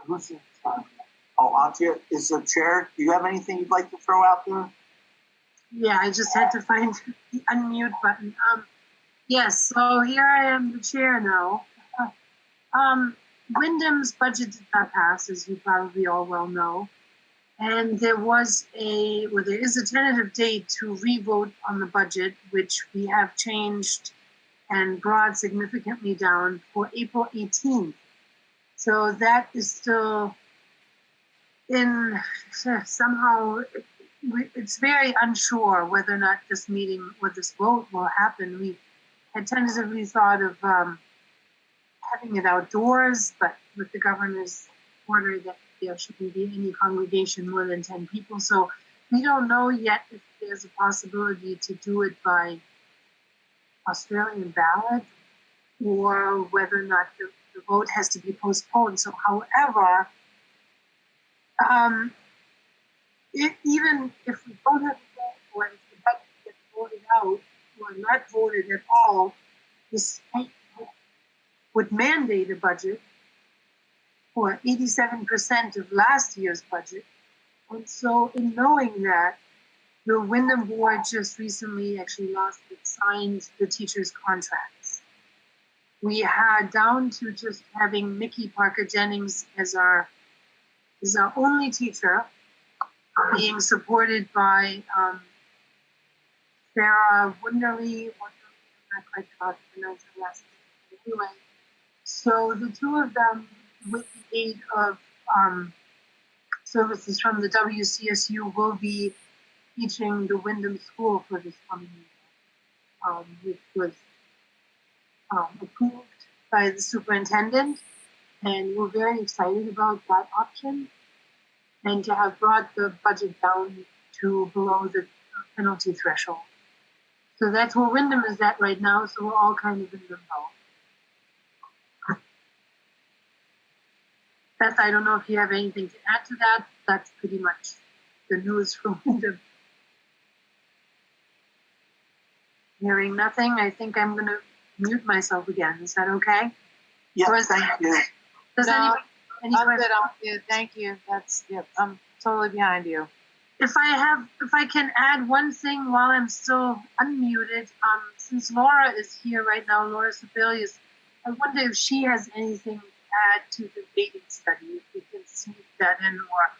who's it? Oh, Antia is the chair. Do you have anything you'd like to throw out there? Yeah, I just had to find the unmute button. Yes, so here I am, the chair now. Wyndham's budget did not pass, as you probably all well know. And there is a tentative date to revote on the budget, which we have changed and brought significantly down for April 18th. So that is still in somehow, it's very unsure whether or not this meeting or this vote will happen. We had tentatively thought of having it outdoors, but with the governor's order that there shouldn't be any congregation more than 10 people. So we don't know yet if there's a possibility to do it by Australian ballot or whether or not the vote has to be postponed. So however, even if we don't have a vote or if the budget gets voted out or not voted at all, the state would mandate a budget for 87% of last year's budget. And so in knowing that, the Wyndham board just recently actually signed the teachers' contracts. We had down to just having Mickey Parker Jennings as our only teacher, being supported by Sarah Wunderly. I'm not quite sure how to pronounce her last name. Anyway, so the two of them, with the aid of services from the WCSU, will be teaching the Wyndham School for this coming year, which was approved by the superintendent, and we're very excited about that option and to have brought the budget down to below the penalty threshold. So that's where Wyndham is at right now, so we're all kind of in limbo. Beth, I don't know if you have anything to add to that. That's pretty much the news from Wyndham. Hearing nothing, I think I'm going to mute myself again. Is that okay? Yeah, thank you. Does No, any I'm questions? good. I'm good. Thank you. I'm totally behind you. If I can add one thing while I'm still unmuted, since Laura is here right now, Laura Sebelius, I wonder if she has anything to add to the dating study, if we can sneak that in or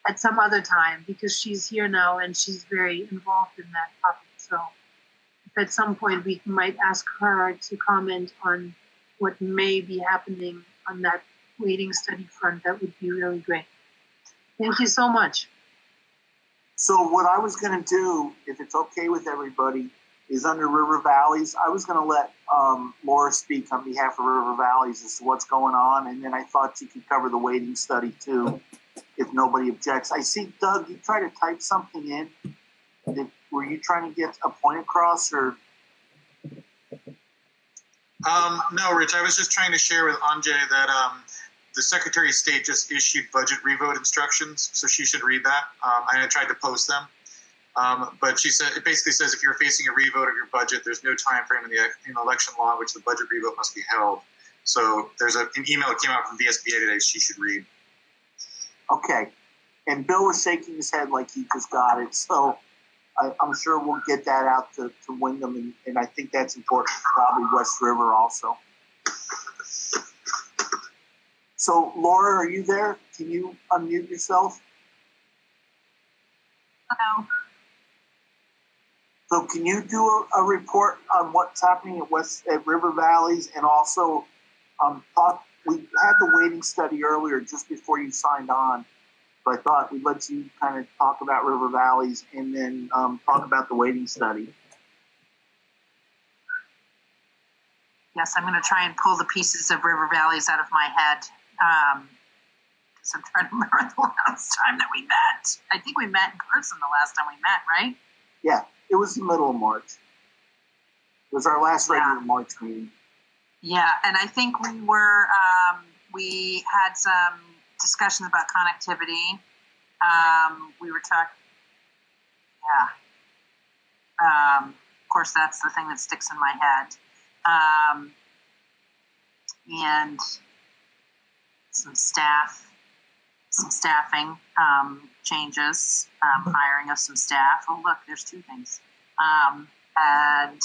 at some other time, because she's here now and she's very involved in that topic. So if at some point we might ask her to comment on what may be happening on that waiting study front, that would be really great. Thank you so much. So what I was going to do, if it's okay with everybody, is under River Valleys. I was going to let Laura speak on behalf of River Valleys as to what's going on, and then I thought she could cover the waiting study too, if nobody objects. I see, Doug, you try to type something in. Were you trying to get a point across, or? No, Rich, I was just trying to share with Anjay that the Secretary of State just issued budget revote instructions, so she should read that. I tried to post them, but she said it basically says if you're facing a revote of your budget, there's no time frame in election law in which the budget revote must be held. So there's an email that came out from VSBA today she should read. Okay, and Bill was shaking his head like he just got it, so I'm sure we'll get that out to Wyndham, and I think that's important, probably West River also. So, Laura, are you there? Can you unmute yourself? Hello. So can you do a report on what's happening at River Valleys, and also we had the waiting study earlier just before you signed on, so I thought we'd let you kind of talk about River Valleys and then talk about the waiting study. Yes, I'm going to try and pull the pieces of River Valleys out of my head. Because I'm trying to remember the last time that we met. I think we met in person the last time we met, right? Yeah, it was the middle of March. It was our last regular March meeting. Yeah, and I think we had some discussions about connectivity. We were talking, of course, that's the thing that sticks in my head. And some staffing changes, hiring of some staff. Oh, look, there's two things. And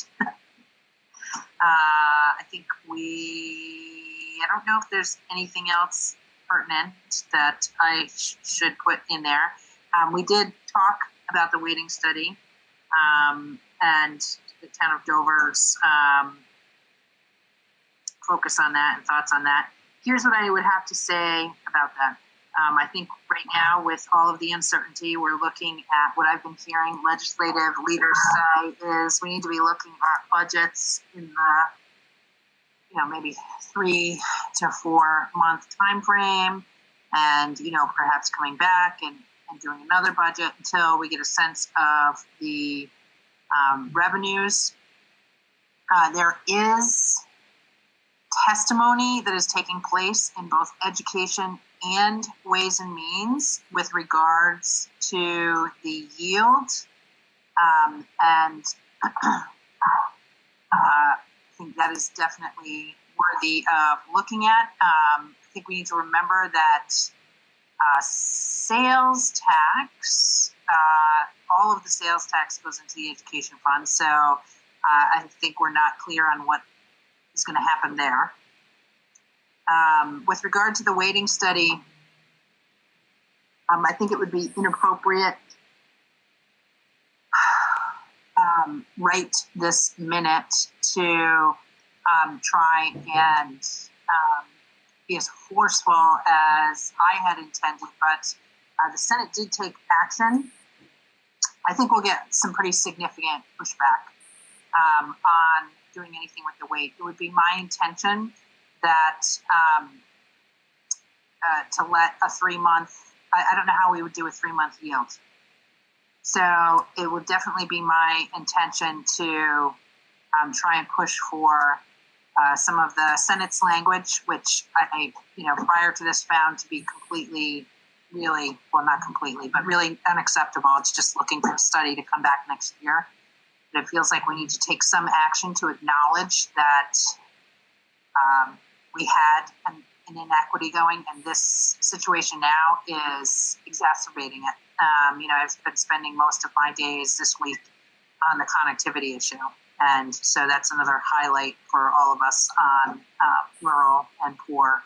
I think I don't know if there's anything else pertinent that I should put in there. We did talk about the waiting study and the town of Dover's focus on that and thoughts on that. Here's what I would have to say about that. I think right now, with all of the uncertainty, we're looking at what I've been hearing legislative leaders say is we need to be looking at budgets in the, maybe 3 to 4 month time frame, and perhaps coming back and doing another budget until we get a sense of the revenues. There is testimony that is taking place in both education and Ways and Means with regards to the yield, and I think that is definitely worthy of looking at. I think we need to remember that sales tax, all of the sales tax goes into the education fund, so I think we're not clear on what is going to happen there. With regard to the waiting study, I think it would be inappropriate right this minute to try and be as forceful as I had intended, but the Senate did take action. I think we'll get some pretty significant pushback on doing anything with the wait. It would be my intention that to let a 3-month, I don't know how we would do a 3-month yield. So it would definitely be my intention to try and push for some of the Senate's language, which I, prior to this found to be completely, really, well, not completely, but really unacceptable. It's just looking for a study to come back next year. But it feels like we need to take some action to acknowledge that we had an inequity going, and this situation now is exacerbating it. I've been spending most of my days this week on the connectivity issue. And so that's another highlight for all of us on rural and poor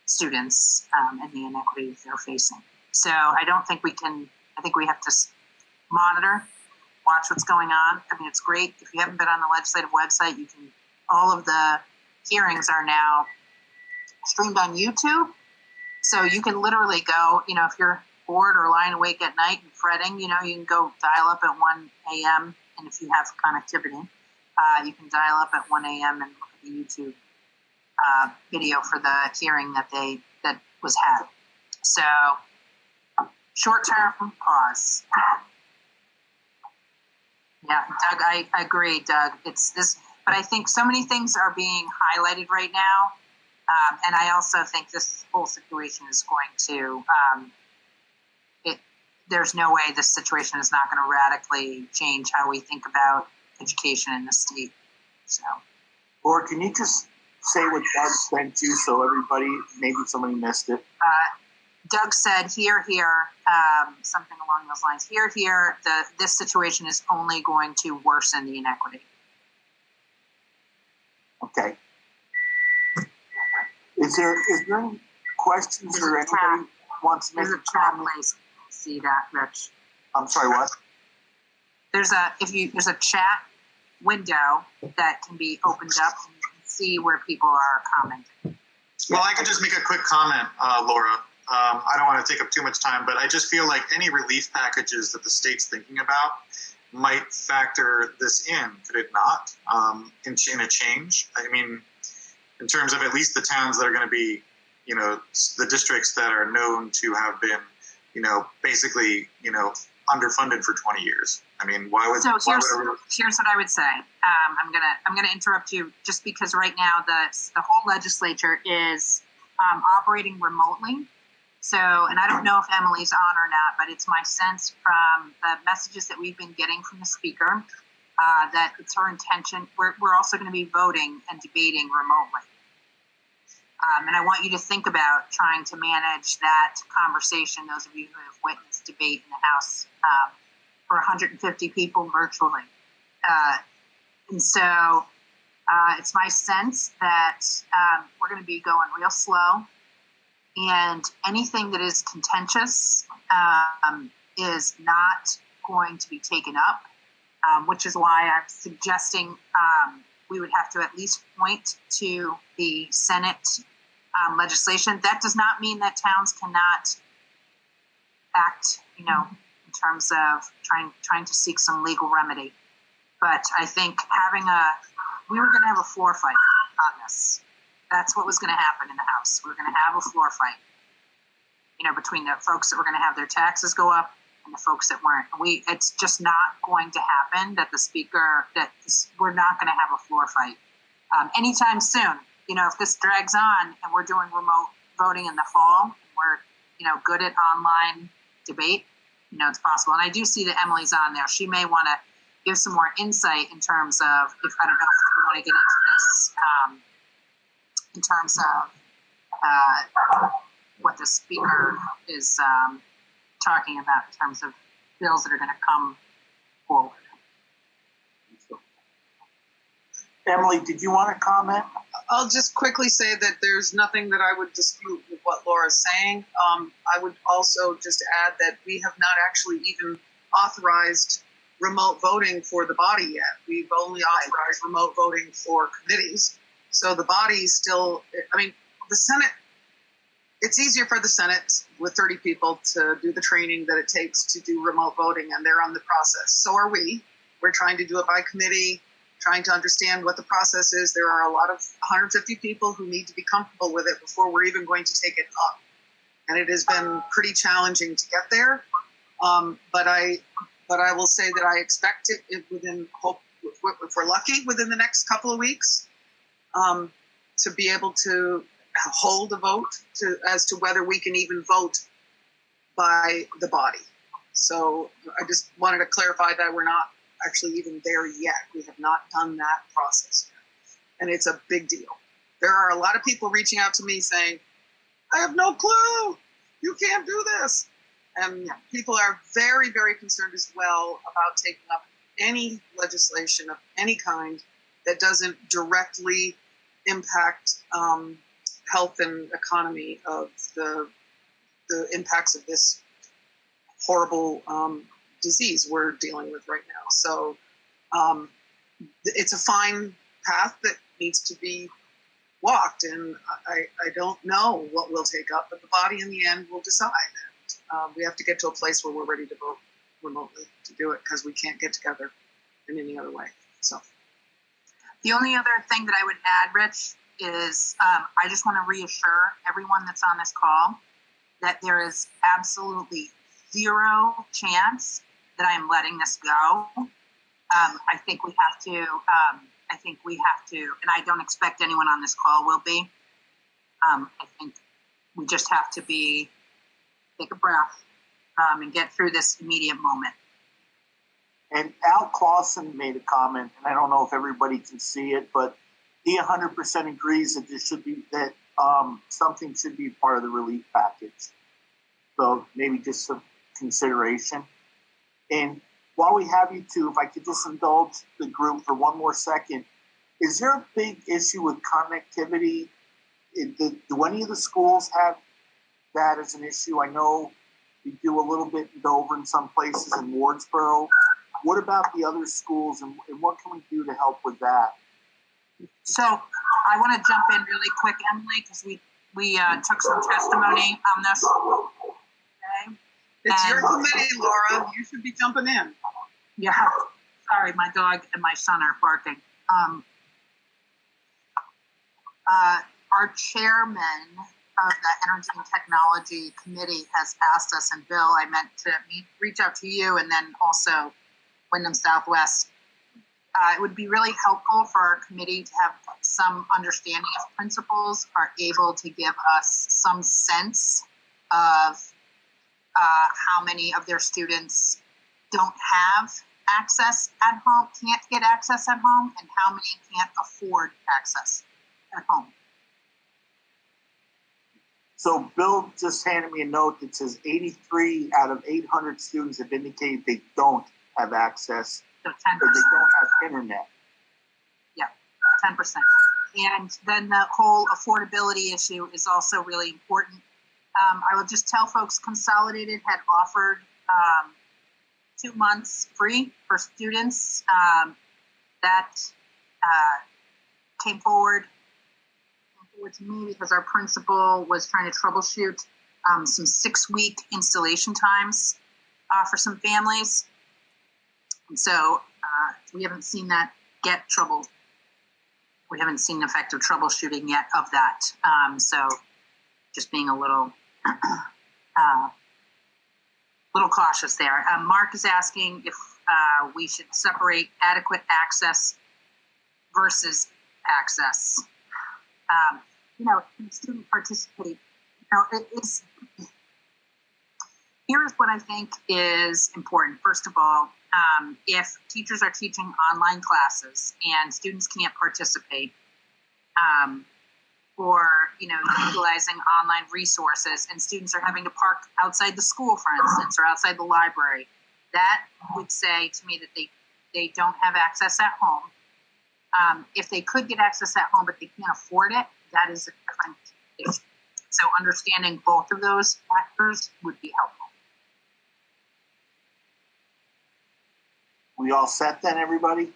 students and the inequities they're facing. So I don't think we can, I think we have to monitor, watch what's going on. I mean, it's great. If you haven't been on the legislative website, you can, all of the hearings are now streamed on YouTube. So you can literally go, if you're bored or lying awake at night and fretting, you can go dial up at 1 a.m. And if you have connectivity, you can dial up at 1 a.m. and look at the YouTube video for the hearing that was had. So short-term pause. Yeah, Doug, I agree, Doug. It's this, but I think so many things are being highlighted right now. And I also think this whole situation is going to, there's no way this situation is not going to radically change how we think about education in the state. So, or can you just say what Doug said too, so everybody, maybe somebody missed it? Doug said, here, something along those lines. Here, this situation is only going to worsen the inequity. Okay. Is there any questions or anybody wants to make a comment? See that, Rich? I'm sorry, what? There's a chat window that can be opened up and you can see where people are commenting. Well, I could just make a quick comment, Laura. I don't want to take up too much time, but I just feel like any relief packages that the state's thinking about might factor this in. Could it not? In a change? I mean, in terms of at least the towns that are going to be, the districts that are known to have been, basically, underfunded for 20 years. I mean, why would? So here's what I would say. I'm gonna interrupt you just because right now the whole legislature is operating remotely. So, and I don't know if Emily's on or not, but it's my sense from the messages that we've been getting from the speaker that it's her intention. We're also going to be voting and debating remotely. And I want you to think about trying to manage that conversation, those of you who have witnessed debate in the House for 150 people virtually. And so it's my sense that we're going to be going real slow, and anything that is contentious is not going to be taken up, which is why I'm suggesting we would have to at least point to the Senate legislation. That does not mean that towns cannot act, in terms of trying to seek some legal remedy. But I think we were going to have a floor fight on this. That's what was going to happen in the House. We were going to have a floor fight, between the folks that were going to have their taxes go up and the folks that weren't. It's just not going to happen that we're not going to have a floor fight anytime soon. If this drags on and we're doing remote voting in the fall, and we're, good at online debate, it's possible. And I do see that Emily's on there. She may want to give some more insight in terms of, I don't know if you want to get into this, in terms of what the speaker is talking about in terms of bills that are going to come forward. Emily, did you want to comment? I'll just quickly say that there's nothing that I would dispute with what Laura's saying. I would also just add that we have not actually even authorized remote voting for the body yet. We've only authorized remote voting for committees. So the body still, the Senate, it's easier for the Senate with 30 people to do the training that it takes to do remote voting, and they're on the process. So are we. We're trying to do it by committee, trying to understand what the process is. There are a lot of 150 people who need to be comfortable with it before we're even going to take it up. And it has been pretty challenging to get there. But I will say that I expect it within, if we're lucky, within the next couple of weeks, to be able to hold a vote as to whether we can even vote by the body. So I just wanted to clarify that we're not actually even there yet. We have not done that process yet. And it's a big deal. There are a lot of people reaching out to me saying, I have no clue. You can't do this. And people are very, very concerned as well about taking up any legislation of any kind that doesn't directly impact health and economy of the impacts of this horrible disease we're dealing with right now. So it's a fine path that needs to be walked, and I don't know what we'll take up, but the body in the end will decide. We have to get to a place where we're ready to vote remotely to do it, because we can't get together in any other way. So the only other thing that I would add, Rich, is I just want to reassure everyone that's on this call that there is absolutely zero chance that I am letting this go. I think we have to, and I don't expect anyone on this call will be. I think we just have to take a breath and get through this immediate moment. And Al Clausen made a comment, and I don't know if everybody can see it, but he 100% agrees that something should be part of the relief package. So maybe just some consideration. And while we have you two, if I could just indulge the group for one more second, is there a big issue with connectivity? Do any of the schools have that as an issue? I know we do a little bit in Dover and some places in Wardsboro. What about the other schools, and what can we do to help with that? So I want to jump in really quick, Emily, because we took some testimony on this. Okay. It's your committee, Laura. You should be jumping in. Yeah. Sorry, my dog and my son are barking. Our chairman of the Energy and Technology Committee has asked us, and Bill, I meant to reach out to you, and then also Wyndham Southwest. It would be really helpful for our committee to have some understanding if principals are able to give us some sense of how many of their students don't have access at home, can't get access at home, and how many can't afford access at home. So Bill just handed me a note that says 83 out of 800 students have indicated they don't have access, so 10%. Or they don't have internet. Yeah, 10%. And then the whole affordability issue is also really important. I will just tell folks, Consolidated had offered 2 months free for students. That came forward to me because our principal was trying to troubleshoot some 6-week installation times for some families. And so we haven't seen that get troubled. We haven't seen effective troubleshooting yet of that. So just being a little cautious there. Mark is asking if we should separate adequate access versus access. Can student participate? Here's what I think is important. First of all, if teachers are teaching online classes and students can't participate, or utilizing online resources, and students are having to park outside the school, for instance, or outside the library, that would say to me that they don't have access at home. If they could get access at home but they can't afford it, that is a different issue. So understanding both of those factors would be helpful. We all set then, everybody?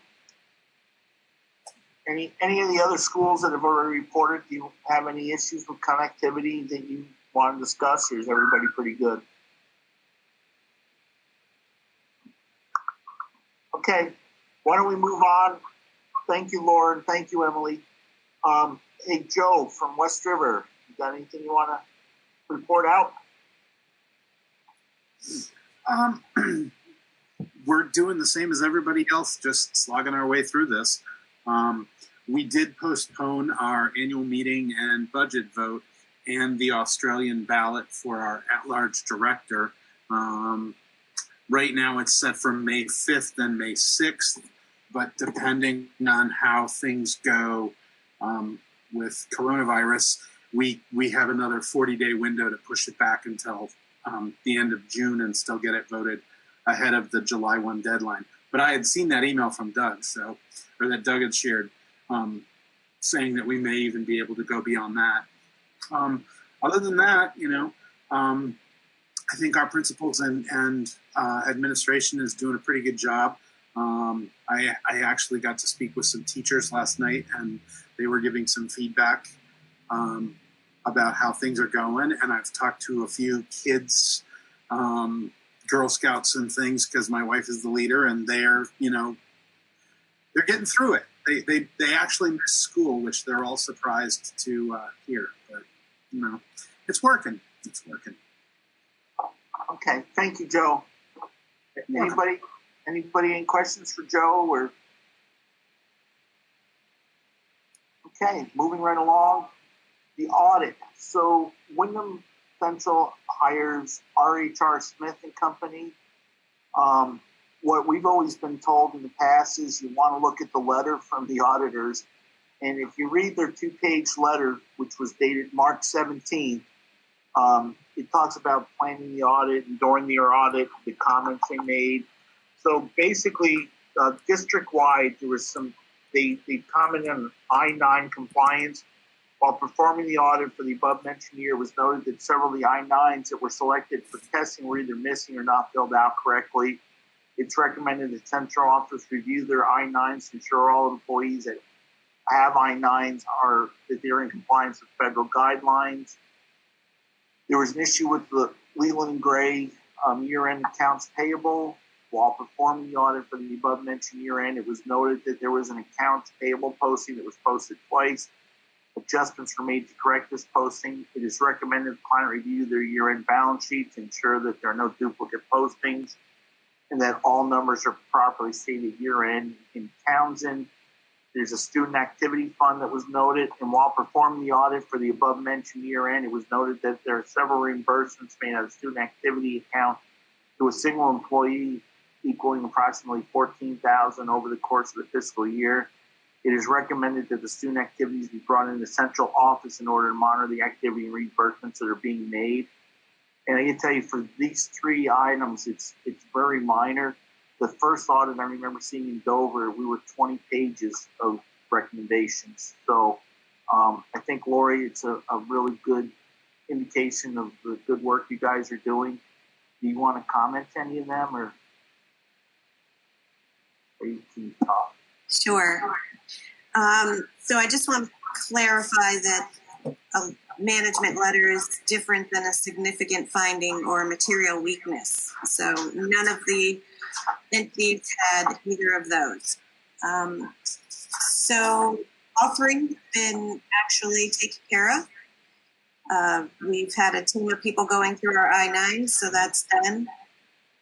Any of the other schools that have already reported, do you have any issues with connectivity that you want to discuss, or is everybody pretty good? Okay, why don't we move on? Thank you, Lauren. Thank you, Emily. Hey, Joe from West River, you got anything you want to report out? We're doing the same as everybody else, just slogging our way through this. We did postpone our annual meeting and budget vote and the Australian ballot for our at-large director. Right now it's set for May 5th and May 6th, but depending on how things go with coronavirus, we have another 40-day window to push it back until the end of June and still get it voted ahead of the July 1 deadline. But I had seen that email from Doug, or that Doug had shared, saying that we may even be able to go beyond that. Other than that, I think our principals and administration is doing a pretty good job. I actually got to speak with some teachers last night, and they were giving some feedback about how things are going. And I've talked to a few kids, Girl Scouts and things, because my wife is the leader, and they're getting through it. They actually miss school, which they're all surprised to hear. But it's working. It's working. Okay, thank you, Joe. Anybody any questions for Joe? Or okay, moving right along. The audit. So Wyndham Central hires RHR Smith and Company. What we've always been told in the past is you want to look at the letter from the auditors. And if you read their 2-page letter, which was dated March 17th, it talks about planning the audit and during the audit, the comments they made. So basically, district-wide, there was they commented on I-9 compliance. While performing the audit for the above-mentioned year, it was noted that several of the I-9s that were selected for testing were either missing or not filled out correctly. It's recommended that central office review their I-9s to ensure all employees that have I-9s that they're in compliance with federal guidelines. There was an issue with the Leland and Gray year-end accounts payable. While performing the audit for the above-mentioned year-end, it was noted that there was an accounts payable posting that was posted twice. Adjustments were made to correct this posting. It is recommended the client review their year-end balance sheet to ensure that there are no duplicate postings and that all numbers are properly stated year-end. In Townsend, there's a student activity fund that was noted, and while performing the audit for the above-mentioned year-end, it was noted that there are several reimbursements made out of the student activity account to a single employee equaling approximately $14,000 over the course of the fiscal year. It is recommended that the student activities be brought into the central office in order to monitor the activity and reimbursements that are being made. And I can tell you for these 3 items, it's very minor. The first audit I remember seeing in Dover, we were 20 pages of recommendations. So I think, Lori, it's a really good indication of the good work you guys are doing. Do you want to comment to any of them, or you can talk? Sure. So I just want to clarify that a management letter is different than a significant finding or a material weakness. So none of the entities had either of those. So all three have been actually taken care of. We've had a team of people going through our I-9s, so that's done.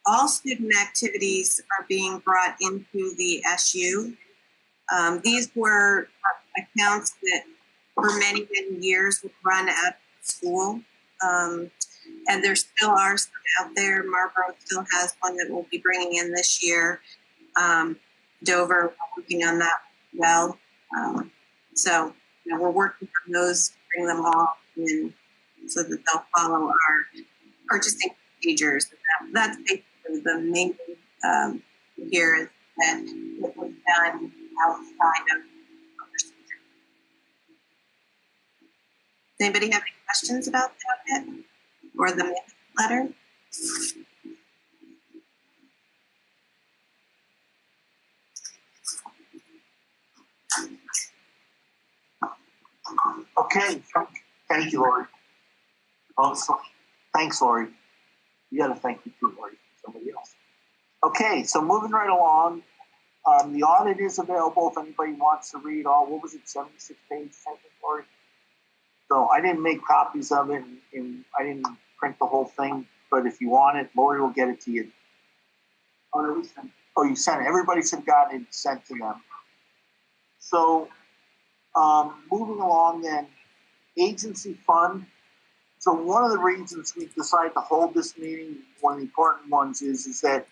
All student activities are being brought into the SU. These were accounts that for many, many years would run at school. And there still are some out there. Marlboro still has one that we'll be bringing in this year. Dover, working on that well. So we're working on those to bring them all in so that they'll follow our purchasing procedures. That's basically the main here is that it was done outside of procedure. Does anybody have any questions about that yet? Or the letter? Okay, thank you, Lori. Also, thanks, Lori. You got to thank you too, Lori. Somebody else. Okay, so moving right along. The audit is available if anybody wants to read all, what was it, 76 pages, I think, Lori? So I didn't make copies of it, and I didn't print the whole thing, but if you want it, Lori will get it to you. Oh, no, we sent it. Oh, you sent it. Everybody should have gotten it sent to them. So moving along then, agency fund. So one of the reasons we decided to hold this meeting, one of the important ones is that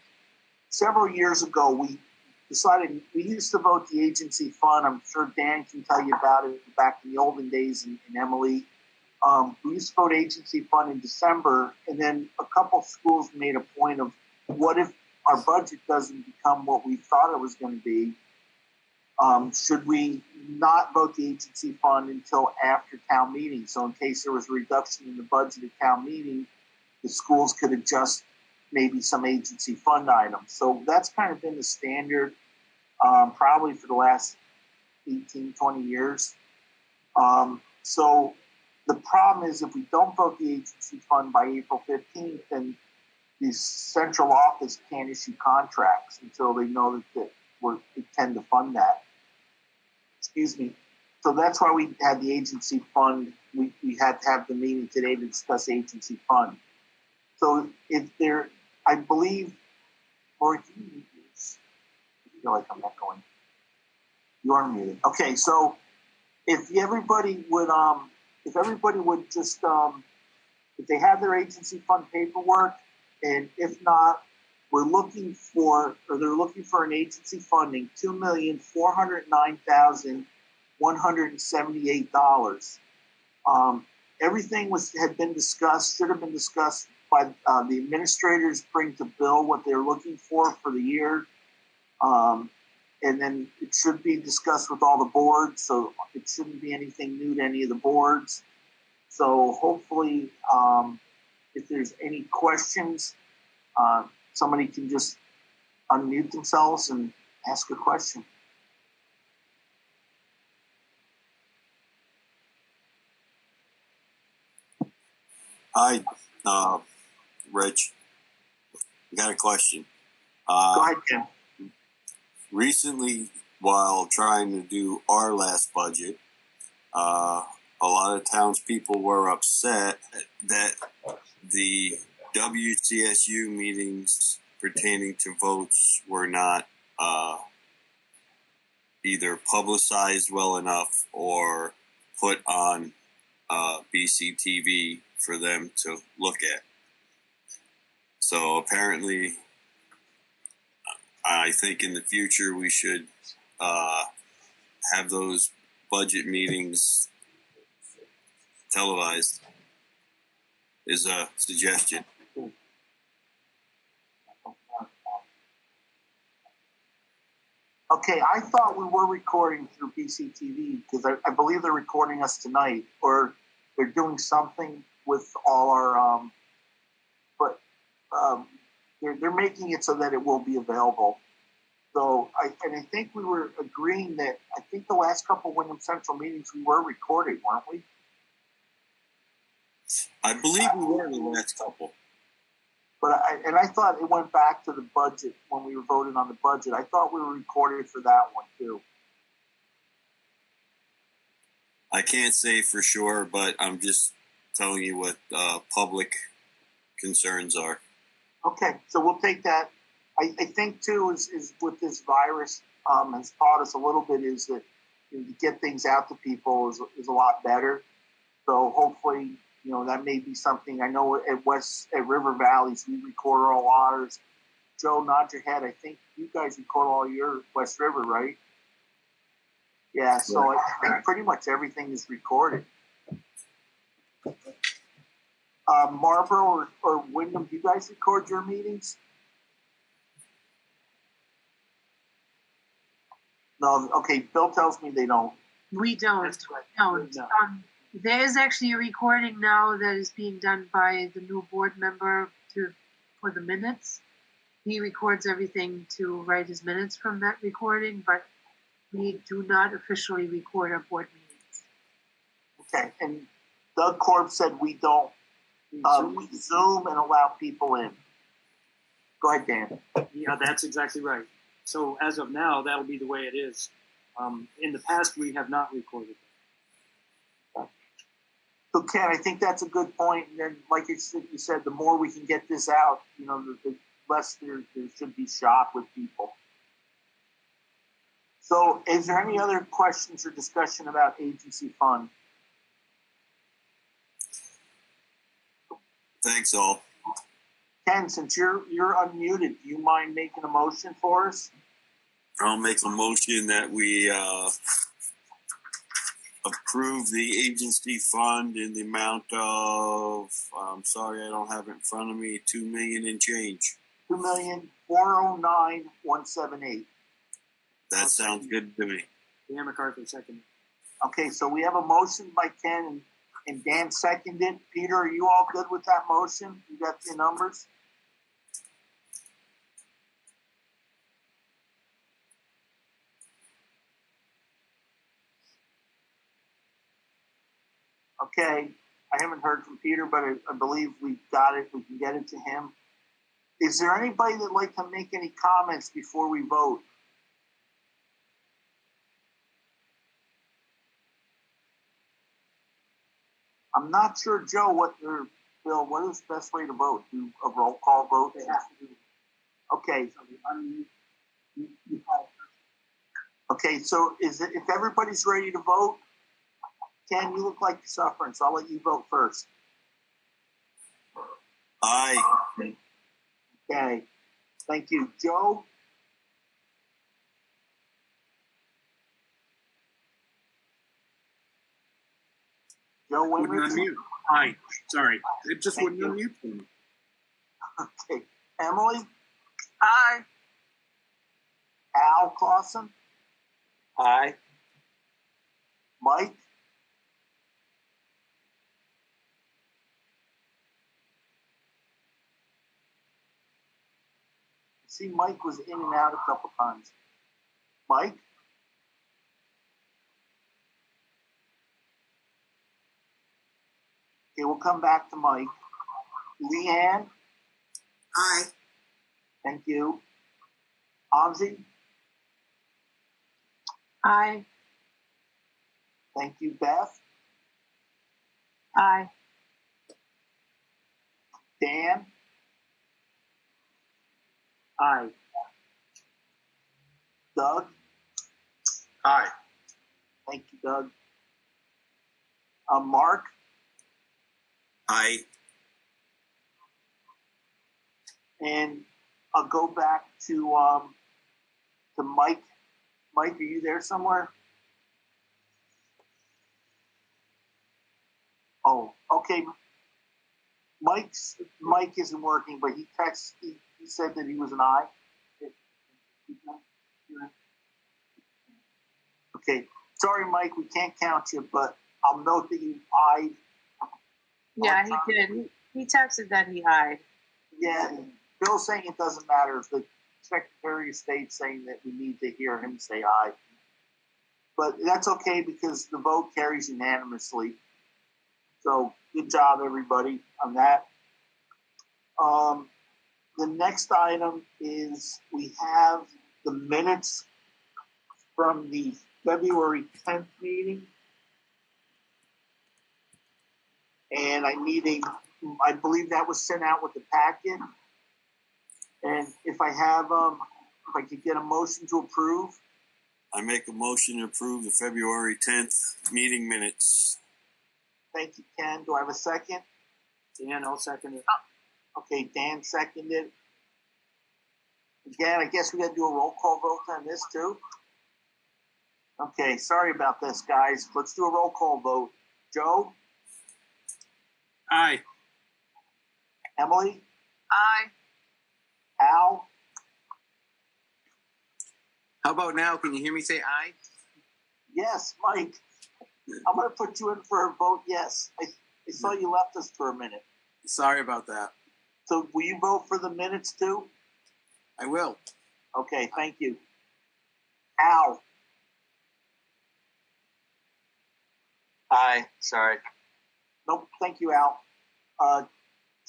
several years ago we decided we used to vote the agency fund. I'm sure Dan can tell you about it back in the olden days, and Emily. We used to vote agency fund in December, and then a couple schools made a point of what if our budget doesn't become what we thought it was going to be? Should we not vote the agency fund until after town meeting? So in case there was a reduction in the budget at town meeting, the schools could adjust maybe some agency fund items. So that's kind of been the standard probably for the last 18, 20 years. So the problem is if we don't vote the agency fund by April 15th, then the central office can't issue contracts until they know that we intend to fund that. Excuse me. So that's why we had the agency fund. We had to have the meeting today to discuss agency fund. So if there, I believe, or do you feel like I'm not going? You are muted. Okay, so if everybody would just, if they have their agency fund paperwork, and if not, they're looking for an agency funding $2,409,178. Everything had been discussed, should have been discussed by the administrators bring to Bill what they're looking for the year. And then it should be discussed with all the boards, so it shouldn't be anything new to any of the boards. So hopefully, if there's any questions, somebody can just unmute themselves and ask a question. Hi, Rich. I got a question. Go ahead, Jim. Recently, while trying to do our last budget, a lot of townspeople were upset that the WCSU meetings pertaining to votes were not either publicized well enough or put on BCTV for them to look at. So apparently, I think in the future we should have those budget meetings televised, is a suggestion. Okay, I thought we were recording through BCTV because I believe they're recording us tonight, or they're doing something with all our. But they're making it so that it will be available. So I think we were agreeing that I think the last couple of Wyndham Central meetings we were recorded, weren't we? I believe we were the last couple. But I thought it went back to the budget when we were voting on the budget. I thought we were recorded for that one too. I can't say for sure, but I'm just telling you what public concerns are. Okay, so we'll take that. I think too is with this virus has taught us a little bit is that to get things out to people is a lot better. So hopefully, that may be something. I know at River Valleys we record all ours. Joe, nod your head. I think you guys record all your West River, right? Yeah. So I think pretty much everything is recorded. Marlboro or Wyndham, do you guys record your meetings? No. Okay. Bill tells me they don't. We don't. Don't. There is actually a recording now that is being done by the new board member for the minutes. He records everything to write his minutes from that recording, but we do not officially record our board meetings. Okay. And Doug Korb said we don't. We Zoom and allow people in. Go ahead, Dan. Yeah, that's exactly right. So as of now, that'll be the way it is. In the past, we have not recorded. So Ken, I think that's a good point. And then, like you said, the more we can get this out, the less there should be shock with people. So is there any other questions or discussion about agency fund? Thanks, all. Ken, since you're unmuted, do you mind making a motion for us? I'll make a motion that we approve the agency fund in the amount of, I'm sorry, I don't have it in front of me, $2 million and change. $2,409,178. That sounds good to me. Dan MacArthur second. Okay, so we have a motion by Ken and Dan seconded. Peter, are you all good with that motion? You got your numbers? Okay, I haven't heard from Peter, but I believe we've got it. We can get it to him. Is there anybody that'd like to make any comments before we vote? I'm not sure, Joe, Bill, what is the best way to vote? Do a roll call vote? Okay. Okay, so if everybody's ready to vote, Ken, you look like you're suffering, so I'll let you vote first. Aye. Okay, thank you. Joe? Joe Wouldn't unmute. Aye. Sorry. It just Thank wouldn't unmute for me. Okay. Emily? Aye. Al Clausen? Aye. Mike? See, Mike was in and out a couple times. Mike? Okay, we'll come back to Mike. Leanne? Aye. Thank you. Anzi? Aye. Thank you. Beth? Aye. Dan? Aye. Doug? Aye. Thank you, Doug. Mark? Aye. And I'll go back to Mike. Mike, are you there somewhere? Oh, okay. Mike isn't working, but he said that he was an aye. Okay. Sorry, Mike, we can't count you, but I'll note that you ayed. Yeah, he did. He texted that he ayed. Yeah, Bill's saying it doesn't matter if the Secretary of State's saying that we need to hear him say aye. But that's okay because the vote carries unanimously. So good job, everybody, on that. The next item is we have the minutes from the February 10th meeting. And I believe that was sent out with the packet. And if I could get a motion to approve. I make a motion to approve the February 10th meeting minutes. Thank you, Ken. Do I have a second? Dan, I'll second it. Okay, Dan seconded. Again, I guess we got to do a roll call vote on this too. Okay, sorry about this, guys. Let's do a roll call vote. Joe? Aye. Emily? Aye. Al? How about now? Can you hear me say aye? Yes, Mike. I'm going to put you in for a vote yes. I saw you left us for a minute. Sorry about that. So will you vote for the minutes too? I will. Okay, thank you. Al? Aye, sorry. Nope, thank you, Al.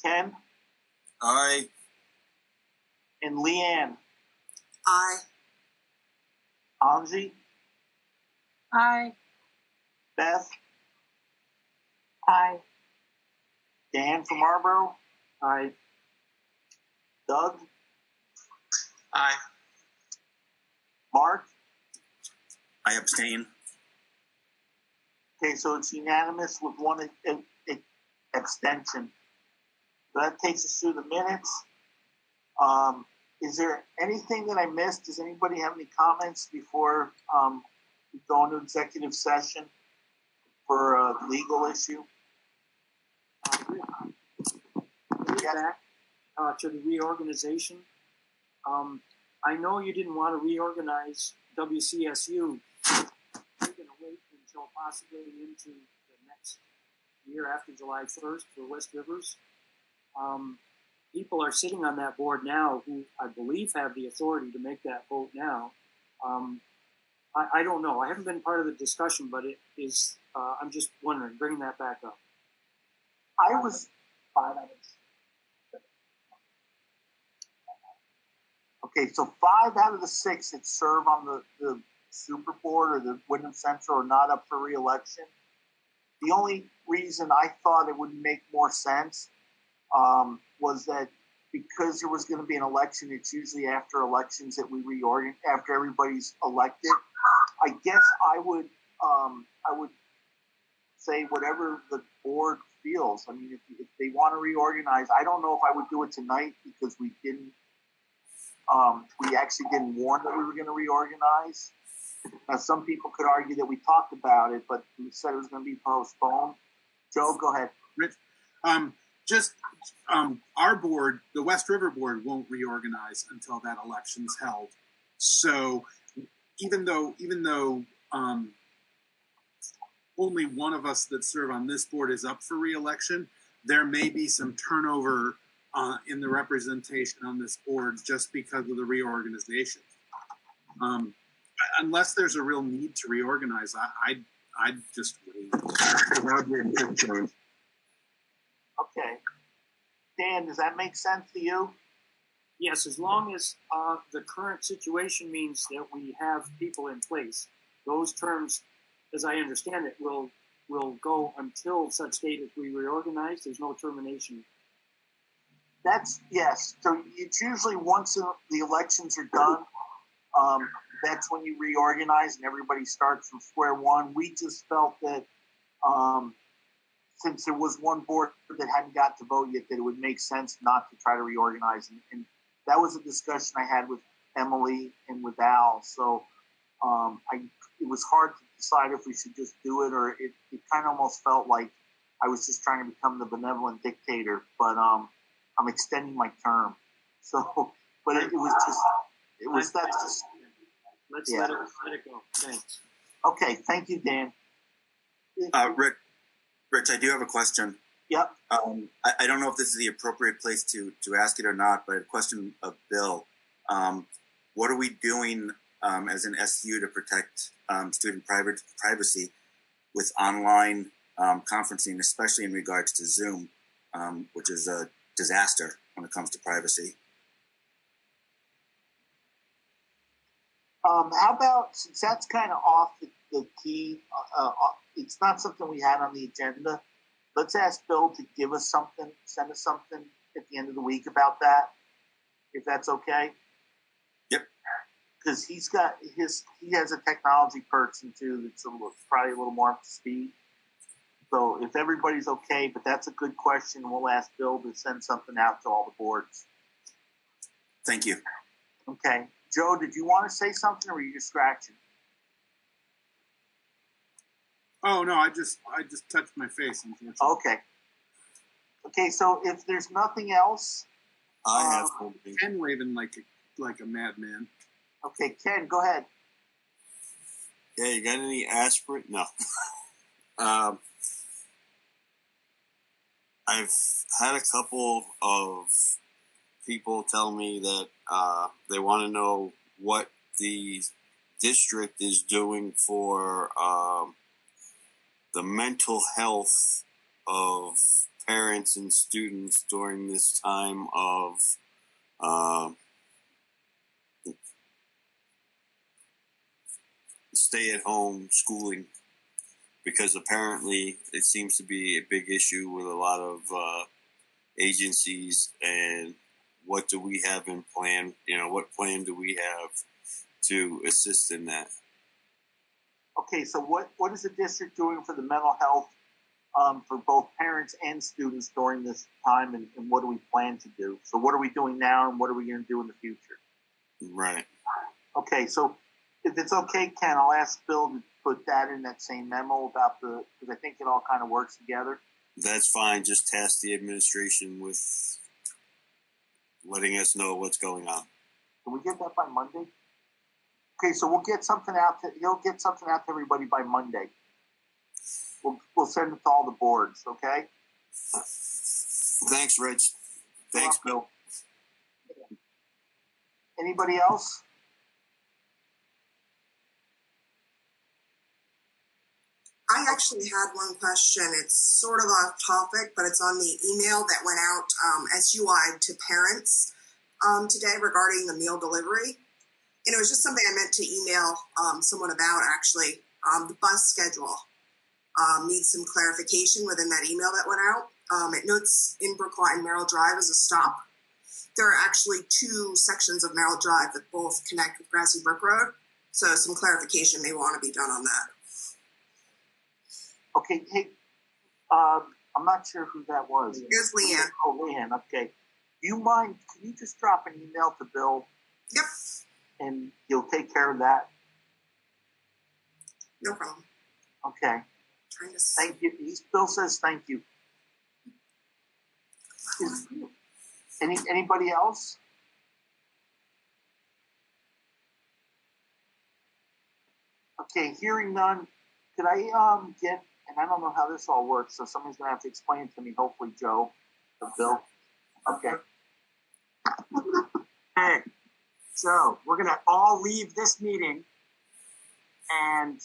Ken? Aye. And Leanne? Aye. Angie? Aye. Beth? Aye. Dan from Marlboro? Aye. Doug? Aye. Mark? I abstain. Okay, so it's unanimous with one abstention. So that takes us through the minutes. Is there anything that I missed? Does anybody have any comments before we go into executive session for a legal issue? Back to the reorganization. I know you didn't want to reorganize WCSU. We're going to wait until possibly into the next year after July 1st for West Rivers. People are sitting on that board now who I believe have the authority to make that vote now. I don't know. I haven't been part of the discussion, but it is. I'm just wondering, bringing that back up. I was 5 items. Okay, so 5 out of the 6 that serve on the Super Board or the Wyndham Central are not up for re-election. The only reason I thought it would make more sense was that because there was going to be an election, it's usually after elections that we reorganize, after everybody's elected. I guess I would say whatever the board feels. I mean, if they want to reorganize, I don't know if I would do it tonight because we didn't. We actually didn't warn that we were going to reorganize. Now, some people could argue that we talked about it, but we said it was going to be postponed. Joe, go ahead. Rich, our board, the West River board, won't reorganize until that election's held. So even though only one of us that serve on this board is up for re-election, there may be some turnover in the representation on this board just because of the reorganization. Unless there's a real need to reorganize, I'd just wait. Okay. Dan, does that make sense to you? Yes, as long as the current situation means that we have people in place. Those terms, as I understand it, will go until such date as we reorganize. There's no termination. Yes. So it's usually once the elections are done, that's when you reorganize and everybody starts from square one. We just felt that since there was one board that hadn't got to vote yet, that it would make sense not to try to reorganize. And that was a discussion I had with Emily and with Al. So it was hard to decide if we should just do it, or it kind of almost felt like I was just trying to become the benevolent dictator. But I'm extending my term. So, but it was just, that's just. Let's let it go. Thanks. Okay, thank you, Dan. Rich, I do have a question. Yep. I don't know if this is the appropriate place to ask it or not, but a question of Bill. What are we doing as an SU to protect student privacy with online conferencing, especially in regards to Zoom, which is a disaster when it comes to privacy? How about, since that's kind of off the key, it's not something we had on the agenda, let's ask Bill to give us something, send us something at the end of the week about that, if that's okay. Yep. Because he has a technology person too that's probably a little more up to speed. So if everybody's okay, but that's a good question, we'll ask Bill to send something out to all the boards. Thank you. Okay. Joe, did you want to say something, or were you just scratching? Oh no, I just touched my face. Okay. Okay, so if there's nothing else, I have something. Ken waving like a madman. Okay, Ken, go ahead. Yeah, you got any aspirin? No. I've had a couple of people tell me that they want to know what the district is doing for the mental health of parents and students during this time of stay-at-home schooling, because apparently it seems to be a big issue with a lot of agencies. And what do we have in plan? What plan do we have to assist in that? Okay, so what is the district doing for the mental health for both parents and students during this time, and what do we plan to do? So what are we doing now, and what are we going to do in the future? Right. Okay, so if it's okay, Ken, I'll ask Bill to put that in that same memo about because I think it all kind of works together. That's fine. Just task the administration with letting us know what's going on. Can we get that by Monday? Okay, so we'll get something out he'll get something out to everybody by Monday. We'll send it to all the boards, okay? Thanks, Rich. Thanks, Bill. Anybody else? I actually had one question. It's sort of off topic, but it's on the email that went out SU-wide to parents today regarding the meal delivery. And it was just something I meant to email someone about, actually. The bus schedule needs some clarification within that email that went out. It notes in Brookline, Merrill Drive as a stop. There are actually two sections of Merrill Drive that both connect with Grassy Brook Road. So some clarification may want to be done on that. Okay, hey, I'm not sure who that was. It was Leanne. Oh, Leanne, okay. Do you mind, can you just drop an email to Bill? Yep. And you'll take care of that? No problem. Okay. Thank you. Bill says thank you. Anybody else? Okay, hearing none, could I get, and I don't know how this all works, so somebody's going to have to explain it to me, hopefully Joe or Bill. Okay. Hey, so we're going to all leave this meeting, and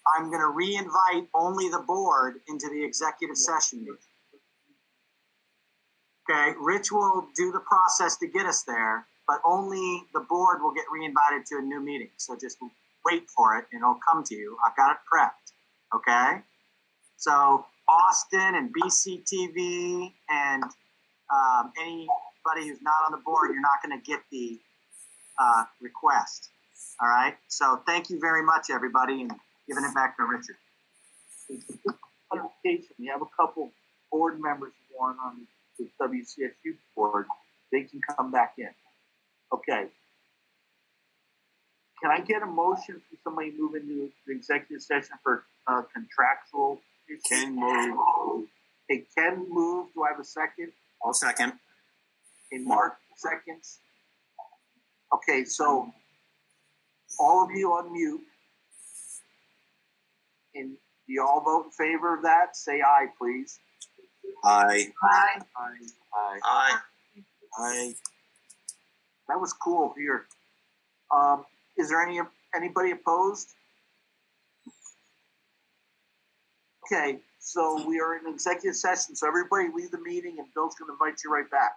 I'm going to re-invite only the board into the executive session meeting. Okay, Rich will do the process to get us there, but only the board will get re-invited to a new meeting. So just wait for it, and it'll come to you. I've got it prepped, okay? So Austin and BCTV and anybody who's not on the board, you're not going to get the request, all right? So thank you very much, everybody, and giving it back to Richard. We have a couple board members who aren't on the WCSU board. They can come back in. Okay. Can I get a motion for somebody to move into the executive session for contractual issues? Ken move. Hey, Ken move. Do I have a second? I'll second. Hey, Mark, seconds. Okay, so all of you on mute. And do you all vote in favor of that? Say aye, please. Aye. Aye. Aye. Aye. Aye. That was cool here. Is there anybody opposed? Okay, so we are in executive session, so everybody leave the meeting and Bill's gonna invite you right back.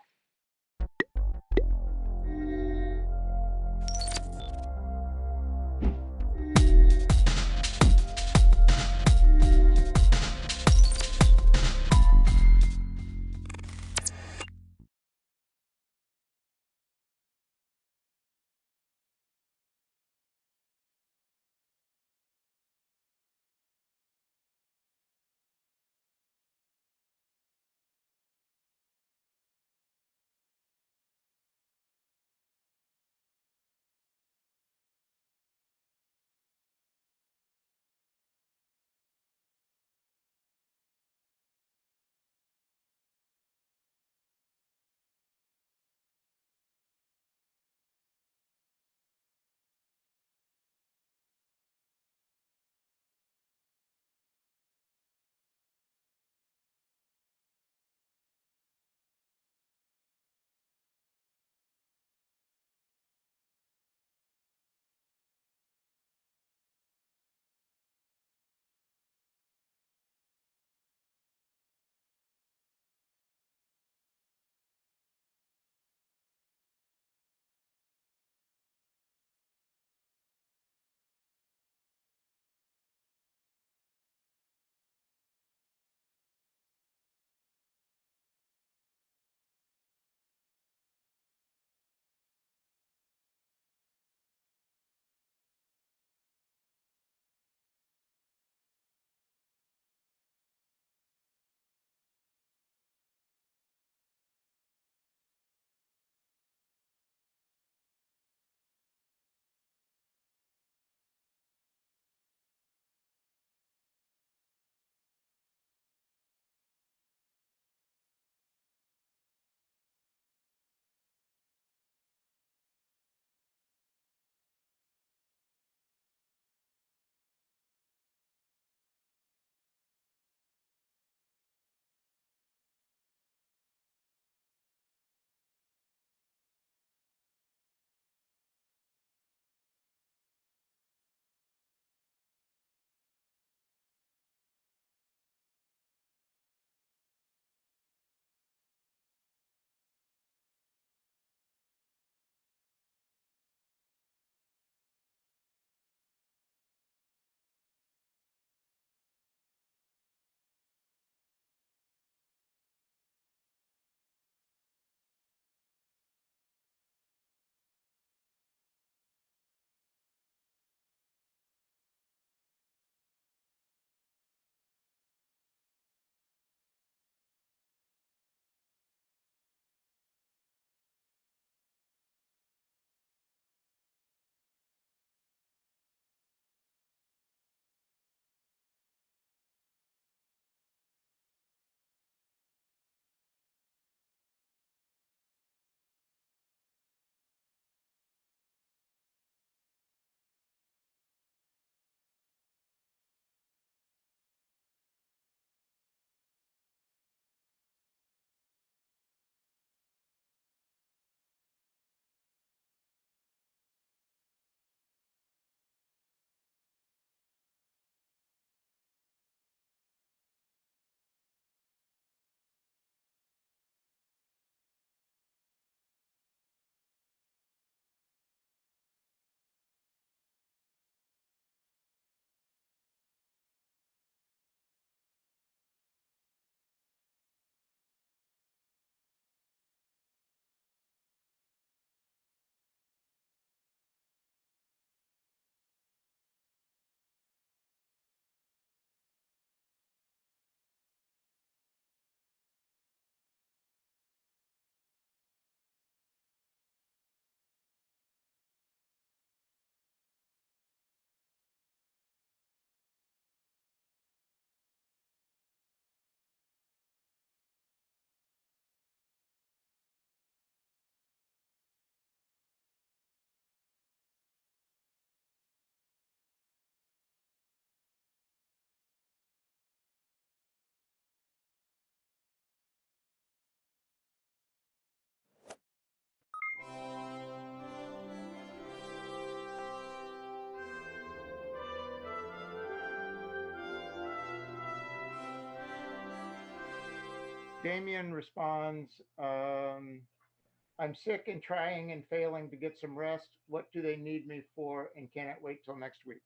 Damien responds, I'm sick and trying and failing to get some rest. What do they need me for, and can it wait till next week?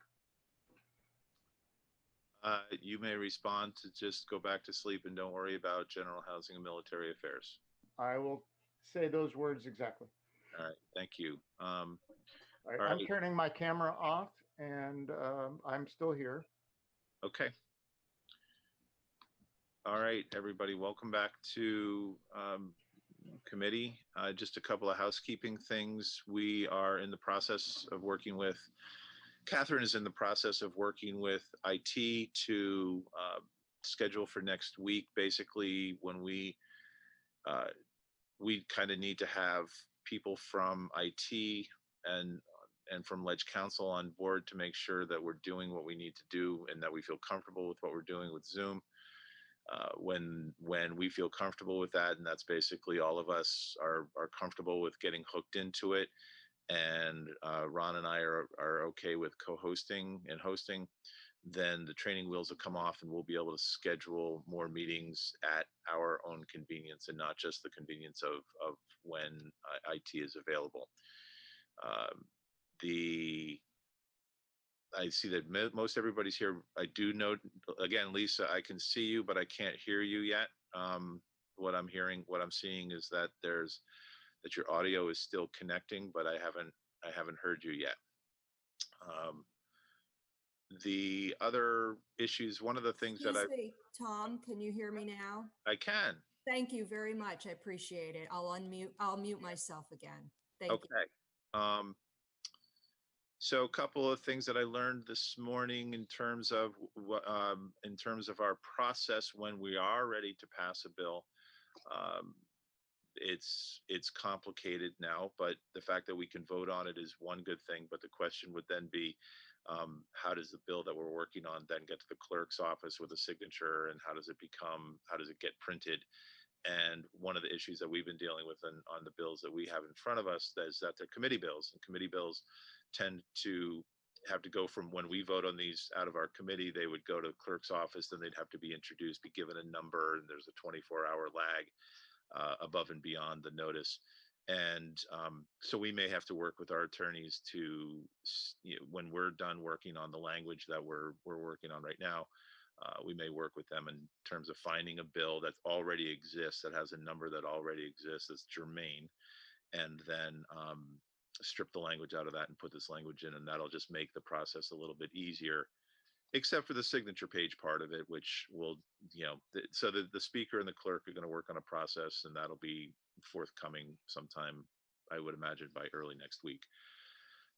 You may respond to just go back to sleep and don't worry about general housing and military affairs. I will say those words exactly. All right, thank you. All right, I'm turning my camera off, and I'm still here. Okay. All right, everybody, welcome back to committee. Just a couple of housekeeping things. We are in the process of working with, Catherine is in the process of working with IT to schedule for next week. Basically, when we kind of need to have people from IT and from Ledge Council on board to make sure that we're doing what we need to do and that we feel comfortable with what we're doing with Zoom. When we feel comfortable with that, and that's basically all of us are comfortable with getting hooked into it, and Ron and I are okay with co-hosting and hosting, then the training wheels will come off and we'll be able to schedule more meetings at our own convenience and not just the convenience of when IT is available. I see that most everybody's here. I do know, again, Lisa, I can see you, but I can't hear you yet. What I'm seeing is that that your audio is still connecting, but I haven't heard you yet. The other issues, one of the things Excuse me, Tom, can you hear me now? I can. Thank you very much. I appreciate it. I'll mute myself again. Thank you. Okay. So a couple of things that I learned this morning in terms of our process when we are ready to pass a bill. It's complicated now, but the fact that we can vote on it is one good thing. But the question would then be, how does the bill that we're working on then get to the clerk's office with a signature, and how does it get printed? And one of the issues that we've been dealing with on the bills that we have in front of us is that they're committee bills, and committee bills tend to have to go from when we vote on these out of our committee, they would go to the clerk's office, then they'd have to be introduced, be given a number, and there's a 24-hour lag above and beyond the notice. And so we may have to work with our attorneys to, when we're done working on the language that we're working on right now, we may work with them in terms of finding a bill that already exists, that has a number that already exists that's germane, and then strip the language out of that and put this language in, and that'll just make the process a little bit easier, except for the signature page part of it, which will, so the speaker and the clerk are going to work on a process, and that'll be forthcoming sometime, I would imagine, by early next week.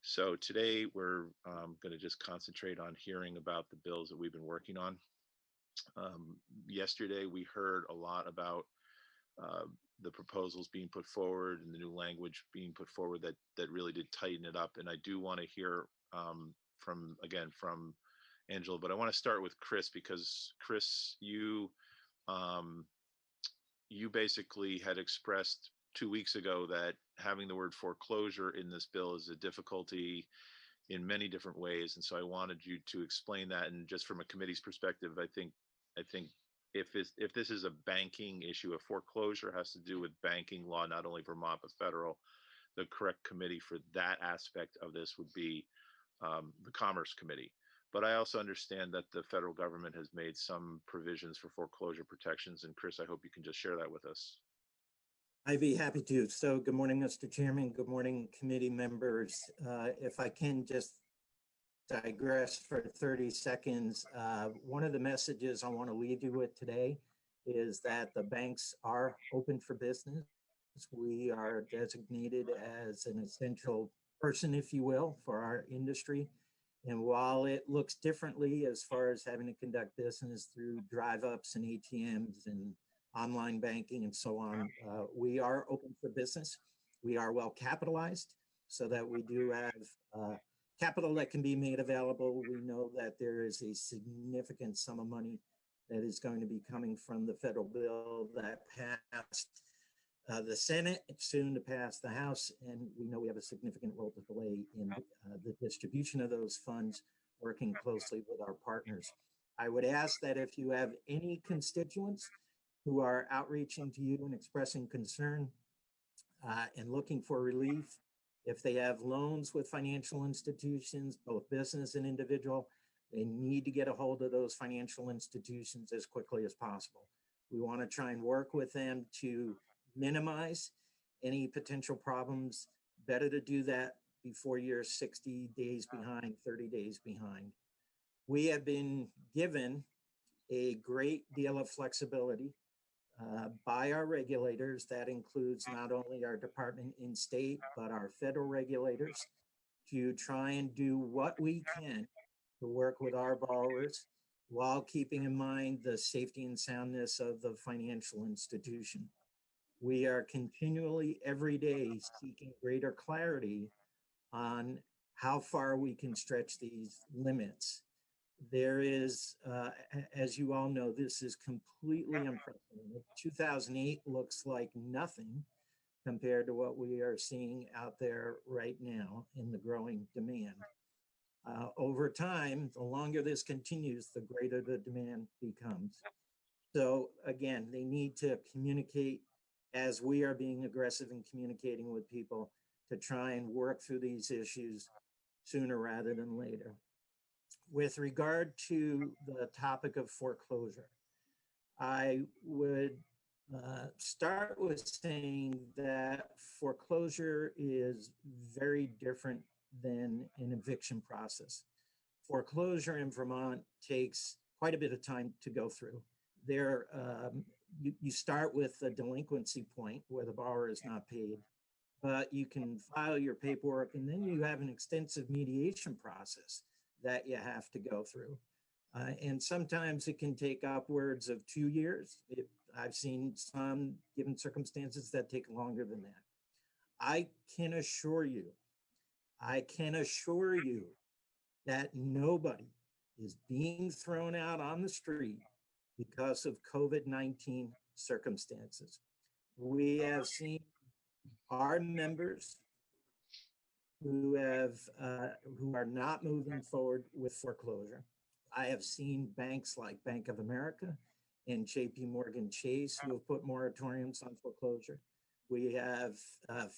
So today we're going to just concentrate on hearing about the bills that we've been working on. Yesterday we heard a lot about the proposals being put forward and the new language being put forward that really did tighten it up. And I do want to hear from Angela, but I want to start with Chris, because Chris, you basically had expressed 2 weeks ago that having the word foreclosure in this bill is a difficulty in many different ways. And so I wanted you to explain that. And just from a committee's perspective, I think if this is a banking issue, a foreclosure has to do with banking law, not only Vermont, but federal, the correct committee for that aspect of this would be the Commerce Committee. But I also understand that the federal government has made some provisions for foreclosure protections. And Chris, I hope you can just share that with us. I'd be happy to. So good morning, Mr. Chairman. Good morning, committee members. If I can just digress for 30 seconds, one of the messages I want to leave you with today is that the banks are open for business. We are designated as an essential person, if you will, for our industry. And while it looks differently as far as having to conduct business through drive-ups and ATMs and online banking and so on, we are open for business. We are well capitalized so that we do have capital that can be made available. We know that there is a significant sum of money that is going to be coming from the federal bill that passed the Senate, soon to pass the House, and we know we have a significant role to play in the distribution of those funds, working closely with our partners. I would ask that if you have any constituents who are outreaching to you and expressing concern and looking for relief. If they have loans with financial institutions, both business and individual, they need to get a hold of those financial institutions as quickly as possible. We want to try and work with them to minimize any potential problems. Better to do that before you're 60 days behind, 30 days behind. We have been given a great deal of flexibility by our regulators. That includes not only our department in state, but our federal regulators, to try and do what we can to work with our borrowers while keeping in mind the safety and soundness of the financial institution. We are continually every day seeking greater clarity on how far we can stretch these limits. There is, as you all know, this is completely unprecedented. 2008 looks like nothing compared to what we are seeing out there right now in the growing demand. Over time, the longer this continues, the greater the demand becomes. So again, they need to communicate as we are being aggressive in communicating with people to try and work through these issues sooner rather than later. With regard to the topic of foreclosure, I would start with saying that foreclosure is very different than an eviction process. Foreclosure in Vermont takes quite a bit of time to go through. There, you start with the delinquency point where the borrower is not paid, but you can file your paperwork, and then you have an extensive mediation process that you have to go through. And sometimes it can take upwards of 2 years. I've seen some, given circumstances, that take longer than that. I can assure you that nobody is being thrown out on the street because of COVID-19 circumstances. We have seen our members who are not moving forward with foreclosure. I have seen banks like Bank of America and JP Morgan Chase who have put moratoriums on foreclosure. We have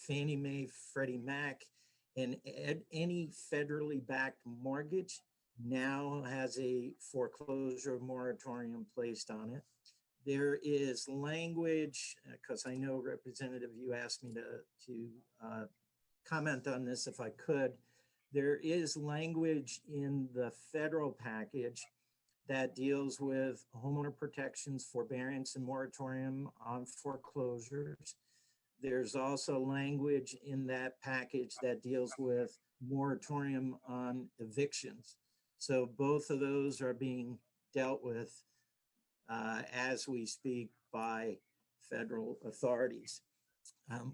Fannie Mae, Freddie Mac, and any federally backed mortgage now has a foreclosure moratorium placed on it. There is language, because I know, Representative, you asked me to comment on this if I could. There is language in the federal package that deals with homeowner protections, forbearance, and moratorium on foreclosures. There's also language in that package that deals with moratorium on evictions. So both of those are being dealt with as we speak by federal authorities.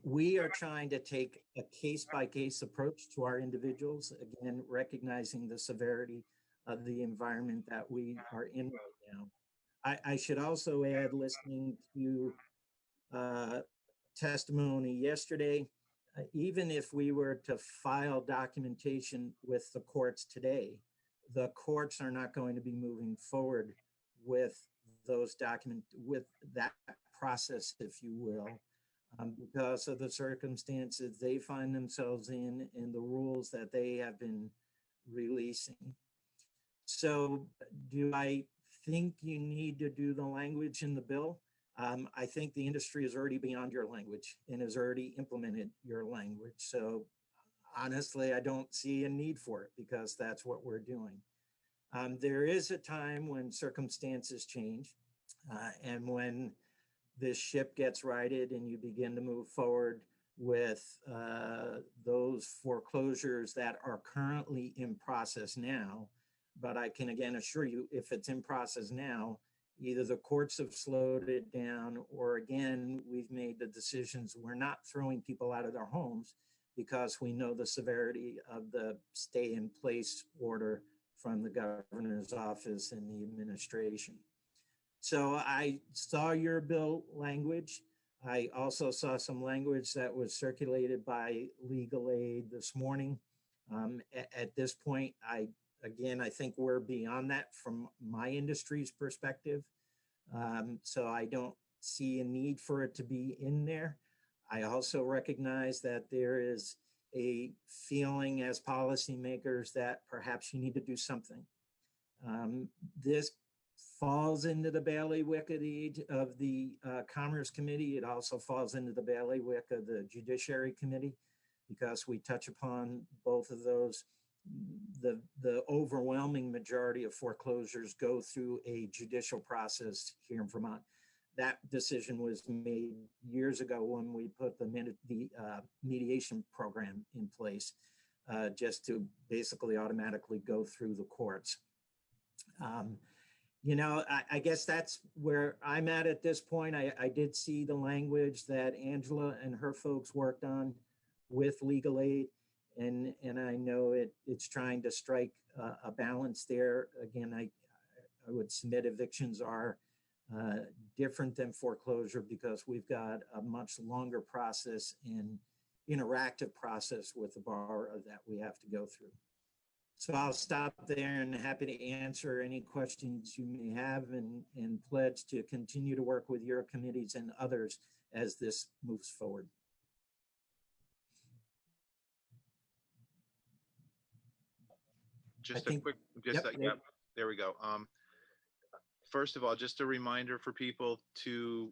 We are trying to take a case-by-case approach to our individuals, again, recognizing the severity of the environment that we are in right now. I should also add, listening to testimony yesterday, even if we were to file documentation with the courts today, the courts are not going to be moving forward with those with that process, if you will, because of the circumstances they find themselves in and the rules that they have been releasing. So do I think you need to do the language in the bill? I think the industry is already beyond your language and has already implemented your language. So honestly, I don't see a need for it because that's what we're doing. There is a time when circumstances change and when this ship gets righted and you begin to move forward with those foreclosures that are currently in process now. But I can again assure you, if it's in process now, either the courts have slowed it down or again, we've made the decisions. We're not throwing people out of their homes because we know the severity of the stay in place order from the governor's office and the administration. So I saw your bill language. I also saw some language that was circulated by Legal Aid this morning. At this point, I think we're beyond that from my industry's perspective. So I don't see a need for it to be in there. I also recognize that there is a feeling as policymakers that perhaps you need to do something. This falls into the bailiwick of the Commerce Committee. It also falls into the bailiwick of the Judiciary Committee, because we touch upon both of those. The overwhelming majority of foreclosures go through a judicial process here in Vermont. That decision was made years ago when we put the mediation program in place, just to basically automatically go through the courts. You know, I guess that's where I'm at this point. I did see the language that Angela and her folks worked on with legal aid, and I know it's trying to strike a balance there. Again, I would submit evictions are different than foreclosure because we've got a much longer process and interactive process with the borrower that we have to go through. So I'll stop there and happy to answer any questions you may have, and pledge to continue to work with your committees and others as this moves forward. Just a quick, there we go. First of all, just a reminder for people to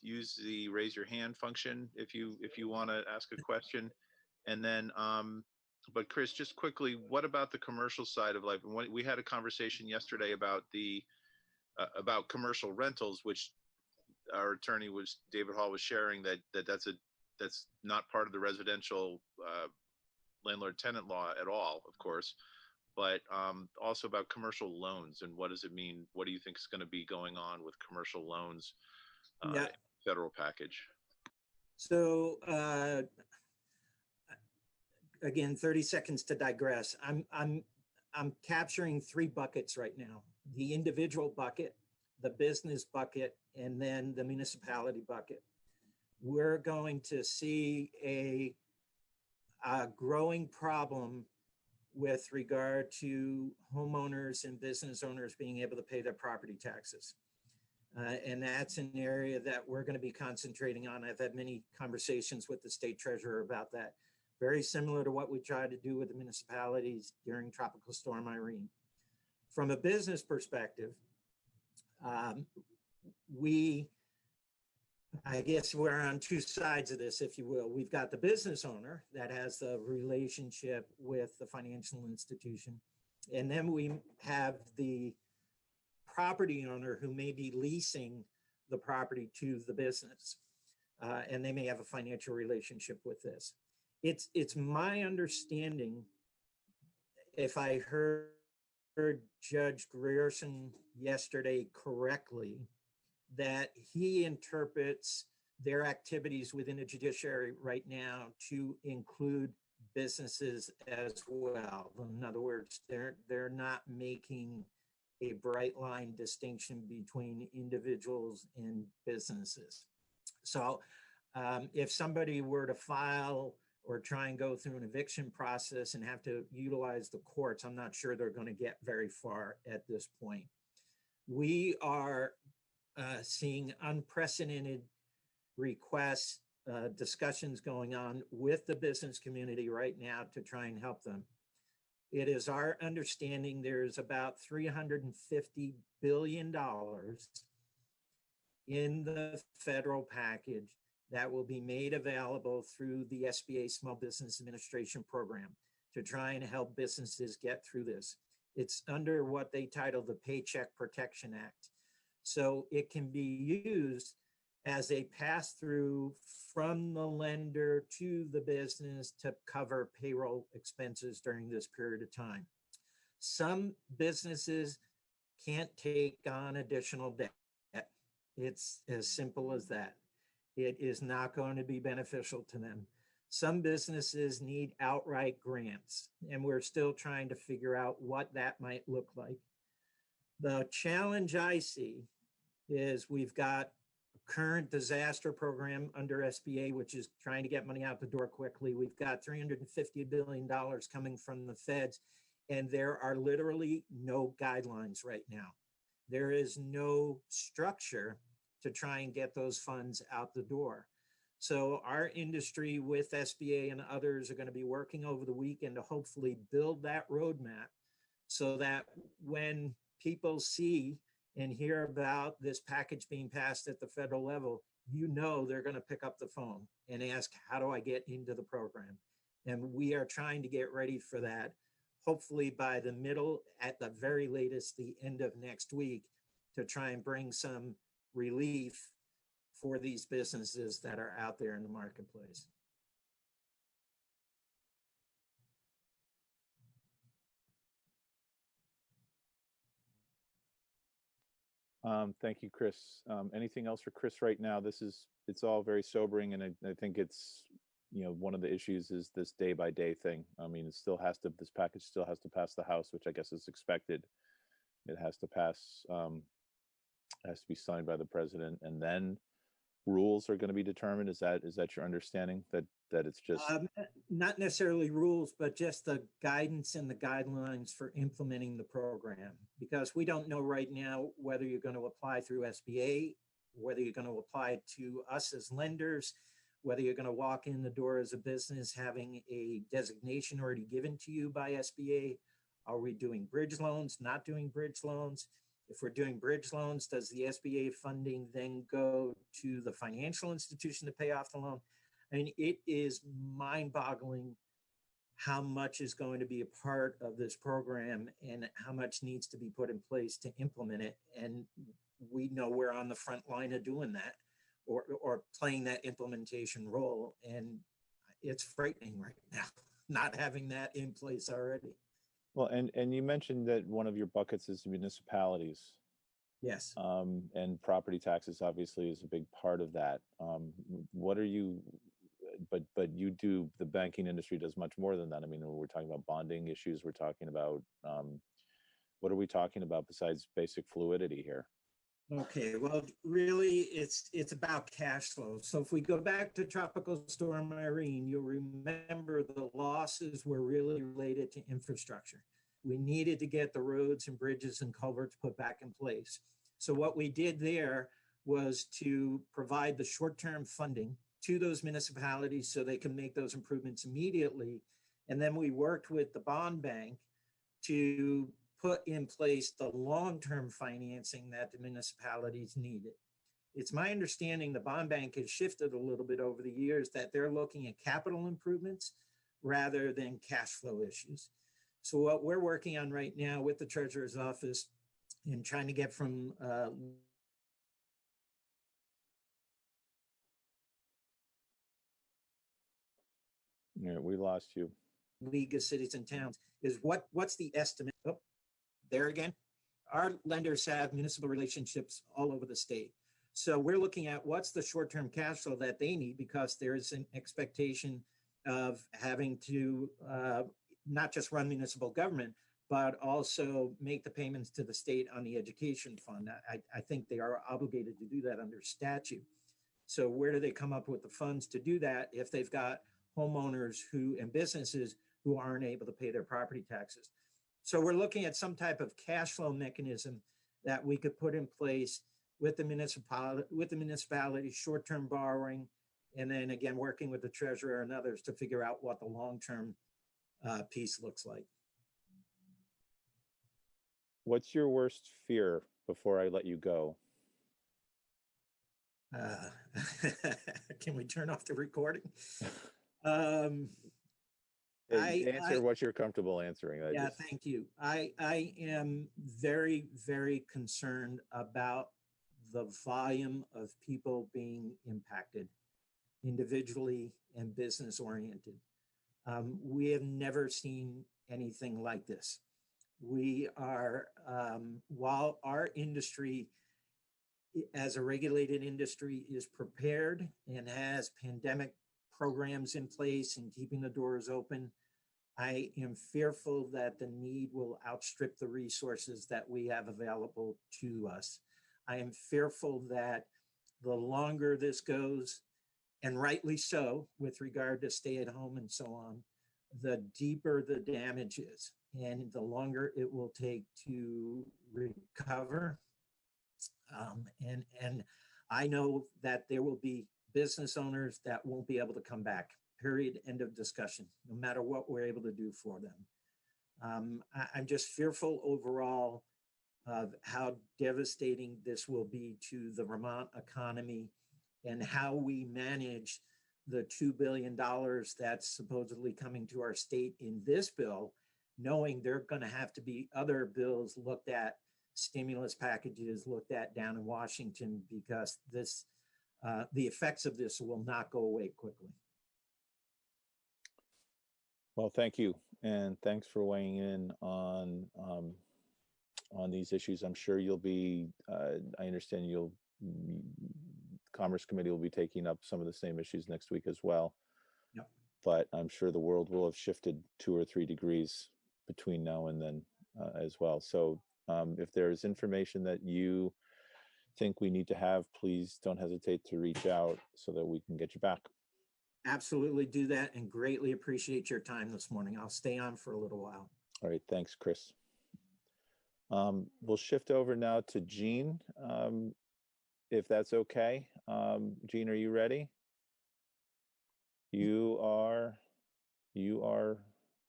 use the raise your hand function if you want to ask a question. And then, but Chris, just quickly, what about the commercial side of life? And we had a conversation yesterday about about commercial rentals, which our attorney David Hall was sharing that's not part of the residential landlord-tenant law at all, of course. But also about commercial loans and what does it mean? What do you think is going to be going on with commercial loans federal package? So again, 30 seconds to digress. I'm capturing three buckets right now: the individual bucket, the business bucket, and then the municipality bucket. We're going to see a growing problem with regard to homeowners and business owners being able to pay their property taxes. And that's an area that we're going to be concentrating on. I've had many conversations with the state treasurer about that. Very similar to what we tried to do with the municipalities during Tropical Storm Irene. From a business perspective, I guess we're on two sides of this, if you will. We've got the business owner that has the relationship with the financial institution. And then we have the property owner who may be leasing the property to the business. And they may have a financial relationship with this. It's my understanding, if I heard Judge Grierson yesterday correctly, that he interprets their activities within the judiciary right now to include businesses as well. In other words, they're not making a bright line distinction between individuals and businesses. So if somebody were to file or try and go through an eviction process and have to utilize the courts, I'm not sure they're going to get very far at this point. We are seeing unprecedented requests, discussions going on with the business community right now to try and help them. It is our understanding there's about $350 billion in the federal package that will be made available through the SBA Small Business Administration program to try and help businesses get through this. It's under what they title the Paycheck Protection Act. So it can be used as a pass-through from the lender to the business to cover payroll expenses during this period of time. Some businesses can't take on additional debt. It's as simple as that. It is not going to be beneficial to them. Some businesses need outright grants, and we're still trying to figure out what that might look like. The challenge I see is we've got a current disaster program under SBA, which is trying to get money out the door quickly. We've got $350 billion coming from the feds, and there are literally no guidelines right now. There is no structure to try and get those funds out the door. So our industry with SBA and others are going to be working over the weekend to hopefully build that roadmap so that when people see and hear about this package being passed at the federal level, you know they're going to pick up the phone and ask, how do I get into the program? And we are trying to get ready for that, hopefully by the middle, at the very latest, the end of next week, to try and bring some relief for these businesses that are out there in the marketplace. Thank you, Chris. Anything else for Chris right now? It's all very sobering, and I think it's, one of the issues is this day by day thing. I mean, this package still has to pass the House, which I guess is expected. It has to pass, has to be signed by the president, and then rules are going to be determined. Is that your understanding that it's just not necessarily rules, but just the guidance and the guidelines for implementing the program? Because we don't know right now whether you're going to apply through SBA, whether you're going to apply to us as lenders, whether you're going to walk in the door as a business having a designation already given to you by SBA. Are we doing bridge loans, not doing bridge loans? If we're doing bridge loans, does the SBA funding then go to the financial institution to pay off the loan? I mean, it is mind-boggling how much is going to be a part of this program and how much needs to be put in place to implement it. And we know we're on the front line of doing that or playing that implementation role. And it's frightening right now, not having that in place already. Well, and you mentioned that one of your buckets is municipalities. Yes. And property taxes obviously is a big part of that. What are you, but you do, the banking industry does much more than that. I mean, we're talking about bonding issues. We're talking about, what are we talking about besides basic fluidity here? Okay, well, really, it's about cash flow. So if we go back to Tropical Storm Irene, you'll remember the losses were really related to infrastructure. We needed to get the roads and bridges and culverts put back in place. So what we did there was to provide the short-term funding to those municipalities so they can make those improvements immediately. And then we worked with the bond bank to put in place the long-term financing that the municipalities needed. It's my understanding the bond bank has shifted a little bit over the years that they're looking at capital improvements rather than cash flow issues. So what we're working on right now with the Treasurer's Office and trying to get from Yeah, we lost you. League of Cities and Towns is what's the estimate? Oh, there again. Our lenders have municipal relationships all over the state. So we're looking at what's the short-term cash flow that they need, because there's an expectation of having to not just run municipal government, but also make the payments to the state on the education fund. I think they are obligated to do that under statute. So where do they come up with the funds to do that if they've got homeowners and businesses who aren't able to pay their property taxes? So we're looking at some type of cash flow mechanism that we could put in place with the municipality, short-term borrowing, and then again, working with the treasurer and others to figure out what the long-term piece looks like. What's your worst fear before I let you go? Can we turn off the recording? Answer what you're comfortable answering. Thank you. I am very, very concerned about the volume of people being impacted individually and business oriented. We have never seen anything like this. We are, while our industry as a regulated industry is prepared and has pandemic programs in place and keeping the doors open, I am fearful that the need will outstrip the resources that we have available to us. I am fearful that the longer this goes, and rightly so, with regard to stay at home and so on, the deeper the damage is and the longer it will take to recover. And I know that there will be business owners that won't be able to come back, period, end of discussion, no matter what we're able to do for them. I'm just fearful overall of how devastating this will be to the Vermont economy and how we manage the $2 billion that's supposedly coming to our state in this bill, knowing there are going to have to be other bills looked at, stimulus packages looked at down in Washington, because this, the effects of this will not go away quickly. Well, thank you, and thanks for weighing in on these issues. I'm sure you'll be. I understand Commerce Committee will be taking up some of the same issues next week as well. Yep. But I'm sure the world will have shifted 2 or 3 degrees between now and then as well. So if there's information that you think we need to have, please don't hesitate to reach out so that we can get you back. Absolutely do that, and greatly appreciate your time this morning. I'll stay on for a little while. All right, thanks, Chris. We'll shift over now to Jean, if that's okay. Jean, are you ready? You are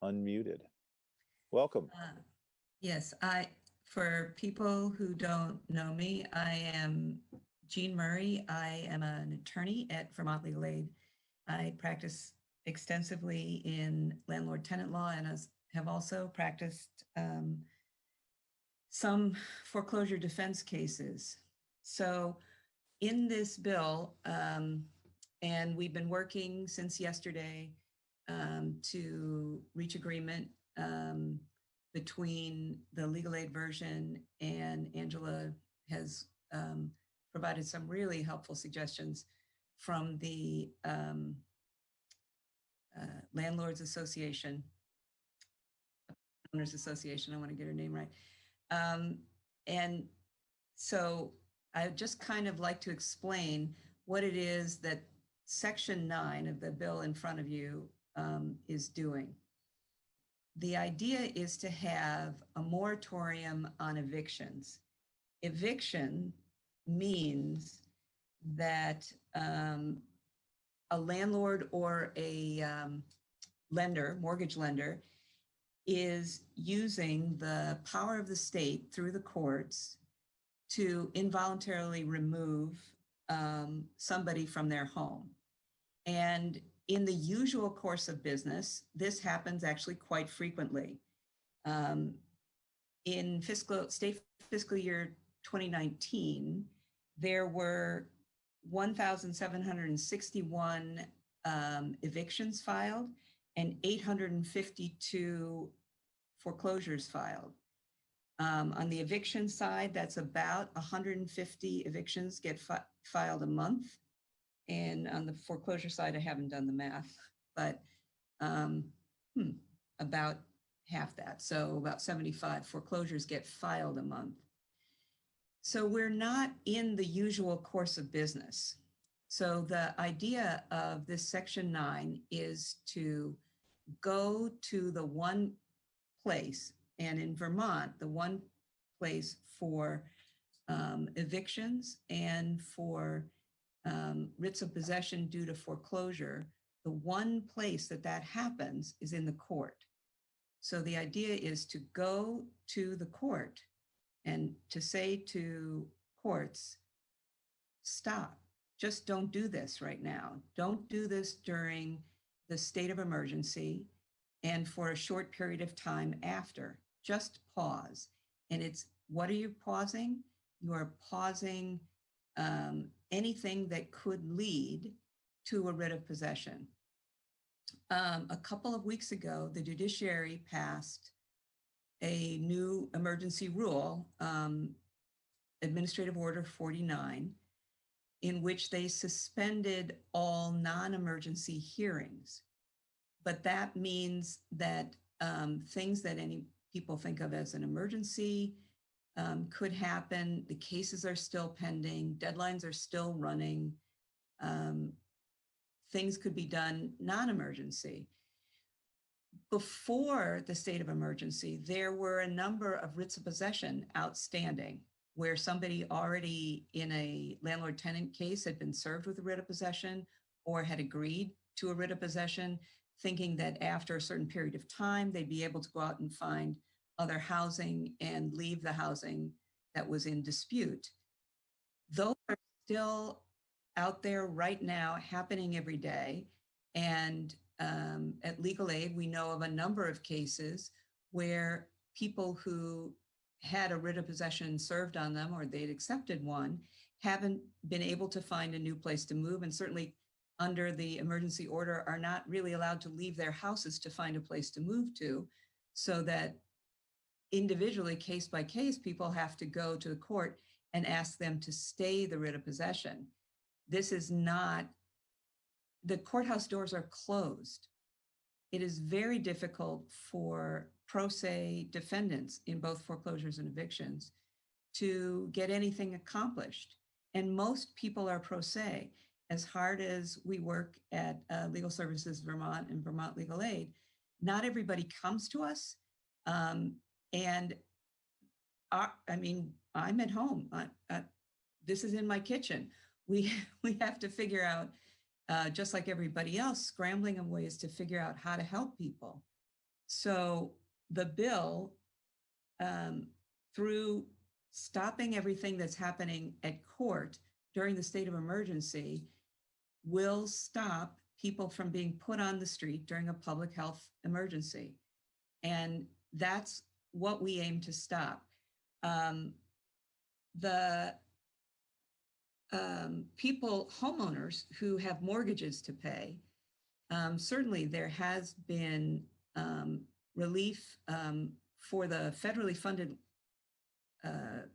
unmuted. Welcome. Yes, for people who don't know me, I am Jean Murray. I am an attorney at Vermont Legal Aid. I practice extensively in landlord-tenant law and have also practiced some foreclosure defense cases. So in this bill, and we've been working since yesterday to reach agreement between the legal aid version, and Angela has provided some really helpful suggestions from the Landlords Association, Owners Association, I want to get her name right. And so I just kind of like to explain what it is that Section 9 of the bill in front of you is doing. The idea is to have a moratorium on evictions. Eviction means that a landlord or a lender, mortgage lender, is using the power of the state through the courts to involuntarily remove somebody from their home. And in the usual course of business, this happens actually quite frequently. In state fiscal year 2019, there were 1,761 evictions filed and 852 foreclosures filed. On the eviction side, that's about 150 evictions get filed a month. And on the foreclosure side, I haven't done the math, but about half that. So about 75 foreclosures get filed a month. So we're not in the usual course of business. So the idea of this Section 9 is to go to the one place, and in Vermont, the one place for evictions and for writs of possession due to foreclosure, the one place that happens is in the court. So the idea is to go to the court and to say to courts, stop, just don't do this right now. Don't do this during the state of emergency and for a short period of time after. Just pause. And it's, what are you pausing? You are pausing anything that could lead to a writ of possession. A couple of weeks ago, the judiciary passed a new emergency rule, Administrative Order 49, in which they suspended all non-emergency hearings. But that means that things that any people think of as an emergency could happen. The cases are still pending, deadlines are still running. Things could be done non-emergency. Before the state of emergency, there were a number of writs of possession outstanding. where somebody already in a landlord-tenant case had been served with a writ of possession or had agreed to a writ of possession, thinking that after a certain period of time, they'd be able to go out and find other housing and leave the housing that was in dispute. Those are still out there right now, happening every day. And at Legal Aid, we know of a number of cases where people who had a writ of possession served on them, or they'd accepted one, haven't been able to find a new place to move, and certainly under the emergency order are not really allowed to leave their houses to find a place to move to, so that individually, case by case, people have to go to the court and ask them to stay the writ of possession. This is not, the courthouse doors are closed. It is very difficult for pro se defendants in both foreclosures and evictions to get anything accomplished. And most people are pro se. As hard as we work at Legal Services Vermont and Vermont Legal Aid, not everybody comes to us. And I mean, I'm at home. This is in my kitchen. We have to figure out, just like everybody else, scrambling of ways to figure out how to help people. So the bill, through stopping everything that's happening at court during the state of emergency, will stop people from being put on the street during a public health emergency. And that's what we aim to stop. The people, homeowners who have mortgages to pay, certainly there has been relief for the federally funded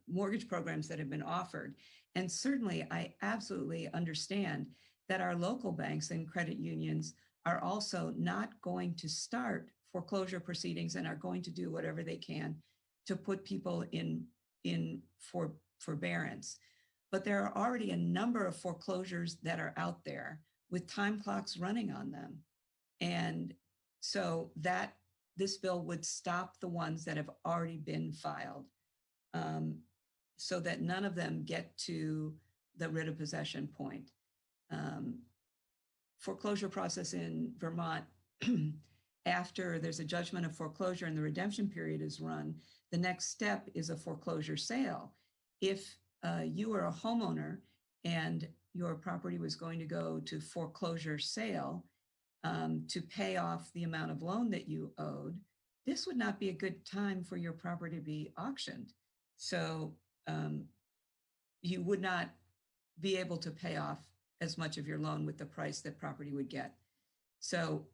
mortgage programs that have been offered. And certainly I absolutely understand that our local banks and credit unions are also not going to start foreclosure proceedings and are going to do whatever they can to put people in forbearance. But there are already a number of foreclosures that are out there with time clocks running on them. And so that this bill would stop the ones that have already been filed, so that none of them get to the writ of possession point. Foreclosure process in Vermont, after there's a judgment of foreclosure and the redemption period is run, the next step is a foreclosure sale. If you are a homeowner and your property was going to go to foreclosure sale to pay off the amount of loan that you owed, this would not be a good time for your property to be auctioned. So you would not be able to pay off as much of your loan with the price that property would get. So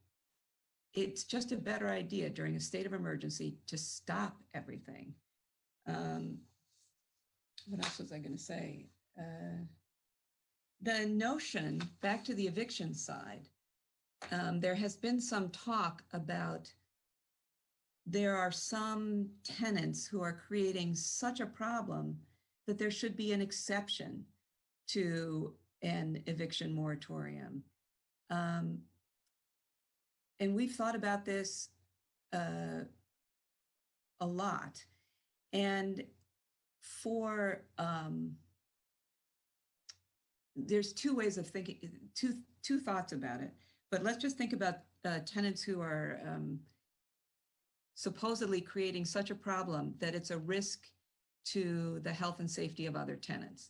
it's just a better idea during a state of emergency to stop everything. What else was I going to say? The notion, back to the eviction side, there has been some talk about there are some tenants who are creating such a problem that there should be an exception to an eviction moratorium. And we've thought about this a lot. And for, there's two ways of thinking, two thoughts about it. But let's just think about tenants who are supposedly creating such a problem that it's a risk to the health and safety of other tenants.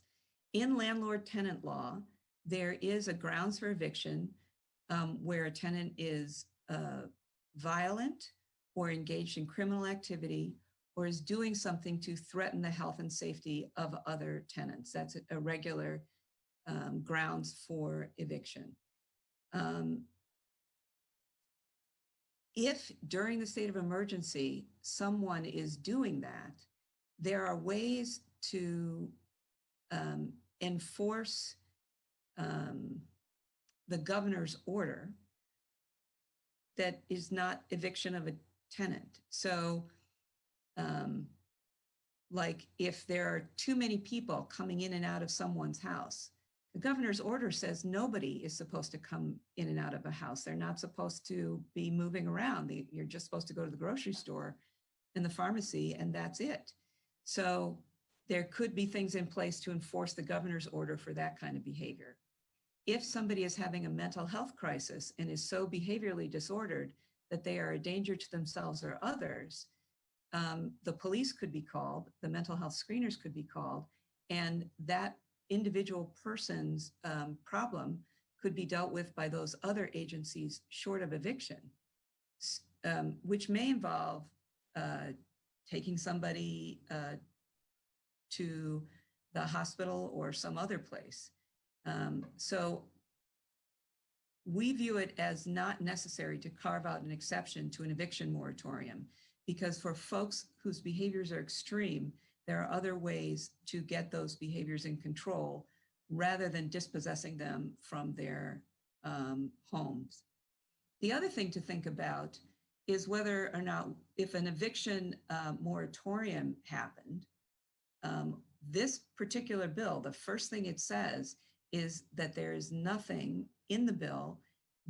In landlord-tenant law, there is a grounds for eviction where a tenant is violent or engaged in criminal activity or is doing something to threaten the health and safety of other tenants. That's a regular grounds for eviction. If during the state of emergency, someone is doing that, there are ways to enforce the governor's order that is not eviction of a tenant. So like if there are too many people coming in and out of someone's house, the governor's order says nobody is supposed to come in and out of a house. They're not supposed to be moving around. You're just supposed to go to the grocery store and the pharmacy, and that's it. So there could be things in place to enforce the governor's order for that kind of behavior. If somebody is having a mental health crisis and is so behaviorally disordered that they are a danger to themselves or others, the police could be called, the mental health screeners could be called, and that individual person's problem could be dealt with by those other agencies short of eviction, which may involve taking somebody to the hospital or some other place. So we view it as not necessary to carve out an exception to an eviction moratorium, because for folks whose behaviors are extreme, there are other ways to get those behaviors in control rather than dispossessing them from their homes. The other thing to think about is whether or not, if an eviction moratorium happened, this particular bill, the first thing it says is that there is nothing in the bill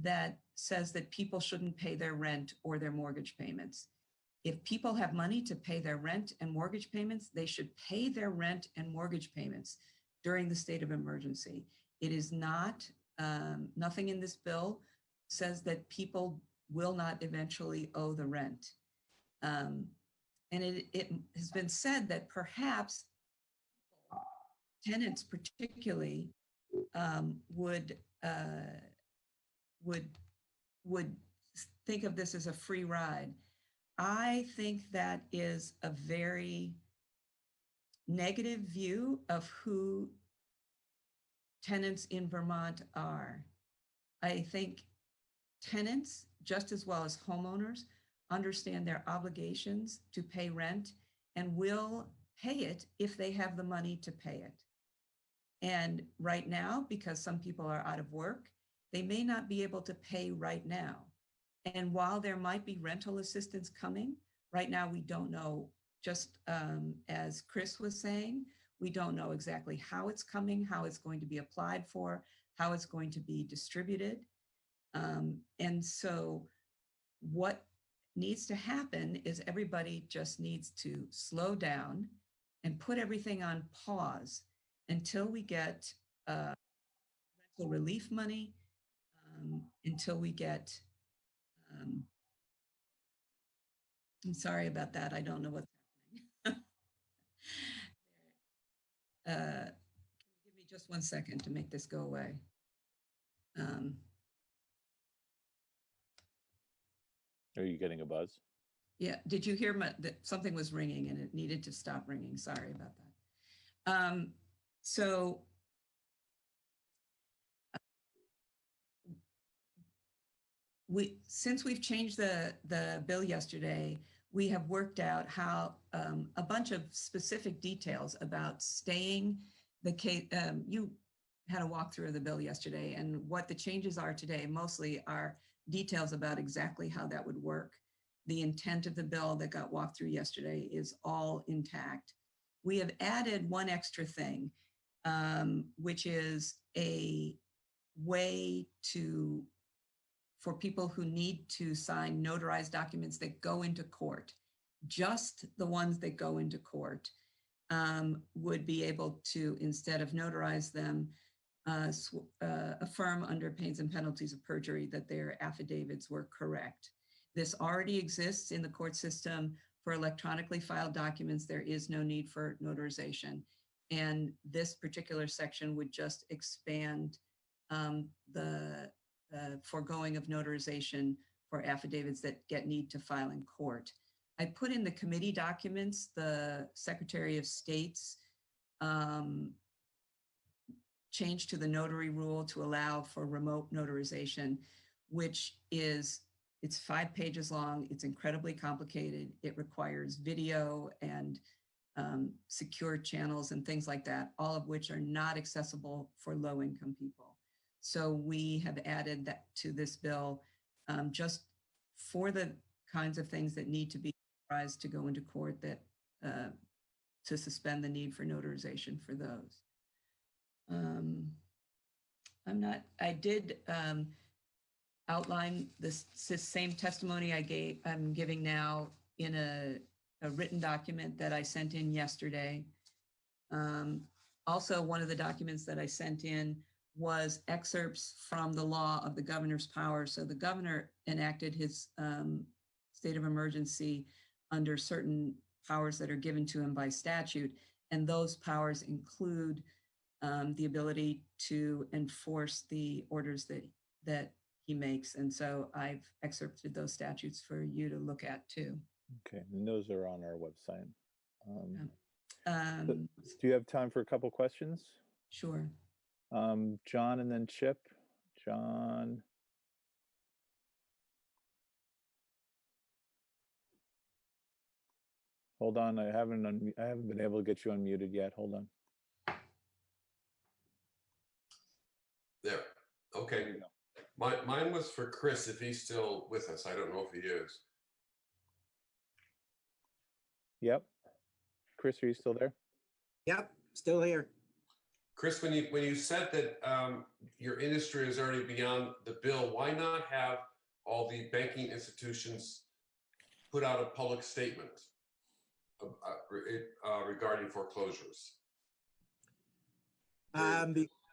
that says that people shouldn't pay their rent or their mortgage payments. If people have money to pay their rent and mortgage payments, they should pay their rent and mortgage payments during the state of emergency. It is not, nothing in this bill says that people will not eventually owe the rent. And it has been said that perhaps tenants particularly would think of this as a free ride. I think that is a very negative view of who tenants in Vermont are. I think tenants, just as well as homeowners, understand their obligations to pay rent and will pay it if they have the money to pay it. And right now, because some people are out of work, they may not be able to pay right now. And while there might be rental assistance coming, right now we don't know, just as Chris was saying, we don't know exactly how it's coming, how it's going to be applied for, how it's going to be distributed. And so what needs to happen is everybody just needs to slow down and put everything on pause until we get rental relief money, until we get, I'm sorry about that. I don't know what's happening. Can you give me just 1 second to make this go away? Are you getting a buzz? Yeah, did you hear that something was ringing and it needed to stop ringing? Sorry about that. So since we've changed the bill yesterday, we have worked out how a bunch of specific details about staying the case. You had a walkthrough of the bill yesterday, and what the changes are today mostly are details about exactly how that would work. The intent of the bill that got walked through yesterday is all intact. We have added one extra thing, which is a way for people who need to sign notarized documents that go into court, just the ones that go into court, would be able to, instead of notarize them, affirm under pains and penalties of perjury that their affidavits were correct. This already exists in the court system for electronically filed documents. There is no need for notarization. And this particular section would just expand the foregoing of notarization for affidavits that need to file in court. I put in the committee documents, the Secretary of State's change to the notary rule to allow for remote notarization, which is, it's 5 pages long. It's incredibly complicated. It requires video and secure channels and things like that, all of which are not accessible for low-income people. So we have added that to this bill just for the kinds of things that need to be authorized to go into court, that to suspend the need for notarization for those. I did outline this same testimony I'm giving now in a written document that I sent in yesterday. Also, one of the documents that I sent in was excerpts from the law of the governor's power. So the governor enacted his state of emergency under certain powers that are given to him by statute. And those powers include the ability to enforce the orders that he makes. And so I've excerpted those statutes for you to look at too. Okay, and those are on our website. Do you have time for a couple questions? Sure. John and then Chip. John. Hold on, I haven't been able to get you unmuted yet. Hold on. There. Okay. Mine was for Chris, if he's still with us. I don't know if he is. Yep. Chris, are you still there? Yep, still here. Chris, when you said that your industry is already beyond the bill, why not have all the banking institutions put out a public statement regarding foreclosures?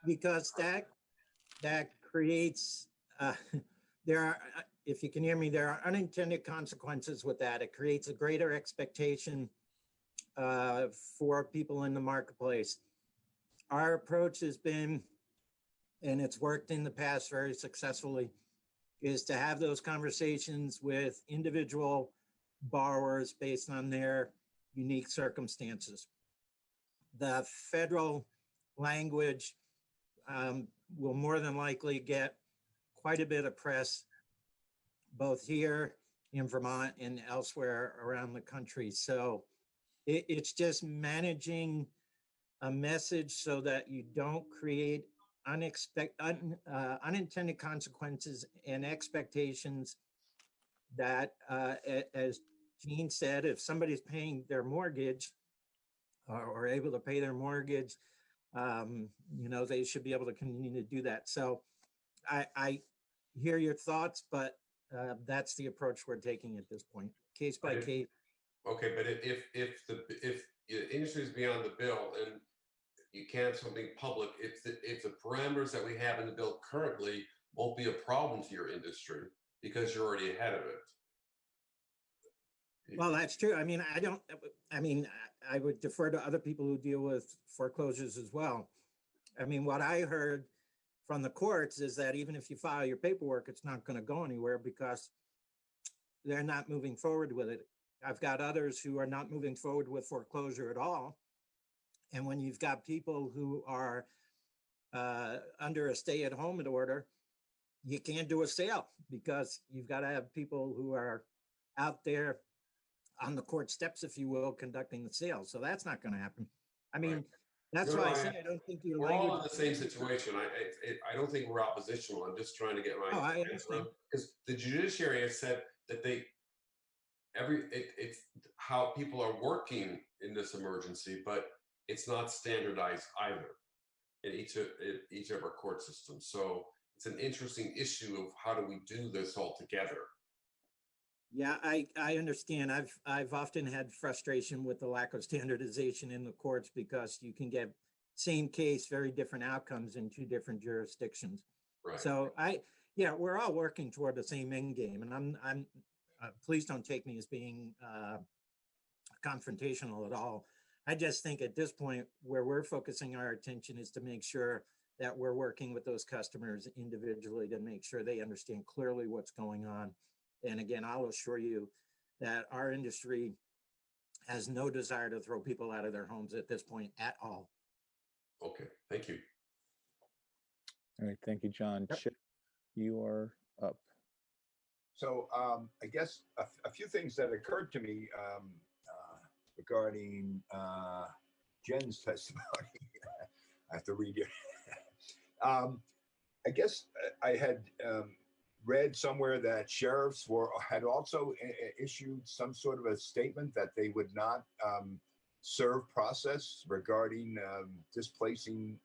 Because that creates there are, if you can hear me, there are unintended consequences with that. It creates a greater expectation for people in the marketplace. Our approach has been, and it's worked in the past very successfully, is to have those conversations with individual borrowers based on their unique circumstances. The federal language will more than likely get quite a bit of press, both here in Vermont and elsewhere around the country. So it's just managing a message so that you don't create unintended consequences and expectations that, as Jean said, if somebody's paying their mortgage or able to pay their mortgage, they should be able to continue to do that. So I hear your thoughts, but that's the approach we're taking at this point, case by case. Okay, but if the industry is beyond the bill and you can't have something public, if the parameters that we have in the bill currently won't be a problem to your industry because you're already ahead of it. Well, that's true. I would defer to other people who deal with foreclosures as well. I mean, what I heard from the courts is that even if you file your paperwork, it's not going to go anywhere because they're not moving forward with it. I've got others who are not moving forward with foreclosure at all. And when you've got people who are under a stay-at-home order, you can't do a sale because you've got to have people who are out there on the court steps, if you will, conducting the sale. So that's not going to happen. I mean, right. That's why I say I don't think we're all in the same situation. I don't think we're oppositional. I'm just trying to get my answer, because the judiciary has said that it's how people are working in this emergency, but it's not standardized either in each of our court systems. So it's an interesting issue of how do we do this all together. Yeah, I understand. I've often had frustration with the lack of standardization in the courts because you can get same case, very different outcomes in two different jurisdictions. Right. So we're all working toward the same end game, and I'm please don't take me as being confrontational at all. I just think at this point where we're focusing our attention is to make sure that we're working with those customers individually to make sure they understand clearly what's going on. And again, I'll assure you that our industry has no desire to throw people out of their homes at this point at all. Okay, thank you. All right, thank you, John. Yep. Chip, you are up. So I guess a few things that occurred to me regarding Jen's testimony. I have to read it. I guess I had read somewhere that sheriffs had also issued some sort of a statement that they would not serve process regarding displacing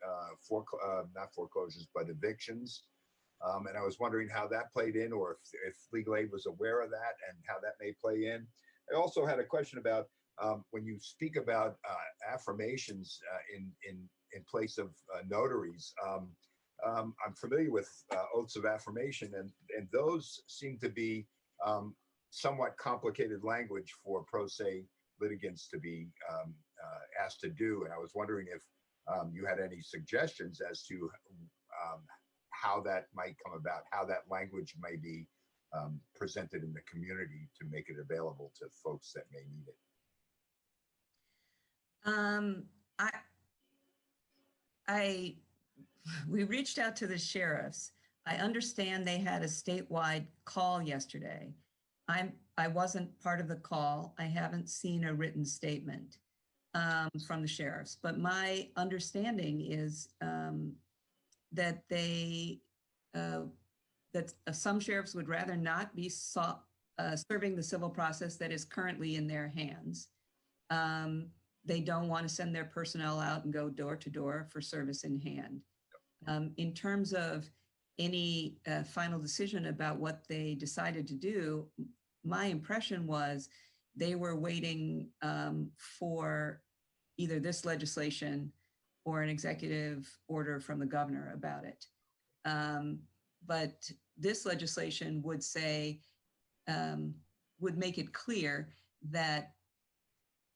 not foreclosures but evictions, and I was wondering how that played in, or if legal aid was aware of that and how that may play in. I also had a question about when you speak about affirmations in place of notaries, I'm familiar with oaths of affirmation, and those seem to be somewhat complicated language for pro se litigants to be asked to do. And I was wondering if you had any suggestions as to how that might come about, how that language may be presented in the community to make it available to folks that may need it. We reached out to the sheriffs. I understand they had a statewide call yesterday. I wasn't part of the call. I haven't seen a written statement from the sheriffs, but my understanding is that some sheriffs would rather not be serving the civil process that is currently in their hands. They don't want to send their personnel out and go door to door for service in hand. In terms of any final decision about what they decided to do, my impression was they were waiting for either this legislation or an executive order from the governor about it. But this legislation would say, would make it clear that,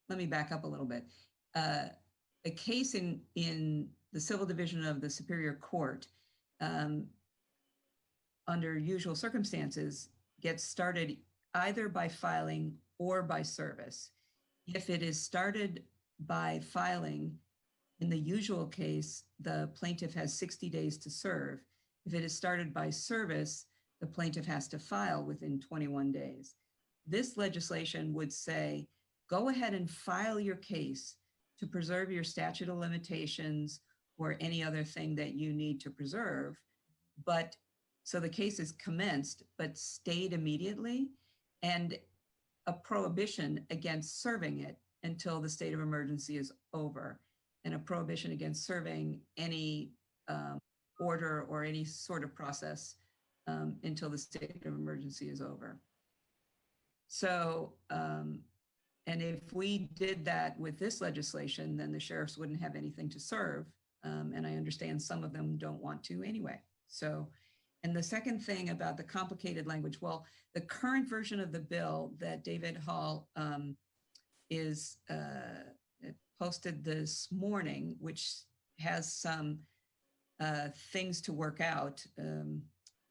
let me back up a little bit. A case in the Civil Division of the Superior Court, under usual circumstances, gets started either by filing or by service. If it is started by filing, in the usual case, the plaintiff has 60 days to serve. If it is started by service, the plaintiff has to file within 21 days. This legislation would say, go ahead and file your case to preserve your statute of limitations or any other thing that you need to preserve. But so the case is commenced, but stayed immediately, and a prohibition against serving it until the state of emergency is over, and a prohibition against serving any order or any sort of process until the state of emergency is over. So, and if we did that with this legislation, then the sheriffs wouldn't have anything to serve. And I understand some of them don't want to anyway. So, and the second thing about the complicated language, well, the current version of the bill that David Hall is posted this morning, which has some things to work out,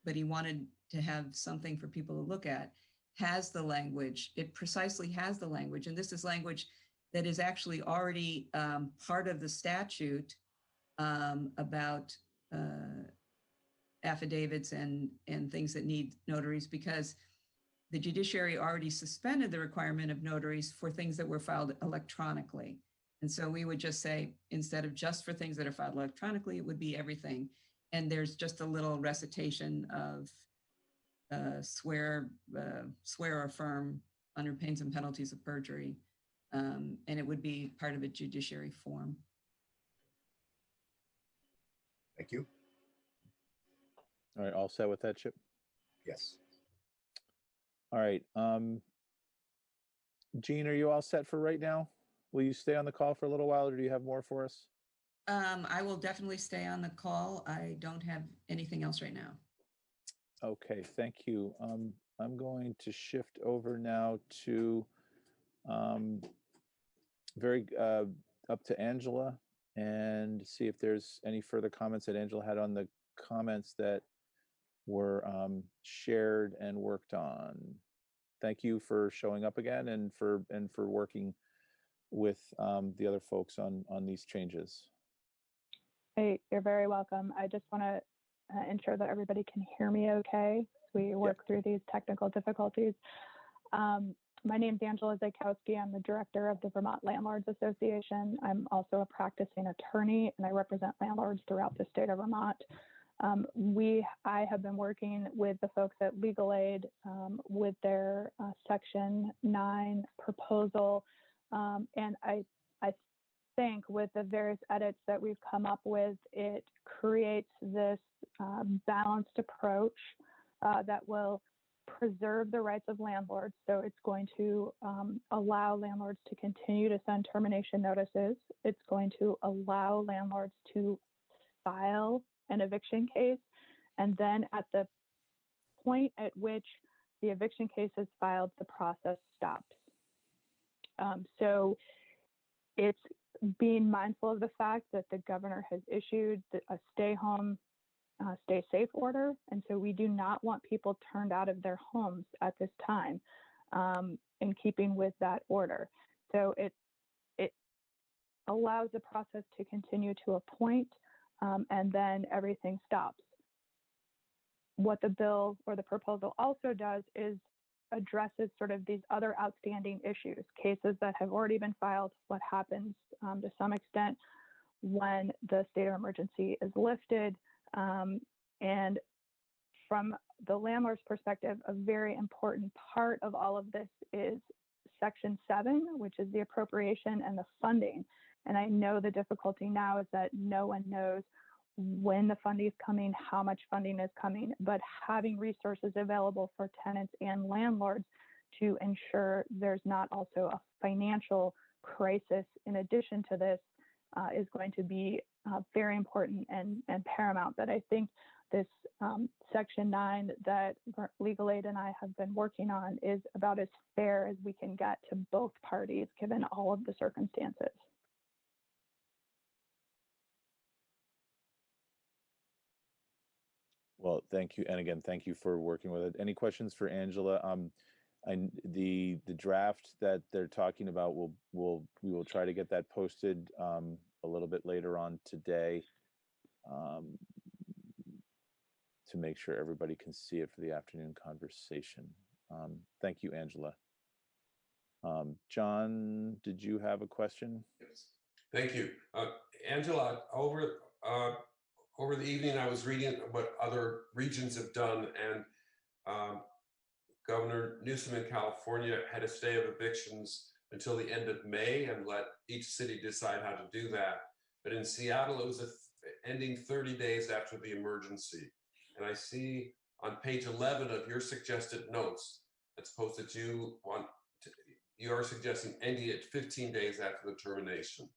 but he wanted to have something for people to look at, has the language. It precisely has the language. And this is language that is actually already part of the statute about affidavits and things that need notaries, because the judiciary already suspended the requirement of notaries for things that were filed electronically. And so we would just say, instead of just for things that are filed electronically, it would be everything. And there's just a little recitation of swear or affirm under pains and penalties of perjury. And it would be part of a judiciary form. Thank you. All right, all set with that, Chip? Yes. All right. Jean, are you all set for right now? Will you stay on the call for a little while, or do you have more for us? I will definitely stay on the call. I don't have anything else right now. Okay, thank you. I'm going to shift over now to up to Angela and see if there's any further comments that Angela had on the comments that were shared and worked on. Thank you for showing up again and for working with the other folks on these changes. Hey, you're very welcome. I just want to ensure that everybody can hear me okay as we work through these technical difficulties. My name is Angela Zakowski. I'm the director of the Vermont Landlords Association. I'm also a practicing attorney, and I represent landlords throughout the state of Vermont. I have been working with the folks at Legal Aid with their Section 9 proposal, and I think with the various edits that we've come up with, it creates this balanced approach that will preserve the rights of landlords. So it's going to allow landlords to continue to send termination notices. It's going to allow landlords to file an eviction case. And then at the point at which the eviction case is filed, the process stops. So it's being mindful of the fact that the governor has issued a stay home, stay safe order. And so we do not want people turned out of their homes at this time, in keeping with that order. So it allows the process to continue to a point, and then everything stops. What the bill or the proposal also does is addresses sort of these other outstanding issues, cases that have already been filed, what happens to some extent when the state of emergency is lifted. And from the landlord's perspective, a very important part of all of this is Section 7, which is the appropriation and the funding. And I know the difficulty now is that no one knows when the funding is coming, how much funding is coming, but having resources available for tenants and landlords to ensure there's not also a financial crisis in addition to this is going to be very important and paramount. That I think this Section 9 that Legal Aid and I have been working on is about as fair as we can get to both parties, given all of the circumstances. Well, thank you, and again, thank you for working with it. Any questions for Angela? The draft that they're talking about, we will try to get that posted a little bit later on today, to make sure everybody can see it for the afternoon conversation. Thank you, Angela. John, did you have a question? Yes. Thank you, Angela. Over the evening, I was reading what other regions have done, and Governor Newsom in California had a stay of evictions until the end of May and let each city decide how to do that. But in Seattle, it was ending 30 days after the emergency. And I see on page 11 of your suggested notes, that's posted you are suggesting ending it 15 days after the termination.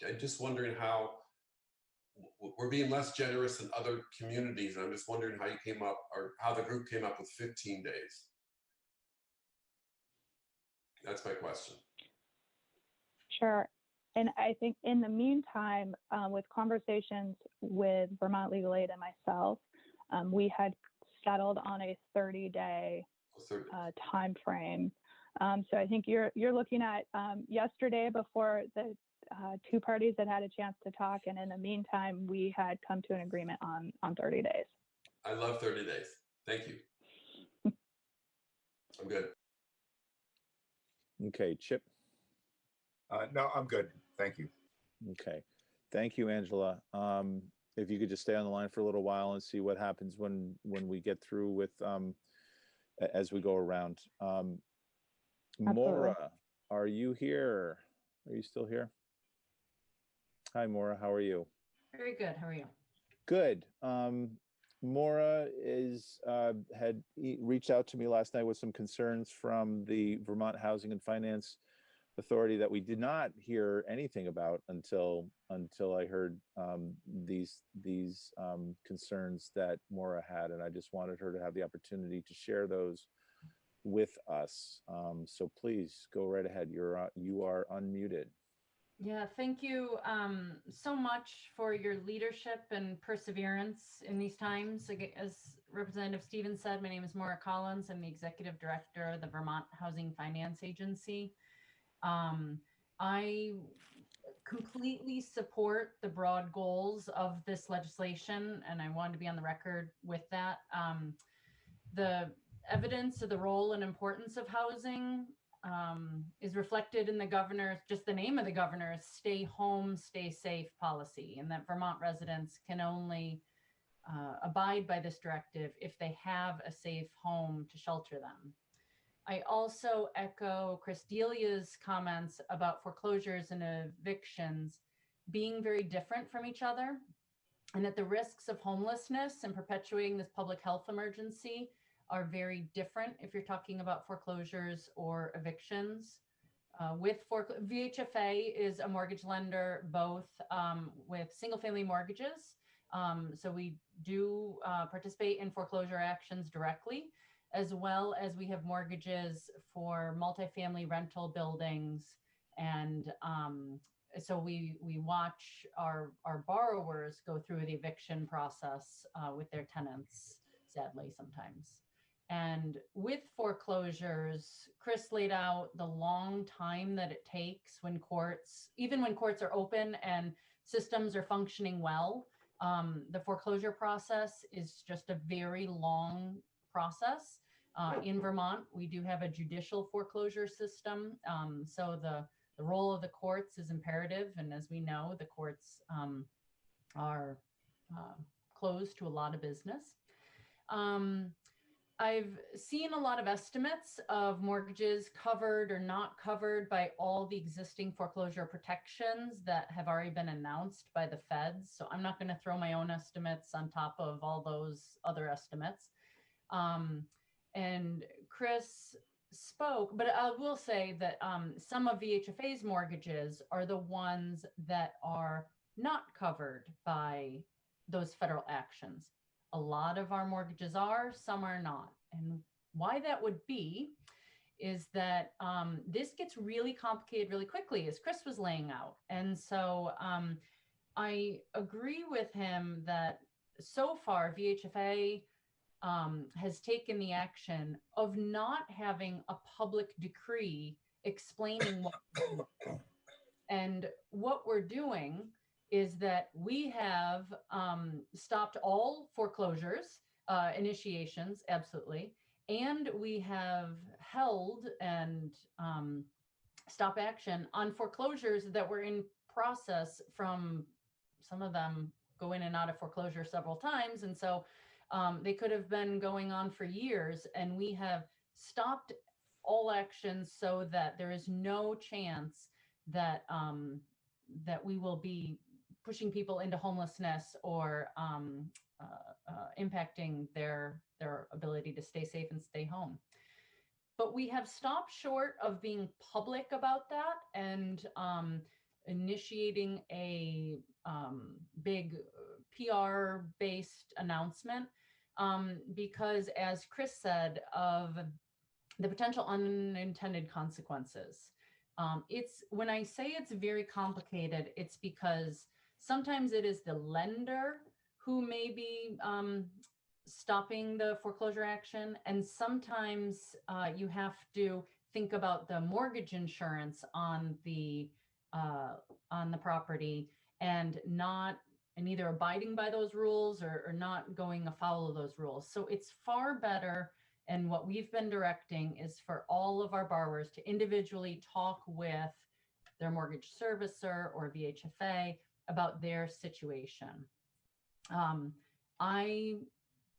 I'm just wondering how we're being less generous than other communities. I'm just wondering how you came up, or how the group came up with 15 days. That's my question. Sure. And I think in the meantime, with conversations with Vermont Legal Aid and myself, we had settled on a 30-day time frame. So I think you're looking at yesterday before the two parties had had a chance to talk, and in the meantime, we had come to an agreement on 30 days. I love 30 days. Thank you. I'm good. Okay, Chip. No, I'm good. Thank you. Okay, thank you, Angela. If you could just stay on the line for a little while and see what happens when we get through with as we go around. Maura, are you here? Are you still here? Hi, Maura. How are you? Very good. How are you? Good. Maura had reached out to me last night with some concerns from the Vermont Housing and Finance Authority that we did not hear anything about until I heard these concerns that Maura had, and I just wanted her to have the opportunity to share those with us. So please go right ahead. You are unmuted. Yeah, thank you so much for your leadership and perseverance in these times. As Representative Stevens said, my name is Maura Collins. I'm the Executive Director of the Vermont Housing Finance Agency. I completely support the broad goals of this legislation, and I wanted to be on the record with that. The evidence of the role and importance of housing is reflected in the governor's, just the name of the governor's stay home, stay safe policy, and that Vermont residents can only abide by this directive if they have a safe home to shelter them. I also echo Chris Delia's comments about foreclosures and evictions being very different from each other, and that the risks of homelessness and perpetuating this public health emergency are very different if you're talking about foreclosures or evictions. VHFA is a mortgage lender both with single family mortgages. So we do participate in foreclosure actions directly, as well as we have mortgages for multifamily rental buildings. And so we watch our borrowers go through the eviction process with their tenants, sadly, sometimes. And with foreclosures, Chris laid out the long time that it takes when courts, even when courts are open and systems are functioning well, the foreclosure process is just a very long process. In Vermont, we do have a judicial foreclosure system. So the role of the courts is imperative. And as we know, the courts are closed to a lot of business. I've seen a lot of estimates of mortgages covered or not covered by all the existing foreclosure protections that have already been announced by the feds. So I'm not going to throw my own estimates on top of all those other estimates. And Chris spoke, but I will say that some of VHFA's mortgages are the ones that are not covered by those federal actions. A lot of our mortgages are, some are not. And why that would be is that this gets really complicated really quickly, as Chris was laying out. And so I agree with him that so far VHFA has taken the action of not having a public decree explaining what we're doing. And what we're doing is that we have stopped all foreclosures, initiations, absolutely. And we have held and stop action on foreclosures that were in process, from some of them go in and out of foreclosure several times. And so they could have been going on for years, and we have stopped all actions so that there is no chance that that we will be pushing people into homelessness or impacting their ability to stay safe and stay home. But we have stopped short of being public about that and initiating a big PR-based announcement because, as Chris said, of the potential unintended consequences. It's when I say it's very complicated, it's because sometimes it is the lender who may be stopping the foreclosure action, and sometimes you have to think about the mortgage insurance on the property and either abiding by those rules or not going afoul of those rules. So it's far better. And what we've been directing is for all of our borrowers to individually talk with their mortgage servicer or VHFA about their situation. I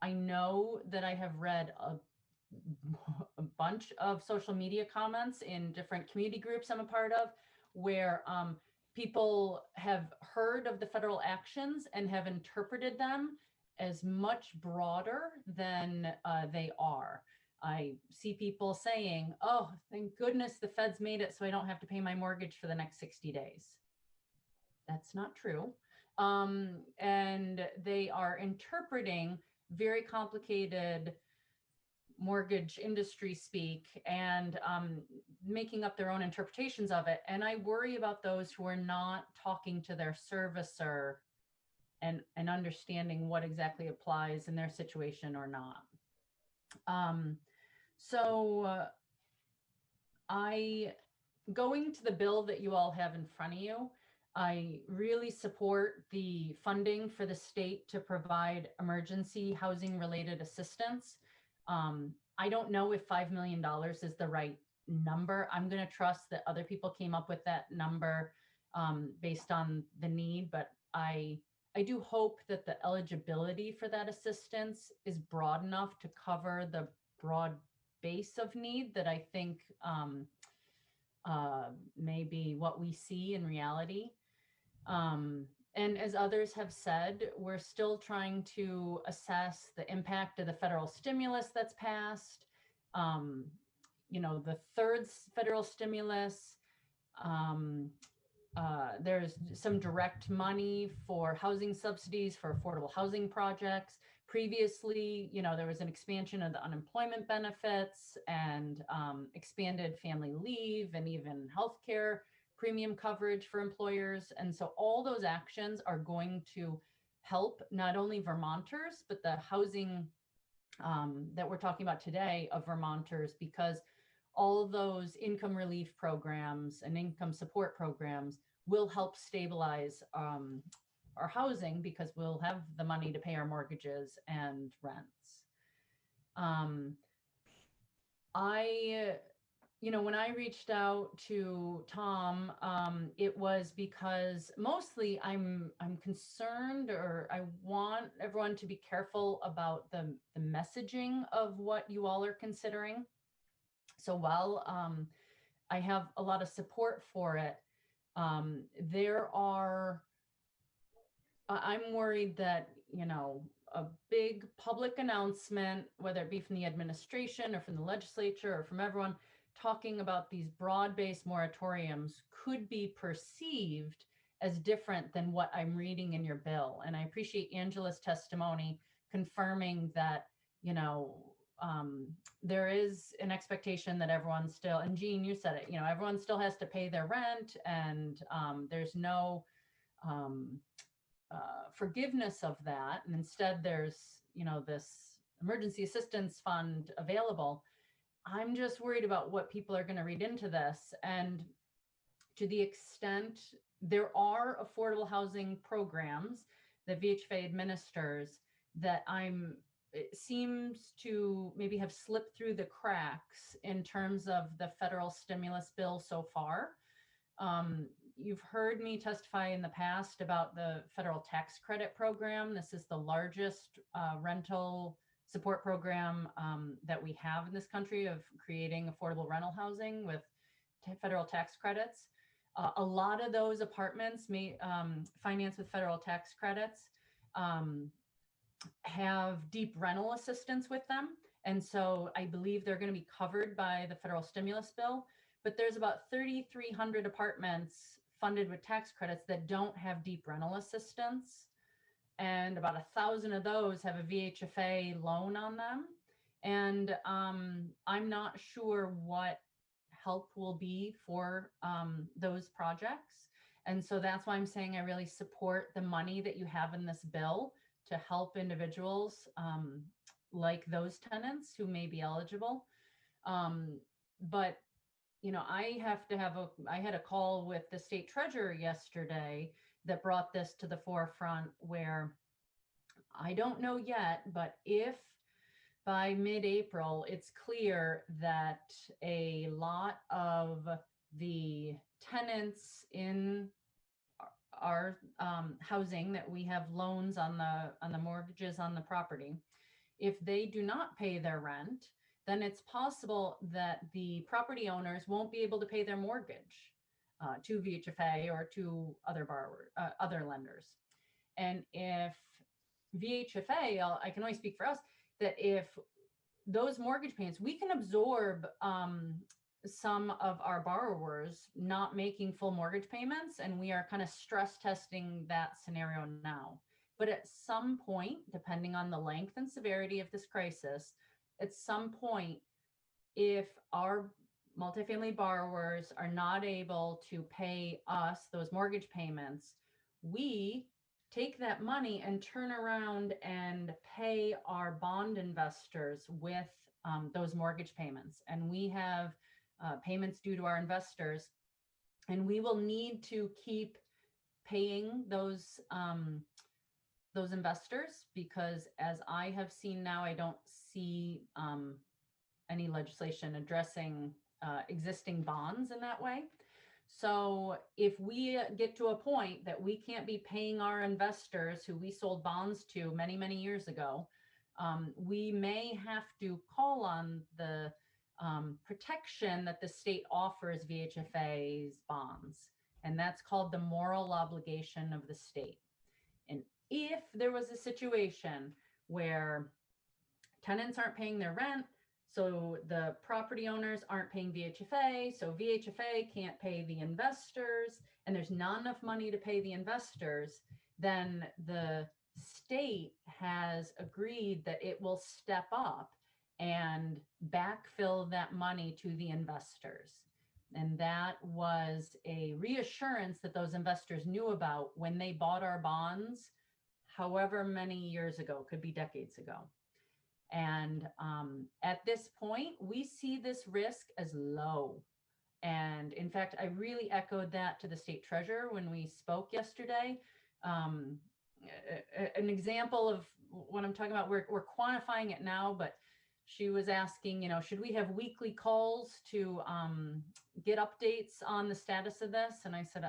know that I have read a bunch of social media comments in different community groups I'm a part of, where people have heard of the federal actions and have interpreted them as much broader than they are. I see people saying, oh, thank goodness the feds made it so I don't have to pay my mortgage for the next 60 days. That's not true. And they are interpreting very complicated mortgage industry speak and making up their own interpretations of it. And I worry about those who are not talking to their servicer and understanding what exactly applies in their situation or not. Going to the bill that you all have in front of you, I really support the funding for the state to provide emergency housing related assistance. I don't know if $5 million is the right number. I'm going to trust that other people came up with that number based on the need, but I do hope that the eligibility for that assistance is broad enough to cover the broad base of need that I think may be what we see in reality. And as others have said, we're still trying to assess the impact of the federal stimulus that's passed. The third federal stimulus, there's some direct money for housing subsidies for affordable housing projects. Previously, there was an expansion of the unemployment benefits and expanded family leave and even healthcare premium coverage for employers. And so all those actions are going to help not only Vermonters, but the housing that we're talking about today of Vermonters, because all those income relief programs and income support programs will help stabilize our housing, because we'll have the money to pay our mortgages and rents. When I reached out to Tom, it was because mostly I'm concerned, or I want everyone to be careful about the messaging of what you all are considering. So while I have a lot of support for it, I'm worried that, a big public announcement, whether it be from the administration or from the legislature or from everyone, talking about these broad-based moratoriums could be perceived as different than what I'm reading in your bill. And I appreciate Angela's testimony confirming that, there is an expectation that everyone still, and Jean, you said it, everyone still has to pay their rent, and there's no forgiveness of that. And instead there's, this emergency assistance fund available. I'm just worried about what people are going to read into this. And to the extent there are affordable housing programs that VHFA administers that it seems to maybe have slipped through the cracks in terms of the federal stimulus bill so far. You've heard me testify in the past about the federal tax credit program. This is the largest rental support program that we have in this country, of creating affordable rental housing with federal tax credits. A lot of those apartments financed with federal tax credits have deep rental assistance with them. And so I believe they're going to be covered by the federal stimulus bill. But there's about 3,300 apartments funded with tax credits that don't have deep rental assistance. And about 1,000 of those have a VHFA loan on them. And I'm not sure what help will be for those projects. And so that's why I'm saying I really support the money that you have in this bill to help individuals like those tenants who may be eligible. But I had a call with the state treasurer yesterday that brought this to the forefront, where I don't know yet, but if by mid-April, it's clear that a lot of the tenants in our housing that we have loans on the mortgages on the property, if they do not pay their rent, then it's possible that the property owners won't be able to pay their mortgage to VHFA or to other lenders. And if VHFA, I can only speak for us, that if those mortgage payments, we can absorb some of our borrowers not making full mortgage payments, and we are kind of stress testing that scenario now. But at some point, depending on the length and severity of this crisis, at some point, if our multifamily borrowers are not able to pay us those mortgage payments, we take that money and turn around and pay our bond investors with those mortgage payments. And we have payments due to our investors, and we will need to keep paying those investors, because as I have seen now, I don't see any legislation addressing existing bonds in that way. So if we get to a point that we can't be paying our investors who we sold bonds to many, many years ago, we may have to call on the protection that the state offers VHFA's bonds. and that's called the moral obligation of the state. And if there was a situation where tenants aren't paying their rent, so the property owners aren't paying VHFA, so VHFA can't pay the investors, and there's not enough money to pay the investors, then the state has agreed that it will step up and backfill that money to the investors. And that was a reassurance that those investors knew about when they bought our bonds, however many years ago, could be decades ago. And at this point, we see this risk as low. And in fact, I really echoed that to the state treasurer when we spoke yesterday. An example of what I'm talking about, we're quantifying it now, but she was asking, should we have weekly calls to get updates on the status of this? And I said,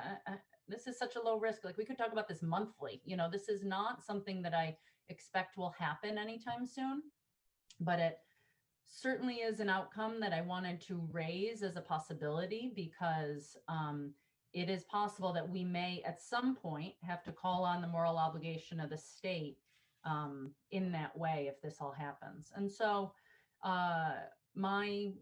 this is such a low risk. Like, we could talk about this monthly. This is not something that I expect will happen anytime soon, but it certainly is an outcome that I wanted to raise as a possibility, because it is possible that we may at some point have to call on the moral obligation of the state in that way if this all happens. And so my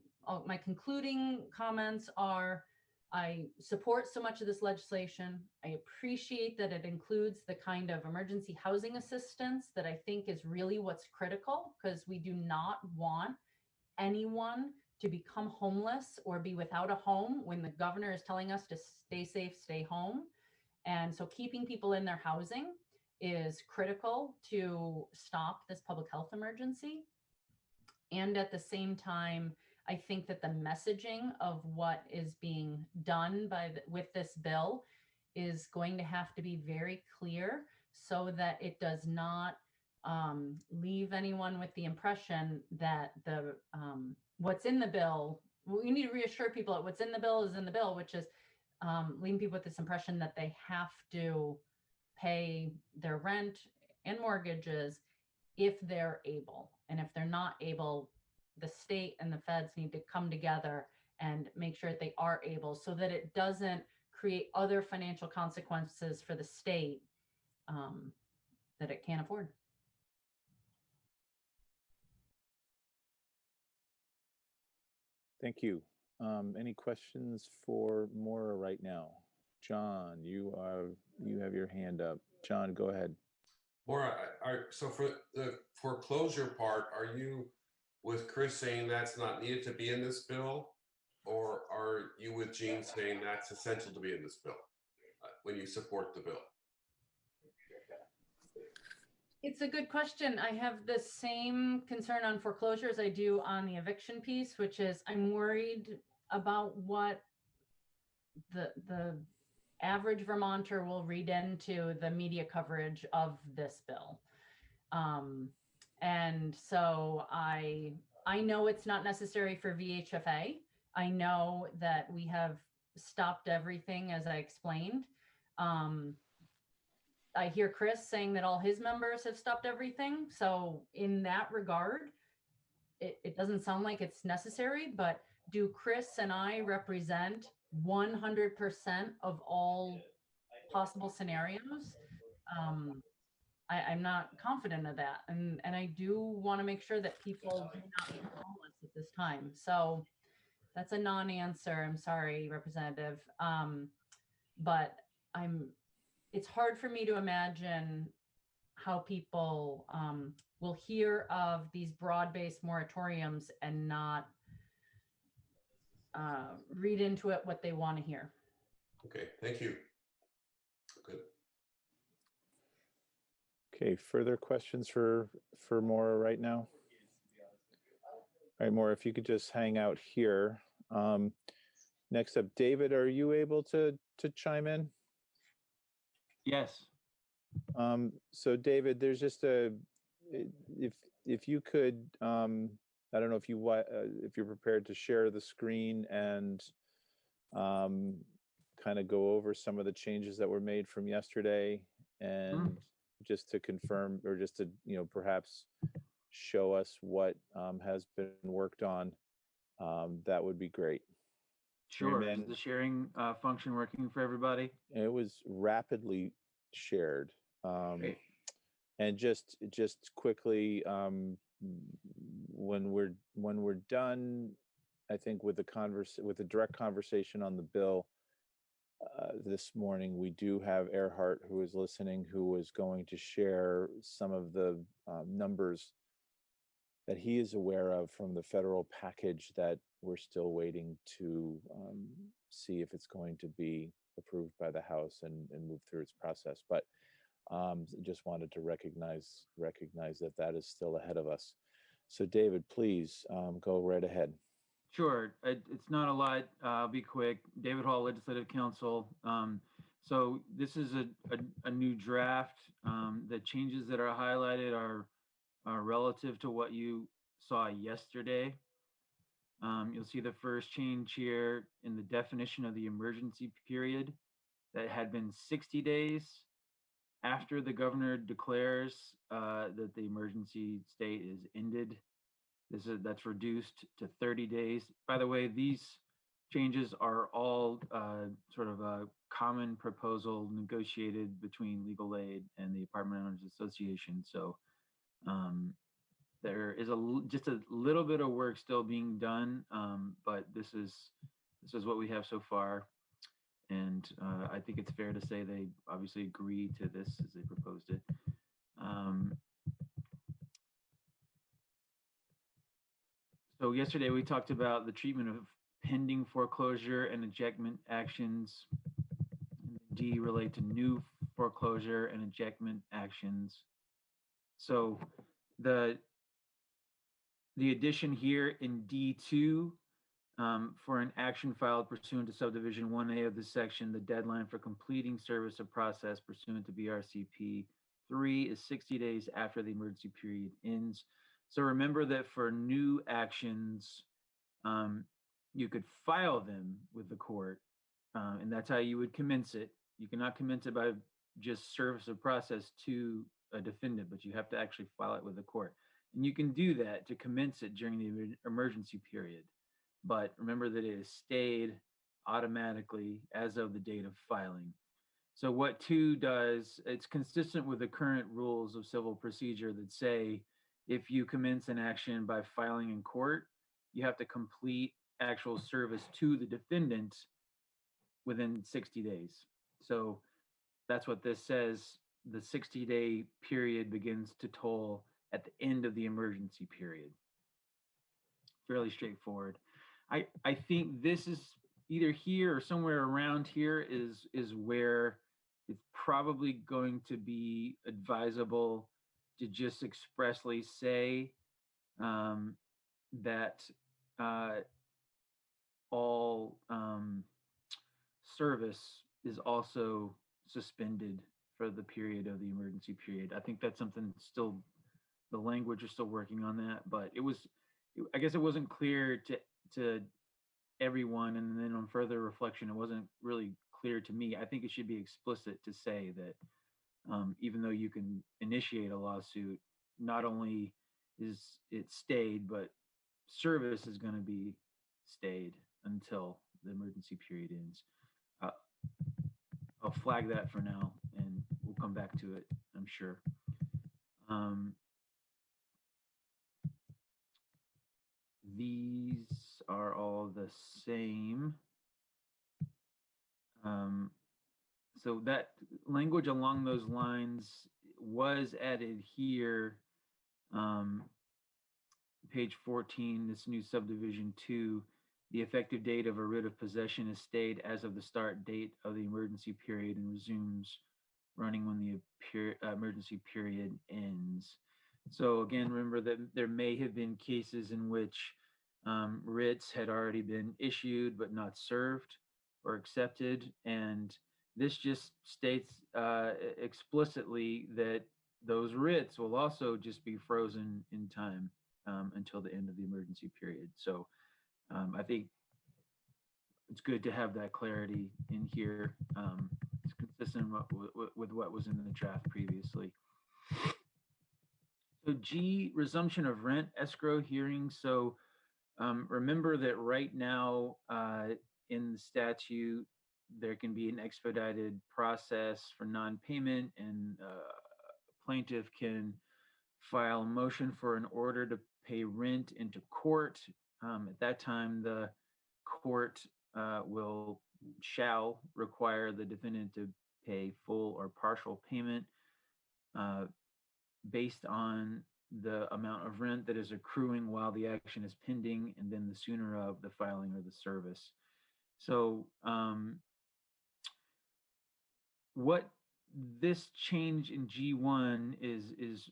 concluding comments are, I support so much of this legislation. I appreciate that it includes the kind of emergency housing assistance that I think is really what's critical, because we do not want anyone to become homeless or be without a home when the governor is telling us to stay safe, stay home. And so keeping people in their housing is critical to stop this public health emergency. And at the same time, I think that the messaging of what is being done with this bill is going to have to be very clear, so that it does not leave anyone with the impression that what's in the bill, we need to reassure people that what's in the bill is in the bill, which is leaving people with this impression that they have to pay their rent and mortgages if they're able. And if they're not able, the state and the feds need to come together and make sure that they are able, so that it doesn't create other financial consequences for the state that it can't afford. Thank you. Any questions for Maura right now? John, you have your hand up. John, go ahead. Maura, so for the foreclosure part, are you with Chris saying that's not needed to be in this bill, or are you with Jean saying that's essential to be in this bill when you support the bill? It's a good question. I have the same concern on foreclosure as I do on the eviction piece, which is I'm worried about what the average Vermonter will read into the media coverage of this bill. And so I know it's not necessary for VHFA. I know that we have stopped everything, as I explained. I hear Chris saying that all his members have stopped everything. So in that regard, it doesn't sound like it's necessary, but do Chris and I represent 100% of all possible scenarios? I'm not confident of that. And I do want to make sure that people do not become homeless at this time. So that's a non-answer. I'm sorry, Representative. But it's hard for me to imagine how people will hear of these broad-based moratoriums and not read into it what they want to hear. Okay, thank you. Good. Okay, further questions for Maura right now? All right, Maura, if you could just hang out here. Next up, David, are you able to chime in? Yes. So David, there's just if you could, I don't know if you're prepared to share the screen and kind of go over some of the changes that were made from yesterday, and just to confirm, or just to perhaps show us what has been worked on, that would be great. Sure. Mary Is Mann, the sharing function working for everybody? it was rapidly shared. Great. And just quickly, when we're done, I think with the direct conversation on the bill this morning, we do have Earhart, who is listening, who is going to share some of the numbers that he is aware of from the federal package that we're still waiting to see if it's going to be approved by the House and move through its process. But just wanted to recognize that is still ahead of us. So David, please go right ahead. Sure. It's not a lot. I'll be quick. David Hall, Legislative Counsel. So this is a new draft. The changes that are highlighted are relative to what you saw yesterday. You'll see the first change here in the definition of the emergency period that had been 60 days after the governor declares that the emergency state is ended. That's reduced to 30 days. By the way, these changes are all sort of a common proposal negotiated between Legal Aid and the Apartment Owners Association. So there is just a little bit of work still being done, but this is what we have so far. And I think it's fair to say they obviously agree to this as they proposed it. So yesterday we talked about the treatment of pending foreclosure and ejectment actions. D relate to new foreclosure and ejectment actions. So the addition here in D2 for an action filed pursuant to subdivision 1A of this section, the deadline for completing service of process pursuant to BRCP 3 is 60 days after the emergency period ends. So remember that for new actions, you could file them with the court, and that's how you would commence it. You cannot commence it by just service of process to a defendant, but you have to actually file it with the court. And you can do that to commence it during the emergency period. But remember that it is stayed automatically as of the date of filing. So what 2 does, it's consistent with the current rules of civil procedure that say if you commence an action by filing in court, you have to complete actual service to the defendant within 60 days. So that's what this says. The 60-day period begins to toll at the end of the emergency period. Fairly straightforward. I think this is either here or somewhere around here is where it's probably going to be advisable to just expressly say that all service is also suspended for the period of the emergency period. I think that's something still, the language is still working on that, but I guess it wasn't clear to everyone, and then on further reflection, it wasn't really clear to me. I think it should be explicit to say that even though you can initiate a lawsuit, not only is it stayed, but service is going to be stayed until the emergency period ends. I'll flag that for now, and we'll come back to it, I'm sure. These are all the same. So that language along those lines was added here, page 14, this new subdivision 2. The effective date of a writ of possession is stayed as of the start date of the emergency period and resumes running when the emergency period ends. So again, remember that there may have been cases in which writs had already been issued but not served or accepted, and this just states explicitly that those writs will also just be frozen in time until the end of the emergency period. So I think it's good to have that clarity in here. It's consistent with what was in the draft previously. So G, resumption of rent escrow hearings. So remember that right now in the statute, there can be an expedited process for non-payment, and plaintiff can file a motion for an order to pay rent into court. At that time, the court shall require the defendant to pay full or partial payment based on the amount of rent that is accruing while the action is pending, and then the sooner of the filing of the service. So what this change in G1 is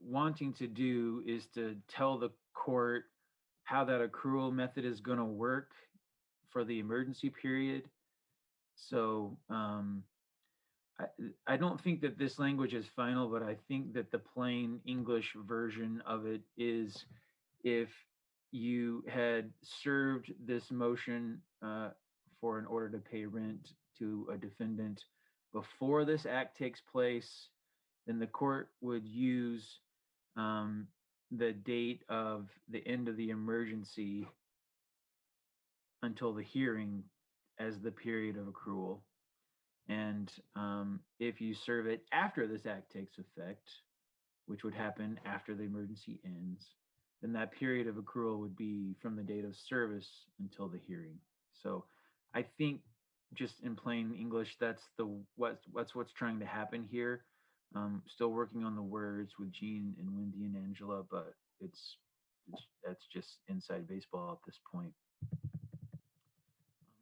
wanting to do is to tell the court how that accrual method is going to work for the emergency period. So I don't think that this language is final, but I think that the plain English version of it is, if you had served this motion for an order to pay rent to a defendant before this act takes place, then the court would use the date of the end of the emergency until the hearing as the period of accrual. And if you serve it after this act takes effect, which would happen after the emergency ends, then that period of accrual would be from the date of service until the hearing. So I think, just in plain English, that's what's trying to happen here. Still working on the words with Gene and Wendy and Angela, but that's just inside baseball at this point.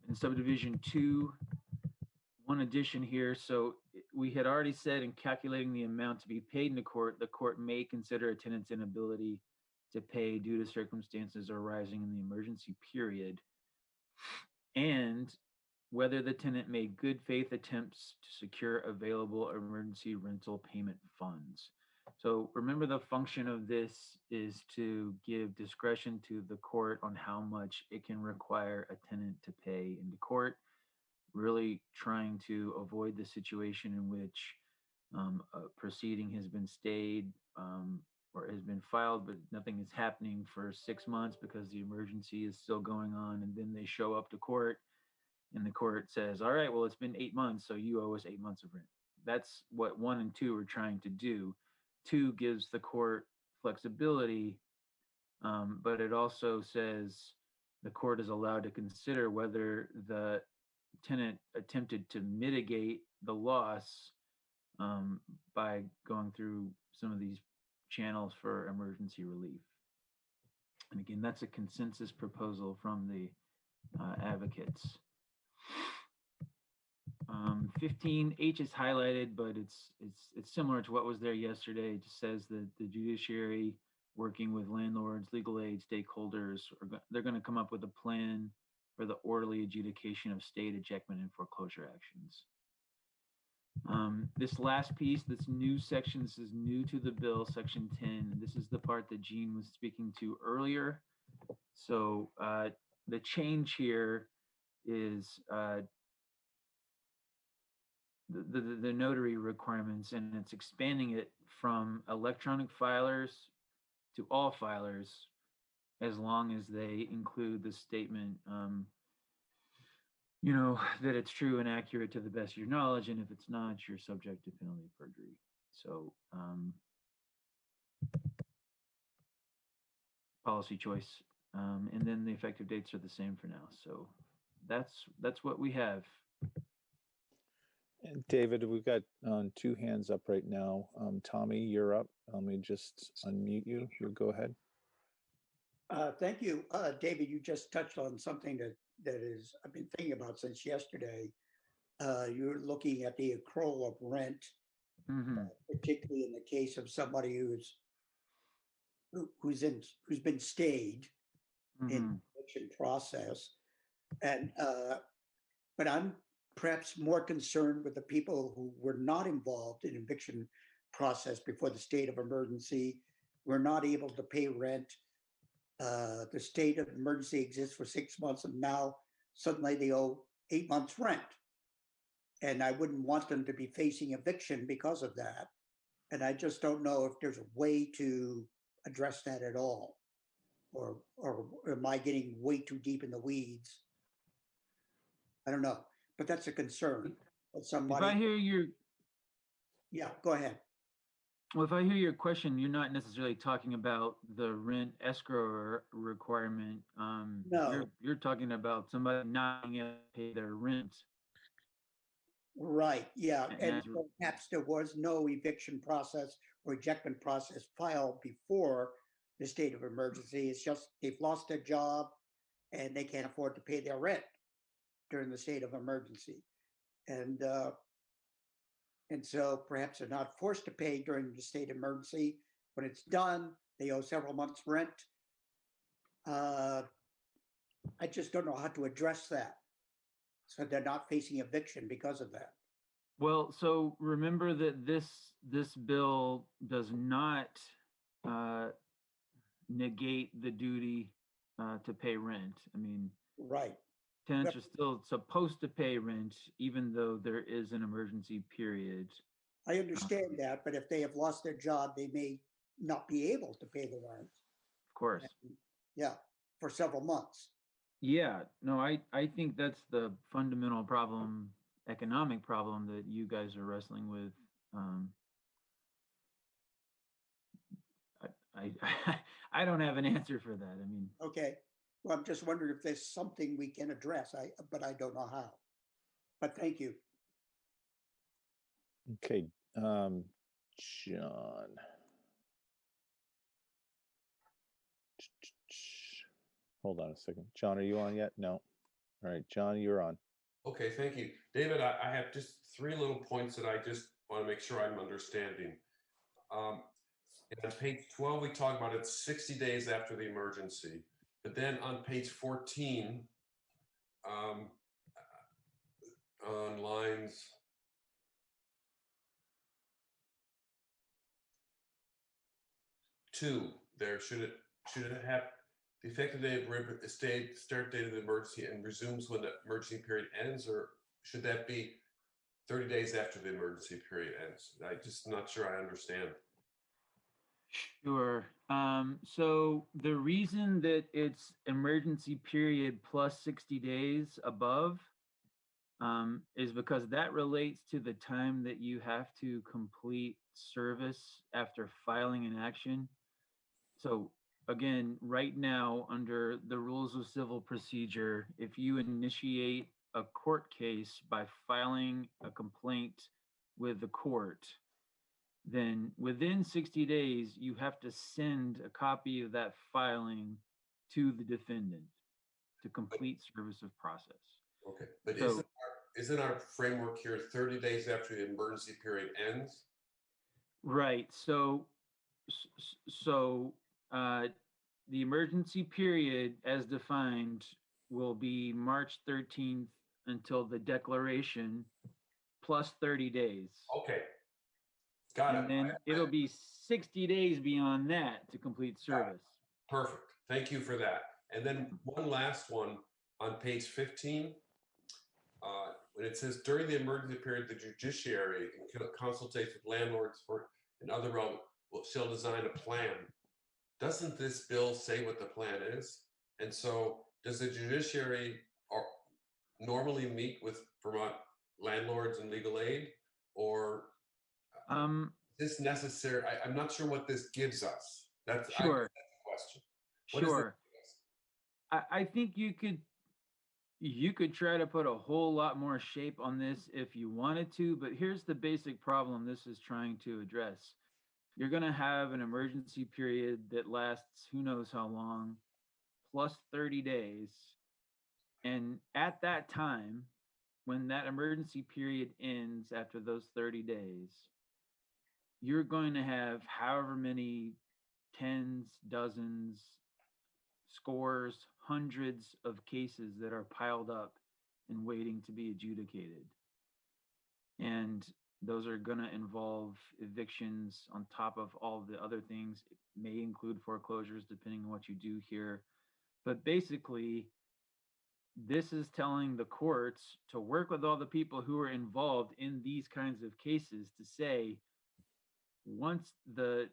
In subdivision 2, one addition here. So we had already said, in calculating the amount to be paid in the court may consider a tenant's inability to pay due to circumstances arising in the emergency period, and whether the tenant made good faith attempts to secure available emergency rental payment funds. So remember, the function of this is to give discretion to the court on how much it can require a tenant to pay into court, really trying to avoid the situation in which a proceeding has been stayed or has been filed, but nothing is happening for 6 months because the emergency is still going on, and then they show up to court and the court says, all right, well, it's been 8 months, so you owe us 8 months of rent. That's what 1 and 2 are trying to do. 2 gives the court flexibility, but it also says the court is allowed to consider whether the tenant attempted to mitigate the loss by going through some of these channels for emergency relief. And again, that's a consensus proposal from the advocates. 15H is highlighted, but it's similar to what was there yesterday. It just says that the judiciary, working with landlords, legal aid, stakeholders, they're going to come up with a plan for the orderly adjudication of state ejectment and foreclosure actions. This last piece, this new section, this is new to the bill, section 10. This is the part that Gene was speaking to earlier. So the change here is the notary requirements, and it's expanding it from electronic filers to all filers, as long as they include the statement, that it's true and accurate to the best of your knowledge, and if it's not, you're subject to penalty of perjury. So policy choice, and then the effective dates are the same for now. So that's what we have. And David, we've got 2 hands up right now. Tommy, you're up. Let me just unmute you. You go ahead. Thank you. David, you just touched on something that is I've been thinking about since yesterday. You're looking at the accrual of rent, particularly in the case of somebody who's been stayed in the eviction process, and but I'm perhaps more concerned with the people who were not involved in eviction process before the state of emergency, were not able to pay rent. The state of emergency exists for 6 months, and now suddenly they owe 8 months rent. And I wouldn't want them to be facing eviction because of that. And I just don't know if there's a way to address that at all, or am I getting way too deep in the weeds? I don't know, but that's a concern of If somebody. I hear your Yeah, go ahead. Well, if I hear your question, you're not necessarily talking about the rent escrow requirement. No. You're talking about somebody not being able to pay their rent. Right, yeah, and as- perhaps there was no eviction process or ejectment process filed before the state of emergency. It's just they've lost their job and they can't afford to pay their rent during the state of emergency. And so perhaps they're not forced to pay during the state of emergency. When it's done, they owe several months' rent. I just don't know how to address that. So they're not facing eviction because of that. Well, so remember that this bill does not negate the duty to pay rent. I mean, right. Tenants are still supposed to pay rent, even though there is an emergency period. I understand that, but if they have lost their job, they may not be able to pay the rent. Of course. And, yeah, for several months. Yeah, no, I think that's the fundamental problem, economic problem that you guys are wrestling with. I don't have an answer for that. I mean, okay. Well, I'm just wondering if there's something we can address, but I don't know how. But thank you. Okay, John. Hold on a second. John, are you on yet? No. All right, John, you're on. Okay, thank you. David, I have just 3 little points that I just want to make sure I'm understanding. On page 12, we talk about it's 60 days after the emergency. But then on page 14, on lines 2, there should it have the effective date of start date of the emergency and resumes when the emergency period ends, or should that be 30 days after the emergency period ends? I'm just not sure I understand. Sure. So the reason that it's emergency period plus 60 days above is because that relates to the time that you have to complete service after filing an action. So again, right now, under the rules of civil procedure, if you initiate a court case by filing a complaint with the court, then within 60 days, you have to send a copy of that filing to the defendant to complete service of process. Okay, but so, isn't our framework here 30 days after the emergency period ends? Right. So the emergency period as defined will be March 13th until the declaration plus 30 days. Okay. Got it. And then it'll be 60 days beyond that to complete service. Perfect. Thank you for that. And then one last one on page 15. When it says during the emergency period, the judiciary, in consultation with landlords and other relevant, shall design a plan. Doesn't this bill say what the plan is? And so does the judiciary normally meet with Vermont landlords and legal aid, or is this necessary? I'm not sure what this gives us. That's sure. That's the question. Sure. I think you could try to put a whole lot more shape on this if you wanted to, but here's the basic problem this is trying to address. You're going to have an emergency period that lasts who knows how long, plus 30 days. And at that time, when that emergency period ends after those 30 days, you're going to have however many tens, dozens, scores, hundreds of cases that are piled up and waiting to be adjudicated. And those are going to involve evictions on top of all the other things. It may include foreclosures, depending on what you do here. But basically, this is telling the courts to work with all the people who are involved in these kinds of cases to say, once the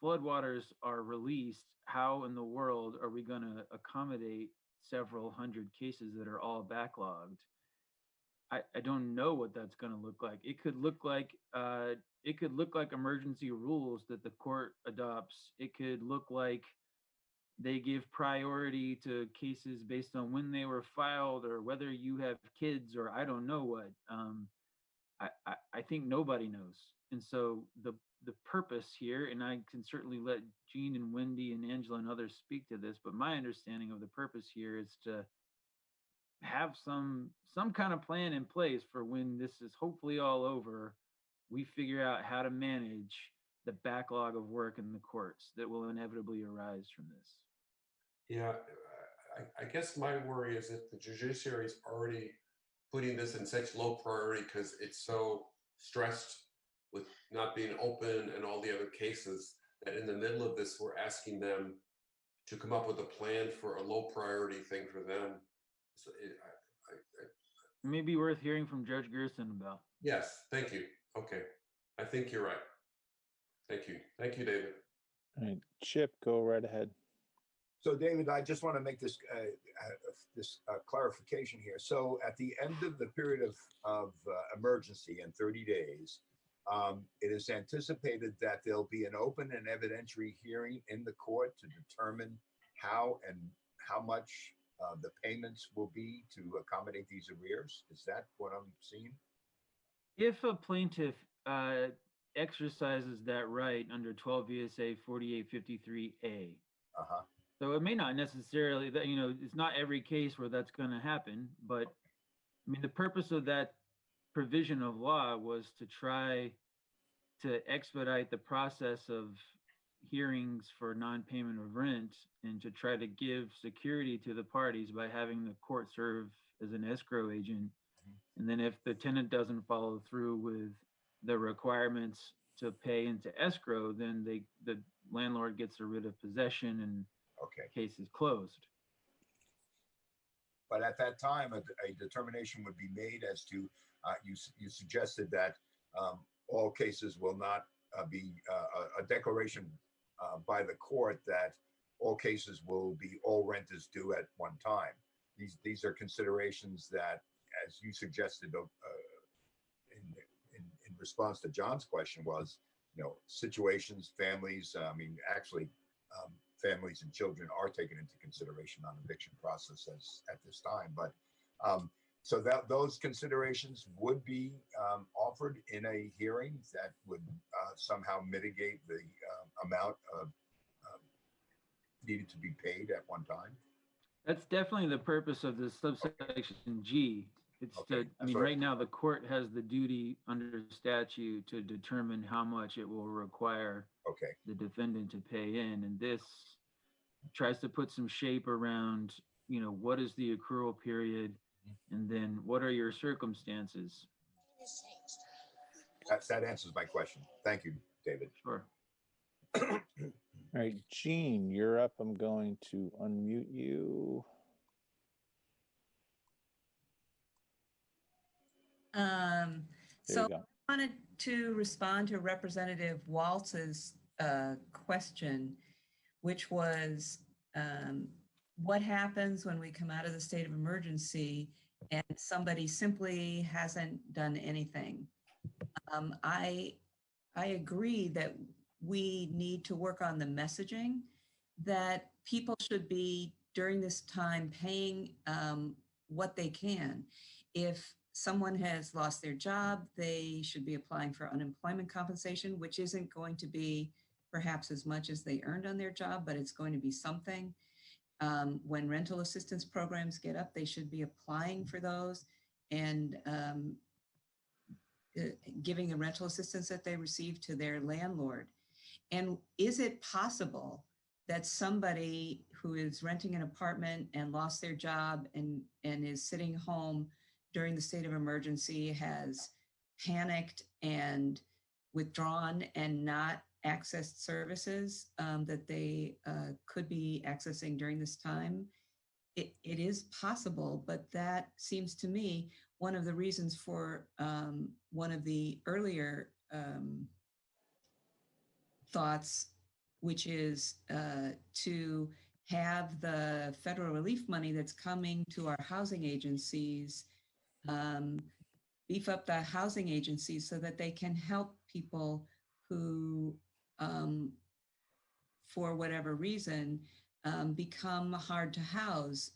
floodwaters are released, how in the world are we going to accommodate several hundred cases that are all backlogged. I don't know what that's going to look like. It could look like emergency rules that the court adopts. It could look like they give priority to cases based on when they were filed or whether you have kids or I don't know what. I think nobody knows. And so the purpose here, and I can certainly let Jean and Wendy and Angela and others speak to this, but my understanding of the purpose here is to have some kind of plan in place for when this is hopefully all over, we figure out how to manage the backlog of work in the courts that will inevitably arise from this. Yeah, I guess my worry is that the judiciary is already putting this in such low priority because it's so stressed with not being open and all the other cases that in the middle of this, we're asking them to come up with a plan for a low priority thing for them. So it may be worth hearing from Judge Gerson about. Yes, thank you. Okay, I think you're right. Thank you. Thank you, David. All right, Chip, go right ahead. So, David, I just want to make this clarification here. So, at the end of the period of emergency in 30 days, it is anticipated that there'll be an open and evidentiary hearing in the court to determine how and how much the payments will be to accommodate these arrears. Is that what I'm seeing? If a plaintiff exercises that right under 12 VSA 4853A, so it may not necessarily, that it's not every case where that's going to happen, but I mean, the purpose of that provision of law was to try to expedite the process of hearings for non-payment of rent and to try to give security to the parties by having the court serve as an escrow agent. And then if the tenant doesn't follow through with the requirements to pay into escrow, then the landlord gets a writ of possession and case is closed. But at that time, a determination would be made as to, you suggested that all cases will not be a declaration by the court that all cases will be, all rent is due at one time. These are considerations that, as you suggested in response to John's question, was, situations, families, families and children are taken into consideration on eviction process at this time. But so that those considerations would be offered in a hearing that would somehow mitigate the amount of needed to be paid at one time. That's definitely the purpose of this subsection G. It's right now the court has the duty under statute to determine how much it will require the defendant to pay in, and this tries to put some shape around, what is the accrual period, and then what are your circumstances. That answers my question. Thank you, David. Sure. All right, Jean, you're up. I'm going to unmute you. So I wanted to respond to Representative Waltz's question, which was what happens when we come out of the state of emergency and somebody simply hasn't done anything. I agree that we need to work on the messaging that people should be during this time paying what they can. If someone has lost their job, they should be applying for unemployment compensation, which isn't going to be perhaps as much as they earned on their job, but it's going to be something. When rental assistance programs get up, they should be applying for those and giving the rental assistance that they receive to their landlord. And is it possible that somebody who is renting an apartment and lost their job and is sitting home during the state of emergency has panicked and withdrawn and not accessed services that they could be accessing during this time? It is possible, but that seems to me one of the reasons for one of the earlier thoughts, which is to have the federal relief money that's coming to our housing agencies, beef up the housing agencies so that they can help people who, for whatever reason, become hard to house,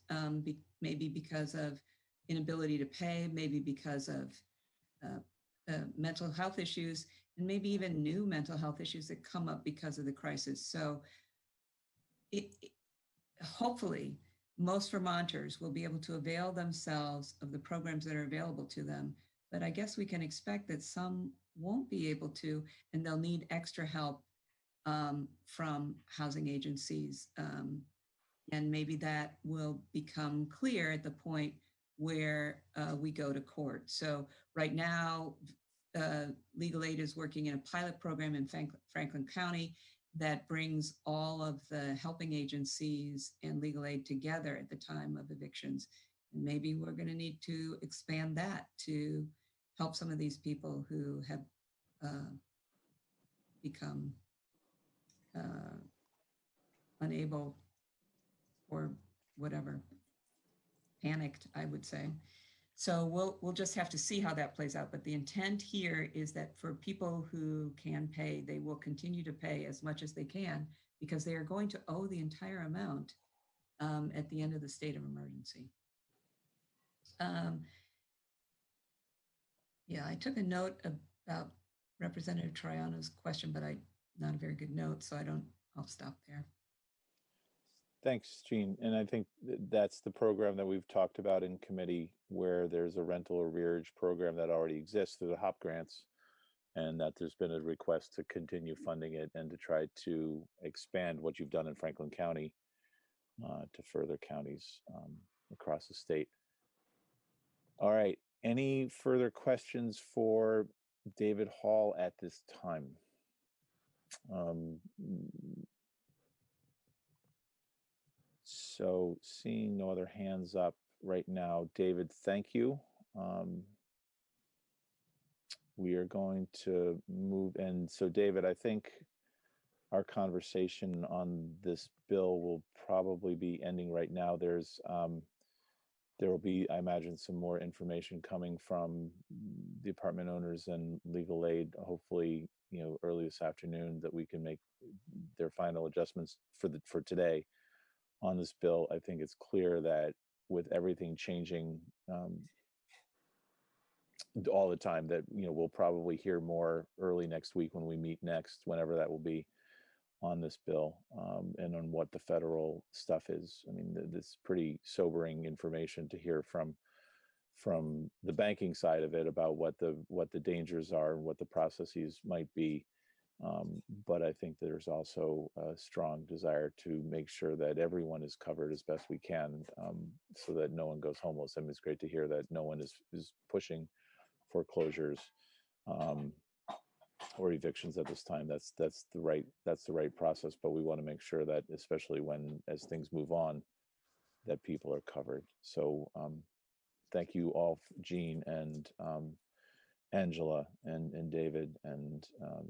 maybe because of inability to pay, maybe because of mental health issues, and maybe even new mental health issues that come up because of the crisis. So hopefully most Vermonters will be able to avail themselves of the programs that are available to them. But I guess we can expect that some won't be able to, and they'll need extra help from housing agencies. And maybe that will become clear at the point where we go to court. So right now, Legal Aid is working in a pilot program in Franklin County that brings all of the helping agencies and legal aid together at the time of evictions. And maybe we're going to need to expand that to help some of these people who have become unable or whatever, panicked, I would say. So we'll just have to see how that plays out. But the intent here is that for people who can pay, they will continue to pay as much as they can because they are going to owe the entire amount at the end of the state of emergency. Yeah, I took a note about Representative Troiano's question, but not a very good note, so I'll stop there. Thanks, Jean. And I think that's the program that we've talked about in committee, where there's a rental arrearage program that already exists through the HOP grants, and that there's been a request to continue funding it and to try to expand what you've done in Franklin County to further counties across the state. All right. Any further questions for David Hall at this time? So seeing no other hands up right now, David, thank you. We are going to move. And so David, I think our conversation on this bill will probably be ending right now. There will be, I imagine, some more information coming from the apartment owners and legal aid, hopefully, early this afternoon, that we can make their final adjustments for today on this bill. I think it's clear that with everything changing all the time, that we'll probably hear more early next week when we meet next, whenever that will be, on this bill and on what the federal stuff is. I mean, this pretty sobering information to hear from the banking side of it about what the dangers are and what the processes might be. But I think there's also a strong desire to make sure that everyone is covered as best we can, so that no one goes homeless. I mean, it's great to hear that no one is pushing foreclosures or evictions at this time. That's the right process. But we want to make sure that, especially as things move on, that people are covered. So thank you all, Jean and Angela and David, and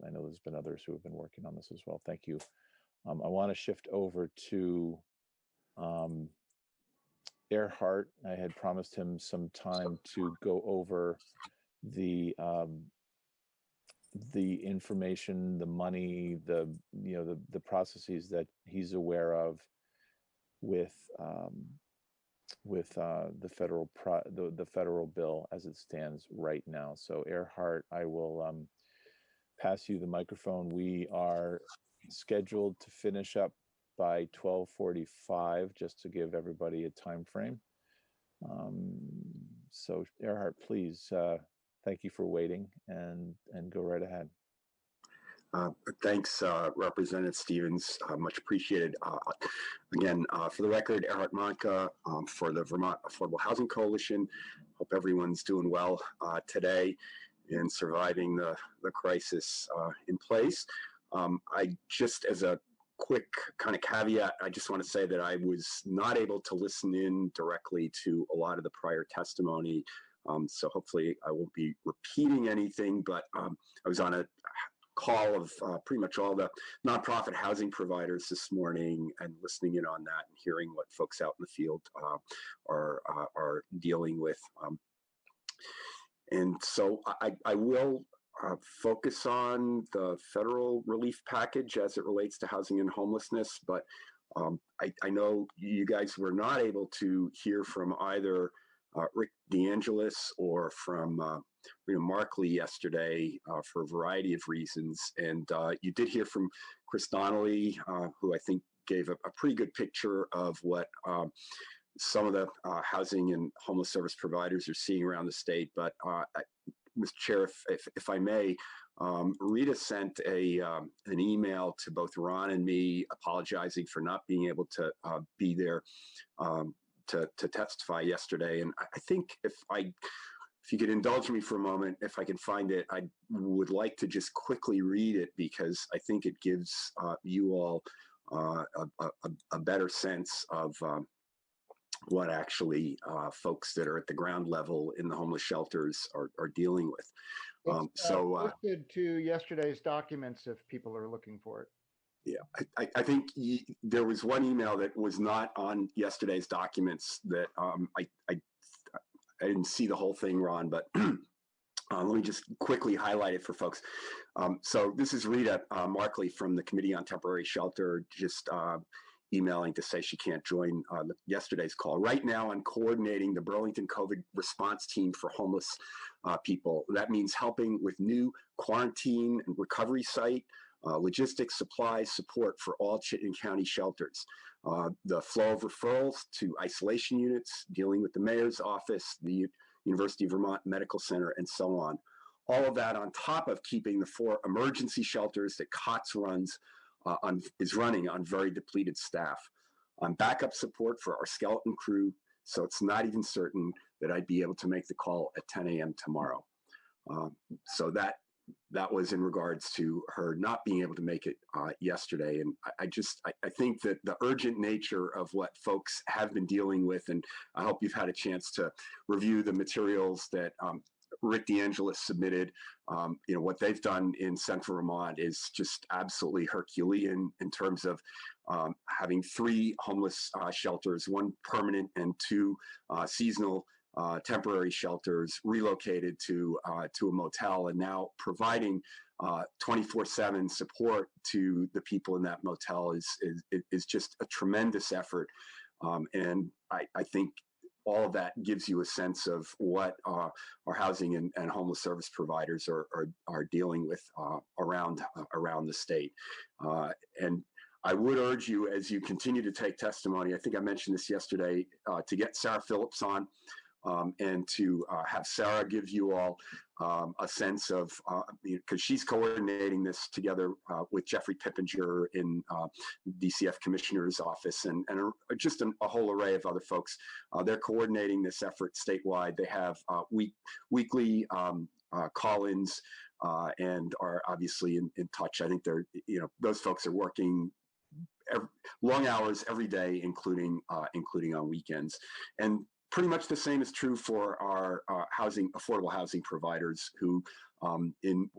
I know there's been others who have been working on this as well. Thank you. I want to shift over to Earhart. I had promised him some time to go over the information, the money, the processes that he's aware of with the federal bill as it stands right now. So Earhart, I will pass you the microphone. We are scheduled to finish up by 12:45, just to give everybody a time frame. So Earhart, please, thank you for waiting, and go right ahead. Thanks, Representative Stevens. Much appreciated. Again, for the record, Earhart Monka for the Vermont Affordable Housing Coalition. Hope everyone's doing well today and surviving the crisis in place. I just, as a quick kind of caveat, I just want to say that I was not able to listen in directly to a lot of the prior testimony. So hopefully I won't be repeating anything, but I was on a call of pretty much all the nonprofit housing providers this morning and listening in on that and hearing what folks out in the field are dealing with. And so I will focus on the federal relief package as it relates to housing and homelessness, but I know you guys were not able to hear from either Rick DeAngelis or from Markley yesterday for a variety of reasons. And you did hear from Chris Donnelly, who I think gave a pretty good picture of what some of the housing and homeless service providers are seeing around the state. But Mr. Chair, if I may, Rita sent an email to both Ron and me apologizing for not being able to be there to testify yesterday. And I think if you could indulge me for a moment, if I can find it, I would like to just quickly read it because I think it gives you all a better sense of what actually folks that are at the ground level in the homeless shelters are dealing with. It's posted to yesterday's documents if people are looking for it. Yeah, I think there was one email that was not on yesterday's documents that I didn't see the whole thing, Ron, but let me just quickly highlight it for folks. So this is Rita Markley from the Committee on Temporary Shelter, just emailing to say she can't join yesterday's call. Right now, I'm coordinating the Burlington COVID response team for homeless people. That means helping with new quarantine and recovery site, logistics, supplies, support for all Chittenden County shelters, the flow of referrals to isolation units, dealing with the mayor's office, the University of Vermont Medical Center, and so on. All of that on top of keeping the 4 emergency shelters that COTS is running on very depleted staff. Backup support for our skeleton crew, so it's not even certain that I'd be able to make the call at 10 a.m. tomorrow. So that was in regards to her not being able to make it yesterday. And I think that the urgent nature of what folks have been dealing with, and I hope you've had a chance to review the materials that Rick DeAngelis submitted. What they've done in Central Vermont is just absolutely Herculean in terms of having 3 homeless shelters, 1 permanent and 2 seasonal temporary shelters relocated to a motel, and now providing 24/7 support to the people in that motel is just a tremendous effort. And I think all of that gives you a sense of what our housing and homeless service providers are dealing with around the state. And I would urge you, as you continue to take testimony, I think I mentioned this yesterday, to get Sarah Phillips on and to have Sarah give you all a sense of, because she's coordinating this together with Jeffrey Pippinger in DCF Commissioner's office and just a whole array of other folks. They're coordinating this effort statewide. They have weekly call-ins and are obviously in touch. I think those folks are working long hours every day, including on weekends. And pretty much the same is true for our affordable housing providers who in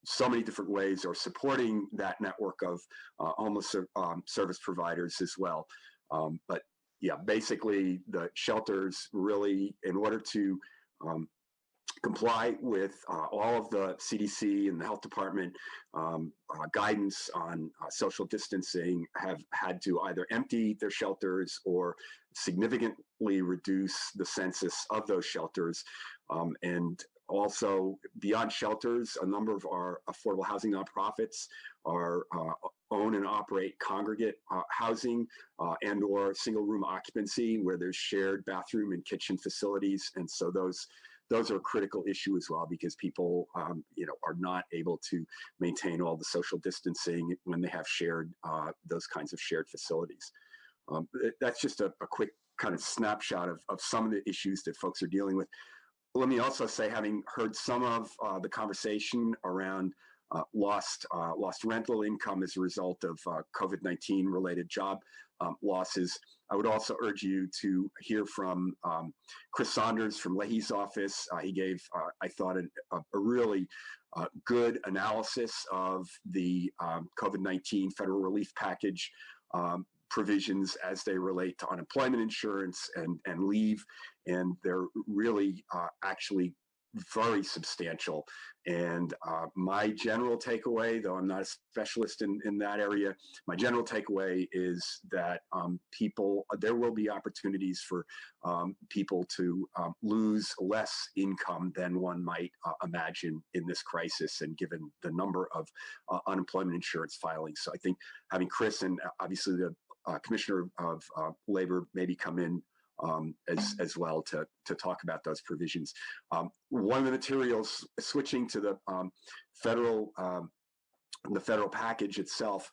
so many different ways are supporting that network of homeless service providers as well. But yeah, basically the shelters really, in order to comply with all of the CDC and the health department guidance on social distancing, have had to either empty their shelters or significantly reduce the census of those shelters. And also beyond shelters, a number of our affordable housing nonprofits are own and operate congregate housing and or single room occupancy where there's shared bathroom and kitchen facilities. And so those are a critical issue as well, because people, are not able to maintain all the social distancing when they have those kinds of shared facilities. That's just a quick kind of snapshot of some of the issues that folks are dealing with. Let me also say, having heard some of the conversation around lost rental income as a result of COVID-19 related job losses, I would also urge you to hear from Chris Saunders from Leahy's office. He gave, I thought, a really good analysis of the COVID-19 federal relief package provisions as they relate to unemployment insurance and leave. And they're really actually very substantial. And my general takeaway, though I'm not a specialist in that area, my general takeaway is that there will be opportunities for people to lose less income than one might imagine in this crisis, and given the number of unemployment insurance filings. So I think having Chris and obviously the Commissioner of Labor maybe come in as well to talk about those provisions. One of the materials, switching to the federal package itself,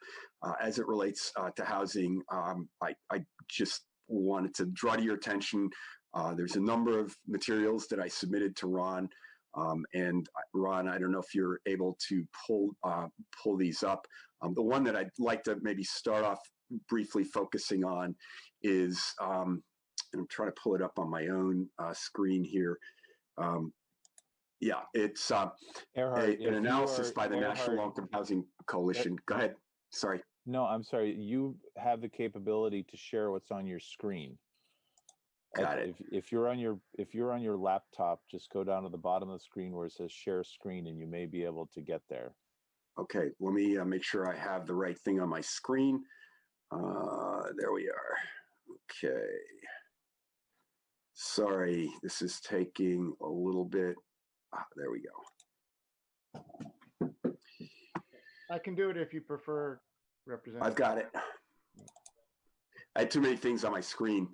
as it relates to housing, I just wanted to draw to your attention. There's a number of materials that I submitted to Ron, and Ron, I don't know if you're able to pull these up. The one that I'd like to maybe start off briefly focusing on is, and I'm trying to pull it up on my own screen here. Yeah, it's an analysis by the National Long-Term Housing Coalition. Go ahead. Sorry. No, I'm sorry. You have the capability to share what's on your screen. Got it. If you're on your laptop, just go down to the bottom of the screen where it says share screen, and you may be able to get there. Okay, let me make sure I have the right thing on my screen. There we are. Okay. Sorry, this is taking a little bit. There we go. I can do it if you prefer, Representative. I've got it. I had too many things on my screen.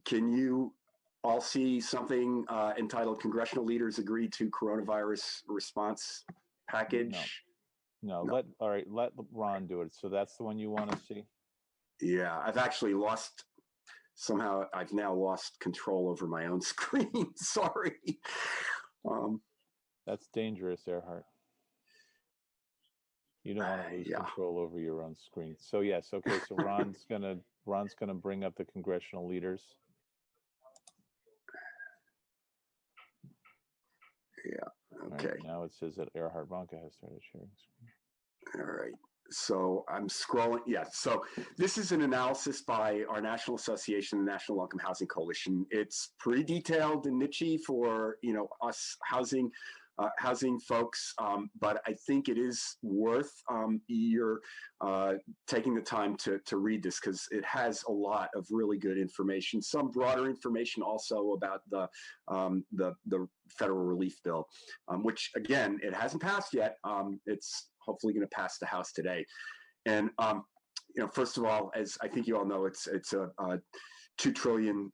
Can you all see something entitled "Congressional Leaders Agree to Coronavirus Response Package"? No. Let Ron do it. So that's the one you want to see? Yeah, I've actually lost. Somehow I've now lost control over my own screen. Sorry. That's dangerous, Earhart. You don't want to lose control over your own screen. So yes, okay. So Ron's gonna bring up the congressional leaders. Yeah. Okay. Right, now it says that Earhart Ronca has started sharing screen. All right. So I'm scrolling. Yeah. So this is an analysis by our National Association, the National Long-Term Housing Coalition. It's pretty detailed and niche for us housing folks, but I think it is worth your taking the time to read this, because it has a lot of really good information. Some broader information also about the federal relief bill, which again, it hasn't passed yet. It's hopefully going to pass the House today. And first of all, as I think you all know, it's a $2 trillion.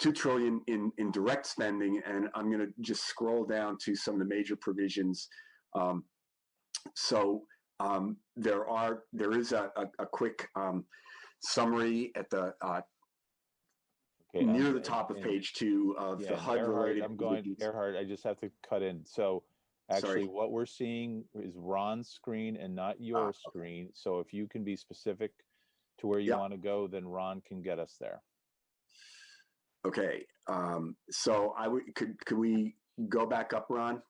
$2 trillion in direct spending, and I'm going to just scroll down to some of the major provisions. There is a quick summary at the near the top of page 2 of the HUD related. Earhart, I just have to cut in. So actually, what we're seeing is Ron's screen and not your screen. So if you can be specific to where you want to go, then Ron can get us there. Okay, so could we go back up, Ron?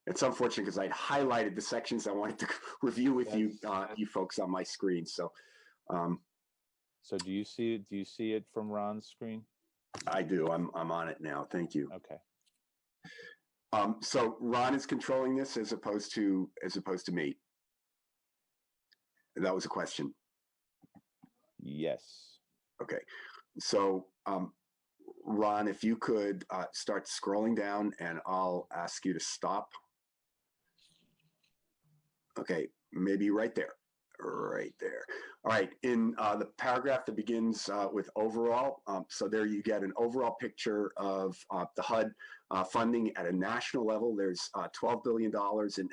It's unfortunate because I'd highlighted the sections I wanted to review with you folks on my screen. So, so do you see it? Do you see it from Ron's screen? I do. I'm on it now. Thank you. Okay. So Ron is controlling this as opposed to me. That was a question. Yes. Okay. So, Ron, if you could start scrolling down, and I'll ask you to stop. Okay, maybe right there. Right there. All right, in the paragraph that begins with overall, so there you get an overall picture of the HUD funding at a national level. There's $12 billion,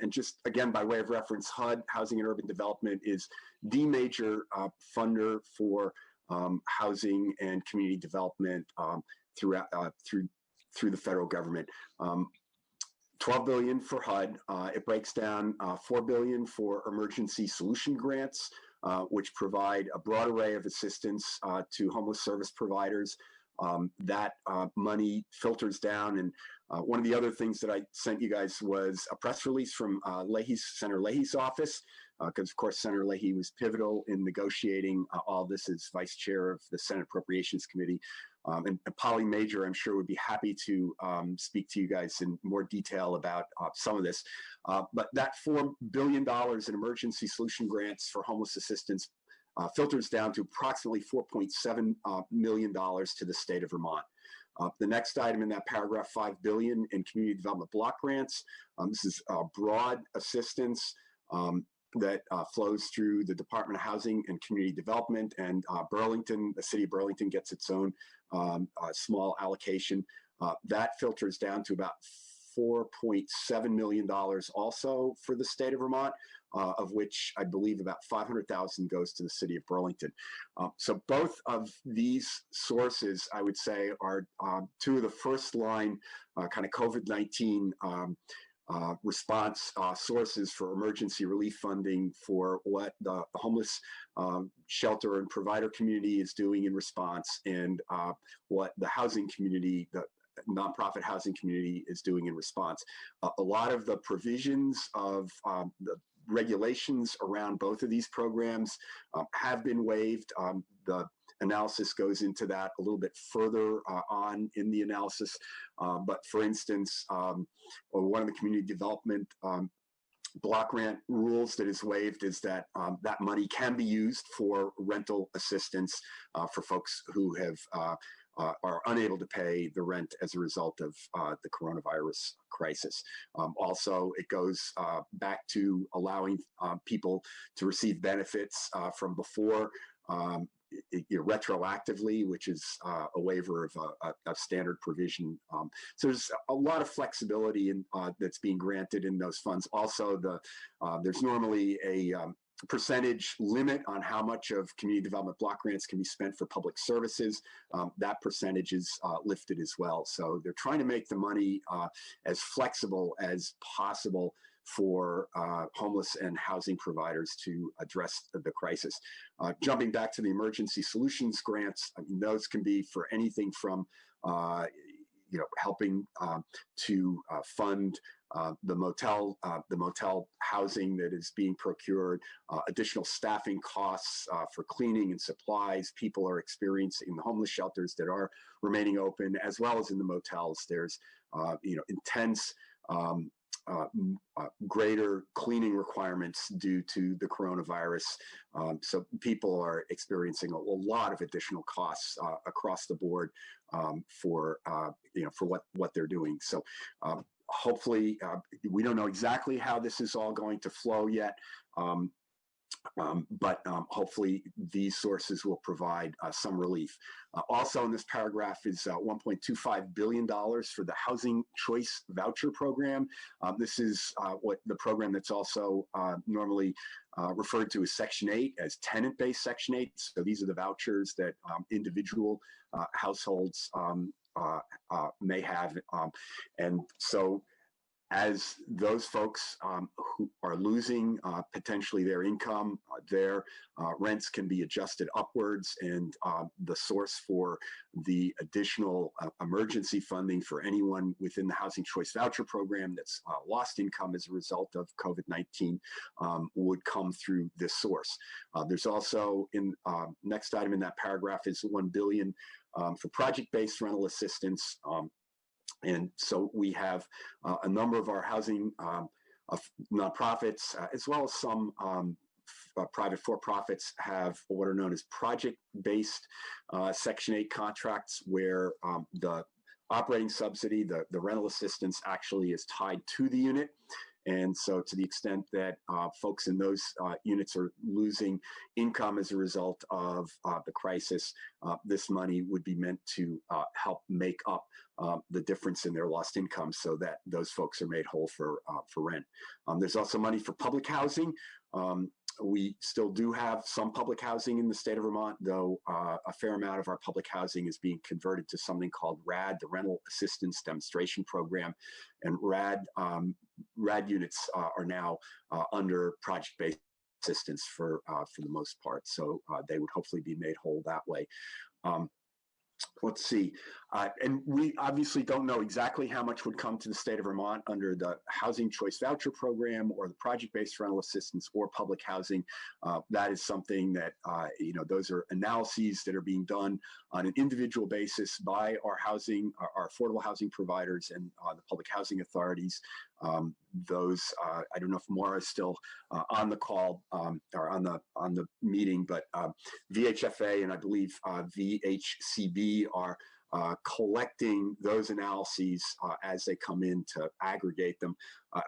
and just again, by way of reference, HUD, Housing and Urban Development, is the major funder for housing and community development through the federal government. $12 billion for HUD. It breaks down $4 billion for emergency solution grants, which provide a broad array of assistance to homeless service providers. That money filters down, and one of the other things that I sent you guys was a press release from Senator Leahy's office, because of course Senator Leahy was pivotal in negotiating all this as vice chair of the Senate Appropriations Committee. And Polly Major, I'm sure, would be happy to speak to you guys in more detail about some of this. But that $4 billion in emergency solution grants for homeless assistance filters down to approximately $4.7 million to the state of Vermont. The next item in that paragraph, $5 billion in community development block grants. This is broad assistance that flows through the Department of Housing and Community Development, and Burlington, the city of Burlington, gets its own small allocation. That filters down to about $4.7 million also for the state of Vermont, of which I believe about $500,000 goes to the city of Burlington. So both of these sources, I would say, are two of the first line kind of COVID-19 response sources for emergency relief funding for what the homeless shelter and provider community is doing in response, and what the housing community, the nonprofit housing community, is doing in response. A lot of the provisions of the regulations around both of these programs have been waived. The analysis goes into that a little bit further on in the analysis. But for instance, one of the community development block grant rules that is waived is that that money can be used for rental assistance for folks who have are unable to pay the rent as a result of the coronavirus crisis. Also, it goes back to allowing people to receive benefits from before retroactively, which is a waiver of a standard provision. So there's a lot of flexibility in, that's being granted in those funds. Also, there's normally a percentage limit on how much of community development block grants can be spent for public services. That percentage is lifted as well. So they're trying to make the money as flexible as possible for homeless and housing providers to address the crisis. Jumping back to the emergency solutions grants, I mean, those can be for anything from helping to fund the motel housing that is being procured, additional staffing costs for cleaning and supplies people are experiencing in the homeless shelters that are remaining open, as well as in the motels. There's intense greater cleaning requirements due to the coronavirus. So people are experiencing a lot of additional costs across the board for what they're doing. So hopefully, we don't know exactly how this is all going to flow yet. But hopefully these sources will provide some relief. Also in this paragraph is $1.25 billion for the Housing Choice Voucher Program. This is what the program that's also normally referred to as Section 8, as tenant-based Section 8. So these are the vouchers that individual households may have. And so as those folks who are losing potentially their income, their rents can be adjusted upwards, and the source for the additional emergency funding for anyone within the Housing Choice Voucher Program that's lost income as a result of COVID-19 would come through this source. There's also, in next item in that paragraph is $1 billion for project-based rental assistance. And so we have a number of our housing nonprofits, as well as some private for-profits, have what are known as project-based Section 8 contracts, where the operating subsidy, the rental assistance, actually is tied to the unit. And so to the extent that folks in those units are losing income as a result of the crisis, this money would be meant to help make up the difference in their lost income, so that those folks are made whole for rent. There's also money for public housing. We still do have some public housing in the state of Vermont, though a fair amount of our public housing is being converted to something called RAD, the Rental Assistance Demonstration Program. And RAD units are now under project-based assistance for the most part. So they would hopefully be made whole that way. Let's see. And we obviously don't know exactly how much would come to the state of Vermont under the Housing Choice Voucher Program or the project-based rental assistance or public housing. That is something that, those are analyses that are being done on an individual basis by our affordable housing providers and the public housing authorities. I don't know if Maura is still on the call or on the meeting, but VHFA and I believe VHCB are collecting those analyses as they come in to aggregate them.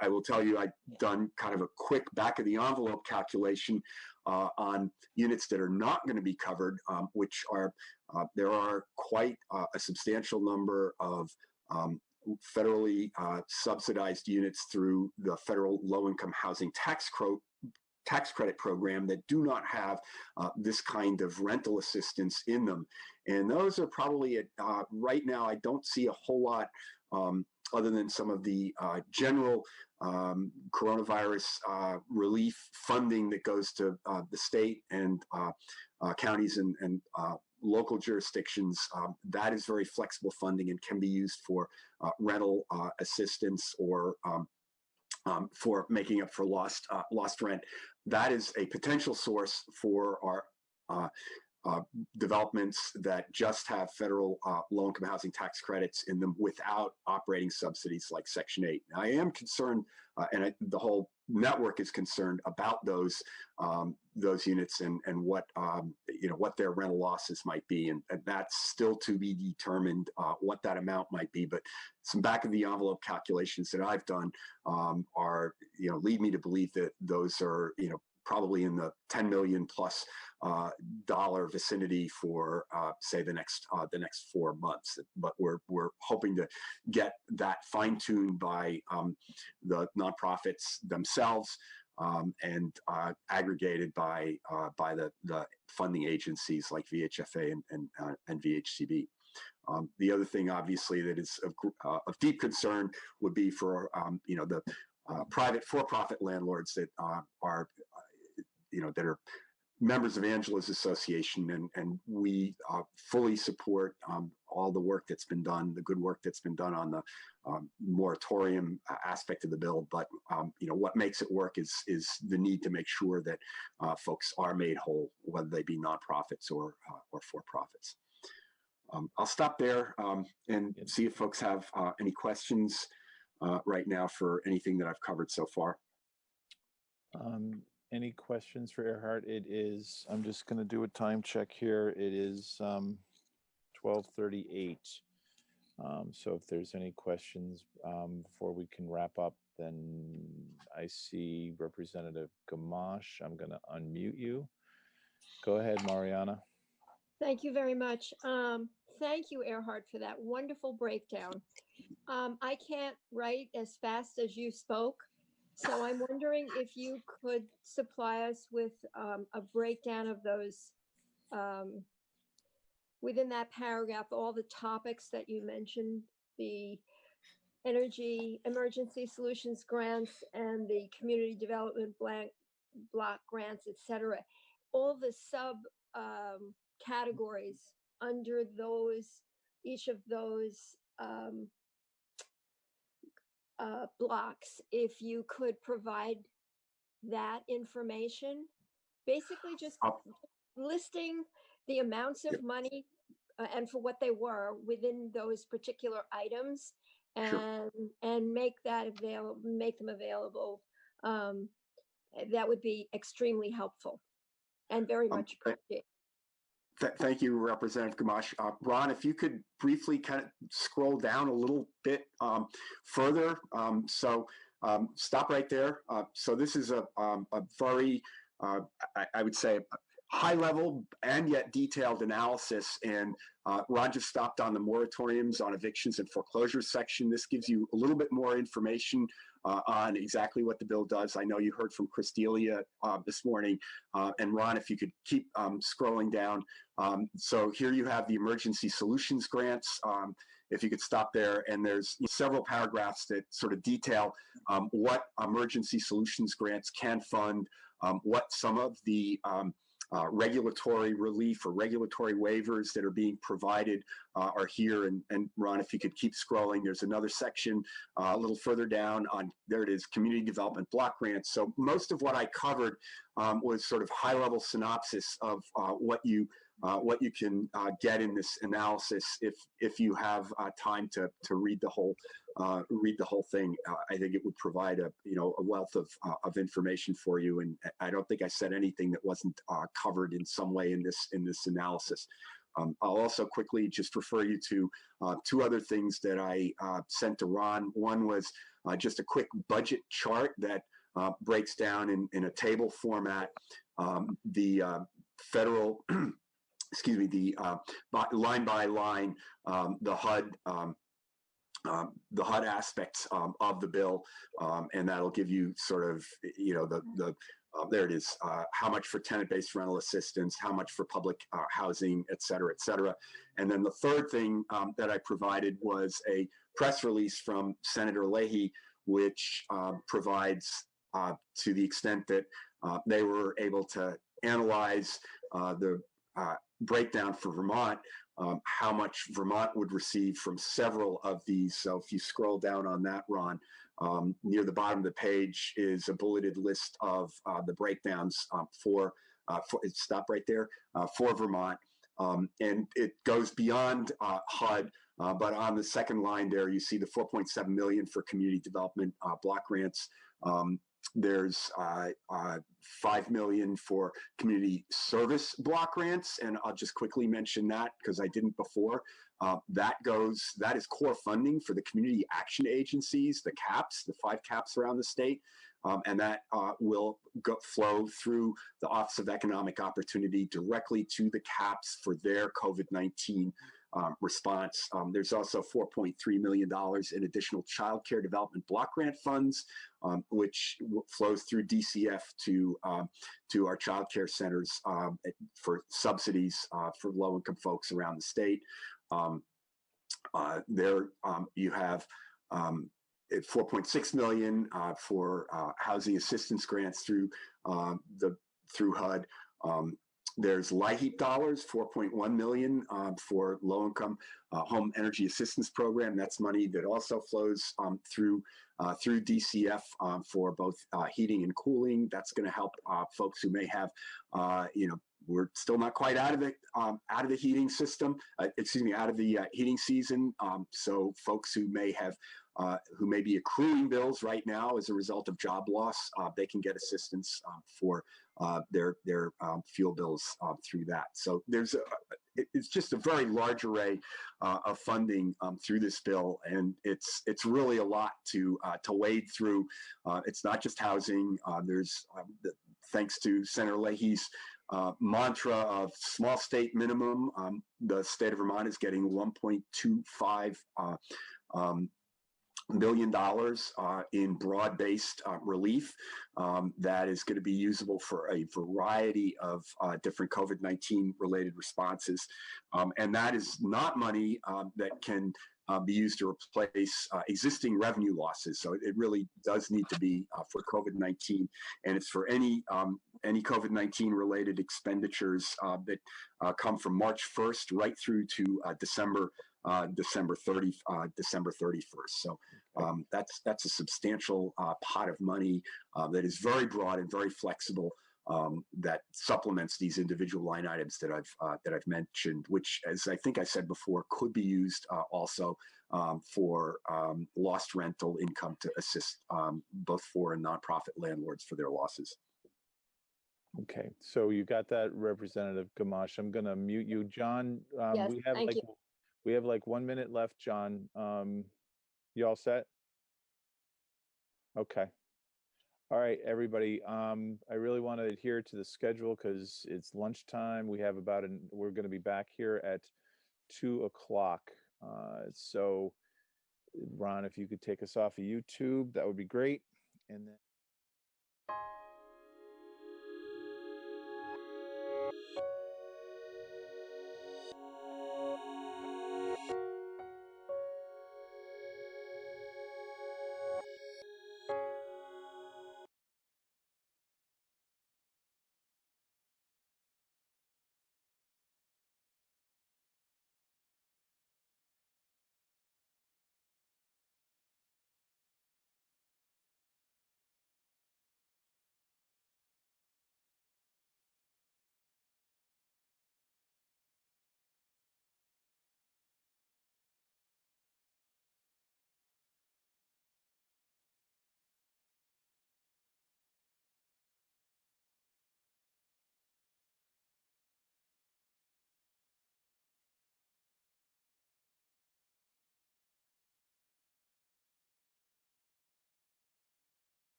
I will tell you, I've done kind of a quick back of the envelope calculation on units that are not going to be covered, which are, there are quite a substantial number of federally subsidized units through the federal low-income housing tax credit program that do not have this kind of rental assistance in them. And those are probably, right now, I don't see a whole lot other than some of the general coronavirus relief funding that goes to the state and counties and local jurisdictions. That is very flexible funding and can be used for rental assistance or for making up for lost rent. That is a potential source for our developments that just have federal low-income housing tax credits in them without operating subsidies like Section 8. Now, I am concerned, and the whole network is concerned about those units and what what their rental losses might be, and that's still to be determined what that amount might be. But some back of the envelope calculations that I've done are lead me to believe that those are probably in the $10 million plus dollar vicinity for say the next 4 months. But we're hoping to get that fine-tuned by the nonprofits themselves and aggregated by the funding agencies like VHFA and VHCB. The other thing, obviously, that is of deep concern would be for the private for-profit landlords that are that are members of Angela's Association, and we fully support all the work that's been done, the good work that's been done on the moratorium aspect of the bill. But what makes it work is the need to make sure that folks are made whole, whether they be nonprofits or for-profits. I'll stop there and see if folks have any questions right now for anything that I've covered so far. Any questions for Erhard? It is, I'm just going to do a time check here. It is 12:38. So if there's any questions before we can wrap up, then I see Representative Gamache. I'm going to unmute you. Go ahead, Mariana. Thank you very much. Thank you, Erhard, for that wonderful breakdown. I can't write as fast as you spoke. So I'm wondering if you could supply us with a breakdown of those, within that paragraph, all the topics that you mentioned, the energy emergency solutions grants and the community development block grants, et cetera, all the sub categories under those, each of those blocks, if you could provide that information, basically just listing the amounts of money and for what they were within those particular items, and make them available. That would be extremely helpful and very much appreciated. Thank you, Representative Gamache. Ron, if you could briefly kind of scroll down a little bit further. Stop right there. So this is a very, I would say, high level and yet detailed analysis. And Ron just stopped on the moratoriums on evictions and foreclosures section. This gives you a little bit more information on exactly what the bill does. I know you heard from Chris Delia this morning. And Ron, if you could keep scrolling down. So here you have the emergency solutions grants. if you could stop there. And there's several paragraphs that sort of detail what emergency solutions grants can fund, what some of the regulatory relief or regulatory waivers that are being provided are here. And Ron, if you could keep scrolling, there's another section a little further down on, there it is, community development block grants. So most of what I covered was sort of high-level synopsis of what you can get in this analysis if you have time to read the whole thing. I think it would provide a wealth of information for you, and I don't think I said anything that wasn't covered in some way in this analysis. I'll also quickly just refer you to two other things that I sent to Ron. One was just a quick budget chart that breaks down in a table format the federal excuse me, the line by line, the HUD aspects of the bill, and that'll give you sort of, there it is, how much for tenant-based rental assistance, how much for public housing, et cetera, et cetera. And then the third thing that I provided was a press release from Senator Leahy, which provides, to the extent that they were able to analyze the breakdown for Vermont, how much Vermont would receive from several of these. So if you scroll down on that, Ron, near the bottom of the page is a bulleted list of the breakdowns for stop right there, for Vermont. And it goes beyond HUD, but on the second line there, you see the 4.7 million for community development block grants. There's 5 million for community service block grants, and I'll just quickly mention that because I didn't before. That is core funding for the community action agencies, the CAPs, the 5 CAPs around the state, and that will flow through the Office of Economic Opportunity directly to the CAPs for their COVID-19 response. There's also $4.3 million in additional child care development block grant funds, which flows through DCF to our child care centers for subsidies for low-income folks around the state. There you have 4.6 million for housing assistance grants through HUD. There's LIHEAP dollars, 4.1 million for low-income home energy assistance program. That's money that also flows through DCF for both heating and cooling. That's going to help folks who may have, we're still not quite out of the heating system. Out of the heating season. So folks who may have who may be accruing bills right now as a result of job loss, they can get assistance for their fuel bills through that. So it's just a very large array of funding through this bill, and it's really a lot to wade through. It's not just housing. There's thanks to Senator Leahy's mantra of small state minimum, the state of Vermont is getting $1.25 billion in broad-based relief that is going to be usable for a variety of different COVID-19 related responses. And that is not money that can be used to replace existing revenue losses. So it really does need to be for COVID-19, and it's for any COVID-19 related expenditures that come from March 1st right through to December 31st. So that's a substantial pot of money that is very broad and very flexible, that supplements these individual line items that I've mentioned, which, as I think I said before, could be used also for lost rental income to assist both for and nonprofit landlords for their losses. Okay, so you got that, Representative Gamache. I'm going to mute you, John. Yes, thank you. We have like 1 minute left, John. You all set? Okay. All right, everybody. I really want to adhere to the schedule because it's lunchtime. We have we're going to be back here at 2 o'clock. So, Ron, if you could take us off of YouTube, that would be great. And then.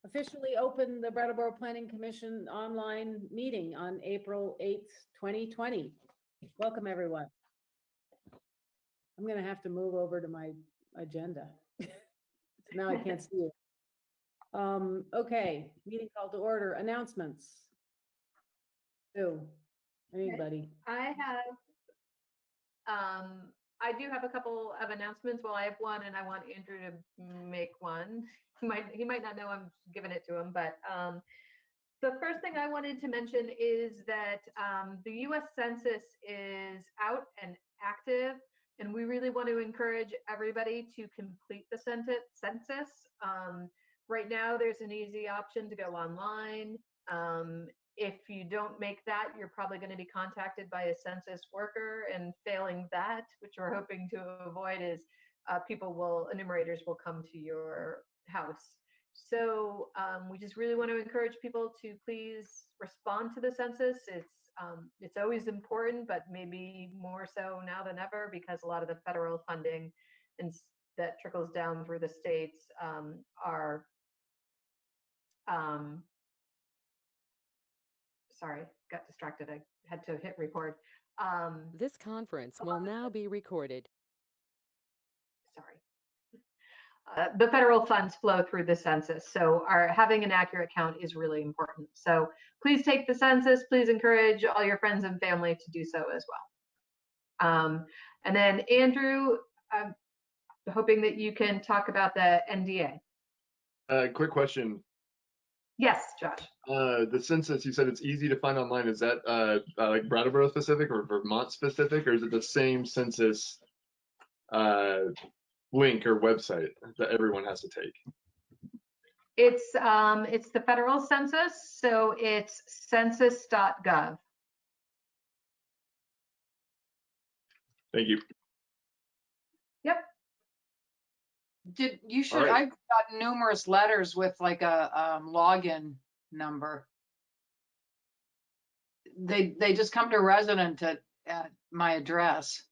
officially open the Brattleboro Planning Commission online meeting on April 8th, 2020. Welcome, everyone. I'm going to have to move over to my agenda. Now I can't see it. Okay, meeting called to order. Announcements. Anybody? I do have a couple of announcements. Well, I have one, and I want Andrew to make one. He might not know I'm giving it to him, but the first thing I wanted to mention is that the U.S. Census is out and active, and we really want to encourage everybody to complete the census. Right now, there's an easy option to go online. If you don't make that, you're probably going to be contacted by a census worker, and failing that, which we're hoping to avoid, is enumerators will come to your house. So we just really want to encourage people to please respond to the census. It's always important, but maybe more so now than ever, because a lot of the federal funding that trickles down through the states are sorry, got distracted. I had to hit record. This conference will now be recorded. Sorry. The federal funds flow through the census, so having an accurate count is really important. So please take the census. Please encourage all your friends and family to do so as well. And then Andrew, I'm hoping that you can talk about the NDA. Quick question. Yes, Josh. The census, you said it's easy to find online. Is that like Brattleboro specific or Vermont specific, or is it the same census link or website that everyone has to take? It's the federal census, so it's census.gov. Thank you. Yep. You should. Right. I've got numerous letters with like a login number. They just come to resident at my address.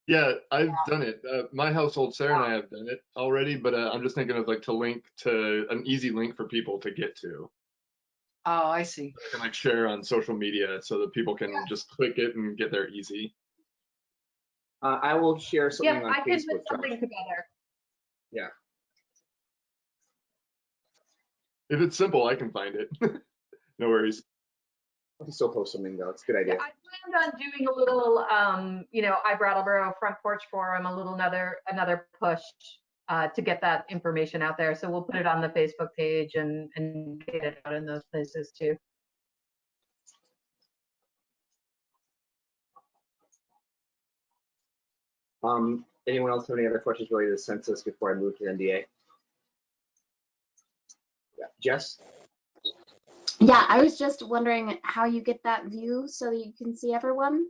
Yeah, I've done it. My household, Sarah and I have done it already, but I'm just thinking of like to link to an easy link for people to get to. Oh, I see. I can like share on social media so that people can just click it and get there easy. I will share something Yep, on I can Facebook. put something Josh. together. Yeah. If it's simple, I can find it. No worries. I can still post something though. It's a good idea. Yeah, I planned on doing a little, iBrattleboro Front Porch Forum, another push to get that information out there. So we'll put it on the Facebook page and get it out in those places too. Anyone else have any other questions related to the census before I move to the NDA? Yeah, Jess? Yeah, I was just wondering how you get that view so you can see everyone.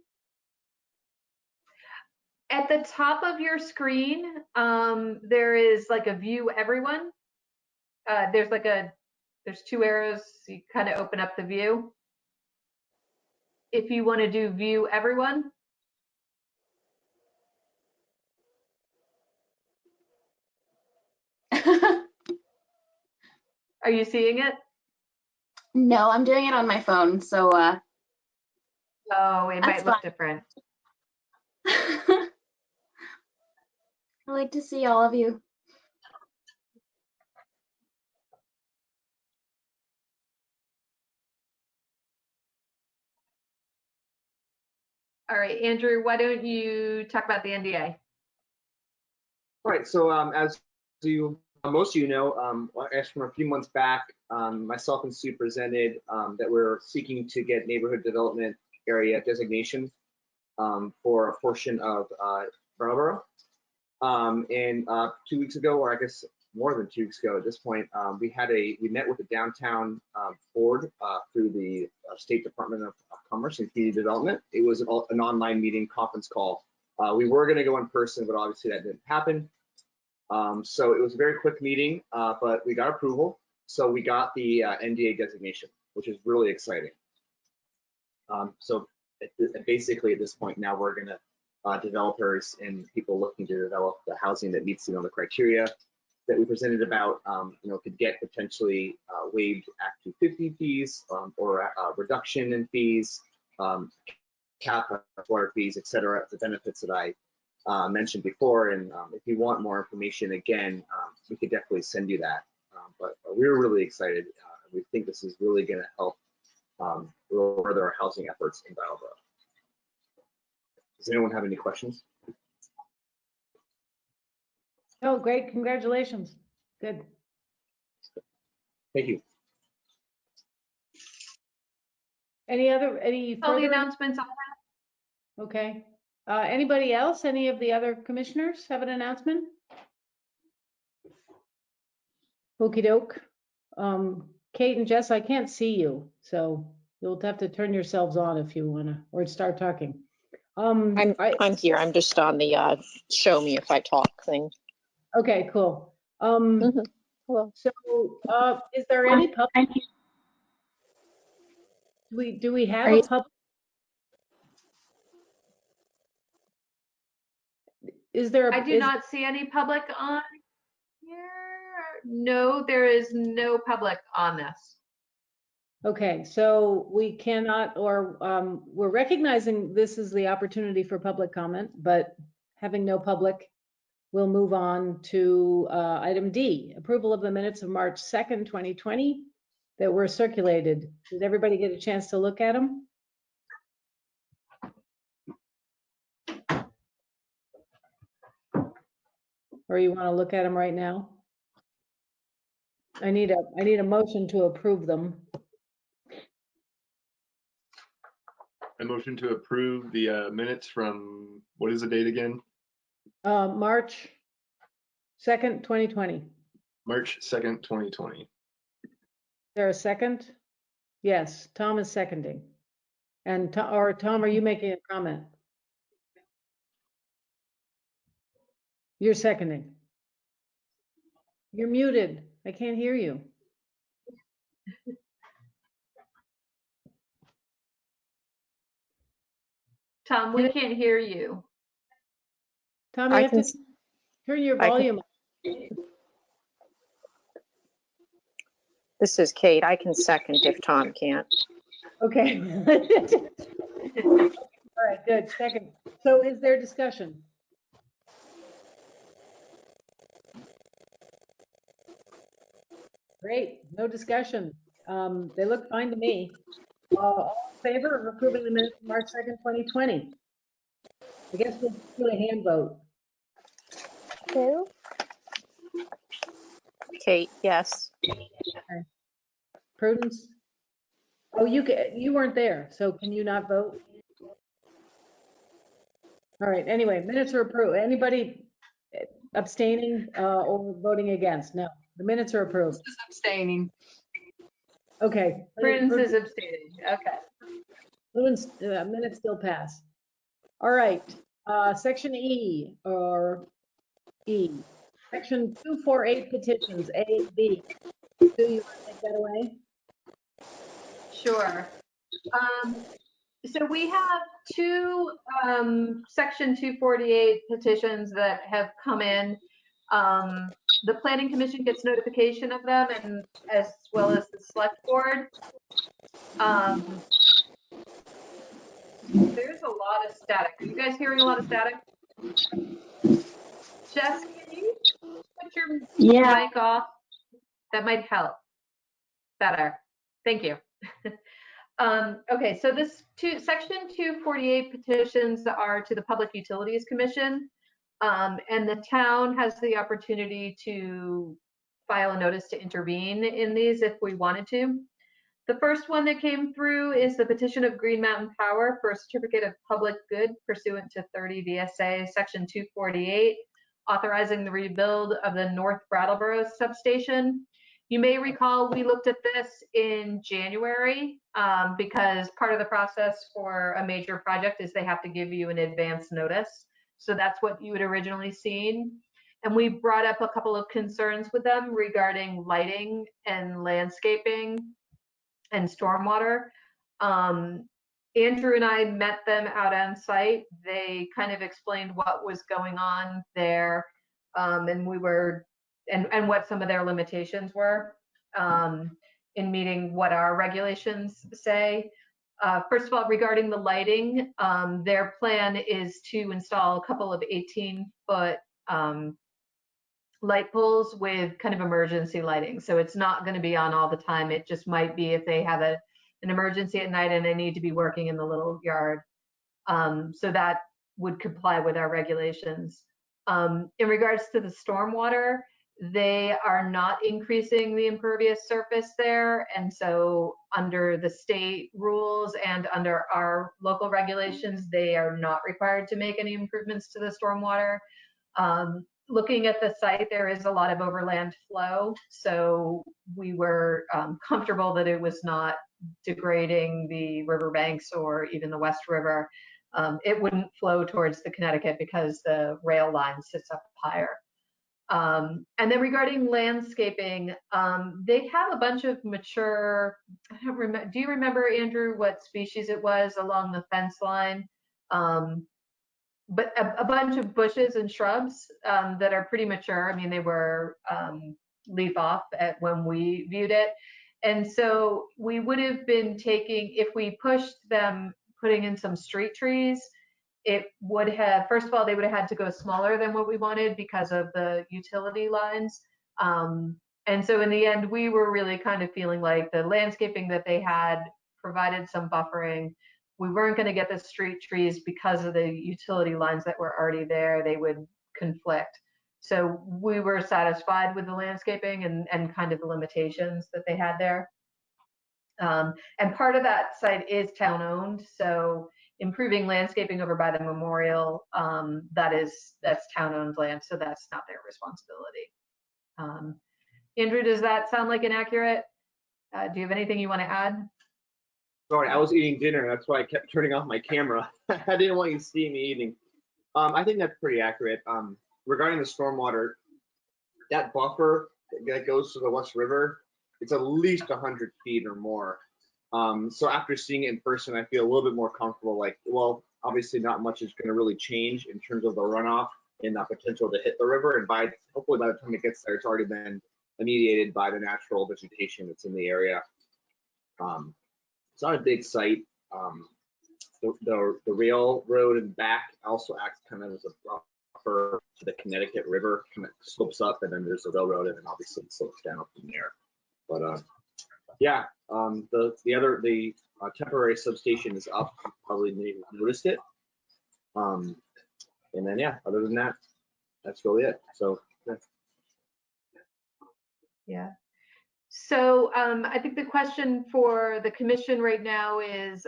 At the top of your screen, there is like a view everyone. There's two arrows. So you kind of open up the view. If you want to do view everyone. Are you seeing it? No, I'm doing it on my phone, so oh, it might look fine. different. I like to see all of you. All right, Andrew, why don't you talk about the NDA? All right, so as most of you know, actually from a few months back, myself and Sue presented that we're seeking to get neighborhood development area designation for a portion of Brattleboro. And 2 weeks ago, or I guess more than 2 weeks ago at this point, we met with the downtown board through the State Department of Commerce and Community Development. It was an online meeting conference call. We were going to go in person, but obviously that didn't happen. So it was a very quick meeting, but we got approval. So we got the NDA designation, which is really exciting. So basically at this point now we're going to developers and people looking to develop the housing that meets the criteria that we presented about, could get potentially waived Act 250 fees or a reduction in fees, cap water fees, et cetera, the benefits that I mentioned before. And if you want more information, again, we could definitely send you that. But we're really excited. We think this is really going to help further our housing efforts in Brattleboro. Does anyone have any questions? Oh, great. Congratulations. Good. Thank you. Any All the further announcements. Okay. Anybody else? Any of the other commissioners have an announcement? Okey doke. Kate and Jess, I can't see you, so you'll have to turn yourselves on if you wanna, or start talking. I'm here. I'm just on the show me if I talk thing. Okay, cool. Hello. So, is there any public? Do we have a public? Is there? I do not see any public on here. No, there is no public on this. Okay, so we cannot, or we're recognizing this is the opportunity for public comment, but having no public, we'll move on to item D, approval of the minutes of March 2nd, 2020 that were circulated. Did everybody get a chance to look at them? Or you want to look at them right now? I need a motion to approve them. I motion to approve the minutes from, what is the date again? March 2nd, 2020. March 2nd, 2020. Is there a second? Yes, Tom is seconding. And Tom, are you making a comment? You're seconding. You're muted. I can't hear you. Tom, we can't hear you. Tom, you have to turn your volume up. This is Kate. I can second if Tom can't. Okay. All right, good. Second. So is there discussion? Great, no discussion. They look fine to me. All in favor of approving the minutes of March 2nd, 2020? I guess we'll do a hand vote. Kate, yes. Okay. Prudence? Oh, you weren't there, so can you not vote? All right, anyway, minutes are approved. Anybody abstaining or voting against? No, the minutes are approved. Just abstaining. Okay. Prudence is abstaining. Okay. Prudence, minutes still pass. All right, section E or E. Section 248 petitions, A, B. Do you want to take that away? Sure. So we have two section 248 petitions that have come in. The planning commission gets notification of them, and as well as the select board. There's a lot of static. Are you guys hearing a lot of static? Jess, can you put your mic off? That might help. Better. Thank you. Okay, so this section 248 petitions are to the Public Utilities Commission, and the town has the opportunity to file a notice to intervene in these if we wanted to. The first one that came through is the petition of Green Mountain Power for a certificate of public good pursuant to 30 VSA section 248, authorizing the rebuild of the North Brattleboro substation. You may recall we looked at this in January because part of the process for a major project is they have to give you an advance notice. So that's what you had originally seen. And we brought up a couple of concerns with them regarding lighting and landscaping and stormwater. Andrew and I met them out on site. They kind of explained what was going on there. And we were and what some of their limitations were in meeting what our regulations say. First of all, regarding the lighting, their plan is to install a couple of 18-foot light poles with kind of emergency lighting. So it's not going to be on all the time. It just might be if they have an emergency at night and they need to be working in the little yard. So that would comply with our regulations. In regards to the stormwater, they are not increasing the impervious surface there. And so under the state rules and under our local regulations, they are not required to make any improvements to the stormwater. Looking at the site, there is a lot of overland flow. So we were comfortable that it was not degrading the riverbanks or even the West River. It wouldn't flow towards the Connecticut because the rail line sits up higher. And then regarding landscaping, they have a bunch of mature, I don't remember, do you remember, Andrew, what species it was along the fence line? But a bunch of bushes and shrubs that are pretty mature. I mean, they were leaf off when we viewed it. And so we would have been taking, if we pushed them, putting in some street trees, it would have, first of all, they would have had to go smaller than what we wanted because of the utility lines. And so in the end, we were really kind of feeling like the landscaping that they had provided some buffering. We weren't going to get the street trees because of the utility lines that were already there. They would conflict. So we were satisfied with the landscaping and kind of the limitations that they had there. And part of that site is town owned. So improving landscaping over by the memorial, that's town owned land. So that's not their responsibility. Andrew, does that sound like inaccurate? Do you have anything you want to add? Sorry, I was eating dinner. That's why I kept turning off my camera. I didn't want you to see me eating. I think that's pretty accurate. Regarding the stormwater, that buffer that goes to the West River, it's at least 100 feet or more. So after seeing it in person, I feel a little bit more comfortable. Like, well, obviously not much is going to really change in terms of the runoff and the potential to hit the river. And hopefully by the time it gets there, it's already been alleviated by the natural vegetation that's in the area. It's not a big site. The railroad in the back also acts kind of as a buffer to the Connecticut River, kind of slopes up, and then there's the railroad, and then obviously it slopes down from there. But yeah, the temporary substation is up. You probably noticed it. And then yeah, other than that, that's really it. So yeah. So I think the question for the commission right now is,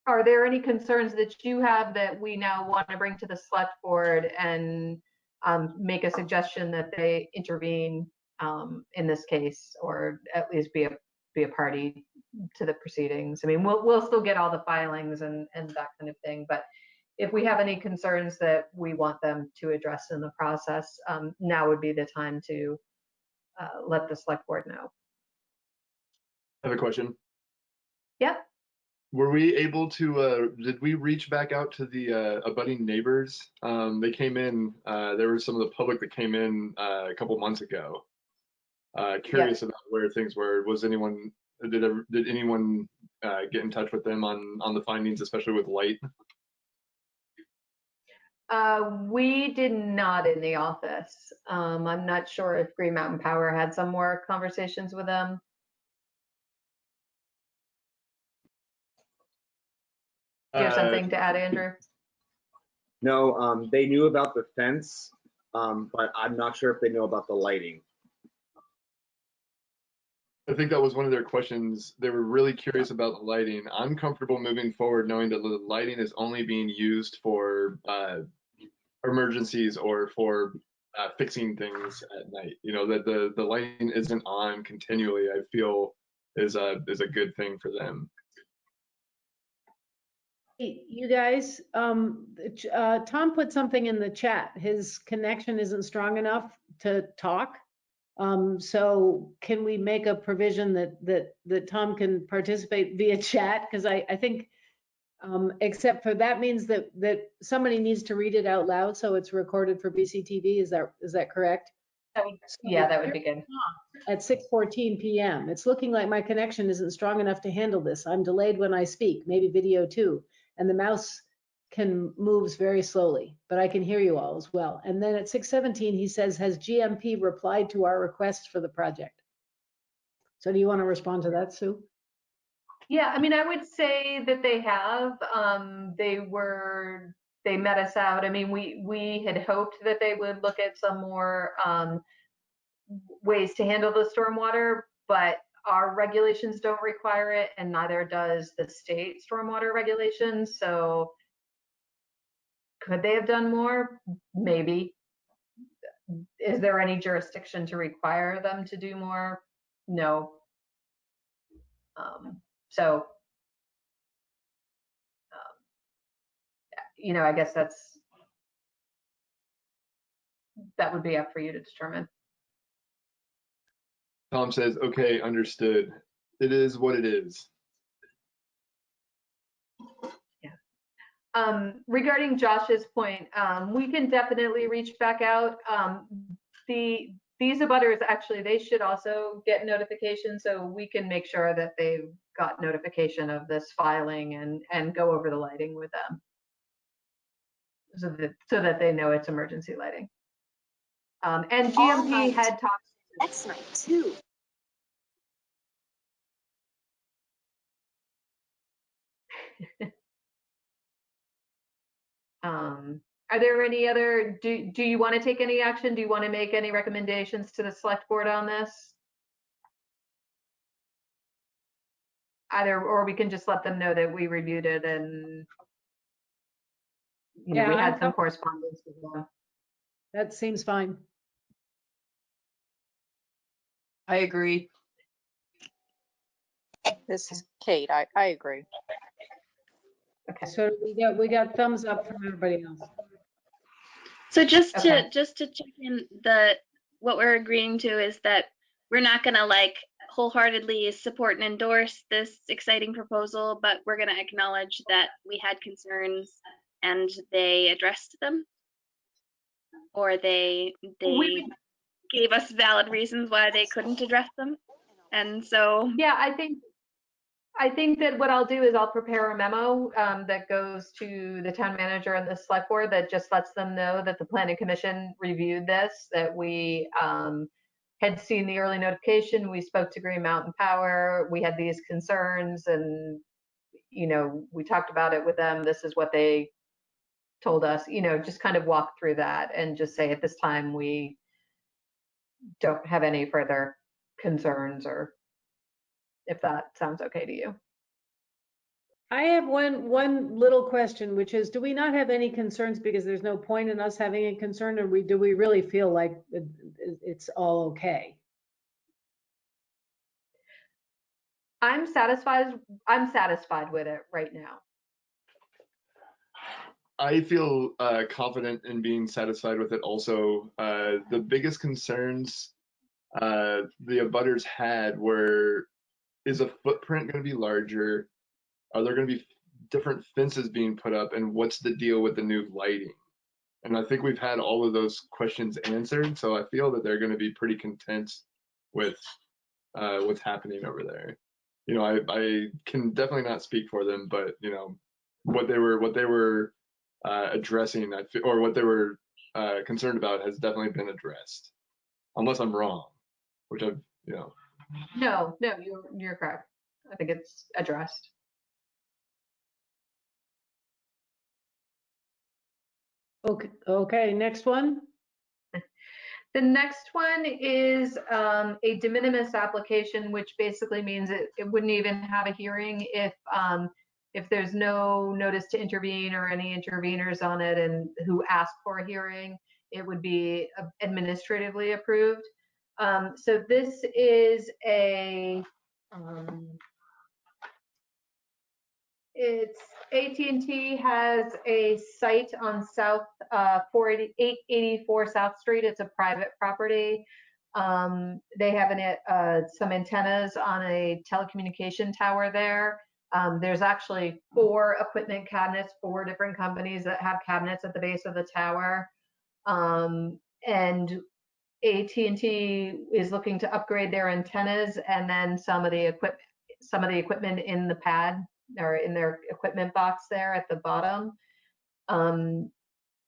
are there any concerns that you have that we now want to bring to the select board and make a suggestion that they intervene in this case, or at least be a party to the proceedings? I mean, we'll still get all the filings and that kind of thing, but if we have any concerns that we want them to address in the process, now would be the time to let the select board know. I have a question. Yeah. Were we able to, did we reach back out to the abutting neighbors? They came in, there was some of the public that came in a couple months ago. Curious about where things were. Was anyone, did anyone get in touch with them on the findings, especially with light? We did not in the office. I'm not sure if Green Mountain Power had some more conversations with them. Do you have something to add, Andrew? no, they knew about the fence, but I'm not sure if they know about the lighting. I think that was one of their questions. They were really curious about the lighting. I'm comfortable moving forward knowing that the lighting is only being used for emergencies or for fixing things at night. You know, that the lighting isn't on continually, I feel is a good thing for them. Hey, you guys, Tom put something in the chat. His connection isn't strong enough to talk. So can we make a provision that Tom can participate via chat? Because I think Except for that means that somebody needs to read it out loud, so it's recorded for BCTV. Is that correct? Yeah, that would be good. At 6:14 p.m. It's looking like my connection isn't strong enough to handle this. I'm delayed when I speak, maybe video too. And the mouse moves very slowly, but I can hear you all as well. And then at 6:17, he says, has GMP replied to our request for the project? So do you want to respond to that, Sue? Yeah, I mean, I would say that they have. They met us out. I mean, we had hoped that they would look at some more ways to handle the stormwater, but our regulations don't require it, and neither does the state stormwater regulations. So could they have done more? Maybe. Is there any jurisdiction to require them to do more? No. So, I guess that would be up for you to determine. Tom says, okay, understood. It is what it is. Regarding Josh's point, we can definitely reach back out. These abutters, actually, they should also get notification, so we can make sure that they've got notification of this filing and go over the lighting with them, so that they know it's emergency lighting. And GMP had talked. Next night too. Are there any other, do you want to take any action? Do you want to make any recommendations to the select board on this? Or we can just let them know that we reviewed it and we had some correspondence with them. That seems fine. I agree. This is Kate. I agree. Okay. So we got thumbs up from everybody else. So just to check in, what we're agreeing to is that we're not going to wholeheartedly support and endorse this exciting proposal, but we're going to acknowledge that we had concerns and they addressed them, or they gave us valid reasons why they couldn't address them. And so yeah, I think that what I'll do is I'll prepare a memo that goes to the town manager and the select board that just lets them know that the planning commission reviewed this, that we had seen the early notification, we spoke to Green Mountain Power, we had these concerns, and we talked about it with them. This is what they told us, just kind of walk through that and just say at this time we don't have any further concerns, or if that sounds okay to you. I have one little question, which is, do we not have any concerns because there's no point in us having a concern, or do we really feel like it's all okay? I'm satisfied with it right now. I feel confident in being satisfied with it also. The biggest concerns the abutters had were, is a footprint going to be larger? Are there going to be different fences being put up? And what's the deal with the new lighting? And I think we've had all of those questions answered. So I feel that they're going to be pretty content with what's happening over there. I can definitely not speak for them, but what they were addressing, or what they were concerned about has definitely been addressed. Unless I'm wrong, which I've. No, you're correct. I think it's addressed. Okay, next one. The next one is a de minimis application, which basically means it wouldn't even have a hearing if there's no notice to intervene or any interveners on it and who ask for a hearing. It would be administratively approved. So this is it's AT&T has a site on 884 South Street. It's a private property. They have some antennas on a telecommunication tower there. There's actually 4 equipment cabinets, 4 different companies that have cabinets at the base of the tower. And AT&T is looking to upgrade their antennas, and then some of the equipment in the pad or in their equipment box there at the bottom.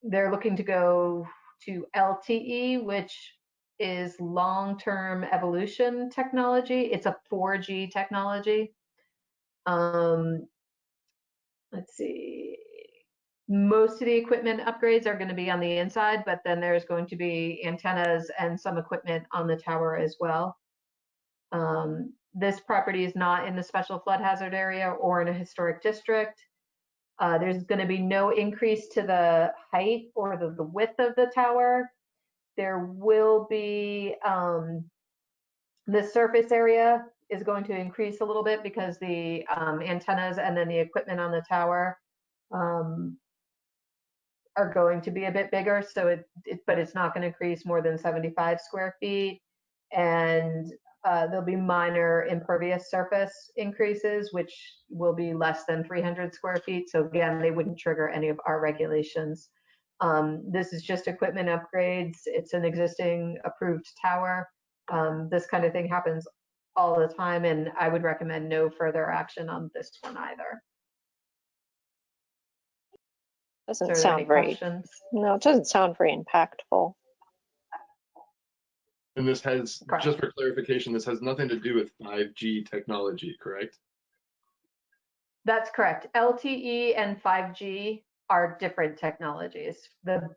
They're looking to go to LTE, which is long-term evolution technology. It's a 4G technology. Let's see. Most of the equipment upgrades are going to be on the inside, but then there's going to be antennas and some equipment on the tower as well. This property is not in the special flood hazard area or in a historic district. There's going to be no increase to the height or the width of the tower. There will be, the surface area is going to increase a little bit because the antennas and then the equipment on the tower are going to be a bit bigger. So but it's not going to increase more than 75 square feet. And there'll be minor impervious surface increases, which will be less than 300 square feet. So again, they wouldn't trigger any of our regulations. This is just equipment upgrades. It's an existing approved tower. This kind of thing happens all the time, and I would recommend no further action on this one either. Doesn't sound very, no, it doesn't sound very impactful. And this has, just for clarification, this has nothing to do with 5G technology, correct? That's correct. LTE and 5G are different technologies, the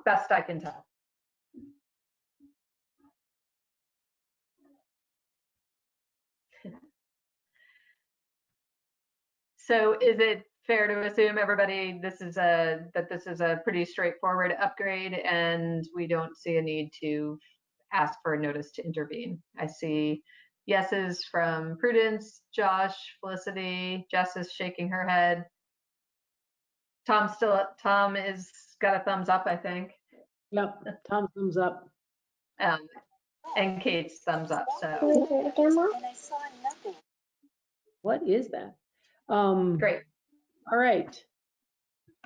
best I can tell. So is it fair to assume, everybody, that this is a pretty straightforward upgrade and we don't see a need to ask for a notice to intervene? I see yeses from Prudence, Josh, Felicity, Jess is shaking her head. Tom is got a thumbs up, I think. Yep, Tom thumbs up. And Kate's thumbs up. So what is that? Great. All right.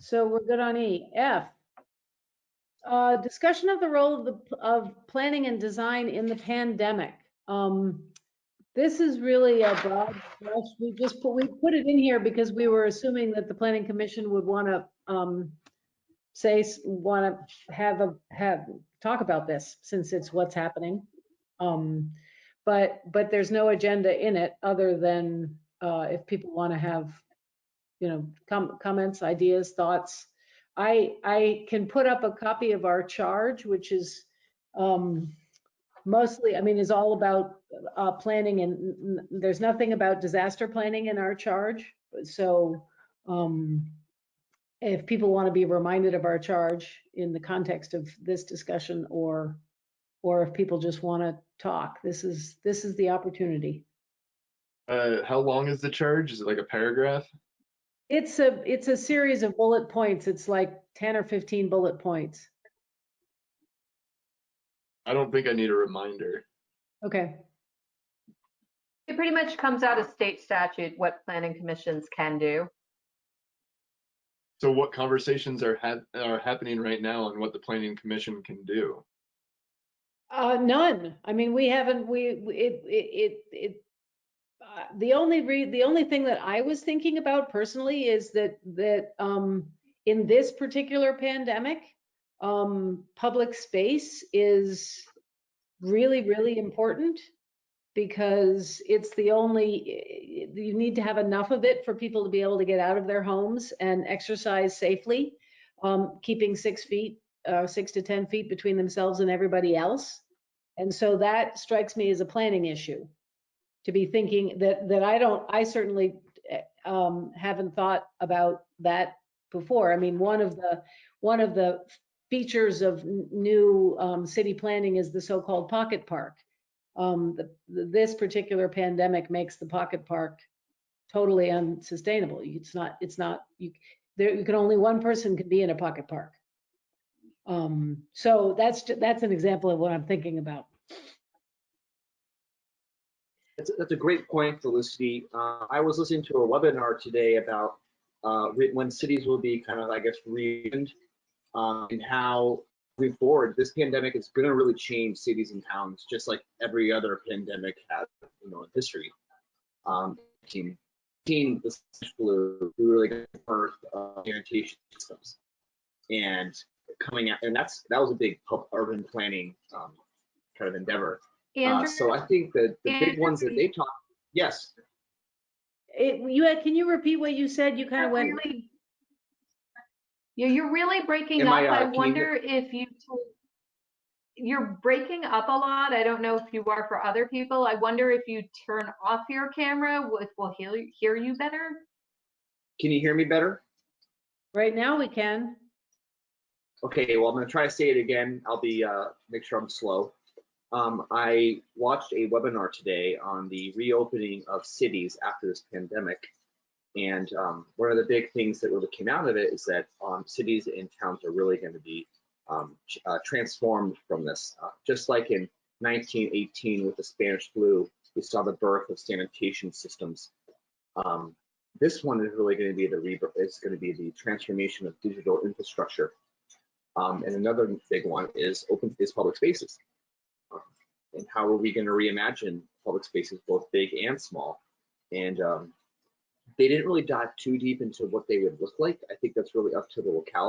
So we're good on E. F. Discussion of the role of planning and design in the pandemic. This is really a broad brush. We put it in here because we were assuming that the Planning Commission would want to talk about this since it's what's happening. But there's no agenda in it other than if people want to have, comments, ideas, thoughts. I can put up a copy of our charge, which is mostly, is all about planning, and there's nothing about disaster planning in our charge. So if people want to be reminded of our charge in the context of this discussion, or if people just want to talk, this is the opportunity. How long is the charge? Is it like a paragraph? It's a series of bullet points. It's like 10 or 15 bullet points. I don't think I need a reminder. Okay. It pretty much comes out of state statute what planning commissions can do. So what conversations are happening right now on what the Planning Commission can do? None. We haven't. The only thing that I was thinking about personally is that in this particular pandemic, public space is really, really important, because it's the only, you need to have enough of it for people to be able to get out of their homes and exercise safely, keeping 6 to 10 feet between themselves and everybody else. And so that strikes me as a planning issue, to be thinking that I certainly haven't thought about that before. One of the features of new city planning is the so-called pocket park. This particular pandemic makes the pocket park totally unsustainable. It's not. You can only one person can be in a pocket park. So that's an example of what I'm thinking about. That's a great point, Felicity. I was listening to a webinar today about when cities will be kind of, I guess, reopened, and how moving forward, this pandemic is going to really change cities and towns, just like every other pandemic has, in history. The Spanish flu, we really got the birth of sanitation systems, and coming out, and that was a big urban planning kind of endeavor. So I think that the big ones that they talk, yes. Can you repeat what you said? You kind of went. You're really breaking up. I wonder if you're breaking up a lot. I don't know if you are for other people. I wonder if you turn off your camera, if we'll hear you better. Can you hear me better? Right now we can. Okay, well, I'm going to try to say it again. I'll be make sure I'm slow. I watched a webinar today on the reopening of cities after this pandemic. And one of the big things that really came out of it is that cities and towns are really going to be transformed from this. Just like in 1918 with the Spanish flu, we saw the birth of sanitation systems. This one is really going to be it's going to be the transformation of digital infrastructure. And another big one is public spaces. And how are we going to reimagine public spaces, both big and small? And they didn't really dive too deep into what they would look like. I think that's really up to the locality.